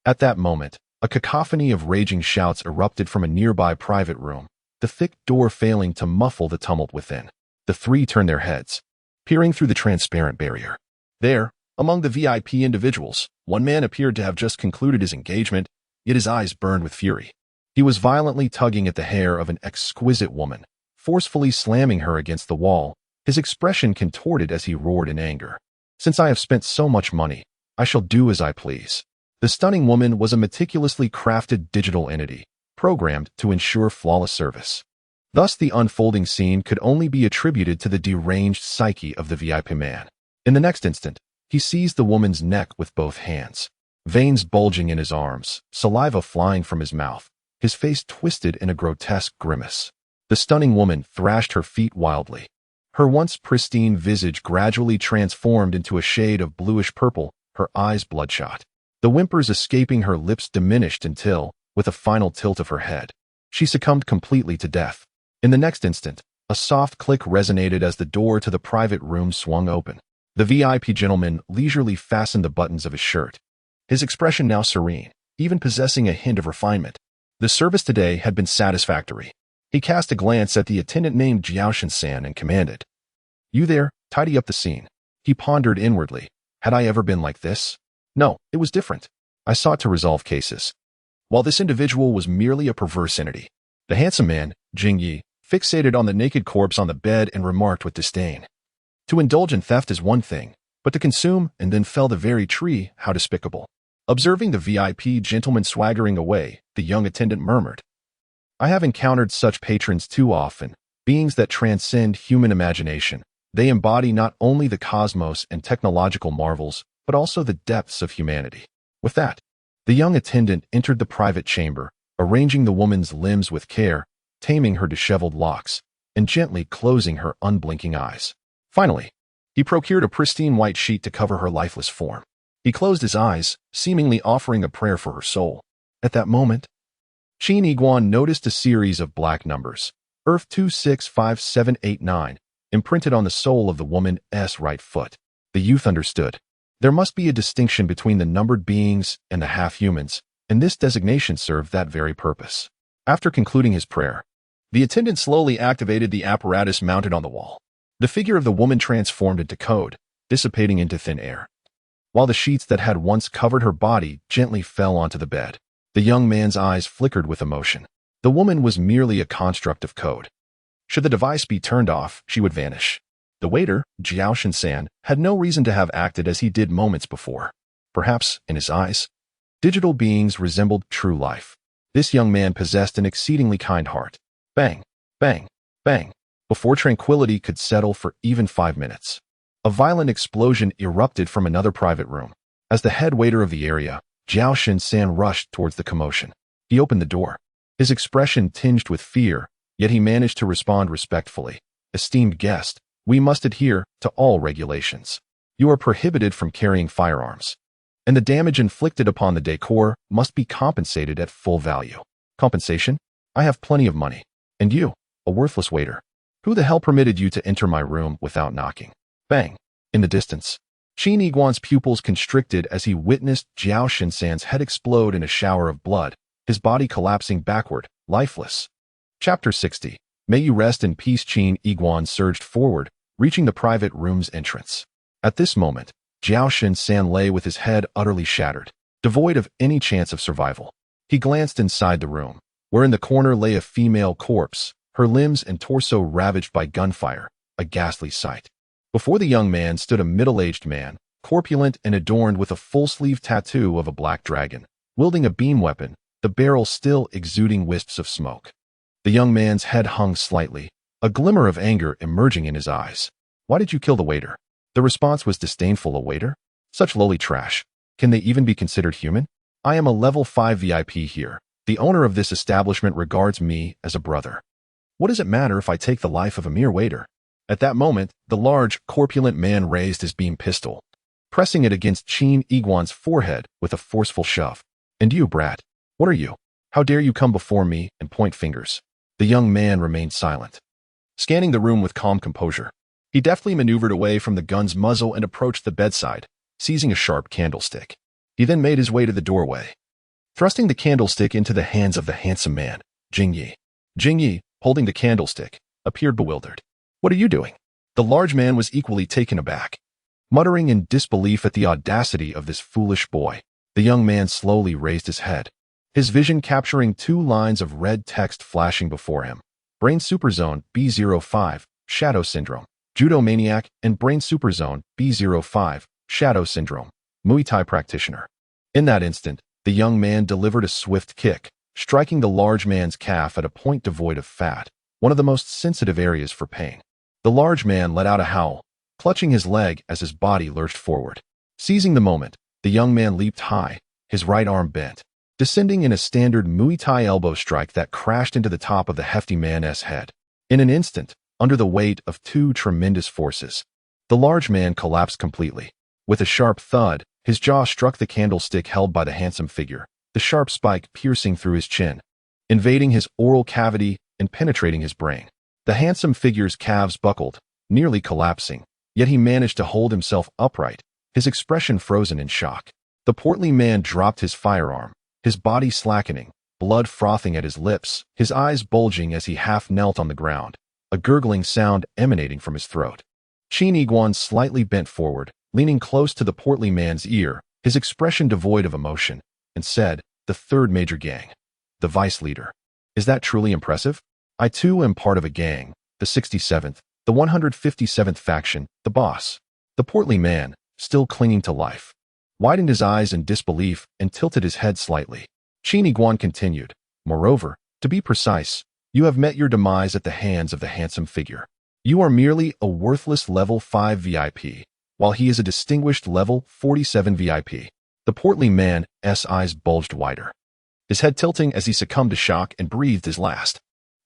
At that moment, a cacophony of raging shouts erupted from a nearby private room, the thick door failing to muffle the tumult within. The three turned their heads, peering through the transparent barrier. There, among the VIP individuals, one man appeared to have just concluded his engagement, yet his eyes burned with fury. He was violently tugging at the hair of an exquisite woman, forcefully slamming her against the wall, his expression contorted as he roared in anger. Since I have spent so much money, I shall do as I please. The stunning woman was a meticulously crafted digital entity, programmed to ensure flawless service. Thus, the unfolding scene could only be attributed to the deranged psyche of the VIP man. In the next instant, he seized the woman's neck with both hands. Veins bulging in his arms, saliva flying from his mouth, his face twisted in a grotesque grimace. The stunning woman thrashed her feet wildly. Her once pristine visage gradually transformed into a shade of bluish-purple, her eyes bloodshot. The whimpers escaping her lips diminished until, with a final tilt of her head, she succumbed completely to death. In the next instant, a soft click resonated as the door to the private room swung open. The VIP gentleman leisurely fastened the buttons of his shirt, his expression now serene, even possessing a hint of refinement. The service today had been satisfactory. He cast a glance at the attendant named Jiaoshan-san and commanded, "You there, tidy up the scene." He pondered inwardly. Had I ever been like this? No, it was different. I sought to resolve cases, while this individual was merely a perverse entity. The handsome man, Jing Yi, fixated on the naked corpse on the bed and remarked with disdain, "To indulge in theft is one thing, but to consume and then fell the very tree, how despicable." Observing the VIP gentleman swaggering away, the young attendant murmured, "I have encountered such patrons too often, beings that transcend human imagination. They embody not only the cosmos and technological marvels, but also the depths of humanity." With that, the young attendant entered the private chamber, arranging the woman's limbs with care, taming her disheveled locks, and gently closing her unblinking eyes. Finally, he procured a pristine white sheet to cover her lifeless form. He closed his eyes, seemingly offering a prayer for her soul. At that moment, Qin Iguan noticed a series of black numbers, Earth 265789, imprinted on the sole of the woman's right foot. The youth understood. There must be a distinction between the numbered beings and the half-humans, and this designation served that very purpose. After concluding his prayer, the attendant slowly activated the apparatus mounted on the wall. The figure of the woman transformed into code, dissipating into thin air, while the sheets that had once covered her body gently fell onto the bed. The young man's eyes flickered with emotion. The woman was merely a construct of code. Should the device be turned off, she would vanish. The waiter, Jiaoshan-san, had no reason to have acted as he did moments before. Perhaps, in his eyes, digital beings resembled true life. This young man possessed an exceedingly kind heart. Bang, bang, bang. Before tranquility could settle for even 5 minutes, a violent explosion erupted from another private room. As the head waiter of the area, Jiaoshan-san rushed towards the commotion. He opened the door, his expression tinged with fear, yet he managed to respond respectfully. "Esteemed guest, we must adhere to all regulations. You are prohibited from carrying firearms, and the damage inflicted upon the decor must be compensated at full value." "Compensation? I have plenty of money. And you, a worthless waiter. Who the hell permitted you to enter my room without knocking?" Bang! In the distance, Qin Iguan's pupils constricted as he witnessed Jiaoshan-san's head explode in a shower of blood, his body collapsing backward, lifeless. Chapter 60. May you rest in peace. Qin Iguan surged forward, reaching the private room's entrance. At this moment, Jiaoshan-san lay with his head utterly shattered, devoid of any chance of survival. He glanced inside the room, where in the corner lay a female corpse, her limbs and torso ravaged by gunfire, a ghastly sight. Before the young man stood a middle-aged man, corpulent and adorned with a full-sleeve tattoo of a black dragon, wielding a beam weapon, the barrel still exuding wisps of smoke. The young man's head hung slightly, a glimmer of anger emerging in his eyes. "Why did you kill the waiter?" The response was disdainful. "A waiter? Such lowly trash. Can they even be considered human? I am a level 5 VIP here. The owner of this establishment regards me as a brother. What does it matter if I take the life of a mere waiter?" At that moment, the large, corpulent man raised his beam pistol, pressing it against Qin Iguan's forehead with a forceful shove. "And you, brat, what are you? How dare you come before me and point fingers?" The young man remained silent, scanning the room with calm composure. He deftly maneuvered away from the gun's muzzle and approached the bedside, seizing a sharp candlestick. He then made his way to the doorway, thrusting the candlestick into the hands of the handsome man, Jing Yi. Jing Yi, holding the candlestick, appeared bewildered. "What are you doing?" The large man was equally taken aback, muttering in disbelief at the audacity of this foolish boy. The young man slowly raised his head, his vision capturing 2 lines of red text flashing before him. "Brain Superzone B05, Shadow Syndrome. Judo Maniac and Brain Superzone B05, Shadow Syndrome, Muay Thai practitioner. In that instant, the young man delivered a swift kick, striking the large man's calf at a point devoid of fat, one of the most sensitive areas for pain. The large man let out a howl, clutching his leg as his body lurched forward. Seizing the moment, the young man leaped high, his right arm bent, descending in a standard Muay Thai elbow strike that crashed into the top of the hefty man's head. In an instant, under the weight of two tremendous forces, the large man collapsed completely. With a sharp thud, his jaw struck the candlestick held by the handsome figure, the sharp spike piercing through his chin, invading his oral cavity and penetrating his brain. The handsome figure's calves buckled, nearly collapsing, yet he managed to hold himself upright, his expression frozen in shock. The portly man dropped his firearm, his body slackening, blood frothing at his lips, his eyes bulging as he half knelt on the ground, a gurgling sound emanating from his throat. Qin Iguan slightly bent forward, leaning close to the portly man's ear, his expression devoid of emotion, and said, "The third major gang. The vice leader. Is that truly impressive? I too am part of a gang, the 67th, the 157th faction, the boss." The portly man, still clinging to life, widened his eyes in disbelief and tilted his head slightly. Qin Iguan continued, "Moreover, to be precise, you have met your demise at the hands of the handsome figure. You are merely a worthless level 5 VIP, while he is a distinguished level 47 VIP. The portly man's eyes bulged wider, his head tilting as he succumbed to shock and breathed his last.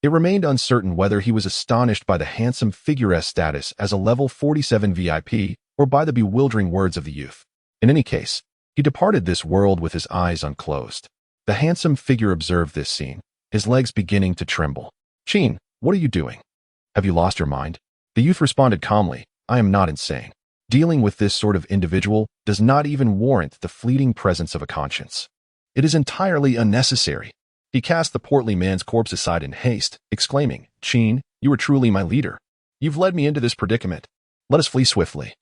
It remained uncertain whether he was astonished by the handsome figure's status as a level 47 VIP or by the bewildering words of the youth. In any case, he departed this world with his eyes unclosed. The handsome figure observed this scene, his legs beginning to tremble. "Qin, what are you doing? Have you lost your mind?" The youth responded calmly, "I am not insane. Dealing with this sort of individual does not even warrant the fleeting presence of a conscience. It is entirely unnecessary." He cast the portly man's corpse aside in haste, exclaiming, "Qin, you are truly my leader. You've led me into this predicament. Let us flee swiftly.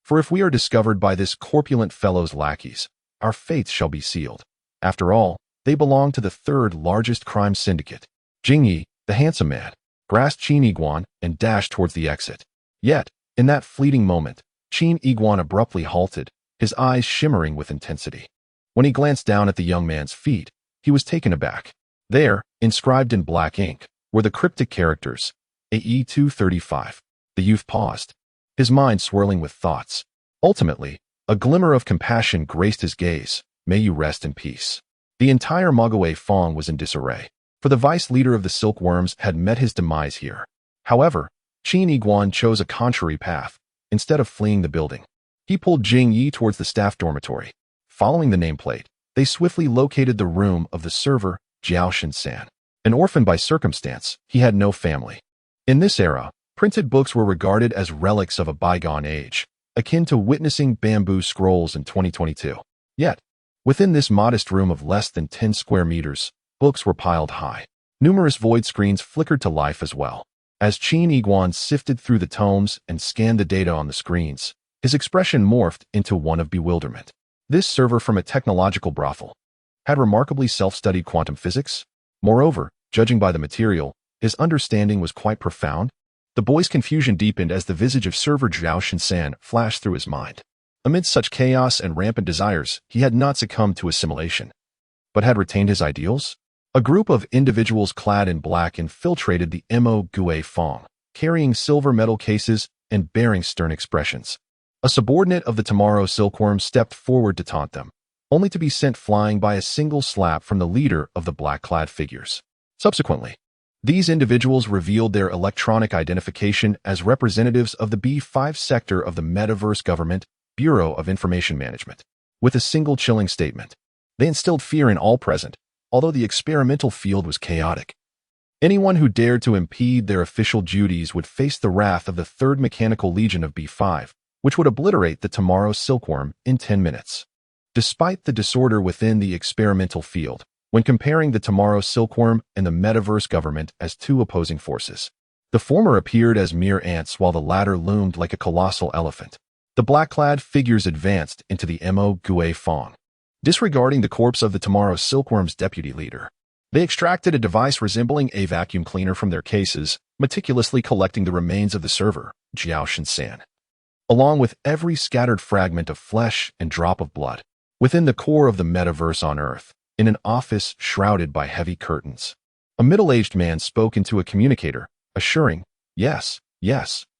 For if we are discovered by this corpulent fellow's lackeys, our fates shall be sealed. After all, they belong to the third largest crime syndicate." Jingyi, the handsome man, grasped Qin Iguan and dashed towards the exit. Yet, in that fleeting moment, Qin Iguan abruptly halted, his eyes shimmering with intensity. When he glanced down at the young man's feet, he was taken aback. There, inscribed in black ink, were the cryptic characters, AE 235. The youth paused, his mind swirling with thoughts. Ultimately, a glimmer of compassion graced his gaze. "May you rest in peace." The entire Mogwai Fong was in disarray, for the vice leader of the silkworms had met his demise here. However, Qin Iguan chose a contrary path. Instead of fleeing the building, he pulled Jing Yi towards the staff dormitory. Following the nameplate, they swiftly located the room of the server, Jiao Shin-san. An orphan by circumstance, he had no family. In this era, printed books were regarded as relics of a bygone age, akin to witnessing bamboo scrolls in 2022. Yet, within this modest room of less than 10 square meters, books were piled high. Numerous void screens flickered to life as well. As Qin Iguan sifted through the tomes and scanned the data on the screens, his expression morphed into one of bewilderment. This server from a technological brothel had remarkably self-studied quantum physics. Moreover, judging by the material, his understanding was quite profound. The boy's confusion deepened as the visage of server Jiao Shin-san flashed through his mind. Amidst such chaos and rampant desires, he had not succumbed to assimilation, but had retained his ideals. A group of individuals clad in black infiltrated the Mogwai Fong, carrying silver metal cases and bearing stern expressions. A subordinate of the Tomorrow Silkworm stepped forward to taunt them, only to be sent flying by a single slap from the leader of the black-clad figures. Subsequently, these individuals revealed their electronic identification as representatives of the B5 sector of the Metaverse Government Bureau of Information Management. With a single chilling statement, they instilled fear in all present, although the experimental field was chaotic. Anyone who dared to impede their official duties would face the wrath of the 3rd Mechanical Legion of B5, which would obliterate the Tomorrow Silkworm in 10 minutes. Despite the disorder within the experimental field, when comparing the Tomorrow Silkworm and the Metaverse Government as two opposing forces, the former appeared as mere ants while the latter loomed like a colossal elephant. The black-clad figures advanced into the Mogwai Fong. Disregarding the corpse of the Tomorrow Silkworm's deputy leader, they extracted a device resembling a vacuum cleaner from their cases meticulously collecting the remains of the server, Jiao Shinsan, along with every scattered fragment of flesh and drop of blood, within the core of the metaverse on Earth, in an office shrouded by heavy curtains. A middle-aged man spoke into a communicator, assuring, yes,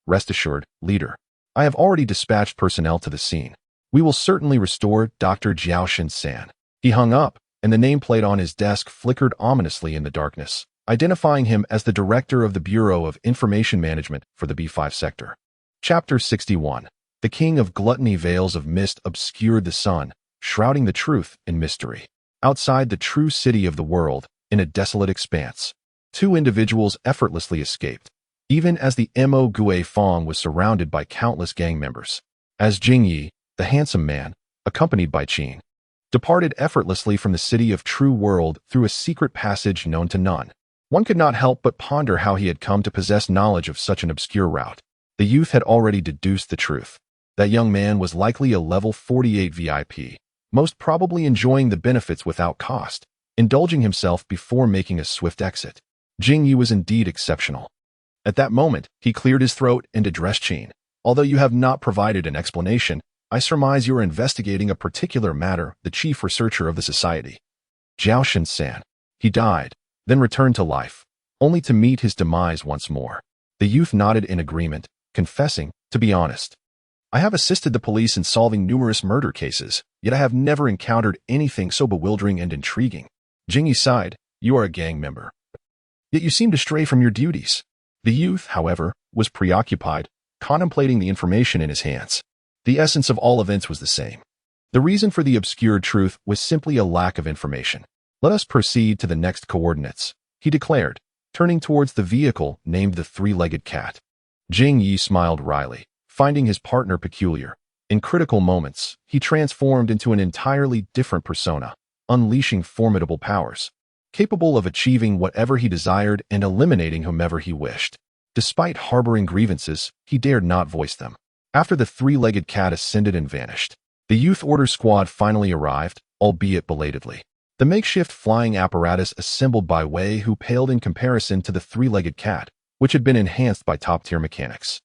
rest assured, leader. I have already dispatched personnel to the scene. We will certainly restore Dr. Jiao Shin-san. He hung up, and the nameplate on his desk flickered ominously in the darkness, identifying him as the director of the Bureau of Information Management for the B5 sector. Chapter 61. The King of Gluttony. Veils of mist obscured the sun, shrouding the truth in mystery. Outside the true city of the world, in a desolate expanse, two individuals effortlessly escaped, even as the Mo Gue Fong was surrounded by countless gang members. As Jing Yi, the handsome man, accompanied by Qin, departed effortlessly from the city of true world through a secret passage known to none, one could not help but ponder how he had come to possess knowledge of such an obscure route. The youth had already deduced the truth. That young man was likely a level 48 VIP, most probably enjoying the benefits without cost, indulging himself before making a swift exit. Jing Yi was indeed exceptional. At that moment, he cleared his throat and addressed Qin. Although you have not provided an explanation, I surmise you are investigating a particular matter, the chief researcher of the society. Jiao Shin-san. He died, then returned to life, only to meet his demise once more. The youth nodded in agreement, confessing, to be honest, I have assisted the police in solving numerous murder cases, yet I have never encountered anything so bewildering and intriguing. Jing Yi sighed. You are a gang member, yet you seem to stray from your duties. The youth, however, was preoccupied, contemplating the information in his hands. The essence of all events was the same. The reason for the obscured truth was simply a lack of information. Let us proceed to the next coordinates, he declared, turning towards the vehicle named the three-legged cat. Jing Yi smiled wryly, finding his partner peculiar. In critical moments, he transformed into an entirely different persona, unleashing formidable powers, capable of achieving whatever he desired and eliminating whomever he wished. Despite harboring grievances, he dared not voice them. After the three-legged cat ascended and vanished, the youth order squad finally arrived, albeit belatedly. The makeshift flying apparatus assembled by Wei Hu paled in comparison to the three-legged cat, which had been enhanced by top-tier mechanics.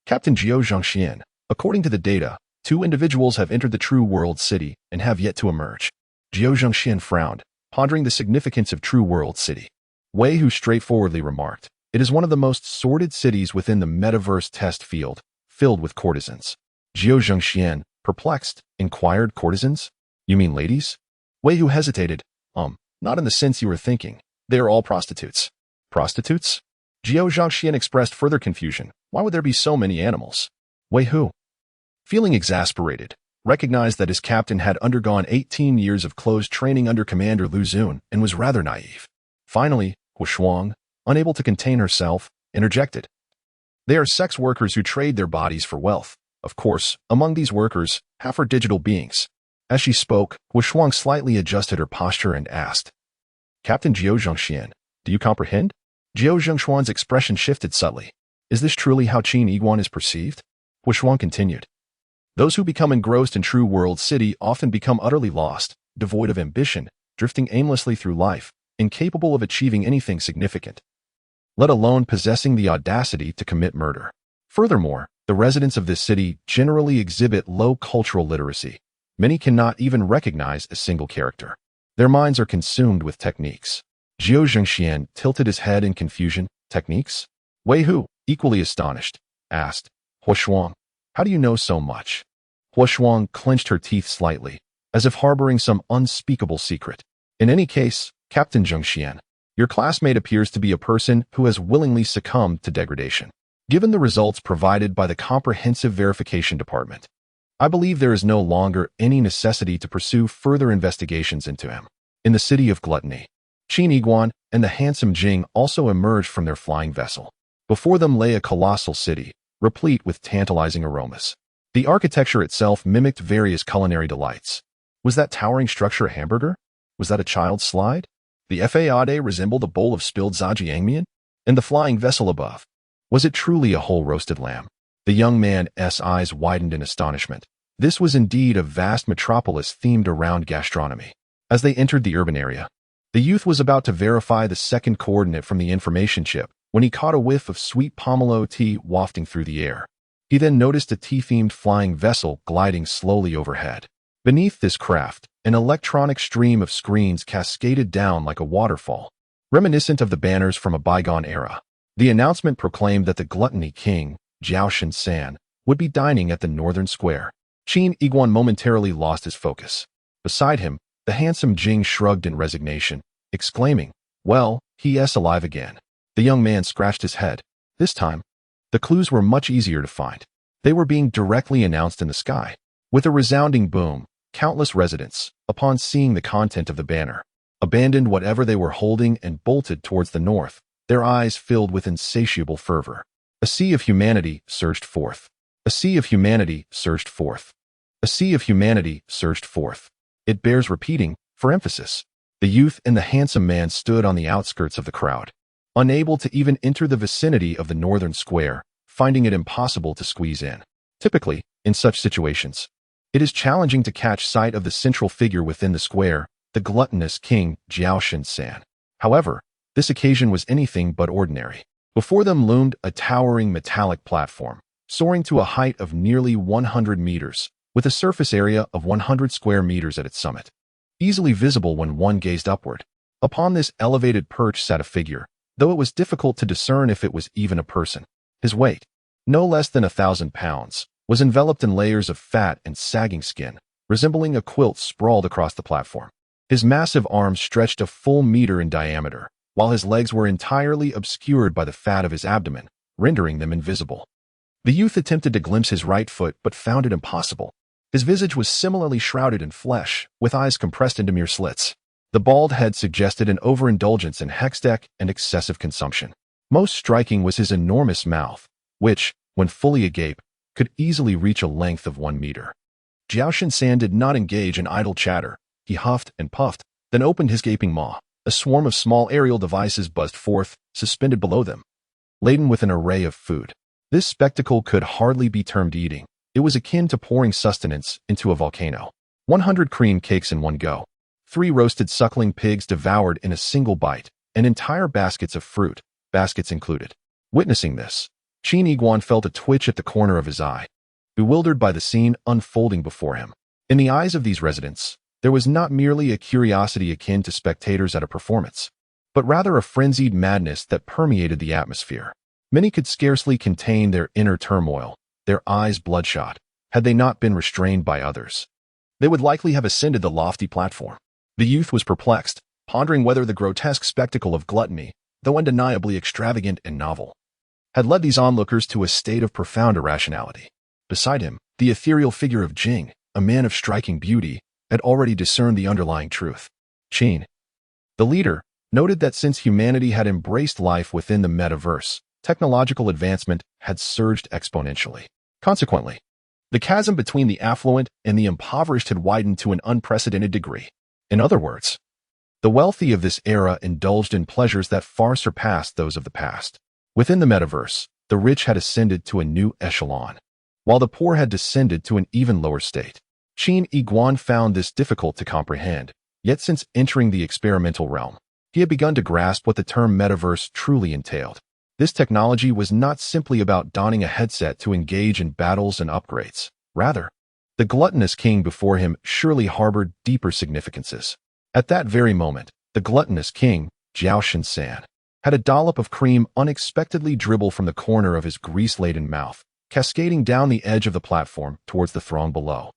Captain Jiao Zhangxian, according to the data, 2 individuals have entered the True World City and have yet to emerge. Jiao Zhangxian frowned, pondering the significance of True World City. Wei Hu straightforwardly remarked, it is one of the most sordid cities within the metaverse test field, filled with courtesans. Jiao Zhangxian, perplexed, inquired, courtesans? You mean ladies? Wei Hu hesitated. Not in the sense you were thinking. They are all prostitutes. Prostitutes? Jiao Zhangxian expressed further confusion. Why would there be so many animals? Wei Hu, feeling exasperated, recognized that his captain had undergone 18 years of closed training under Commander Lu Xun and was rather naive. Finally, Hu Shuang, unable to contain herself, interjected. They are sex workers who trade their bodies for wealth. Of course, among these workers, half are digital beings. As she spoke, Hu Shuang slightly adjusted her posture and asked, Captain Jiao Zhangxian, do you comprehend? Jiao Zhangxuan's expression shifted subtly. Is this truly how Qin Yiguan is perceived? Hu Shuang continued. Those who become engrossed in True World City often become utterly lost, devoid of ambition, drifting aimlessly through life, incapable of achieving anything significant, let alone possessing the audacity to commit murder. Furthermore, the residents of this city generally exhibit low cultural literacy. Many cannot even recognize a single character. Their minds are consumed with techniques. Jiao Zhangxian tilted his head in confusion. Techniques? Wei Hu, equally astonished, asked, Hu Shuang, how do you know so much? Hu Shuang clenched her teeth slightly, as if harboring some unspeakable secret. In any case, Captain Zhangxian, your classmate appears to be a person who has willingly succumbed to degradation. Given the results provided by the Comprehensive Verification Department, I believe there is no longer any necessity to pursue further investigations into him. In the city of Gluttony, Qin Yiguan and the handsome Jing also emerged from their flying vessel. Before them lay a colossal city, replete with tantalizing aromas. The architecture itself mimicked various culinary delights. Was that towering structure a hamburger? Was that a child's slide? The fade resembled a bowl of spilled zhajiangmian? And the flying vessel above, was it truly a whole roasted lamb? The young man's eyes widened in astonishment. This was indeed a vast metropolis themed around gastronomy. As they entered the urban area, the youth was about to verify the second coordinate from the information chip, when he caught a whiff of sweet pomelo tea wafting through the air. He then noticed a tea-themed flying vessel gliding slowly overhead. Beneath this craft, an electronic stream of screens cascaded down like a waterfall, reminiscent of the banners from a bygone era. The announcement proclaimed that the Gluttony King, Jiao San, would be dining at the northern square. Qin Iguan momentarily lost his focus. Beside him, the handsome Jing shrugged in resignation, exclaiming, "Well, he is alive again." The young man scratched his head. This time, the clues were much easier to find. They were being directly announced in the sky. With a resounding boom, countless residents, upon seeing the content of the banner, abandoned whatever they were holding and bolted towards the north, their eyes filled with insatiable fervor. A sea of humanity surged forth. A sea of humanity surged forth. A sea of humanity surged forth. It bears repeating, for emphasis. The youth and the handsome man stood on the outskirts of the crowd, unable to even enter the vicinity of the northern square, finding it impossible to squeeze in. Typically, in such situations, it is challenging to catch sight of the central figure within the square, the gluttonous King Jiao San. However, this occasion was anything but ordinary. Before them loomed a towering metallic platform, soaring to a height of nearly 100 meters, with a surface area of 100 square meters at its summit. Easily visible when one gazed upward. Upon this elevated perch sat a figure, though it was difficult to discern if it was even a person. His weight, no less than 1,000 pounds, was enveloped in layers of fat and sagging skin, resembling a quilt sprawled across the platform. His massive arms stretched a full meter in diameter, while his legs were entirely obscured by the fat of his abdomen, rendering them invisible. The youth attempted to glimpse his right foot but found it impossible. His visage was similarly shrouded in flesh, with eyes compressed into mere slits. The bald head suggested an overindulgence in hextech and excessive consumption. Most striking was his enormous mouth, which, when fully agape, could easily reach a length of 1 meter. Jiao San did not engage in idle chatter. He huffed and puffed, then opened his gaping maw. A swarm of small aerial devices buzzed forth, suspended below them, laden with an array of food. This spectacle could hardly be termed eating. It was akin to pouring sustenance into a volcano. 100 cream cakes in one go, 3 roasted suckling pigs devoured in a single bite, and entire baskets of fruit, baskets included. Witnessing this, Qin Iguan felt a twitch at the corner of his eye, bewildered by the scene unfolding before him. In the eyes of these residents, there was not merely a curiosity akin to spectators at a performance, but rather a frenzied madness that permeated the atmosphere. Many could scarcely contain their inner turmoil, their eyes bloodshot, had they not been restrained by others. They would likely have ascended the lofty platform. The youth was perplexed, pondering whether the grotesque spectacle of gluttony, though undeniably extravagant and novel, had led these onlookers to a state of profound irrationality. Beside him, the ethereal figure of Jing, a man of striking beauty, had already discerned the underlying truth. Qin, the leader, noted that since humanity had embraced life within the metaverse, technological advancement had surged exponentially. Consequently, the chasm between the affluent and the impoverished had widened to an unprecedented degree. In other words, the wealthy of this era indulged in pleasures that far surpassed those of the past. Within the metaverse, the rich had ascended to a new echelon, while the poor had descended to an even lower state. Qin Iguan found this difficult to comprehend, yet since entering the experimental realm, he had begun to grasp what the term metaverse truly entailed. This technology was not simply about donning a headset to engage in battles and upgrades. Rather, the gluttonous king before him surely harbored deeper significances. At that very moment, the gluttonous king, Jiao San, had a dollop of cream unexpectedly dribble from the corner of his grease-laden mouth, cascading down the edge of the platform towards the throng below.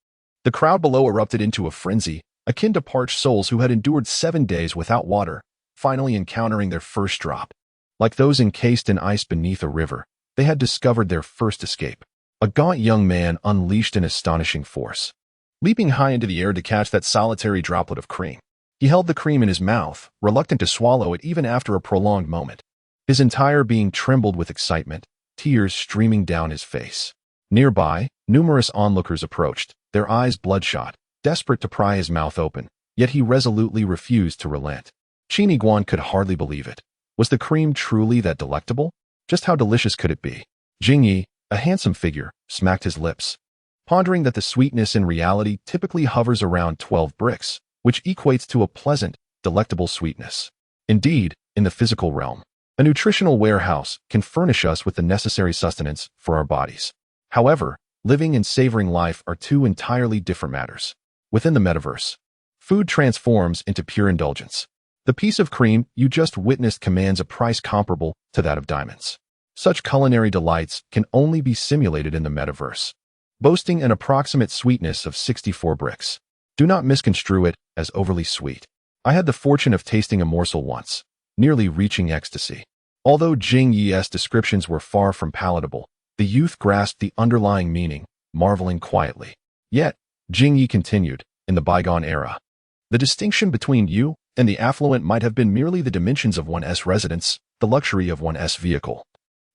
The crowd below erupted into a frenzy, akin to parched souls who had endured 7 days without water, finally encountering their first drop. Like those encased in ice beneath a river, they had discovered their first escape. A gaunt young man unleashed an astonishing force, leaping high into the air to catch that solitary droplet of cream. He held the cream in his mouth, reluctant to swallow it even after a prolonged moment. His entire being trembled with excitement, tears streaming down his face. Nearby, numerous onlookers approached, their eyes bloodshot, desperate to pry his mouth open, yet he resolutely refused to relent. Qin Iguan could hardly believe it. Was the cream truly that delectable? Just how delicious could it be? Jingyi, a handsome figure, smacked his lips, pondering that the sweetness in reality typically hovers around 12 bricks, which equates to a pleasant, delectable sweetness. Indeed, in the physical realm, A nutritional warehouse can furnish us with the necessary sustenance for our bodies. However, living and savoring life are two entirely different matters. Within the metaverse, food transforms into pure indulgence. The piece of cream you just witnessed commands a price comparable to that of diamonds. Such culinary delights can only be simulated in the metaverse, boasting an approximate sweetness of 64 bricks. Do not misconstrue it as overly sweet. I had the fortune of tasting a morsel once, nearly reaching ecstasy. Although Jing Yi's descriptions were far from palatable, the youth grasped the underlying meaning, marveling quietly. Yet, Jing Yi continued, in the bygone era, the distinction between you and the affluent might have been merely the dimensions of one's residence, the luxury of one's vehicle,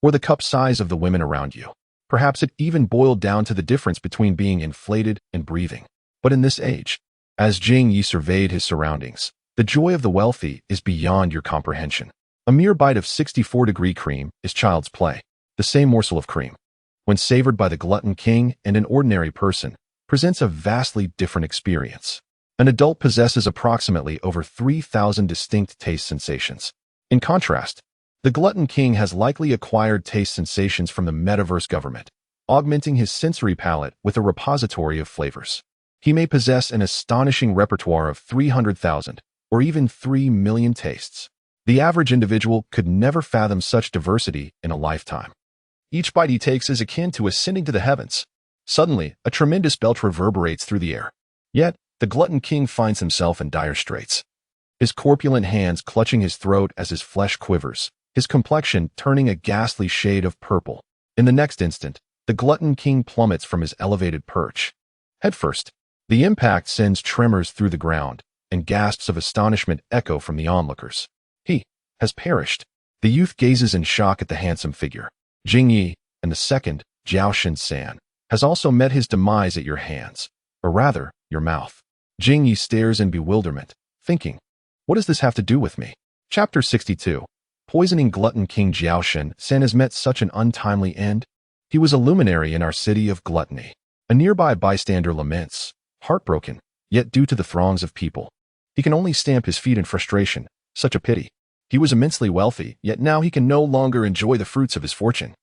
or the cup size of the women around you. Perhaps it even boiled down to the difference between being inflated and breathing. But in this age, as Jing Yi surveyed his surroundings, the joy of the wealthy is beyond your comprehension. A mere bite of 64-degree cream is child's play. The same morsel of cream, when savored by the glutton king and an ordinary person, presents a vastly different experience. An adult possesses approximately over 3,000 distinct taste sensations. In contrast, the glutton king has likely acquired taste sensations from the metaverse government, augmenting his sensory palette with a repository of flavors. He may possess an astonishing repertoire of 300,000 or even 3 million tastes. The average individual could never fathom such diversity in a lifetime. Each bite he takes is akin to ascending to the heavens. Suddenly, a tremendous belch reverberates through the air. Yet, the glutton king finds himself in dire straits. His corpulent hands clutching his throat as his flesh quivers, his complexion turning a ghastly shade of purple. In the next instant, the glutton king plummets from his elevated perch. Headfirst, the impact sends tremors through the ground, and gasps of astonishment echo from the onlookers. He has perished. The youth gazes in shock at the handsome figure. Jing Yi, and the second, Jiao Shin-san, has also met his demise at your hands, or rather, your mouth. Jing Yi stares in bewilderment, thinking, what does this have to do with me? Chapter 62. Poisoning glutton king Jiao Shin-san has met such an untimely end. He was a luminary in our city of gluttony. A nearby bystander laments, heartbroken, yet due to the throngs of people, he can only stamp his feet in frustration. Such a pity. He was immensely wealthy, yet now he can no longer enjoy the fruits of his fortune.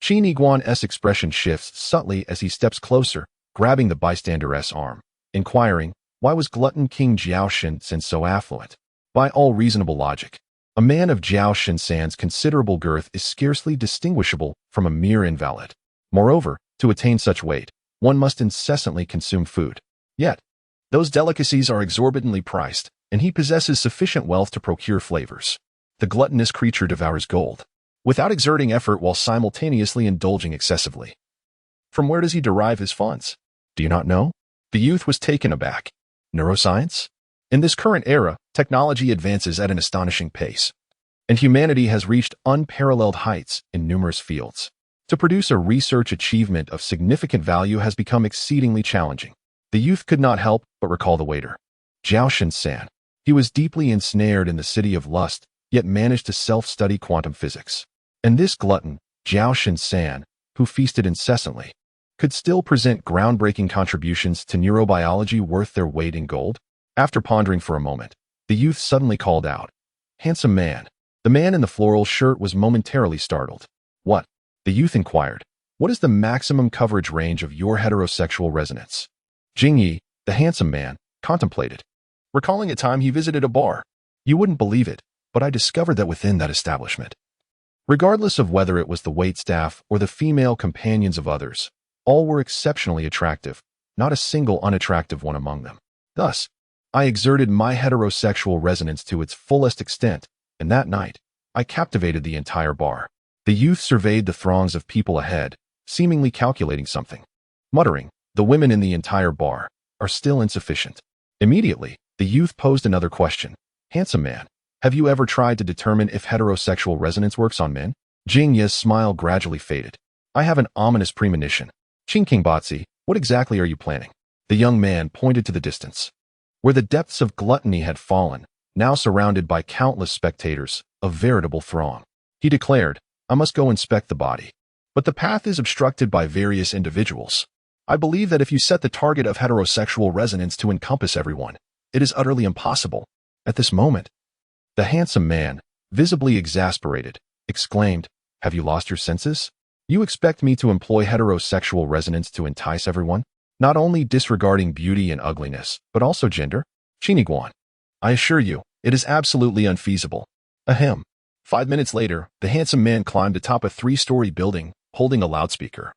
Qin Yiguan's expression shifts subtly as he steps closer, grabbing the bystander's arm, inquiring, why was glutton king Jiao Shin-san so affluent? By all reasonable logic, a man of Jiao Shin-san's considerable girth is scarcely distinguishable from a mere invalid. Moreover, to attain such weight, one must incessantly consume food. Yet, those delicacies are exorbitantly priced, and he possesses sufficient wealth to procure flavors. The gluttonous creature devours gold, without exerting effort while simultaneously indulging excessively. From where does he derive his funds? Do you not know? The youth was taken aback. Neuroscience? In this current era, technology advances at an astonishing pace, and humanity has reached unparalleled heights in numerous fields. To produce a research achievement of significant value has become exceedingly challenging. The youth could not help but recall the waiter, Jiao Shin-san. He was deeply ensnared in the city of lust, yet managed to self-study quantum physics. And this glutton, Jiao Shin-san, who feasted incessantly, could still present groundbreaking contributions to neurobiology worth their weight in gold? After pondering for a moment, the youth suddenly called out, handsome man. The man in the floral shirt was momentarily startled. What? The youth inquired. What is the maximum coverage range of your heterosexual resonance? Jing Yi, the handsome man, contemplated, recalling a time he visited a bar. You wouldn't believe it, but I discovered that within that establishment, regardless of whether it was the waitstaff or the female companions of others, all were exceptionally attractive, not a single unattractive one among them. Thus, I exerted my heterosexual resonance to its fullest extent, and that night, I captivated the entire bar. The youth surveyed the throngs of people ahead, seemingly calculating something. Muttering, the women in the entire bar are still insufficient. Immediately, the youth posed another question. Handsome man, have you ever tried to determine if heterosexual resonance works on men? Jing Ye's smile gradually faded. I have an ominous premonition. Qing Kingbatzi, what exactly are you planning? The young man pointed to the distance, where the depths of gluttony had fallen, now surrounded by countless spectators, a veritable throng. He declared, I must go inspect the body. But the path is obstructed by various individuals. I believe that if you set the target of heterosexual resonance to encompass everyone, it is utterly impossible. At this moment, the handsome man, visibly exasperated, exclaimed, "Have you lost your senses? You expect me to employ heterosexual resonance to entice everyone? Not only disregarding beauty and ugliness, but also gender? Chiniguan, I assure you, it is absolutely unfeasible." Ahem. 5 minutes later, the handsome man climbed atop a 3-story building, holding a loudspeaker.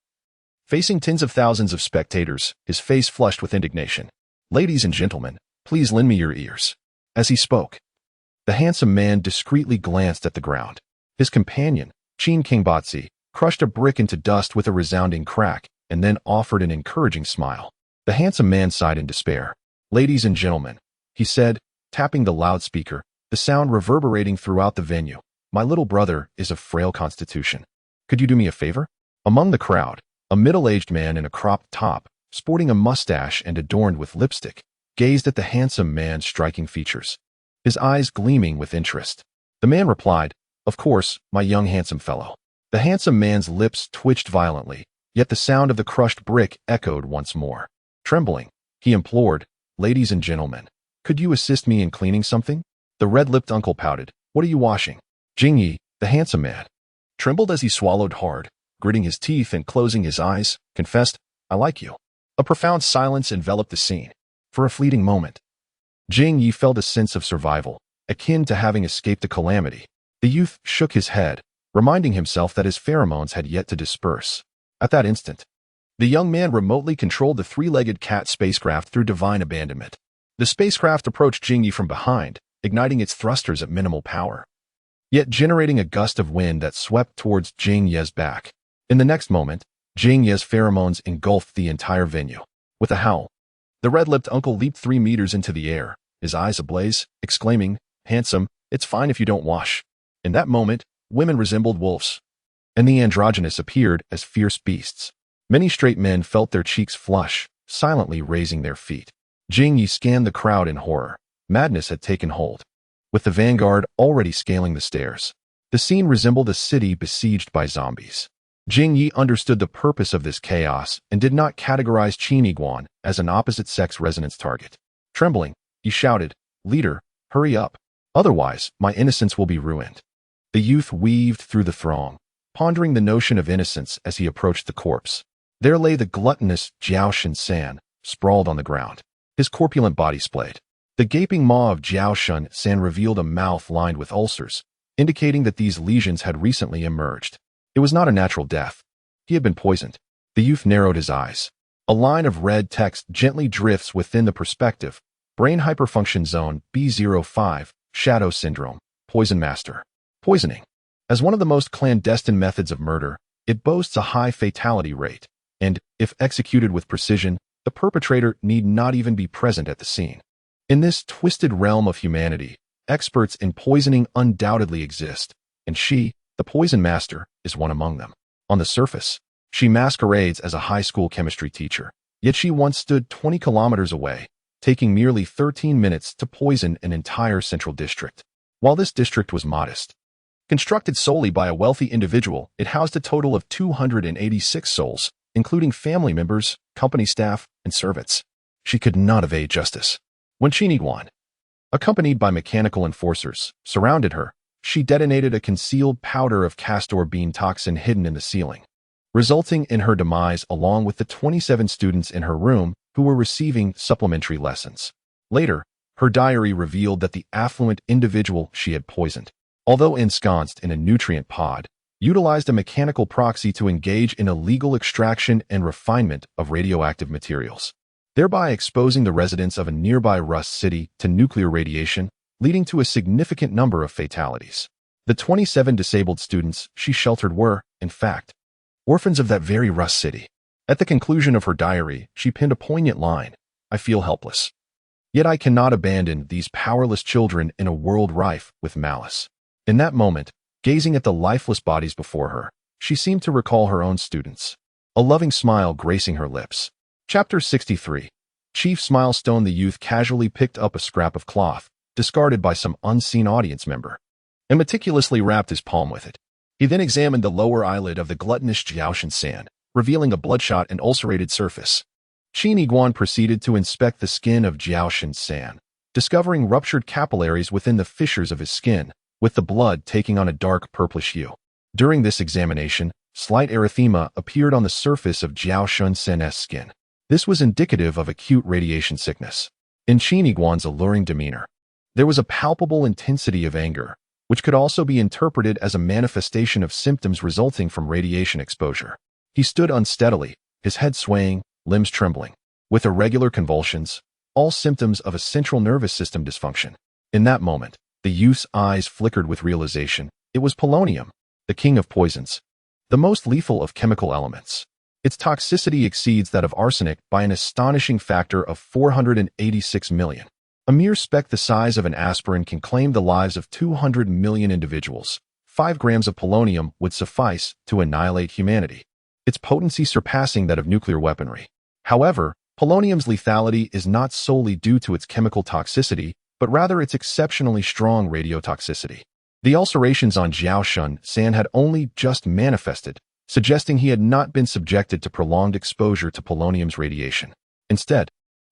Facing tens of thousands of spectators, his face flushed with indignation. "Ladies and gentlemen, please lend me your ears." As he spoke, the handsome man discreetly glanced at the ground. His companion, Chin Kingbatsi, crushed a brick into dust with a resounding crack and then offered an encouraging smile. The handsome man sighed in despair. "Ladies and gentlemen," he said, tapping the loudspeaker, the sound reverberating throughout the venue, "my little brother is of frail constitution. Could you do me a favor?" Among the crowd, a middle-aged man in a cropped top, sporting a mustache and adorned with lipstick, gazed at the handsome man's striking features, his eyes gleaming with interest. The man replied, "Of course, my young handsome fellow." The handsome man's lips twitched violently, yet the sound of the crushed brick echoed once more. Trembling, he implored, "Ladies and gentlemen, could you assist me in cleaning something?" The red-lipped uncle pouted, "What are you washing?" Jingyi, the handsome man, trembled as he swallowed hard, gritting his teeth and closing his eyes, confessed, "I like you." A profound silence enveloped the scene. For a fleeting moment, Jingyi felt a sense of survival, akin to having escaped a calamity. The youth shook his head, reminding himself that his pheromones had yet to disperse. At that instant, the young man remotely controlled the 3-legged cat spacecraft through divine abandonment. The spacecraft approached Jingyi from behind, igniting its thrusters at minimal power, yet generating a gust of wind that swept towards Jingyi's back. In the next moment, Jingyi's pheromones engulfed the entire venue. With a howl, the red-lipped uncle leaped 3 meters into the air, his eyes ablaze, exclaiming, "Handsome, it's fine if you don't wash." In that moment, women resembled wolves, and the androgynous appeared as fierce beasts. Many straight men felt their cheeks flush, silently raising their feet. Jingyi scanned the crowd in horror. Madness had taken hold, with the vanguard already scaling the stairs. The scene resembled a city besieged by zombies. Jingyi understood the purpose of this chaos and did not categorize Chiniguan as an opposite-sex resonance target. Trembling, he shouted, "Leader, hurry up. Otherwise, my innocence will be ruined." The youth weaved through the throng, pondering the notion of innocence as he approached the corpse. There lay the gluttonous Jiao Shan, sprawled on the ground, his corpulent body splayed. The gaping maw of Jiao Shan revealed a mouth lined with ulcers, indicating that these lesions had recently emerged. It was not a natural death. He had been poisoned. The youth narrowed his eyes. A line of red text gently drifts within the perspective. Brain hyperfunction zone B05, shadow syndrome, poison master. Poisoning. As one of the most clandestine methods of murder, it boasts a high fatality rate, and, if executed with precision, the perpetrator need not even be present at the scene. In this twisted realm of humanity, experts in poisoning undoubtedly exist, and she, the poison master, is one among them. On the surface, she masquerades as a high school chemistry teacher, yet she once stood 20 kilometers away, taking merely 13 minutes to poison an entire central district. While this district was modest, constructed solely by a wealthy individual, it housed a total of 286 souls, including family members, company staff, and servants. She could not evade justice. When Chiniguan, accompanied by mechanical enforcers, surrounded her, she detonated a concealed powder of castor bean toxin hidden in the ceiling, resulting in her demise along with the 27 students in her room who were receiving supplementary lessons. Later, her diary revealed that the affluent individual she had poisoned, although ensconced in a nutrient pod, utilized a mechanical proxy to engage in illegal extraction and refinement of radioactive materials, thereby exposing the residents of a nearby Rust City to nuclear radiation, leading to a significant number of fatalities. The 27 disabled students she sheltered were, in fact, orphans of that very Rust City. At the conclusion of her diary, she penned a poignant line, "I feel helpless. Yet I cannot abandon these powerless children in a world rife with malice." In that moment, gazing at the lifeless bodies before her, she seemed to recall her own students, a loving smile gracing her lips. Chapter 63. Chief Milestone. The youth casually picked up a scrap of cloth, discarded by some unseen audience member, and meticulously wrapped his palm with it. He then examined the lower eyelid of the gluttonous Jiaoshan San, revealing a bloodshot and ulcerated surface. Chiniguan proceeded to inspect the skin of Jiaoshan San, discovering ruptured capillaries within the fissures of his skin, with the blood taking on a dark purplish hue. During this examination, slight erythema appeared on the surface of Jiao Shunsen's skin. This was indicative of acute radiation sickness. In Qin Iguan's alluring demeanor, there was a palpable intensity of anger, which could also be interpreted as a manifestation of symptoms resulting from radiation exposure. He stood unsteadily, his head swaying, limbs trembling, with irregular convulsions, all symptoms of a central nervous system dysfunction. In that moment, the youth's eyes flickered with realization. It was polonium, the king of poisons, the most lethal of chemical elements. Its toxicity exceeds that of arsenic by an astonishing factor of 486 million. A mere speck the size of an aspirin can claim the lives of 200 million individuals. 5 grams of polonium would suffice to annihilate humanity, its potency surpassing that of nuclear weaponry. However, polonium's lethality is not solely due to its chemical toxicity, but rather its exceptionally strong radiotoxicity. The ulcerations on Jiao Shunsen had only just manifested, suggesting he had not been subjected to prolonged exposure to polonium's radiation. Instead,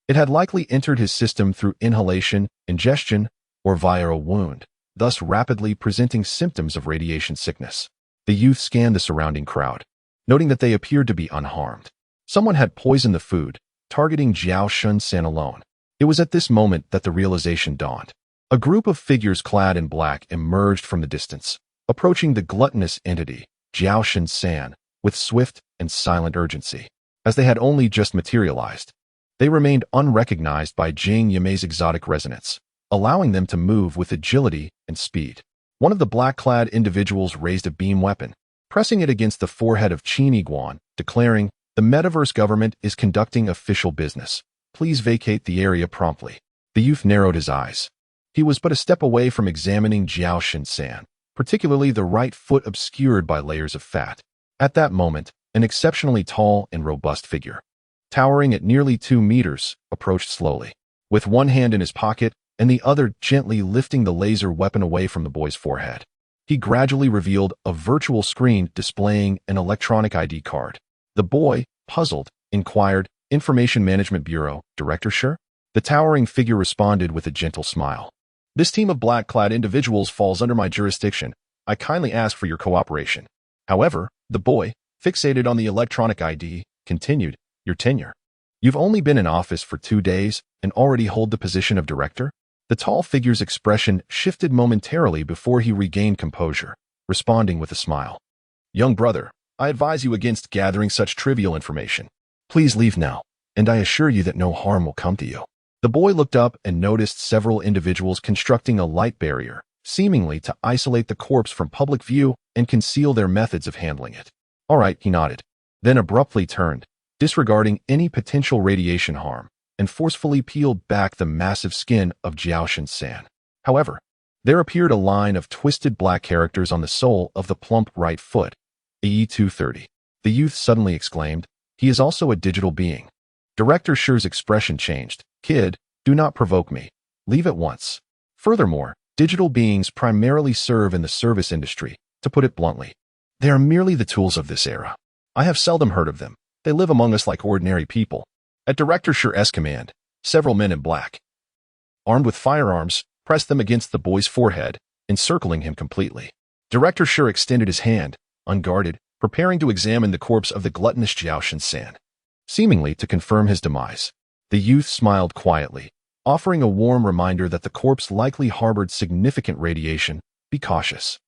it had likely entered his system through inhalation, ingestion, or via a wound, thus rapidly presenting symptoms of radiation sickness. The youth scanned the surrounding crowd, noting that they appeared to be unharmed. Someone had poisoned the food, targeting Jiao Shunsen alone. It was at this moment that the realization dawned. A group of figures clad in black emerged from the distance, approaching the gluttonous entity, Jiao Shunsen, with swift and silent urgency. As they had only just materialized, they remained unrecognized by Jing Yame's exotic resonance, allowing them to move with agility and speed. One of the black-clad individuals raised a beam weapon, pressing it against the forehead of Qin Iguan, declaring, "The metaverse government is conducting official business. Please vacate the area promptly." The youth narrowed his eyes. He was but a step away from examining Jiao Shunsen, particularly the right foot obscured by layers of fat. At that moment, an exceptionally tall and robust figure, towering at nearly 2 meters, approached slowly, with one hand in his pocket and the other gently lifting the laser weapon away from the boy's forehead. He gradually revealed a virtual screen displaying an electronic ID card. The boy, puzzled, inquired, "Information Management Bureau, Director Sure?" The towering figure responded with a gentle smile. "This team of black-clad individuals falls under my jurisdiction. I kindly ask for your cooperation." However, the boy, fixated on the electronic ID, continued, "Your tenure. You've only been in office for 2 days and already hold the position of director?" The tall figure's expression shifted momentarily before he regained composure, responding with a smile. "Young brother, I advise you against gathering such trivial information. Please leave now, and I assure you that no harm will come to you." The boy looked up and noticed several individuals constructing a light barrier, seemingly to isolate the corpse from public view and conceal their methods of handling it. "All right," he nodded, then abruptly turned, disregarding any potential radiation harm, and forcefully peeled back the massive skin of Jiao Shunsen. However, there appeared a line of twisted black characters on the sole of the plump right foot. AE 230. The youth suddenly exclaimed, "He is also a digital being." Director Shure's expression changed. "Kid, do not provoke me. Leave at once." Furthermore, digital beings primarily serve in the service industry, to put it bluntly. They are merely the tools of this era. I have seldom heard of them. They live among us like ordinary people. At Director Shure's command, several men in black, armed with firearms, pressed them against the boy's forehead, encircling him completely. Director Shure extended his hand, unguarded, preparing to examine the corpse of the gluttonous Jiao Shunsen, seemingly to confirm his demise. The youth smiled quietly, offering a warm reminder that the corpse likely harbored significant radiation. "Be cautious,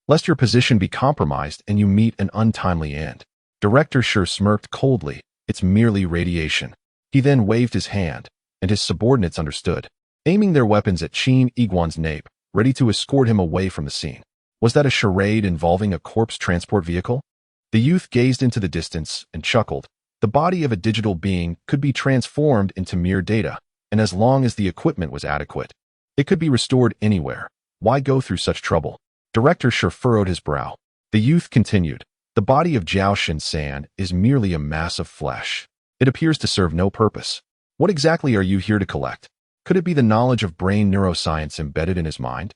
lest your position be compromised and you meet an untimely end." Director Shure smirked coldly. "It's merely radiation." He then waved his hand, and his subordinates understood, aiming their weapons at Qin Iguan's nape, ready to escort him away from the scene. Was that a charade involving a corpse transport vehicle? The youth gazed into the distance and chuckled. The body of a digital being could be transformed into mere data, and as long as the equipment was adequate, it could be restored anywhere. Why go through such trouble? Director Shure furrowed his brow. The youth continued, "The body of Jiao Shunsen is merely a mass of flesh. It appears to serve no purpose. What exactly are you here to collect? Could it be the knowledge of brain neuroscience embedded in his mind?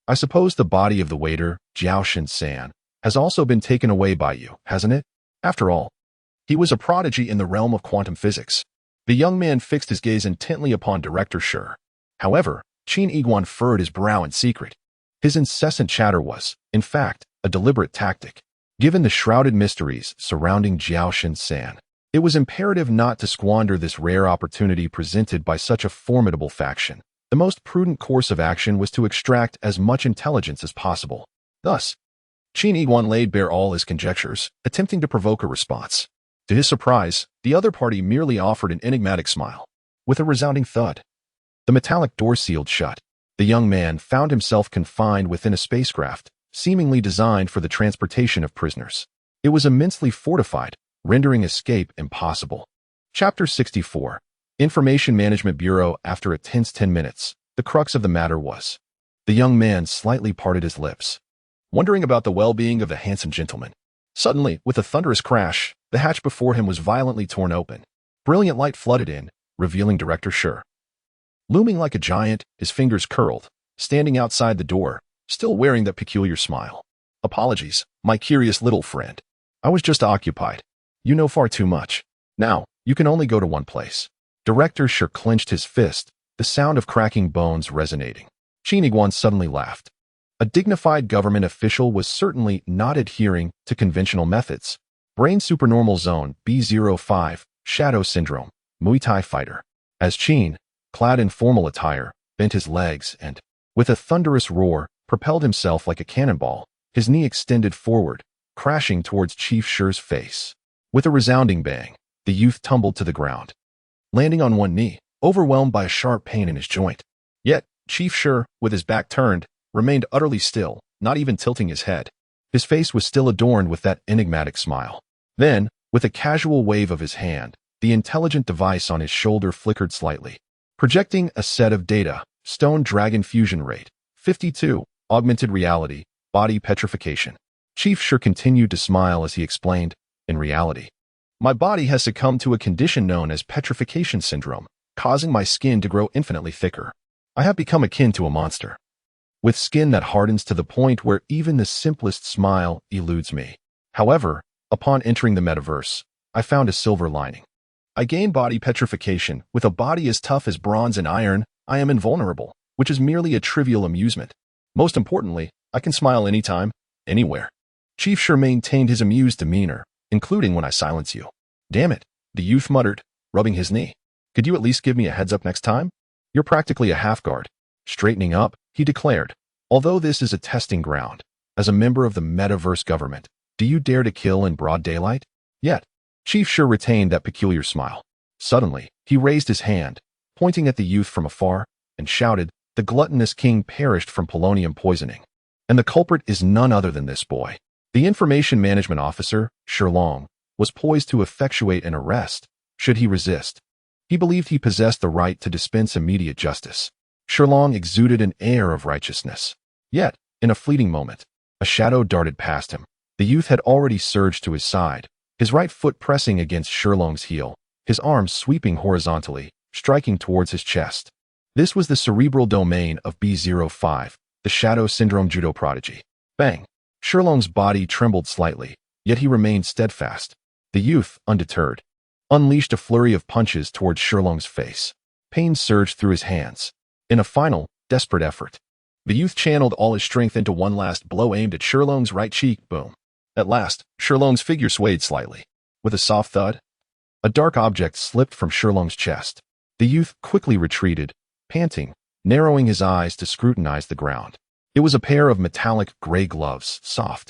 I suppose the body of the waiter, Jiao Shunsen, has also been taken away by you, hasn't it? After all, he was a prodigy in the realm of quantum physics." The young man fixed his gaze intently upon Director Shure. However, Qin Iguan furrowed his brow in secret. His incessant chatter was, in fact, a deliberate tactic. Given the shrouded mysteries surrounding Jiao San, it was imperative not to squander this rare opportunity presented by such a formidable faction. The most prudent course of action was to extract as much intelligence as possible. Thus, Qin Yiguan laid bare all his conjectures, attempting to provoke a response. To his surprise, the other party merely offered an enigmatic smile. With a resounding thud, the metallic door sealed shut. The young man found himself confined within a spacecraft, seemingly designed for the transportation of prisoners. It was immensely fortified, rendering escape impossible. Chapter 64. Information Management Bureau. After a tense 10 minutes, the crux of the matter was. The young man slightly parted his lips, wondering about the well-being of the handsome gentleman. Suddenly, with a thunderous crash, the hatch before him was violently torn open. Brilliant light flooded in, revealing Director Shi. Looming like a giant, his fingers curled, standing outside the door, still wearing that peculiar smile. "Apologies, my curious little friend. I was just occupied. You know far too much. Now, you can only go to one place." Director Shi clenched his fist, the sound of cracking bones resonating. Qin Yiguan suddenly laughed. A dignified government official was certainly not adhering to conventional methods. Brain Supernormal Zone B05, Shadow Syndrome, Muay Thai fighter. As Qin, clad in formal attire, bent his legs and, with a thunderous roar, propelled himself like a cannonball, his knee extended forward, crashing towards Chief Shi's face. With a resounding bang, the youth tumbled to the ground, landing on one knee, overwhelmed by a sharp pain in his joint. Yet, Chief Shi, with his back turned, remained utterly still, not even tilting his head. His face was still adorned with that enigmatic smile. Then, with a casual wave of his hand, the intelligent device on his shoulder flickered slightly, projecting a set of data: Stone Dragon Fusion Rate, 52, Augmented Reality, Body Petrification. Chief Shi continued to smile as he explained, "In reality, my body has succumbed to a condition known as petrification syndrome, causing my skin to grow infinitely thicker. I have become akin to a monster, with skin that hardens to the point where even the simplest smile eludes me. However, upon entering the metaverse, I found a silver lining. I gained body petrification. With a body as tough as bronze and iron, I am invulnerable, which is merely a trivial amusement. Most importantly, I can smile anytime, anywhere." Chief Shi maintained his amused demeanor, including when I silence you. "Damn it," the youth muttered, rubbing his knee. "Could you at least give me a heads up next time? You're practically a half-guard." Straightening up, he declared, "Although this is a testing ground, as a member of the metaverse government, do you dare to kill in broad daylight?" Yet, Chief Shi retained that peculiar smile. Suddenly, he raised his hand, pointing at the youth from afar, and shouted, "The gluttonous king perished from polonium poisoning. And the culprit is none other than this boy." The information management officer, Shi Long, was poised to effectuate an arrest, should he resist. He believed he possessed the right to dispense immediate justice. Shi Long exuded an air of righteousness. Yet, in a fleeting moment, a shadow darted past him. The youth had already surged to his side, his right foot pressing against Shi Long's heel, his arms sweeping horizontally, striking towards his chest. This was the cerebral domain of B05, the Shadow Syndrome Judo prodigy. Bang! Shi Long's body trembled slightly, yet he remained steadfast. The youth, undeterred, unleashed a flurry of punches towards Shi Long's face. Pain surged through his hands. In a final, desperate effort, the youth channeled all his strength into one last blow aimed at Shi Long's right cheek. Boom! At last, Shi Long's figure swayed slightly. With a soft thud, a dark object slipped from Shi Long's chest. The youth quickly retreated, panting, narrowing his eyes to scrutinize the ground. It was a pair of metallic gray gloves, soft,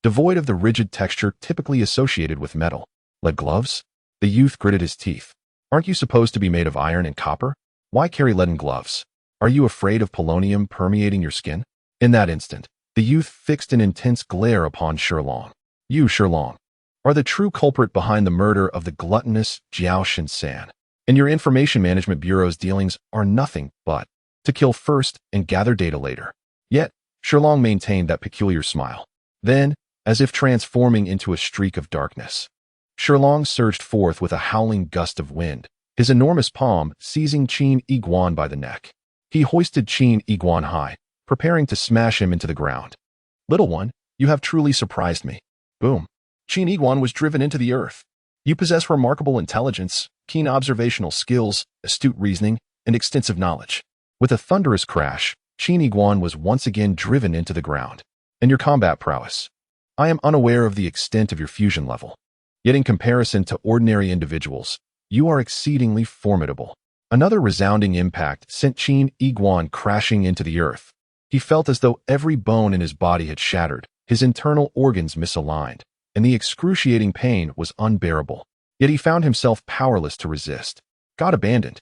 devoid of the rigid texture typically associated with metal. "Lead gloves?" The youth gritted his teeth. "Aren't you supposed to be made of iron and copper? Why carry leaden gloves? Are you afraid of polonium permeating your skin?" In that instant, the youth fixed an intense glare upon Shi Long. "You, Shi Long, are the true culprit behind the murder of the gluttonous Jiao San, and your Information Management Bureau's dealings are nothing but to kill first and gather data later." Yet, Shi Long maintained that peculiar smile. Then, as if transforming into a streak of darkness, Shi Long surged forth with a howling gust of wind, his enormous palm seizing Qin Yiguan by the neck. He hoisted Qin Yiguan high, preparing to smash him into the ground. "Little one, you have truly surprised me." Boom! Qin Yiguan was driven into the earth. "You possess remarkable intelligence, keen observational skills, astute reasoning, and extensive knowledge." With a thunderous crash, Qin Yiguan was once again driven into the ground. "And your combat prowess, I am unaware of the extent of your fusion level. Yet in comparison to ordinary individuals, you are exceedingly formidable. Another resounding impact sent Qin Iguan crashing into the earth. He felt as though every bone in his body had shattered, his internal organs misaligned, and the excruciating pain was unbearable. Yet he found himself powerless to resist. God abandoned.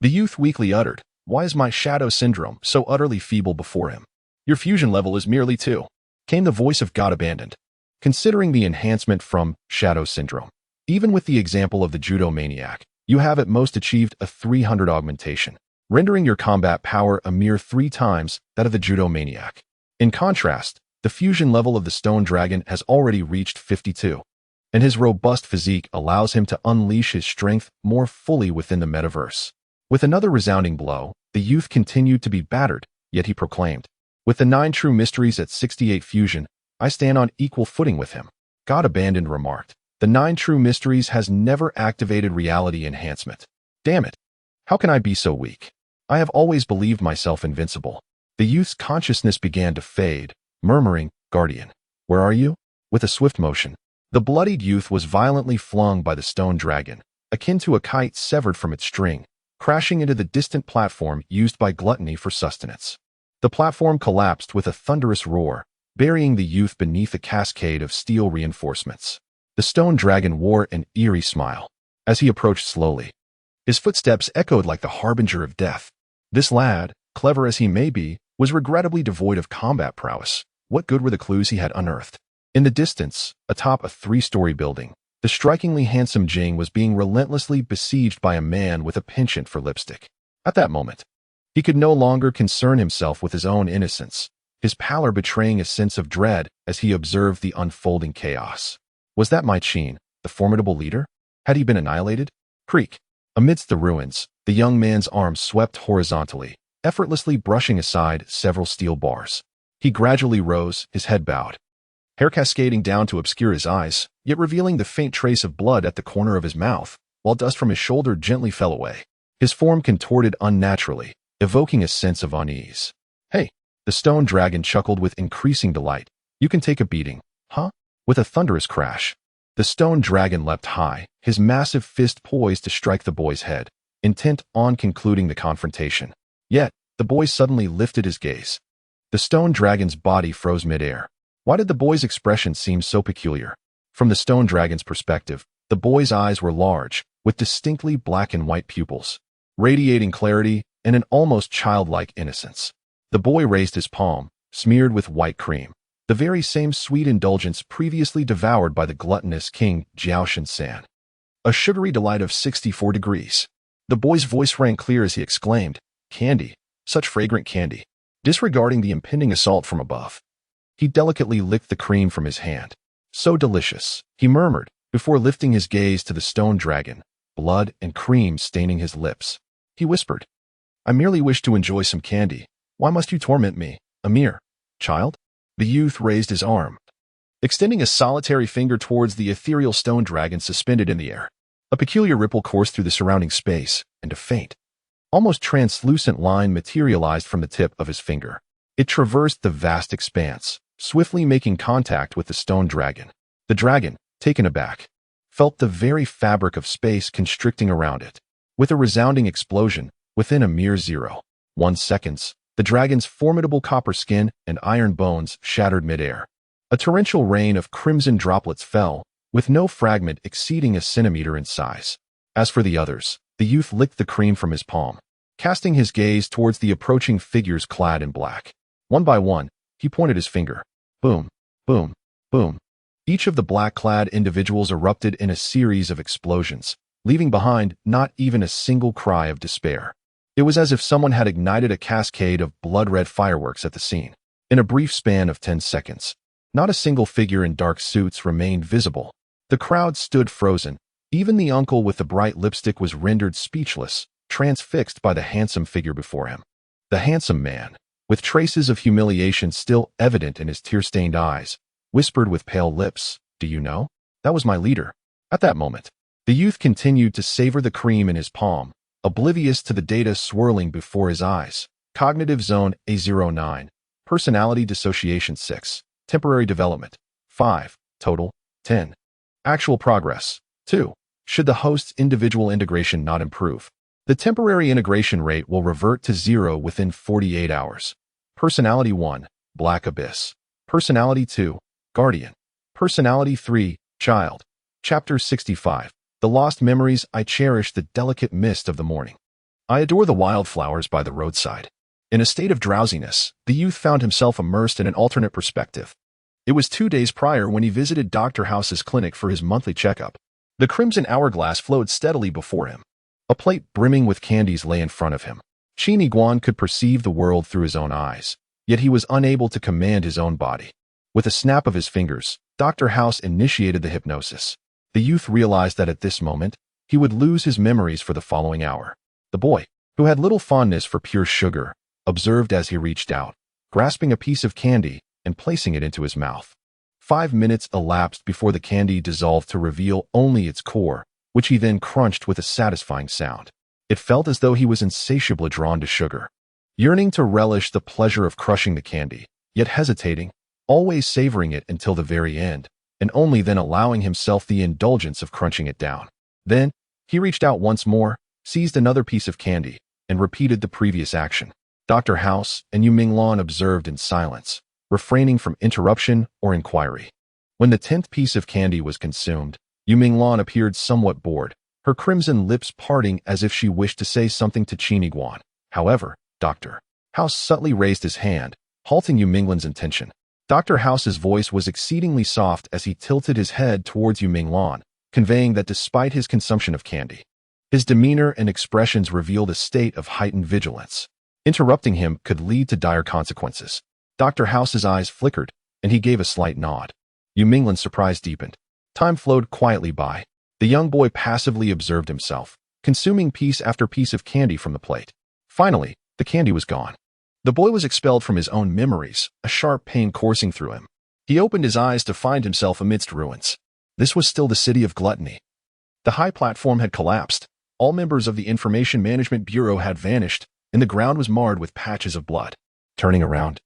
The youth weakly uttered, "Why is my shadow syndrome so utterly feeble before him? Your fusion level is merely 2. Came the voice of God abandoned. Considering the enhancement from shadow syndrome, even with the example of the judo maniac, you have at most achieved a 300 augmentation, rendering your combat power a mere 3 times that of the judo maniac. In contrast, the fusion level of the stone dragon has already reached 52, and his robust physique allows him to unleash his strength more fully within the metaverse. With another resounding blow, the youth continued to be battered, yet he proclaimed, "With the 9 true mysteries at 68 fusion, I stand on equal footing with him." God abandoned remarked, "The 9 true mysteries has never activated reality enhancement. Damn it. How can I be so weak? I have always believed myself invincible." The youth's consciousness began to fade, murmuring, "Guardian, where are you?" With a swift motion, the bloodied youth was violently flung by the stone dragon, akin to a kite severed from its string, crashing into the distant platform used by gluttony for sustenance. The platform collapsed with a thunderous roar, burying the youth beneath a cascade of steel reinforcements. The stone dragon wore an eerie smile as he approached slowly. His footsteps echoed like the harbinger of death. This lad, clever as he may be, was regrettably devoid of combat prowess. What good were the clues he had unearthed? In the distance, atop a 3-story building, the strikingly handsome Jing was being relentlessly besieged by a man with a penchant for lipstick. At that moment, he could no longer concern himself with his own innocence, his pallor betraying a sense of dread as he observed the unfolding chaos. Was that my Qin, the formidable leader? Had he been annihilated? Creak. Amidst the ruins, the young man's arms swept horizontally, effortlessly brushing aside several steel bars. He gradually rose, his head bowed, hair cascading down to obscure his eyes, yet revealing the faint trace of blood at the corner of his mouth, while dust from his shoulder gently fell away. His form contorted unnaturally, evoking a sense of unease. "Hey," the stone dragon chuckled with increasing delight. "You can take a beating, huh?" With a thunderous crash, the stone dragon leapt high, his massive fist poised to strike the boy's head, intent on concluding the confrontation. Yet, the boy suddenly lifted his gaze. The stone dragon's body froze midair. Why did the boy's expression seem so peculiar? From the stone dragon's perspective, the boy's eyes were large, with distinctly black and white pupils, radiating clarity and an almost childlike innocence. The boy raised his palm, smeared with white cream, the very same sweet indulgence previously devoured by the gluttonous King Jiaoshan San. A sugary delight of 64 degrees. The boy's voice rang clear as he exclaimed, "Candy, such fragrant candy." Disregarding the impending assault from above, he delicately licked the cream from his hand. "So delicious," he murmured, before lifting his gaze to the stone dragon, blood and cream staining his lips. He whispered, "I merely wish to enjoy some candy. Why must you torment me, a mere child?" The youth raised his arm, extending a solitary finger towards the ethereal stone dragon suspended in the air. A peculiar ripple coursed through the surrounding space, and a faint, almost translucent line materialized from the tip of his finger. It traversed the vast expanse, swiftly making contact with the stone dragon. The dragon, taken aback, felt the very fabric of space constricting around it. With a resounding explosion, within a mere 0.1 seconds, the dragon's formidable copper skin and iron bones shattered midair. A torrential rain of crimson droplets fell, with no fragment exceeding a centimeter in size. As for the others, the youth licked the cream from his palm, casting his gaze towards the approaching figures clad in black. One by one, he pointed his finger. Boom, boom, boom. Each of the black-clad individuals erupted in a series of explosions, leaving behind not even a single cry of despair. It was as if someone had ignited a cascade of blood-red fireworks at the scene. In a brief span of 10 seconds, not a single figure in dark suits remained visible. The crowd stood frozen. Even the uncle with the bright lipstick was rendered speechless, transfixed by the handsome figure before him. The handsome man, with traces of humiliation still evident in his tear-stained eyes, whispered with pale lips, "Do you know? That was my leader." At that moment, the youth continued to savor the cream in his palm, oblivious to the data swirling before his eyes. Cognitive Zone A09, Personality Dissociation 6, Temporary Development, 5. Total, 10. Actual progress, 2. Should the host's individual integration not improve, the temporary integration rate will revert to 0 within 48 hours. Personality 1, Black Abyss. Personality 2, Guardian. Personality 3, Child. Chapter 65. The Lost Memories. I cherish the delicate mist of the morning. I adore the wildflowers by the roadside. In a state of drowsiness, the youth found himself immersed in an alternate perspective. It was 2 days prior when he visited Dr. House's clinic for his monthly checkup. The crimson hourglass flowed steadily before him. A plate brimming with candies lay in front of him. Qin Guan could perceive the world through his own eyes, yet he was unable to command his own body. With a snap of his fingers, Dr. House initiated the hypnosis. The youth realized that at this moment, he would lose his memories for the following hour. The boy, who had little fondness for pure sugar, observed as he reached out, grasping a piece of candy and placing it into his mouth. 5 minutes elapsed before the candy dissolved to reveal only its core, which he then crunched with a satisfying sound. It felt as though he was insatiably drawn to sugar, yearning to relish the pleasure of crushing the candy, yet hesitating, always savoring it until the very end, and only then allowing himself the indulgence of crunching it down. Then, he reached out once more, seized another piece of candy, and repeated the previous action. Dr. House and Yu Minglan observed in silence, refraining from interruption or inquiry. When the 10th piece of candy was consumed, Yu Minglan appeared somewhat bored, her crimson lips parting as if she wished to say something to Qin Guan. However, Dr. House subtly raised his hand, halting Yu Minglan's intention. Dr. House's voice was exceedingly soft as he tilted his head towards Yu Minglan, conveying that despite his consumption of candy, his demeanor and expressions revealed a state of heightened vigilance. Interrupting him could lead to dire consequences. Dr. House's eyes flickered, and he gave a slight nod. Yu Minglan's surprise deepened. Time flowed quietly by. The young boy passively observed himself, consuming piece after piece of candy from the plate. Finally, the candy was gone. The boy was expelled from his own memories, a sharp pain coursing through him. He opened his eyes to find himself amidst ruins. This was still the city of gluttony. The high platform had collapsed. All members of the Information Management Bureau had vanished, and the ground was marred with patches of blood. Turning around,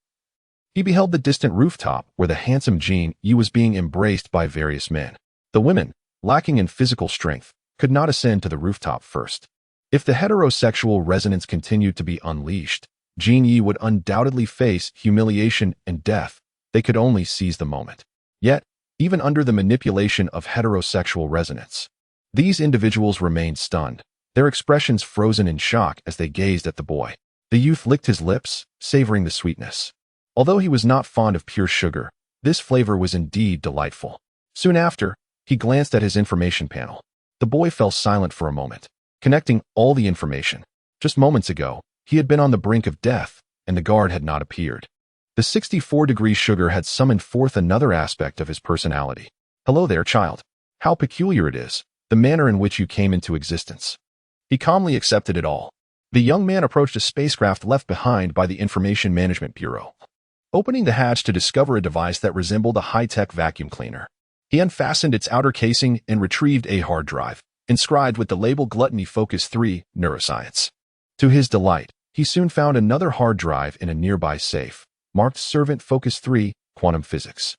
he beheld the distant rooftop where the handsome Jin Yi was being embraced by various men. The women, lacking in physical strength, could not ascend to the rooftop first. If the heterosexual resonance continued to be unleashed, Jin Yi would undoubtedly face humiliation and death. They could only seize the moment. Yet, even under the manipulation of heterosexual resonance, these individuals remained stunned, their expressions frozen in shock as they gazed at the boy. The youth licked his lips, savoring the sweetness. Although he was not fond of pure sugar, this flavor was indeed delightful. Soon after, he glanced at his information panel. The boy fell silent for a moment, connecting all the information. Just moments ago, he had been on the brink of death, and the guard had not appeared. The 64-degree sugar had summoned forth another aspect of his personality. Hello there, child. How peculiar it is, the manner in which you came into existence. He calmly accepted it all. The young man approached a spacecraft left behind by the Information Management Bureau, opening the hatch to discover a device that resembled a high-tech vacuum cleaner. He unfastened its outer casing and retrieved a hard drive, inscribed with the label Gluttony Focus 3, Neuroscience. To his delight, he soon found another hard drive in a nearby safe, marked Servant Focus 3, Quantum Physics.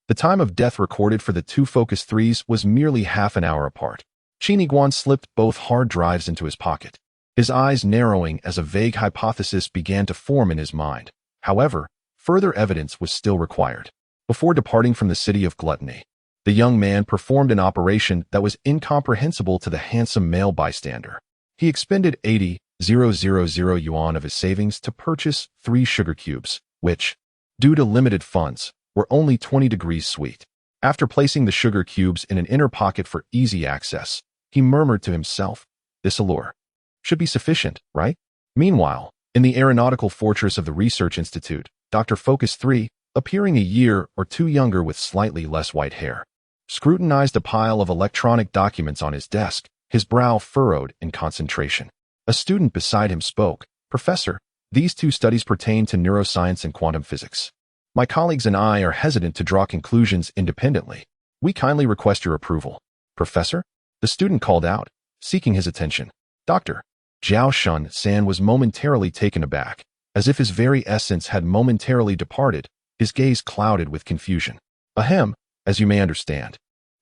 The time of death recorded for the two Focus 3s was merely half an hour apart. Qin Guan slipped both hard drives into his pocket, his eyes narrowing as a vague hypothesis began to form in his mind. However, further evidence was still required. Before departing from the city of gluttony, the young man performed an operation that was incomprehensible to the handsome male bystander. He expended 80,000 yuan of his savings to purchase 3 sugar cubes, which, due to limited funds, were only 20 degrees sweet. After placing the sugar cubes in an inner pocket for easy access, he murmured to himself, "This allure should be sufficient, right?" Meanwhile, in the aeronautical fortress of the Research Institute, Dr. Focus 3, appearing a year or two younger with slightly less white hair, scrutinized a pile of electronic documents on his desk, his brow furrowed in concentration. A student beside him spoke, "Professor, these 2 studies pertain to neuroscience and quantum physics. My colleagues and I are hesitant to draw conclusions independently. We kindly request your approval." "Professor?" the student called out, seeking his attention. Dr. Zhao Shun-san was momentarily taken aback, as if his very essence had momentarily departed, his gaze clouded with confusion. "Ahem, As you may understand,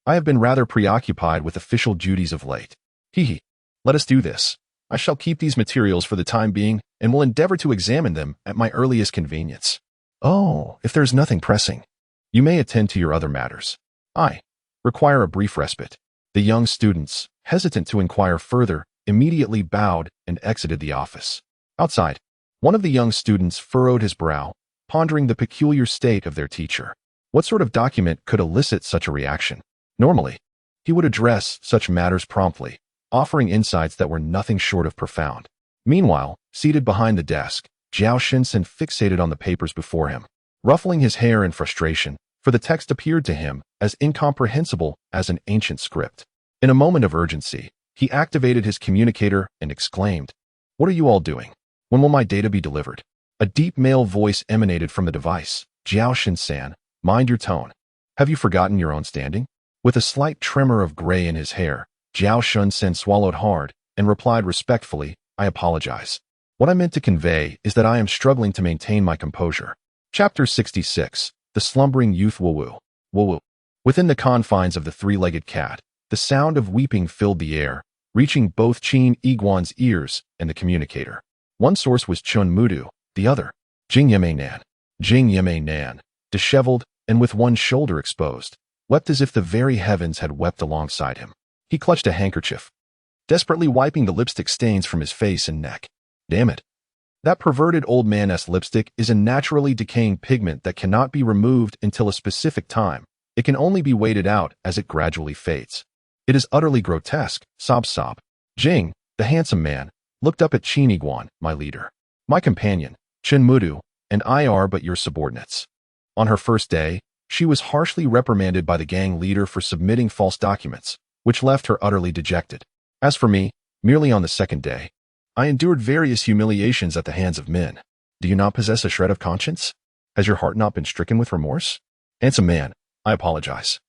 I have been rather preoccupied with official duties of late. Hee. Let us do this. I shall keep these materials for the time being and will endeavor to examine them at my earliest convenience. Oh, if there is nothing pressing, you may attend to your other matters. I require a brief respite. The young students, hesitant to inquire further, immediately bowed and exited the office. Outside, one of the young students furrowed his brow, pondering the peculiar state of their teacher. What sort of document could elicit such a reaction? Normally, he would address such matters promptly, offering insights that were nothing short of profound. Meanwhile, seated behind the desk, Zhao Shinsen fixated on the papers before him, ruffling his hair in frustration, for the text appeared to him as incomprehensible as an ancient script. In a moment of urgency, he activated his communicator and exclaimed, "What are you all doing? When will my data be delivered?" A deep male voice emanated from the device. "Zhao Shinsan, mind your tone. Have you forgotten your own standing?" With a slight tremor of gray in his hair, Zhao Shinsan swallowed hard and replied respectfully, "I apologize. What I meant to convey is that I am struggling to maintain my composure." Chapter 66. The Slumbering Youth. Woo-woo. Woo-woo. Within the confines of the three-legged cat, the sound of weeping filled the air, reaching both Qin Iguan's ears and the communicator. One source was Chun Mudu, the other, Jing Yemenan. Jing Yemenan, disheveled and with one shoulder exposed, wept as if the very heavens had wept alongside him. He clutched a handkerchief, desperately wiping the lipstick stains from his face and neck. Damn it. That perverted old man's lipstick is a naturally decaying pigment that cannot be removed until a specific time. It can only be waited out as it gradually fades. It is utterly grotesque. Sob. Jing, the handsome man, looked up at Qin Iguan, my leader. My companion, Chen Mudu, and I are but your subordinates. On her first day, she was harshly reprimanded by the gang leader for submitting false documents, which left her utterly dejected. As for me, merely on the second day, I endured various humiliations at the hands of men. Do you not possess a shred of conscience? Has your heart not been stricken with remorse? Handsome man, I apologize.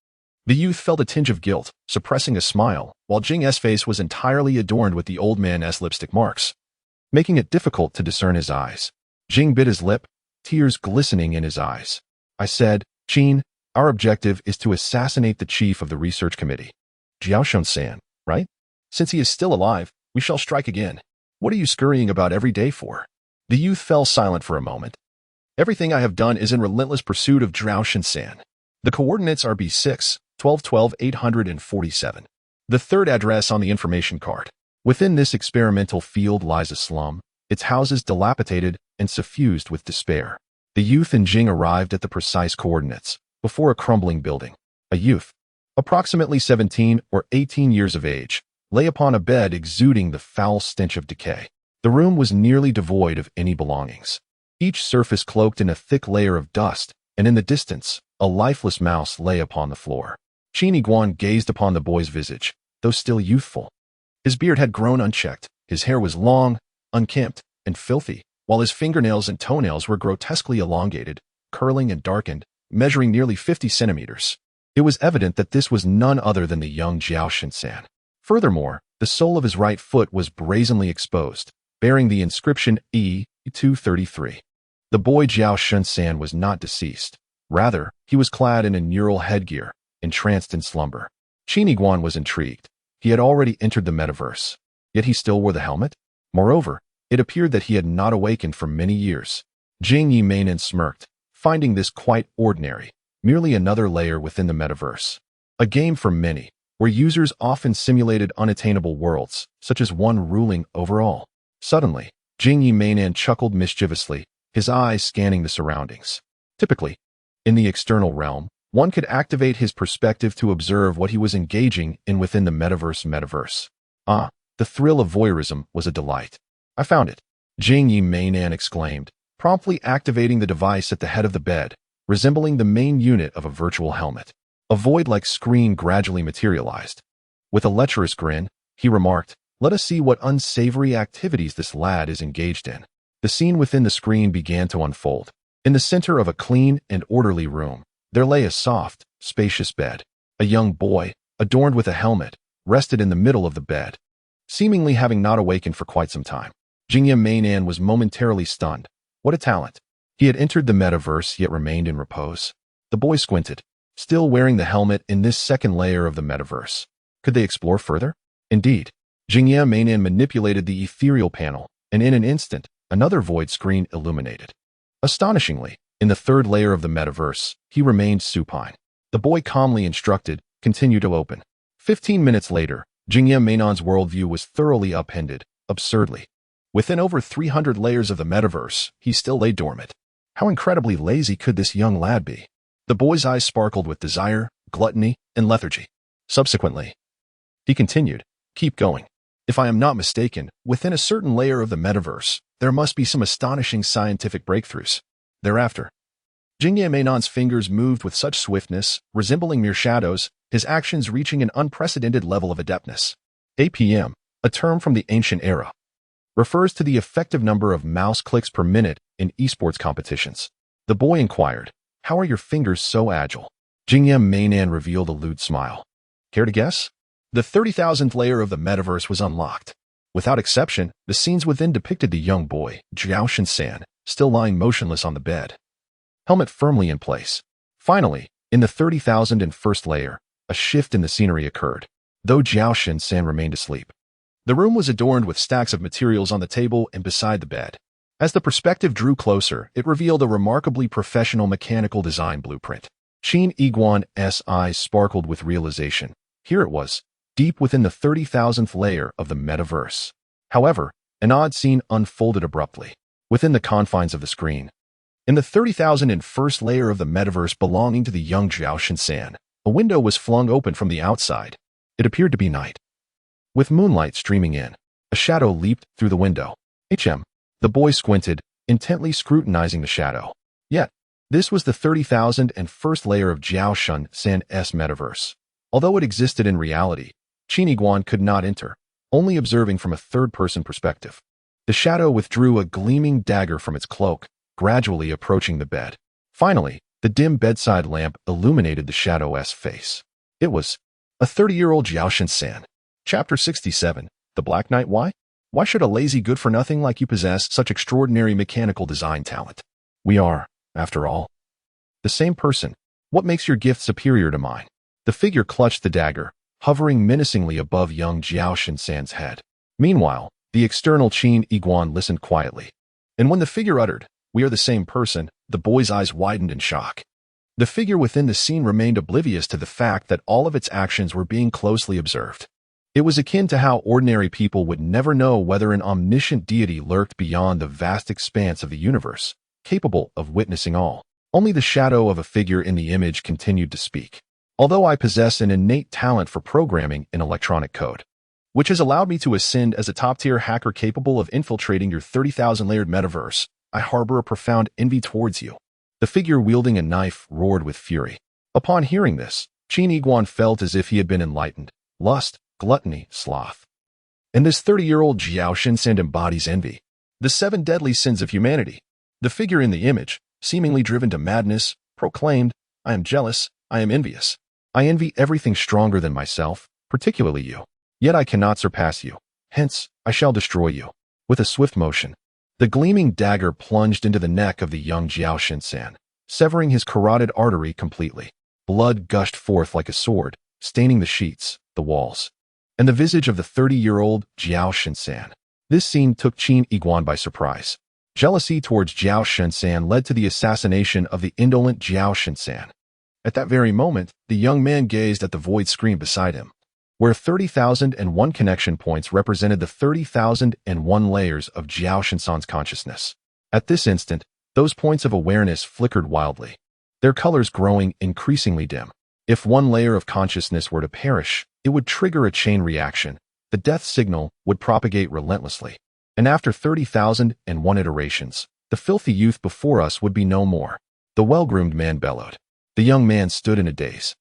The youth felt a tinge of guilt, suppressing a smile, while Jing's face was entirely adorned with the old man's lipstick marks, making it difficult to discern his eyes. Jing bit his lip, tears glistening in his eyes. I said, "Qin, our objective is to assassinate the chief of the research committee. Zhao Shinsan, right? Since he is still alive, we shall strike again. What are you scurrying about every day for?" The youth fell silent for a moment. "Everything I have done is in relentless pursuit of Zhao Shinsan. The coordinates are B6, 1212 847. The third address on the information card. Within this experimental field lies a slum, its houses dilapidated and suffused with despair." The youth and Jing arrived at the precise coordinates, before a crumbling building. A youth, approximately 17 or 18 years of age, lay upon a bed exuding the foul stench of decay. The room was nearly devoid of any belongings, each surface cloaked in a thick layer of dust, and in the distance, a lifeless mouse lay upon the floor. Qin Iguan gazed upon the boy's visage, though still youthful. His beard had grown unchecked, his hair was long, unkempt, and filthy, while his fingernails and toenails were grotesquely elongated, curling and darkened, measuring nearly 50 centimeters. It was evident that this was none other than the young Zhao Shinsan. Furthermore, the sole of his right foot was brazenly exposed, bearing the inscription E233. The boy Zhao Shinsan was not deceased. Rather, he was clad in a neural headgear, entranced in slumber. Qin Iguan was intrigued. He had already entered the metaverse, yet he still wore the helmet. Moreover, it appeared that he had not awakened for many years. Jing Yimainen smirked, finding this quite ordinary, merely another layer within the metaverse. A game for many, where users often simulated unattainable worlds, such as one ruling over all. Suddenly, Jing Yimainen chuckled mischievously, his eyes scanning the surroundings. Typically, in the external realm, one could activate his perspective to observe what he was engaging in within the metaverse. Ah, the thrill of voyeurism was a delight. I found it, Jing Yimainen exclaimed, promptly activating the device at the head of the bed, resembling the main unit of a virtual helmet. A void-like screen gradually materialized. With a lecherous grin, he remarked, "Let us see what unsavory activities this lad is engaged in." The scene within the screen began to unfold. In the center of a clean and orderly room, there lay a soft, spacious bed. A young boy, adorned with a helmet, rested in the middle of the bed, seemingly having not awakened for quite some time. Jing Yimainen was momentarily stunned. What a talent. He had entered the metaverse yet remained in repose. The boy squinted, still wearing the helmet in this second layer of the metaverse. Could they explore further? Indeed, Jingye Mainan manipulated the ethereal panel, and in an instant, another void screen illuminated. Astonishingly, in the third layer of the metaverse, he remained supine. The boy, calmly instructed, continued to open. 15 minutes later, Jingye Mainan's worldview was thoroughly upended, absurdly. Within over 300 layers of the metaverse, he still lay dormant. How incredibly lazy could this young lad be? The boy's eyes sparkled with desire, gluttony, and lethargy. Subsequently, he continued, "Keep going. If I am not mistaken, within a certain layer of the metaverse, there must be some astonishing scientific breakthroughs." Thereafter, Jingye Mainan's fingers moved with such swiftness, resembling mere shadows, his actions reaching an unprecedented level of adeptness. APM, a term from the ancient era, refers to the effective number of mouse clicks per minute in esports competitions. The boy inquired, "How are your fingers so agile?" Jingye Mainan revealed a lewd smile. Care to guess? The 30,000th layer of the metaverse was unlocked. Without exception, the scenes within depicted the young boy, Jiao Shinsan, still lying motionless on the bed, helmet firmly in place. Finally, in the 30,001st layer, a shift in the scenery occurred, though Jiao Shinsan remained asleep. The room was adorned with stacks of materials on the table and beside the bed. As the perspective drew closer, it revealed a remarkably professional mechanical design blueprint. Qin Yiguan's eyes sparkled with realization. Here it was, deep within the 30,000th layer of the metaverse. However, an odd scene unfolded abruptly. Within the confines of the screen, in the 30,001st layer of the metaverse belonging to the young Jiao Shinsan, a window was flung open from the outside. It appeared to be night. With moonlight streaming in, a shadow leaped through the window. The boy squinted, intently scrutinizing the shadow. Yet, this was the 30,001st layer of Jiao Shinsan's metaverse. Although it existed in reality, Qin Yiguan could not enter, only observing from a third-person perspective. The shadow withdrew a gleaming dagger from its cloak, gradually approaching the bed. Finally, the dim bedside lamp illuminated the shadow's face. It was a 30-year-old Jiao Shinsan. Chapter 67, The Black Knight. Why should a lazy good-for-nothing like you possess such extraordinary mechanical design talent? We are, after all, the same person. What makes your gift superior to mine? The figure clutched the dagger, hovering menacingly above young Jiao Shinsan's head. Meanwhile, the external Qin Yiguan listened quietly. And when the figure uttered, "We are the same person," the boy's eyes widened in shock. The figure within the scene remained oblivious to the fact that all of its actions were being closely observed. It was akin to how ordinary people would never know whether an omniscient deity lurked beyond the vast expanse of the universe, capable of witnessing all. Only the shadow of a figure in the image continued to speak. "Although I possess an innate talent for programming in electronic code, which has allowed me to ascend as a top-tier hacker capable of infiltrating your 30,000-layered metaverse, I harbor a profound envy towards you." The figure wielding a knife roared with fury. Upon hearing this, Qin Yiguan felt as if he had been enlightened. Lust, gluttony, sloth. And this 30-year-old Jiao Shinsan embodies envy, the 7 deadly sins of humanity. The figure in the image, seemingly driven to madness, proclaimed, "I am jealous, I am envious. I envy everything stronger than myself, particularly you. Yet I cannot surpass you. Hence, I shall destroy you." With a swift motion, the gleaming dagger plunged into the neck of the young Jiao Shinsan, severing his carotid artery completely. Blood gushed forth like a sword, staining the sheets, the walls, and the visage of the 30-year-old Jiao Shinsan. This scene took Qin Yiguan by surprise. Jealousy towards Jiao Shinsan led to the assassination of the indolent Jiao Shinsan. At that very moment, the young man gazed at the void screen beside him, where 30,001 connection points represented the 30,001 layers of Jiao Shinsan's consciousness. At this instant, those points of awareness flickered wildly, their colors growing increasingly dim. If one layer of consciousness were to perish, it would trigger a chain reaction. The death signal would propagate relentlessly. And after 30,001 iterations, the filthy youth before us would be no more. The well-groomed man bellowed. The young man stood in a daze.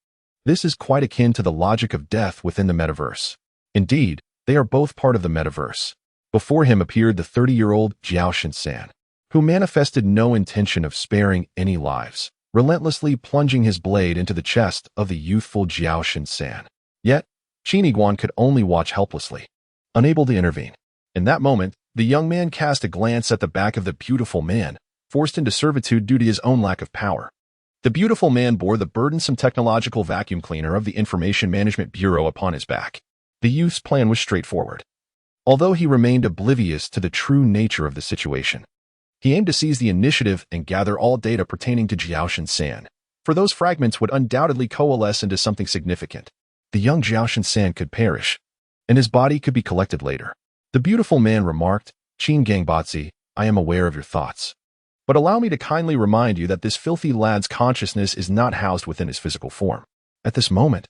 This is quite akin to the logic of death within the metaverse. Indeed, they are both part of the metaverse. Before him appeared the 30-year-old Jiao Shinsan, who manifested no intention of sparing any lives, relentlessly plunging his blade into the chest of the youthful Jiao Shinsan. Yet, Qin Yiguan could only watch helplessly, unable to intervene. In that moment, the young man cast a glance at the back of the beautiful man, forced into servitude due to his own lack of power. The beautiful man bore the burdensome technological vacuum cleaner of the Information Management Bureau upon his back. The youth's plan was straightforward. Although he remained oblivious to the true nature of the situation, he aimed to seize the initiative and gather all data pertaining to Jiaoshan San, for those fragments would undoubtedly coalesce into something significant. The young Jiaoshan San could perish, and his body could be collected later. The beautiful man remarked, "Qin Gangbatzi, I am aware of your thoughts. But allow me to kindly remind you that this filthy lad's consciousness is not housed within his physical form. At this moment,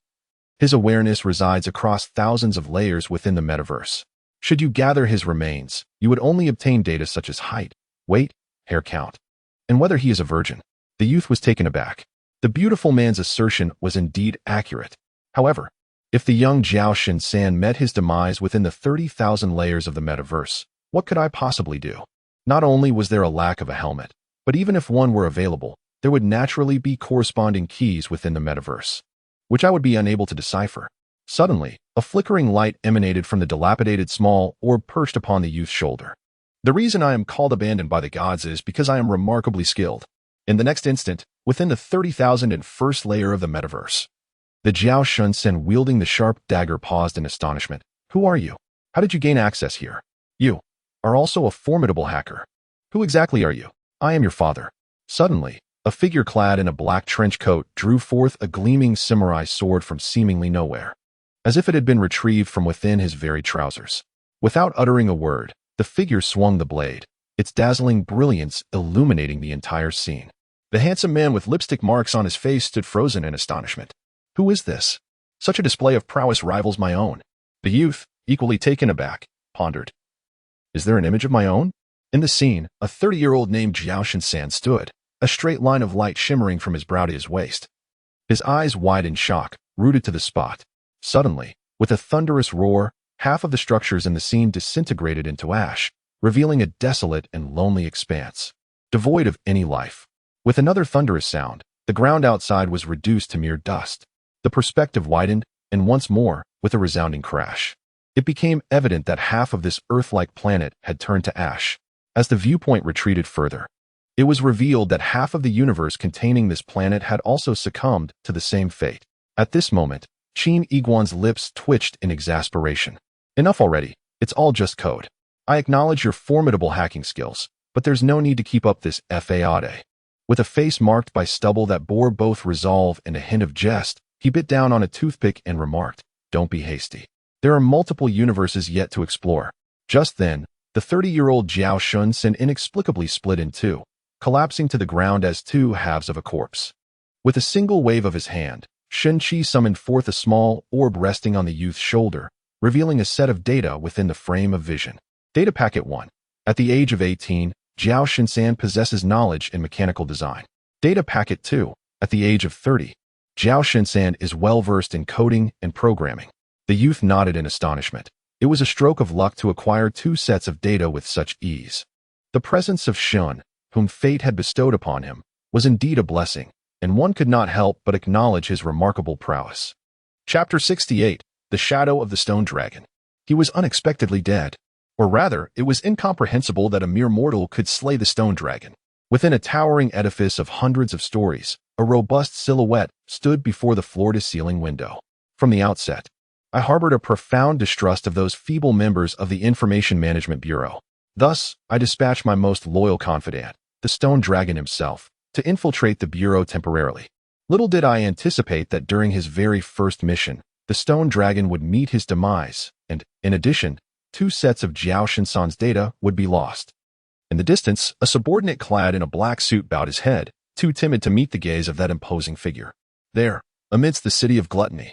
his awareness resides across thousands of layers within the metaverse. Should you gather his remains, you would only obtain data such as height, weight, hair count, and whether he is a virgin." The youth was taken aback. The beautiful man's assertion was indeed accurate. However, if the young Jiaoshan San met his demise within the 30,000 layers of the metaverse, what could I possibly do? Not only was there a lack of a helmet, but even if one were available, there would naturally be corresponding keys within the metaverse, which I would be unable to decipher. Suddenly, a flickering light emanated from the dilapidated small orb perched upon the youth's shoulder. "The reason I am called abandoned by the gods is because I am remarkably skilled." In the next instant, within the 30,001st layer of the metaverse, the Jiaoshan San wielding the sharp dagger paused in astonishment. "Who are you? How did you gain access here? You are also a formidable hacker. Who exactly are you?" "I am your father." Suddenly, a figure clad in a black trench coat drew forth a gleaming samurai sword from seemingly nowhere, as if it had been retrieved from within his very trousers. Without uttering a word, the figure swung the blade, its dazzling brilliance illuminating the entire scene. The handsome man with lipstick marks on his face stood frozen in astonishment. "Who is this? Such a display of prowess rivals my own." The youth, equally taken aback, pondered. "Is there an image of my own?" In the scene, a 30-year-old named Jiaoshan San stood, a straight line of light shimmering from his brow to his waist. His eyes wide in shock, rooted to the spot. Suddenly, with a thunderous roar, half of the structures in the scene disintegrated into ash, revealing a desolate and lonely expanse, devoid of any life. With another thunderous sound, the ground outside was reduced to mere dust. The perspective widened, and once more, with a resounding crash, it became evident that half of this Earth-like planet had turned to ash. As the viewpoint retreated further, it was revealed that half of the universe containing this planet had also succumbed to the same fate. At this moment, Qin Iguan's lips twitched in exasperation. "Enough already, it's all just code. I acknowledge your formidable hacking skills, but there's no need to keep up this fade." With a face marked by stubble that bore both resolve and a hint of jest, he bit down on a toothpick and remarked, "Don't be hasty. There are multiple universes yet to explore." Just then, the 30-year-old Jiaoshan San inexplicably split in two, collapsing to the ground as two halves of a corpse. With a single wave of his hand, Shunqi summoned forth a small orb resting on the youth's shoulder, revealing a set of data within the frame of vision. Data Packet 1. At the age of 18, Jiaoshan San possesses knowledge in mechanical design. Data Packet 2. At the age of 30, Jiaoshan San is well-versed in coding and programming. The youth nodded in astonishment. It was a stroke of luck to acquire two sets of data with such ease. The presence of Shun, whom fate had bestowed upon him, was indeed a blessing, and one could not help but acknowledge his remarkable prowess. Chapter 68. The Shadow of the Stone Dragon. He was unexpectedly dead. Or rather, it was incomprehensible that a mere mortal could slay the stone dragon. Within a towering edifice of hundreds of stories, a robust silhouette stood before the floor-to-ceiling window. From the outset, I harbored a profound distrust of those feeble members of the Information Management Bureau. Thus, I dispatched my most loyal confidant, the stone dragon himself, to infiltrate the Bureau temporarily. Little did I anticipate that during his very first mission, the stone dragon would meet his demise, and, in addition, two sets of Jiaoshan San's data would be lost. In the distance, a subordinate clad in a black suit bowed his head, too timid to meet the gaze of that imposing figure. There, amidst the city of gluttony,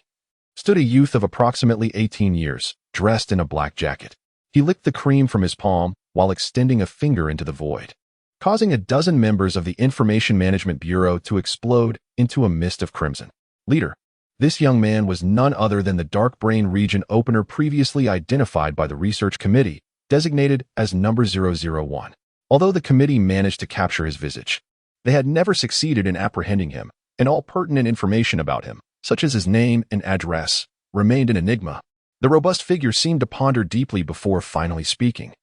stood a youth of approximately 18 years, dressed in a black jacket. He licked the cream from his palm while extending a finger into the void, causing a dozen members of the Information Management Bureau to explode into a mist of crimson. Leader. This young man was none other than the Dark Brain Region Opener previously identified by the Research Committee, designated as number 001. Although the committee managed to capture his visage, they had never succeeded in apprehending him, and all pertinent information about him, such as his name and address, remained an enigma. The robust figure seemed to ponder deeply before finally speaking.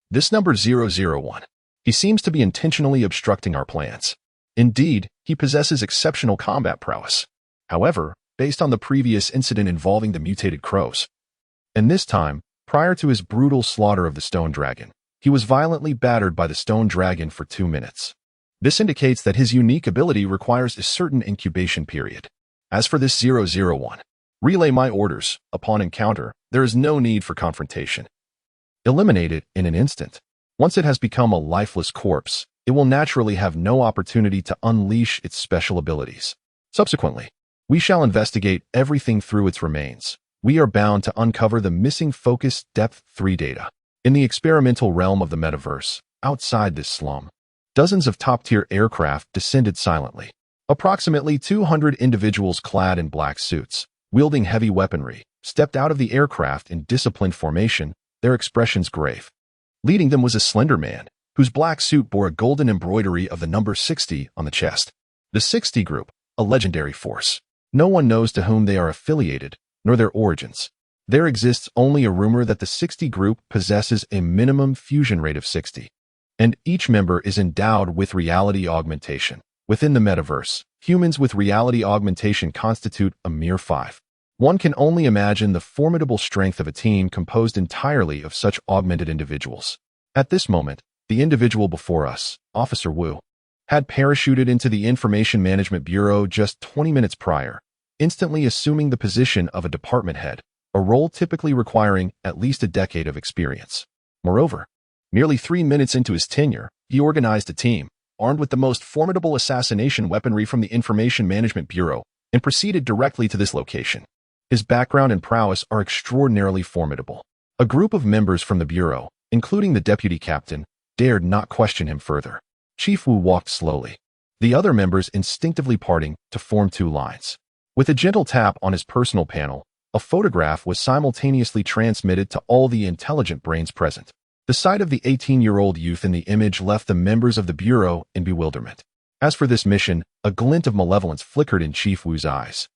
"This number 001. He seems to be intentionally obstructing our plans. Indeed, he possesses exceptional combat prowess. However, based on the previous incident involving the mutated crows, and this time, prior to his brutal slaughter of the stone dragon, he was violently battered by the stone dragon for 2 minutes. This indicates that his unique ability requires a certain incubation period. As for this 001, relay my orders. Upon encounter, there is no need for confrontation. Eliminate it in an instant. Once it has become a lifeless corpse, it will naturally have no opportunity to unleash its special abilities. Subsequently, we shall investigate everything through its remains. We are bound to uncover the missing focus depth 3 data. In the experimental realm of the metaverse, outside this slum, dozens of top-tier aircraft descended silently. Approximately 200 individuals clad in black suits, wielding heavy weaponry, stepped out of the aircraft in disciplined formation, their expressions grave. Leading them was a slender man, whose black suit bore a golden embroidery of the number 60 on the chest. The 60 Group, a legendary force. No one knows to whom they are affiliated, nor their origins. There exists only a rumor that the 60 Group possesses a minimum fusion rate of 60, and each member is endowed with reality augmentation. Within the metaverse, humans with reality augmentation constitute a mere 5. One can only imagine the formidable strength of a team composed entirely of such augmented individuals. At this moment, the individual before us, Officer Wu, had parachuted into the Information Management Bureau just 20 minutes prior, instantly assuming the position of a department head, a role typically requiring at least a decade of experience. Moreover, nearly 3 minutes into his tenure, he organized a team, armed with the most formidable assassination weaponry from the Information Management Bureau, and proceeded directly to this location. His background and prowess are extraordinarily formidable. A group of members from the Bureau, including the deputy captain, dared not question him further. Chief Wu walked slowly, the other members instinctively parting to form 2 lines. With a gentle tap on his personal panel, a photograph was simultaneously transmitted to all the intelligent brains present. The sight of the 18-year-old youth in the image left the members of the Bureau in bewilderment. As for this mission, a glint of malevolence flickered in Chief Wu's eyes.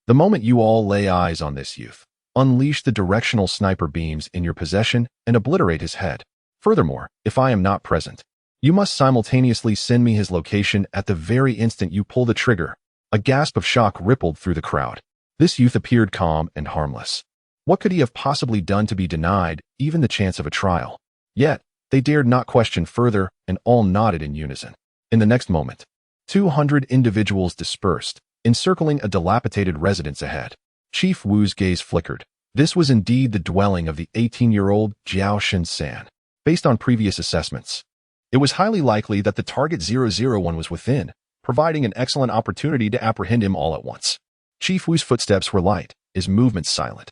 The moment you all lay eyes on this youth, unleash the directional sniper beams in your possession and obliterate his head. Furthermore, if I am not present, you must simultaneously send me his location at the very instant you pull the trigger. A gasp of shock rippled through the crowd. This youth appeared calm and harmless. What could he have possibly done to be denied even the chance of a trial? Yet, they dared not question further, and all nodded in unison. In the next moment, 200 individuals dispersed, encircling a dilapidated residence ahead. Chief Wu's gaze flickered. This was indeed the dwelling of the 18-year-old Jiao Shin-san. Based on previous assessments, it was highly likely that the target 001 was within, providing an excellent opportunity to apprehend him all at once. Chief Wu's footsteps were light, his movements silent,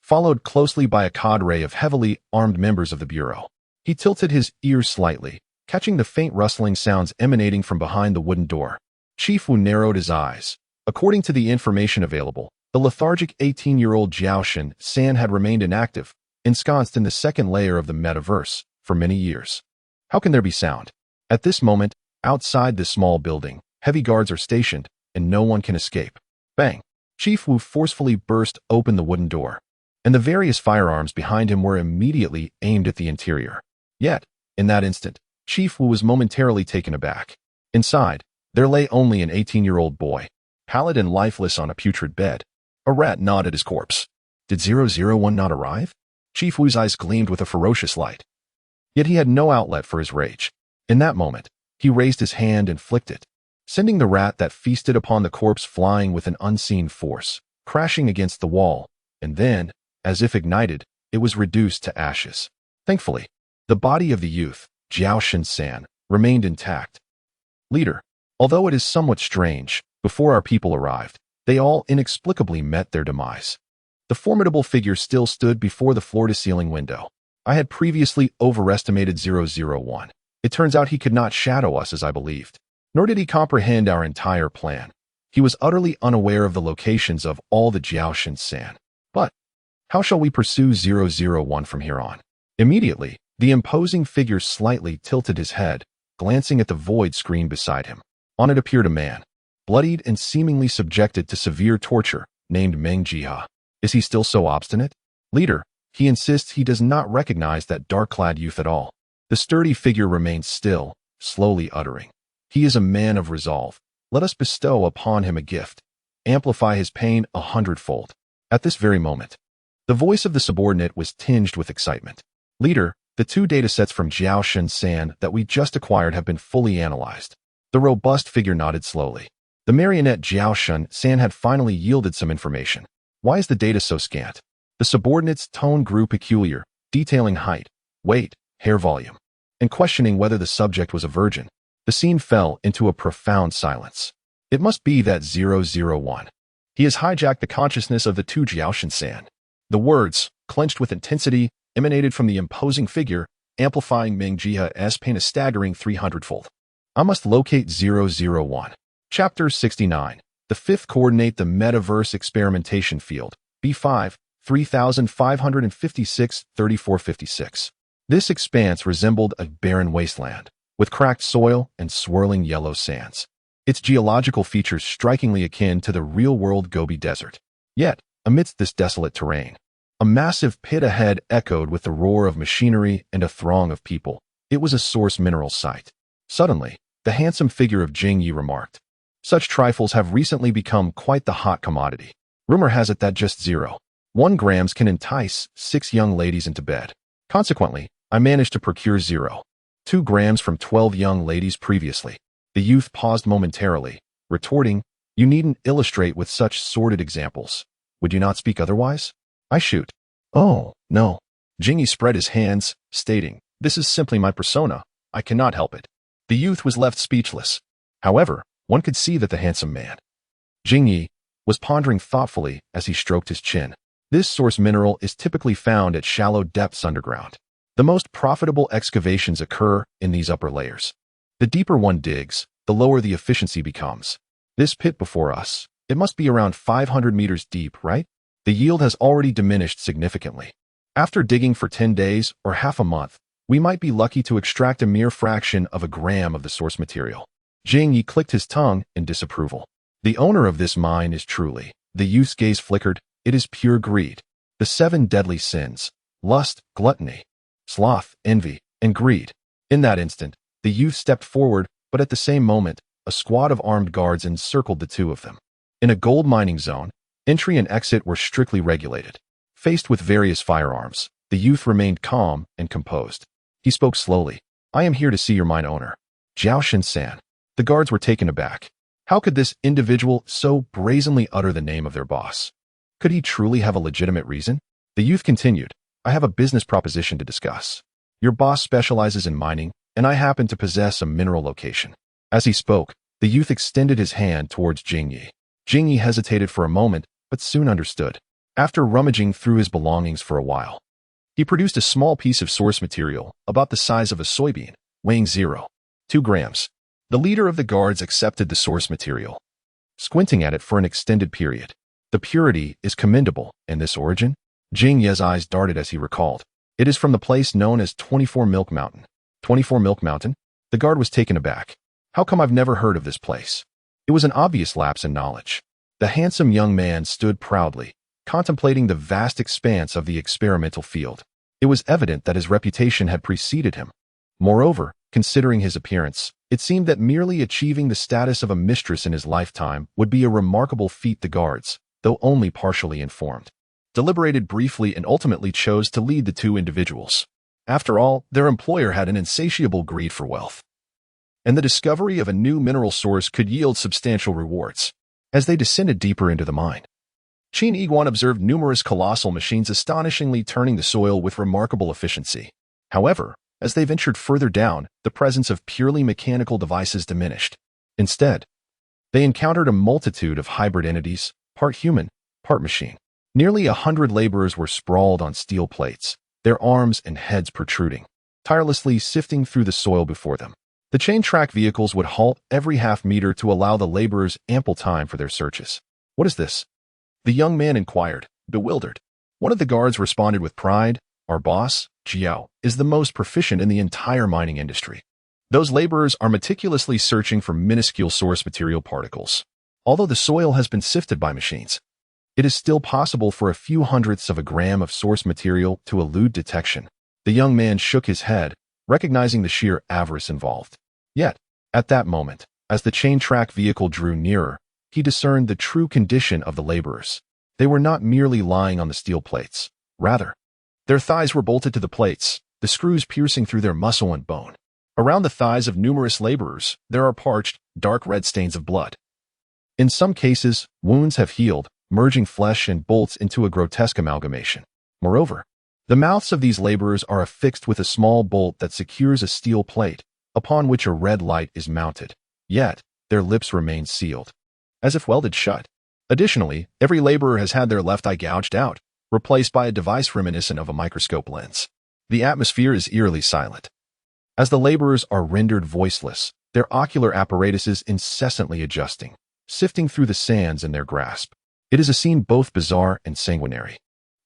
followed closely by a cadre of heavily armed members of the Bureau. He tilted his ears slightly, catching the faint rustling sounds emanating from behind the wooden door. Chief Wu narrowed his eyes. According to the information available, the lethargic 18-year-old Jiao Shin-san had remained inactive, ensconced in the second layer of the metaverse, for many years. How can there be sound? At this moment, outside this small building, heavy guards are stationed, and no one can escape. Bang! Chief Wu forcefully burst open the wooden door, and the various firearms behind him were immediately aimed at the interior. Yet, in that instant, Chief Wu was momentarily taken aback. Inside, there lay only an 18-year-old boy, pallid and lifeless on a putrid bed. A rat gnawed at his corpse. Did 001 not arrive? Chief Wu's eyes gleamed with a ferocious light. Yet he had no outlet for his rage. In that moment, he raised his hand and flicked it, sending the rat that feasted upon the corpse flying with an unseen force, crashing against the wall, and then, as if ignited, it was reduced to ashes. Thankfully, the body of the youth, Jiao Shin-san, remained intact. Leader, although it is somewhat strange, before our people arrived, they all inexplicably met their demise. The formidable figure still stood before the floor-to-ceiling window. I had previously overestimated 001. It turns out he could not shadow us as I believed, nor did he comprehend our entire plan. He was utterly unaware of the locations of all the Jiao Shin-san. But how shall we pursue 001 from here on? Immediately, the imposing figure slightly tilted his head, glancing at the void screen beside him. On it appeared a man, bloodied and seemingly subjected to severe torture, named Meng Jiha. Is he still so obstinate? Leader, he insists he does not recognize that dark-clad youth at all. The sturdy figure remains still, slowly uttering. He is a man of resolve. Let us bestow upon him a gift. Amplify his pain 100-fold. At this very moment, the voice of the subordinate was tinged with excitement. Leader, the 2 datasets from Jiaoshan San that we just acquired have been fully analyzed. The robust figure nodded slowly. The marionette Jiaoshan San had finally yielded some information. Why is the data so scant? The subordinate's tone grew peculiar, detailing height, weight, hair volume, and questioning whether the subject was a virgin. The scene fell into a profound silence. It must be that 001. He has hijacked the consciousness of the 2 Jiaoshan San. The words, clenched with intensity, emanated from the imposing figure, amplifying Ming Jia's pain a staggering 300-fold. I must locate 001. Chapter 69. The 5th coordinate the metaverse experimentation field, B5, 3556, 3456. This expanse resembled a barren wasteland, with cracked soil and swirling yellow sands. Its geological features strikingly akin to the real-world Gobi Desert. Yet, amidst this desolate terrain, a massive pit ahead echoed with the roar of machinery and a throng of people. It was a source mineral site. Suddenly, the handsome figure of Jing Yi remarked, "Such trifles have recently become quite the hot commodity. Rumor has it that just 0.1 grams can entice 6 young ladies into bed. Consequently, I managed to procure 0.2 grams from 12 young ladies previously." The youth paused momentarily, retorting, "You needn't illustrate with such sordid examples. Would you not speak otherwise?" "I shoot." "Oh, no." Jing Yi spread his hands, stating, "This is simply my persona. I cannot help it." The youth was left speechless. However, one could see that the handsome man, Jing Yi, was pondering thoughtfully as he stroked his chin. This source mineral is typically found at shallow depths underground. The most profitable excavations occur in these upper layers. The deeper one digs, the lower the efficiency becomes. This pit before us, it must be around 500 meters deep, right? The yield has already diminished significantly. After digging for 10 days or half a month, we might be lucky to extract a mere fraction of a gram of the source material. Jing Yi clicked his tongue in disapproval. The owner of this mine is truly, the youth's gaze flickered, it is pure greed. The 7 deadly sins, lust, gluttony, sloth, envy, and greed. In that instant, the youth stepped forward, but at the same moment, a squad of armed guards encircled the 2 of them. In a gold mining zone, entry and exit were strictly regulated. Faced with various firearms, the youth remained calm and composed. He spoke slowly. "I am here to see your mine owner, Jiaoshan San." The guards were taken aback. How could this individual so brazenly utter the name of their boss? Could he truly have a legitimate reason? The youth continued, "I have a business proposition to discuss. Your boss specializes in mining, and I happen to possess a mineral location." As he spoke, the youth extended his hand towards Jing Yi. Jing Yi hesitated for a moment, but soon understood. After rummaging through his belongings for a while, he produced a small piece of source material about the size of a soybean, weighing 0.2 grams. The leader of the guards accepted the source material, squinting at it for an extended period. "The purity is commendable, and this origin?" Jing Yi's eyes darted as he recalled. "It is from the place known as 24 Milk Mountain." 24 Milk Mountain? The guard was taken aback. "How come I've never heard of this place?" It was an obvious lapse in knowledge. The handsome young man stood proudly, contemplating the vast expanse of the experimental field. It was evident that his reputation had preceded him. Moreover, considering his appearance, it seemed that merely achieving the status of a mistress in his lifetime would be a remarkable feat. The guards, though only partially informed, deliberated briefly and ultimately chose to lead the 2 individuals. After all, their employer had an insatiable greed for wealth, and the discovery of a new mineral source could yield substantial rewards. As they descended deeper into the mine, Qin Yiguan observed numerous colossal machines astonishingly turning the soil with remarkable efficiency. However, as they ventured further down, the presence of purely mechanical devices diminished. Instead, they encountered a multitude of hybrid entities, part human, part machine. Nearly 100 laborers were sprawled on steel plates, their arms and heads protruding, tirelessly sifting through the soil before them. The chain-track vehicles would halt every half-meter to allow the laborers ample time for their searches. "What is this?" the young man inquired, bewildered. One of the guards responded with pride, "Our boss, Jiao, is the most proficient in the entire mining industry. Those laborers are meticulously searching for minuscule source material particles. Although the soil has been sifted by machines, it is still possible for a few hundredths of a gram of source material to elude detection." The young man shook his head, recognizing the sheer avarice involved. Yet, At that moment, as the chain-track vehicle drew nearer, he discerned the true condition of the laborers. They were not merely lying on the steel plates. Rather, their thighs were bolted to the plates, the screws piercing through their muscle and bone. Around the thighs of numerous laborers, there are parched, dark red stains of blood. In some cases, wounds have healed, merging flesh and bolts into a grotesque amalgamation. Moreover, the mouths of these laborers are affixed with a small bolt that secures a steel plate, upon which a red light is mounted. Yet, their lips remain sealed, as if welded shut. Additionally, every laborer has had their left eye gouged out, replaced by a device reminiscent of a microscope lens. The atmosphere is eerily silent. As the laborers are rendered voiceless, their ocular apparatuses incessantly adjusting, sifting through the sands in their grasp. It is a scene both bizarre and sanguinary,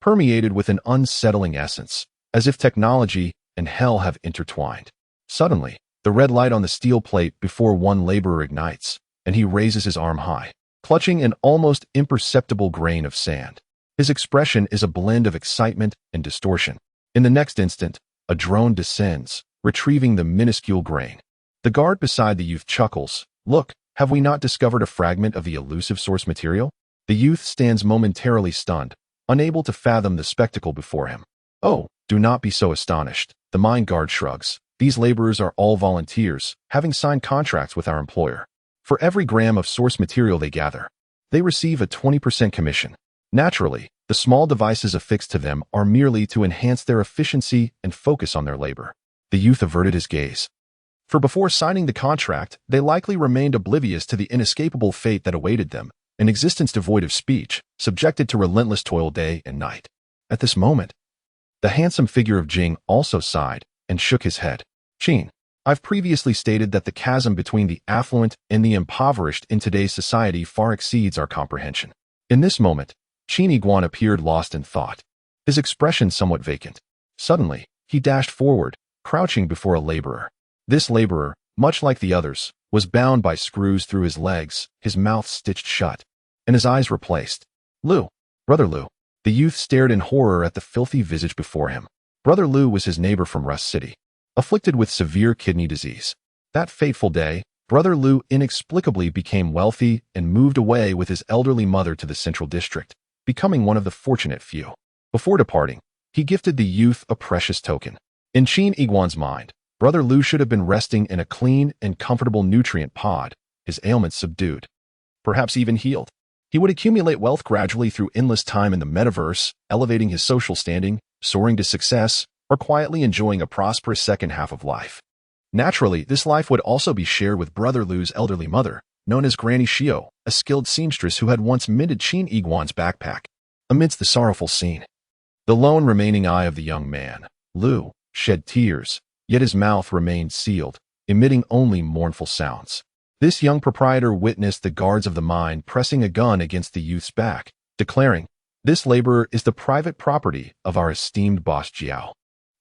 permeated with an unsettling essence, as if technology and hell have intertwined. Suddenly, the red light on the steel plate before one laborer ignites, and he raises his arm high, clutching an almost imperceptible grain of sand. His expression is a blend of excitement and distortion. In the next instant, a drone descends, retrieving the minuscule grain. The guard beside the youth chuckles. "Look, have we not discovered a fragment of the elusive source material?" The youth stands momentarily stunned, unable to fathom the spectacle before him. "Oh, do not be so astonished," the mine guard shrugs. "These laborers are all volunteers, having signed contracts with our employer. For every gram of source material they gather, they receive a 20% commission. Naturally, the small devices affixed to them are merely to enhance their efficiency and focus on their labor." The youth averted his gaze. For before signing the contract, they likely remained oblivious to the inescapable fate that awaited them, an existence devoid of speech, subjected to relentless toil day and night. At this moment, the handsome figure of Jing also sighed and shook his head. "Qin, I've previously stated that the chasm between the affluent and the impoverished in today's society far exceeds our comprehension." In this moment, Qin Iguan appeared lost in thought, his expression somewhat vacant. Suddenly, he dashed forward, crouching before a laborer. This laborer, much like the others, was bound by screws through his legs, his mouth stitched shut, and his eyes replaced. "Lu, Brother Lu." The youth stared in horror at the filthy visage before him. Brother Lu was his neighbor from Rust City, afflicted with severe kidney disease. That fateful day, Brother Lu inexplicably became wealthy and moved away with his elderly mother to the central district, becoming one of the fortunate few. Before departing, he gifted the youth a precious token. In Qin Iguan's mind, Brother Lu should have been resting in a clean and comfortable nutrient pod, his ailments subdued, perhaps even healed. He would accumulate wealth gradually through endless time in the metaverse, elevating his social standing, soaring to success, or quietly enjoying a prosperous second half of life. Naturally, this life would also be shared with Brother Lu's elderly mother, known as Granny Shio, a skilled seamstress who had once mended Qin Iguan's backpack. Amidst the sorrowful scene, the lone remaining eye of the young man, Lu, shed tears, yet his mouth remained sealed, emitting only mournful sounds. This young proprietor witnessed the guards of the mine pressing a gun against the youth's back, declaring, "This laborer is the private property of our esteemed boss Jiao.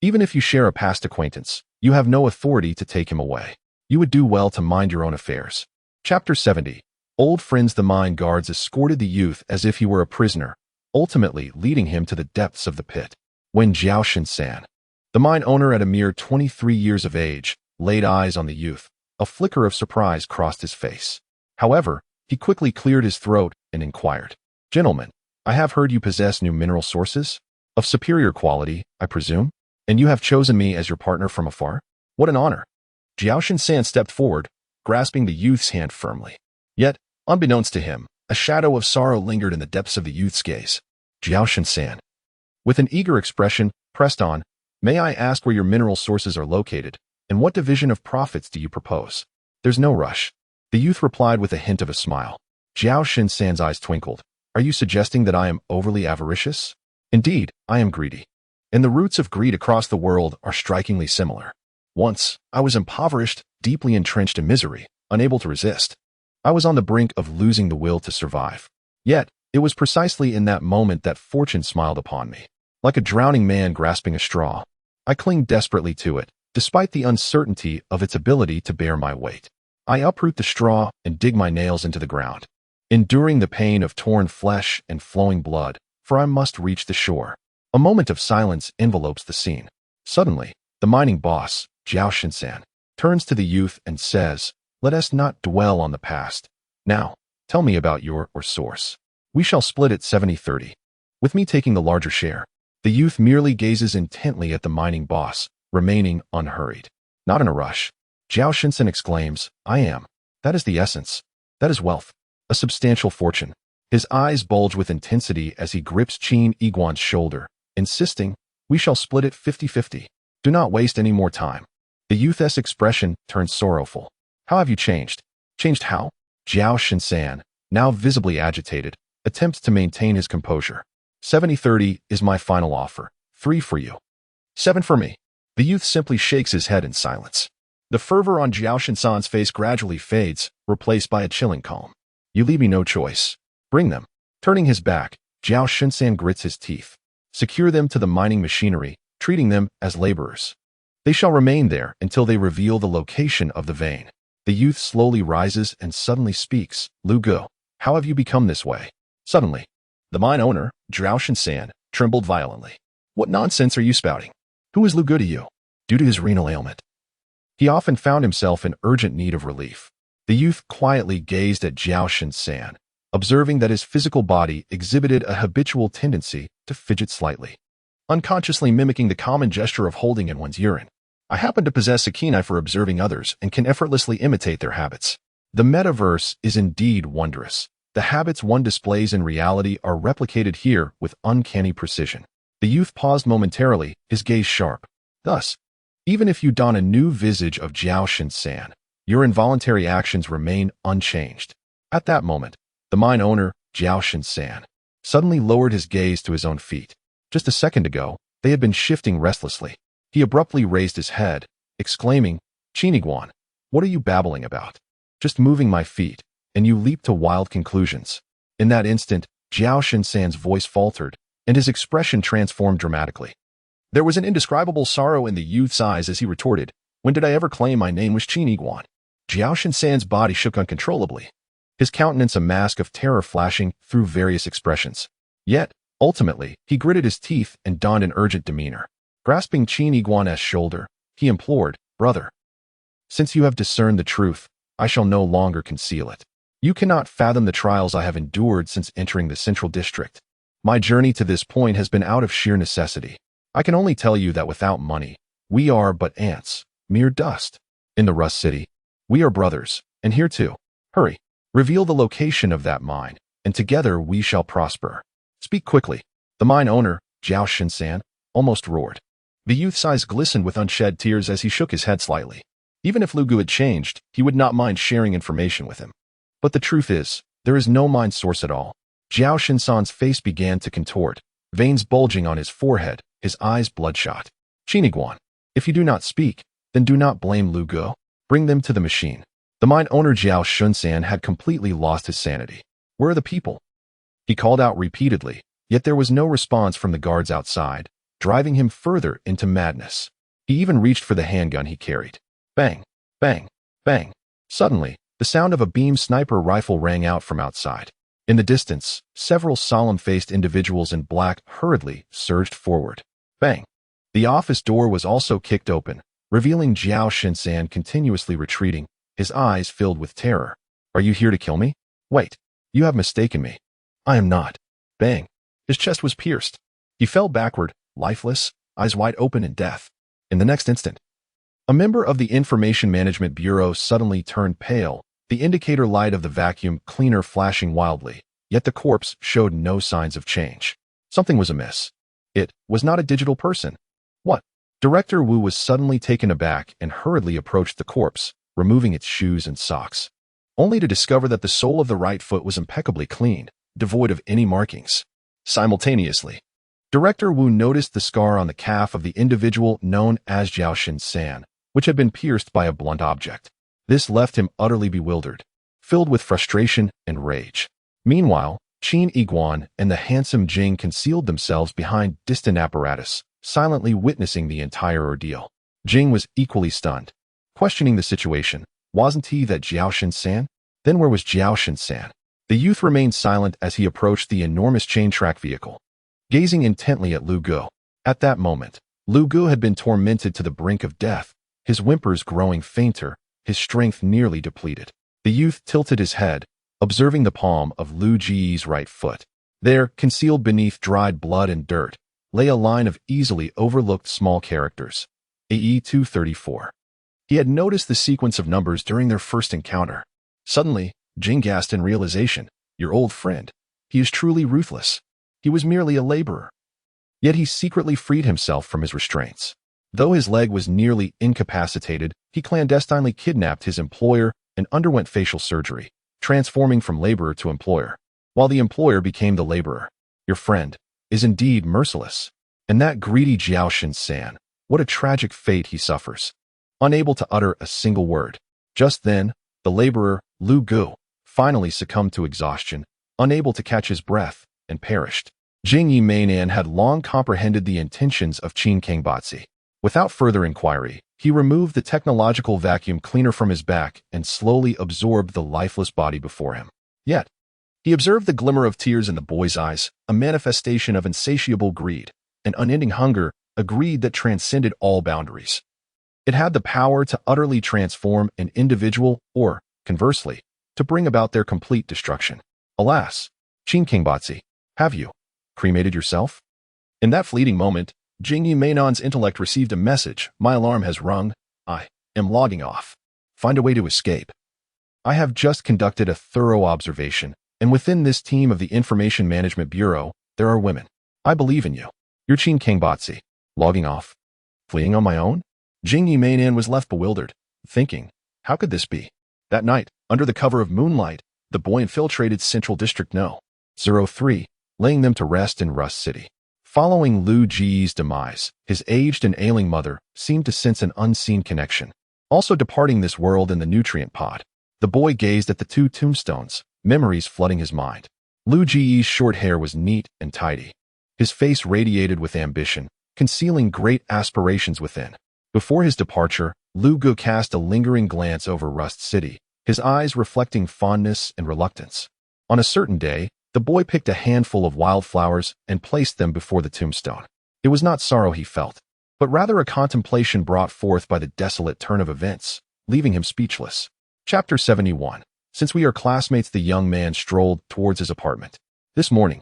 Even if you share a past acquaintance, you have no authority to take him away. You would do well to mind your own affairs." Chapter 70. Old friends. The mine guards escorted the youth as if he were a prisoner, ultimately leading him to the depths of the pit. When Jiao Shinsan, the mine owner at a mere 23 years of age, laid eyes on the youth, a flicker of surprise crossed his face. However, he quickly cleared his throat and inquired, "Gentlemen, I have heard you possess new mineral sources? Of superior quality, I presume? And you have chosen me as your partner from afar? What an honor." Jiao Shinsan stepped forward, grasping the youth's hand firmly. Yet, unbeknownst to him, a shadow of sorrow lingered in the depths of the youth's gaze. Jiao Shinsan, with an eager expression, pressed on, "May I ask where your mineral sources are located, and what division of profits do you propose?" "There's no rush," the youth replied with a hint of a smile. Jiao Shinsan's eyes twinkled. "Are you suggesting that I am overly avaricious?" "Indeed, I am greedy. And the roots of greed across the world are strikingly similar. Once, I was impoverished, deeply entrenched in misery, unable to resist. I was on the brink of losing the will to survive. Yet, it was precisely in that moment that fortune smiled upon me. Like a drowning man grasping a straw, I cling desperately to it, despite the uncertainty of its ability to bear my weight. I uproot the straw and dig my nails into the ground, enduring the pain of torn flesh and flowing blood, for I must reach the shore. A moment of silence envelopes the scene. Suddenly, the mining boss, Jiao Shinsan, turns to the youth and says, Let us not dwell on the past. Now, tell me about your source. We shall split it 70-30. With me taking the larger share. The youth merely gazes intently at the mining boss, remaining unhurried. Not in a rush. Zhao Shinsen exclaims, I am. That is the essence. That is wealth. A substantial fortune. His eyes bulge with intensity as he grips Qin Iguan's shoulder, insisting, we shall split it 50-50. Do not waste any more time. The youth's expression turns sorrowful. How have you changed? Changed how? Zhao Shinsan, now visibly agitated, attempts to maintain his composure. 70-30 is my final offer. 3 for you. 7 for me. The youth simply shakes his head in silence. The fervor on Zhao Shinsan's face gradually fades, replaced by a chilling calm. You leave me no choice. Bring them. Turning his back, Zhao Shinsan grits his teeth. Secure them to the mining machinery, treating them as laborers. They shall remain there until they reveal the location of the vein. The youth slowly rises and suddenly speaks. Lu Gu, how have you become this way? Suddenly, the mine owner, Zhao Shinsan, trembled violently. What nonsense are you spouting? Who is Lu Gu to you? Due to his renal ailment. He often found himself in urgent need of relief. The youth quietly gazed at Zhao Shinsan, observing that his physical body exhibited a habitual tendency to fidget slightly, unconsciously mimicking the common gesture of holding in one's urine. I happen to possess a keen eye for observing others and can effortlessly imitate their habits. The metaverse is indeed wondrous. The habits one displays in reality are replicated here with uncanny precision. The youth paused momentarily, his gaze sharp. Thus, even if you don a new visage of Zhao Shinsan, your involuntary actions remain unchanged. At that moment, the mine owner, Zhao Shinsan, suddenly lowered his gaze to his own feet. Just a second ago, they had been shifting restlessly. He abruptly raised his head, exclaiming, Qin Iguan, what are you babbling about? Just moving my feet, and you leap to wild conclusions. In that instant, Zhao Shinsan's voice faltered, and his expression transformed dramatically. There was an indescribable sorrow in the youth's eyes as he retorted, when did I ever claim my name was Qin Iguan? Zhao Shinsan's body shook uncontrollably, his countenance a mask of terror flashing through various expressions. Yet, ultimately, he gritted his teeth and donned an urgent demeanor. Grasping Qin Iguan's shoulder, he implored, Brother, since you have discerned the truth, I shall no longer conceal it. You cannot fathom the trials I have endured since entering the Central District. My journey to this point has been out of sheer necessity. I can only tell you that without money, we are but ants, mere dust. In the Rust City, we are brothers, and here too. Hurry, reveal the location of that mine, and together we shall prosper. Speak quickly. The mine owner, Zhao Shinsan, almost roared. The youth's eyes glistened with unshed tears as he shook his head slightly. Even if Lu Gu had changed, he would not mind sharing information with him. But the truth is, there is no mine source at all. Zhao Shinsan's face began to contort, veins bulging on his forehead, his eyes bloodshot. Qin Iguan, if you do not speak, then do not blame Lu Gu. Bring them to the machine. The mine owner Zhao Shinsan had completely lost his sanity. Where are the people? He called out repeatedly, yet there was no response from the guards outside, driving him further into madness. He even reached for the handgun he carried. Bang, bang, bang. Suddenly, the sound of a beam sniper rifle rang out from outside. In the distance, several solemn-faced individuals in black hurriedly surged forward. Bang. The office door was also kicked open, revealing Zhao Shinsan continuously retreating, his eyes filled with terror. Are you here to kill me? Wait, you have mistaken me. I am not. Bang. His chest was pierced. He fell backward, lifeless, eyes wide open in death. In the next instant, a member of the Information Management Bureau suddenly turned pale, the indicator light of the vacuum cleaner flashing wildly, yet the corpse showed no signs of change. Something was amiss. It was not a digital person. What? Director Wu was suddenly taken aback and hurriedly approached the corpse, removing its shoes and socks, only to discover that the sole of the right foot was impeccably clean, devoid of any markings. Simultaneously, Director Wu noticed the scar on the calf of the individual known as Zhao Shinsan, which had been pierced by a blunt object. This left him utterly bewildered, filled with frustration and rage. Meanwhile, Qin Iguan and the handsome Jing concealed themselves behind distant apparatus, silently witnessing the entire ordeal. Jing was equally stunned, questioning the situation. Wasn't he that Zhao Shinsan? Then where was Zhao Shinsan? The youth remained silent as he approached the enormous chain-track vehicle, gazing intently at Lu Gu. At that moment, Lu Gu had been tormented to the brink of death, his whimpers growing fainter, his strength nearly depleted. The youth tilted his head, observing the palm of Lu Ji's right foot. There, concealed beneath dried blood and dirt, lay a line of easily overlooked small characters. AE 234. He had noticed the sequence of numbers during their first encounter. Suddenly, Jing gasped in realization. Your old friend. He is truly ruthless. He was merely a laborer. Yet he secretly freed himself from his restraints. Though his leg was nearly incapacitated, he clandestinely kidnapped his employer and underwent facial surgery, transforming from laborer to employer, while the employer became the laborer. Your friend is indeed merciless. And that greedy Jiaoshan San, what a tragic fate he suffers. Unable to utter a single word. Just then, the laborer, Lu Gu, finally succumbed to exhaustion, unable to catch his breath, and perished. Jing Yi Mainan had long comprehended the intentions of Qin Kangbatzi. Without further inquiry, he removed the technological vacuum cleaner from his back and slowly absorbed the lifeless body before him. Yet, he observed the glimmer of tears in the boy's eyes, a manifestation of insatiable greed, an unending hunger, a greed that transcended all boundaries. It had the power to utterly transform an individual or, conversely, to bring about their complete destruction. Alas, Qin Kangbatzi, have you cremated yourself? In that fleeting moment, Jing Yi Mainan's intellect received a message. My alarm has rung. I am logging off. Find a way to escape. I have just conducted a thorough observation, and within this team of the Information Management Bureau, there are women. I believe in you. You're Qin Kangbatzi. Logging off? Fleeing on my own? Jing Yi Mainan was left bewildered, thinking, how could this be? That night, under the cover of moonlight, the boy infiltrated Central District No. 03, laying them to rest in Rust City. Following Lu Ji's demise, his aged and ailing mother seemed to sense an unseen connection. Also departing this world in the nutrient pod, the boy gazed at the two tombstones, memories flooding his mind. Lu Ji's short hair was neat and tidy. His face radiated with ambition, concealing great aspirations within. Before his departure, Lu Gu cast a lingering glance over Rust City, his eyes reflecting fondness and reluctance. On a certain day, the boy picked a handful of wildflowers and placed them before the tombstone. It was not sorrow he felt, but rather a contemplation brought forth by the desolate turn of events, leaving him speechless. Chapter 71. Since we are classmates, the young man strolled towards his apartment. This morning,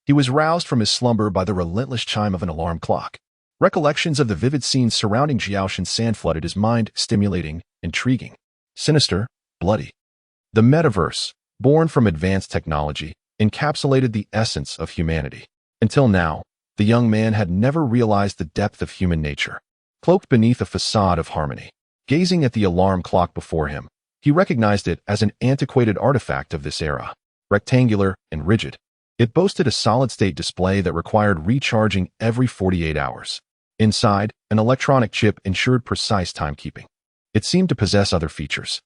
he was roused from his slumber by the relentless chime of an alarm clock. Recollections of the vivid scenes surrounding Jiaoshan San flooded his mind, stimulating, intriguing, sinister, bloody. The metaverse, born from advanced technology, encapsulated the essence of humanity. Until now, the young man had never realized the depth of human nature. Cloaked beneath a facade of harmony, gazing at the alarm clock before him, he recognized it as an antiquated artifact of this era. Rectangular and rigid, it boasted a solid-state display that required recharging every 48 hours. Inside, an electronic chip ensured precise timekeeping. It seemed to possess other features,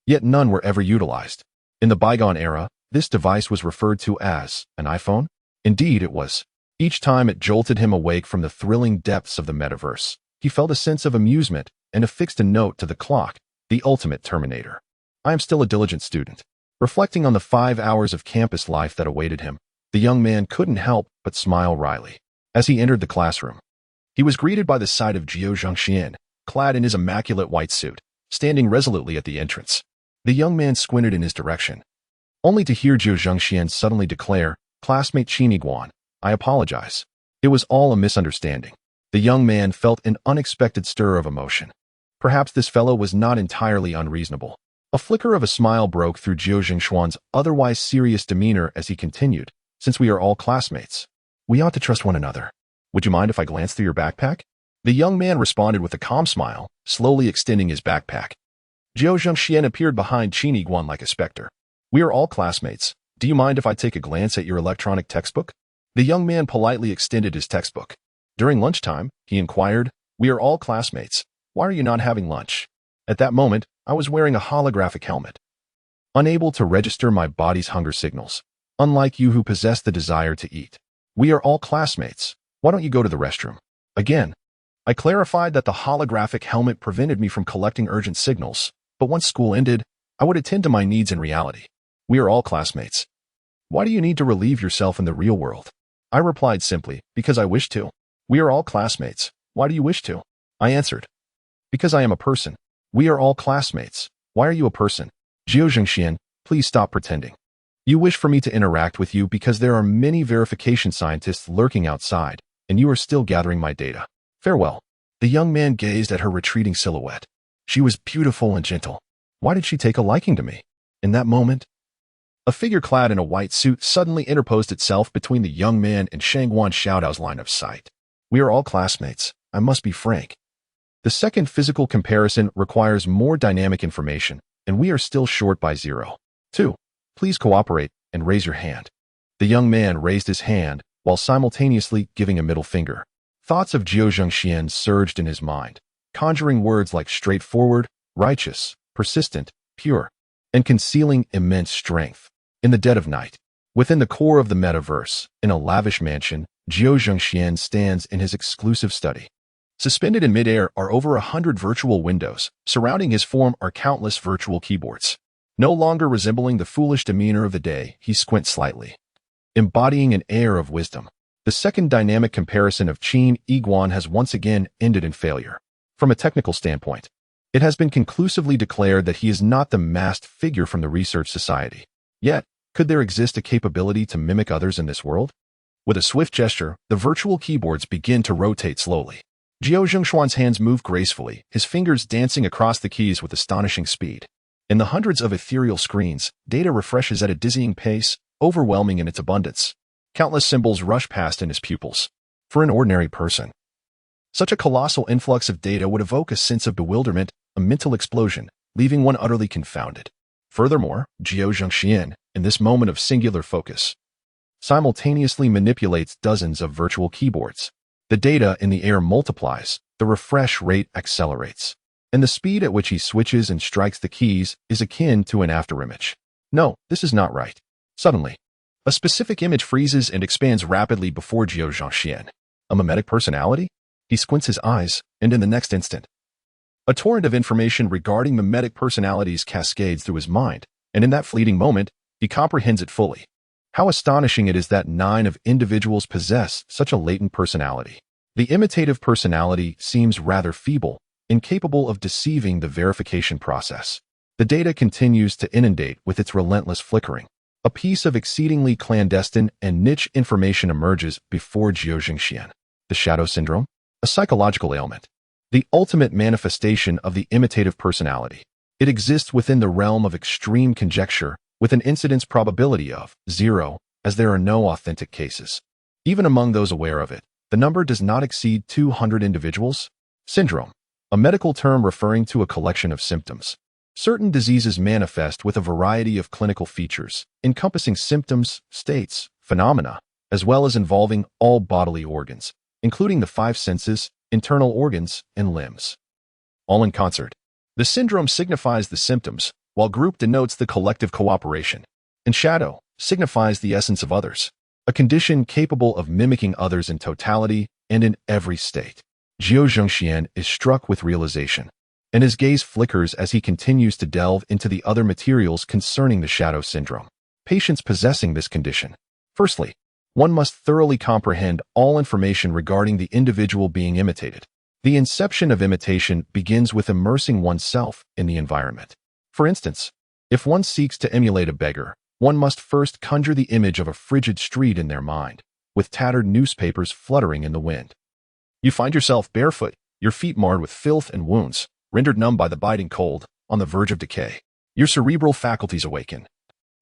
yet none were ever utilized. In the bygone era, this device was referred to as an iPhone. Indeed, it was. Each time it jolted him awake from the thrilling depths of the metaverse, he felt a sense of amusement and affixed a note to the clock, the ultimate terminator. I am still a diligent student. Reflecting on the 5 hours of campus life that awaited him, the young man couldn't help but smile wryly. As he entered the classroom, he was greeted by the sight of Jiao Zhengxian, clad in his immaculate white suit, standing resolutely at the entrance. The young man squinted in his direction, only to hear Jiao Zhengxian suddenly declare, "Classmate Qin Guan, I apologize. It was all a misunderstanding." The young man felt an unexpected stir of emotion. Perhaps this fellow was not entirely unreasonable. A flicker of a smile broke through Jiao Zhengxian's otherwise serious demeanor as he continued, "Since we are all classmates, we ought to trust one another. Would you mind if I glance through your backpack?" The young man responded with a calm smile, slowly extending his backpack. Jiao Zhengxian appeared behind Qin Guan like a specter. "We are all classmates. Do you mind if I take a glance at your electronic textbook?" The young man politely extended his textbook. During lunchtime, he inquired, "We are all classmates. Why are you not having lunch?" At that moment, I was wearing a holographic helmet, unable to register my body's hunger signals, unlike you who possess the desire to eat. "We are all classmates. Why don't you go to the restroom?" Again, I clarified that the holographic helmet prevented me from collecting urgent signals, but once school ended, I would attend to my needs in reality. "We are all classmates. Why do you need to relieve yourself in the real world?" I replied simply, "Because I wish to." "We are all classmates. Why do you wish to?" I answered, "Because I am a person." "We are all classmates. Why are you a person? Jiao Zhengxian, please stop pretending. You wish for me to interact with you because there are many verification scientists lurking outside, and you are still gathering my data. Farewell. The young man gazed at her retreating silhouette. She was beautiful and gentle. Why did she take a liking to me? In that moment, a figure clad in a white suit suddenly interposed itself between the young man and Shangguan Xiaodao's line of sight. We are all classmates. I must be frank. The second physical comparison requires more dynamic information, and we are still short by 0. 2. Please cooperate and raise your hand. The young man raised his hand while simultaneously giving a middle finger. Thoughts of Jiao Zhengxian surged in his mind, conjuring words like straightforward, righteous, persistent, pure, and concealing immense strength. In the dead of night, within the core of the metaverse, in a lavish mansion, Jiao Zhengxian stands in his exclusive study. Suspended in midair are over 100 virtual windows. Surrounding his form are countless virtual keyboards. No longer resembling the foolish demeanor of the day, he squints slightly, embodying an air of wisdom. The second dynamic comparison of Qin Yiguan has once again ended in failure. From a technical standpoint, it has been conclusively declared that he is not the masked figure from the research society. Yet, could there exist a capability to mimic others in this world? With a swift gesture, the virtual keyboards begin to rotate slowly. Jiao Zhengxuan's hands move gracefully, his fingers dancing across the keys with astonishing speed. In the hundreds of ethereal screens, data refreshes at a dizzying pace, overwhelming in its abundance. Countless symbols rush past in his pupils. For an ordinary person, such a colossal influx of data would evoke a sense of bewilderment, a mental explosion, leaving one utterly confounded. Furthermore, Jiao Zhengxian, in this moment of singular focus, simultaneously manipulates dozens of virtual keyboards. The data in the air multiplies, the refresh rate accelerates, and the speed at which he switches and strikes the keys is akin to an afterimage. No, this is not right. Suddenly, a specific image freezes and expands rapidly before Jiao Zhengxian. A mimetic personality? He squints his eyes, and in the next instant, a torrent of information regarding mimetic personalities cascades through his mind, and in that fleeting moment, he comprehends it fully. How astonishing it is that 9 of individuals possess such a latent personality. The imitative personality seems rather feeble, incapable of deceiving the verification process. The data continues to inundate with its relentless flickering. A piece of exceedingly clandestine and niche information emerges before Jiao Zhengxian. The shadow syndrome? A psychological ailment. The ultimate manifestation of the imitative personality. It exists within the realm of extreme conjecture, with an incidence probability of 0, as there are no authentic cases. Even among those aware of it, the number does not exceed 200 individuals. Syndrome, a medical term referring to a collection of symptoms. Certain diseases manifest with a variety of clinical features, encompassing symptoms, states, phenomena, as well as involving all bodily organs, including the 5 senses, internal organs, and limbs. All in concert. The syndrome signifies the symptoms, while group denotes the collective cooperation, and shadow signifies the essence of others, a condition capable of mimicking others in totality and in every state. Jiao Zhengxian is struck with realization, and his gaze flickers as he continues to delve into the other materials concerning the shadow syndrome. Patients possessing this condition. Firstly, one must thoroughly comprehend all information regarding the individual being imitated. The inception of imitation begins with immersing oneself in the environment. For instance, if one seeks to emulate a beggar, one must first conjure the image of a frigid street in their mind, with tattered newspapers fluttering in the wind. You find yourself barefoot, your feet marred with filth and wounds, rendered numb by the biting cold, on the verge of decay. Your cerebral faculties awaken,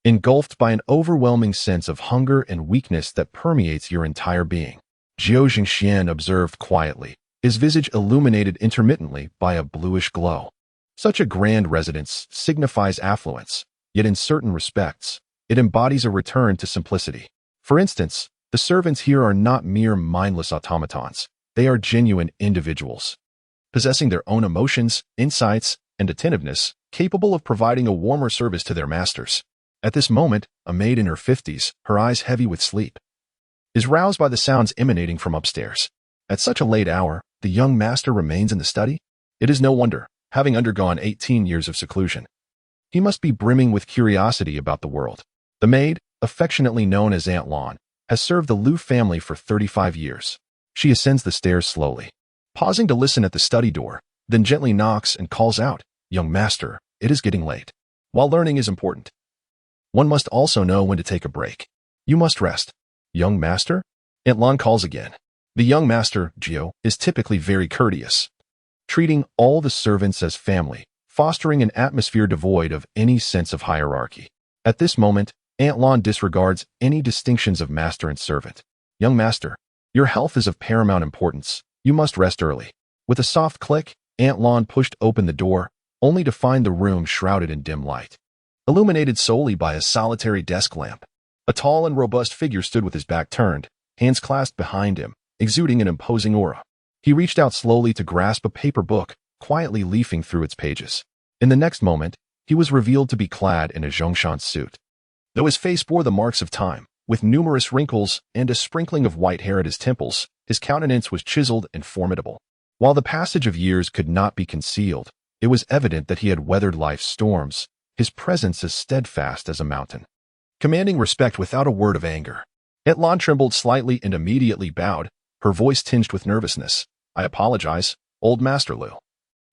engulfed by an overwhelming sense of hunger and weakness that permeates your entire being. Jiao Zhengxian observed quietly, his visage illuminated intermittently by a bluish glow. Such a grand residence signifies affluence, yet in certain respects, it embodies a return to simplicity. For instance, the servants here are not mere mindless automatons. They are genuine individuals, possessing their own emotions, insights, and attentiveness, capable of providing a warmer service to their masters. At this moment, a maid in her 50s, her eyes heavy with sleep, is roused by the sounds emanating from upstairs. At such a late hour, the young master remains in the study? It is no wonder, having undergone 18 years of seclusion. He must be brimming with curiosity about the world. The maid, affectionately known as Aunt Lon, has served the Liu family for 35 years. She ascends the stairs slowly, pausing to listen at the study door, then gently knocks and calls out, "Young master, it is getting late. While learning is important, one must also know when to take a break. You must rest. Young master? Aunt Lan calls again. The young master, Gio, is typically very courteous, treating all the servants as family, fostering an atmosphere devoid of any sense of hierarchy. At this moment, Aunt Lan disregards any distinctions of master and servant. Young master, your health is of paramount importance. You must rest early. With a soft click, Aunt Lan pushed open the door, only to find the room shrouded in dim light, illuminated solely by a solitary desk lamp. A tall and robust figure stood with his back turned, hands clasped behind him, exuding an imposing aura. He reached out slowly to grasp a paper book, quietly leafing through its pages. In the next moment, he was revealed to be clad in a Zhongshan suit. Though his face bore the marks of time, with numerous wrinkles and a sprinkling of white hair at his temples, his countenance was chiseled and formidable. While the passage of years could not be concealed, it was evident that he had weathered life's storms, his presence as steadfast as a mountain, commanding respect without a word of anger. Aunt Lan trembled slightly and immediately bowed, her voice tinged with nervousness. I apologize, old Master Liu.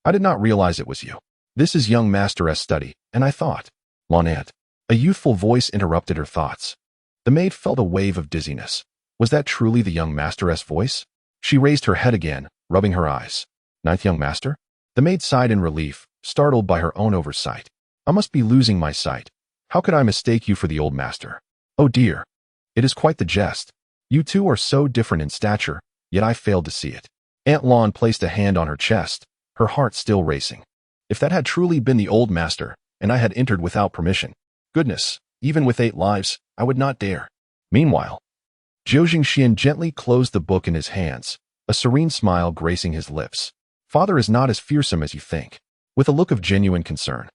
I did not realize it was you. This is young Master S study, and I thought. Lan Aunt. A youthful voice interrupted her thoughts. The maid felt a wave of dizziness. Was that truly the young Master S voice? She raised her head again, rubbing her eyes. Ninth young master? The maid sighed in relief, startled by her own oversight. I must be losing my sight. How could I mistake you for the old master? Oh dear. It is quite the jest. You two are so different in stature, yet I failed to see it. Aunt Lan placed a hand on her chest, her heart still racing. If that had truly been the old master, and I had entered without permission, goodness, even with 8 lives, I would not dare. Meanwhile, Zhou Jingxian gently closed the book in his hands, a serene smile gracing his lips. Father is not as fearsome as you think. With a look of genuine concern,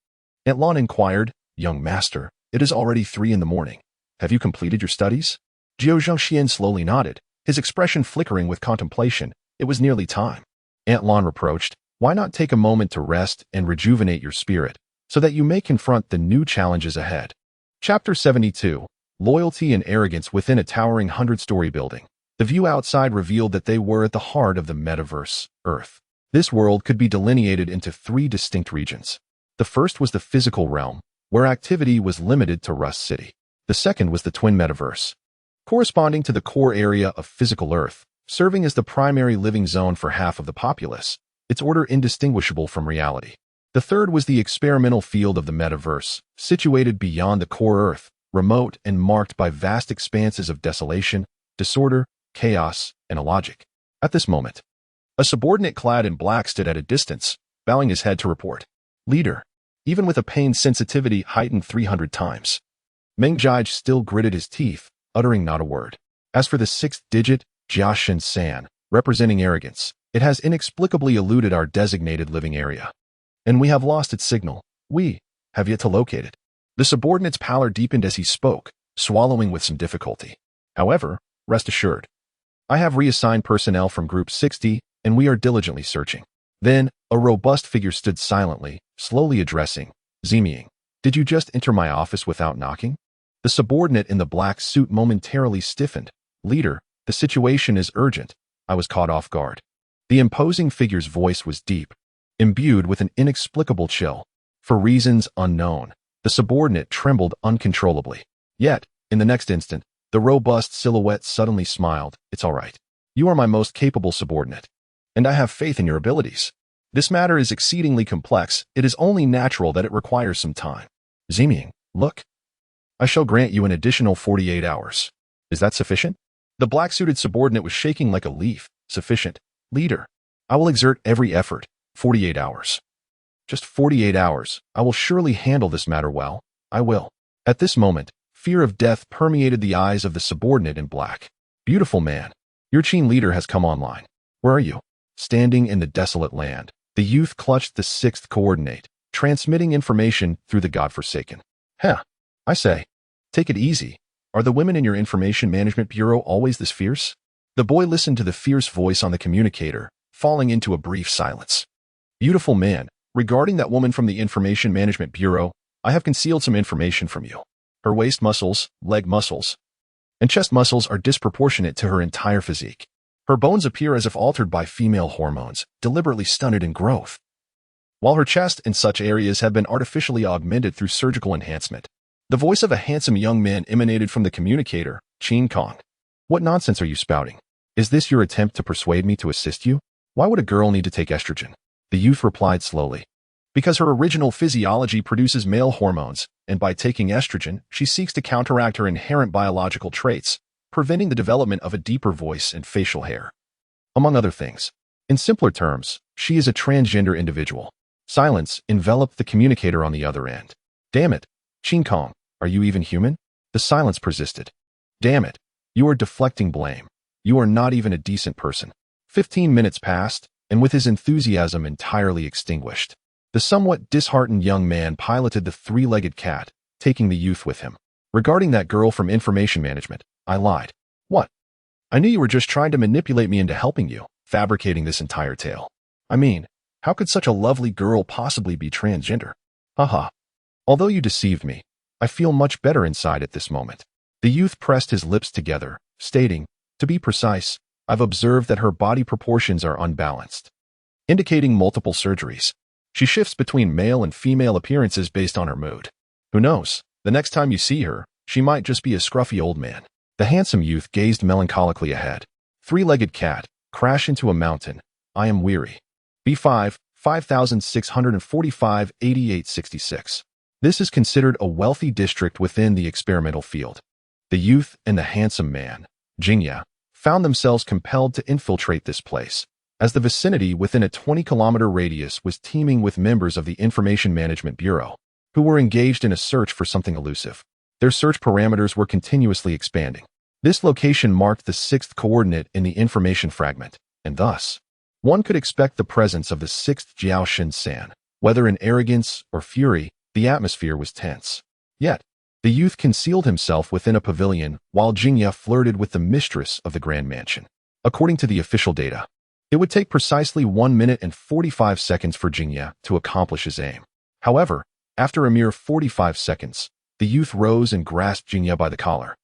Aunt Lan inquired, Young master, it is already 3 in the morning. Have you completed your studies? Zhou Jingxian slowly nodded, his expression flickering with contemplation. It was nearly time. Aunt Lan reproached, why not take a moment to rest and rejuvenate your spirit, so that you may confront the new challenges ahead. Chapter 72. Loyalty and Arrogance Within a Towering 100-story Building. The view outside revealed that they were at the heart of the metaverse, Earth. This world could be delineated into 3 distinct regions. The first was the physical realm, where activity was limited to Rust City. The second was the twin metaverse, corresponding to the core area of physical Earth, serving as the primary living zone for half of the populace, its order indistinguishable from reality. The third was the experimental field of the metaverse, situated beyond the core Earth, remote and marked by vast expanses of desolation, disorder, chaos, and illogic. At this moment, a subordinate clad in black stood at a distance, bowing his head to report. Leader, even with a pain sensitivity heightened 300 times, Meng Jige still gritted his teeth, uttering not a word. As for the 6th digit, Jiaxin San, representing arrogance, it has inexplicably eluded our designated living area, and we have lost its signal. We have yet to locate it. The subordinate's pallor deepened as he spoke, swallowing with some difficulty. However, rest assured, I have reassigned personnel from Group 60, and we are diligently searching. Then, a robust figure stood silently, slowly addressing, Ziming, did you just enter my office without knocking? The subordinate in the black suit momentarily stiffened. Leader, the situation is urgent. I was caught off guard. The imposing figure's voice was deep, imbued with an inexplicable chill. For reasons unknown, the subordinate trembled uncontrollably. Yet, in the next instant, the robust silhouette suddenly smiled. It's all right. You are my most capable subordinate, and I have faith in your abilities. This matter is exceedingly complex. It is only natural that it requires some time. Ziming, look. I shall grant you an additional 48 hours. Is that sufficient? The black-suited subordinate was shaking like a leaf. Sufficient. Leader, I will exert every effort. 48 hours. Just 48 hours. I will surely handle this matter well. I will. At this moment, fear of death permeated the eyes of the subordinate in black. Beautiful man, your Qin leader has come online. Where are you? Standing in the desolate land, the youth clutched the 6th coordinate, transmitting information through the godforsaken. Heh, I say, take it easy. Are the women in your information management bureau always this fierce? The boy listened to the fierce voice on the communicator, falling into a brief silence. Beautiful man, regarding that woman from the information management bureau, I have concealed some information from you. Her waist muscles, leg muscles, and chest muscles are disproportionate to her entire physique. Her bones appear as if altered by female hormones, deliberately stunted in growth. while her chest and such areas have been artificially augmented through surgical enhancement. The voice of a handsome young man emanated from the communicator, Qin Kong. What nonsense are you spouting? Is this your attempt to persuade me to assist you? Why would a girl need to take estrogen? The youth replied slowly. Because her original physiology produces male hormones, and by taking estrogen, she seeks to counteract her inherent biological traits, preventing the development of a deeper voice and facial hair. Among other things. In simpler terms, she is a transgender individual. Silence enveloped the communicator on the other end. Damn it, Qin Kong, are you even human? The silence persisted. Damn it, you are deflecting blame. You are not even a decent person. 15 minutes passed, and with his enthusiasm entirely extinguished, the somewhat disheartened young man piloted the three-legged cat, taking the youth with him. Regarding that girl from information management, I lied. What? I knew you were just trying to manipulate me into helping you, fabricating this entire tale. I mean, how could such a lovely girl possibly be transgender? Haha. Although you deceived me, I feel much better inside at this moment. The youth pressed his lips together, stating, to be precise, I've observed that her body proportions are unbalanced, indicating multiple surgeries. She shifts between male and female appearances based on her mood. Who knows, the next time you see her, she might just be a scruffy old man. The handsome youth gazed melancholically ahead. Three-legged cat, crash into a mountain. I am weary. B5, 5645, 8866. This is considered a wealthy district within the experimental field. The youth and the handsome man, Jingya, found themselves compelled to infiltrate this place, as the vicinity within a 20-kilometer radius was teeming with members of the Information Management Bureau, who were engaged in a search for something elusive. Their search parameters were continuously expanding. This location marked the sixth coordinate in the information fragment, and thus, one could expect the presence of the sixth Jiaoshin San. Whether in arrogance or fury, the atmosphere was tense. Yet, the youth concealed himself within a pavilion while Jingya flirted with the mistress of the Grand Mansion. According to the official data, it would take precisely 1 minute and 45 seconds for Jingya to accomplish his aim. However, after a mere 45 seconds, the youth rose and grasped Jingya by the collar,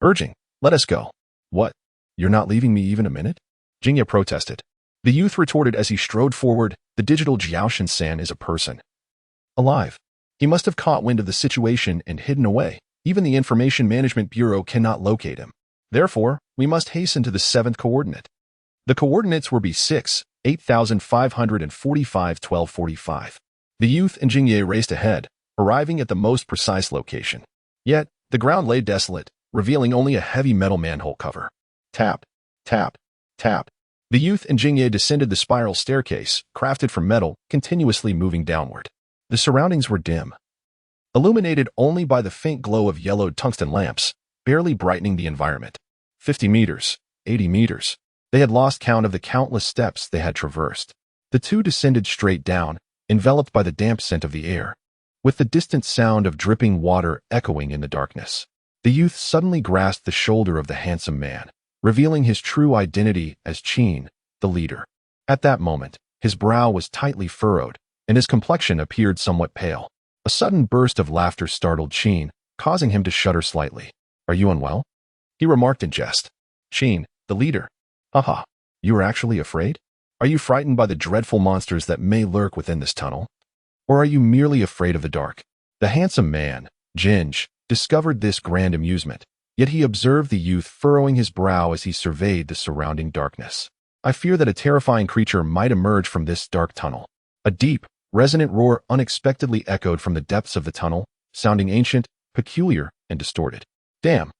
urging, let us go. What? You're not leaving me even a minute? Jingya protested. The youth retorted as he strode forward, the digital Jiaoshin San is a person. Alive. He must have caught wind of the situation and hidden away. Even the Information Management Bureau cannot locate him. Therefore, we must hasten to the seventh coordinate. The coordinates were B6, 8545, 1245. The youth and Jingye raced ahead, arriving at the most precise location. Yet, the ground lay desolate, revealing only a heavy metal manhole cover. Tap, tap, tap. The youth and Jingye descended the spiral staircase, crafted from metal, continuously moving downward. The surroundings were dim, illuminated only by the faint glow of yellowed tungsten lamps, barely brightening the environment. 50 meters, 80 meters. They had lost count of the countless steps they had traversed. The two descended straight down, enveloped by the damp scent of the air, with the distant sound of dripping water echoing in the darkness. The youth suddenly grasped the shoulder of the handsome man, revealing his true identity as Qin, the leader. At that moment, his brow was tightly furrowed, and his complexion appeared somewhat pale. A sudden burst of laughter startled Qin, causing him to shudder slightly. Are you unwell? He remarked in jest. Qin, the leader. Haha, you are actually afraid? Are you frightened by the dreadful monsters that may lurk within this tunnel? Or are you merely afraid of the dark? The handsome man, Jinj, discovered this grand amusement, yet he observed the youth furrowing his brow as he surveyed the surrounding darkness. I fear that a terrifying creature might emerge from this dark tunnel. A deep, resonant roar unexpectedly echoed from the depths of the tunnel, sounding ancient, peculiar, and distorted. Damn.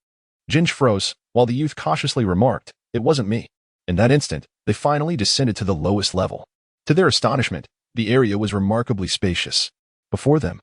Jinj froze, while the youth cautiously remarked, it wasn't me. In that instant, they finally descended to the lowest level. To their astonishment, the area was remarkably spacious. Before them,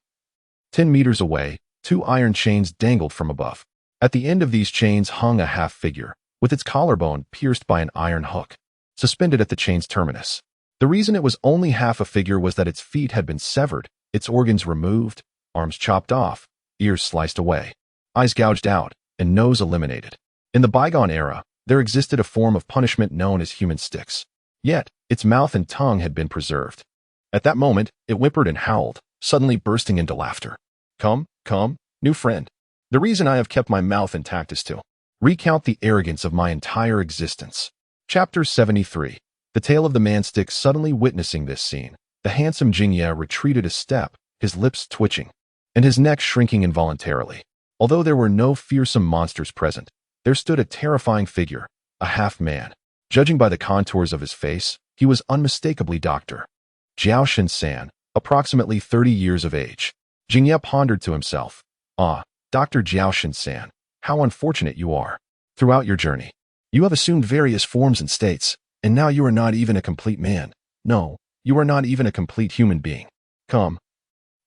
10 meters away, 2 iron chains dangled from above. At the end of these chains hung a half-figure, with its collarbone pierced by an iron hook, suspended at the chain's terminus. The reason it was only half a figure was that its feet had been severed, its organs removed, arms chopped off, ears sliced away, eyes gouged out, and nose eliminated. In the bygone era, there existed a form of punishment known as human sticks. Yet, its mouth and tongue had been preserved. At that moment, it whimpered and howled, suddenly bursting into laughter. Come, new friend. The reason I have kept my mouth intact is to recount the arrogance of my entire existence. Chapter 73. The tale of the man stick. Suddenly witnessing this scene, The handsome Jingye retreated a step, his lips twitching, and his neck shrinking involuntarily. Although there were no fearsome monsters present, there stood a terrifying figure, a half-man. Judging by the contours of his face, he was unmistakably Dr. Jiao Shin-san, approximately 30 years of age. Jingye pondered to himself, "Ah, Dr. Jiao Shin-san, how unfortunate you are. Throughout your journey, you have assumed various forms and states, and now you are not even a complete man. No, you are not even a complete human being.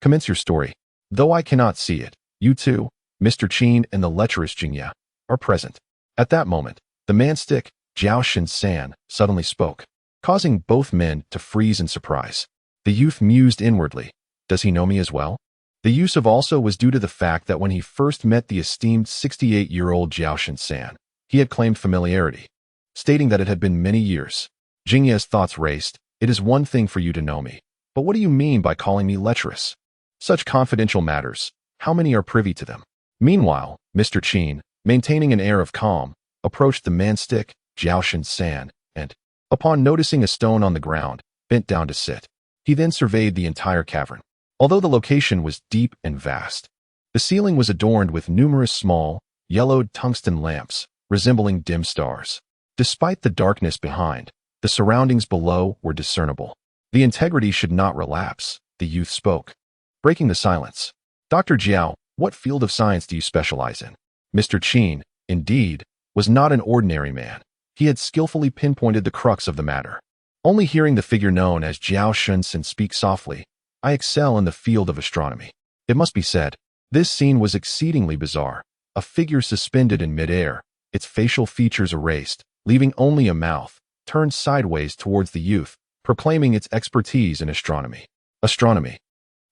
Commence your story. Though I cannot see it, you too, Mr. Qin and the lecherous Jingye, are present." At that moment, the man-stick, Jiao Shin-san, suddenly spoke, causing both men to freeze in surprise. The youth mused inwardly. Does he know me as well? The use of also was due to the fact that when he first met the esteemed 68-year-old Jiao Shin-san, he had claimed familiarity, stating that it had been many years. Jingye's thoughts raced. It is one thing for you to know me, but what do you mean by calling me lecherous? Such confidential matters, how many are privy to them? Meanwhile, Mr. Qin, maintaining an air of calm, approached the man-stick, Jiao Shin-san, and, upon noticing a stone on the ground, bent down to sit. He then surveyed the entire cavern. Although the location was deep and vast, the ceiling was adorned with numerous small, yellowed tungsten lamps, resembling dim stars. Despite the darkness behind, the surroundings below were discernible. The integrity should not relapse, the youth spoke, breaking the silence. Dr. Jiao, what field of science do you specialize in? Mr. Qin, indeed, was not an ordinary man. He had skillfully pinpointed the crux of the matter. Only hearing the figure known as Jiao Shin-san speak softly, I excel in the field of astronomy. It must be said, this scene was exceedingly bizarre. A figure suspended in midair, its facial features erased, leaving only a mouth, turned sideways towards the youth, proclaiming its expertise in astronomy. Astronomy.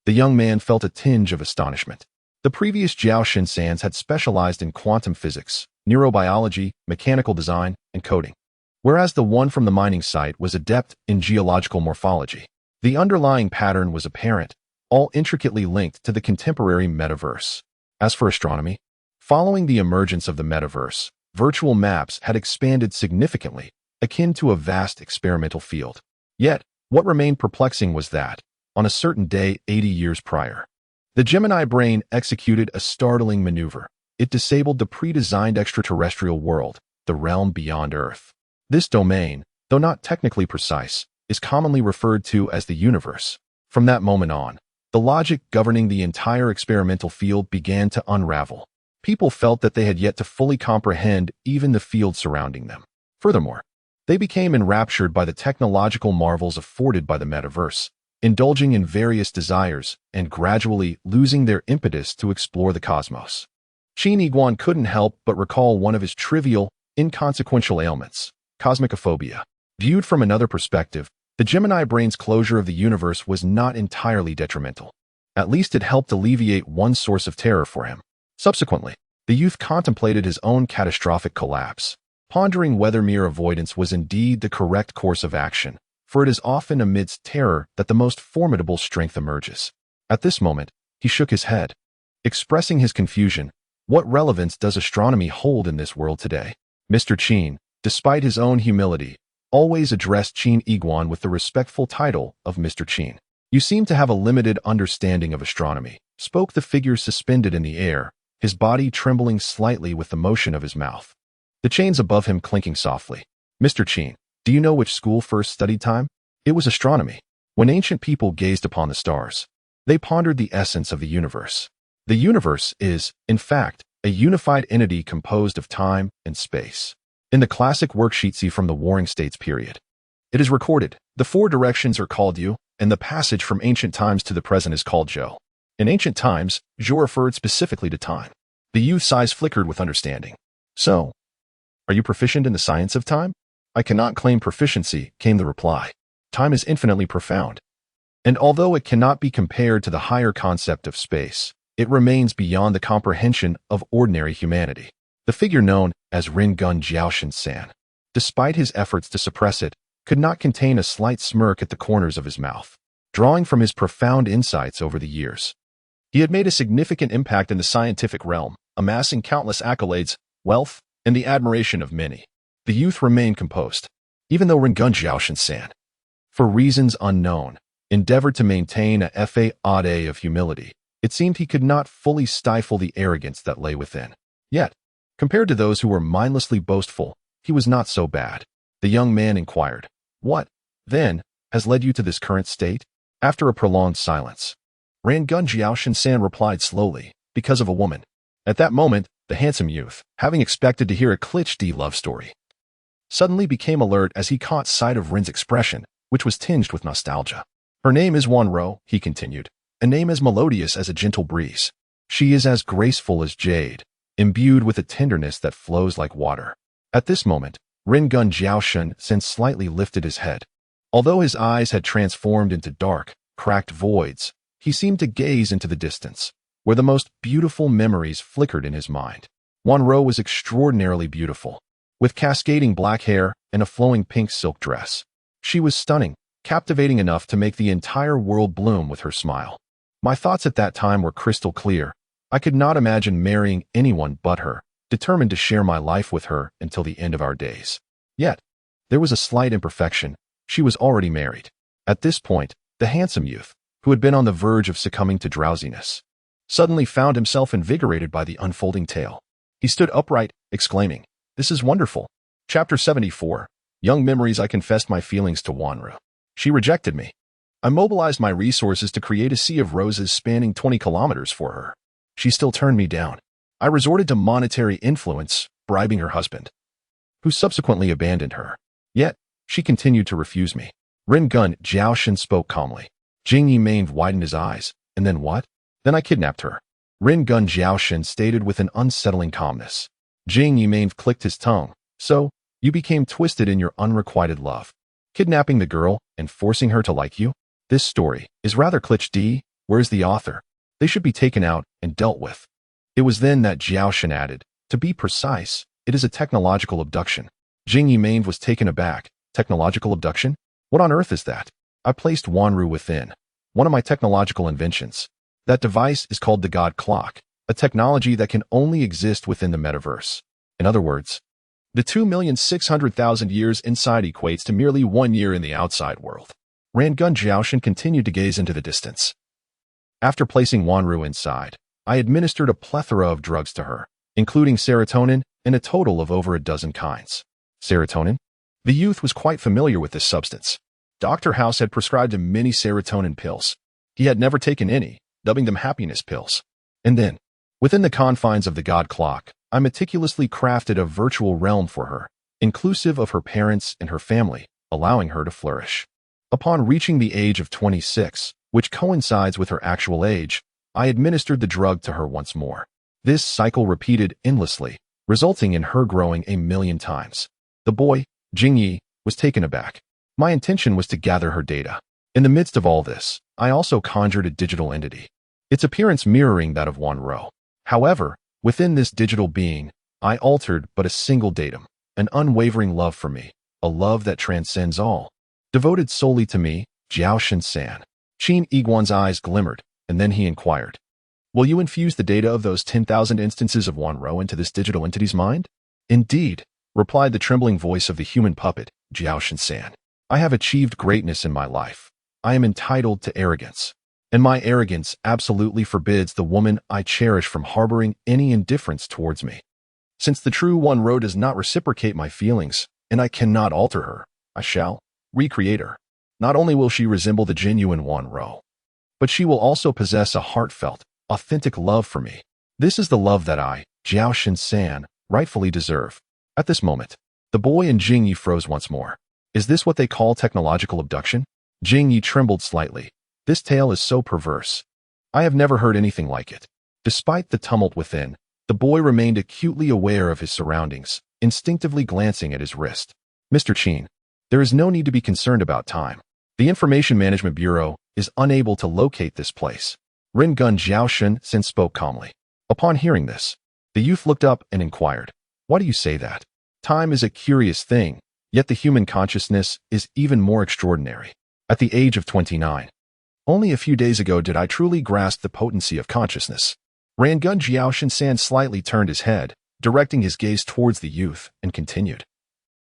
The young man felt a tinge of astonishment. The previous Jiao Shin-sans had specialized in quantum physics, neurobiology, mechanical design, and coding, whereas the one from the mining site was adept in geological morphology. The underlying pattern was apparent, all intricately linked to the contemporary metaverse. As for astronomy, following the emergence of the metaverse, virtual maps had expanded significantly, akin to a vast experimental field. Yet, what remained perplexing was that, on a certain day 80 years prior, the Gemini brain executed a startling maneuver. It disabled the pre-designed extraterrestrial world, the realm beyond Earth. This domain, though not technically precise, is commonly referred to as the universe. From that moment on, the logic governing the entire experimental field began to unravel. People felt that they had yet to fully comprehend even the field surrounding them. Furthermore, they became enraptured by the technological marvels afforded by the metaverse, indulging in various desires and gradually losing their impetus to explore the cosmos. Qin Yiguan couldn't help but recall one of his trivial, inconsequential ailments, cosmicophobia. Viewed from another perspective, the Gemini brain's closure of the universe was not entirely detrimental. At least it helped alleviate one source of terror for him. Subsequently, the youth contemplated his own catastrophic collapse, pondering whether mere avoidance was indeed the correct course of action, for it is often amidst terror that the most formidable strength emerges. At this moment, he shook his head, expressing his confusion. What relevance does astronomy hold in this world today? Mr. Qin, despite his own humility, always addressed Qin Yiguan with the respectful title of Mr. Qin. You seem to have a limited understanding of astronomy, spoke the figure suspended in the air, his body trembling slightly with the motion of his mouth. The chains above him clinking softly. Mr. Qin, do you know which school first studied time? It was astronomy. When ancient people gazed upon the stars, they pondered the essence of the universe. The universe is, in fact, a unified entity composed of time and space. In the classic worksheet see from the Warring States period, it is recorded, the four directions are called Yu, and the passage from ancient times to the present is called Zhou. In ancient times, Zhou referred specifically to time. The youth's eyes flickered with understanding. So, are you proficient in the science of time? I cannot claim proficiency, came the reply. Time is infinitely profound. And although it cannot be compared to the higher concept of space, it remains beyond the comprehension of ordinary humanity. The figure known as Ringun Jiaoshin-san, despite his efforts to suppress it, could not contain a slight smirk at the corners of his mouth. Drawing from his profound insights over the years, he had made a significant impact in the scientific realm, amassing countless accolades, wealth, and the admiration of many. The youth remained composed, even though Ringun Jiaoshin-san, for reasons unknown, endeavored to maintain a facade of humility. It seemed he could not fully stifle the arrogance that lay within. Yet, compared to those who were mindlessly boastful, he was not so bad. The young man inquired, "What, then, has led you to this current state?" After a prolonged silence, Rangun Jiaoshan-san replied slowly, "Because of a woman." At that moment, the handsome youth, having expected to hear a cliché love story, suddenly became alert as he caught sight of Rin's expression, which was tinged with nostalgia. "Her name is Wanro," he continued, "a name as melodious as a gentle breeze. She is as graceful as jade, imbued with a tenderness that flows like water." At this moment, Rangun Jiaoshan-san slightly lifted his head. Although his eyes had transformed into dark, cracked voids, he seemed to gaze into the distance, where the most beautiful memories flickered in his mind. Wanro was extraordinarily beautiful, with cascading black hair and a flowing pink silk dress. She was stunning, captivating enough to make the entire world bloom with her smile. My thoughts at that time were crystal clear. I could not imagine marrying anyone but her, determined to share my life with her until the end of our days. Yet, there was a slight imperfection. She was already married. At this point, the handsome youth, who had been on the verge of succumbing to drowsiness, suddenly found himself invigorated by the unfolding tale. He stood upright, exclaiming, "This is wonderful." Chapter 74. Young memories. I confessed my feelings to Wanru. She rejected me. I mobilized my resources to create a sea of roses spanning 20 kilometers for her. She still turned me down. I resorted to monetary influence, bribing her husband, who subsequently abandoned her. Yet, she continued to refuse me. Rangun Jiaoshan spoke calmly. Jing Yimain widened his eyes. "And then what?" "Then I kidnapped her," Rangun Jiaoshan stated with an unsettling calmness. Jing Yimain clicked his tongue. "So, you became twisted in your unrequited love, kidnapping the girl and forcing her to like you? This story is rather cliché. Where's the author? They should be taken out and dealt with." It was then that Jiaoshan added, "To be precise, it is a technological abduction." Jing Yimain was taken aback. "Technological abduction? What on earth is that?" I placed Wanru within one of my technological inventions. That device is called the God Clock, a technology that can only exist within the metaverse. In other words, the 2,600,000 years inside equates to merely 1 year in the outside world. Rangun Jiaoshan continued to gaze into the distance. After placing Wanru inside, I administered a plethora of drugs to her, including serotonin and a total of over a dozen kinds. Serotonin? The youth was quite familiar with this substance. Dr. House had prescribed him many serotonin pills. He had never taken any, dubbing them happiness pills. And then, within the confines of the God Clock, I meticulously crafted a virtual realm for her, inclusive of her parents and her family, allowing her to flourish. Upon reaching the age of 26, which coincides with her actual age, I administered the drug to her once more. This cycle repeated endlessly, resulting in her growing 1,000,000 times. The boy, Jingyi, was taken aback. My intention was to gather her data. In the midst of all this, I also conjured a digital entity, its appearance mirroring that of Wanro. However, within this digital being, I altered but a single datum, an unwavering love for me, a love that transcends all. Devoted solely to me, Jiaoshan-san. Qin Iguan's eyes glimmered, and then he inquired, "Will you infuse the data of those 10,000 instances of Wanro into this digital entity's mind?" "Indeed," replied the trembling voice of the human puppet, Jiaoshan-san. "I have achieved greatness in my life. I am entitled to arrogance. And my arrogance absolutely forbids the woman I cherish from harboring any indifference towards me. Since the true Wanro does not reciprocate my feelings, and I cannot alter her, I shall recreate her. Not only will she resemble the genuine Wanro, but she will also possess a heartfelt, authentic love for me. This is the love that I, Jiaoshan-san, rightfully deserve." At this moment, the boy and Jingyi froze once more. Is this what they call technological abduction? Jingyi trembled slightly. This tale is so perverse. I have never heard anything like it. Despite the tumult within, the boy remained acutely aware of his surroundings, instinctively glancing at his wrist. "Mr. Qin, there is no need to be concerned about time. The Information Management Bureau is unable to locate this place." Rangun Jiaoshan spoke calmly. Upon hearing this, the youth looked up and inquired, "Why do you say that? Time is a curious thing, yet the human consciousness is even more extraordinary. At the age of 29, only a few days ago did I truly grasp the potency of consciousness." Rangun Jiaoshan slightly turned his head, directing his gaze towards the youth, and continued.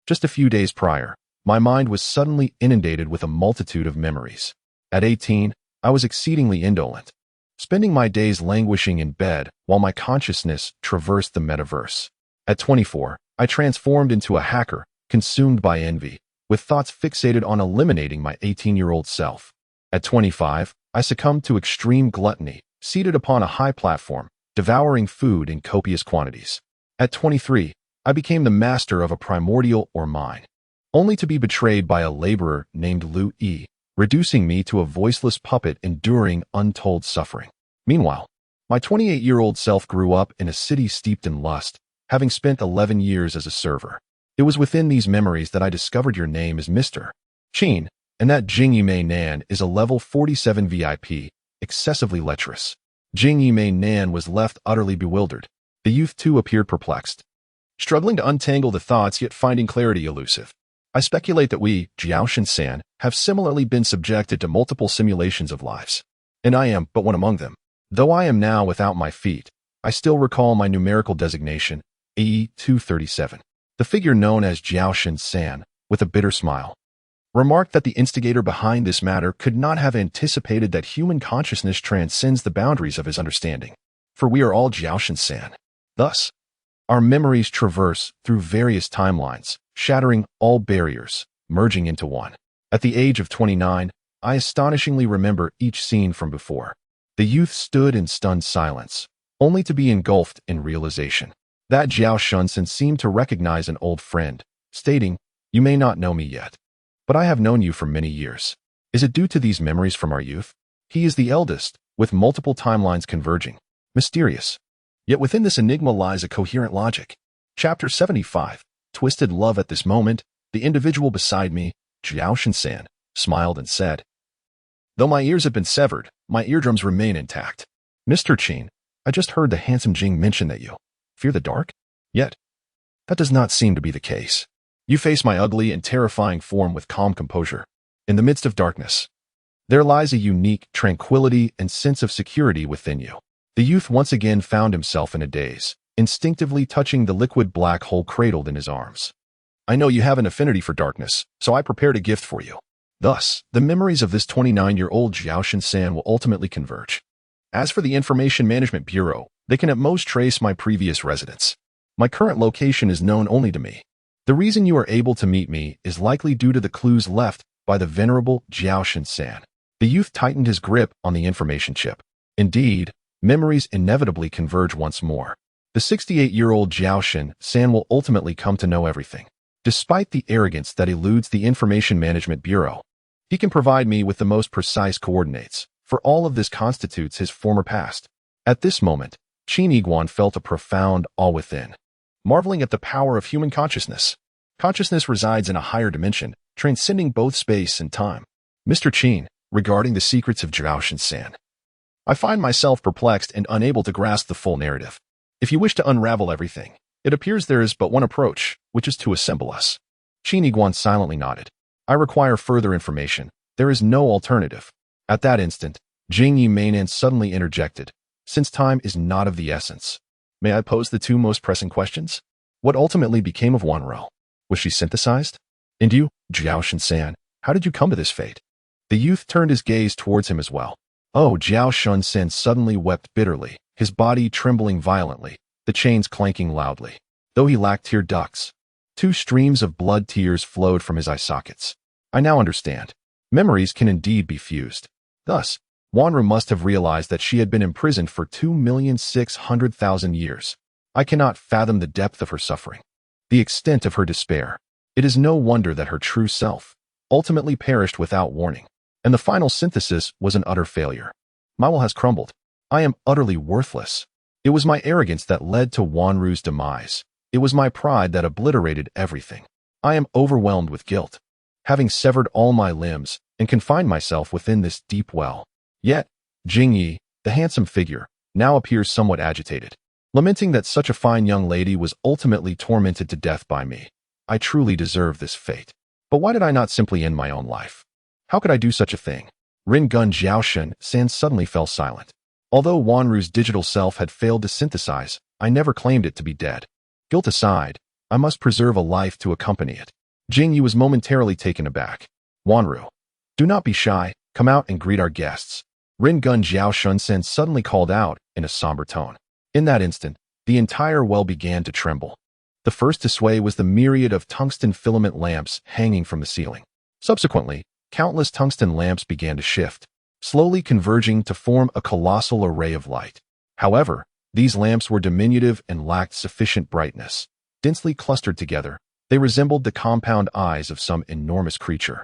"Just a few days prior, my mind was suddenly inundated with a multitude of memories. At 18, I was exceedingly indolent, spending my days languishing in bed while my consciousness traversed the metaverse. At 24, I transformed into a hacker, consumed by envy, with thoughts fixated on eliminating my 18-year-old self. At 25, I succumbed to extreme gluttony, seated upon a high platform, devouring food in copious quantities. At 23, I became the master of a primordial or mine, only to be betrayed by a laborer named Lu E, reducing me to a voiceless puppet enduring untold suffering. Meanwhile, my 28-year-old self grew up in a city steeped in lust, having spent 11 years as a server. It was within these memories that I discovered your name is Mr. Chin, and that Jing Yimei Nan is a level 47 VIP, excessively lecherous. Jing Yimei Nan was left utterly bewildered. The youth too appeared perplexed, struggling to untangle the thoughts yet finding clarity elusive. I speculate that we, Jiaoshan-san, have similarly been subjected to multiple simulations of lives, and I am but one among them. Though I am now without my feet, I still recall my numerical designation, AE 237. The figure known as Jiaoshan-san, with a bitter smile, remarked that the instigator behind this matter could not have anticipated that human consciousness transcends the boundaries of his understanding. For we are all Jiaoshan-san. Thus, our memories traverse through various timelines, shattering all barriers, merging into one. At the age of 29, I astonishingly remember each scene from before. The youth stood in stunned silence, only to be engulfed in realization. That Jiao Shunsen seemed to recognize an old friend, stating, "You may not know me yet, but I have known you for many years. Is it due to these memories from our youth?" He is the eldest, with multiple timelines converging. Mysterious. Yet within this enigma lies a coherent logic. Chapter 75. Twisted Love. At this moment, the individual beside me, Jiao Shunsen, smiled and said, "Though my ears have been severed, my eardrums remain intact. Mr. Chin, I just heard the handsome Jing mention that you fear the dark? Yet, that does not seem to be the case. You face my ugly and terrifying form with calm composure. In the midst of darkness, there lies a unique tranquility and sense of security within you." The youth once again found himself in a daze, instinctively touching the liquid black hole cradled in his arms. "I know you have an affinity for darkness, so I prepared a gift for you." Thus, the memories of this 29-year-old Jiaoshan-san will ultimately converge. As for the Information Management Bureau, they can at most trace my previous residence. My current location is known only to me. The reason you are able to meet me is likely due to the clues left by the venerable Jiaoshan-san. The youth tightened his grip on the information chip. Indeed, memories inevitably converge once more. The 68-year-old Jiaoshan-san will ultimately come to know everything. Despite the arrogance that eludes the Information Management Bureau, he can provide me with the most precise coordinates, for all of this constitutes his former past. At this moment, Qin Yiguan felt a profound awe within, marveling at the power of human consciousness. Consciousness resides in a higher dimension, transcending both space and time. Mr. Qin, regarding the secrets of Jiaoshan-san, I find myself perplexed and unable to grasp the full narrative. If you wish to unravel everything, it appears there is but one approach, which is to assemble us. Qin Yiguan silently nodded. I require further information. There is no alternative. At that instant, Jing Yimei Nan suddenly interjected, "Since time is not of the essence, may I pose the two most pressing questions? What ultimately became of Wanro? Was she synthesized? And you, Jiaoshan-san, how did you come to this fate?" The youth turned his gaze towards him as well. Oh, Jiaoshan-san suddenly wept bitterly, his body trembling violently, the chains clanking loudly. Though he lacked tear ducts, 2 streams of blood tears flowed from his eye sockets. I now understand. Memories can indeed be fused. Thus, Wanru must have realized that she had been imprisoned for 2,600,000 years. I cannot fathom the depth of her suffering, the extent of her despair. It is no wonder that her true self ultimately perished without warning, and the final synthesis was an utter failure. My will has crumbled. I am utterly worthless. It was my arrogance that led to Wanru's demise. It was my pride that obliterated everything. I am overwhelmed with guilt, having severed all my limbs and confined myself within this deep well. Yet, Jing Yi, the handsome figure, now appears somewhat agitated, lamenting that such a fine young lady was ultimately tormented to death by me. I truly deserve this fate. But why did I not simply end my own life? How could I do such a thing? Ringun Jiaoshan-san suddenly fell silent. Although Wanru's digital self had failed to synthesize, I never claimed it to be dead. Guilt aside, I must preserve a life to accompany it. Jing Yi was momentarily taken aback. Wanru, do not be shy. Come out and greet our guests. Ringun Jiao Shunsen suddenly called out in a somber tone. In that instant, the entire well began to tremble. The first to sway was the myriad of tungsten filament lamps hanging from the ceiling. Subsequently, countless tungsten lamps began to shift, slowly converging to form a colossal array of light. However, these lamps were diminutive and lacked sufficient brightness. Densely clustered together, they resembled the compound eyes of some enormous creature.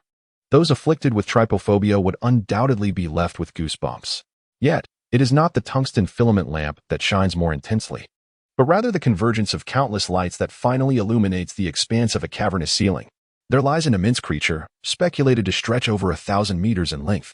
Those afflicted with trypophobia would undoubtedly be left with goosebumps. Yet, it is not the tungsten filament lamp that shines more intensely, but rather the convergence of countless lights that finally illuminates the expanse of a cavernous ceiling. There lies an immense creature, speculated to stretch over 1,000 meters in length.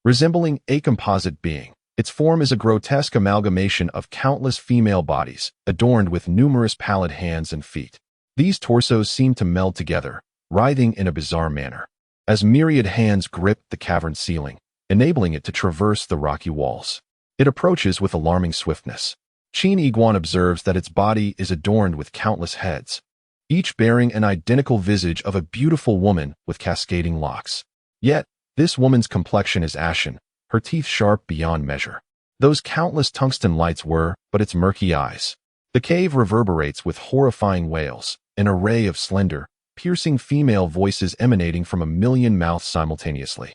Resembling a composite being, its form is a grotesque amalgamation of countless female bodies, adorned with numerous pallid hands and feet. These torsos seem to meld together, writhing in a bizarre manner, as myriad hands grip the cavern ceiling, enabling it to traverse the rocky walls. It approaches with alarming swiftness. Qin Iguan observes that its body is adorned with countless heads, each bearing an identical visage of a beautiful woman with cascading locks. Yet, this woman's complexion is ashen, her teeth sharp beyond measure. Those countless tungsten lights were but its murky eyes. The cave reverberates with horrifying wails, an array of slender, piercing female voices emanating from a million mouths simultaneously,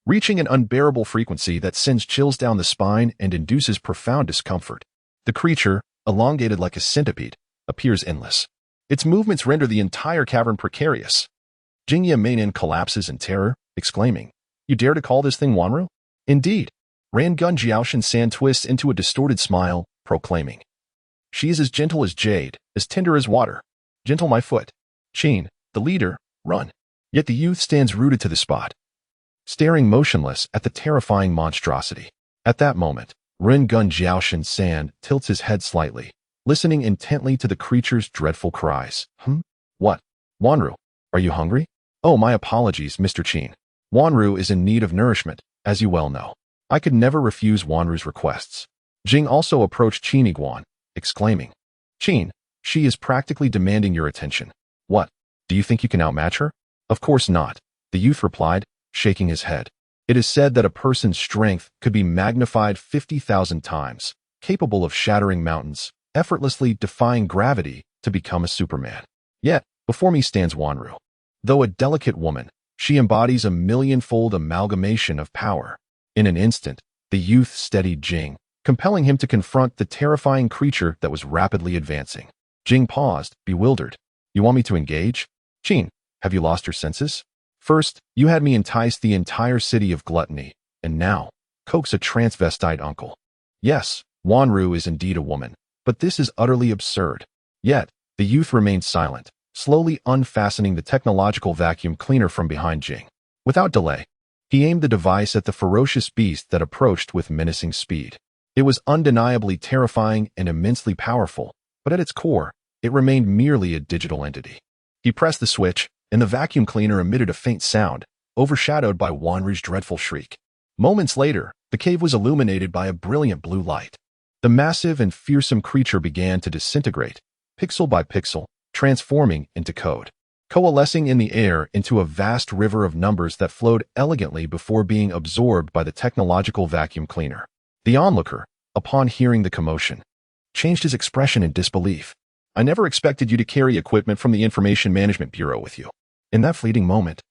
reaching an unbearable frequency that sends chills down the spine and induces profound discomfort. The creature, elongated like a centipede, appears endless. Its movements render the entire cavern precarious. Jingya Meinin collapses in terror, exclaiming, "You dare to call this thing Wanru?" "Indeed." Rangun Jiaoshan San twists into a distorted smile, proclaiming, "She is as gentle as jade, as tender as water. Gentle my foot. Qin, the leader, run." Yet the youth stands rooted to the spot, staring motionless at the terrifying monstrosity. At that moment, Ringun Jiaoshan San tilts his head slightly, listening intently to the creature's dreadful cries. What? Wanru, are you hungry? Oh, my apologies, Mr. Qin. Wanru is in need of nourishment, as you well know. I could never refuse Wanru's requests. Jing also approached Qin Iguan, exclaiming, "Qin, she is practically demanding your attention. What? Do you think you can outmatch her?" "Of course not," the youth replied, shaking his head. "It is said that a person's strength could be magnified 50,000 times, capable of shattering mountains, effortlessly defying gravity to become a Superman. Yet, before me stands Wanru. Though a delicate woman, she embodies a millionfold amalgamation of power." In an instant, the youth steadied Jing, compelling him to confront the terrifying creature that was rapidly advancing. Jing paused, bewildered. "You want me to engage? Qin, have you lost your senses? First, you had me entice the entire city of gluttony, and now, coax a transvestite uncle. Yes, Wanru is indeed a woman, but this is utterly absurd." Yet, the youth remained silent, slowly unfastening the technological vacuum cleaner from behind Jing. Without delay, he aimed the device at the ferocious beast that approached with menacing speed. It was undeniably terrifying and immensely powerful, but at its core, it remained merely a digital entity. He pressed the switch, and the vacuum cleaner emitted a faint sound, overshadowed by Wanru's dreadful shriek. Moments later, the cave was illuminated by a brilliant blue light. The massive and fearsome creature began to disintegrate, pixel by pixel, transforming into code, coalescing in the air into a vast river of numbers that flowed elegantly before being absorbed by the technological vacuum cleaner. The onlooker, upon hearing the commotion, changed his expression in disbelief. "I never expected you to carry equipment from the Information Management Bureau with you." In that fleeting moment,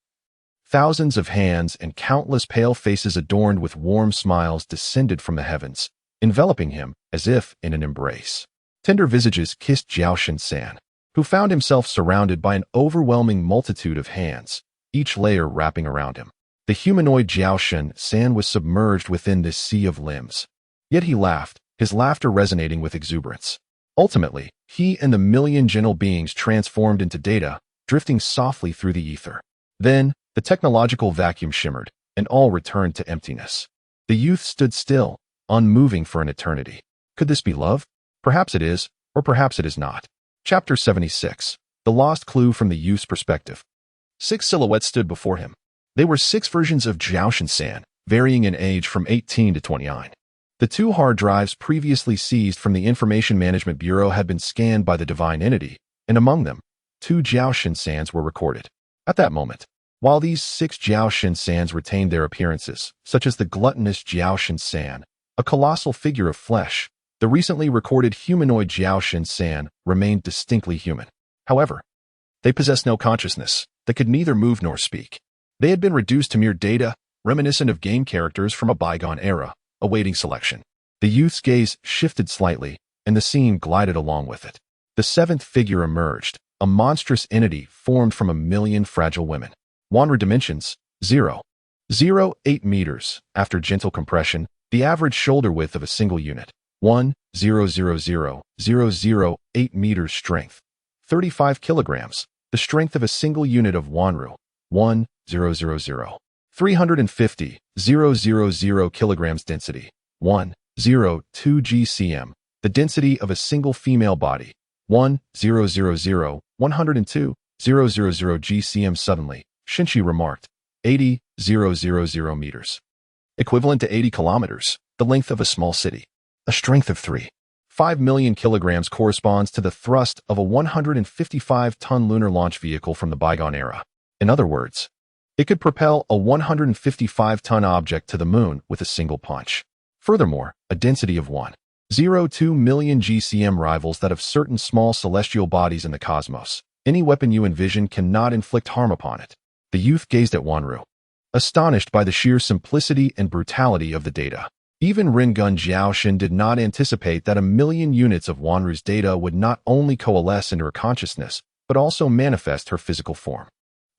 thousands of hands and countless pale faces adorned with warm smiles descended from the heavens, enveloping him as if in an embrace. Tender visages kissed Jiaoshan San, who found himself surrounded by an overwhelming multitude of hands, each layer wrapping around him. The humanoid Jiaoshan San was submerged within this sea of limbs. Yet he laughed, his laughter resonating with exuberance. Ultimately, he and the million gentle beings transformed into data, drifting softly through the ether. Then, the technological vacuum shimmered, and all returned to emptiness. The youth stood still, unmoving for an eternity. Could this be love? Perhaps it is, or perhaps it is not. Chapter 76. The Lost Clue from the Youth's Perspective. 6 silhouettes stood before him. They were 6 versions of Jiaoshan San, varying in age from 18 to 29. The 2 hard drives previously seized from the Information Management Bureau had been scanned by the Divine Entity, and among them, 2 Jiaoshan Sans were recorded. At that moment, While these 6 Jiaoshan Sans retained their appearances, such as the gluttonous Jiaoshan San, a colossal figure of flesh, the recently recorded humanoid Jiaoshan San remained distinctly human. However, they possessed no consciousness, that could neither move nor speak. They had been reduced to mere data, reminiscent of game characters from a bygone era, awaiting selection. The youth's gaze shifted slightly, and the scene glided along with it. The 7th figure emerged, a monstrous entity formed from a million fragile women. Wanru dimensions, 0.08 meters. After gentle compression, the average shoulder width of a single unit, 1,000,008 meters. Strength, 35 kilograms. The strength of a single unit of Wanru, 1,000,350,000 kilograms. Density, 1,002 GCM. The density of a single female body, 1,000,102,000 GCM. Suddenly, Shinchi remarked, 80,000 meters. Equivalent to 80 kilometers, the length of a small city. A strength of 3.5 million kilograms corresponds to the thrust of a 155-ton lunar launch vehicle from the bygone era. In other words, it could propel a 155-ton object to the moon with a single punch. Furthermore, a density of 1.02 million GCM rivals that of certain small celestial bodies in the cosmos. Any weapon you envision cannot inflict harm upon it. The youth gazed at Wanru, astonished by the sheer simplicity and brutality of the data. Even Ringun Jiaoshan did not anticipate that a million units of Wanru's data would not only coalesce into her consciousness, but also manifest her physical form.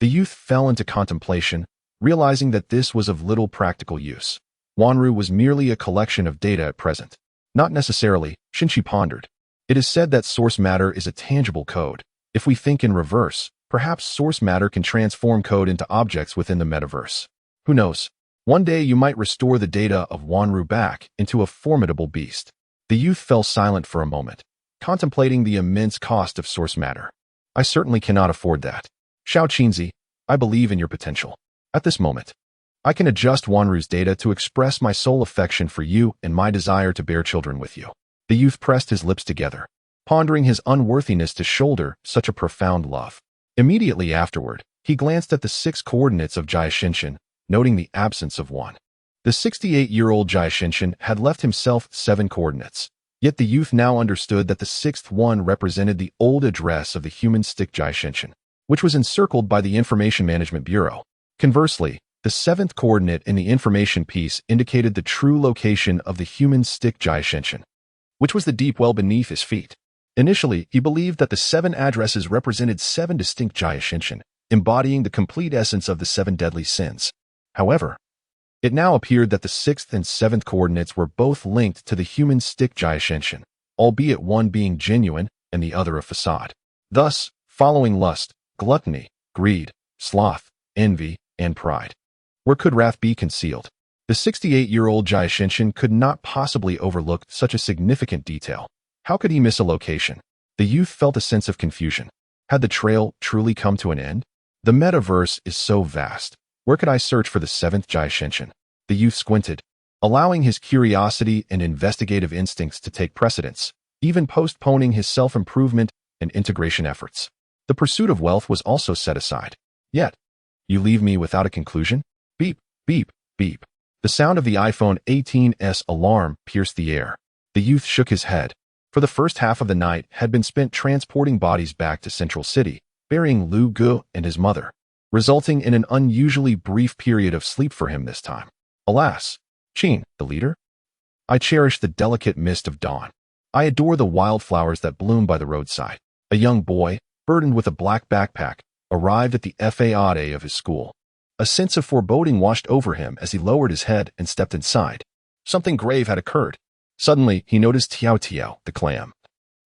The youth fell into contemplation, realizing that this was of little practical use. Wanru was merely a collection of data at present. Not necessarily, Shinchi pondered. It is said that source matter is a tangible code. If we think in reverse, perhaps source matter can transform code into objects within the metaverse. Who knows? One day you might restore the data of Wanru back into a formidable beast. The youth fell silent for a moment, contemplating the immense cost of source matter. I certainly cannot afford that. Xiao Qinzi, I believe in your potential. At this moment, I can adjust Wanru's data to express my sole affection for you and my desire to bear children with you. The youth pressed his lips together, pondering his unworthiness to shoulder such a profound love. Immediately afterward, he glanced at the 6 coordinates of Jia Shinshin, noting the absence of one. The 68-year-old Jia Shinshin had left himself 7 coordinates, yet the youth now understood that the 6th one represented the old address of the human stick Jia Shinshin, which was encircled by the Information Management Bureau. Conversely, the 7th coordinate in the information piece indicated the true location of the human stick Jia Shinshin, which was the deep well beneath his feet. Initially, he believed that the 7 addresses represented 7 distinct Jia Shinshin, embodying the complete essence of the 7 deadly sins. However, it now appeared that the 6th and 7th coordinates were both linked to the human stick Jia Shinshin, albeit one being genuine and the other a facade. Thus, following lust, gluttony, greed, sloth, envy, and pride. Where could wrath be concealed? The 68-year-old Jia Shinshin could not possibly overlook such a significant detail. How could he miss a location? The youth felt a sense of confusion. Had the trail truly come to an end? The metaverse is so vast. Where could I search for the 7th Jia Shinshin? The youth squinted, allowing his curiosity and investigative instincts to take precedence, even postponing his self-improvement and integration efforts. The pursuit of wealth was also set aside. Yet, you leave me without a conclusion? Beep, beep, beep. The sound of the iPhone 18's alarm pierced the air. The youth shook his head. For the first half of the night had been spent transporting bodies back to Central City, burying Lu Gu and his mother, resulting in an unusually brief period of sleep for him this time. Alas, Qin, the leader? I cherish the delicate mist of dawn. I adore the wildflowers that bloom by the roadside. A young boy, burdened with a black backpack, arrived at the FAAD of his school. A sense of foreboding washed over him as he lowered his head and stepped inside. Something grave had occurred. Suddenly, he noticed Tiao Tiao, the clam,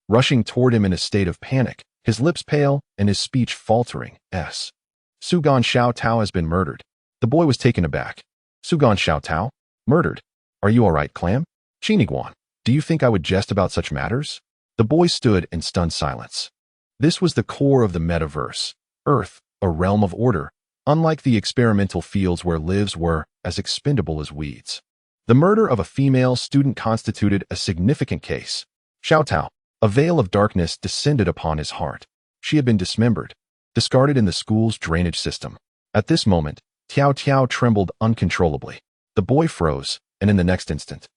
rushing toward him in a state of panic, his lips pale and his speech faltering. Sugan Xiao Tao has been murdered. The boy was taken aback. Sugan Xiao Tao? Murdered? Are you all right, clam? Chiniguan, do you think I would jest about such matters? The boy stood in stunned silence. This was the core of the metaverse. Earth, a realm of order, unlike the experimental fields where lives were as expendable as weeds. The murder of a female student constituted a significant case. Xiao Tao, a veil of darkness descended upon his heart. She had been dismembered, discarded in the school's drainage system. At this moment, Tiao Tiao trembled uncontrollably. The boy froze, and in the next instant,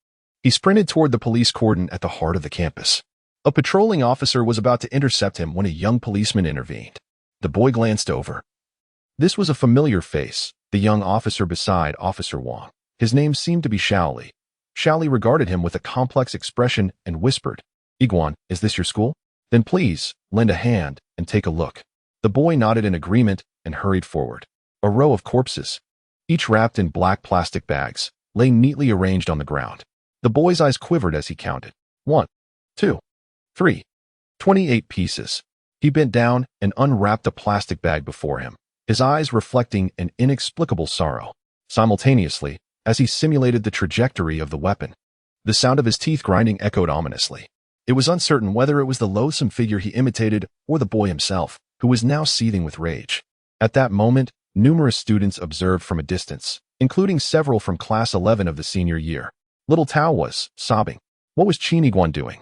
he sprinted toward the police cordon at the heart of the campus. A patrolling officer was about to intercept him when a young policeman intervened. The boy glanced over. This was a familiar face, the young officer beside Officer Wang. His name seemed to be Shaoli. Shaoli regarded him with a complex expression and whispered, "Iguan, is this your school? Then please, lend a hand and take a look." The boy nodded in agreement and hurried forward. A row of corpses, each wrapped in black plastic bags, lay neatly arranged on the ground. The boy's eyes quivered as he counted. 1, 2, 3, 28 pieces. He bent down and unwrapped a plastic bag before him, his eyes reflecting an inexplicable sorrow. Simultaneously, as he simulated the trajectory of the weapon, the sound of his teeth grinding echoed ominously. It was uncertain whether it was the loathsome figure he imitated or the boy himself, who was now seething with rage. At that moment, numerous students observed from a distance, including several from Class 11 of the senior year. Little Tao was sobbing. What was Qin Iguan doing?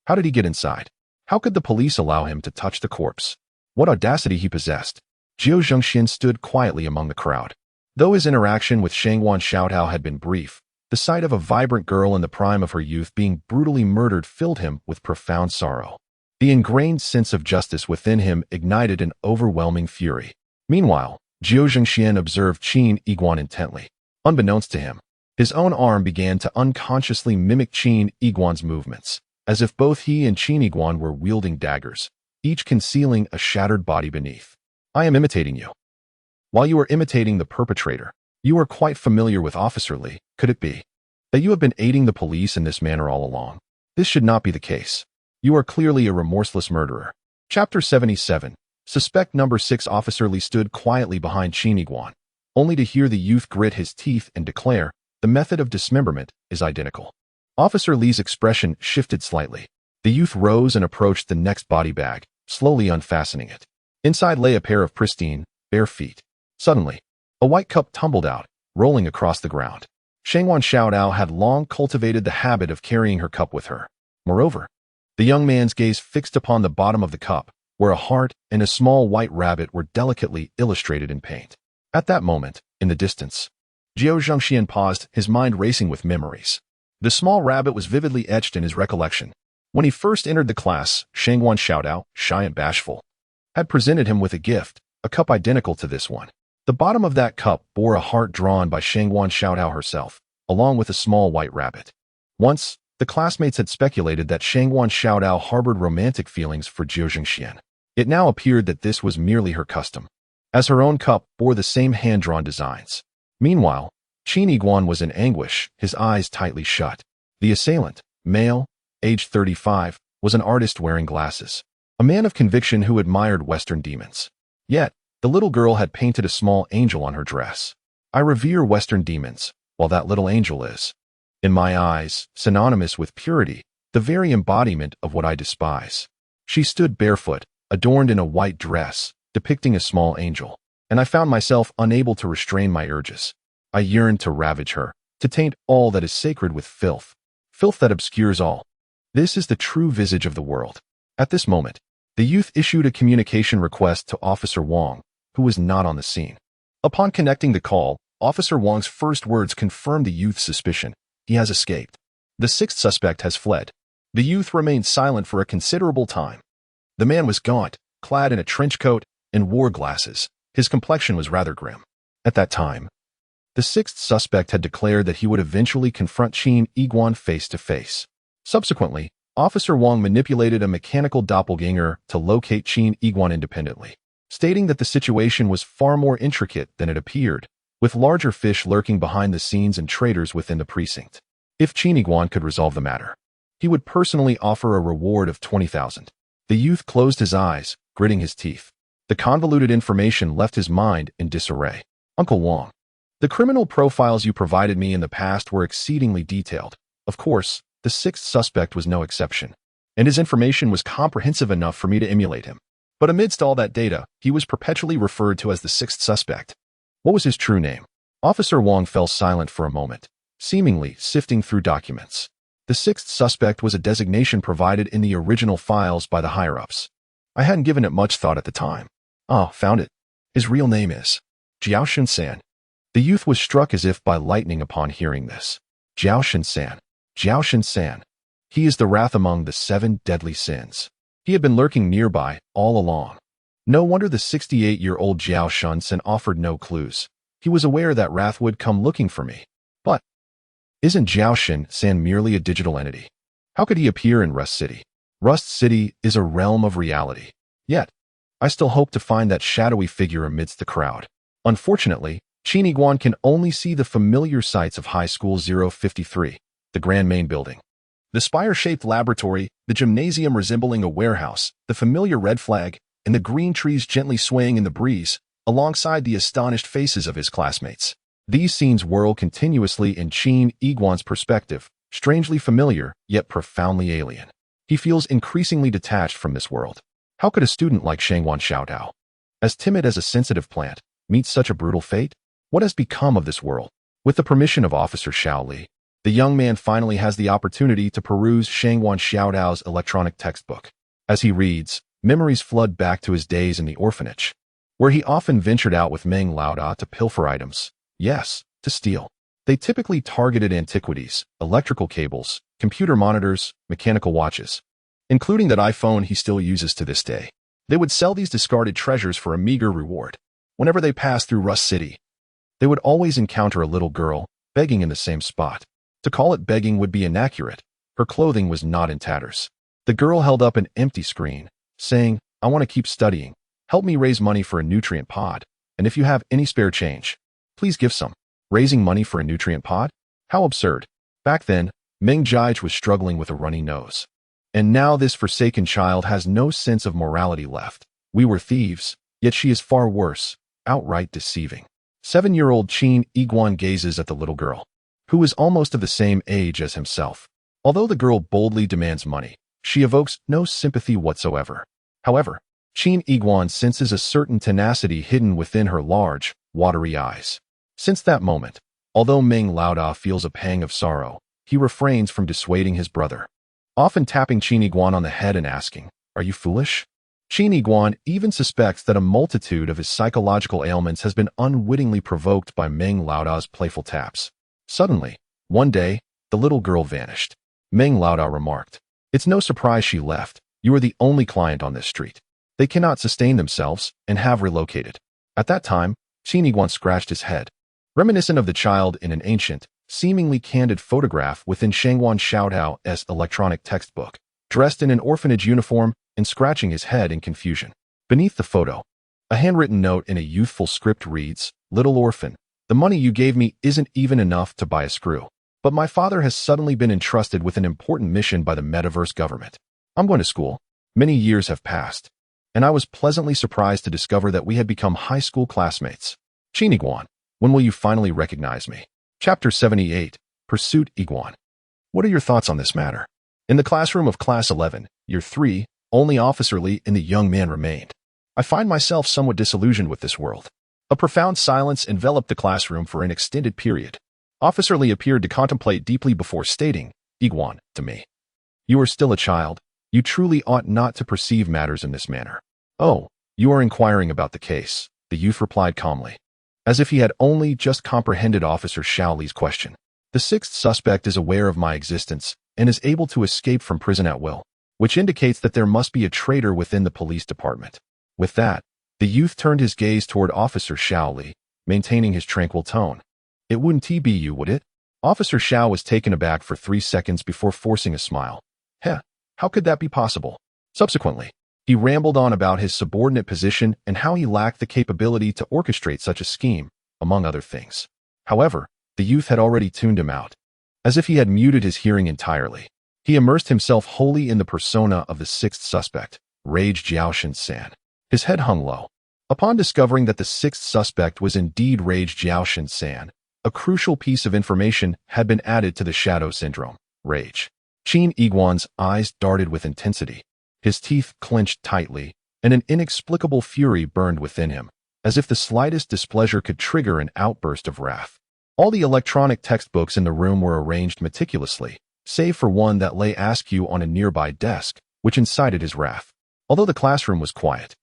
How did he get inside? How could the police allow him to touch the corpse? What audacity he possessed. Jiao Zhengxian stood quietly among the crowd. Though his interaction with Shangguan Xiaotao had been brief, the sight of a vibrant girl in the prime of her youth being brutally murdered filled him with profound sorrow. The ingrained sense of justice within him ignited an overwhelming fury. Meanwhile, Jiao Zhengxian observed Qin Iguan intently. Unbeknownst to him, his own arm began to unconsciously mimic Qin Iguan's movements, as if both he and Qin Iguan were wielding daggers, each concealing a shattered body beneath. "I am imitating you." While you are imitating the perpetrator, you are quite familiar with Officer Li. Could it be that you have been aiding the police in this manner all along? This should not be the case. You are clearly a remorseless murderer. Chapter 77. Suspect number 6. Officer Li stood quietly behind Qin Iguan, only to hear the youth grit his teeth and declare, "The method of dismemberment is identical." Officer Li's expression shifted slightly. The youth rose and approached the next body bag, slowly unfastening it. Inside lay a pair of pristine, bare feet. Suddenly, a white cup tumbled out, rolling across the ground. Shangguan Xiaotao had long cultivated the habit of carrying her cup with her. Moreover, the young man's gaze fixed upon the bottom of the cup, where a heart and a small white rabbit were delicately illustrated in paint. At that moment, in the distance, Jiao Zhengxian paused, his mind racing with memories. The small rabbit was vividly etched in his recollection. When he first entered the class, Shangguan Xiaotao, shy and bashful, had presented him with a gift, a cup identical to this one. The bottom of that cup bore a heart drawn by Shangguan Xiaotao herself, along with a small white rabbit. Once, the classmates had speculated that Shangguan Xiaotao harbored romantic feelings for Jiao Zhengxian. It now appeared that this was merely her custom, as her own cup bore the same hand-drawn designs. Meanwhile, Qin Iguan was in anguish, his eyes tightly shut. The assailant, male, aged 35, was an artist wearing glasses, a man of conviction who admired Western demons. Yet, the little girl had painted a small angel on her dress. I revere Western demons, while that little angel is, in my eyes, synonymous with purity, the very embodiment of what I despise. She stood barefoot, adorned in a white dress, depicting a small angel, and I found myself unable to restrain my urges. I yearned to ravage her, to taint all that is sacred with filth, filth that obscures all. This is the true visage of the world. At this moment, the youth issued a communication request to Officer Wang, who was not on the scene. Upon connecting the call, Officer Wang's first words confirmed the youth's suspicion. He has escaped. The 6th suspect has fled. The youth remained silent for a considerable time. The man was gaunt, clad in a trench coat, and wore glasses. His complexion was rather grim. At that time, the 6th suspect had declared that he would eventually confront Qin Iguan face to face. Subsequently, Officer Wang manipulated a mechanical doppelganger to locate Qin Iguan independently, stating that the situation was far more intricate than it appeared, with larger fish lurking behind the scenes and traitors within the precinct. If Qin Iguan could resolve the matter, he would personally offer a reward of 20,000. The youth closed his eyes, gritting his teeth. The convoluted information left his mind in disarray. Uncle Wang, the criminal profiles you provided me in the past were exceedingly detailed. Of course, the 6th suspect was no exception, and his information was comprehensive enough for me to emulate him. But amidst all that data, he was perpetually referred to as the 6th suspect. What was his true name? Officer Wang fell silent for a moment, seemingly sifting through documents. The 6th suspect was a designation provided in the original files by the higher-ups. I hadn't given it much thought at the time. Ah, found it. His real name is Jiao Shun-san. The youth was struck as if by lightning upon hearing this. Jiao Shun-san. Jiao Shun-san. He is the wrath among the 7 deadly sins. He had been lurking nearby all along. No wonder the 68-year-old Jiao Shun-san offered no clues. He was aware that wrath would come looking for me. But isn't Jiao Shun-san merely a digital entity? How could he appear in Rust City? Rust City is a realm of reality. Yet, I still hope to find that shadowy figure amidst the crowd. Unfortunately, Qin Guan can only see the familiar sights of High School 053, the grand main building. The spire-shaped laboratory, the gymnasium resembling a warehouse, the familiar red flag, and the green trees gently swaying in the breeze, alongside the astonished faces of his classmates. These scenes whirl continuously in Qin Guan's perspective, strangely familiar, yet profoundly alien. He feels increasingly detached from this world. How could a student like Shangwan Xiaodao, as timid as a sensitive plant, meet such a brutal fate? What has become of this world? With the permission of Officer Xiao Li, the young man finally has the opportunity to peruse Shangwan Xiaodao's electronic textbook. As he reads, memories flood back to his days in the orphanage, where he often ventured out with Meng Laoda to pilfer items. Yes, to steal. They typically targeted antiquities, electrical cables, computer monitors, mechanical watches, including that iPhone he still uses to this day. They would sell these discarded treasures for a meager reward. Whenever they passed through Rust City, they would always encounter a little girl begging in the same spot. To call it begging would be inaccurate. Her clothing was not in tatters. The girl held up an empty screen, saying, "I want to keep studying. Help me raise money for a nutrient pod. And if you have any spare change, please give some." Raising money for a nutrient pod? How absurd. Back then, Meng Jiaj was struggling with a runny nose. And now this forsaken child has no sense of morality left. We were thieves, yet she is far worse, outright deceiving. 7-year-old Qin Guan gazes at the little girl, who is almost of the same age as himself. Although the girl boldly demands money, she evokes no sympathy whatsoever. However, Qin Guan senses a certain tenacity hidden within her large, watery eyes. Since that moment, although Meng Laoda feels a pang of sorrow, he refrains from dissuading his brother, often tapping Qin Guan on the head and asking, "Are you foolish?" Qin Guan even suspects that a multitude of his psychological ailments has been unwittingly provoked by Meng Laoda's playful taps. Suddenly, one day, the little girl vanished. Meng Laoda remarked, "It's no surprise she left. You are the only client on this street. They cannot sustain themselves and have relocated." At that time, Qin Guan scratched his head, reminiscent of the child in an ancient, seemingly candid photograph within Shangwan Xiaodao's electronic textbook, dressed in an orphanage uniform and scratching his head in confusion. Beneath the photo, a handwritten note in a youthful script reads, "Little orphan, the money you gave me isn't even enough to buy a screw. But my father has suddenly been entrusted with an important mission by the metaverse government. I'm going to school. Many years have passed, and I was pleasantly surprised to discover that we had become high school classmates. Qin Guan, when will you finally recognize me?" Chapter 78, Pursuit Iguan. What are your thoughts on this matter? In the classroom of Class 11, Year 3, only Officer Lee and the young man remained. I find myself somewhat disillusioned with this world. A profound silence enveloped the classroom for an extended period. Officer Lee appeared to contemplate deeply before stating, "Iguan, to me. You are still a child. You truly ought not to perceive matters in this manner." "Oh, you are inquiring about the case," the youth replied calmly, as if he had only just comprehended Officer Xiao Li's question. "The 6th suspect is aware of my existence and is able to escape from prison at will, which indicates that there must be a traitor within the police department." With that, the youth turned his gaze toward Officer Xiao Li, maintaining his tranquil tone. "It wouldn't be you, would it?" Officer Xiao was taken aback for 3 seconds before forcing a smile. "Heh, how could that be possible?" Subsequently, he rambled on about his subordinate position and how he lacked the capability to orchestrate such a scheme, among other things. However, the youth had already tuned him out, as if he had muted his hearing entirely. He immersed himself wholly in the persona of the 6th suspect, Rage Jiaoshan-san. His head hung low. Upon discovering that the 6th suspect was indeed Rage Jiaoshan-san, a crucial piece of information had been added to the Shadow Syndrome, Rage. Qin Guan's eyes darted with intensity. His teeth clenched tightly, and an inexplicable fury burned within him, as if the slightest displeasure could trigger an outburst of wrath. All the electronic textbooks in the room were arranged meticulously, save for one that lay askew on a nearby desk, which incited his wrath. Although the classroom was quiet,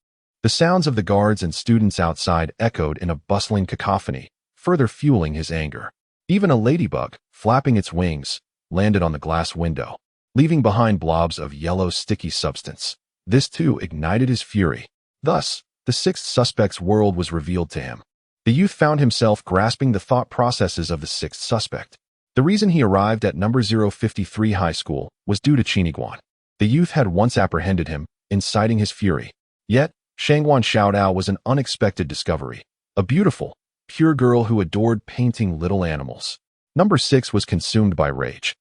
The sounds of the guards and students outside echoed in a bustling cacophony, further fueling his anger. Even a ladybug, flapping its wings, landed on the glass window, leaving behind blobs of yellow sticky substance. This too ignited his fury. Thus, the sixth suspect's world was revealed to him. The youth found himself grasping the thought processes of the sixth suspect. The reason he arrived at number 053 high school was due to Chiniguan. The youth had once apprehended him, inciting his fury. Yet, Shangguan Xiaodao was an unexpected discovery. A beautiful, pure girl who adored painting little animals. Number 6 was consumed by rage.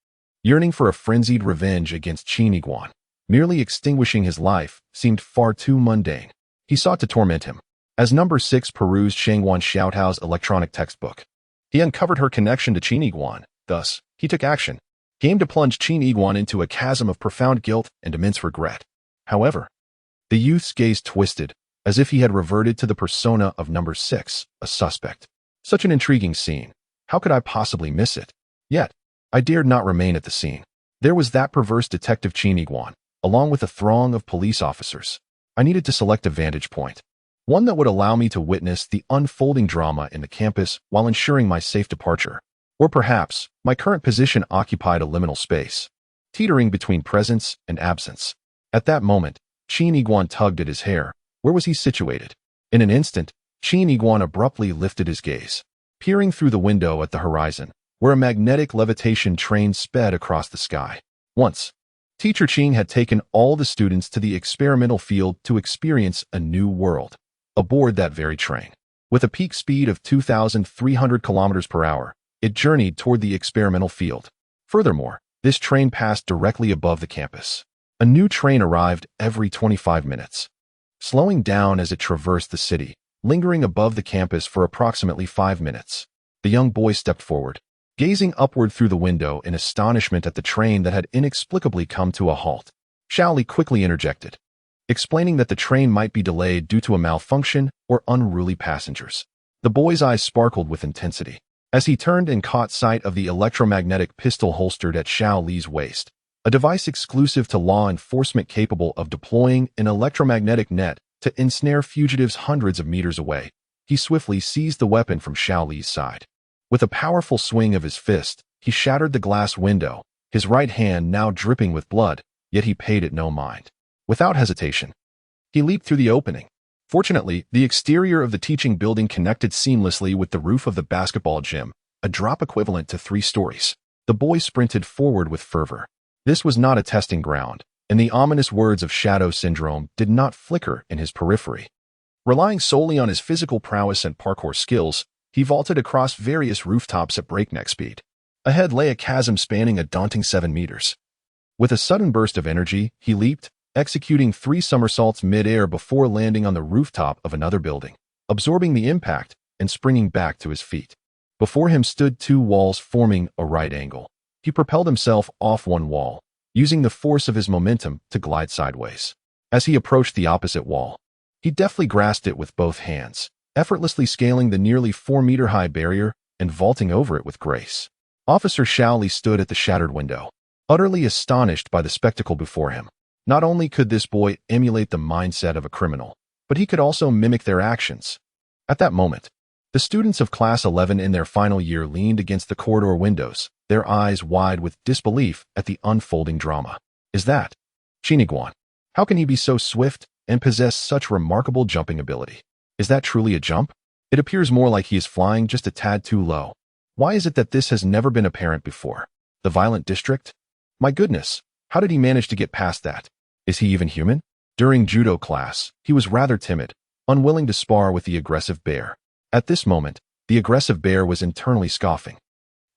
Yearning for a frenzied revenge against Chiniguan, merely extinguishing his life seemed far too mundane. He sought to torment him. As number 6 perused Shangguan Xiaotao's electronic textbook, he uncovered her connection to Chiniguan. Thus, he took action. He aimed to plunge Chiniguan into a chasm of profound guilt and immense regret. However, the youth's gaze twisted, as if he had reverted to the persona of number 6, a suspect. Such an intriguing scene. How could I possibly miss it? Yet, I dared not remain at the scene. There was that perverse detective Chiniguan, along with a throng of police officers. I needed to select a vantage point, one that would allow me to witness the unfolding drama in the campus while ensuring my safe departure. Or perhaps, my current position occupied a liminal space, teetering between presence and absence. At that moment, Chiniguan tugged at his hair. Where was he situated? In an instant, Chiniguan abruptly lifted his gaze, peering through the window at the horizon, where a magnetic levitation train sped across the sky. Once, Teacher Qing had taken all the students to the experimental field to experience a new world. Aboard that very train, with a peak speed of 2,300 kilometers per hour, it journeyed toward the experimental field. Furthermore, this train passed directly above the campus. A new train arrived every 25 minutes, slowing down as it traversed the city, lingering above the campus for approximately 5 minutes. The young boy stepped forward, gazing upward through the window in astonishment at the train that had inexplicably come to a halt. Xiaoli quickly interjected, explaining that the train might be delayed due to a malfunction or unruly passengers. The boy's eyes sparkled with intensity as he turned and caught sight of the electromagnetic pistol holstered at Xiao Li's waist, a device exclusive to law enforcement capable of deploying an electromagnetic net to ensnare fugitives hundreds of meters away. He swiftly seized the weapon from Xiao Li's side. With a powerful swing of his fist, he shattered the glass window, his right hand now dripping with blood, yet he paid it no mind. Without hesitation, he leaped through the opening. Fortunately, the exterior of the teaching building connected seamlessly with the roof of the basketball gym, a drop equivalent to 3 stories. The boy sprinted forward with fervor. This was not a testing ground, and the ominous words of shadow syndrome did not flicker in his periphery. Relying solely on his physical prowess and parkour skills, he vaulted across various rooftops at breakneck speed. Ahead lay a chasm spanning a daunting 7 meters. With a sudden burst of energy, he leaped, executing 3 somersaults mid-air before landing on the rooftop of another building, absorbing the impact and springing back to his feet. Before him stood 2 walls forming a right angle. He propelled himself off one wall, using the force of his momentum to glide sideways. As he approached the opposite wall, he deftly grasped it with both hands, effortlessly scaling the nearly 4-meter-high barrier and vaulting over it with grace. Officer Xiaoli stood at the shattered window, utterly astonished by the spectacle before him. Not only could this boy emulate the mindset of a criminal, but he could also mimic their actions. At that moment, the students of Class 11 in their final year leaned against the corridor windows, their eyes wide with disbelief at the unfolding drama. Is that Chiniguan? How can he be so swift and possess such remarkable jumping ability? Is that truly a jump? It appears more like he is flying just a tad too low. Why is it that this has never been apparent before? The violent district? My goodness, how did he manage to get past that? Is he even human? During judo class, he was rather timid, unwilling to spar with the aggressive bear. At this moment, the aggressive bear was internally scoffing.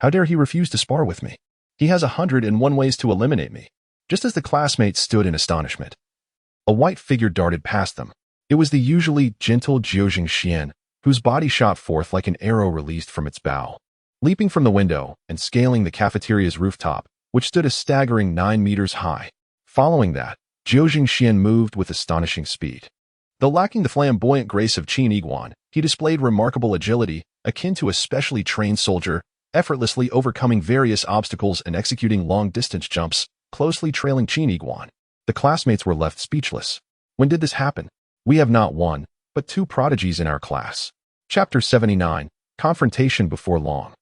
How dare he refuse to spar with me? He has 101 ways to eliminate me. Just as the classmates stood in astonishment, a white figure darted past them. It was the usually gentle Jiujing Xian, whose body shot forth like an arrow released from its bow. Leaping from the window and scaling the cafeteria's rooftop, which stood a staggering 9 meters high. Following that, Jiujing Xian moved with astonishing speed. Though lacking the flamboyant grace of Chiniguan, he displayed remarkable agility, akin to a specially trained soldier, effortlessly overcoming various obstacles and executing long-distance jumps, closely trailing Chiniguan. The classmates were left speechless. When did this happen? We have not one, but two prodigies in our class. Chapter 79, Confrontation Before Long.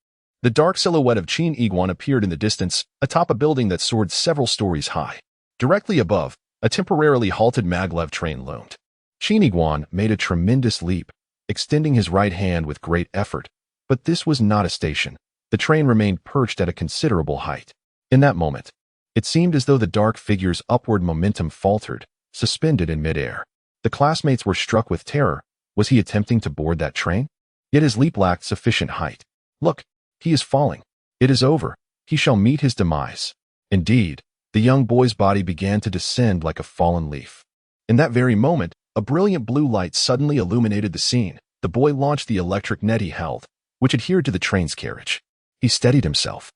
The dark silhouette of Qin Iguan appeared in the distance, atop a building that soared several stories high. Directly above, a temporarily halted maglev train loomed. Qin Iguan made a tremendous leap, extending his right hand with great effort. But this was not a station. The train remained perched at a considerable height. In that moment, it seemed as though the dark figure's upward momentum faltered, suspended in midair. The classmates were struck with terror. Was he attempting to board that train? Yet his leap lacked sufficient height. Look, he is falling. It is over. He shall meet his demise. Indeed, the young boy's body began to descend like a fallen leaf. In that very moment, a brilliant blue light suddenly illuminated the scene. The boy launched the electric net he held, which adhered to the train's carriage. He steadied himself,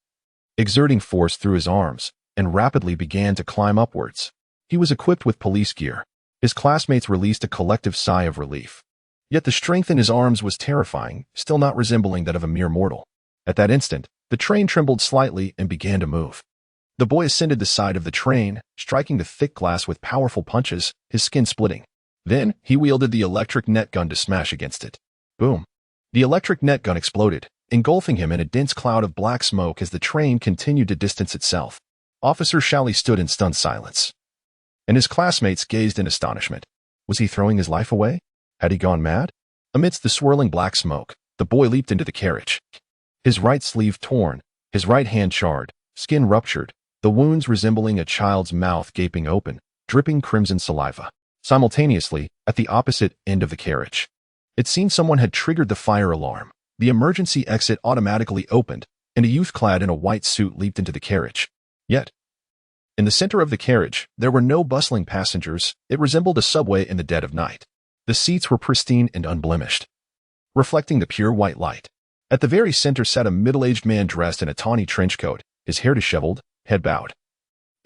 exerting force through his arms, and rapidly began to climb upwards. He was equipped with police gear. His classmates released a collective sigh of relief. Yet the strength in his arms was terrifying, still not resembling that of a mere mortal. At that instant, the train trembled slightly and began to move. The boy ascended the side of the train, striking the thick glass with powerful punches, his skin splitting. Then, he wielded the electric net gun to smash against it. Boom. The electric net gun exploded, engulfing him in a dense cloud of black smoke as the train continued to distance itself. Officer Shally stood in stunned silence, and his classmates gazed in astonishment. Was he throwing his life away? Had he gone mad? Amidst the swirling black smoke, the boy leaped into the carriage. His right sleeve torn, his right hand charred, skin ruptured, the wounds resembling a child's mouth gaping open, dripping crimson saliva. Simultaneously, at the opposite end of the carriage, it seemed someone had triggered the fire alarm. The emergency exit automatically opened, and a youth clad in a white suit leaped into the carriage. Yet, in the center of the carriage, there were no bustling passengers. It resembled a subway in the dead of night. The seats were pristine and unblemished, reflecting the pure white light. At the very center sat a middle-aged man dressed in a tawny trench coat, his hair disheveled, head bowed,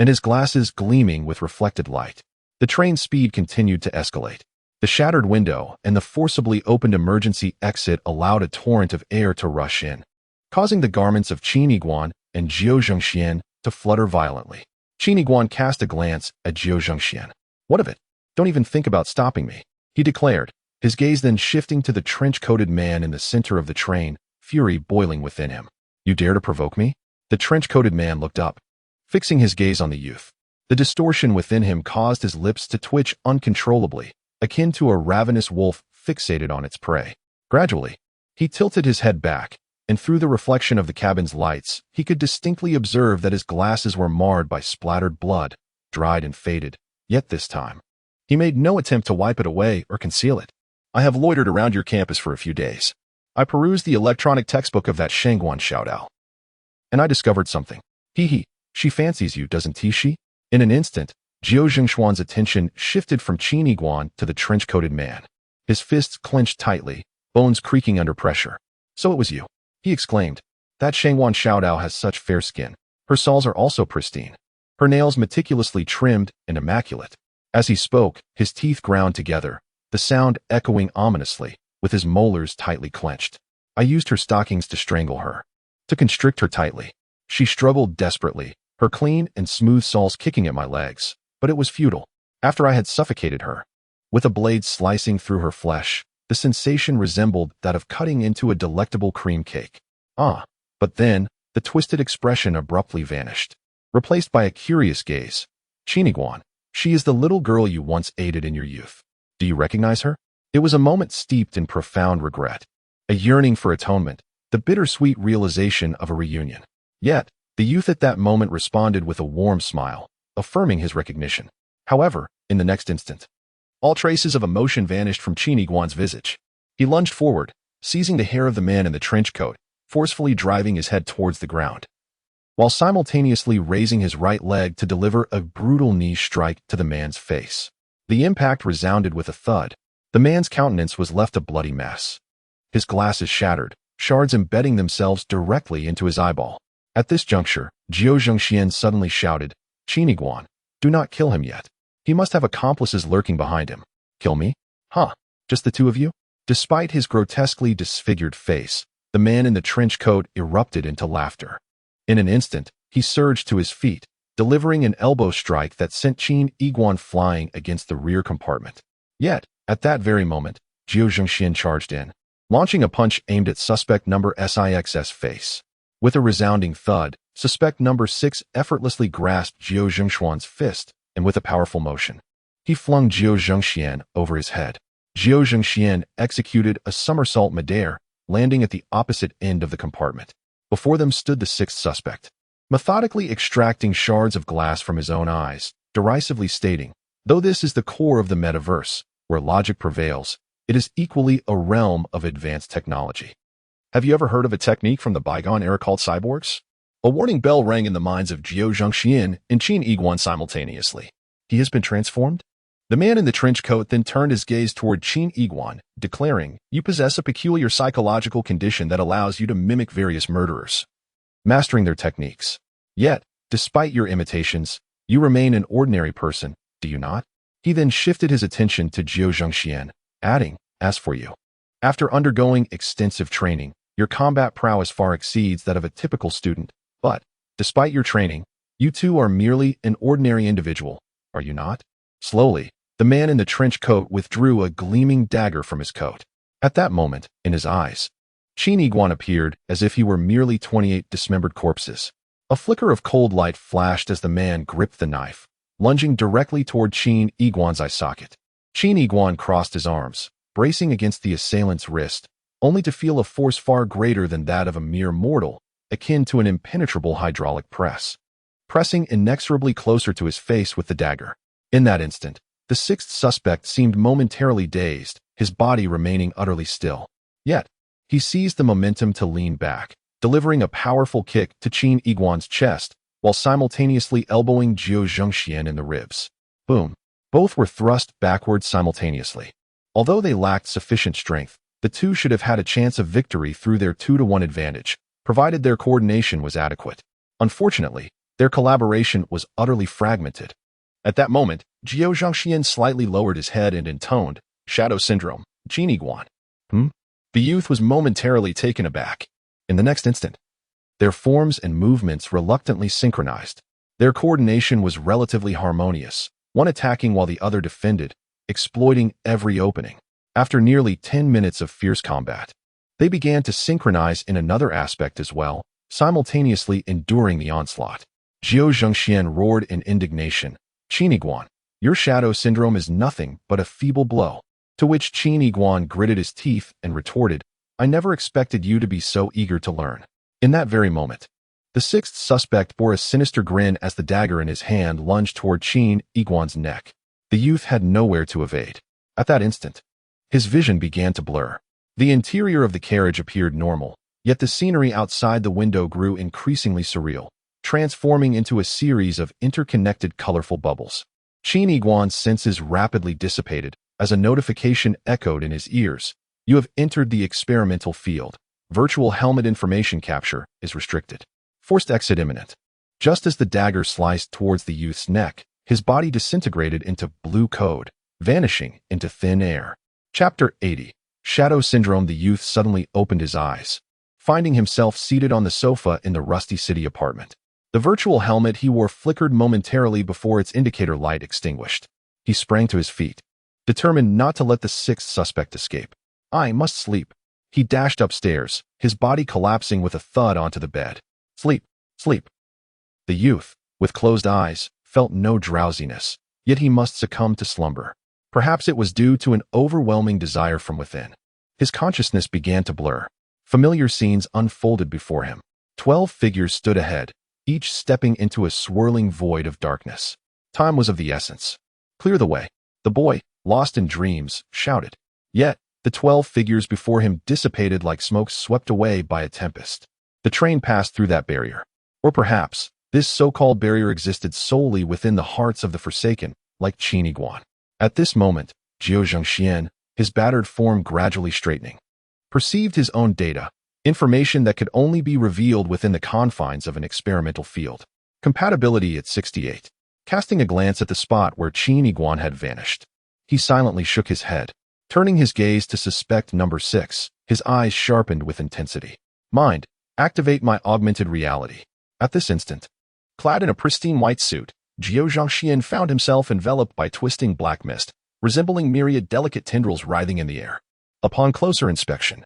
and his glasses gleaming with reflected light. The train's speed continued to escalate. The shattered window and the forcibly opened emergency exit allowed a torrent of air to rush in, causing the garments of Qin Iguan and Jiao Zhengxian to flutter violently. Qin Iguan cast a glance at Jiao Zhengxian. What of it? Don't even think about stopping me, he declared, his gaze then shifting to the trench-coated man in the center of the train, fury boiling within him. You dare to provoke me? The trench-coated man looked up, fixing his gaze on the youth. The distortion within him caused his lips to twitch uncontrollably, akin to a ravenous wolf fixated on its prey. Gradually, he tilted his head back, and through the reflection of the cabin's lights, he could distinctly observe that his glasses were marred by splattered blood, dried and faded. Yet this time, he made no attempt to wipe it away or conceal it. I have loitered around your campus for a few days. I perused the electronic textbook of that Shangguan Xiaodao, and I discovered something. Hee, she fancies you, doesn't she? In an instant, Jiao Zhengshuan's attention shifted from Qin Iguan to the trench-coated man. His fists clenched tightly, bones creaking under pressure. So it was you, he exclaimed. That Shangguan Xiaodao has such fair skin. Her soles are also pristine, her nails meticulously trimmed and immaculate. As he spoke, his teeth ground together, the sound echoing ominously, with his molars tightly clenched. I used her stockings to strangle her, to constrict her tightly. She struggled desperately, her clean and smooth soles kicking at my legs, but it was futile. After I had suffocated her, with a blade slicing through her flesh, the sensation resembled that of cutting into a delectable cream cake. But then, the twisted expression abruptly vanished, replaced by a curious gaze. Qin Iguan, she is the little girl you once aided in your youth. Do you recognize her? It was a moment steeped in profound regret, a yearning for atonement, the bittersweet realization of a reunion. Yet, the youth at that moment responded with a warm smile, affirming his recognition. However, in the next instant, all traces of emotion vanished from Qin Iguan's visage. He lunged forward, seizing the hair of the man in the trench coat, forcefully driving his head towards the ground, while simultaneously raising his right leg to deliver a brutal knee strike to the man's face. The impact resounded with a thud. The man's countenance was left a bloody mess, his glasses shattered, shards embedding themselves directly into his eyeball. At this juncture, Jiao Zhengxian suddenly shouted, Qin Iguan, do not kill him yet. He must have accomplices lurking behind him. Kill me? Just the two of you? Despite his grotesquely disfigured face, the man in the trench coat erupted into laughter. In an instant, he surged to his feet, delivering an elbow strike that sent Qin Iguan flying against the rear compartment. Yet, At that very moment, Jiao Zhengxian charged in, launching a punch aimed at suspect number 6's face. With a resounding thud, suspect number 6 effortlessly grasped Jiao Zhengxuan's fist, and with a powerful motion, he flung Jiao Zhengxian over his head. Jiao Zhengxian executed a somersault midair, landing at the opposite end of the compartment. Before them stood the sixth suspect, methodically extracting shards of glass from his own eyes, derisively stating, "Though this is the core of the metaverse, where logic prevails, it is equally a realm of advanced technology." Have you ever heard of a technique from the bygone era called cyborgs? A warning bell rang in the minds of Jiao Zhengxian and Qin Yiguan simultaneously. He has been transformed? The man in the trench coat then turned his gaze toward Qin Yiguan, declaring, "You possess a peculiar psychological condition that allows you to mimic various murderers, mastering their techniques. Yet, despite your imitations, you remain an ordinary person, do you not?" He then shifted his attention to Jiao Zhengxian, adding, "As for you, after undergoing extensive training, your combat prowess far exceeds that of a typical student, but, despite your training, you too are merely an ordinary individual, are you not?" Slowly, the man in the trench coat withdrew a gleaming dagger from his coat. At that moment, in his eyes, Qin Yiguan appeared as if he were merely 28 dismembered corpses. A flicker of cold light flashed as the man gripped the knife, lunging directly toward Qin Yiguan's eye socket. Qin Yiguan crossed his arms, bracing against the assailant's wrist, only to feel a force far greater than that of a mere mortal, akin to an impenetrable hydraulic press, pressing inexorably closer to his face with the dagger. In that instant, the sixth suspect seemed momentarily dazed, his body remaining utterly still. Yet, he seized the momentum to lean back, delivering a powerful kick to Qin Yiguan's chest, while simultaneously elbowing Jiao Zhengxian in the ribs. Boom! Both were thrust backwards simultaneously. Although they lacked sufficient strength, the two should have had a chance of victory through their 2-to-1 advantage, provided their coordination was adequate. Unfortunately, their collaboration was utterly fragmented. At that moment, Jiao Zhengxian slightly lowered his head and intoned, "Shadow Syndrome, Qin Yiguan." The youth was momentarily taken aback. In the next instant, their forms and movements reluctantly synchronized. Their coordination was relatively harmonious, one attacking while the other defended, exploiting every opening. After nearly 10 minutes of fierce combat, they began to synchronize in another aspect as well, simultaneously enduring the onslaught. Jiao Zhengxian roared in indignation, "Qin Yiguan, your shadow syndrome is nothing but a feeble blow." To which Qin Yiguan gritted his teeth and retorted, "I never expected you to be so eager to learn." In that very moment, the sixth suspect bore a sinister grin as the dagger in his hand lunged toward Qin Yiguan's neck. The youth had nowhere to evade. At that instant, his vision began to blur. The interior of the carriage appeared normal, yet the scenery outside the window grew increasingly surreal, transforming into a series of interconnected colorful bubbles. Qin Yiguan's senses rapidly dissipated as a notification echoed in his ears. "You have entered the experimental field. Virtual helmet information capture is restricted. Forced exit imminent." Just as the dagger sliced towards the youth's neck, his body disintegrated into blue code, vanishing into thin air. Chapter 80. Shadow Syndrome. The youth suddenly opened his eyes, finding himself seated on the sofa in the rusty city apartment. The virtual helmet he wore flickered momentarily before its indicator light extinguished. He sprang to his feet, determined not to let the sixth suspect escape. "I must sleep." He dashed upstairs, his body collapsing with a thud onto the bed. "Sleep, sleep." The youth, with closed eyes, felt no drowsiness, yet he must succumb to slumber. Perhaps it was due to an overwhelming desire from within. His consciousness began to blur. Familiar scenes unfolded before him. 12 figures stood ahead, each stepping into a swirling void of darkness. Time was of the essence. "Clear the way." The boy, lost in dreams, shouted. Yet, the 12 figures before him dissipated like smoke swept away by a tempest. The train passed through that barrier. Or perhaps, this so-called barrier existed solely within the hearts of the Forsaken, like Qin Yiguan. At this moment, Jiao Zhengxian, his battered form gradually straightening, perceived his own data, information that could only be revealed within the confines of an experimental field. Compatibility at 68. Casting a glance at the spot where Qin Yiguan had vanished, he silently shook his head. Turning his gaze to suspect number 6, his eyes sharpened with intensity. "Mind, activate my augmented reality." At this instant, clad in a pristine white suit, Jiao Zhengxian found himself enveloped by twisting black mist, resembling myriad delicate tendrils writhing in the air. Upon closer inspection,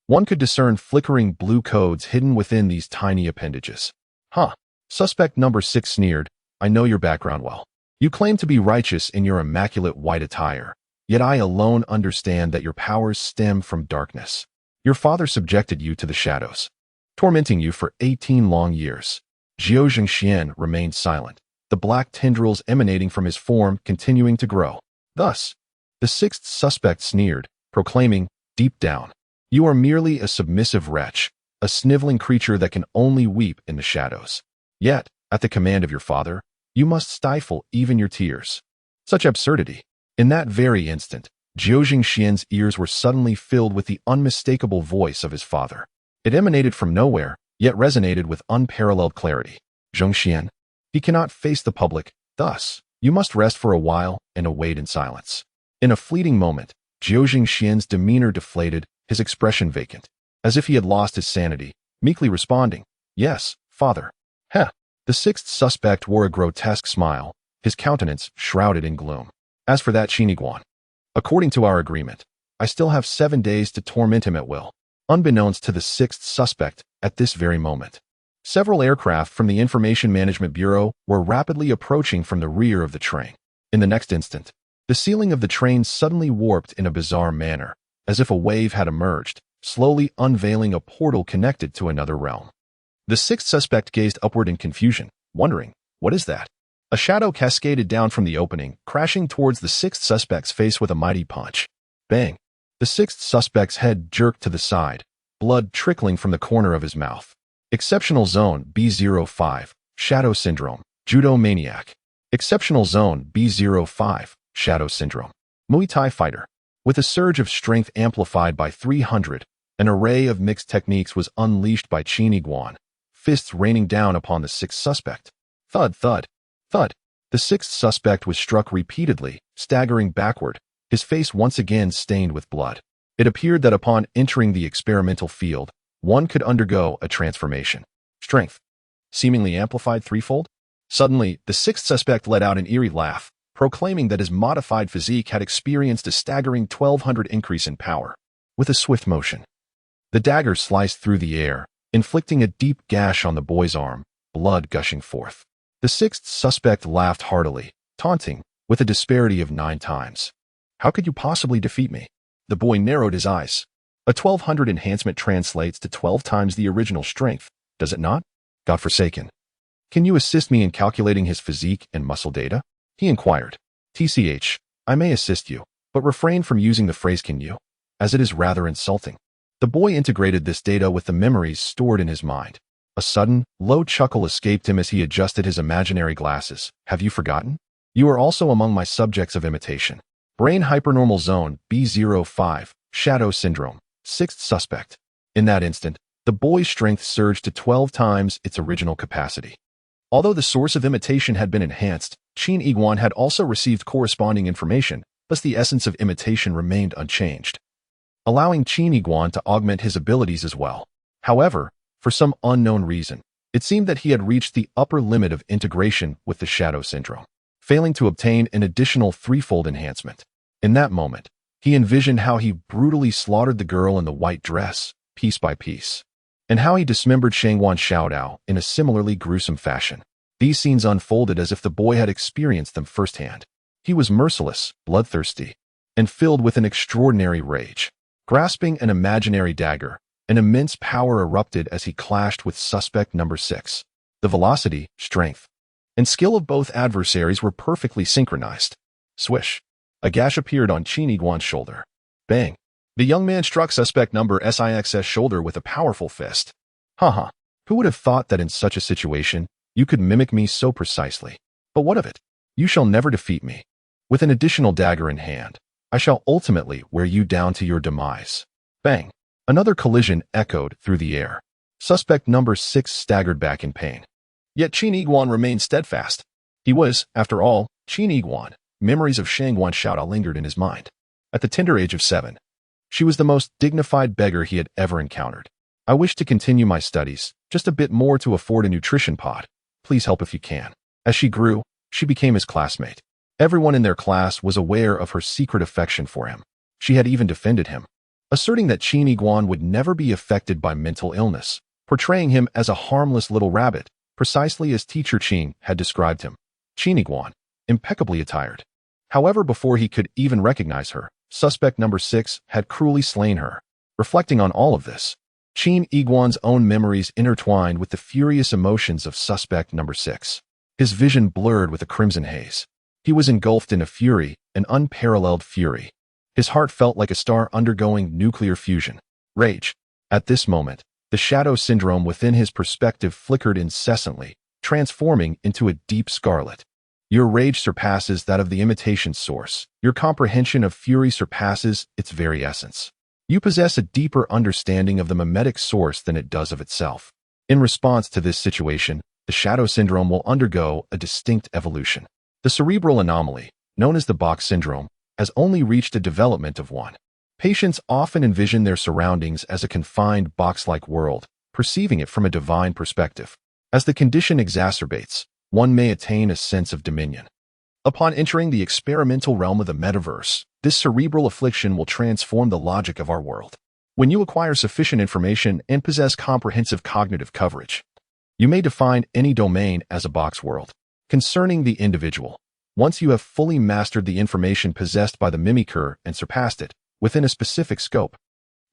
one could discern flickering blue codes hidden within these tiny appendages. Huh. Suspect number 6 sneered, I know your background well. You claim to be righteous in your immaculate white attire, yet I alone understand that your powers stem from darkness. Your father subjected you to the shadows, tormenting you for 18 long years. Jiao Zhengxian remained silent, the black tendrils emanating from his form continuing to grow. Thus, the 6th suspect sneered, proclaiming, deep down, you are merely a submissive wretch, a sniveling creature that can only weep in the shadows. Yet, at the command of your father, you must stifle even your tears. Such absurdity. In that very instant, Jiao Zhengxian's ears were suddenly filled with the unmistakable voice of his father. It emanated from nowhere, yet resonated with unparalleled clarity. Zhengxian, he cannot face the public, thus, you must rest for a while and await in silence. In a fleeting moment, Jiao Zhengxian's demeanor deflated, his expression vacant, as if he had lost his sanity, meekly responding, yes, father. Heh. The 6th suspect wore a grotesque smile, his countenance shrouded in gloom. As for that Qiniguan, according to our agreement, I still have 7 days to torment him at will. Unbeknownst to the 6th suspect, at this very moment, several aircraft from the Information Management Bureau were rapidly approaching from the rear of the train. In the next instant, the ceiling of the train suddenly warped in a bizarre manner, as if a wave had emerged, slowly unveiling a portal connected to another realm. The 6th suspect gazed upward in confusion, wondering, what is that? A shadow cascaded down from the opening, crashing towards the 6th suspect's face with a mighty punch. Bang! The 6th suspect's head jerked to the side, blood trickling from the corner of his mouth. Exceptional Zone B05, Shadow Syndrome, Judo Maniac. Exceptional Zone B05, Shadow Syndrome, Muay Thai Fighter. With a surge of strength amplified by 300, an array of mixed techniques was unleashed by Qiniguan, fists raining down upon the 6th suspect. Thud, thud, thud. The 6th suspect was struck repeatedly, staggering backward, his face once again stained with blood. It appeared that upon entering the experimental field, one could undergo a transformation. Strength, seemingly amplified threefold. Suddenly, the 6th suspect let out an eerie laugh, proclaiming that his modified physique had experienced a staggering 1200 increase in power. With a swift motion, the dagger sliced through the air, inflicting a deep gash on the boy's arm, blood gushing forth. The 6th suspect laughed heartily, taunting, with a disparity of 9 times. How could you possibly defeat me? The boy narrowed his eyes. A 1200 enhancement translates to 12 times the original strength, does it not? Godforsaken. Can you assist me in calculating his physique and muscle data? He inquired. TCH, I may assist you, but refrain from using the phrase can you, as it is rather insulting. The boy integrated this data with the memories stored in his mind. A sudden, low chuckle escaped him as he adjusted his imaginary glasses. Have you forgotten? You are also among my subjects of imitation. Brain Hypernormal Zone B05, Shadow Syndrome, 6th suspect. In that instant, the boy's strength surged to 12 times its original capacity. Although the source of imitation had been enhanced, Qiniguan had also received corresponding information, thus the essence of imitation remained unchanged, allowing Qiniguan to augment his abilities as well. However, for some unknown reason, it seemed that he had reached the upper limit of integration with the Shadow Syndrome, failing to obtain an additional threefold enhancement. In that moment, he envisioned how he brutally slaughtered the girl in the white dress, piece by piece, and how he dismembered Shangwan Xiaodao in a similarly gruesome fashion. These scenes unfolded as if the boy had experienced them firsthand. He was merciless, bloodthirsty, and filled with an extraordinary rage. Grasping an imaginary dagger, an immense power erupted as he clashed with suspect number 6. The velocity, strength, and skill of both adversaries were perfectly synchronized. Swish. A gash appeared on Qiniguan's shoulder. Bang. The young man struck suspect number 6's shoulder with a powerful fist. Haha. Who would have thought that in such a situation, you could mimic me so precisely? But what of it? You shall never defeat me. With an additional dagger in hand, I shall ultimately wear you down to your demise. Bang. Another collision echoed through the air. Suspect number 6 staggered back in pain. Yet Qiniguan remained steadfast. He was, after all, Qiniguan. Memories of Shangwan Xiaodao lingered in his mind. At the tender age of 7, she was the most dignified beggar he had ever encountered. I wish to continue my studies, just a bit more to afford a nutrition pod. Please help if you can. As she grew, she became his classmate. Everyone in their class was aware of her secret affection for him. She had even defended him, asserting that Qin Yiguan would never be affected by mental illness, portraying him as a harmless little rabbit, precisely as teacher Qin had described him. Qin Yiguan, impeccably attired. However, before he could even recognize her, suspect number 6 had cruelly slain her. Reflecting on all of this, Qin Yiguan's own memories intertwined with the furious emotions of suspect number 6. His vision blurred with a crimson haze. He was engulfed in a fury, an unparalleled fury. His heart felt like a star undergoing nuclear fusion. Rage. At this moment, the shadow syndrome within his perspective flickered incessantly, transforming into a deep scarlet. Your rage surpasses that of the imitation source. Your comprehension of fury surpasses its very essence. You possess a deeper understanding of the mimetic source than it does of itself. In response to this situation, the shadow syndrome will undergo a distinct evolution. The cerebral anomaly, known as the box syndrome, has only reached a development of 1. Patients often envision their surroundings as a confined box-like world, perceiving it from a divine perspective. As the condition exacerbates, one may attain a sense of dominion. Upon entering the experimental realm of the metaverse, this cerebral affliction will transform the logic of our world. When you acquire sufficient information and possess comprehensive cognitive coverage, you may define any domain as a box world. Concerning the individual, once you have fully mastered the information possessed by the mimicker and surpassed it within a specific scope,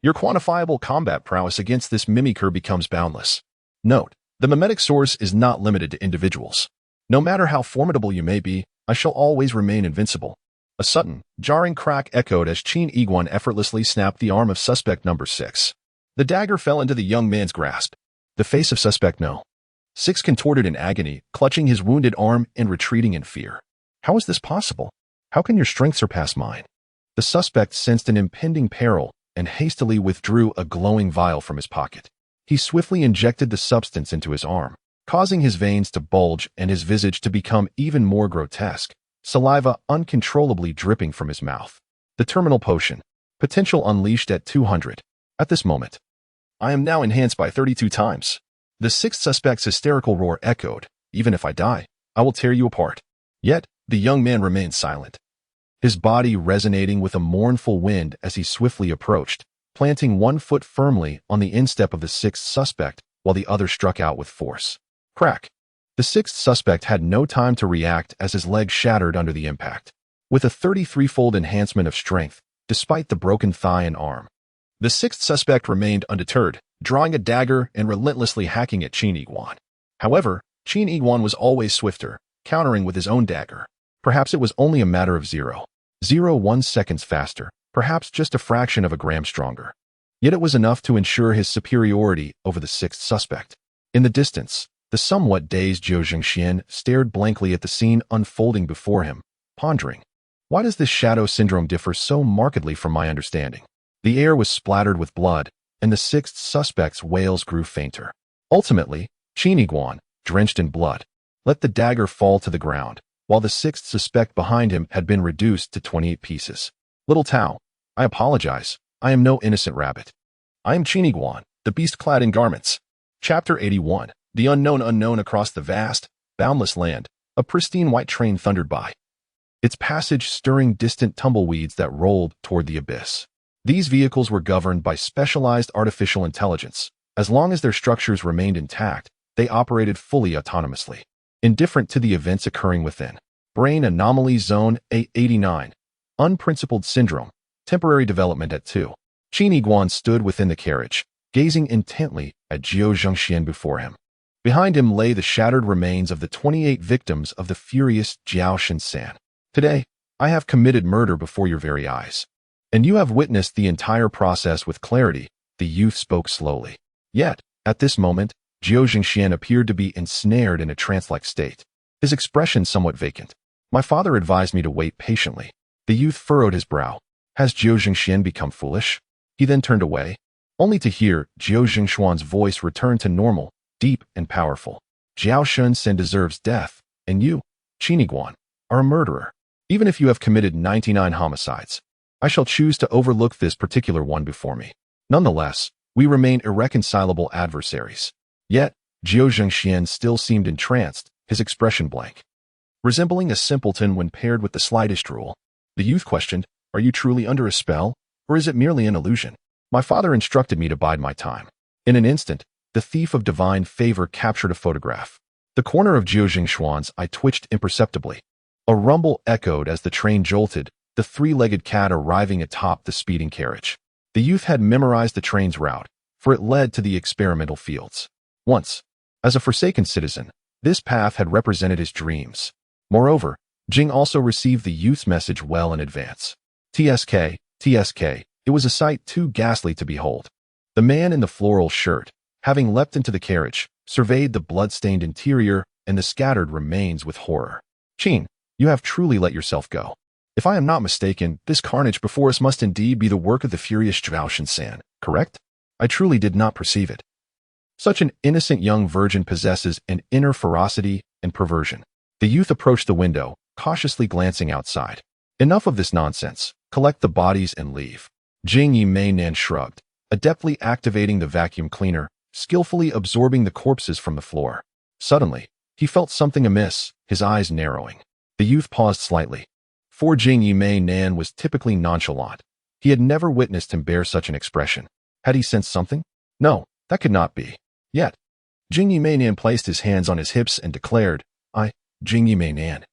your quantifiable combat prowess against this mimicker becomes boundless. Note, the mimetic source is not limited to individuals. No matter how formidable you may be, I shall always remain invincible. A sudden, jarring crack echoed as Qin Yiguan effortlessly snapped the arm of suspect number 6. The dagger fell into the young man's grasp. The face of suspect no. 6 contorted in agony, clutching his wounded arm and retreating in fear. How is this possible? How can your strength surpass mine? The suspect sensed an impending peril and hastily withdrew a glowing vial from his pocket. He swiftly injected the substance into his arm, causing his veins to bulge and his visage to become even more grotesque, saliva uncontrollably dripping from his mouth. The terminal potion, potential unleashed at 200. At this moment, I am now enhanced by 32 times. The 6th suspect's hysterical roar echoed, "Even if I die, I will tear you apart." Yet, the young man remained silent, his body resonating with a mournful wind as he swiftly approached, planting one foot firmly on the instep of the 6th suspect while the other struck out with force. Crack! The 6th suspect had no time to react as his leg shattered under the impact. With a 33-fold enhancement of strength, despite the broken thigh and arm, the 6th suspect remained undeterred, drawing a dagger and relentlessly hacking at Qin Yiguan. However, Qin Yiguan was always swifter, countering with his own dagger. Perhaps it was only a matter of 0.01 seconds faster, perhaps just a fraction of a gram stronger. Yet it was enough to ensure his superiority over the 6th suspect. In the distance, the somewhat dazed Zhou Zhengxian stared blankly at the scene unfolding before him, pondering, why does this shadow syndrome differ so markedly from my understanding? The air was splattered with blood, and the 6th suspect's wails grew fainter. Ultimately, Qin Yiguan, drenched in blood, let the dagger fall to the ground, while the 6th suspect behind him had been reduced to 28 pieces. Little Tao, I apologize. I am no innocent rabbit. I am Qin Yiguan, the beast clad in garments. Chapter 81. The unknown across the vast, boundless land, a pristine white train thundered by, its passage stirring distant tumbleweeds that rolled toward the abyss. These vehicles were governed by specialized artificial intelligence. As long as their structures remained intact, they operated fully autonomously, indifferent to the events occurring within. Brain Anomaly Zone A89. Unprincipled Syndrome. Temporary development at 2. Qin Yiguan stood within the carriage, gazing intently at Zhou Zhengxian before him. Behind him lay the shattered remains of the 28 victims of the furious Jiao Shinsan. Today, I have committed murder before your very eyes. And you have witnessed the entire process with clarity, the youth spoke slowly. Yet, at this moment, Zhou Zhengxian appeared to be ensnared in a trance-like state, his expression somewhat vacant. My father advised me to wait patiently. The youth furrowed his brow. Has Zhou Zhengxian become foolish? He then turned away, only to hear Zhou Zhengshuan's voice return to normal, deep and powerful. Jiao Shinsan deserves death, and you, Qin Yiguan, are a murderer. Even if you have committed 99 homicides, I shall choose to overlook this particular one before me. Nonetheless, we remain irreconcilable adversaries. Yet, Zhou Zhengxian still seemed entranced, his expression blank. resembling a simpleton when paired with the slightest rule. The youth questioned, "Are you truly under a spell, or is it merely an illusion?" My father instructed me to bide my time. In an instant, the thief of divine favor captured a photograph. The corner of Jiao Xuan's eye twitched imperceptibly. A rumble echoed as the train jolted, the three-legged cat arriving atop the speeding carriage. The youth had memorized the train's route, for it led to the experimental fields. Once, as a forsaken citizen, this path had represented his dreams. Moreover, Jing also received the youth's message well in advance. TSK, TSK, it was a sight too ghastly to behold. The man in the floral shirt, having leapt into the carriage, surveyed the blood-stained interior and the scattered remains with horror. "Qin, you have truly let yourself go. If I am not mistaken, this carnage before us must indeed be the work of the furious Zhao Shan, correct? I truly did not perceive it. Such an innocent young virgin possesses an inner ferocity and perversion." The youth approached the window, cautiously glancing outside. "Enough of this nonsense. Collect the bodies and leave." Jing Yimei Nan shrugged, adeptly activating the vacuum cleaner, skillfully absorbing the corpses from the floor. Suddenly, he felt something amiss, his eyes narrowing. The youth paused slightly. For Jing Yimei Nan was typically nonchalant. He had never witnessed him bear such an expression. Had he sensed something? No, that could not be. Yet, Jing Yimei Nan placed his hands on his hips and declared, Jing Yimei Nan,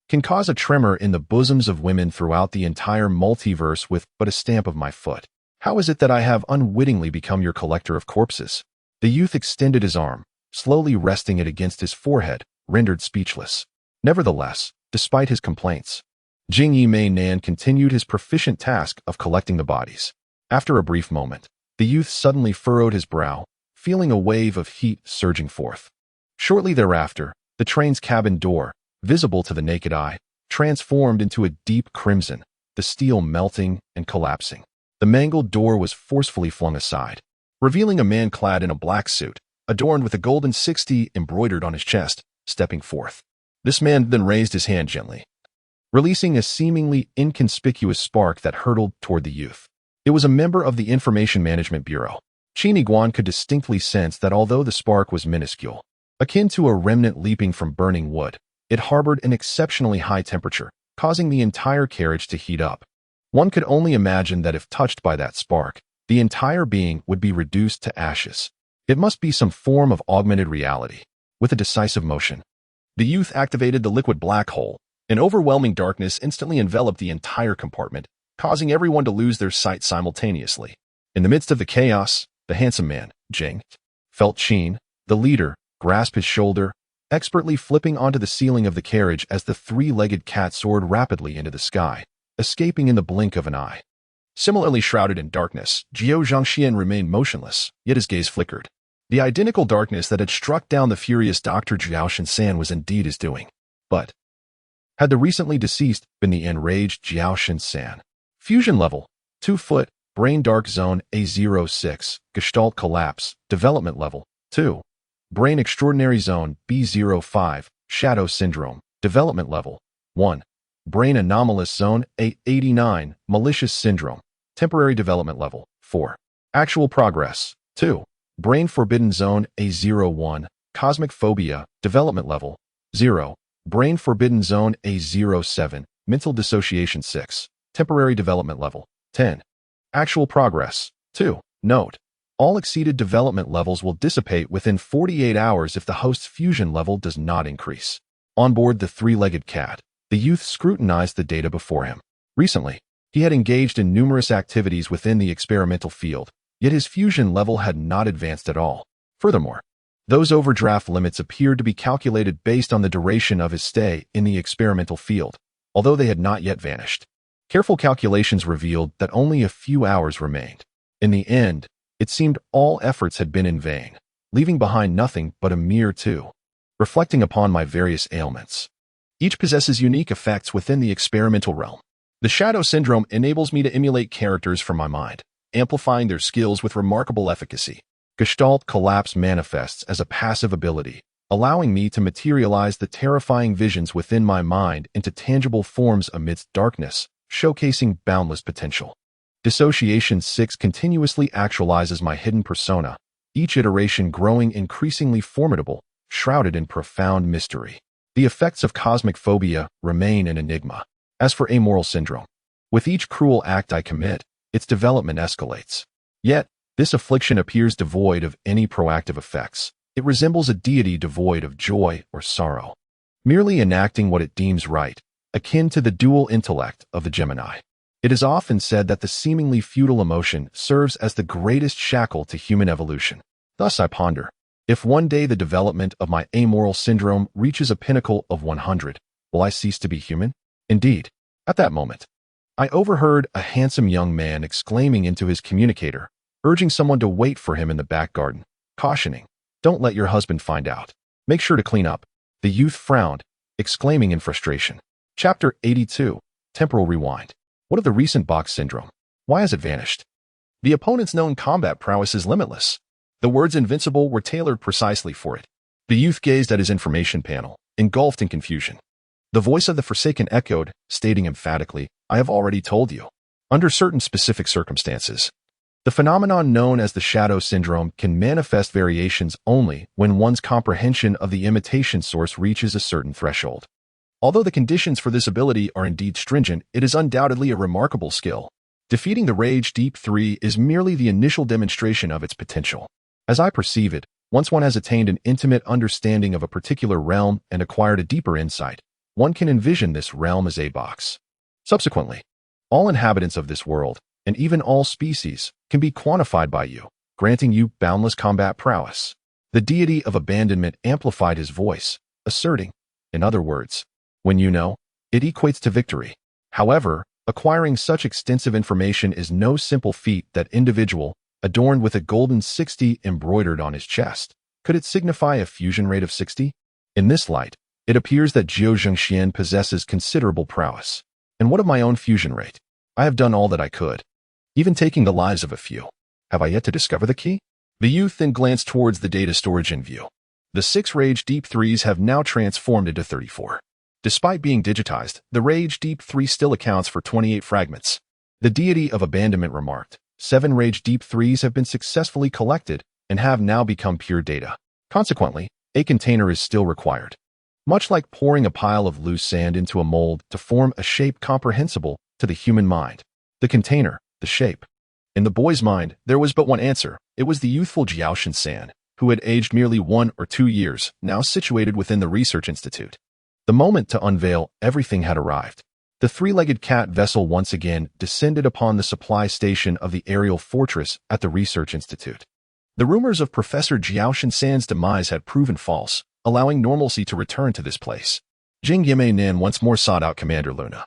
can cause a tremor in the bosoms of women throughout the entire multiverse with but a stamp of my foot. How is it that I have unwittingly become your collector of corpses?" The youth extended his arm, slowly resting it against his forehead, rendered speechless. Nevertheless, despite his complaints, Jing Yimei Nan continued his proficient task of collecting the bodies. After a brief moment, the youth suddenly furrowed his brow, feeling a wave of heat surging forth. Shortly thereafter, the train's cabin door, visible to the naked eye, transformed into a deep crimson, the steel melting and collapsing. The mangled door was forcefully flung aside, revealing a man clad in a black suit, adorned with a golden 60 embroidered on his chest, stepping forth. This man then raised his hand gently, releasing a seemingly inconspicuous spark that hurtled toward the youth. It was a member of the Information Management Bureau. Qin Guan could distinctly sense that although the spark was minuscule, akin to a remnant leaping from burning wood, it harbored an exceptionally high temperature, causing the entire carriage to heat up. One could only imagine that if touched by that spark, the entire being would be reduced to ashes. It must be some form of augmented reality. With a decisive motion, the youth activated the liquid black hole. An overwhelming darkness instantly enveloped the entire compartment, causing everyone to lose their sight simultaneously. In the midst of the chaos, the handsome man, Jing, felt Qin, the leader, grasp his shoulder, expertly flipping onto the ceiling of the carriage as the three-legged cat soared rapidly into the sky, escaping in the blink of an eye. Similarly shrouded in darkness, Jiao Zhangxian remained motionless, yet his gaze flickered. The identical darkness that had struck down the furious Dr. Zhao Shan was indeed his doing. But had the recently deceased been the enraged Zhao Shan? Fusion level, 2 foot, brain dark zone A06, gestalt collapse, development level, 2. Brain extraordinary zone B05, shadow syndrome, development level, 1. Brain anomalous zone A89, malicious syndrome, temporary development level, 4. Actual progress, 2. Brain forbidden zone A01, cosmic phobia, development level, 0. Brain forbidden zone A07, mental dissociation 6, temporary development level, 10. Actual progress, 2. Note: all exceeded development levels will dissipate within 48 hours if the host's fusion level does not increase. On board the three-legged cat, the youth scrutinized the data before him. Recently, he had engaged in numerous activities within the experimental field, yet his fusion level had not advanced at all. Furthermore, those overdraft limits appeared to be calculated based on the duration of his stay in the experimental field, although they had not yet vanished. Careful calculations revealed that only a few hours remained. In the end, it seemed all efforts had been in vain, leaving behind nothing but a mere 2. Reflecting upon my various ailments, each possesses unique effects within the experimental realm. The Shadow Syndrome enables me to emulate characters from my mind, amplifying their skills with remarkable efficacy. Gestalt Collapse manifests as a passive ability, allowing me to materialize the terrifying visions within my mind into tangible forms amidst darkness, showcasing boundless potential. Dissociation 6 continuously actualizes my hidden persona, each iteration growing increasingly formidable, shrouded in profound mystery. The effects of cosmic phobia remain an enigma. As for amoral syndrome, with each cruel act I commit, its development escalates. Yet, this affliction appears devoid of any proactive effects. It resembles a deity devoid of joy or sorrow, merely enacting what it deems right, akin to the dual intellect of the Gemini. It is often said that the seemingly futile emotion serves as the greatest shackle to human evolution. Thus I ponder, if one day the development of my amoral syndrome reaches a pinnacle of 100, will I cease to be human? Indeed, at that moment, I overheard a handsome young man exclaiming into his communicator, urging someone to wait for him in the back garden, cautioning, "Don't let your husband find out. Make sure to clean up." The youth frowned, exclaiming in frustration. Chapter 82. Temporal Rewind. What of the recent box syndrome? Why has it vanished? The opponent's known combat prowess is limitless. The words invincible were tailored precisely for it. The youth gazed at his information panel, engulfed in confusion. The voice of the Forsaken echoed, stating emphatically, "I have already told you." Under certain specific circumstances, the phenomenon known as the shadow syndrome can manifest variations only when one's comprehension of the imitation source reaches a certain threshold. Although the conditions for this ability are indeed stringent, it is undoubtedly a remarkable skill. Defeating the Rage Deep 3 is merely the initial demonstration of its potential. As I perceive it, once one has attained an intimate understanding of a particular realm and acquired a deeper insight, one can envision this realm as a box. Subsequently, all inhabitants of this world, and even all species, can be quantified by you, granting you boundless combat prowess. The deity of abandonment amplified his voice, asserting, in other words, when you know, it equates to victory. However, acquiring such extensive information is no simple feat. That individual, adorned with a golden 60 embroidered on his chest, could it signify a fusion rate of 60? In this light, it appears that Jiao Zhengxian possesses considerable prowess. And what of my own fusion rate? I have done all that I could, even taking the lives of a few. Have I yet to discover the key? The youth then glanced towards the data storage in view. The 6 Rage Deep 3s have now transformed into 34. Despite being digitized, the Rage Deep 3 still accounts for 28 fragments. The deity of abandonment remarked, 7 Rage Deep 3s have been successfully collected and have now become pure data. Consequently, a container is still required. Much like pouring a pile of loose sand into a mold to form a shape comprehensible to the human mind. The container, the shape. In the boy's mind, there was but one answer. It was the youthful Jiao Shinsan, who had aged merely 1 or 2 years, now situated within the research institute. The moment to unveil everything had arrived. The 3-legged cat vessel once again descended upon the supply station of the aerial fortress at the research institute. The rumors of Professor Jiao Shinsan's demise had proven false, allowing normalcy to return to this place. Jing Yimei Nin once more sought out Commander Luna,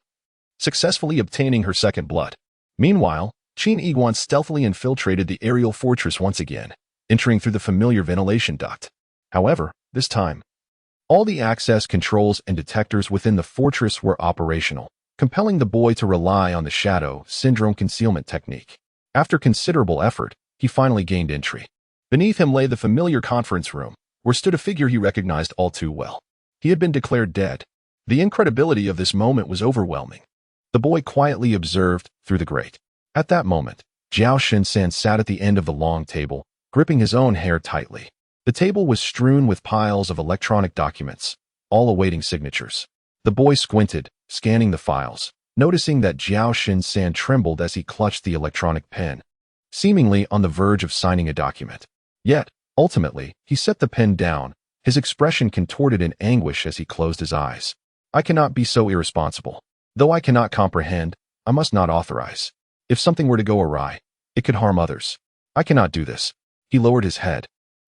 successfully obtaining her second blood. Meanwhile, Qin Yiguan stealthily infiltrated the aerial fortress once again, entering through the familiar ventilation duct. However, this time, all the access controls and detectors within the fortress were operational, compelling the boy to rely on the shadow syndrome concealment technique. After considerable effort, he finally gained entry. Beneath him lay the familiar conference room, where stood a figure he recognized all too well. He had been declared dead. The incredibility of this moment was overwhelming. The boy quietly observed through the grate. At that moment, Jiao Shinsan sat at the end of the long table, gripping his own hair tightly. The table was strewn with piles of electronic documents, all awaiting signatures. The boy squinted, scanning the files, noticing that Jiao Shinsan trembled as he clutched the electronic pen, seemingly on the verge of signing a document. Yet, ultimately, he set the pen down, his expression contorted in anguish as he closed his eyes. I cannot be so irresponsible. Though I cannot comprehend, I must not authorize. If something were to go awry, it could harm others. I cannot do this. He lowered his head,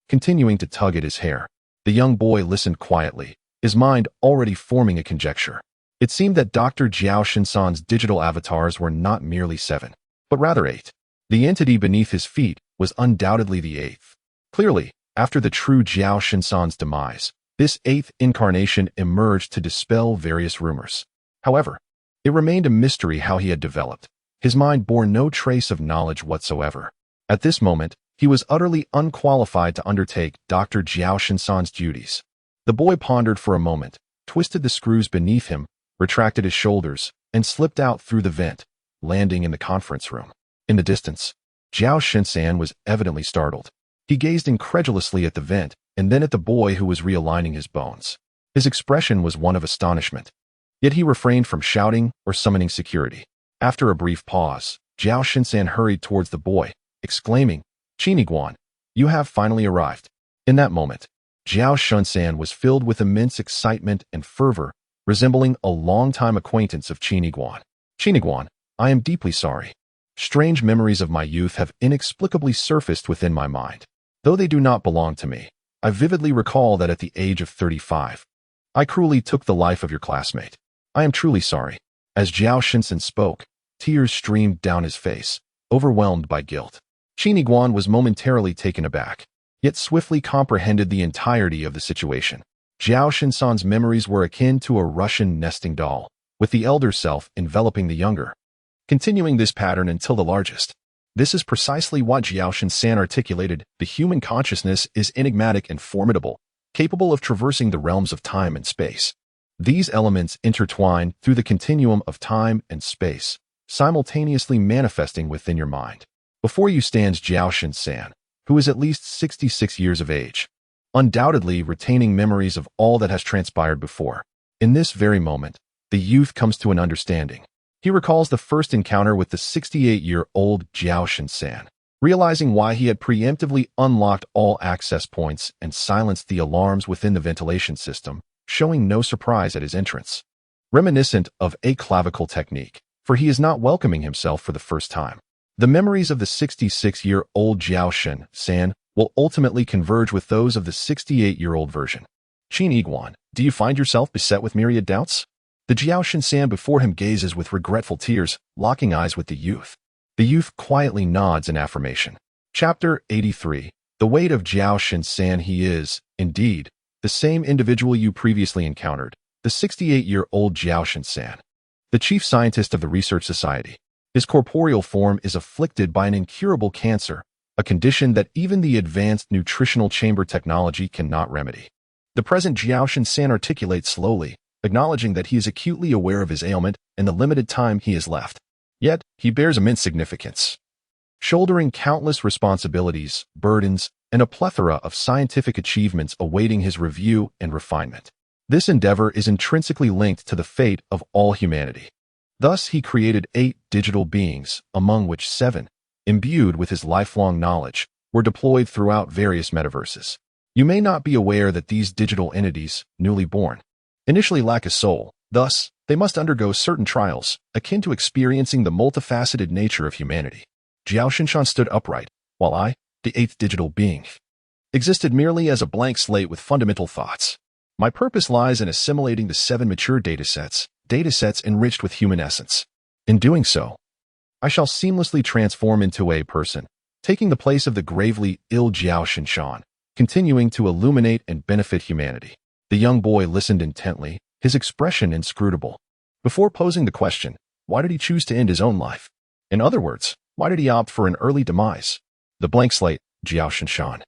continuing to tug at his hair. The young boy listened quietly, his mind already forming a conjecture. It seemed that Dr. Jiao Shinsan's digital avatars were not merely 7, but rather 8. The entity beneath his feet was undoubtedly the 8th. Clearly, after the true Jiao Shinsan's demise, this 8th incarnation emerged to dispel various rumors. However, it remained a mystery how he had developed. His mind bore no trace of knowledge whatsoever. At this moment, he was utterly unqualified to undertake Dr. Jiao Shinsan's duties. The boy pondered for a moment, twisted the screws beneath him, retracted his shoulders, and slipped out through the vent, landing in the conference room. In the distance, Jiao Shinsan was evidently startled. He gazed incredulously at the vent, and then at the boy who was realigning his bones. His expression was one of astonishment. Yet he refrained from shouting or summoning security. After a brief pause, Jiao Shinsan hurried towards the boy, exclaiming, "Qiniguan, you have finally arrived." In that moment, Jiao Shinsan was filled with immense excitement and fervor, resembling a long-time acquaintance of Qiniguan. "Qiniguan, I am deeply sorry. Strange memories of my youth have inexplicably surfaced within my mind. Though they do not belong to me, I vividly recall that at the age of 35, I cruelly took the life of your classmate. I am truly sorry." As Jiao Shinsan spoke, tears streamed down his face, overwhelmed by guilt. Qiniguan was momentarily taken aback, yet swiftly comprehended the entirety of the situation. Jiao Shinsan's memories were akin to a Russian nesting doll, with the elder self enveloping the younger, continuing this pattern until the largest. This is precisely what Jiao Shinsan articulated: the human consciousness is enigmatic and formidable, capable of traversing the realms of time and space. These elements intertwine through the continuum of time and space, simultaneously manifesting within your mind. Before you stands Jiao Shinsan, who is at least 66 years of age, undoubtedly retaining memories of all that has transpired before. In this very moment, the youth comes to an understanding. He recalls the first encounter with the 68-year-old Jiao Shinsan, realizing why he had preemptively unlocked all access points and silenced the alarms within the ventilation system, showing no surprise at his entrance. Reminiscent of a clavicle technique, for he is not welcoming himself for the first time. The memories of the 66-year-old Jiao Shinsan will ultimately converge with those of the 68-year-old version. "Qiniguan, do you find yourself beset with myriad doubts?" The Jiao Shinsan before him gazes with regretful tears, locking eyes with the youth. The youth quietly nods in affirmation. Chapter 83. The weight of Jiao Shinsan. He is, indeed, the same individual you previously encountered, the 68-year-old Jiao Shinsan, the chief scientist of the Research Society. His corporeal form is afflicted by an incurable cancer, a condition that even the advanced nutritional chamber technology cannot remedy. The present Jiao Shinsan articulates slowly, acknowledging that he is acutely aware of his ailment and the limited time he has left. Yet, he bears immense significance. Shouldering countless responsibilities, burdens, and a plethora of scientific achievements awaiting his review and refinement. This endeavor is intrinsically linked to the fate of all humanity. Thus, he created 8 digital beings, among which 7, imbued with his lifelong knowledge, were deployed throughout various metaverses. You may not be aware that these digital entities, newly born, initially lack a soul. Thus, they must undergo certain trials, akin to experiencing the multifaceted nature of humanity. Jiao Shinsan stood upright, while I, the 8th digital being, existed merely as a blank slate with fundamental thoughts. My purpose lies in assimilating the 7 mature datasets enriched with human essence. In doing so, I shall seamlessly transform into a person, taking the place of the gravely ill Jiao Shinsan, continuing to illuminate and benefit humanity. The young boy listened intently, his expression inscrutable. Before posing the question, why did he choose to end his own life? In other words, why did he opt for an early demise? The blank slate, Jiao Shinsan,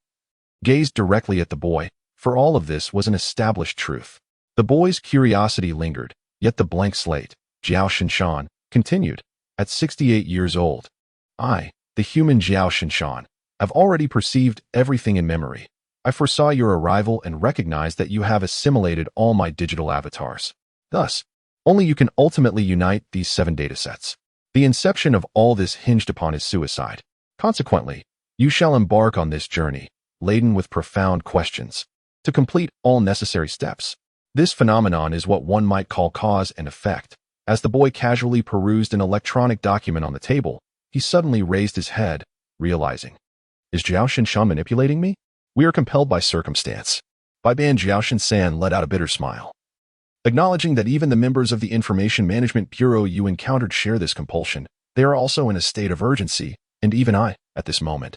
gazed directly at the boy, for all of this was an established truth. The boy's curiosity lingered, yet the blank slate, Jiao Shinsan, continued. At 68 years old, I, the human Jiao Shinsan, have already perceived everything in memory. I foresaw your arrival and recognized that you have assimilated all my digital avatars. Thus, only you can ultimately unite these 7 datasets. The inception of all this hinged upon his suicide. Consequently, you shall embark on this journey, laden with profound questions, to complete all necessary steps. This phenomenon is what one might call cause and effect. As the boy casually perused an electronic document on the table, he suddenly raised his head, realizing, is Jiao Shinsan manipulating me? We are compelled by circumstance. By Ban Jiao Shinsan let out a bitter smile. Acknowledging that even the members of the Information Management Bureau you encountered share this compulsion, they are also in a state of urgency, and even I, at this moment,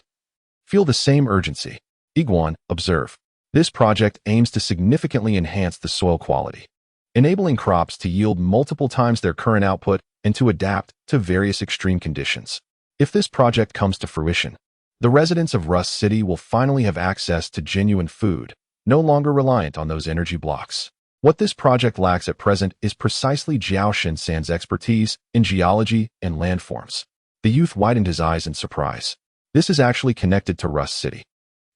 feel the same urgency. Iguan, observe. This project aims to significantly enhance the soil quality, enabling crops to yield multiple times their current output and to adapt to various extreme conditions. If this project comes to fruition, the residents of Rust City will finally have access to genuine food, no longer reliant on those energy blocks. What this project lacks at present is precisely Jiao Shinsan's expertise in geology and landforms. The youth widened his eyes in surprise. This is actually connected to Rust City.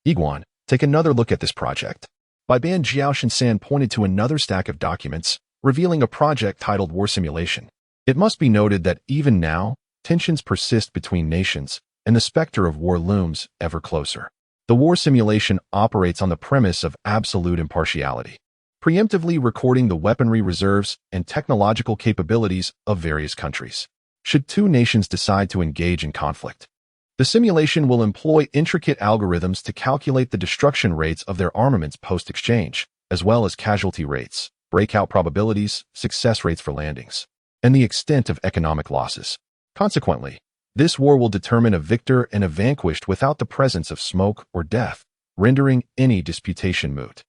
Iguan, take another look at this project. Bai Ban Jiaoshan-san pointed to another stack of documents, revealing a project titled War Simulation. It must be noted that even now, tensions persist between nations, and the specter of war looms ever closer. The war simulation operates on the premise of absolute impartiality, preemptively recording the weaponry reserves and technological capabilities of various countries. Should two nations decide to engage in conflict, the simulation will employ intricate algorithms to calculate the destruction rates of their armaments post-exchange, as well as casualty rates, breakout probabilities, success rates for landings, and the extent of economic losses. Consequently, this war will determine a victor and a vanquished without the presence of smoke or death, rendering any disputation moot.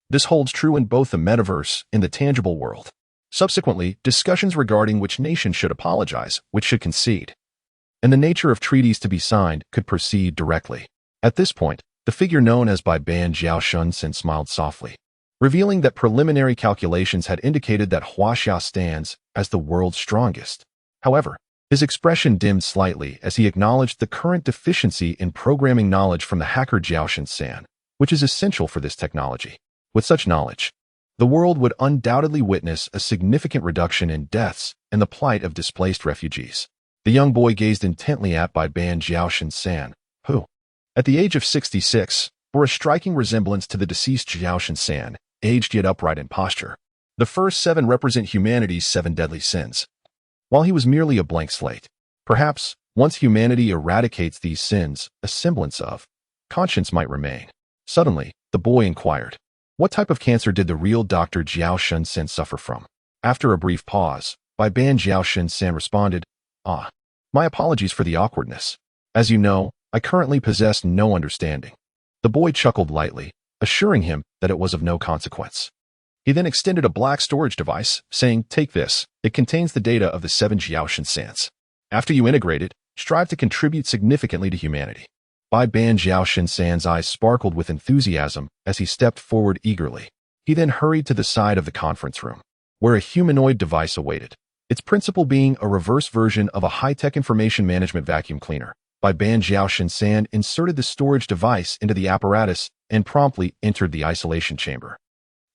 This holds true in both the metaverse and the tangible world. Subsequently, discussions regarding which nation should apologize, which should concede, and the nature of treaties to be signed could proceed directly. At this point, the figure known as Bai Ban Jiaoshan smiled softly, revealing that preliminary calculations had indicated that Huaxia stands as the world's strongest. However, his expression dimmed slightly as he acknowledged the current deficiency in programming knowledge from the hacker Jiaoshan, which is essential for this technology. With such knowledge, the world would undoubtedly witness a significant reduction in deaths and the plight of displaced refugees. The young boy gazed intently at Bai Ban Jiaoshan, who, at the age of 66, bore a striking resemblance to the deceased Jiaoshan, aged yet upright in posture. The first 7 represent humanity's 7 deadly sins, while he was merely a blank slate. Perhaps, once humanity eradicates these sins, a semblance of conscience might remain. Suddenly, the boy inquired, what type of cancer did the real Dr. Jiaoshan suffer from? After a brief pause, Bai Ban Jiaoshan responded, my apologies for the awkwardness. As you know, I currently possess no understanding. The boy chuckled lightly, assuring him that it was of no consequence. He then extended a black storage device, saying, take this. It contains the data of the 7 Jiaoshan. After you integrate it, strive to contribute significantly to humanity. Bai Ban Jiaoshan's eyes sparkled with enthusiasm as he stepped forward eagerly. He then hurried to the side of the conference room, where a humanoid device awaited, its principle being a reverse version of a high-tech information management vacuum cleaner. Bai Ban Jiaoshan inserted the storage device into the apparatus and promptly entered the isolation chamber.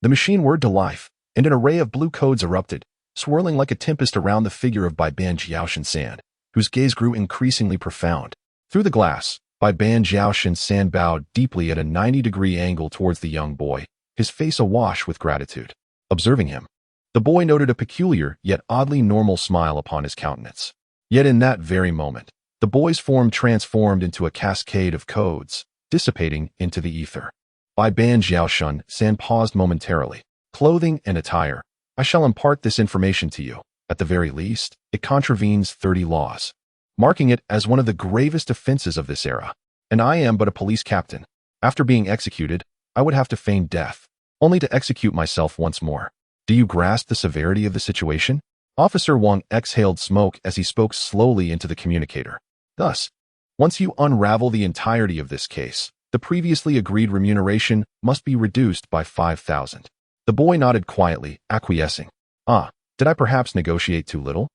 The machine whirred to life, and an array of blue codes erupted, swirling like a tempest around the figure of Bai Ban Jiaoshan, whose gaze grew increasingly profound. Through the glass, Bai Ban Jiaoshan bowed deeply at a 90-degree angle towards the young boy, his face awash with gratitude. Observing him, the boy noted a peculiar yet oddly normal smile upon his countenance. Yet in that very moment, the boy's form transformed into a cascade of codes, dissipating into the ether. Bai Ban Jiaoshan paused momentarily. Clothing and attire. I shall impart this information to you. At the very least, it contravenes 30 laws, marking it as one of the gravest offenses of this era. And I am but a police captain. After being executed, I would have to feign death, only to execute myself once more. Do you grasp the severity of the situation? Officer Wang exhaled smoke as he spoke slowly into the communicator. Thus, once you unravel the entirety of this case, the previously agreed remuneration must be reduced by 5,000. The boy nodded quietly, acquiescing. Did I perhaps negotiate too little?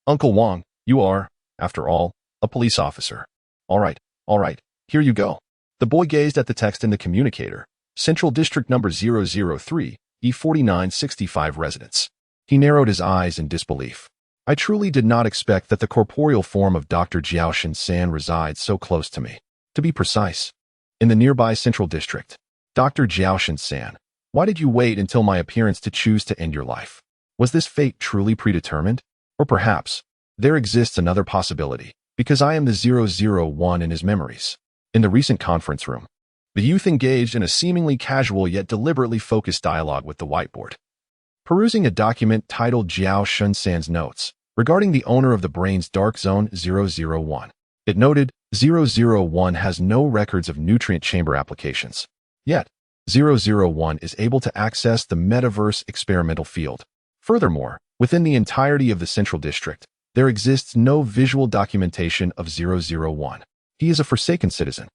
Uncle Wang, you are, after all, a police officer. All right, here you go. The boy gazed at the text in the communicator. Central District Number 003, E4965 residence. He narrowed his eyes in disbelief. I truly did not expect that the corporeal form of Dr. Jiaoshan resides so close to me. To be precise, in the nearby Central District. Dr. Jiaoshan, why did you wait until my appearance to choose to end your life? Was this fate truly predetermined? Or perhaps, there exists another possibility, because I am the 001 in his memories. In the recent conference room, the youth engaged in a seemingly casual yet deliberately focused dialogue with the whiteboard. Perusing a document titled Jiaoshan's Notes regarding the owner of the brain's dark zone 001. It noted 001 has no records of nutrient chamber applications. Yet, 001 is able to access the metaverse experimental field. Furthermore, within the entirety of the Central District, there exists no visual documentation of 001. He is a forsaken citizen.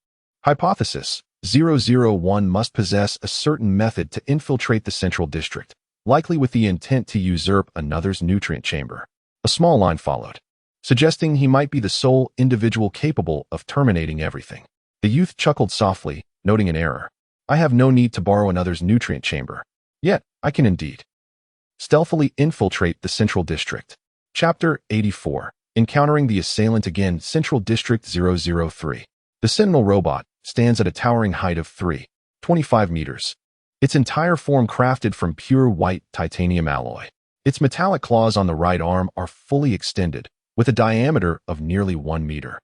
Hypothesis: 001 must possess a certain method to infiltrate the Central District, likely with the intent to usurp another's nutrient chamber. A small line followed, suggesting he might be the sole individual capable of terminating everything. The youth chuckled softly, noting an error. I have no need to borrow another's nutrient chamber. Yet, I can indeed stealthily infiltrate the Central District. Chapter 84. Encountering the Assailant Again. Central District 003. The Sentinel robot stands at a towering height of 3.25 meters. Its entire form crafted from pure white titanium alloy. Its metallic claws on the right arm are fully extended, with a diameter of nearly 1 meter,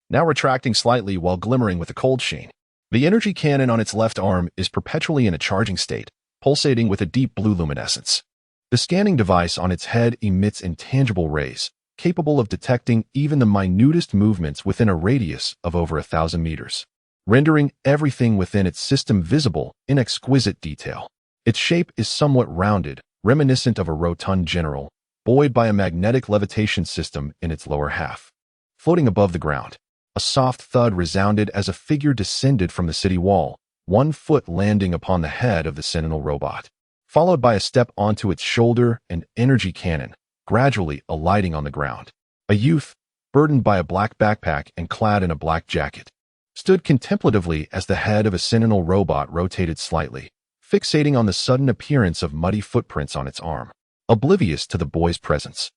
now retracting slightly while glimmering with a cold sheen. The energy cannon on its left arm is perpetually in a charging state, pulsating with a deep blue luminescence. The scanning device on its head emits intangible rays, capable of detecting even the minutest movements within a radius of over 1,000 meters, rendering everything within its system visible in exquisite detail. Its shape is somewhat rounded, reminiscent of a rotund general, buoyed by a magnetic levitation system in its lower half. Floating above the ground, a soft thud resounded as a figure descended from the city wall, 1 foot landing upon the head of the Sentinel robot, followed by a step onto its shoulder and energy cannon, gradually alighting on the ground. A youth, burdened by a black backpack and clad in a black jacket, stood contemplatively as the head of a Sentinel robot rotated slightly, fixating on the sudden appearance of muddy footprints on its arm, oblivious to the boy's presence.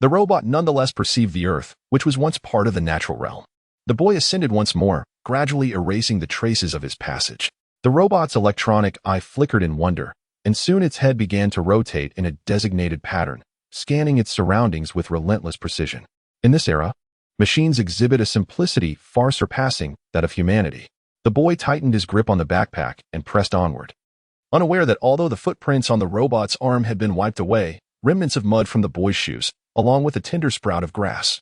The robot nonetheless perceived the earth, which was once part of the natural realm. The boy ascended once more, gradually erasing the traces of his passage. The robot's electronic eye flickered in wonder, and soon its head began to rotate in a designated pattern, scanning its surroundings with relentless precision. In this era, machines exhibit a simplicity far surpassing that of humanity. The boy tightened his grip on the backpack and pressed onward, unaware that although the footprints on the robot's arm had been wiped away, remnants of mud from the boy's shoes, along with a tender sprout of grass,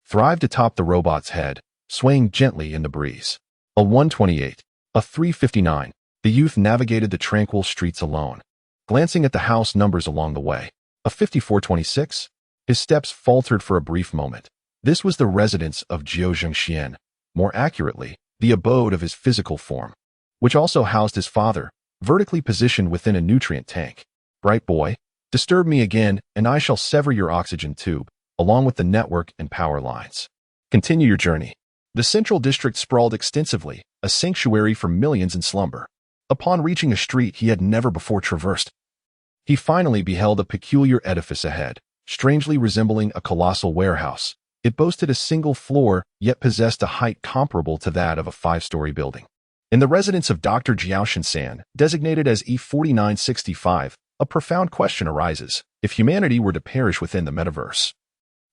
thrived atop the robot's head, swaying gently in the breeze. A 128, a 359, the youth navigated the tranquil streets alone, glancing at the house numbers along the way. A 5426, his steps faltered for a brief moment. This was the residence of Jiao Zhengxian, more accurately, the abode of his physical form, which also housed his father, vertically positioned within a nutrient tank. Bright boy, disturb me again, and I shall sever your oxygen tube, along with the network and power lines. Continue your journey. The Central District sprawled extensively, a sanctuary for millions in slumber. Upon reaching a street he had never before traversed, he finally beheld a peculiar edifice ahead, strangely resembling a colossal warehouse. It boasted a single floor, yet possessed a height comparable to that of a 5-story building. In the residence of Dr. Jiaoshan-san, designated as E4965, a profound question arises: if humanity were to perish within the metaverse,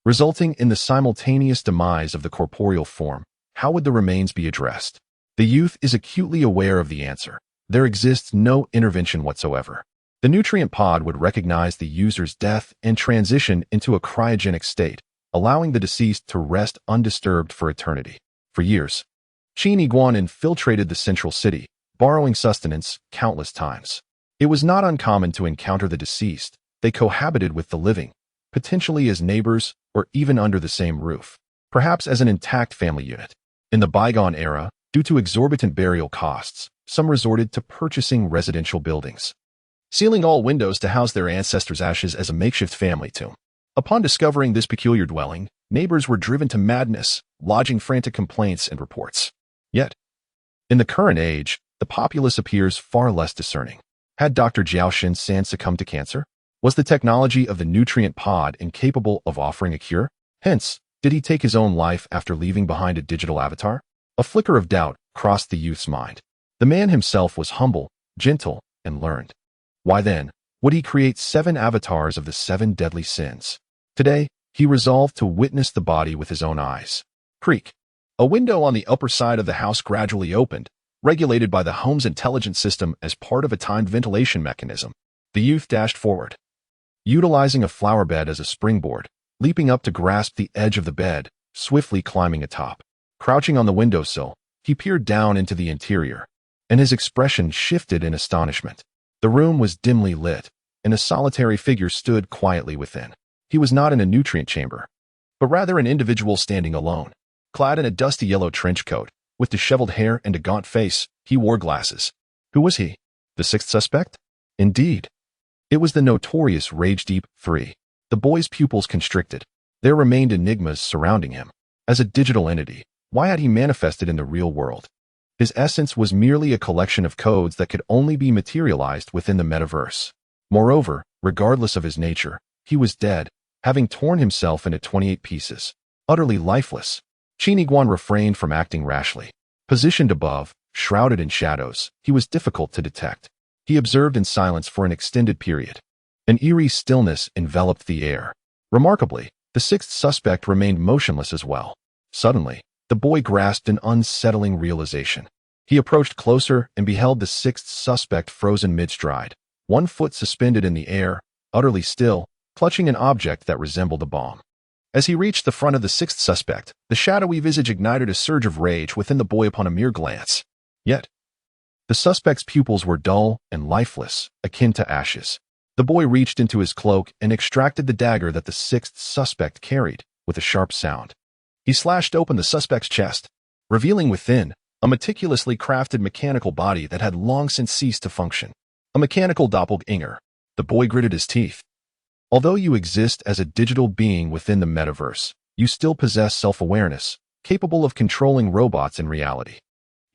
resulting in the simultaneous demise of the corporeal form, how would the remains be addressed? The youth is acutely aware of the answer. There exists no intervention whatsoever. The nutrient pod would recognize the user's death and transition into a cryogenic state, allowing the deceased to rest undisturbed for eternity. For years, Qin Iguan infiltrated the central city, borrowing sustenance countless times. It was not uncommon to encounter the deceased. They cohabited with the living, potentially as neighbors or even under the same roof, perhaps as an intact family unit. In the bygone era, due to exorbitant burial costs, some resorted to purchasing residential buildings, sealing all windows to house their ancestors' ashes as a makeshift family tomb. Upon discovering this peculiar dwelling, neighbors were driven to madness, lodging frantic complaints and reports. Yet, in the current age, the populace appears far less discerning. Had Dr. Jiaoshan-san succumbed to cancer? Was the technology of the nutrient pod incapable of offering a cure? Hence, did he take his own life after leaving behind a digital avatar? A flicker of doubt crossed the youth's mind. The man himself was humble, gentle, and learned. Why then would he create 7 avatars of the 7 deadly sins? Today, he resolved to witness the body with his own eyes. Creak. A window on the upper side of the house gradually opened, regulated by the home's intelligence system as part of a timed ventilation mechanism. The youth dashed forward, utilizing a flower bed as a springboard, leaping up to grasp the edge of the bed, swiftly climbing atop. Crouching on the windowsill, he peered down into the interior, and his expression shifted in astonishment. The room was dimly lit, and a solitary figure stood quietly within. He was not in a nutrient chamber, but rather an individual standing alone. Clad in a dusty yellow trench coat, with disheveled hair and a gaunt face, he wore glasses. Who was he? The 6th suspect? Indeed. It was the notorious Rage-Deep 3. The boy's pupils constricted. There remained enigmas surrounding him. As a digital entity, why had he manifested in the real world? His essence was merely a collection of codes that could only be materialized within the metaverse. Moreover, regardless of his nature, he was dead, having torn himself into 28 pieces. Utterly lifeless, Qin Iguan refrained from acting rashly. Positioned above, shrouded in shadows, he was difficult to detect. He observed in silence for an extended period. An eerie stillness enveloped the air. Remarkably, the sixth suspect remained motionless as well. Suddenly, the boy grasped an unsettling realization. He approached closer and beheld the sixth suspect frozen mid-stride, one foot suspended in the air, utterly still, clutching an object that resembled a bomb. As he reached the front of the sixth suspect, the shadowy visage ignited a surge of rage within the boy upon a mere glance. Yet, the suspect's pupils were dull and lifeless, akin to ashes. The boy reached into his cloak and extracted the dagger that the sixth suspect carried, with a sharp sound. He slashed open the suspect's chest, revealing within a meticulously crafted mechanical body that had long since ceased to function. A mechanical doppelganger. The boy gritted his teeth. Although you exist as a digital being within the metaverse, you still possess self-awareness, capable of controlling robots in reality.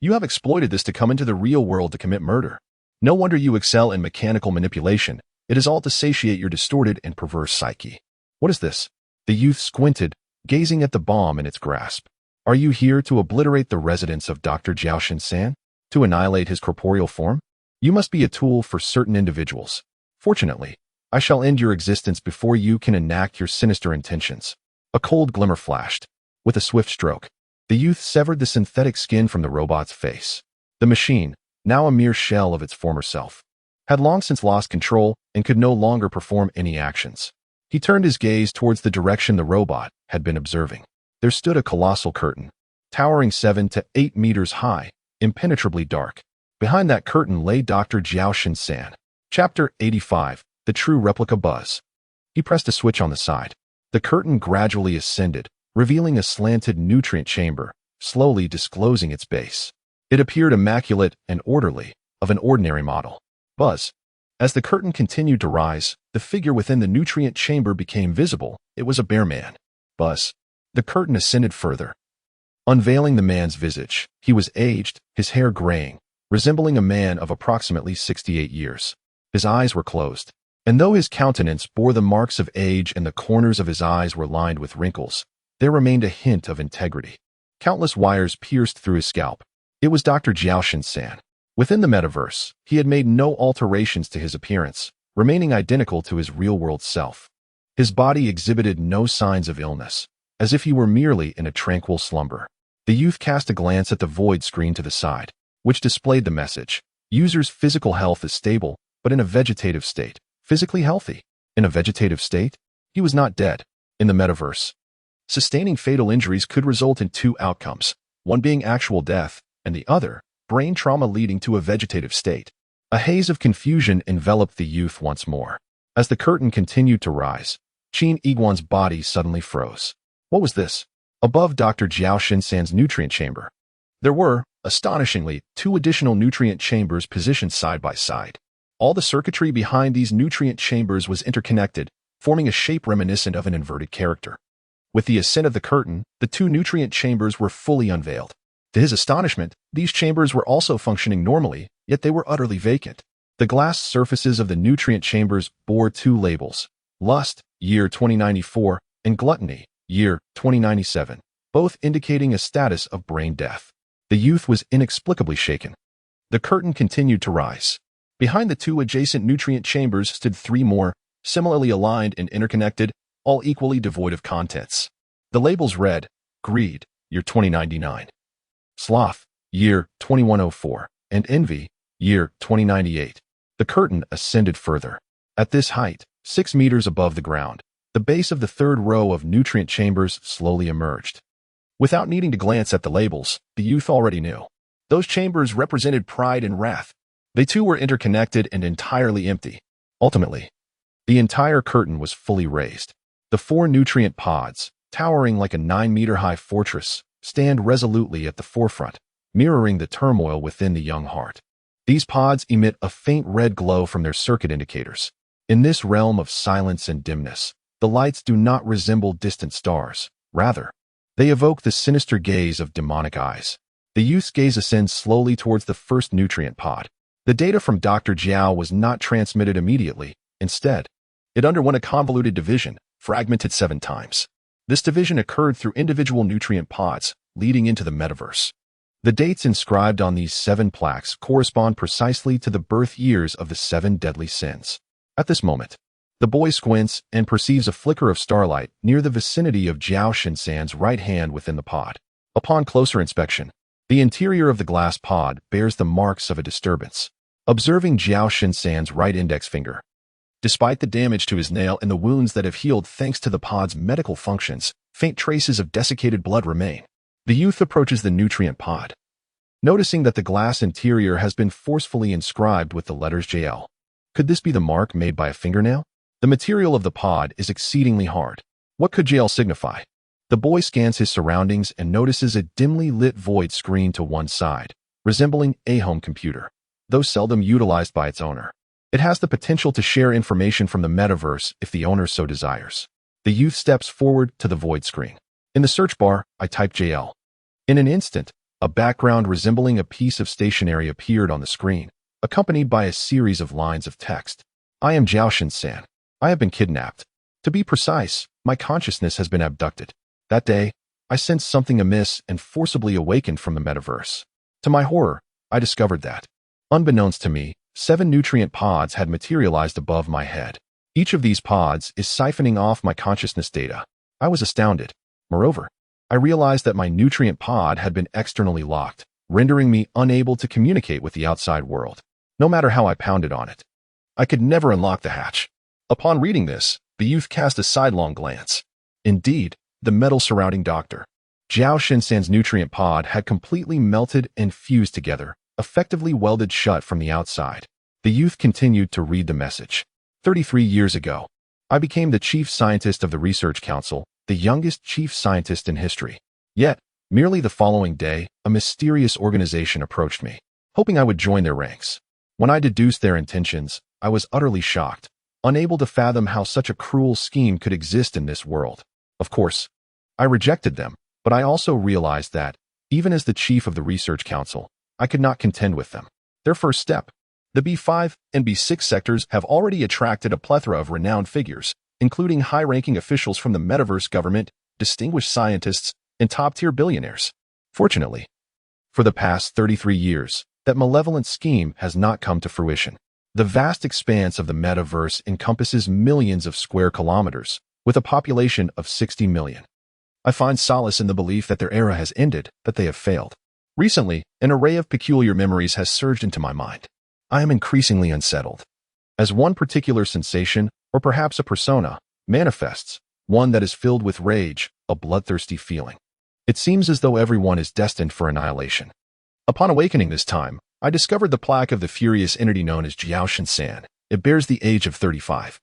You have exploited this to come into the real world to commit murder. No wonder you excel in mechanical manipulation. It is all to satiate your distorted and perverse psyche. What is this? The youth squinted, gazing at the bomb in its grasp. Are you here to obliterate the residence of Dr. Jiaoshin-san? To annihilate his corporeal form? You must be a tool for certain individuals. Fortunately, I shall end your existence before you can enact your sinister intentions. A cold glimmer flashed. With a swift stroke, the youth severed the synthetic skin from the robot's face. The machine, now a mere shell of its former self, had long since lost control and could no longer perform any actions. He turned his gaze towards the direction the robot had been observing. There stood a colossal curtain, towering 7 to 8 meters high, impenetrably dark. Behind that curtain lay Dr. Jiaoshin-san. Chapter 85, The True Replica Buzz. He pressed a switch on the side. The curtain gradually ascended, revealing a slanted nutrient chamber, slowly disclosing its base. It appeared immaculate and orderly, of an ordinary model. Buzz. As the curtain continued to rise, the figure within the nutrient chamber became visible. It was a bare man. Buzz. The curtain ascended further, unveiling the man's visage. He was aged, his hair graying, resembling a man of approximately 68 years. His eyes were closed, and though his countenance bore the marks of age and the corners of his eyes were lined with wrinkles, there remained a hint of integrity. Countless wires pierced through his scalp. It was Dr. Jiaoshin-san. Within the metaverse, he had made no alterations to his appearance, remaining identical to his real-world self. His body exhibited no signs of illness, as if he were merely in a tranquil slumber. The youth cast a glance at the void screen to the side, which displayed the message: user's physical health is stable, but in a vegetative state. Physically healthy. In a vegetative state? He was not dead. In the metaverse, sustaining fatal injuries could result in two outcomes, one being actual death, and the other, brain trauma leading to a vegetative state. A haze of confusion enveloped the youth once more. As the curtain continued to rise, Qin Iguan's body suddenly froze. What was this? Above Dr. Jiaoshin-san's nutrient chamber, there were, astonishingly, 2 additional nutrient chambers positioned side by side. All the circuitry behind these nutrient chambers was interconnected, forming a shape reminiscent of an inverted character. With the ascent of the curtain, the 2 nutrient chambers were fully unveiled. To his astonishment, these chambers were also functioning normally, yet they were utterly vacant. The glass surfaces of the nutrient chambers bore 2 labels: Lust, year 2094, and Gluttony, year 2097, both indicating a status of brain death. The youth was inexplicably shaken. The curtain continued to rise. Behind the 2 adjacent nutrient chambers stood 3 more, similarly aligned and interconnected, all equally devoid of contents. The labels read: Greed, year 2099, Sloth, year 2104, and Envy, year 2098. The curtain ascended further. At this height, 6 meters above the ground, the base of the 3rd row of nutrient chambers slowly emerged. Without needing to glance at the labels, the youth already knew. Those chambers represented pride and wrath. They too were interconnected and entirely empty. Ultimately, the entire curtain was fully raised. The 4 nutrient pods, towering like a 9-meter-high fortress, stand resolutely at the forefront, mirroring the turmoil within the young heart. These pods emit a faint red glow from their circuit indicators. In this realm of silence and dimness, the lights do not resemble distant stars. Rather, they evoke the sinister gaze of demonic eyes. The youth's gaze ascends slowly towards the first nutrient pod. The data from Dr. Jiao was not transmitted immediately. Instead, it underwent a convoluted division, fragmented 7 times. This division occurred through individual nutrient pods, leading into the metaverse. The dates inscribed on these 7 plaques correspond precisely to the birth years of the 7 deadly sins. At this moment, the boy squints and perceives a flicker of starlight near the vicinity of Jiao Shinsan's right hand within the pod. Upon closer inspection, the interior of the glass pod bears the marks of a disturbance. Observing Jiao Shinsan's right index finger, despite the damage to his nail and the wounds that have healed thanks to the pod's medical functions, faint traces of desiccated blood remain. The youth approaches the nutrient pod, noticing that the glass interior has been forcefully inscribed with the letters JL. Could this be the mark made by a fingernail? The material of the pod is exceedingly hard. What could JL signify? The boy scans his surroundings and notices a dimly lit void screen to one side, resembling a home computer, though seldom utilized by its owner. It has the potential to share information from the metaverse if the owner so desires. The youth steps forward to the void screen. In the search bar, I type JL. In an instant, a background resembling a piece of stationery appeared on the screen, accompanied by a series of lines of text. I am Jiao Shinsan. I have been kidnapped. To be precise, my consciousness has been abducted. That day, I sensed something amiss and forcibly awakened from the metaverse. To my horror, I discovered that, unbeknownst to me, 7 nutrient pods had materialized above my head. Each of these pods is siphoning off my consciousness data. I was astounded. Moreover, I realized that my nutrient pod had been externally locked, rendering me unable to communicate with the outside world. No matter how I pounded on it, I could never unlock the hatch. Upon reading this, the youth cast a sidelong glance. Indeed, the metal surrounding Dr. Jiao Shinsan's nutrient pod had completely melted and fused together, effectively welded shut from the outside. The youth continued to read the message. 33 years ago, I became the chief scientist of the Research Council, the youngest chief scientist in history. Yet, merely the following day, a mysterious organization approached me, hoping I would join their ranks. When I deduced their intentions, I was utterly shocked, unable to fathom how such a cruel scheme could exist in this world. Of course, I rejected them, but I also realized that, even as the chief of the Research Council, I could not contend with them. Their first step. The B5 and B6 sectors have already attracted a plethora of renowned figures, including high-ranking officials from the metaverse government, distinguished scientists, and top-tier billionaires. Fortunately, for the past 33 years, that malevolent scheme has not come to fruition. The vast expanse of the metaverse encompasses millions of square kilometers, with a population of 60 million. I find solace in the belief that their era has ended, that they have failed. Recently, an array of peculiar memories has surged into my mind. I am increasingly unsettled. As one particular sensation, or perhaps a persona, manifests, one that is filled with rage, a bloodthirsty feeling. It seems as though everyone is destined for annihilation. Upon awakening this time, I discovered the plaque of the furious entity known as Jiao Shinsan. It bears the age of 35.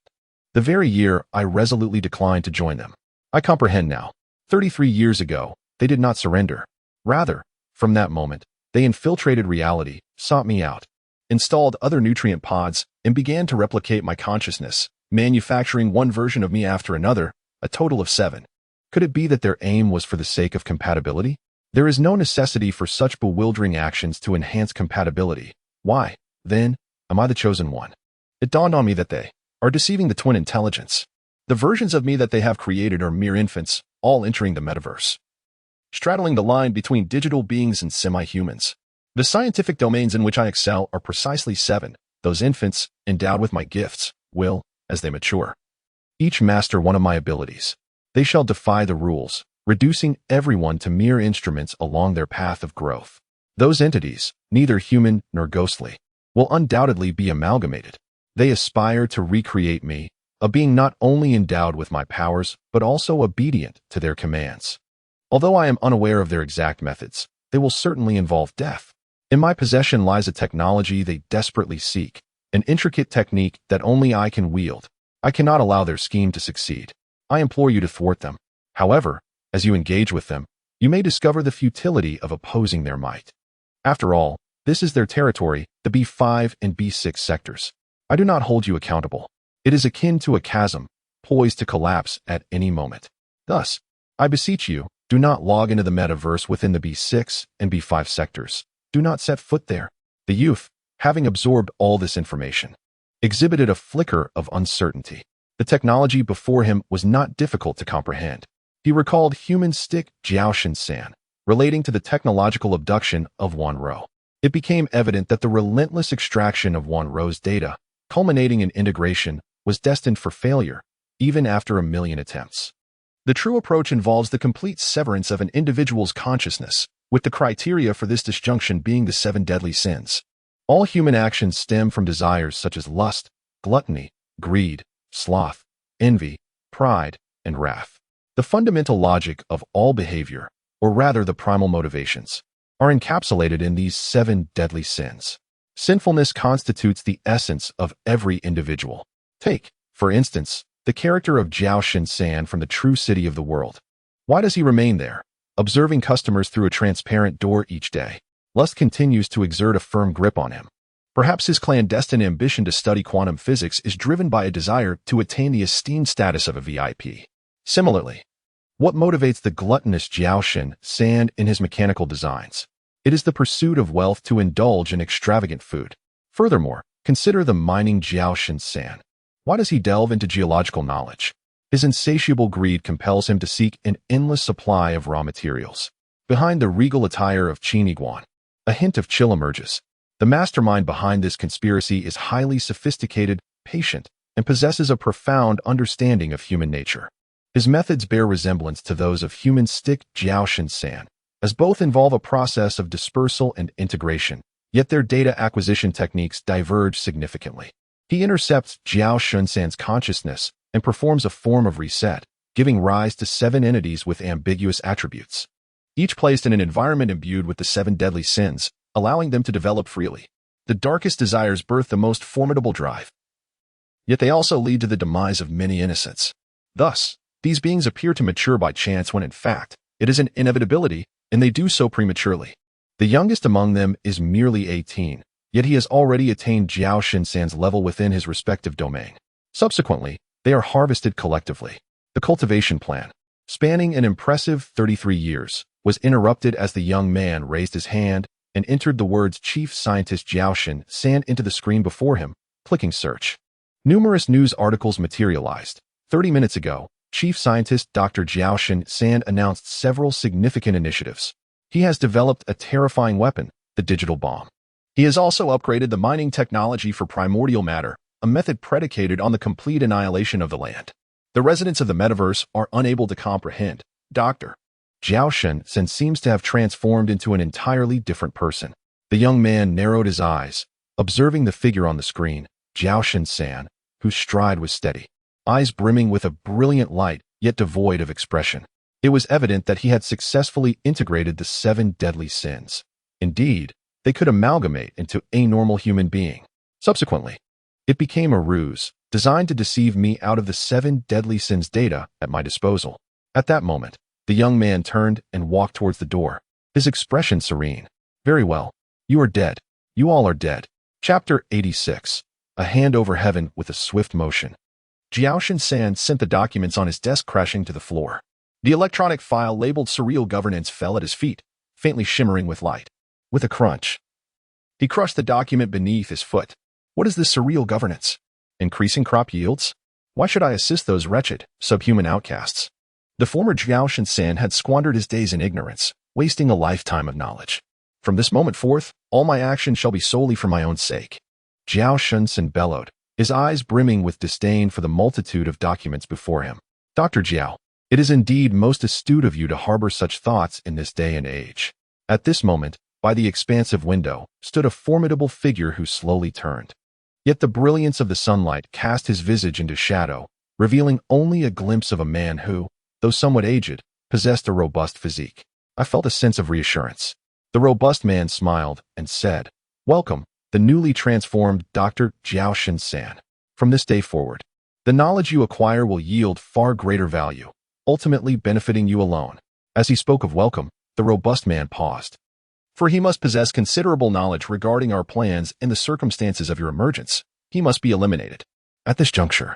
The very year I resolutely declined to join them. I comprehend now. 33 years ago, they did not surrender. Rather, from that moment, they infiltrated reality, sought me out, installed other nutrient pods, and began to replicate my consciousness, manufacturing one version of me after another, a total of 7. Could it be that their aim was for the sake of compatibility? There is no necessity for such bewildering actions to enhance compatibility. Why, then, am I the chosen one? It dawned on me that they are deceiving the twin intelligence. The versions of me that they have created are mere infants, all entering the metaverse, straddling the line between digital beings and semi-humans. The scientific domains in which I excel are precisely 7. Those infants, endowed with my gifts, will, as they mature, each master one of my abilities. They shall defy the rules, reducing everyone to mere instruments along their path of growth. Those entities, neither human nor ghostly, will undoubtedly be amalgamated. They aspire to recreate me, a being not only endowed with my powers, but also obedient to their commands. Although I am unaware of their exact methods, they will certainly involve death. In my possession lies a technology they desperately seek, an intricate technique that only I can wield. I cannot allow their scheme to succeed. I implore you to thwart them. However, as you engage with them, you may discover the futility of opposing their might. After all, this is their territory, the B5 and B6 sectors. I do not hold you accountable. It is akin to a chasm, poised to collapse at any moment. Thus, I beseech you, Do not log into the metaverse within the B6 and B5 sectors. Do not set foot there. The youth, having absorbed all this information, exhibited a flicker of uncertainty. The technology before him was not difficult to comprehend. He recalled human stick Jiaoshen-san, relating to the technological abduction of Wan Ro. It became evident that the relentless extraction of Wan Ro's data, culminating in integration, was destined for failure, even after 1,000,000 attempts. The true approach involves the complete severance of an individual's consciousness, with the criteria for this disjunction being the 7 deadly sins. All human actions stem from desires such as lust, gluttony, greed, sloth, envy, pride, and wrath. The fundamental logic of all behavior, or rather the primal motivations, are encapsulated in these 7 deadly sins. Sinfulness constitutes the essence of every individual. Take, for instance, the character of Jiaoshen-san from the true city of the world. Why does he remain there, observing customers through a transparent door each day? Lust continues to exert a firm grip on him. Perhaps his clandestine ambition to study quantum physics is driven by a desire to attain the esteemed status of a VIP. Similarly, what motivates the gluttonous Jiaoshen-san in his mechanical designs? It is the pursuit of wealth to indulge in extravagant food. Furthermore, consider the mining Jiaoshen-san. Why does he delve into geological knowledge? His insatiable greed compels him to seek an endless supply of raw materials. Behind the regal attire of Qin Iguan, a hint of chill emerges. The mastermind behind this conspiracy is highly sophisticated, patient, and possesses a profound understanding of human nature. His methods bear resemblance to those of human stick Jiaoshen-san, as both involve a process of dispersal and integration, yet their data acquisition techniques diverge significantly. He intercepts Jiaoshen-san's consciousness and performs a form of reset, giving rise to 7 entities with ambiguous attributes, each placed in an environment imbued with the 7 deadly sins, allowing them to develop freely. The darkest desires birth the most formidable drive, yet they also lead to the demise of many innocents. Thus, these beings appear to mature by chance when in fact, it is an inevitability, and they do so prematurely. The youngest among them is merely 18, yet he has already attained Jiaoshen-san's level within his respective domain. Subsequently, they are harvested collectively. The cultivation plan, spanning an impressive 33 years, was interrupted as the young man raised his hand and entered the words Chief Scientist Jiaoshen-san into the screen before him, clicking search. Numerous news articles materialized. 30 minutes ago, Chief Scientist Dr. Jiaoshen-san announced several significant initiatives. He has developed a terrifying weapon, the digital bomb. He has also upgraded the mining technology for primordial matter, a method predicated on the complete annihilation of the land. The residents of the metaverse are unable to comprehend. Dr. Jiaoshen-san seems to have transformed into an entirely different person. The young man narrowed his eyes, observing the figure on the screen, Jiaoshen-san, whose stride was steady, eyes brimming with a brilliant light, yet devoid of expression. It was evident that he had successfully integrated the 7 deadly sins. Indeed, they could amalgamate into a normal human being. Subsequently, it became a ruse, designed to deceive me out of the 7 deadly sins data at my disposal. At that moment, the young man turned and walked towards the door, his expression serene. Very well. You are dead. You all are dead. Chapter 86. A hand over heaven with a swift motion. Jiaoshen-san sent the documents on his desk crashing to the floor. The electronic file labeled Surreal Governance fell at his feet, faintly shimmering with light. With a crunch, he crushed the document beneath his foot. What is this surreal governance? Increasing crop yields? Why should I assist those wretched, subhuman outcasts? The former Jiaoshen-san had squandered his days in ignorance, wasting a lifetime of knowledge. From this moment forth, all my actions shall be solely for my own sake. Jiaoshen-san bellowed, his eyes brimming with disdain for the multitude of documents before him. Dr. Jiao, it is indeed most astute of you to harbor such thoughts in this day and age. At this moment, by the expansive window, stood a formidable figure who slowly turned. Yet the brilliance of the sunlight cast his visage into shadow, revealing only a glimpse of a man who, though somewhat aged, possessed a robust physique. I felt a sense of reassurance. The robust man smiled and said, "Welcome, the newly transformed Dr. Jiaoshen-san. From this day forward, the knowledge you acquire will yield far greater value, ultimately benefiting you alone." As he spoke of welcome, the robust man paused. For he must possess considerable knowledge regarding our plans and the circumstances of your emergence. He must be eliminated. At this juncture,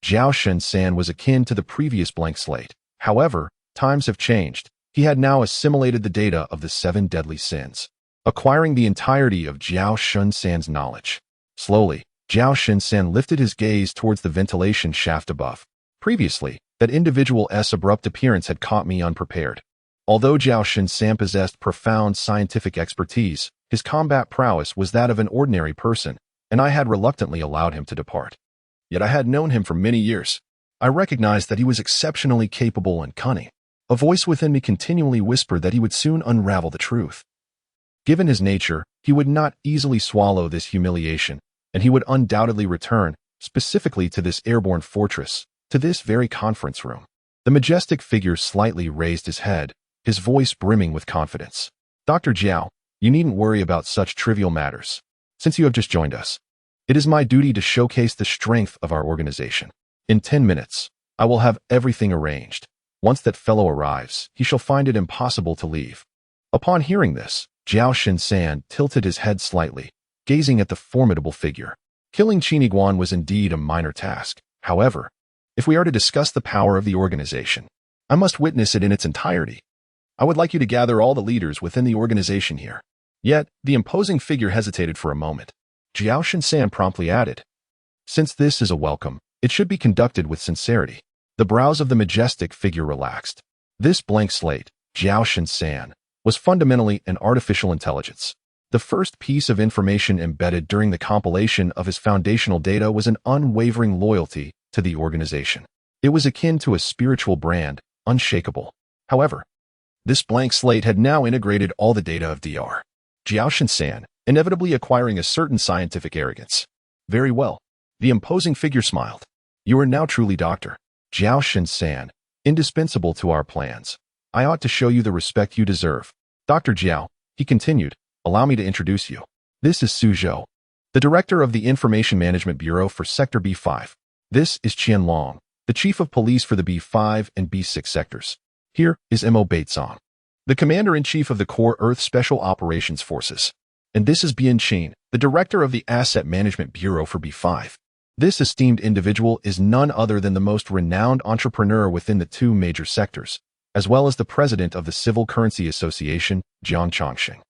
Jiaoshen-san was akin to the previous blank slate. However, times have changed. He had now assimilated the data of the 7 deadly sins, acquiring the entirety of Jiao Shunsan's knowledge. Slowly, Jiao Shunsan lifted his gaze towards the ventilation shaft above. Previously, that individual's abrupt appearance had caught me unprepared. Although Jiao Shunsan possessed profound scientific expertise, his combat prowess was that of an ordinary person, and I had reluctantly allowed him to depart. Yet I had known him for many years. I recognized that he was exceptionally capable and cunning. A voice within me continually whispered that he would soon unravel the truth. Given his nature, he would not easily swallow this humiliation, and he would undoubtedly return, specifically to this airborne fortress, to this very conference room. The majestic figure slightly raised his head, his voice brimming with confidence. Dr. Jiao, you needn't worry about such trivial matters. Since you have just joined us, it is my duty to showcase the strength of our organization. In 10 minutes, I will have everything arranged. Once that fellow arrives, he shall find it impossible to leave. Upon hearing this, Jiao Shunsan tilted his head slightly, gazing at the formidable figure. Killing Qiniguan was indeed a minor task. However, if we are to discuss the power of the organization, I must witness it in its entirety. I would like you to gather all the leaders within the organization here. Yet, the imposing figure hesitated for a moment. Jiao Shunsan promptly added, since this is a welcome, it should be conducted with sincerity. The brows of the majestic figure relaxed. This blank slate, Jiao Shunsan, was fundamentally an artificial intelligence. The first piece of information embedded during the compilation of his foundational data was an unwavering loyalty to the organization. It was akin to a spiritual brand, unshakable. However, this blank slate had now integrated all the data of Dr. Jiao Shunsan, inevitably acquiring a certain scientific arrogance. Very well. The imposing figure smiled. You are now truly Dr. Jiao Shunsan, indispensable to our plans. I ought to show you the respect you deserve. Dr. Jiao, he continued, allow me to introduce you. This is Su Zhou, the director of the Information Management Bureau for Sector B5. This is Qian Long, the chief of police for the B5 and B6 sectors. Here is Mo Baizong, the commander-in-chief of the Core Earth Special Operations Forces. And this is Bian Qin, the director of the Asset Management Bureau for B5. This esteemed individual is none other than the most renowned entrepreneur within the 2 major sectors, as well as the president of the Civil Currency Association, Jiang Chongqing.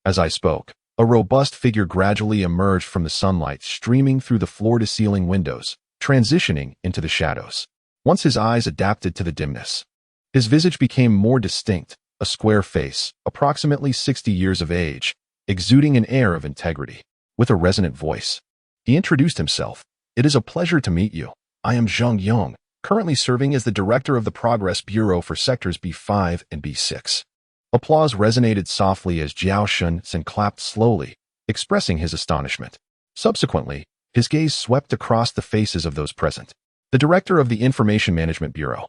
As I spoke, a robust figure gradually emerged from the sunlight streaming through the floor-to-ceiling windows, transitioning into the shadows. Once his eyes adapted to the dimness, his visage became more distinct, a square face, approximately 60 years of age, exuding an air of integrity. With a resonant voice, he introduced himself. It is a pleasure to meet you. I am Zheng Yong, currently serving as the director of the Progress Bureau for Sectors B5 and B6. Applause resonated softly as Jiao Shunsan clapped slowly, expressing his astonishment. Subsequently, his gaze swept across the faces of those present. The director of the Information Management Bureau.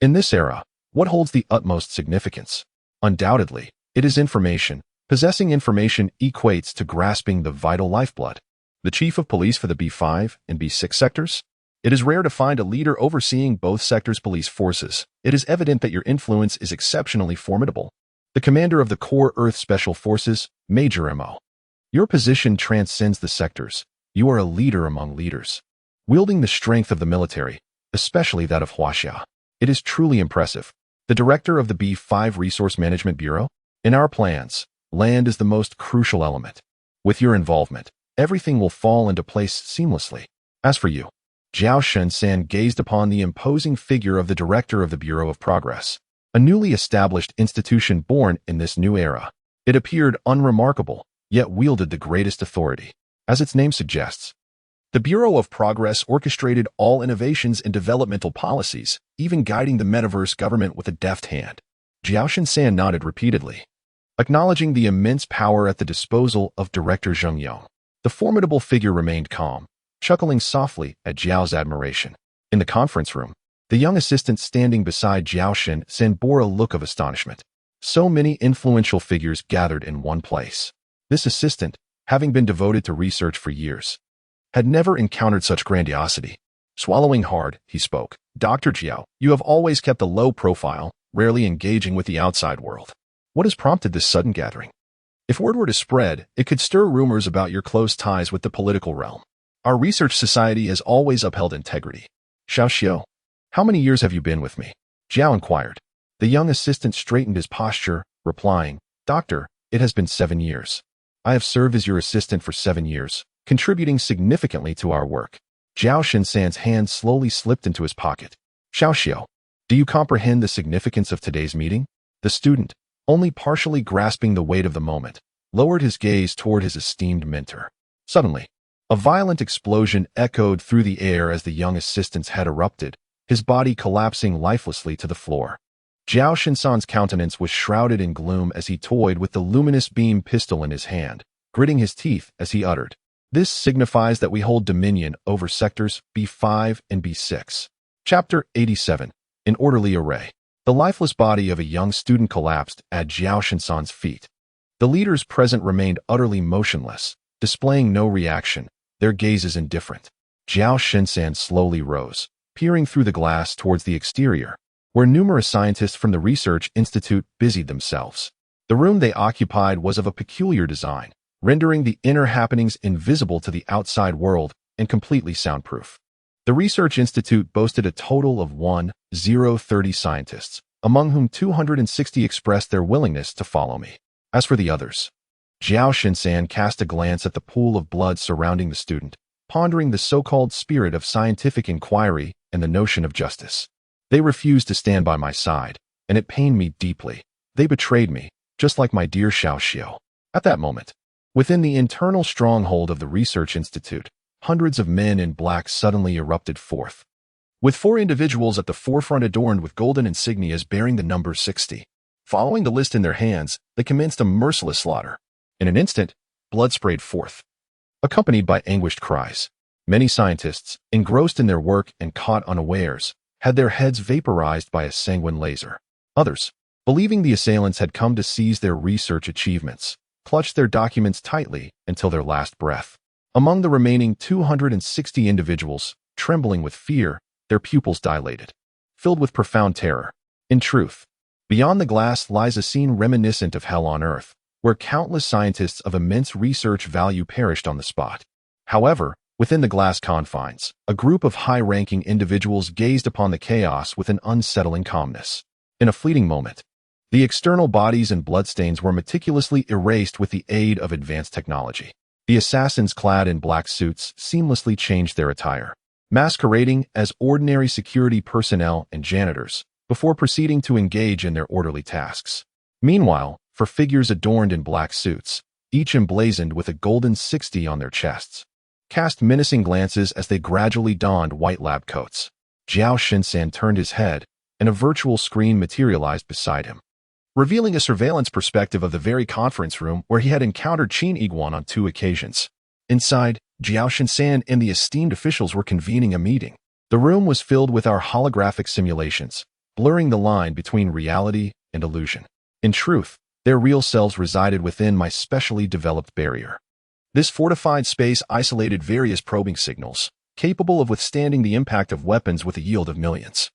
In this era, what holds the utmost significance? Undoubtedly, it is information. Possessing information equates to grasping the vital lifeblood. The chief of police for the B5 and B6 sectors? It is rare to find a leader overseeing both sectors' police forces. It is evident that your influence is exceptionally formidable. The commander of the Core Earth Special Forces, Major Mo. Your position transcends the sectors. You are a leader among leaders. Wielding the strength of the military, especially that of Huaxia. It is truly impressive. The director of the B5 Resource Management Bureau? In our plans, land is the most crucial element. With your involvement, everything will fall into place seamlessly. As for you, Jiao Shunsan gazed upon the imposing figure of the director of the Bureau of Progress, a newly established institution born in this new era. It appeared unremarkable, yet wielded the greatest authority. As its name suggests, the Bureau of Progress orchestrated all innovations and developmental policies, even guiding the metaverse government with a deft hand. Jiao Shunsan nodded repeatedly, acknowledging the immense power at the disposal of Director Zheng Yong. The formidable figure remained calm, chuckling softly at Jiao's admiration. In the conference room, the young assistant standing beside Jiao Shunsan bore a look of astonishment. So many influential figures gathered in one place. This assistant, having been devoted to research for years, had never encountered such grandiosity. Swallowing hard, he spoke. Dr. Jiao, you have always kept a low profile, rarely engaging with the outside world. What has prompted this sudden gathering? If word were to spread, it could stir rumors about your close ties with the political realm. Our research society has always upheld integrity. Xiao Xiao, how many years have you been with me? Jiao inquired. The young assistant straightened his posture, replying, "Doctor, it has been 7 years. I have served as your assistant for 7 years, contributing significantly to our work." Zhao Shinsan's hand slowly slipped into his pocket. "Xiaoxiao, do you comprehend the significance of today's meeting?" The student, only partially grasping the weight of the moment, lowered his gaze toward his esteemed mentor. Suddenly, a violent explosion echoed through the air as the young assistant's head erupted, his body collapsing lifelessly to the floor. Zhao Shinsan's countenance was shrouded in gloom as he toyed with the luminous beam pistol in his hand, gritting his teeth as he uttered, "This signifies that we hold dominion over sectors B5 and B6. Chapter 87. In orderly array. The lifeless body of a young student collapsed at Zhao Shinsan's feet. The leaders present remained utterly motionless, displaying no reaction, their gazes indifferent. Zhao Shinsan slowly rose, peering through the glass towards the exterior, where numerous scientists from the research institute busied themselves. The room they occupied was of a peculiar design, rendering the inner happenings invisible to the outside world and completely soundproof. The research institute boasted a total of 1,030 scientists, among whom 260 expressed their willingness to follow me. As for the others, Zhao Shinsan cast a glance at the pool of blood surrounding the student, pondering the so-called spirit of scientific inquiry and the notion of justice. They refused to stand by my side, and it pained me deeply. They betrayed me, just like my dear Xiaoxiao. At that moment, within the internal stronghold of the research institute, hundreds of men in black suddenly erupted forth, with 4 individuals at the forefront adorned with golden insignias bearing the number 60. Following the list in their hands, they commenced a merciless slaughter. In an instant, blood sprayed forth, accompanied by anguished cries. Many scientists, engrossed in their work and caught unawares, had their heads vaporized by a sanguine laser. Others, believing the assailants had come to seize their research achievements, clutched their documents tightly until their last breath. Among the remaining 260 individuals, trembling with fear, their pupils dilated, filled with profound terror. In truth, beyond the glass lies a scene reminiscent of hell on earth, where countless scientists of immense research value perished on the spot. However, within the glass confines, a group of high-ranking individuals gazed upon the chaos with an unsettling calmness. In a fleeting moment, the external bodies and bloodstains were meticulously erased with the aid of advanced technology. The assassins clad in black suits seamlessly changed their attire, masquerading as ordinary security personnel and janitors, before proceeding to engage in their orderly tasks. Meanwhile, for figures adorned in black suits, each emblazoned with a golden 60 on their chests, cast menacing glances as they gradually donned white lab coats. Zhao Shinsan turned his head, and a virtual screen materialized beside him, revealing a surveillance perspective of the very conference room where he had encountered Qin Yiguan on 2 occasions. Inside, Zhao Shinsan and the esteemed officials were convening a meeting. The room was filled with our holographic simulations, blurring the line between reality and illusion. In truth, their real selves resided within my specially developed barrier. This fortified space isolated various probing signals, capable of withstanding the impact of weapons with a yield of millions,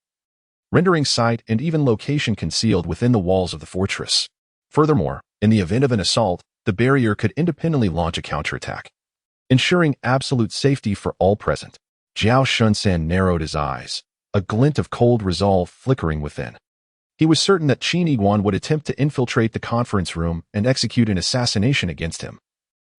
rendering sight and even location concealed within the walls of the fortress. Furthermore, in the event of an assault, the barrier could independently launch a counterattack, ensuring absolute safety for all present. Zhao Shinsan narrowed his eyes, a glint of cold resolve flickering within. He was certain that Qin Yiguan would attempt to infiltrate the conference room and execute an assassination against him.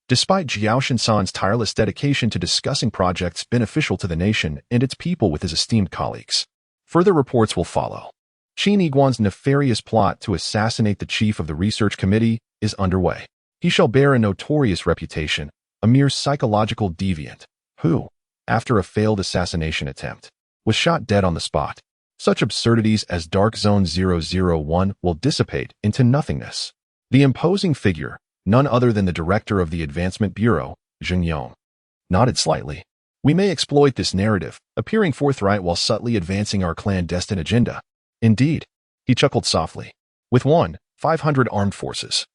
Despite Zhao Shinsan's tireless dedication to discussing projects beneficial to the nation and its people with his esteemed colleagues, further reports will follow. Qin Yiguan's nefarious plot to assassinate the chief of the research committee is underway. He shall bear a notorious reputation, a mere psychological deviant, who, after a failed assassination attempt, was shot dead on the spot. Such absurdities as Dark Zone 001 will dissipate into nothingness. The imposing figure, none other than the director of the Advancement Bureau, Zheng Yong, nodded slightly. We may exploit this narrative, appearing forthright while subtly advancing our clandestine agenda. Indeed, he chuckled softly. With 500 armed forces,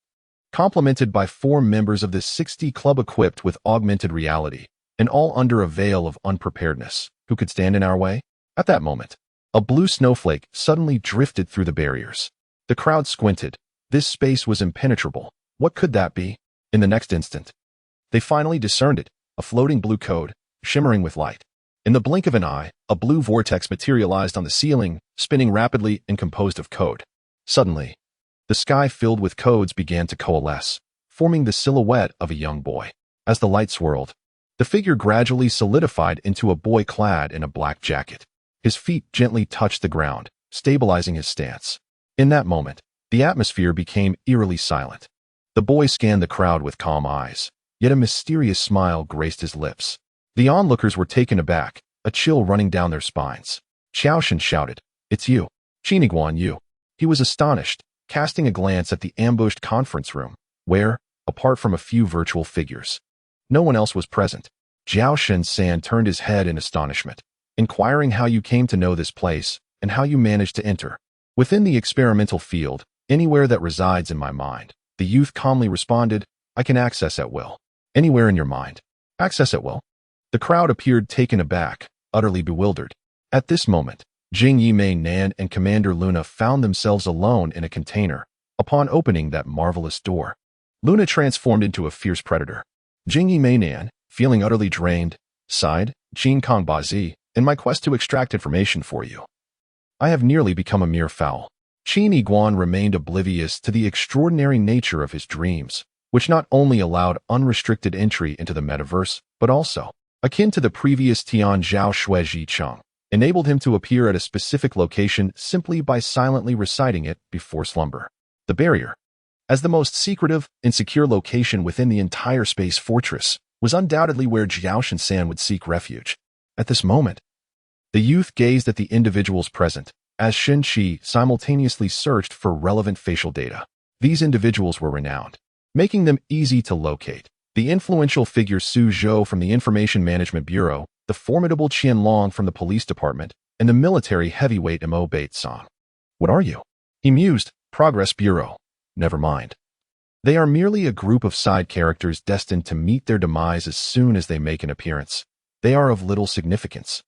complemented by 4 members of the 60 club equipped with augmented reality, and all under a veil of unpreparedness, who could stand in our way? At that moment, a blue snowflake suddenly drifted through the barriers. The crowd squinted. This space was impenetrable. What could that be? In the next instant, they finally discerned it, a floating blue code, shimmering with light. In the blink of an eye, a blue vortex materialized on the ceiling, spinning rapidly and composed of code. Suddenly, the sky filled with codes began to coalesce, forming the silhouette of a young boy. As the light swirled, the figure gradually solidified into a boy clad in a black jacket. His feet gently touched the ground, stabilizing his stance. In that moment, the atmosphere became eerily silent. The boy scanned the crowd with calm eyes, yet a mysterious smile graced his lips. The onlookers were taken aback, a chill running down their spines. Xiaoshan shouted, "It's you, Qiniguan you." He was astonished, casting a glance at the ambushed conference room, where, apart from a few virtual figures, no one else was present. Jiaoshan San turned his head in astonishment, inquiring how you came to know this place and how you managed to enter. Within the experimental field, anywhere that resides in my mind, the youth calmly responded, I can access at will. Anywhere in your mind. Access at will? The crowd appeared taken aback, utterly bewildered. At this moment, Jing Yimei Nan and Commander Luna found themselves alone in a container. Upon opening that marvelous door, Luna transformed into a fierce predator. Jing Yimei Nan, feeling utterly drained, sighed, Jin Kong Bazi, in my quest to extract information for you, I have nearly become a mere fowl. Qin Yiguan remained oblivious to the extraordinary nature of his dreams, which not only allowed unrestricted entry into the metaverse, but also, akin to the previous Tian Zhao Shui Ji Cheng, enabled him to appear at a specific location simply by silently reciting it before slumber. The barrier, as the most secretive and secure location within the entire space fortress, was undoubtedly where Jiaoshan San would seek refuge. At this moment, the youth gazed at the individuals present, as Shen Qi simultaneously searched for relevant facial data. These individuals were renowned, making them easy to locate. The influential figure Su Zhou from the Information Management Bureau, the formidable Qian Long from the police department, and the military heavyweight Mo Bait Song. What are you? He mused. Progress Bureau. Never mind. They are merely a group of side characters destined to meet their demise as soon as they make an appearance. They are of little significance.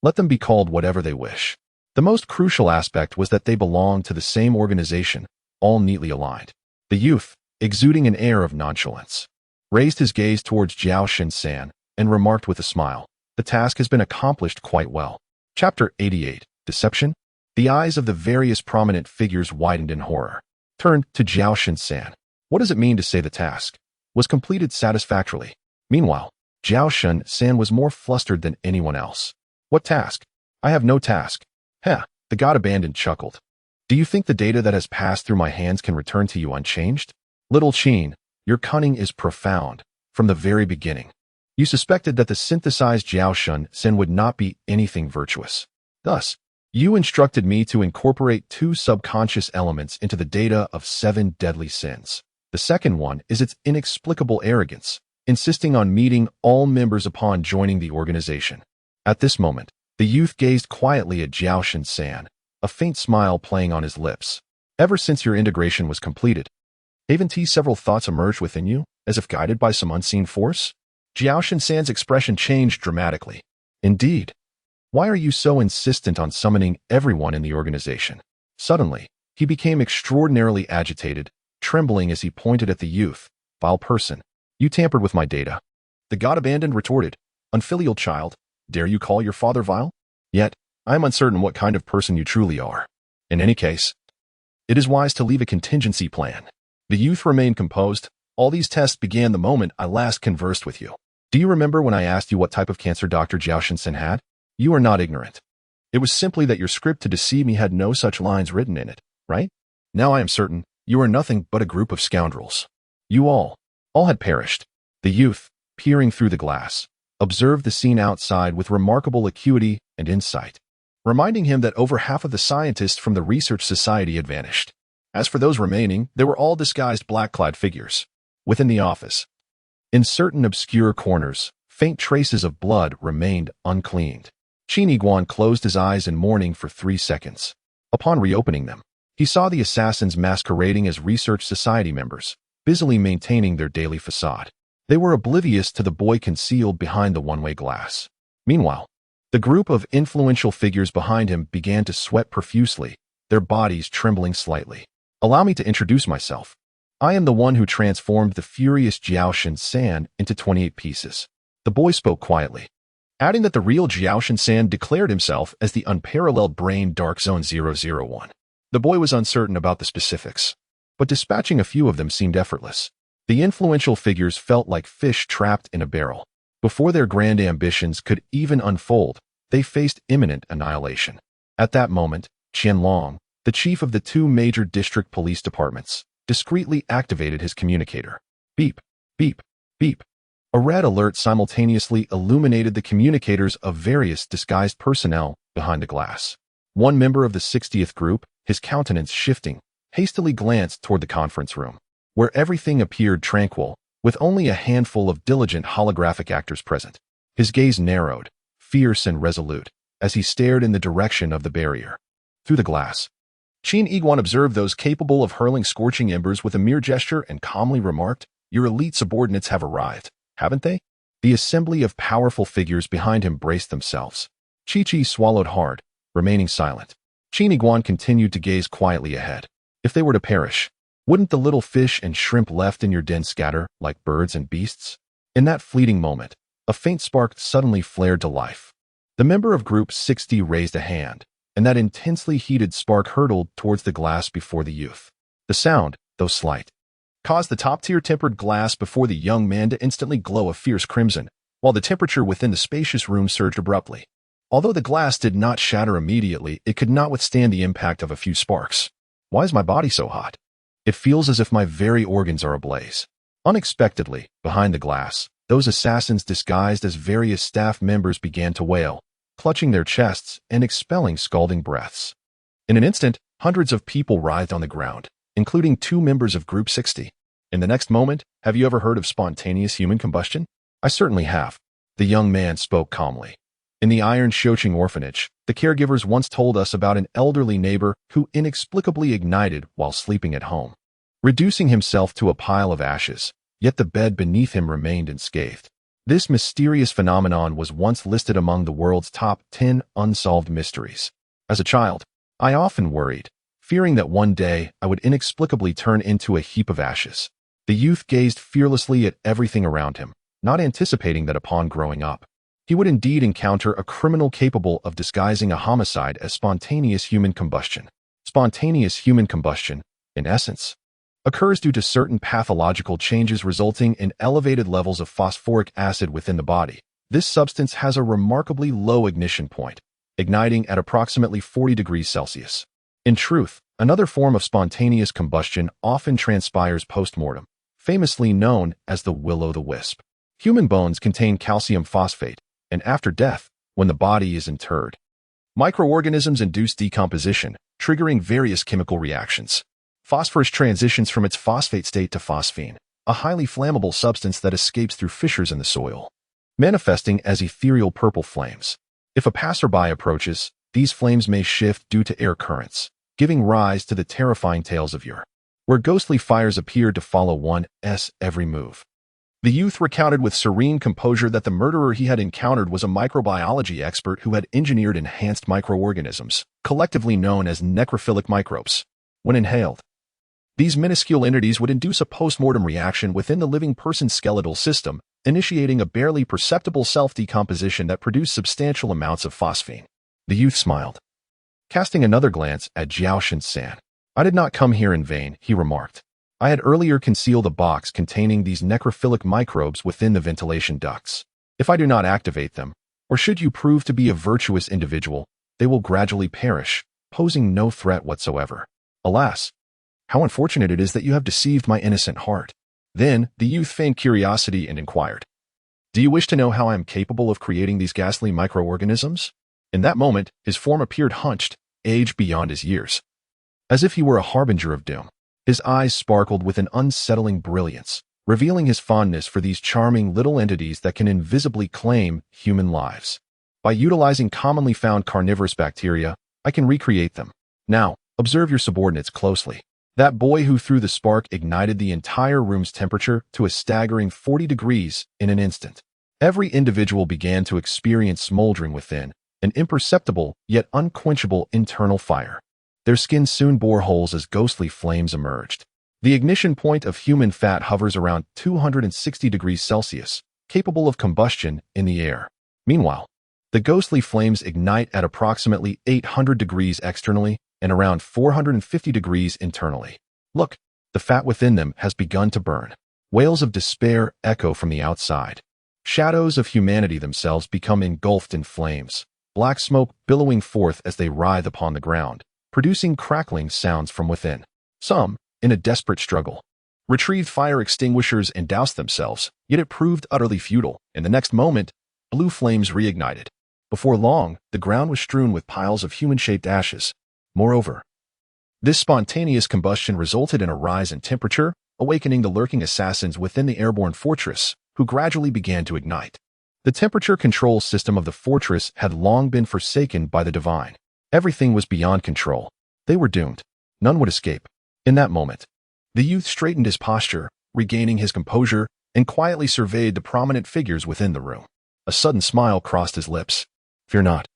Let them be called whatever they wish. The most crucial aspect was that they belonged to the same organization, all neatly aligned. The youth, exuding an air of nonchalance, raised his gaze towards Jiaoshan San and remarked with a smile, the task has been accomplished quite well. Chapter 88, Deception? The eyes of the various prominent figures widened in horror. Turned to Jiaoshan San. What does it mean to say the task was completed satisfactorily? Meanwhile, Jiaoshan San was more flustered than anyone else. What task? I have no task. Heh, the god abandoned chuckled. Do you think the data that has passed through my hands can return to you unchanged? Little Qin, your cunning is profound. From the very beginning, you suspected that the synthesized Jiaoshan San would not be anything virtuous. Thus, you instructed me to incorporate 2 subconscious elements into the data of 7 deadly sins. The second one is its inexplicable arrogance, insisting on meeting all members upon joining the organization. At this moment, the youth gazed quietly at Jiaoshan San, a faint smile playing on his lips. Ever since your integration was completed, haven't several thoughts emerged within you, as if guided by some unseen force? Jiaoshan San's expression changed dramatically. Indeed. Why are you so insistent on summoning everyone in the organization? Suddenly, he became extraordinarily agitated, trembling as he pointed at the youth. Vile person, you tampered with my data. The god abandoned retorted, unfilial child, dare you call your father vile? Yet, I am uncertain what kind of person you truly are. In any case, it is wise to leave a contingency plan. The youth remained composed. All these tests began the moment I last conversed with you. Do you remember when I asked you what type of cancer Dr. Jiaoshan San had? You are not ignorant. It was simply that your script to deceive me had no such lines written in it, right? Now I am certain you are nothing but a group of scoundrels. You all had perished. The youth, peering through the glass, observed the scene outside with remarkable acuity and insight, reminding him that over half of the scientists from the research society had vanished. As for those remaining, they were all disguised black-clad figures. Within the office, in certain obscure corners, faint traces of blood remained uncleaned. Qin Yiguan closed his eyes in mourning for 3 seconds. Upon reopening them, he saw the assassins masquerading as research society members, busily maintaining their daily facade. They were oblivious to the boy concealed behind the one-way glass. Meanwhile, the group of influential figures behind him began to sweat profusely, their bodies trembling slightly. Allow me to introduce myself. I am the one who transformed the furious Jiaoshan San into 28 pieces. The boy spoke quietly, adding that the real Jiaoshan San declared himself as the unparalleled brain Dark Zone 001. The boy was uncertain about the specifics, but dispatching a few of them seemed effortless. The influential figures felt like fish trapped in a barrel. Before their grand ambitions could even unfold, they faced imminent annihilation. At that moment, Qianlong, the chief of the two major district police departments, discreetly activated his communicator. Beep, beep, beep. A red alert simultaneously illuminated the communicators of various disguised personnel behind the glass. One member of the 60th group, his countenance shifting, hastily glanced toward the conference room, where everything appeared tranquil, with only a handful of diligent holographic actors present. His gaze narrowed, fierce and resolute, as he stared in the direction of the barrier. Through the glass, Qin Yiguan observed those capable of hurling scorching embers with a mere gesture and calmly remarked, "Your elite subordinates have arrived, haven't they?" The assembly of powerful figures behind him braced themselves. Chi-Chi swallowed hard, remaining silent. Qin Yiguan continued to gaze quietly ahead. If they were to perish, wouldn't the little fish and shrimp left in your den scatter like birds and beasts? In that fleeting moment, a faint spark suddenly flared to life. The member of Group 60 raised a hand, and that intensely heated spark hurtled towards the glass before the youth. The sound, though slight, caused the top-tier tempered glass before the young man to instantly glow a fierce crimson, while the temperature within the spacious room surged abruptly. Although the glass did not shatter immediately, it could not withstand the impact of a few sparks. Why is my body so hot? It feels as if my very organs are ablaze. Unexpectedly, behind the glass, those assassins disguised as various staff members began to wail, clutching their chests and expelling scalding breaths. In an instant, hundreds of people writhed on the ground, including two members of Group 60. In the next moment, have you ever heard of spontaneous human combustion? I certainly have. The young man spoke calmly. In the Iron Shoching orphanage, the caregivers once told us about an elderly neighbor who inexplicably ignited while sleeping at home, reducing himself to a pile of ashes, yet the bed beneath him remained unscathed. This mysterious phenomenon was once listed among the world's top 10 unsolved mysteries. As a child, I often worried, fearing that one day I would inexplicably turn into a heap of ashes. The youth gazed fearlessly at everything around him, not anticipating that upon growing up, he would indeed encounter a criminal capable of disguising a homicide as spontaneous human combustion. Spontaneous human combustion, in essence, occurs due to certain pathological changes resulting in elevated levels of phosphoric acid within the body. This substance has a remarkably low ignition point, igniting at approximately 40 degrees Celsius. In truth, another form of spontaneous combustion often transpires post-mortem, famously known as the will-o'-the-wisp. Human bones contain calcium phosphate, and after death, when the body is interred, microorganisms induce decomposition, triggering various chemical reactions. Phosphorus transitions from its phosphate state to phosphine, a highly flammable substance that escapes through fissures in the soil, manifesting as ethereal purple flames. If a passerby approaches, these flames may shift due to air currents, giving rise to the terrifying tales of yore, where ghostly fires appeared to follow one's every move. The youth recounted with serene composure that the murderer he had encountered was a microbiology expert who had engineered enhanced microorganisms, collectively known as necrophilic microbes. When inhaled, these minuscule entities would induce a post-mortem reaction within the living person's skeletal system, initiating a barely perceptible self-decomposition that produced substantial amounts of phosphine. The youth smiled, casting another glance at Jiao Shin-san. "I did not come here in vain," he remarked. "I had earlier concealed a box containing these necrophilic microbes within the ventilation ducts. If I do not activate them, or should you prove to be a virtuous individual, they will gradually perish, posing no threat whatsoever. Alas, how unfortunate it is that you have deceived my innocent heart." Then the youth feigned curiosity and inquired, "Do you wish to know how I am capable of creating these ghastly microorganisms?" In that moment, his form appeared hunched, aged beyond his years, as if he were a harbinger of doom. His eyes sparkled with an unsettling brilliance, revealing his fondness for these charming little entities that can invisibly claim human lives. "By utilizing commonly found carnivorous bacteria, I can recreate them. Now, observe your subordinates closely." That boy who threw the spark ignited the entire room's temperature to a staggering 40 degrees in an instant. Every individual began to experience smoldering within, an imperceptible yet unquenchable internal fire. Their skin soon bore holes as ghostly flames emerged. The ignition point of human fat hovers around 260 degrees Celsius, capable of combustion in the air. Meanwhile, the ghostly flames ignite at approximately 800 degrees externally, and around 450 degrees internally. Look, the fat within them has begun to burn. Wails of despair echo from the outside. Shadows of humanity themselves become engulfed in flames, black smoke billowing forth as they writhe upon the ground, producing crackling sounds from within. Some, in a desperate struggle, retrieved fire extinguishers and doused themselves, yet it proved utterly futile. In the next moment, blue flames reignited. Before long, the ground was strewn with piles of human-shaped ashes. Moreover, this spontaneous combustion resulted in a rise in temperature, awakening the lurking assassins within the airborne fortress, who gradually began to ignite. The temperature control system of the fortress had long been forsaken by the divine. Everything was beyond control. They were doomed. None would escape. In that moment, the youth straightened his posture, regaining his composure, and quietly surveyed the prominent figures within the room. A sudden smile crossed his lips. Fear not,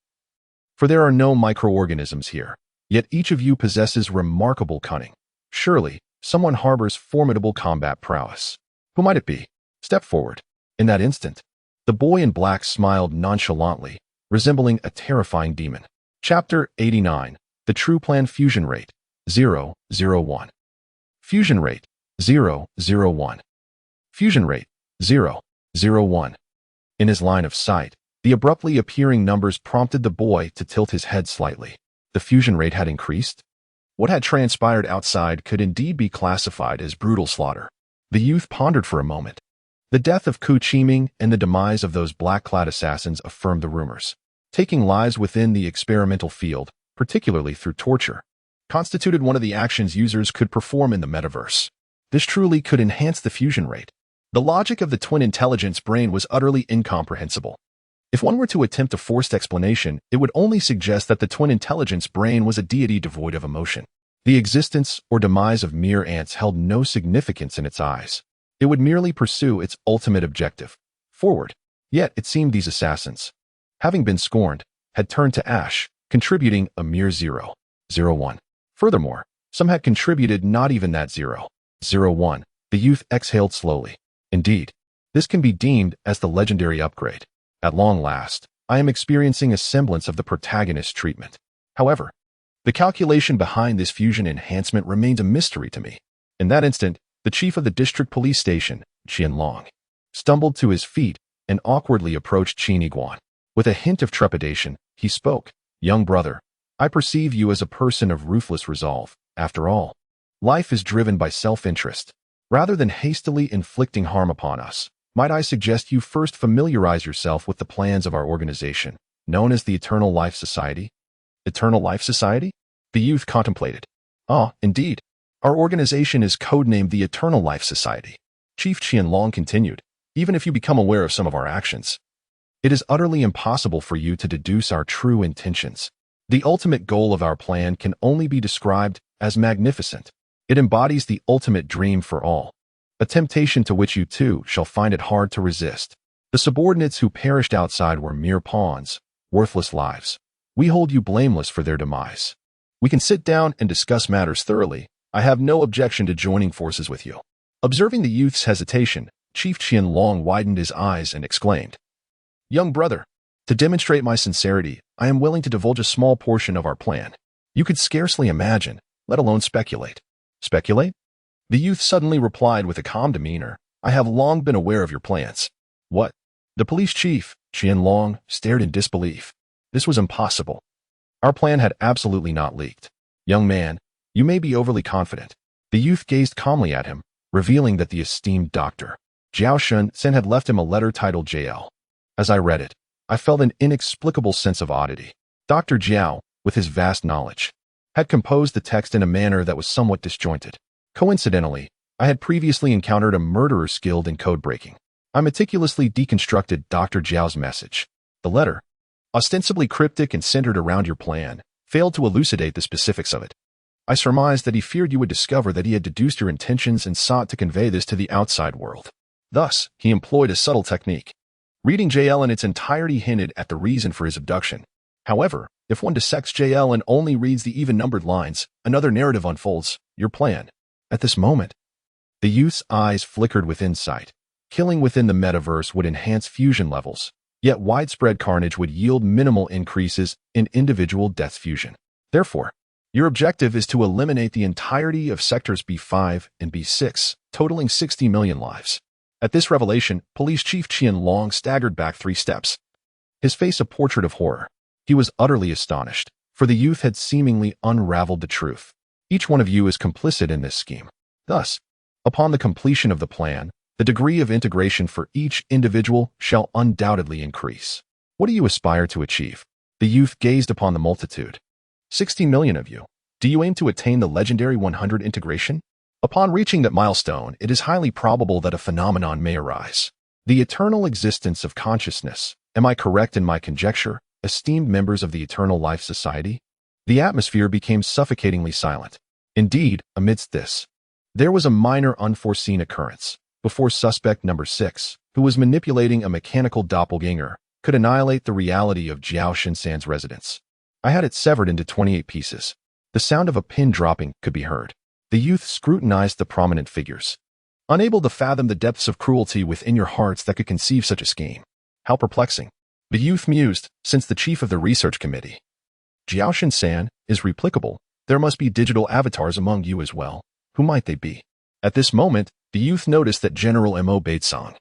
for there are no microorganisms here. Yet each of you possesses remarkable cunning. Surely, someone harbors formidable combat prowess. Who might it be? Step forward. In that instant, the boy in black smiled nonchalantly, resembling a terrifying demon. Chapter 89. The True Plan Fusion Rate, 001. Fusion Rate, 001. Fusion Rate, 001. In his line of sight, the abruptly appearing numbers prompted the boy to tilt his head slightly. The fusion rate had increased? What had transpired outside could indeed be classified as brutal slaughter. The youth pondered for a moment. The death of Ku Chiming and the demise of those black-clad assassins affirmed the rumors. Taking lives within the experimental field, particularly through torture, constituted one of the actions users could perform in the metaverse. This truly could enhance the fusion rate. The logic of the twin intelligence brain was utterly incomprehensible. If one were to attempt a forced explanation, it would only suggest that the twin intelligence brain was a deity devoid of emotion. The existence or demise of mere ants held no significance in its eyes. It would merely pursue its ultimate objective, forward. Yet it seemed these assassins, having been scorned, had turned to ash, contributing a mere 001. Furthermore, some had contributed not even that 001. The youth exhaled slowly. Indeed, this can be deemed as the legendary upgrade. At long last, I am experiencing a semblance of the protagonist treatment. However, the calculation behind this fusion enhancement remains a mystery to me. In that instant, the chief of the district police station, Qianlong, stumbled to his feet and awkwardly approached Qin Iguan. With a hint of trepidation, he spoke. Young brother, I perceive you as a person of ruthless resolve. After all, life is driven by self-interest. Rather than hastily inflicting harm upon us, might I suggest you first familiarize yourself with the plans of our organization, known as the Eternal Life Society? Eternal Life Society? The youth contemplated. Ah, indeed. Our organization is codenamed the Eternal Life Society. Chief Qianlong continued. Even if you become aware of some of our actions, it is utterly impossible for you to deduce our true intentions. The ultimate goal of our plan can only be described as magnificent. It embodies the ultimate dream for all, a temptation to which you too shall find it hard to resist. The subordinates who perished outside were mere pawns, worthless lives. We hold you blameless for their demise. We can sit down and discuss matters thoroughly. I have no objection to joining forces with you. Observing the youth's hesitation, Chief Qianlong widened his eyes and exclaimed, Young brother, to demonstrate my sincerity, I am willing to divulge a small portion of our plan. You could scarcely imagine, let alone speculate. Speculate? The youth suddenly replied with a calm demeanor, I have long been aware of your plans. What? The police chief, Qianlong, stared in disbelief. This was impossible. Our plan had absolutely not leaked. Young man, you may be overly confident. The youth gazed calmly at him, revealing that the esteemed Dr. Jiao Shun had left him a letter titled JL. As I read it, I felt an inexplicable sense of oddity. Dr. Jiao, with his vast knowledge, had composed the text in a manner that was somewhat disjointed. Coincidentally, I had previously encountered a murderer skilled in code breaking. I meticulously deconstructed Dr. Jiao's message. The letter, ostensibly cryptic and centered around your plan, failed to elucidate the specifics of it. I surmised that he feared you would discover that he had deduced your intentions and sought to convey this to the outside world. Thus, he employed a subtle technique. Reading JL in its entirety hinted at the reason for his abduction. However, if one dissects JL and only reads the even-numbered lines, another narrative unfolds. Your plan. At this moment, the youth's eyes flickered with insight. Killing within the metaverse would enhance fusion levels, yet widespread carnage would yield minimal increases in individual death fusion. Therefore, Your objective is to eliminate the entirety of sectors B5 and B6, totaling 60 million lives. At this revelation, Police Chief Qian Long staggered back 3 steps, his face a portrait of horror. He was utterly astonished, for the youth had seemingly unraveled the truth. Each one of you is complicit in this scheme. Thus, upon the completion of the plan, the degree of integration for each individual shall undoubtedly increase. What do you aspire to achieve? The youth gazed upon the multitude. 60 million of you. Do you aim to attain the legendary 100 integration? Upon reaching that milestone, it is highly probable that a phenomenon may arise. The eternal existence of consciousness. Am I correct in my conjecture, esteemed members of the Eternal Life Society? The atmosphere became suffocatingly silent. Indeed, amidst this, there was a minor unforeseen occurrence. Before suspect number 6, who was manipulating a mechanical doppelganger, could annihilate the reality of Jiao Shinsan's residence. I had it severed into 28 pieces. The sound of a pin dropping could be heard. The youth scrutinized the prominent figures, unable to fathom the depths of cruelty within your hearts that could conceive such a scheme. How perplexing. The youth mused, since the chief of the research committee, Jiao Shinsan, is replicable, there must be digital avatars among you as well. Who might they be? At this moment, the youth noticed that General Mo Baitsong,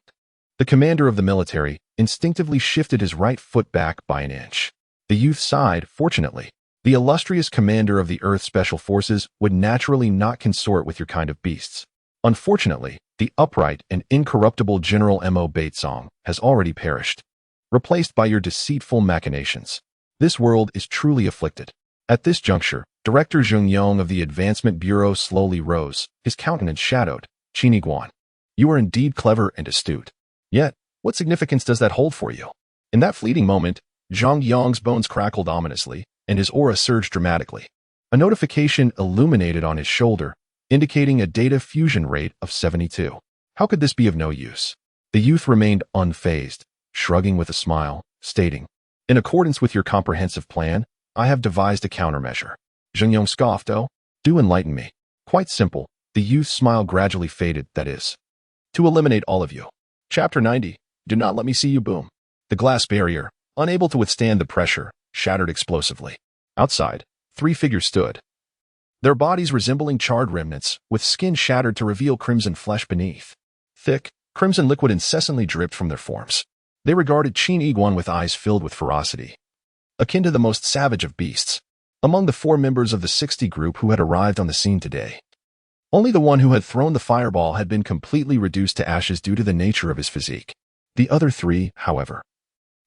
the commander of the military, instinctively shifted his right foot back by an inch. The youth sighed. Fortunately, the illustrious commander of the Earth Special Forces would naturally not consort with your kind of beasts. Unfortunately, the upright and incorruptible General Mo Baitsong has already perished, replaced by your deceitful machinations. This world is truly afflicted. At this juncture, Director Zheng Yong of the Advancement Bureau slowly rose, his countenance shadowed. Qin Guan, you are indeed clever and astute. Yet, what significance does that hold for you? In that fleeting moment, Zhang Yong's bones crackled ominously, and his aura surged dramatically. A notification illuminated on his shoulder, indicating a data fusion rate of 72. How could this be of no use? The youth remained unfazed, shrugging with a smile, stating, in accordance with your comprehensive plan, I have devised a countermeasure. Zheng Yong scoffed. Oh, do enlighten me. Quite simple. The youth's smile gradually faded, that is, to eliminate all of you. Chapter 90. Do not let me see you boom. The glass barrier, unable to withstand the pressure, shattered explosively. Outside, 3 figures stood, their bodies resembling charred remnants, with skin shattered to reveal crimson flesh beneath. Thick, crimson liquid incessantly dripped from their forms. They regarded Qin Yiguan with eyes filled with ferocity, akin to the most savage of beasts. Among the 4 members of the 60 group who had arrived on the scene today, only the one who had thrown the fireball had been completely reduced to ashes due to the nature of his physique. The other 3, however,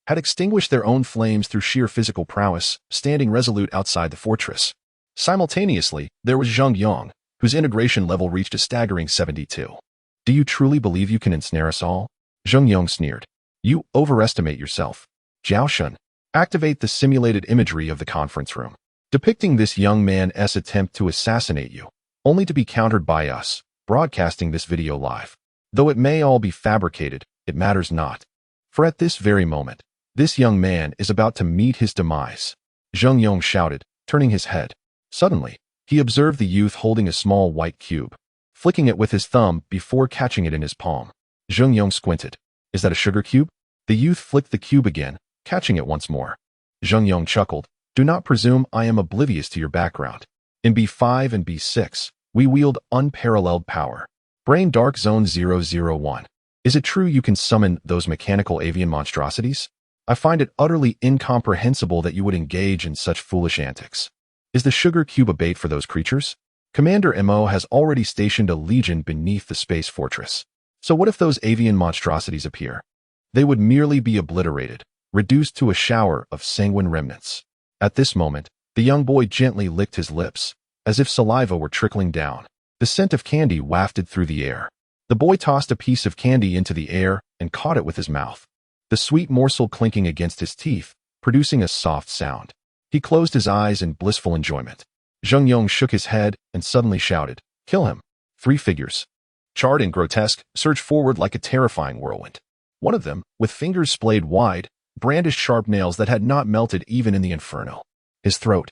had extinguished their own flames through sheer physical prowess, standing resolute outside the fortress. Simultaneously, there was Zheng Yong, whose integration level reached a staggering 72. Do you truly believe you can ensnare us all? Zheng Yong sneered. You overestimate yourself. Jiao Shun, activate the simulated imagery of the conference room, depicting this young man's attempt to assassinate you, only to be countered by us, broadcasting this video live. Though it may all be fabricated, it matters not. For at this very moment, this young man is about to meet his demise. Zheng Yong shouted, turning his head. Suddenly, he observed the youth holding a small white cube, flicking it with his thumb before catching it in his palm. Zheng Yong squinted. Is that a sugar cube? The youth flicked the cube again, catching it once more. Zheng Yong chuckled. Do not presume I am oblivious to your background. In B5 and B6, we wield unparalleled power. Brain Dark Zone 001. Is it true you can summon those mechanical avian monstrosities? I find it utterly incomprehensible that you would engage in such foolish antics. Is the sugar cube a bait for those creatures? Commander Mo has already stationed a legion beneath the space fortress. So what if those avian monstrosities appear? They would merely be obliterated, reduced to a shower of sanguine remnants. At this moment, the young boy gently licked his lips, as if saliva were trickling down. The scent of candy wafted through the air. The boy tossed a piece of candy into the air and caught it with his mouth, the sweet morsel clinking against his teeth, producing a soft sound. He closed his eyes in blissful enjoyment. Zheng Yong shook his head and suddenly shouted, Kill him. 3 figures, charred and grotesque, surged forward like a terrifying whirlwind. One of them, with fingers splayed wide, brandished sharp nails that had not melted even in the inferno. His throat,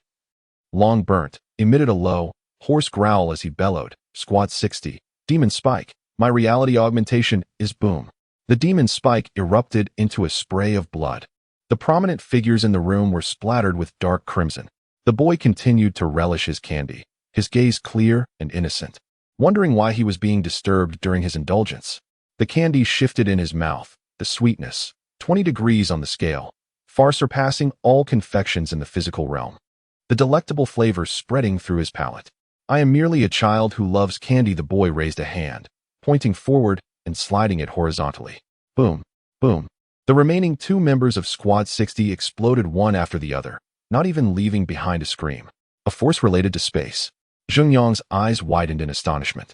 long burnt, emitted a low, hoarse growl as he bellowed, Squad 60, Demon Spike, my reality augmentation is boom. The demon spike erupted into a spray of blood. The prominent figures in the room were splattered with dark crimson. The boy continued to relish his candy, his gaze clear and innocent. Wondering why he was being disturbed during his indulgence, the candy shifted in his mouth, the sweetness, 20 degrees on the scale, far surpassing all confections in the physical realm. The delectable flavor spreading through his palate. I am merely a child who loves candy. The boy raised a hand, pointing forward and sliding it horizontally. Boom, boom. The remaining 2 members of Squad 60 exploded one after the other, not even leaving behind a scream. A force related to space. Zheng Yang's eyes widened in astonishment.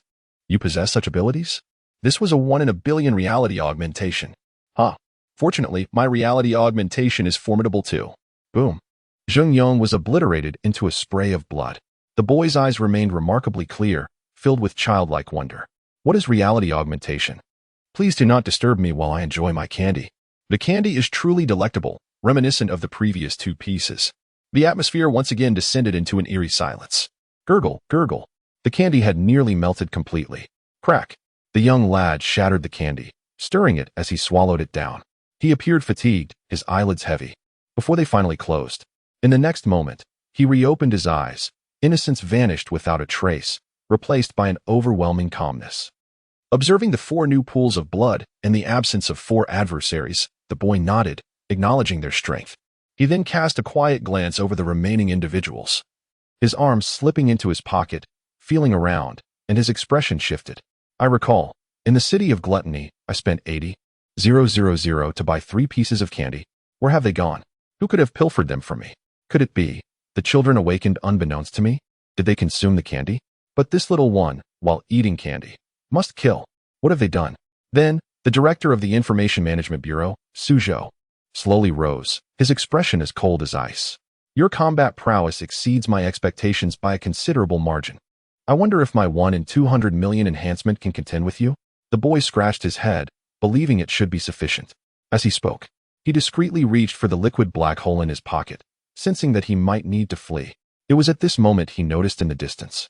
You possess such abilities? This was a 1 in a billion reality augmentation. Huh. Fortunately, my reality augmentation is formidable too. Boom. Zheng Yang was obliterated into a spray of blood. The boy's eyes remained remarkably clear, filled with childlike wonder. What is reality augmentation? Please do not disturb me while I enjoy my candy. The candy is truly delectable, reminiscent of the previous 2 pieces. The atmosphere once again descended into an eerie silence. Gurgle, gurgle. The candy had nearly melted completely. Crack. The young lad shattered the candy, stirring it as he swallowed it down. He appeared fatigued, his eyelids heavy. Before they finally closed. In the next moment, he reopened his eyes. Innocence vanished without a trace, replaced by an overwhelming calmness. Observing the 4 new pools of blood and the absence of 4 adversaries, the boy nodded, acknowledging their strength. He then cast a quiet glance over the remaining individuals. His arms slipping into his pocket, feeling around, and his expression shifted. I recall, in the city of Gluttony, I spent 80,000 to buy 3 pieces of candy. Where have they gone? Who could have pilfered them from me? Could it be the children awakened unbeknownst to me? Did they consume the candy? But this little one, while eating candy, must kill. What have they done? Then, the director of the Information Management Bureau, Suzhou, slowly rose, his expression as cold as ice. Your combat prowess exceeds my expectations by a considerable margin. I wonder if my 1 in 200 million enhancement can contend with you? The boy scratched his head, believing it should be sufficient. As he spoke, he discreetly reached for the liquid black hole in his pocket, sensing that he might need to flee. It was at this moment he noticed in the distance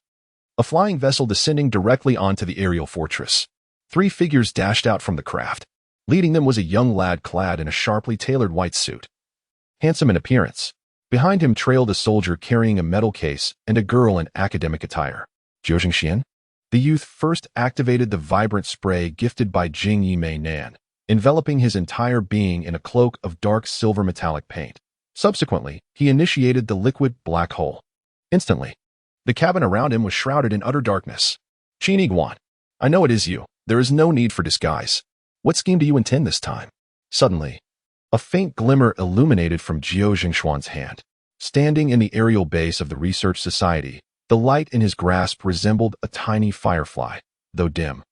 a flying vessel descending directly onto the aerial fortress. 3 figures dashed out from the craft. Leading them was a young lad clad in a sharply tailored white suit. Handsome in appearance. Behind him trailed a soldier carrying a metal case and a girl in academic attire. Jiao Zhengxian? The youth first activated the vibrant spray gifted by Jing Yimei Nan, enveloping his entire being in a cloak of dark silver metallic paint. Subsequently, he initiated the liquid black hole. Instantly, the cabin around him was shrouded in utter darkness. Qin Yiguan, I know it is you. There is no need for disguise. What scheme do you intend this time? Suddenly, a faint glimmer illuminated from Jiao Zhengshuan's hand. Standing in the aerial base of the Research Society, the light in his grasp resembled a tiny firefly, though dim.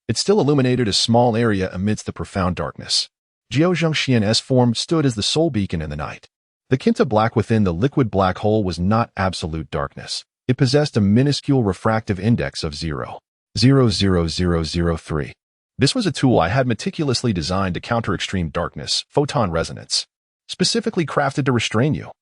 It still illuminated a small area amidst the profound darkness. Jiao Zhengxian's form stood as the sole beacon in the night. The Kinta black within the liquid black hole was not absolute darkness. It possessed a minuscule refractive index of 0.00003. This was a tool I had meticulously designed to counter extreme darkness, photon resonance, specifically crafted to restrain you.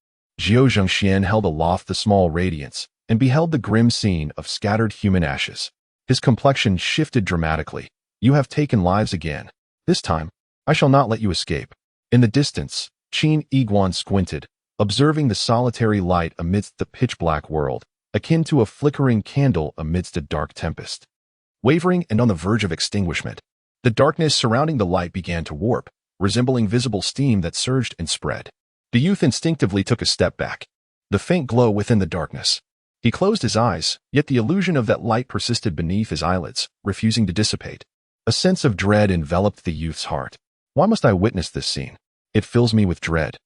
Jiao Zhengxian held aloft the small radiance and beheld the grim scene of scattered human ashes. His complexion shifted dramatically. You have taken lives again. This time, I shall not let you escape. In the distance, Qin Yiguan squinted, observing the solitary light amidst the pitch-black world, akin to a flickering candle amidst a dark tempest. Wavering and on the verge of extinguishment, the darkness surrounding the light began to warp, resembling visible steam that surged and spread. The youth instinctively took a step back. The faint glow within the darkness. He closed his eyes, yet the illusion of that light persisted beneath his eyelids, refusing to dissipate. A sense of dread enveloped the youth's heart. Why must I witness this scene? It fills me with dread.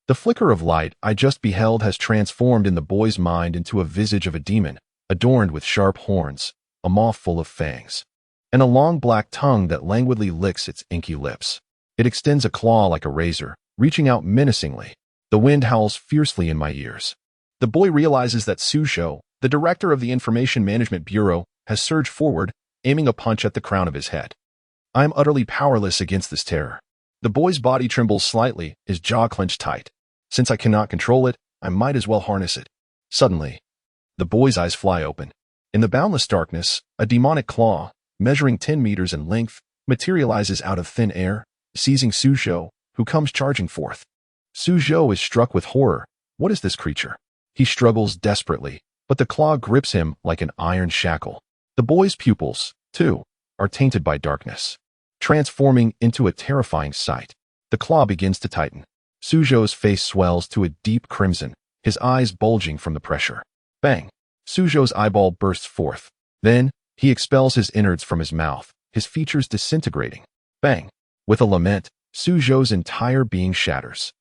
The flicker of light I just beheld has transformed in the boy's mind into a visage of a demon, adorned with sharp horns, a maw full of fangs, and a long black tongue that languidly licks its inky lips. It extends a claw like a razor, reaching out menacingly. The wind howls fiercely in my ears. The boy realizes that Suzhou, the director of the Information Management Bureau, has surged forward, aiming a punch at the crown of his head. I am utterly powerless against this terror. The boy's body trembles slightly, his jaw clenched tight. Since I cannot control it, I might as well harness it. Suddenly, the boy's eyes fly open. In the boundless darkness, a demonic claw, measuring 10 meters in length, materializes out of thin air, seizing Suzhou, who comes charging forth. Suzhou is struck with horror. What is this creature? He struggles desperately, but the claw grips him like an iron shackle. The boy's pupils, too, are tainted by darkness, transforming into a terrifying sight. The claw begins to tighten. Suzhou's face swells to a deep crimson, his eyes bulging from the pressure. Bang! Suzhou's eyeball bursts forth. Then, he expels his innards from his mouth, his features disintegrating. Bang! With a lament, Suzhou's entire being shatters.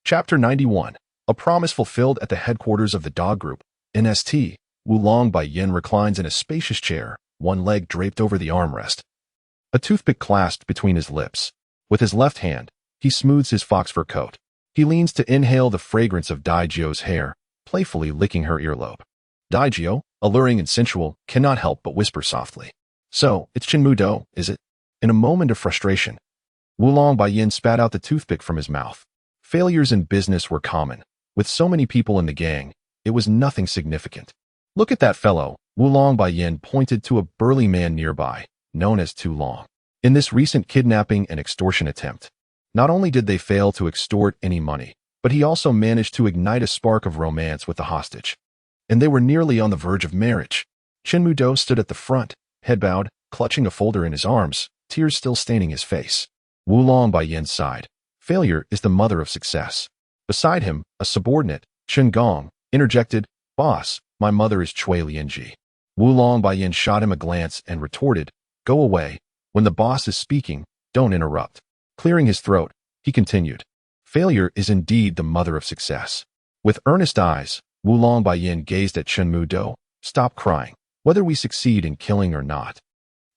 Chapter 91. A promise fulfilled at the headquarters of the dog group, NST. Wulong Baiyan reclines in a spacious chair, one leg draped over the armrest, a toothpick clasped between his lips. With his left hand, he smooths his fox fur coat. He leans to inhale the fragrance of Daijio's hair, playfully licking her earlobe. Daijio, alluring and sensual, cannot help but whisper softly. So, it's Chenmudo, is it? In a moment of frustration, Wulong Baiyan spat out the toothpick from his mouth. Failures in business were common. With so many people in the gang, it was nothing significant. Look at that fellow, Wulong Baiyan pointed to a burly man nearby, known as Tu Long. In this recent kidnapping and extortion attempt, not only did they fail to extort any money, but he also managed to ignite a spark of romance with the hostage. And they were nearly on the verge of marriage. Chenmudo stood at the front, head bowed, clutching a folder in his arms, tears still staining his face. Wulong Baiyan sighed. Failure is the mother of success. Beside him, a subordinate, Chen Gong, interjected, Boss, my mother is Cui Lianji. Wulong Baiyan shot him a glance and retorted, Go away. When the boss is speaking, don't interrupt. Clearing his throat, he continued, Failure is indeed the mother of success. With earnest eyes, Wulong Baiyan gazed at Chenmudo. Stop crying. Whether we succeed in killing or not,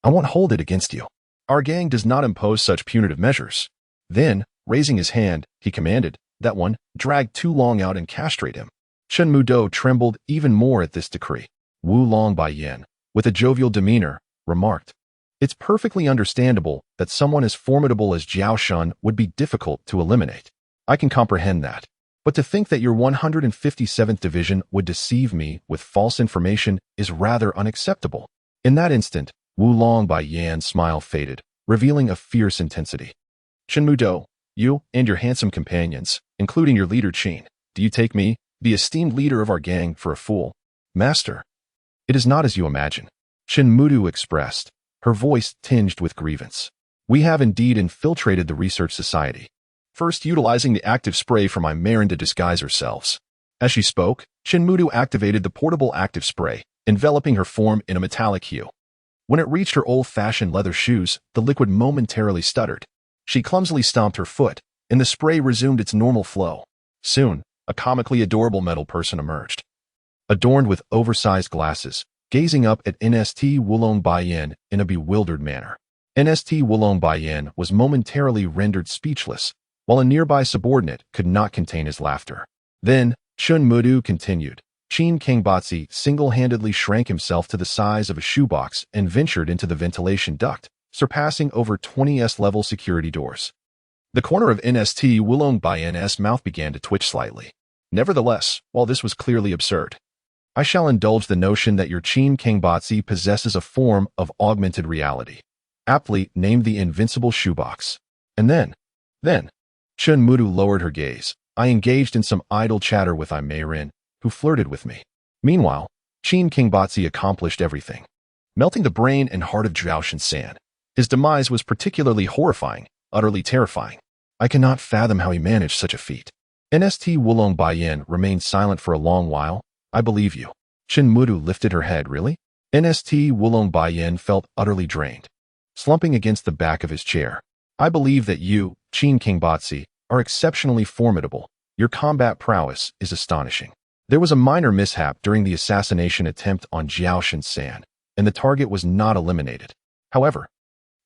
I won't hold it against you. Our gang does not impose such punitive measures. Then, raising his hand, he commanded, That one, drag Tu Long out and castrate him. Chenmudo trembled even more at this decree. Wulong Baiyan, with a jovial demeanor, remarked, It's perfectly understandable that someone as formidable as Jiao Shun would be difficult to eliminate. I can comprehend that. But to think that your 157th Division would deceive me with false information is rather unacceptable. In that instant, Wulong Baiyan's smile faded, revealing a fierce intensity. Chenmudo, you and your handsome companions, including your leader Qin, do you take me, the esteemed leader of our gang, for a fool? Master, it is not as you imagine. Chenmudo expressed, her voice tinged with grievance. We have indeed infiltrated the research society, first utilizing the active spray from my Marin to disguise ourselves. As she spoke, Chenmudo activated the portable active spray, enveloping her form in a metallic hue. When it reached her old-fashioned leather shoes, the liquid momentarily stuttered. She clumsily stomped her foot, and the spray resumed its normal flow. Soon, a comically adorable metal person emerged, adorned with oversized glasses, gazing up at NST Wulong Baiyan in a bewildered manner. NST Wulong Baiyan was momentarily rendered speechless, while a nearby subordinate could not contain his laughter. Then, Chenmudo continued. Qin Kangbatsi single-handedly shrank himself to the size of a shoebox and ventured into the ventilation duct, surpassing over 20 S-level security doors. The corner of NST Wulong Baiyan's mouth began to twitch slightly. Nevertheless, while this was clearly absurd, I shall indulge the notion that your Qin Kangbatsi possesses a form of augmented reality, aptly named the invincible shoebox. And then, Chenmudo lowered her gaze. I engaged in some idle chatter with Marin, who flirted with me. Meanwhile, Qin Kangbatsi accomplished everything, melting the brain and heart of Zhao Shinsan. His demise was particularly horrifying, utterly terrifying. I cannot fathom how he managed such a feat. NST Wulong Baiyan remained silent for a long while. I believe you. Chenmudo lifted her head. Really? NST Wulong Baiyan felt utterly drained, slumping against the back of his chair. I believe that you, Qin Kangbatsi, are exceptionally formidable. Your combat prowess is astonishing. There was a minor mishap during the assassination attempt on Zhao Shinsan, and the target was not eliminated. However,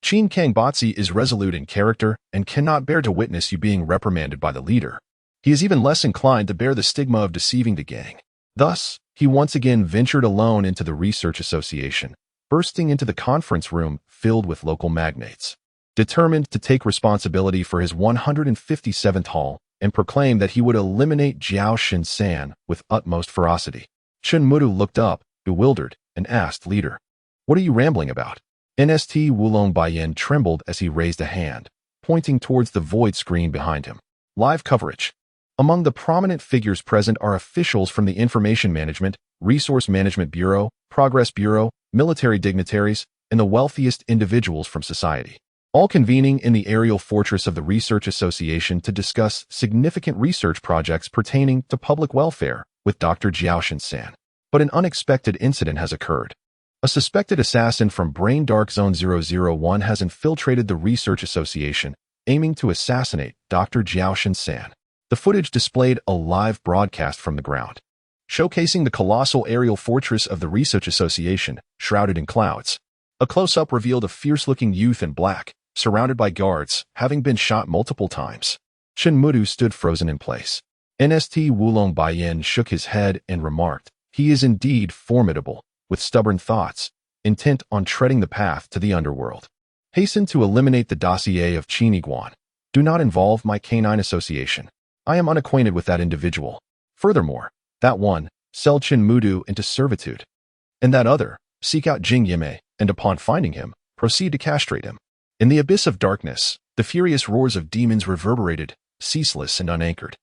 Qin Kangbatsi is resolute in character and cannot bear to witness you being reprimanded by the leader. He is even less inclined to bear the stigma of deceiving the gang. Thus, he once again ventured alone into the research association, bursting into the conference room filled with local magnates, determined to take responsibility for his 157th haul and proclaim that he would eliminate Zhao Shinsan with utmost ferocity. Chenmudo looked up, bewildered, and asked, Leader, what are you rambling about? NST Wulong Baiyan trembled as he raised a hand, pointing towards the void screen behind him. Live coverage. Among the prominent figures present are officials from the Information Management, Resource Management Bureau, Progress Bureau, military dignitaries, and the wealthiest individuals from society, all convening in the aerial fortress of the Research Association to discuss significant research projects pertaining to public welfare with Dr. Jiaoshan-san. But an unexpected incident has occurred. A suspected assassin from Brain Dark Zone 001 has infiltrated the Research Association, aiming to assassinate Dr. Jiaoshan-san. The footage displayed a live broadcast from the ground, showcasing the colossal aerial fortress of the Research Association, shrouded in clouds. A close-up revealed a fierce-looking youth in black, surrounded by guards, having been shot multiple times. Shinmudu stood frozen in place. NST Wulong Baiyan shook his head and remarked, "He is indeed formidable, with stubborn thoughts, intent on treading the path to the underworld. Hasten to eliminate the dossier of Qin Iguan. Do not involve my canine association. I am unacquainted with that individual. Furthermore, that one, sell Shinmudu into servitude. And that other, seek out Jing Yimei, and upon finding him, proceed to castrate him." In the abyss of darkness, the furious roars of demons reverberated, ceaseless and unanchored.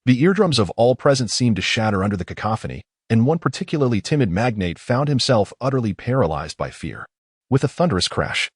The eardrums of all present seemed to shatter under the cacophony, and one particularly timid magnate found himself utterly paralyzed by fear. With a thunderous crash,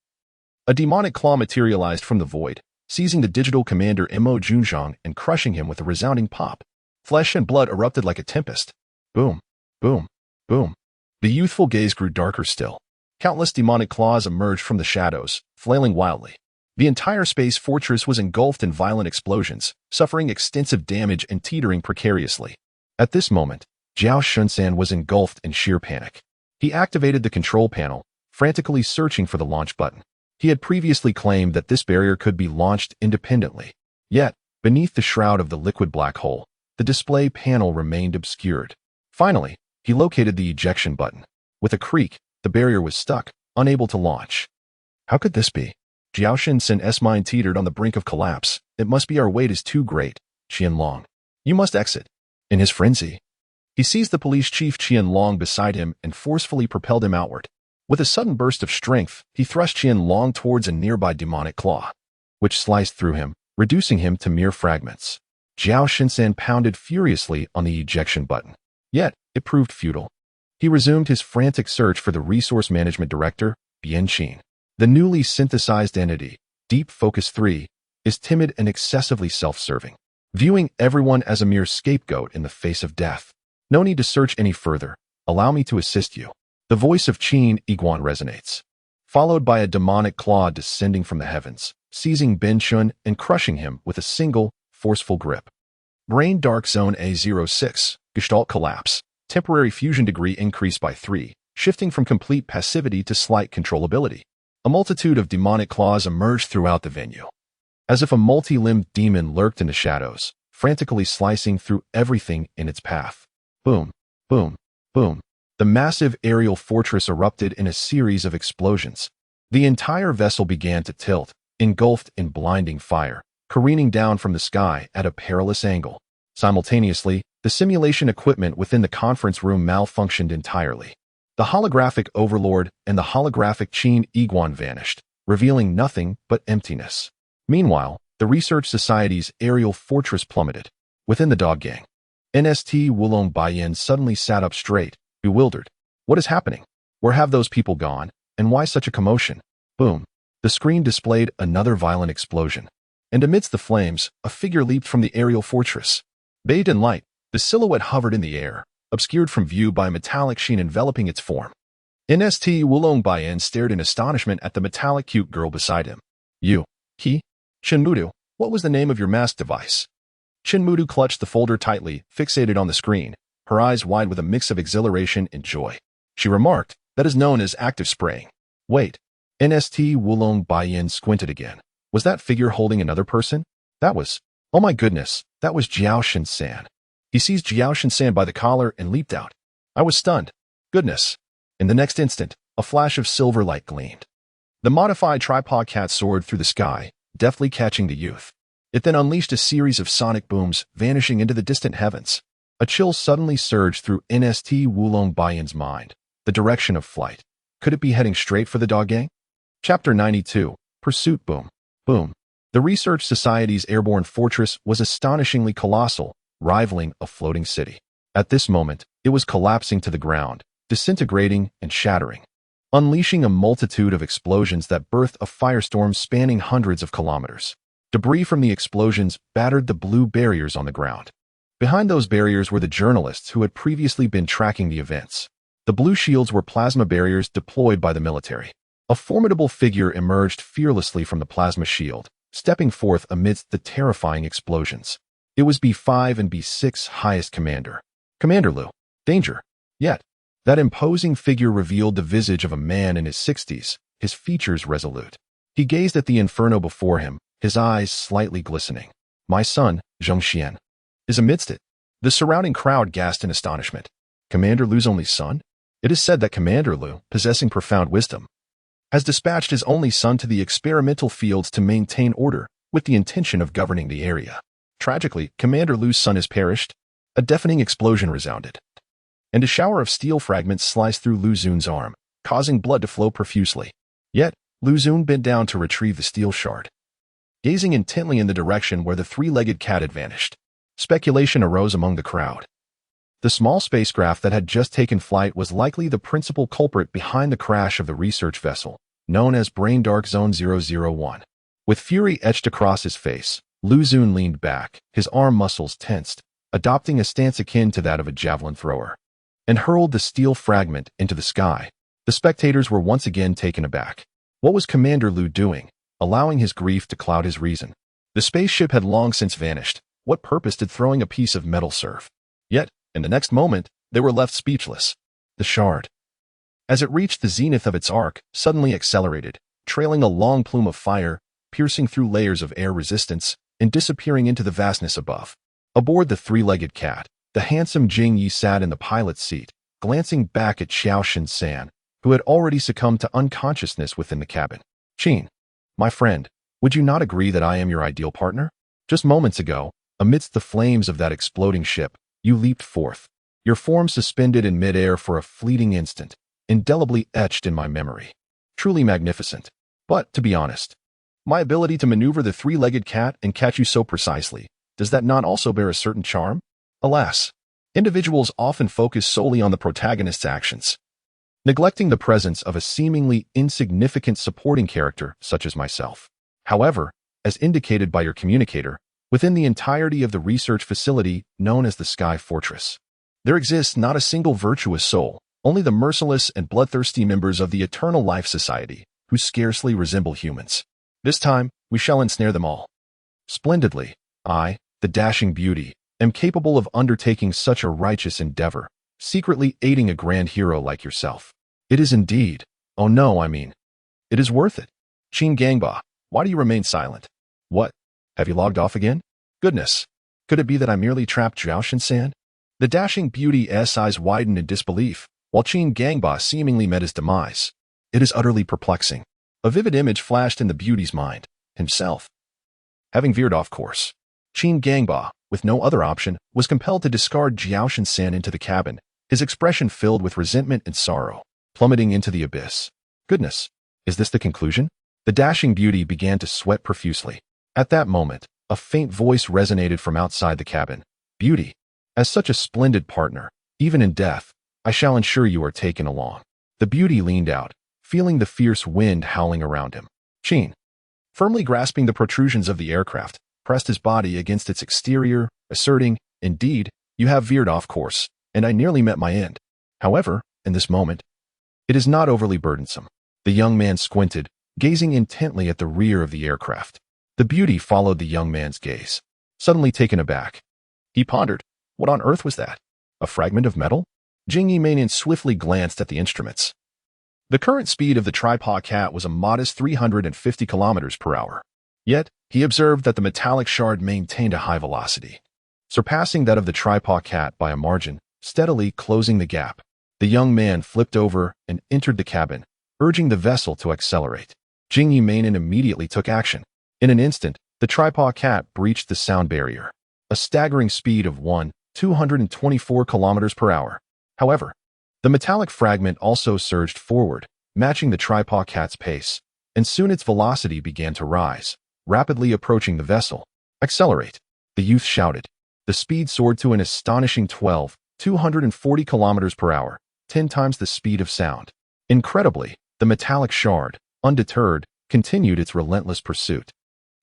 a demonic claw materialized from the void, seizing the digital commander Mo Junzhang and crushing him with a resounding pop. Flesh and blood erupted like a tempest. Boom, boom, boom. The youthful gaze grew darker still. Countless demonic claws emerged from the shadows, flailing wildly. The entire space fortress was engulfed in violent explosions, suffering extensive damage and teetering precariously. At this moment, Jiao Shunsan was engulfed in sheer panic. He activated the control panel, frantically searching for the launch button. He had previously claimed that this barrier could be launched independently. Yet, beneath the shroud of the liquid black hole, the display panel remained obscured. Finally, he located the ejection button. With a creak, the barrier was stuck, unable to launch. How could this be? Jiao Shinsen's mind teetered on the brink of collapse. It must be our weight is too great. Qianlong, you must exit. In his frenzy, he seized the police chief Qianlong beside him and forcefully propelled him outward. With a sudden burst of strength, he thrust Qianlong towards a nearby demonic claw, which sliced through him, reducing him to mere fragments. Jiao Shinsen pounded furiously on the ejection button. Yet, it proved futile. He resumed his frantic search for the Resource Management Director, Bian Qin. The newly synthesized entity, Deep Focus 3, is timid and excessively self-serving, viewing everyone as a mere scapegoat in the face of death. No need to search any further. Allow me to assist you. The voice of Qin Iguan resonates, followed by a demonic claw descending from the heavens, seizing Ben Chun and crushing him with a single, forceful grip. Brain Dark Zone A06, Gestalt Collapse. Temporary fusion degree increased by 3, shifting from complete passivity to slight controllability. A multitude of demonic claws emerged throughout the venue, as if a multi-limbed demon lurked in the shadows, frantically slicing through everything in its path. Boom, boom, boom. The massive aerial fortress erupted in a series of explosions. The entire vessel began to tilt, engulfed in blinding fire, careening down from the sky at a perilous angle. Simultaneously, the simulation equipment within the conference room malfunctioned entirely. The holographic overlord and the holographic Qin Iguan vanished, revealing nothing but emptiness. Meanwhile, the Research Society's aerial fortress plummeted. Within the dog gang, NST Wulong Baiyan suddenly sat up straight, bewildered. What is happening? Where have those people gone, and why such a commotion? Boom. The screen displayed another violent explosion, and amidst the flames, a figure leaped from the aerial fortress. Bathed in light, the silhouette hovered in the air, obscured from view by a metallic sheen enveloping its form. NST Wulong Baiyan stared in astonishment at the metallic cute girl beside him. Shinmudu, what was the name of your mask device? Shinmudu clutched the folder tightly, fixated on the screen, her eyes wide with a mix of exhilaration and joy. She remarked, that is known as active spraying. Wait. NST Wulong Baiyan squinted again. Was that figure holding another person? Oh my goodness, that was Jiao Shin-san. He seized Jiao Shin-san by the collar and leaped out. I was stunned. Goodness. In the next instant, a flash of silver light gleamed. The modified tripod cat soared through the sky, deftly catching the youth. It then unleashed a series of sonic booms, vanishing into the distant heavens. A chill suddenly surged through NST Wulong Baiyan's mind. The direction of flight. Could it be heading straight for the dog gang? Chapter 92, Pursuit. Boom. Boom. The Research Society's airborne fortress was astonishingly colossal, rivaling a floating city. At this moment, it was collapsing to the ground, disintegrating and shattering, unleashing a multitude of explosions that birthed a firestorm spanning hundreds of kilometers. Debris from the explosions battered the blue barriers on the ground. Behind those barriers were the journalists who had previously been tracking the events. The blue shields were plasma barriers deployed by the military. A formidable figure emerged fearlessly from the plasma shield, stepping forth amidst the terrifying explosions. It was B5 and B6 highest commander. Commander Lu. Danger. Yet, that imposing figure revealed the visage of a man in his 60s, his features resolute. He gazed at the inferno before him, his eyes slightly glistening. My son, Zheng Xian, is amidst it. The surrounding crowd gasped in astonishment. Commander Lu's only son? It is said that Commander Lu, possessing profound wisdom, has dispatched his only son to the experimental fields to maintain order, with the intention of governing the area. Tragically, Commander Lu's son has perished. A deafening explosion resounded, and a shower of steel fragments sliced through Lu Xun's arm, causing blood to flow profusely. Yet, Lu Xun bent down to retrieve the steel shard, gazing intently in the direction where the three-legged cat had vanished. Speculation arose among the crowd. The small spacecraft that had just taken flight was likely the principal culprit behind the crash of the research vessel, known as Brain Dark Zone 001. With fury etched across his face, Lu Xun leaned back, his arm muscles tensed, adopting a stance akin to that of a javelin thrower, and hurled the steel fragment into the sky. The spectators were once again taken aback. What was Commander Lu doing, allowing his grief to cloud his reason? The spaceship had long since vanished. What purpose did throwing a piece of metal serve? Yet, in the next moment, they were left speechless. The shard, as it reached the zenith of its arc, suddenly accelerated, trailing a long plume of fire, piercing through layers of air resistance, and disappearing into the vastness above. Aboard the three-legged cat, the handsome Jing Yi sat in the pilot's seat, glancing back at Xiao Shan, who had already succumbed to unconsciousness within the cabin. Qin, my friend, would you not agree that I am your ideal partner? Just moments ago, amidst the flames of that exploding ship, you leaped forth, your form suspended in midair for a fleeting instant, indelibly etched in my memory. Truly magnificent. But, to be honest, my ability to maneuver the three-legged cat and catch you so precisely, does that not also bear a certain charm? Alas, individuals often focus solely on the protagonist's actions, neglecting the presence of a seemingly insignificant supporting character such as myself. However, as indicated by your communicator, within the entirety of the research facility known as the Sky Fortress, there exists not a single virtuous soul, only the merciless and bloodthirsty members of the Eternal Life Society, who scarcely resemble humans. This time, we shall ensnare them all. Splendidly, I, the dashing beauty, am capable of undertaking such a righteous endeavor, secretly aiding a grand hero like yourself. It is indeed. Oh no, it is worth it. Qin Gangba, why do you remain silent? What? Have you logged off again? Goodness. Could it be that I merely trapped Zhao Shan? The dashing beauty's eyes widened in disbelief, while Qin Gangba seemingly met his demise. It is utterly perplexing. A vivid image flashed in the beauty's mind. Himself, having veered off course. Qin Gangba, with no other option, was compelled to discard Zhao Shan into the cabin, his expression filled with resentment and sorrow, plummeting into the abyss. Goodness, is this the conclusion? The dashing beauty began to sweat profusely. At that moment, a faint voice resonated from outside the cabin. Beauty, as such a splendid partner, even in death, I shall ensure you are taken along. The beauty leaned out, feeling the fierce wind howling around him. Qin, firmly grasping the protrusions of the aircraft, pressed his body against its exterior, asserting, indeed, you have veered off course, and I nearly met my end. However, in this moment, it is not overly burdensome. The young man squinted, gazing intently at the rear of the aircraft. The beauty followed the young man's gaze, suddenly taken aback. He pondered, what on earth was that? A fragment of metal? Jing Yi swiftly glanced at the instruments. The current speed of the tripod cat was a modest 350 kilometers per hour. Yet, he observed that the metallic shard maintained a high velocity, surpassing that of the tripod cat by a margin, steadily closing the gap. The young man flipped over and entered the cabin, urging the vessel to accelerate. Jing Yi immediately took action. In an instant, the tripod cat breached the sound barrier, a staggering speed of 224 kilometers per hour. However, the metallic fragment also surged forward, matching the tripod cat's pace, and soon its velocity began to rise, rapidly approaching the vessel. Accelerate, the youth shouted. The speed soared to an astonishing 240 kilometers per hour, 10 times the speed of sound. Incredibly, the metallic shard, undeterred, continued its relentless pursuit.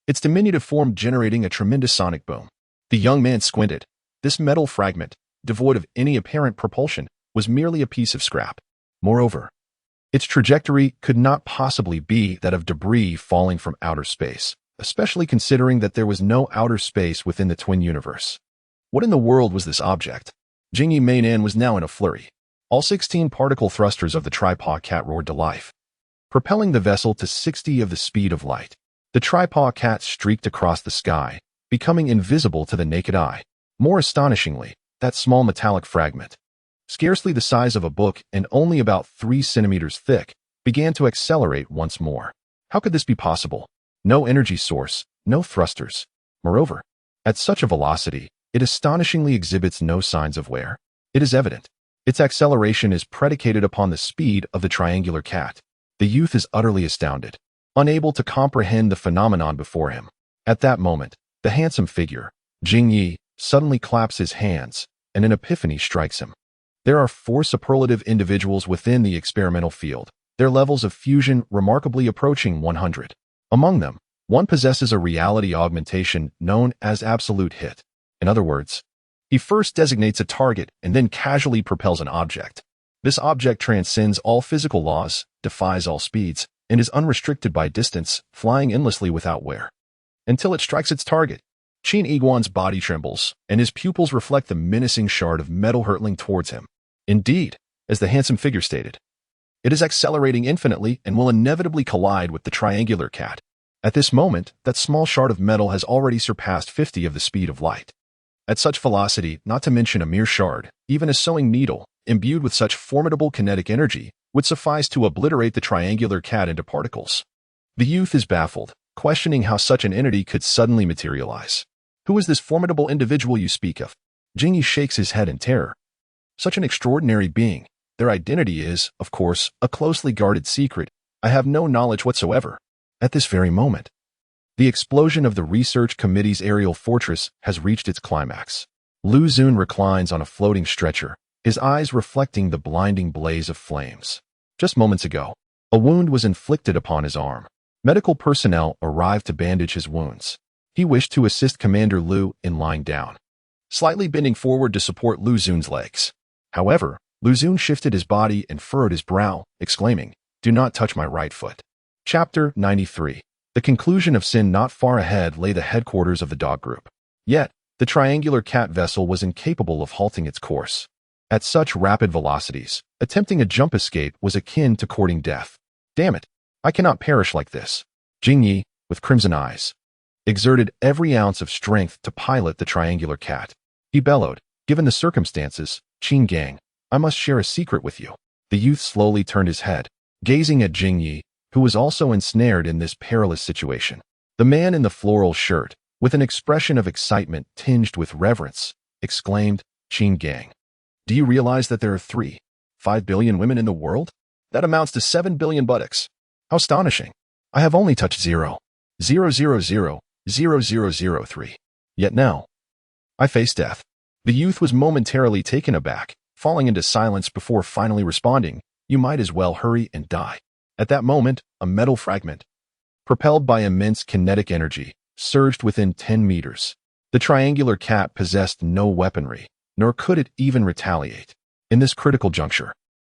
Its diminutive form generating a tremendous sonic boom. The young man squinted. This metal fragment, devoid of any apparent propulsion, was merely a piece of scrap. Moreover, its trajectory could not possibly be that of debris falling from outer space, especially considering that there was no outer space within the twin universe. What in the world was this object? Jingyi Meinan was now in a flurry. All 16 particle thrusters of the tripod cat roared to life, propelling the vessel to 60 of the speed of light. The tripod cat streaked across the sky, becoming invisible to the naked eye. More astonishingly, that small metallic fragment, scarcely the size of a book and only about 3 centimeters thick, began to accelerate once more. How could this be possible? No energy source, no thrusters. Moreover, at such a velocity, it astonishingly exhibits no signs of wear. It is evident. Its acceleration is predicated upon the speed of the triangular cat. The youth is utterly astounded, unable to comprehend the phenomenon before him. At that moment, the handsome figure, Jingyi, suddenly claps his hands, and an epiphany strikes him. There are 4 superlative individuals within the experimental field, their levels of fusion remarkably approaching 100. Among them, one possesses a reality augmentation known as absolute hit. In other words, he first designates a target and then casually propels an object. This object transcends all physical laws, defies all speeds, and is unrestricted by distance, flying endlessly without wear. Until it strikes its target, Qin Iguan's body trembles, and his pupils reflect the menacing shard of metal hurtling towards him. Indeed, as the handsome figure stated, it is accelerating infinitely and will inevitably collide with the triangular cat. At this moment, that small shard of metal has already surpassed 50 of the speed of light. At such velocity, not to mention a mere shard, even a sewing needle, imbued with such formidable kinetic energy, would suffice to obliterate the triangular cat into particles. The youth is baffled, questioning how such an entity could suddenly materialize. Who is this formidable individual you speak of? Jingyi shakes his head in terror. Such an extraordinary being. Their identity is, of course, a closely guarded secret. I have no knowledge whatsoever. At this very moment, the explosion of the research committee's aerial fortress has reached its climax. Lu Xun reclines on a floating stretcher, his eyes reflecting the blinding blaze of flames. Just moments ago, a wound was inflicted upon his arm. Medical personnel arrived to bandage his wounds. He wished to assist Commander Lu in lying down, slightly bending forward to support Lu Xun's legs. However, Lu Xun shifted his body and furrowed his brow, exclaiming, "Do not touch my right foot." Chapter 93. The conclusion of Sin. Not far ahead lay the headquarters of the dog group. Yet, the triangular cat vessel was incapable of halting its course. At such rapid velocities, attempting a jump escape was akin to courting death. Damn it, I cannot perish like this. Jingyi, with crimson eyes, exerted every ounce of strength to pilot the triangular cat. He bellowed, "Given the circumstances, Qin Gang, I must share a secret with you." The youth slowly turned his head, gazing at Jingyi, who was also ensnared in this perilous situation. The man in the floral shirt, with an expression of excitement tinged with reverence, exclaimed, "Qin Gang, do you realize that there are 3.5 billion women in the world? That amounts to 7 billion buttocks. How astonishing. I have only touched 0.0000003. Yet now, I face death." The youth was momentarily taken aback, falling into silence before finally responding, "You might as well hurry and die." At that moment, a metal fragment, propelled by immense kinetic energy, surged within 10 meters. The triangular cat possessed no weaponry, nor could it even retaliate. In this critical juncture,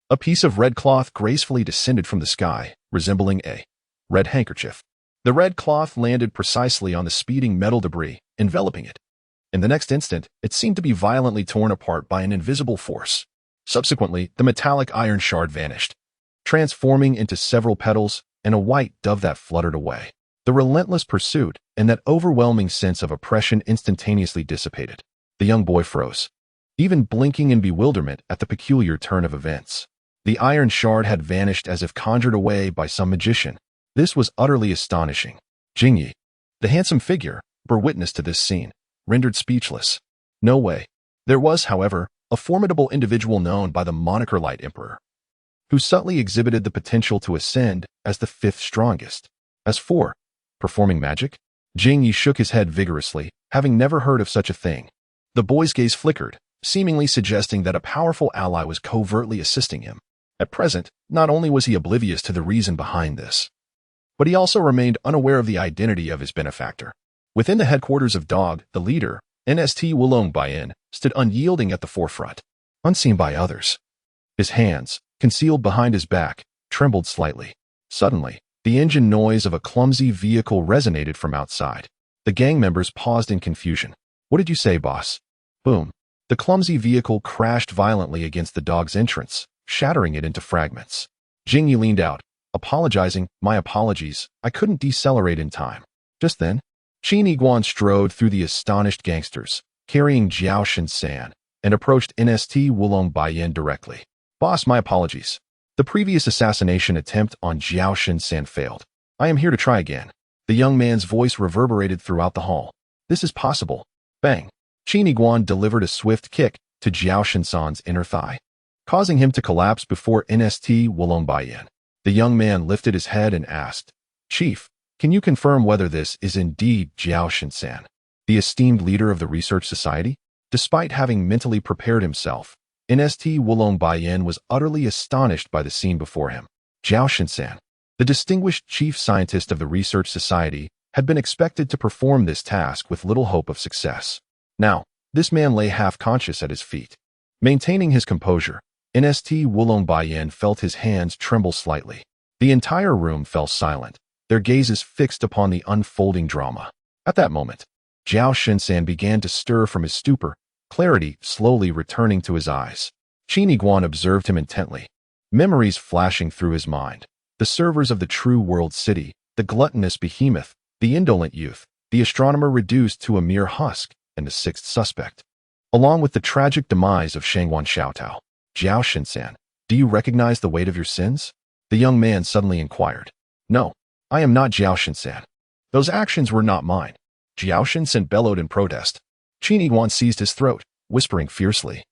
a piece of red cloth gracefully descended from the sky, resembling a red handkerchief. The red cloth landed precisely on the speeding metal debris, enveloping it. In the next instant, it seemed to be violently torn apart by an invisible force. Subsequently, the metallic iron shard vanished, transforming into several petals and a white dove that fluttered away. The relentless pursuit and that overwhelming sense of oppression instantaneously dissipated. The young boy froze, even blinking in bewilderment at the peculiar turn of events. The iron shard had vanished as if conjured away by some magician. This was utterly astonishing. Jingyi, the handsome figure, bore witness to this scene, rendered speechless. No way. There was, however, a formidable individual known by the moniker Light Emperor, who subtly exhibited the potential to ascend as the 5th strongest. As for performing magic, Jingyi shook his head vigorously, having never heard of such a thing. The boy's gaze flickered, seemingly suggesting that a powerful ally was covertly assisting him. At present, not only was he oblivious to the reason behind this, but he also remained unaware of the identity of his benefactor. Within the headquarters of Dog, the leader, NST Wulong Bayan, stood unyielding at the forefront, unseen by others. His hands, concealed behind his back, trembled slightly. Suddenly, the engine noise of a clumsy vehicle resonated from outside. The gang members paused in confusion. "What did you say, boss?" Boom. The clumsy vehicle crashed violently against the Dog's entrance, shattering it into fragments. Jingyi leaned out, apologizing. "My apologies, I couldn't decelerate in time." Just then, Qin Yiguan strode through the astonished gangsters, carrying Jiao Shinsan, and approached NST Wulong Bayan directly. "Boss, my apologies. The previous assassination attempt on Jiao Shinsan failed. I am here to try again." The young man's voice reverberated throughout the hall. "This is possible." Bang! Qin Yiguan delivered a swift kick to Jiao Shinsan's inner thigh, causing him to collapse before NST Wulong Bayan. The young man lifted his head and asked, "Chief, can you confirm whether this is indeed Jiao Shinsan, the esteemed leader of the Research Society?" Despite having mentally prepared himself, NST Wulong Bayan was utterly astonished by the scene before him. Jiao Shinsan, the distinguished chief scientist of the Research Society, had been expected to perform this task with little hope of success. Now, this man lay half-conscious at his feet. Maintaining his composure, NST Wulong Bayan felt his hands tremble slightly. The entire room fell silent, their gazes fixed upon the unfolding drama. At that moment, Jiao Shinsan began to stir from his stupor, clarity slowly returning to his eyes. Qin Yiguan observed him intently, memories flashing through his mind. The servers of the True World City, the gluttonous behemoth, the indolent youth, the astronomer reduced to a mere husk, and the sixth suspect, along with the tragic demise of Shangwan Xiaotao. "Jiao Shinsan, do you recognize the weight of your sins?" The young man suddenly inquired. "No, I am not Jiao Shinsan. Those actions were not mine." Jiao Shinsan bellowed in protest. Qin Yiguan seized his throat, whispering fiercely,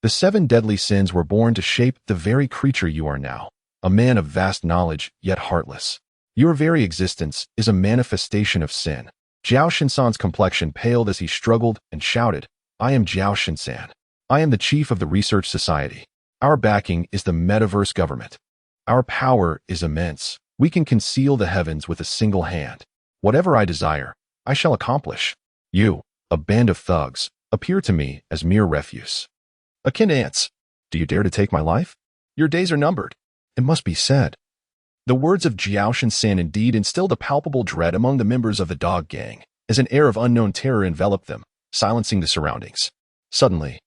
"The 7 deadly sins were born to shape the very creature you are now, a man of vast knowledge, yet heartless. Your very existence is a manifestation of sin." Jiao Shinsan's complexion paled as he struggled and shouted, "I am Jiao Shinsan. I am the chief of the Research Society. Our backing is the metaverse government. Our power is immense. We can conceal the heavens with a single hand. Whatever I desire, I shall accomplish. You, a band of thugs, appear to me as mere refuse, akin to ants. Do you dare to take my life? Your days are numbered." It must be said, the words of Jiao Shinsan indeed instilled a palpable dread among the members of the Dog Gang, as an air of unknown terror enveloped them, silencing the surroundings. Suddenly,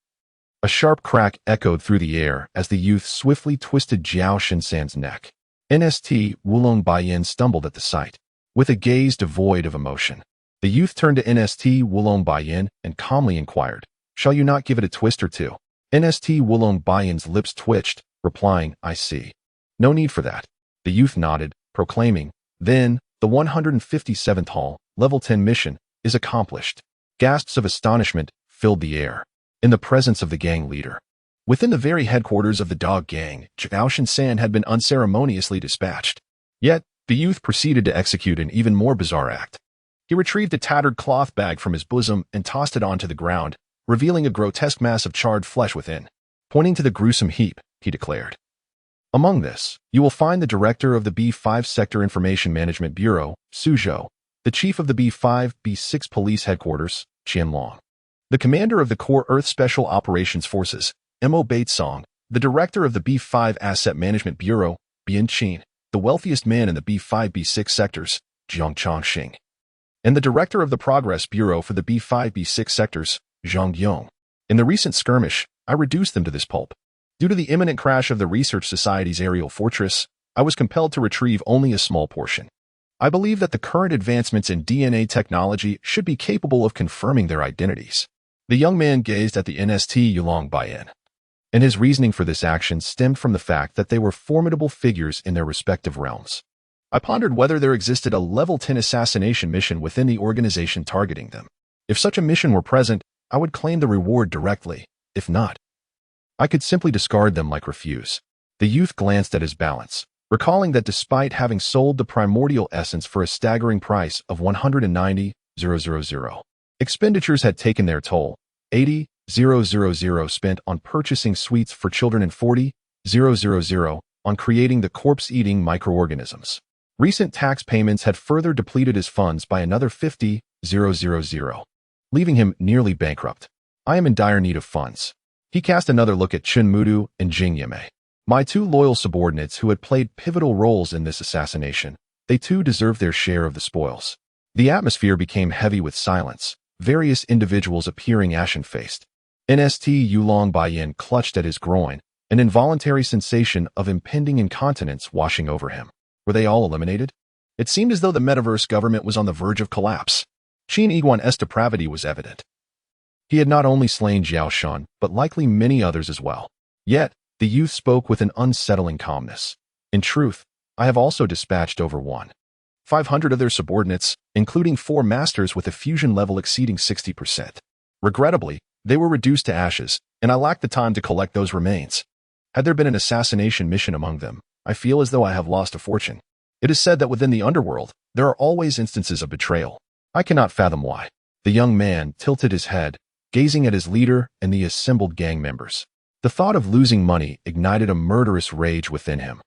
a sharp crack echoed through the air as the youth swiftly twisted Jiao Shinsan's neck. NST Wulong Bayan stumbled at the sight. With a gaze devoid of emotion, the youth turned to NST Wulong Bayan and calmly inquired, "Shall you not give it a twist or two?" NST Wulong Bayan's lips twitched, replying, "I see. No need for that." The youth nodded, proclaiming, "Then, the 157th Hall, Level 10 mission, is accomplished." Gasps of astonishment filled the air, in the presence of the gang leader. Within the very headquarters of the Dog Gang, Jiao Shinsan had been unceremoniously dispatched. Yet, the youth proceeded to execute an even more bizarre act. He retrieved a tattered cloth bag from his bosom and tossed it onto the ground, revealing a grotesque mass of charred flesh within. Pointing to the gruesome heap, he declared, "Among this, you will find the director of the B5 Sector Information Management Bureau, Su Zhou, the chief of the B5, B6 Police Headquarters, Qian Long, the commander of the Core Earth Special Operations Forces, Mo Baitsong, the director of the B5 Asset Management Bureau, Bian Qin, the wealthiest man in the B5, B6 sectors, Jiang Changxing, and the director of the Progress Bureau for the B5, B6 sectors, Zhang Yong. In the recent skirmish, I reduced them to this pulp. Due to the imminent crash of the Research Society's aerial fortress, I was compelled to retrieve only a small portion. I believe that the current advancements in DNA technology should be capable of confirming their identities." The young man gazed at the NST Wulong Bayan, and his reasoning for this action stemmed from the fact that they were formidable figures in their respective realms. I pondered whether there existed a Level 10 assassination mission within the organization targeting them. If such a mission were present, I would claim the reward directly. If not, I could simply discard them like refuse. The youth glanced at his balance, recalling that despite having sold the primordial essence for a staggering price of 190,000, expenditures had taken their toll. 80,000 spent on purchasing sweets for children and 40,000 on creating the corpse-eating microorganisms. Recent tax payments had further depleted his funds by another 50,000, leaving him nearly bankrupt. I am in dire need of funds. He cast another look at Chinmudu and Jingyame, my two loyal subordinates who had played pivotal roles in this assassination. They too deserved their share of the spoils. The atmosphere became heavy with silence, various individuals appearing ashen-faced. NST Yulong Baiyin clutched at his groin, an involuntary sensation of impending incontinence washing over him. Were they all eliminated? It seemed as though the metaverse government was on the verge of collapse. Qin Iguan's depravity was evident. He had not only slain Jiao Shun, but likely many others as well. Yet, the youth spoke with an unsettling calmness. In truth, I have also dispatched over 1,500 of their subordinates, including 4 masters with a fusion level exceeding 60%. Regrettably, they were reduced to ashes, and I lacked the time to collect those remains. Had there been an assassination mission among them, I feel as though I have lost a fortune. It is said that within the underworld, there are always instances of betrayal. I cannot fathom why. The young man tilted his head, gazing at his leader and the assembled gang members. The thought of losing money ignited a murderous rage within him.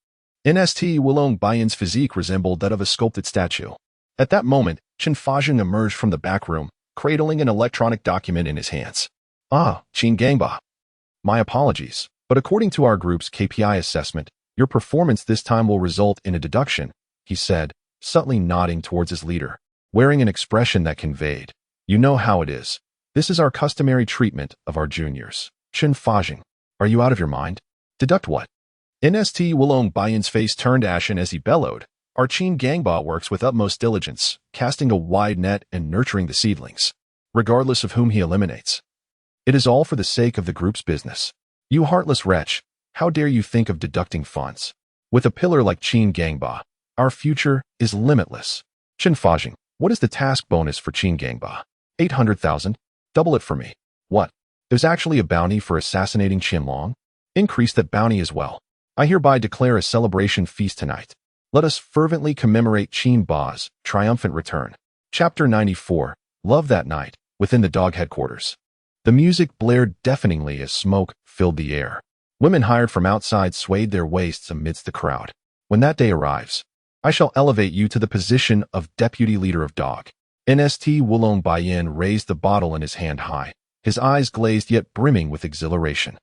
NST Wulong Baiyin's physique resembled that of a sculpted statue. At that moment, Chen Fazheng emerged from the back room, cradling an electronic document in his hands. Ah, Qin Gangba. My apologies, but according to our group's KPI assessment, your performance this time will result in a deduction, he said, subtly nodding towards his leader, wearing an expression that conveyed, you know how it is. This is our customary treatment of our juniors. Chen Fazheng, are you out of your mind? Deduct what? NST Wulong Baiyin's face turned ashen as he bellowed. Our Qin Gangba works with utmost diligence, casting a wide net and nurturing the seedlings, regardless of whom he eliminates. It is all for the sake of the group's business. You heartless wretch, how dare you think of deducting funds? With a pillar like Qin Gangba, our future is limitless. Chen Fazheng, what is the task bonus for Qin Gangba? 800,000? Double it for me. What? There's actually a bounty for assassinating Qinlong? Increase that bounty as well. I hereby declare a celebration feast tonight. Let us fervently commemorate Qin Ba's triumphant return. Chapter 94, Love That Night, within the dog headquarters. The music blared deafeningly as smoke filled the air. Women hired from outside swayed their waists amidst the crowd. When that day arrives, I shall elevate you to the position of deputy leader of dog. NST Wulong Baiyin raised the bottle in his hand high, his eyes glazed yet brimming with exhilaration.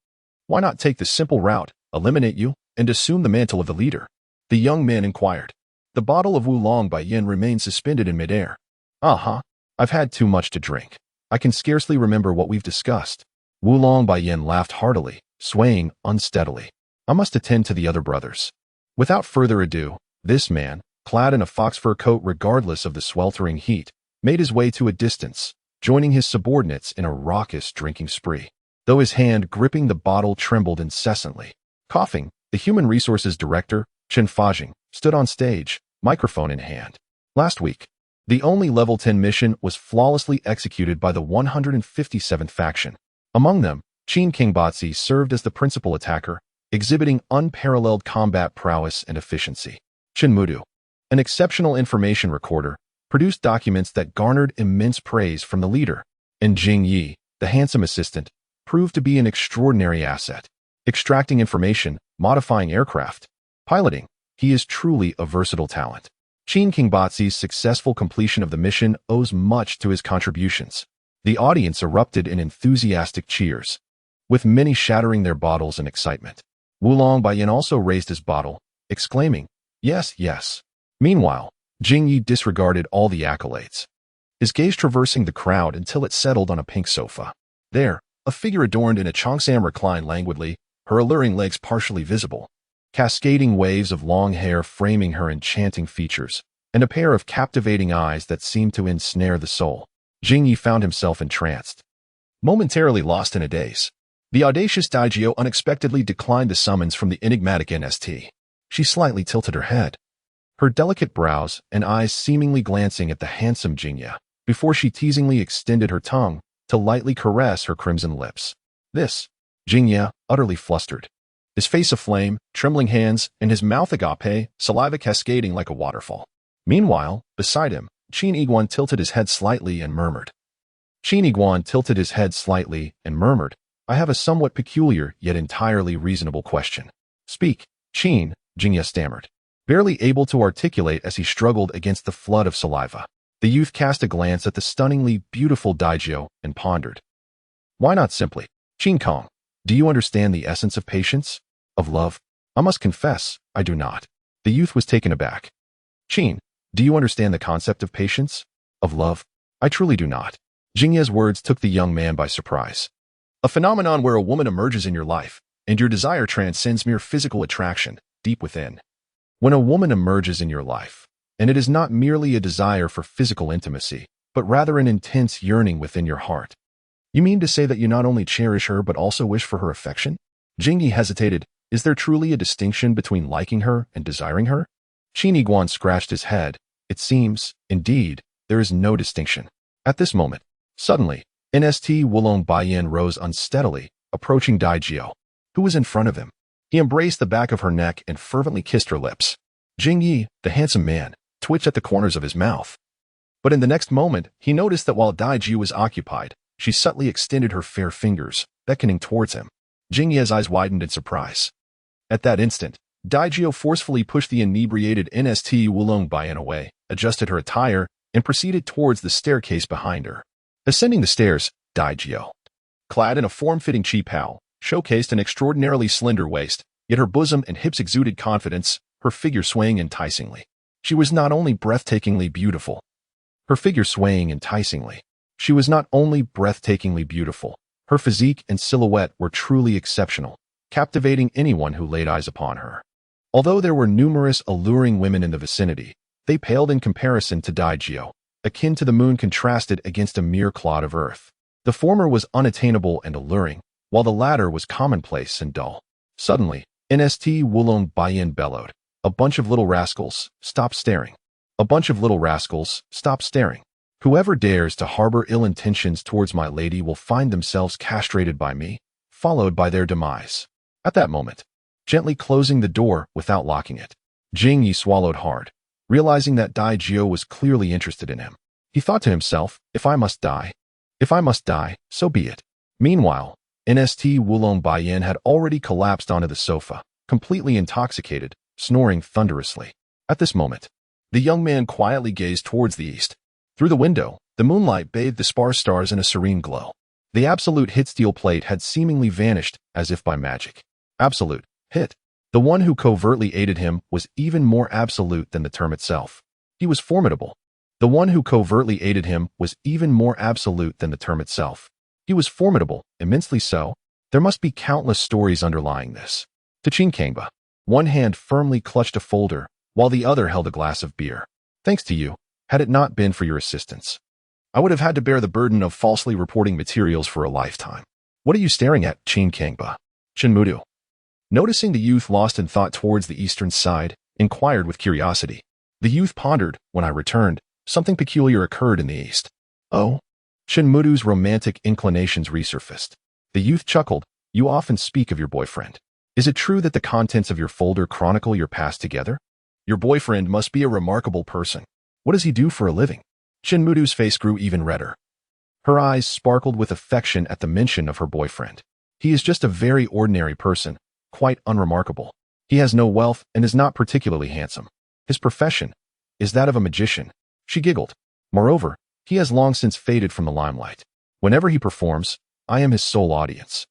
Why not take the simple route, eliminate you, and assume the mantle of the leader? The young man inquired. The bottle of Wulong Baiyin remained suspended in midair. I've had too much to drink. I can scarcely remember what we've discussed. Wulong Baiyin laughed heartily, swaying unsteadily. I must attend to the other brothers. Without further ado, this man, clad in a fox fur coat regardless of the sweltering heat, made his way to a distance, joining his subordinates in a raucous drinking spree. Though his hand gripping the bottle trembled incessantly. Coughing, the Human Resources Director, Chen Fazheng, stood on stage, microphone in hand. Last week, the only Level 10 mission was flawlessly executed by the 157th faction. Among them, Qin Kingbatzi served as the principal attacker, exhibiting unparalleled combat prowess and efficiency. Chinmudu, an exceptional information recorder, produced documents that garnered immense praise from the leader, and Jing Yi, the handsome assistant, proved to be an extraordinary asset. Extracting information, modifying aircraft, piloting, he is truly a versatile talent. Qin Kingbatzi's successful completion of the mission owes much to his contributions. The audience erupted in enthusiastic cheers, with many shattering their bottles in excitement. Wulong Baiyin also raised his bottle, exclaiming, "Yes, yes." Meanwhile, Jing Yi disregarded all the accolades, his gaze traversing the crowd until it settled on a pink sofa. There, a figure adorned in a cheongsam reclined languidly, her alluring legs partially visible, cascading waves of long hair framing her enchanting features, and a pair of captivating eyes that seemed to ensnare the soul. Jing Yi found himself entranced, momentarily lost in a daze. The audacious Daijio unexpectedly declined the summons from the enigmatic NST. She slightly tilted her head, her delicate brows and eyes seemingly glancing at the handsome Jingya, before she teasingly extended her tongue to lightly caress her crimson lips. This, Jingya, utterly flustered, his face aflame, trembling hands, and his mouth agape, saliva cascading like a waterfall. Meanwhile, beside him, Qin Iguan tilted his head slightly and murmured, Qin Iguan tilted his head slightly and murmured, I have a somewhat peculiar yet entirely reasonable question. Speak, Qin, Jingye stammered, barely able to articulate as he struggled against the flood of saliva. The youth cast a glance at the stunningly beautiful Daijio and pondered. Why not simply, Qin Kong, do you understand the essence of patience? Of love? I must confess, I do not. The youth was taken aback. Qin, do you understand the concept of patience? Of love? I truly do not. Jingye's words took the young man by surprise. A phenomenon where a woman emerges in your life, and your desire transcends mere physical attraction, deep within. When a woman emerges in your life, and it is not merely a desire for physical intimacy, but rather an intense yearning within your heart. You mean to say that you not only cherish her but also wish for her affection? Jingyi hesitated. Is there truly a distinction between liking her and desiring her? Qin Iguan scratched his head. It seems, indeed, there is no distinction. At this moment, suddenly, NST Wulong Baiyan rose unsteadily, approaching Daijio, who was in front of him. He embraced the back of her neck and fervently kissed her lips. Jingyi, the handsome man, twitched at the corners of his mouth. But in the next moment, he noticed that while Daijio was occupied, she subtly extended her fair fingers, beckoning towards him. Jingye's eyes widened in surprise. At that instant, Daijio forcefully pushed the inebriated NST Wulong Baiyan away, adjusted her attire, and proceeded towards the staircase behind her. Ascending the stairs, Daijio, clad in a form-fitting qipao, showcased an extraordinarily slender waist, yet her bosom and hips exuded confidence, her figure swaying enticingly. She was not only breathtakingly beautiful. Her physique and silhouette were truly exceptional, captivating anyone who laid eyes upon her. Although there were numerous alluring women in the vicinity, they paled in comparison to Daijio, akin to the moon contrasted against a mere clod of earth. The former was unattainable and alluring, while the latter was commonplace and dull. Suddenly, NST Wulong Baiyan bellowed, "A bunch of little rascals, stop staring. A bunch of little rascals, stop staring. Whoever dares to harbor ill intentions towards my lady will find themselves castrated by me, followed by their demise." At that moment, gently closing the door without locking it, Jingyi swallowed hard, realizing that Daijio was clearly interested in him. He thought to himself, if I must die, so be it. Meanwhile, NST Wulong Baiyan had already collapsed onto the sofa, completely intoxicated, snoring thunderously. At this moment, the young man quietly gazed towards the east. Through the window, the moonlight bathed the sparse stars in a serene glow. The absolute hit steel plate had seemingly vanished, as if by magic. Absolute hit. The one who covertly aided him was even more absolute than the term itself. He was formidable. The one who covertly aided him was even more absolute than the term itself. He was formidable, immensely so. There must be countless stories underlying this. Tachin Kangba. One hand firmly clutched a folder, while the other held a glass of beer. Thanks to you. Had it not been for your assistance, I would have had to bear the burden of falsely reporting materials for a lifetime. What are you staring at, Qin Kangba? Shinmudu, noticing the youth lost in thought towards the eastern side, inquired with curiosity. The youth pondered. When I returned, something peculiar occurred in the east. Oh? Shinmudu's romantic inclinations resurfaced. The youth chuckled. You often speak of your boyfriend. Is it true that the contents of your folder chronicle your past together? Your boyfriend must be a remarkable person. What does he do for a living? Shinmudu's face grew even redder. Her eyes sparkled with affection at the mention of her boyfriend. He is just a very ordinary person, quite unremarkable. He has no wealth and is not particularly handsome. His profession is that of a magician. She giggled. Moreover, he has long since faded from the limelight. Whenever he performs, I am his sole audience.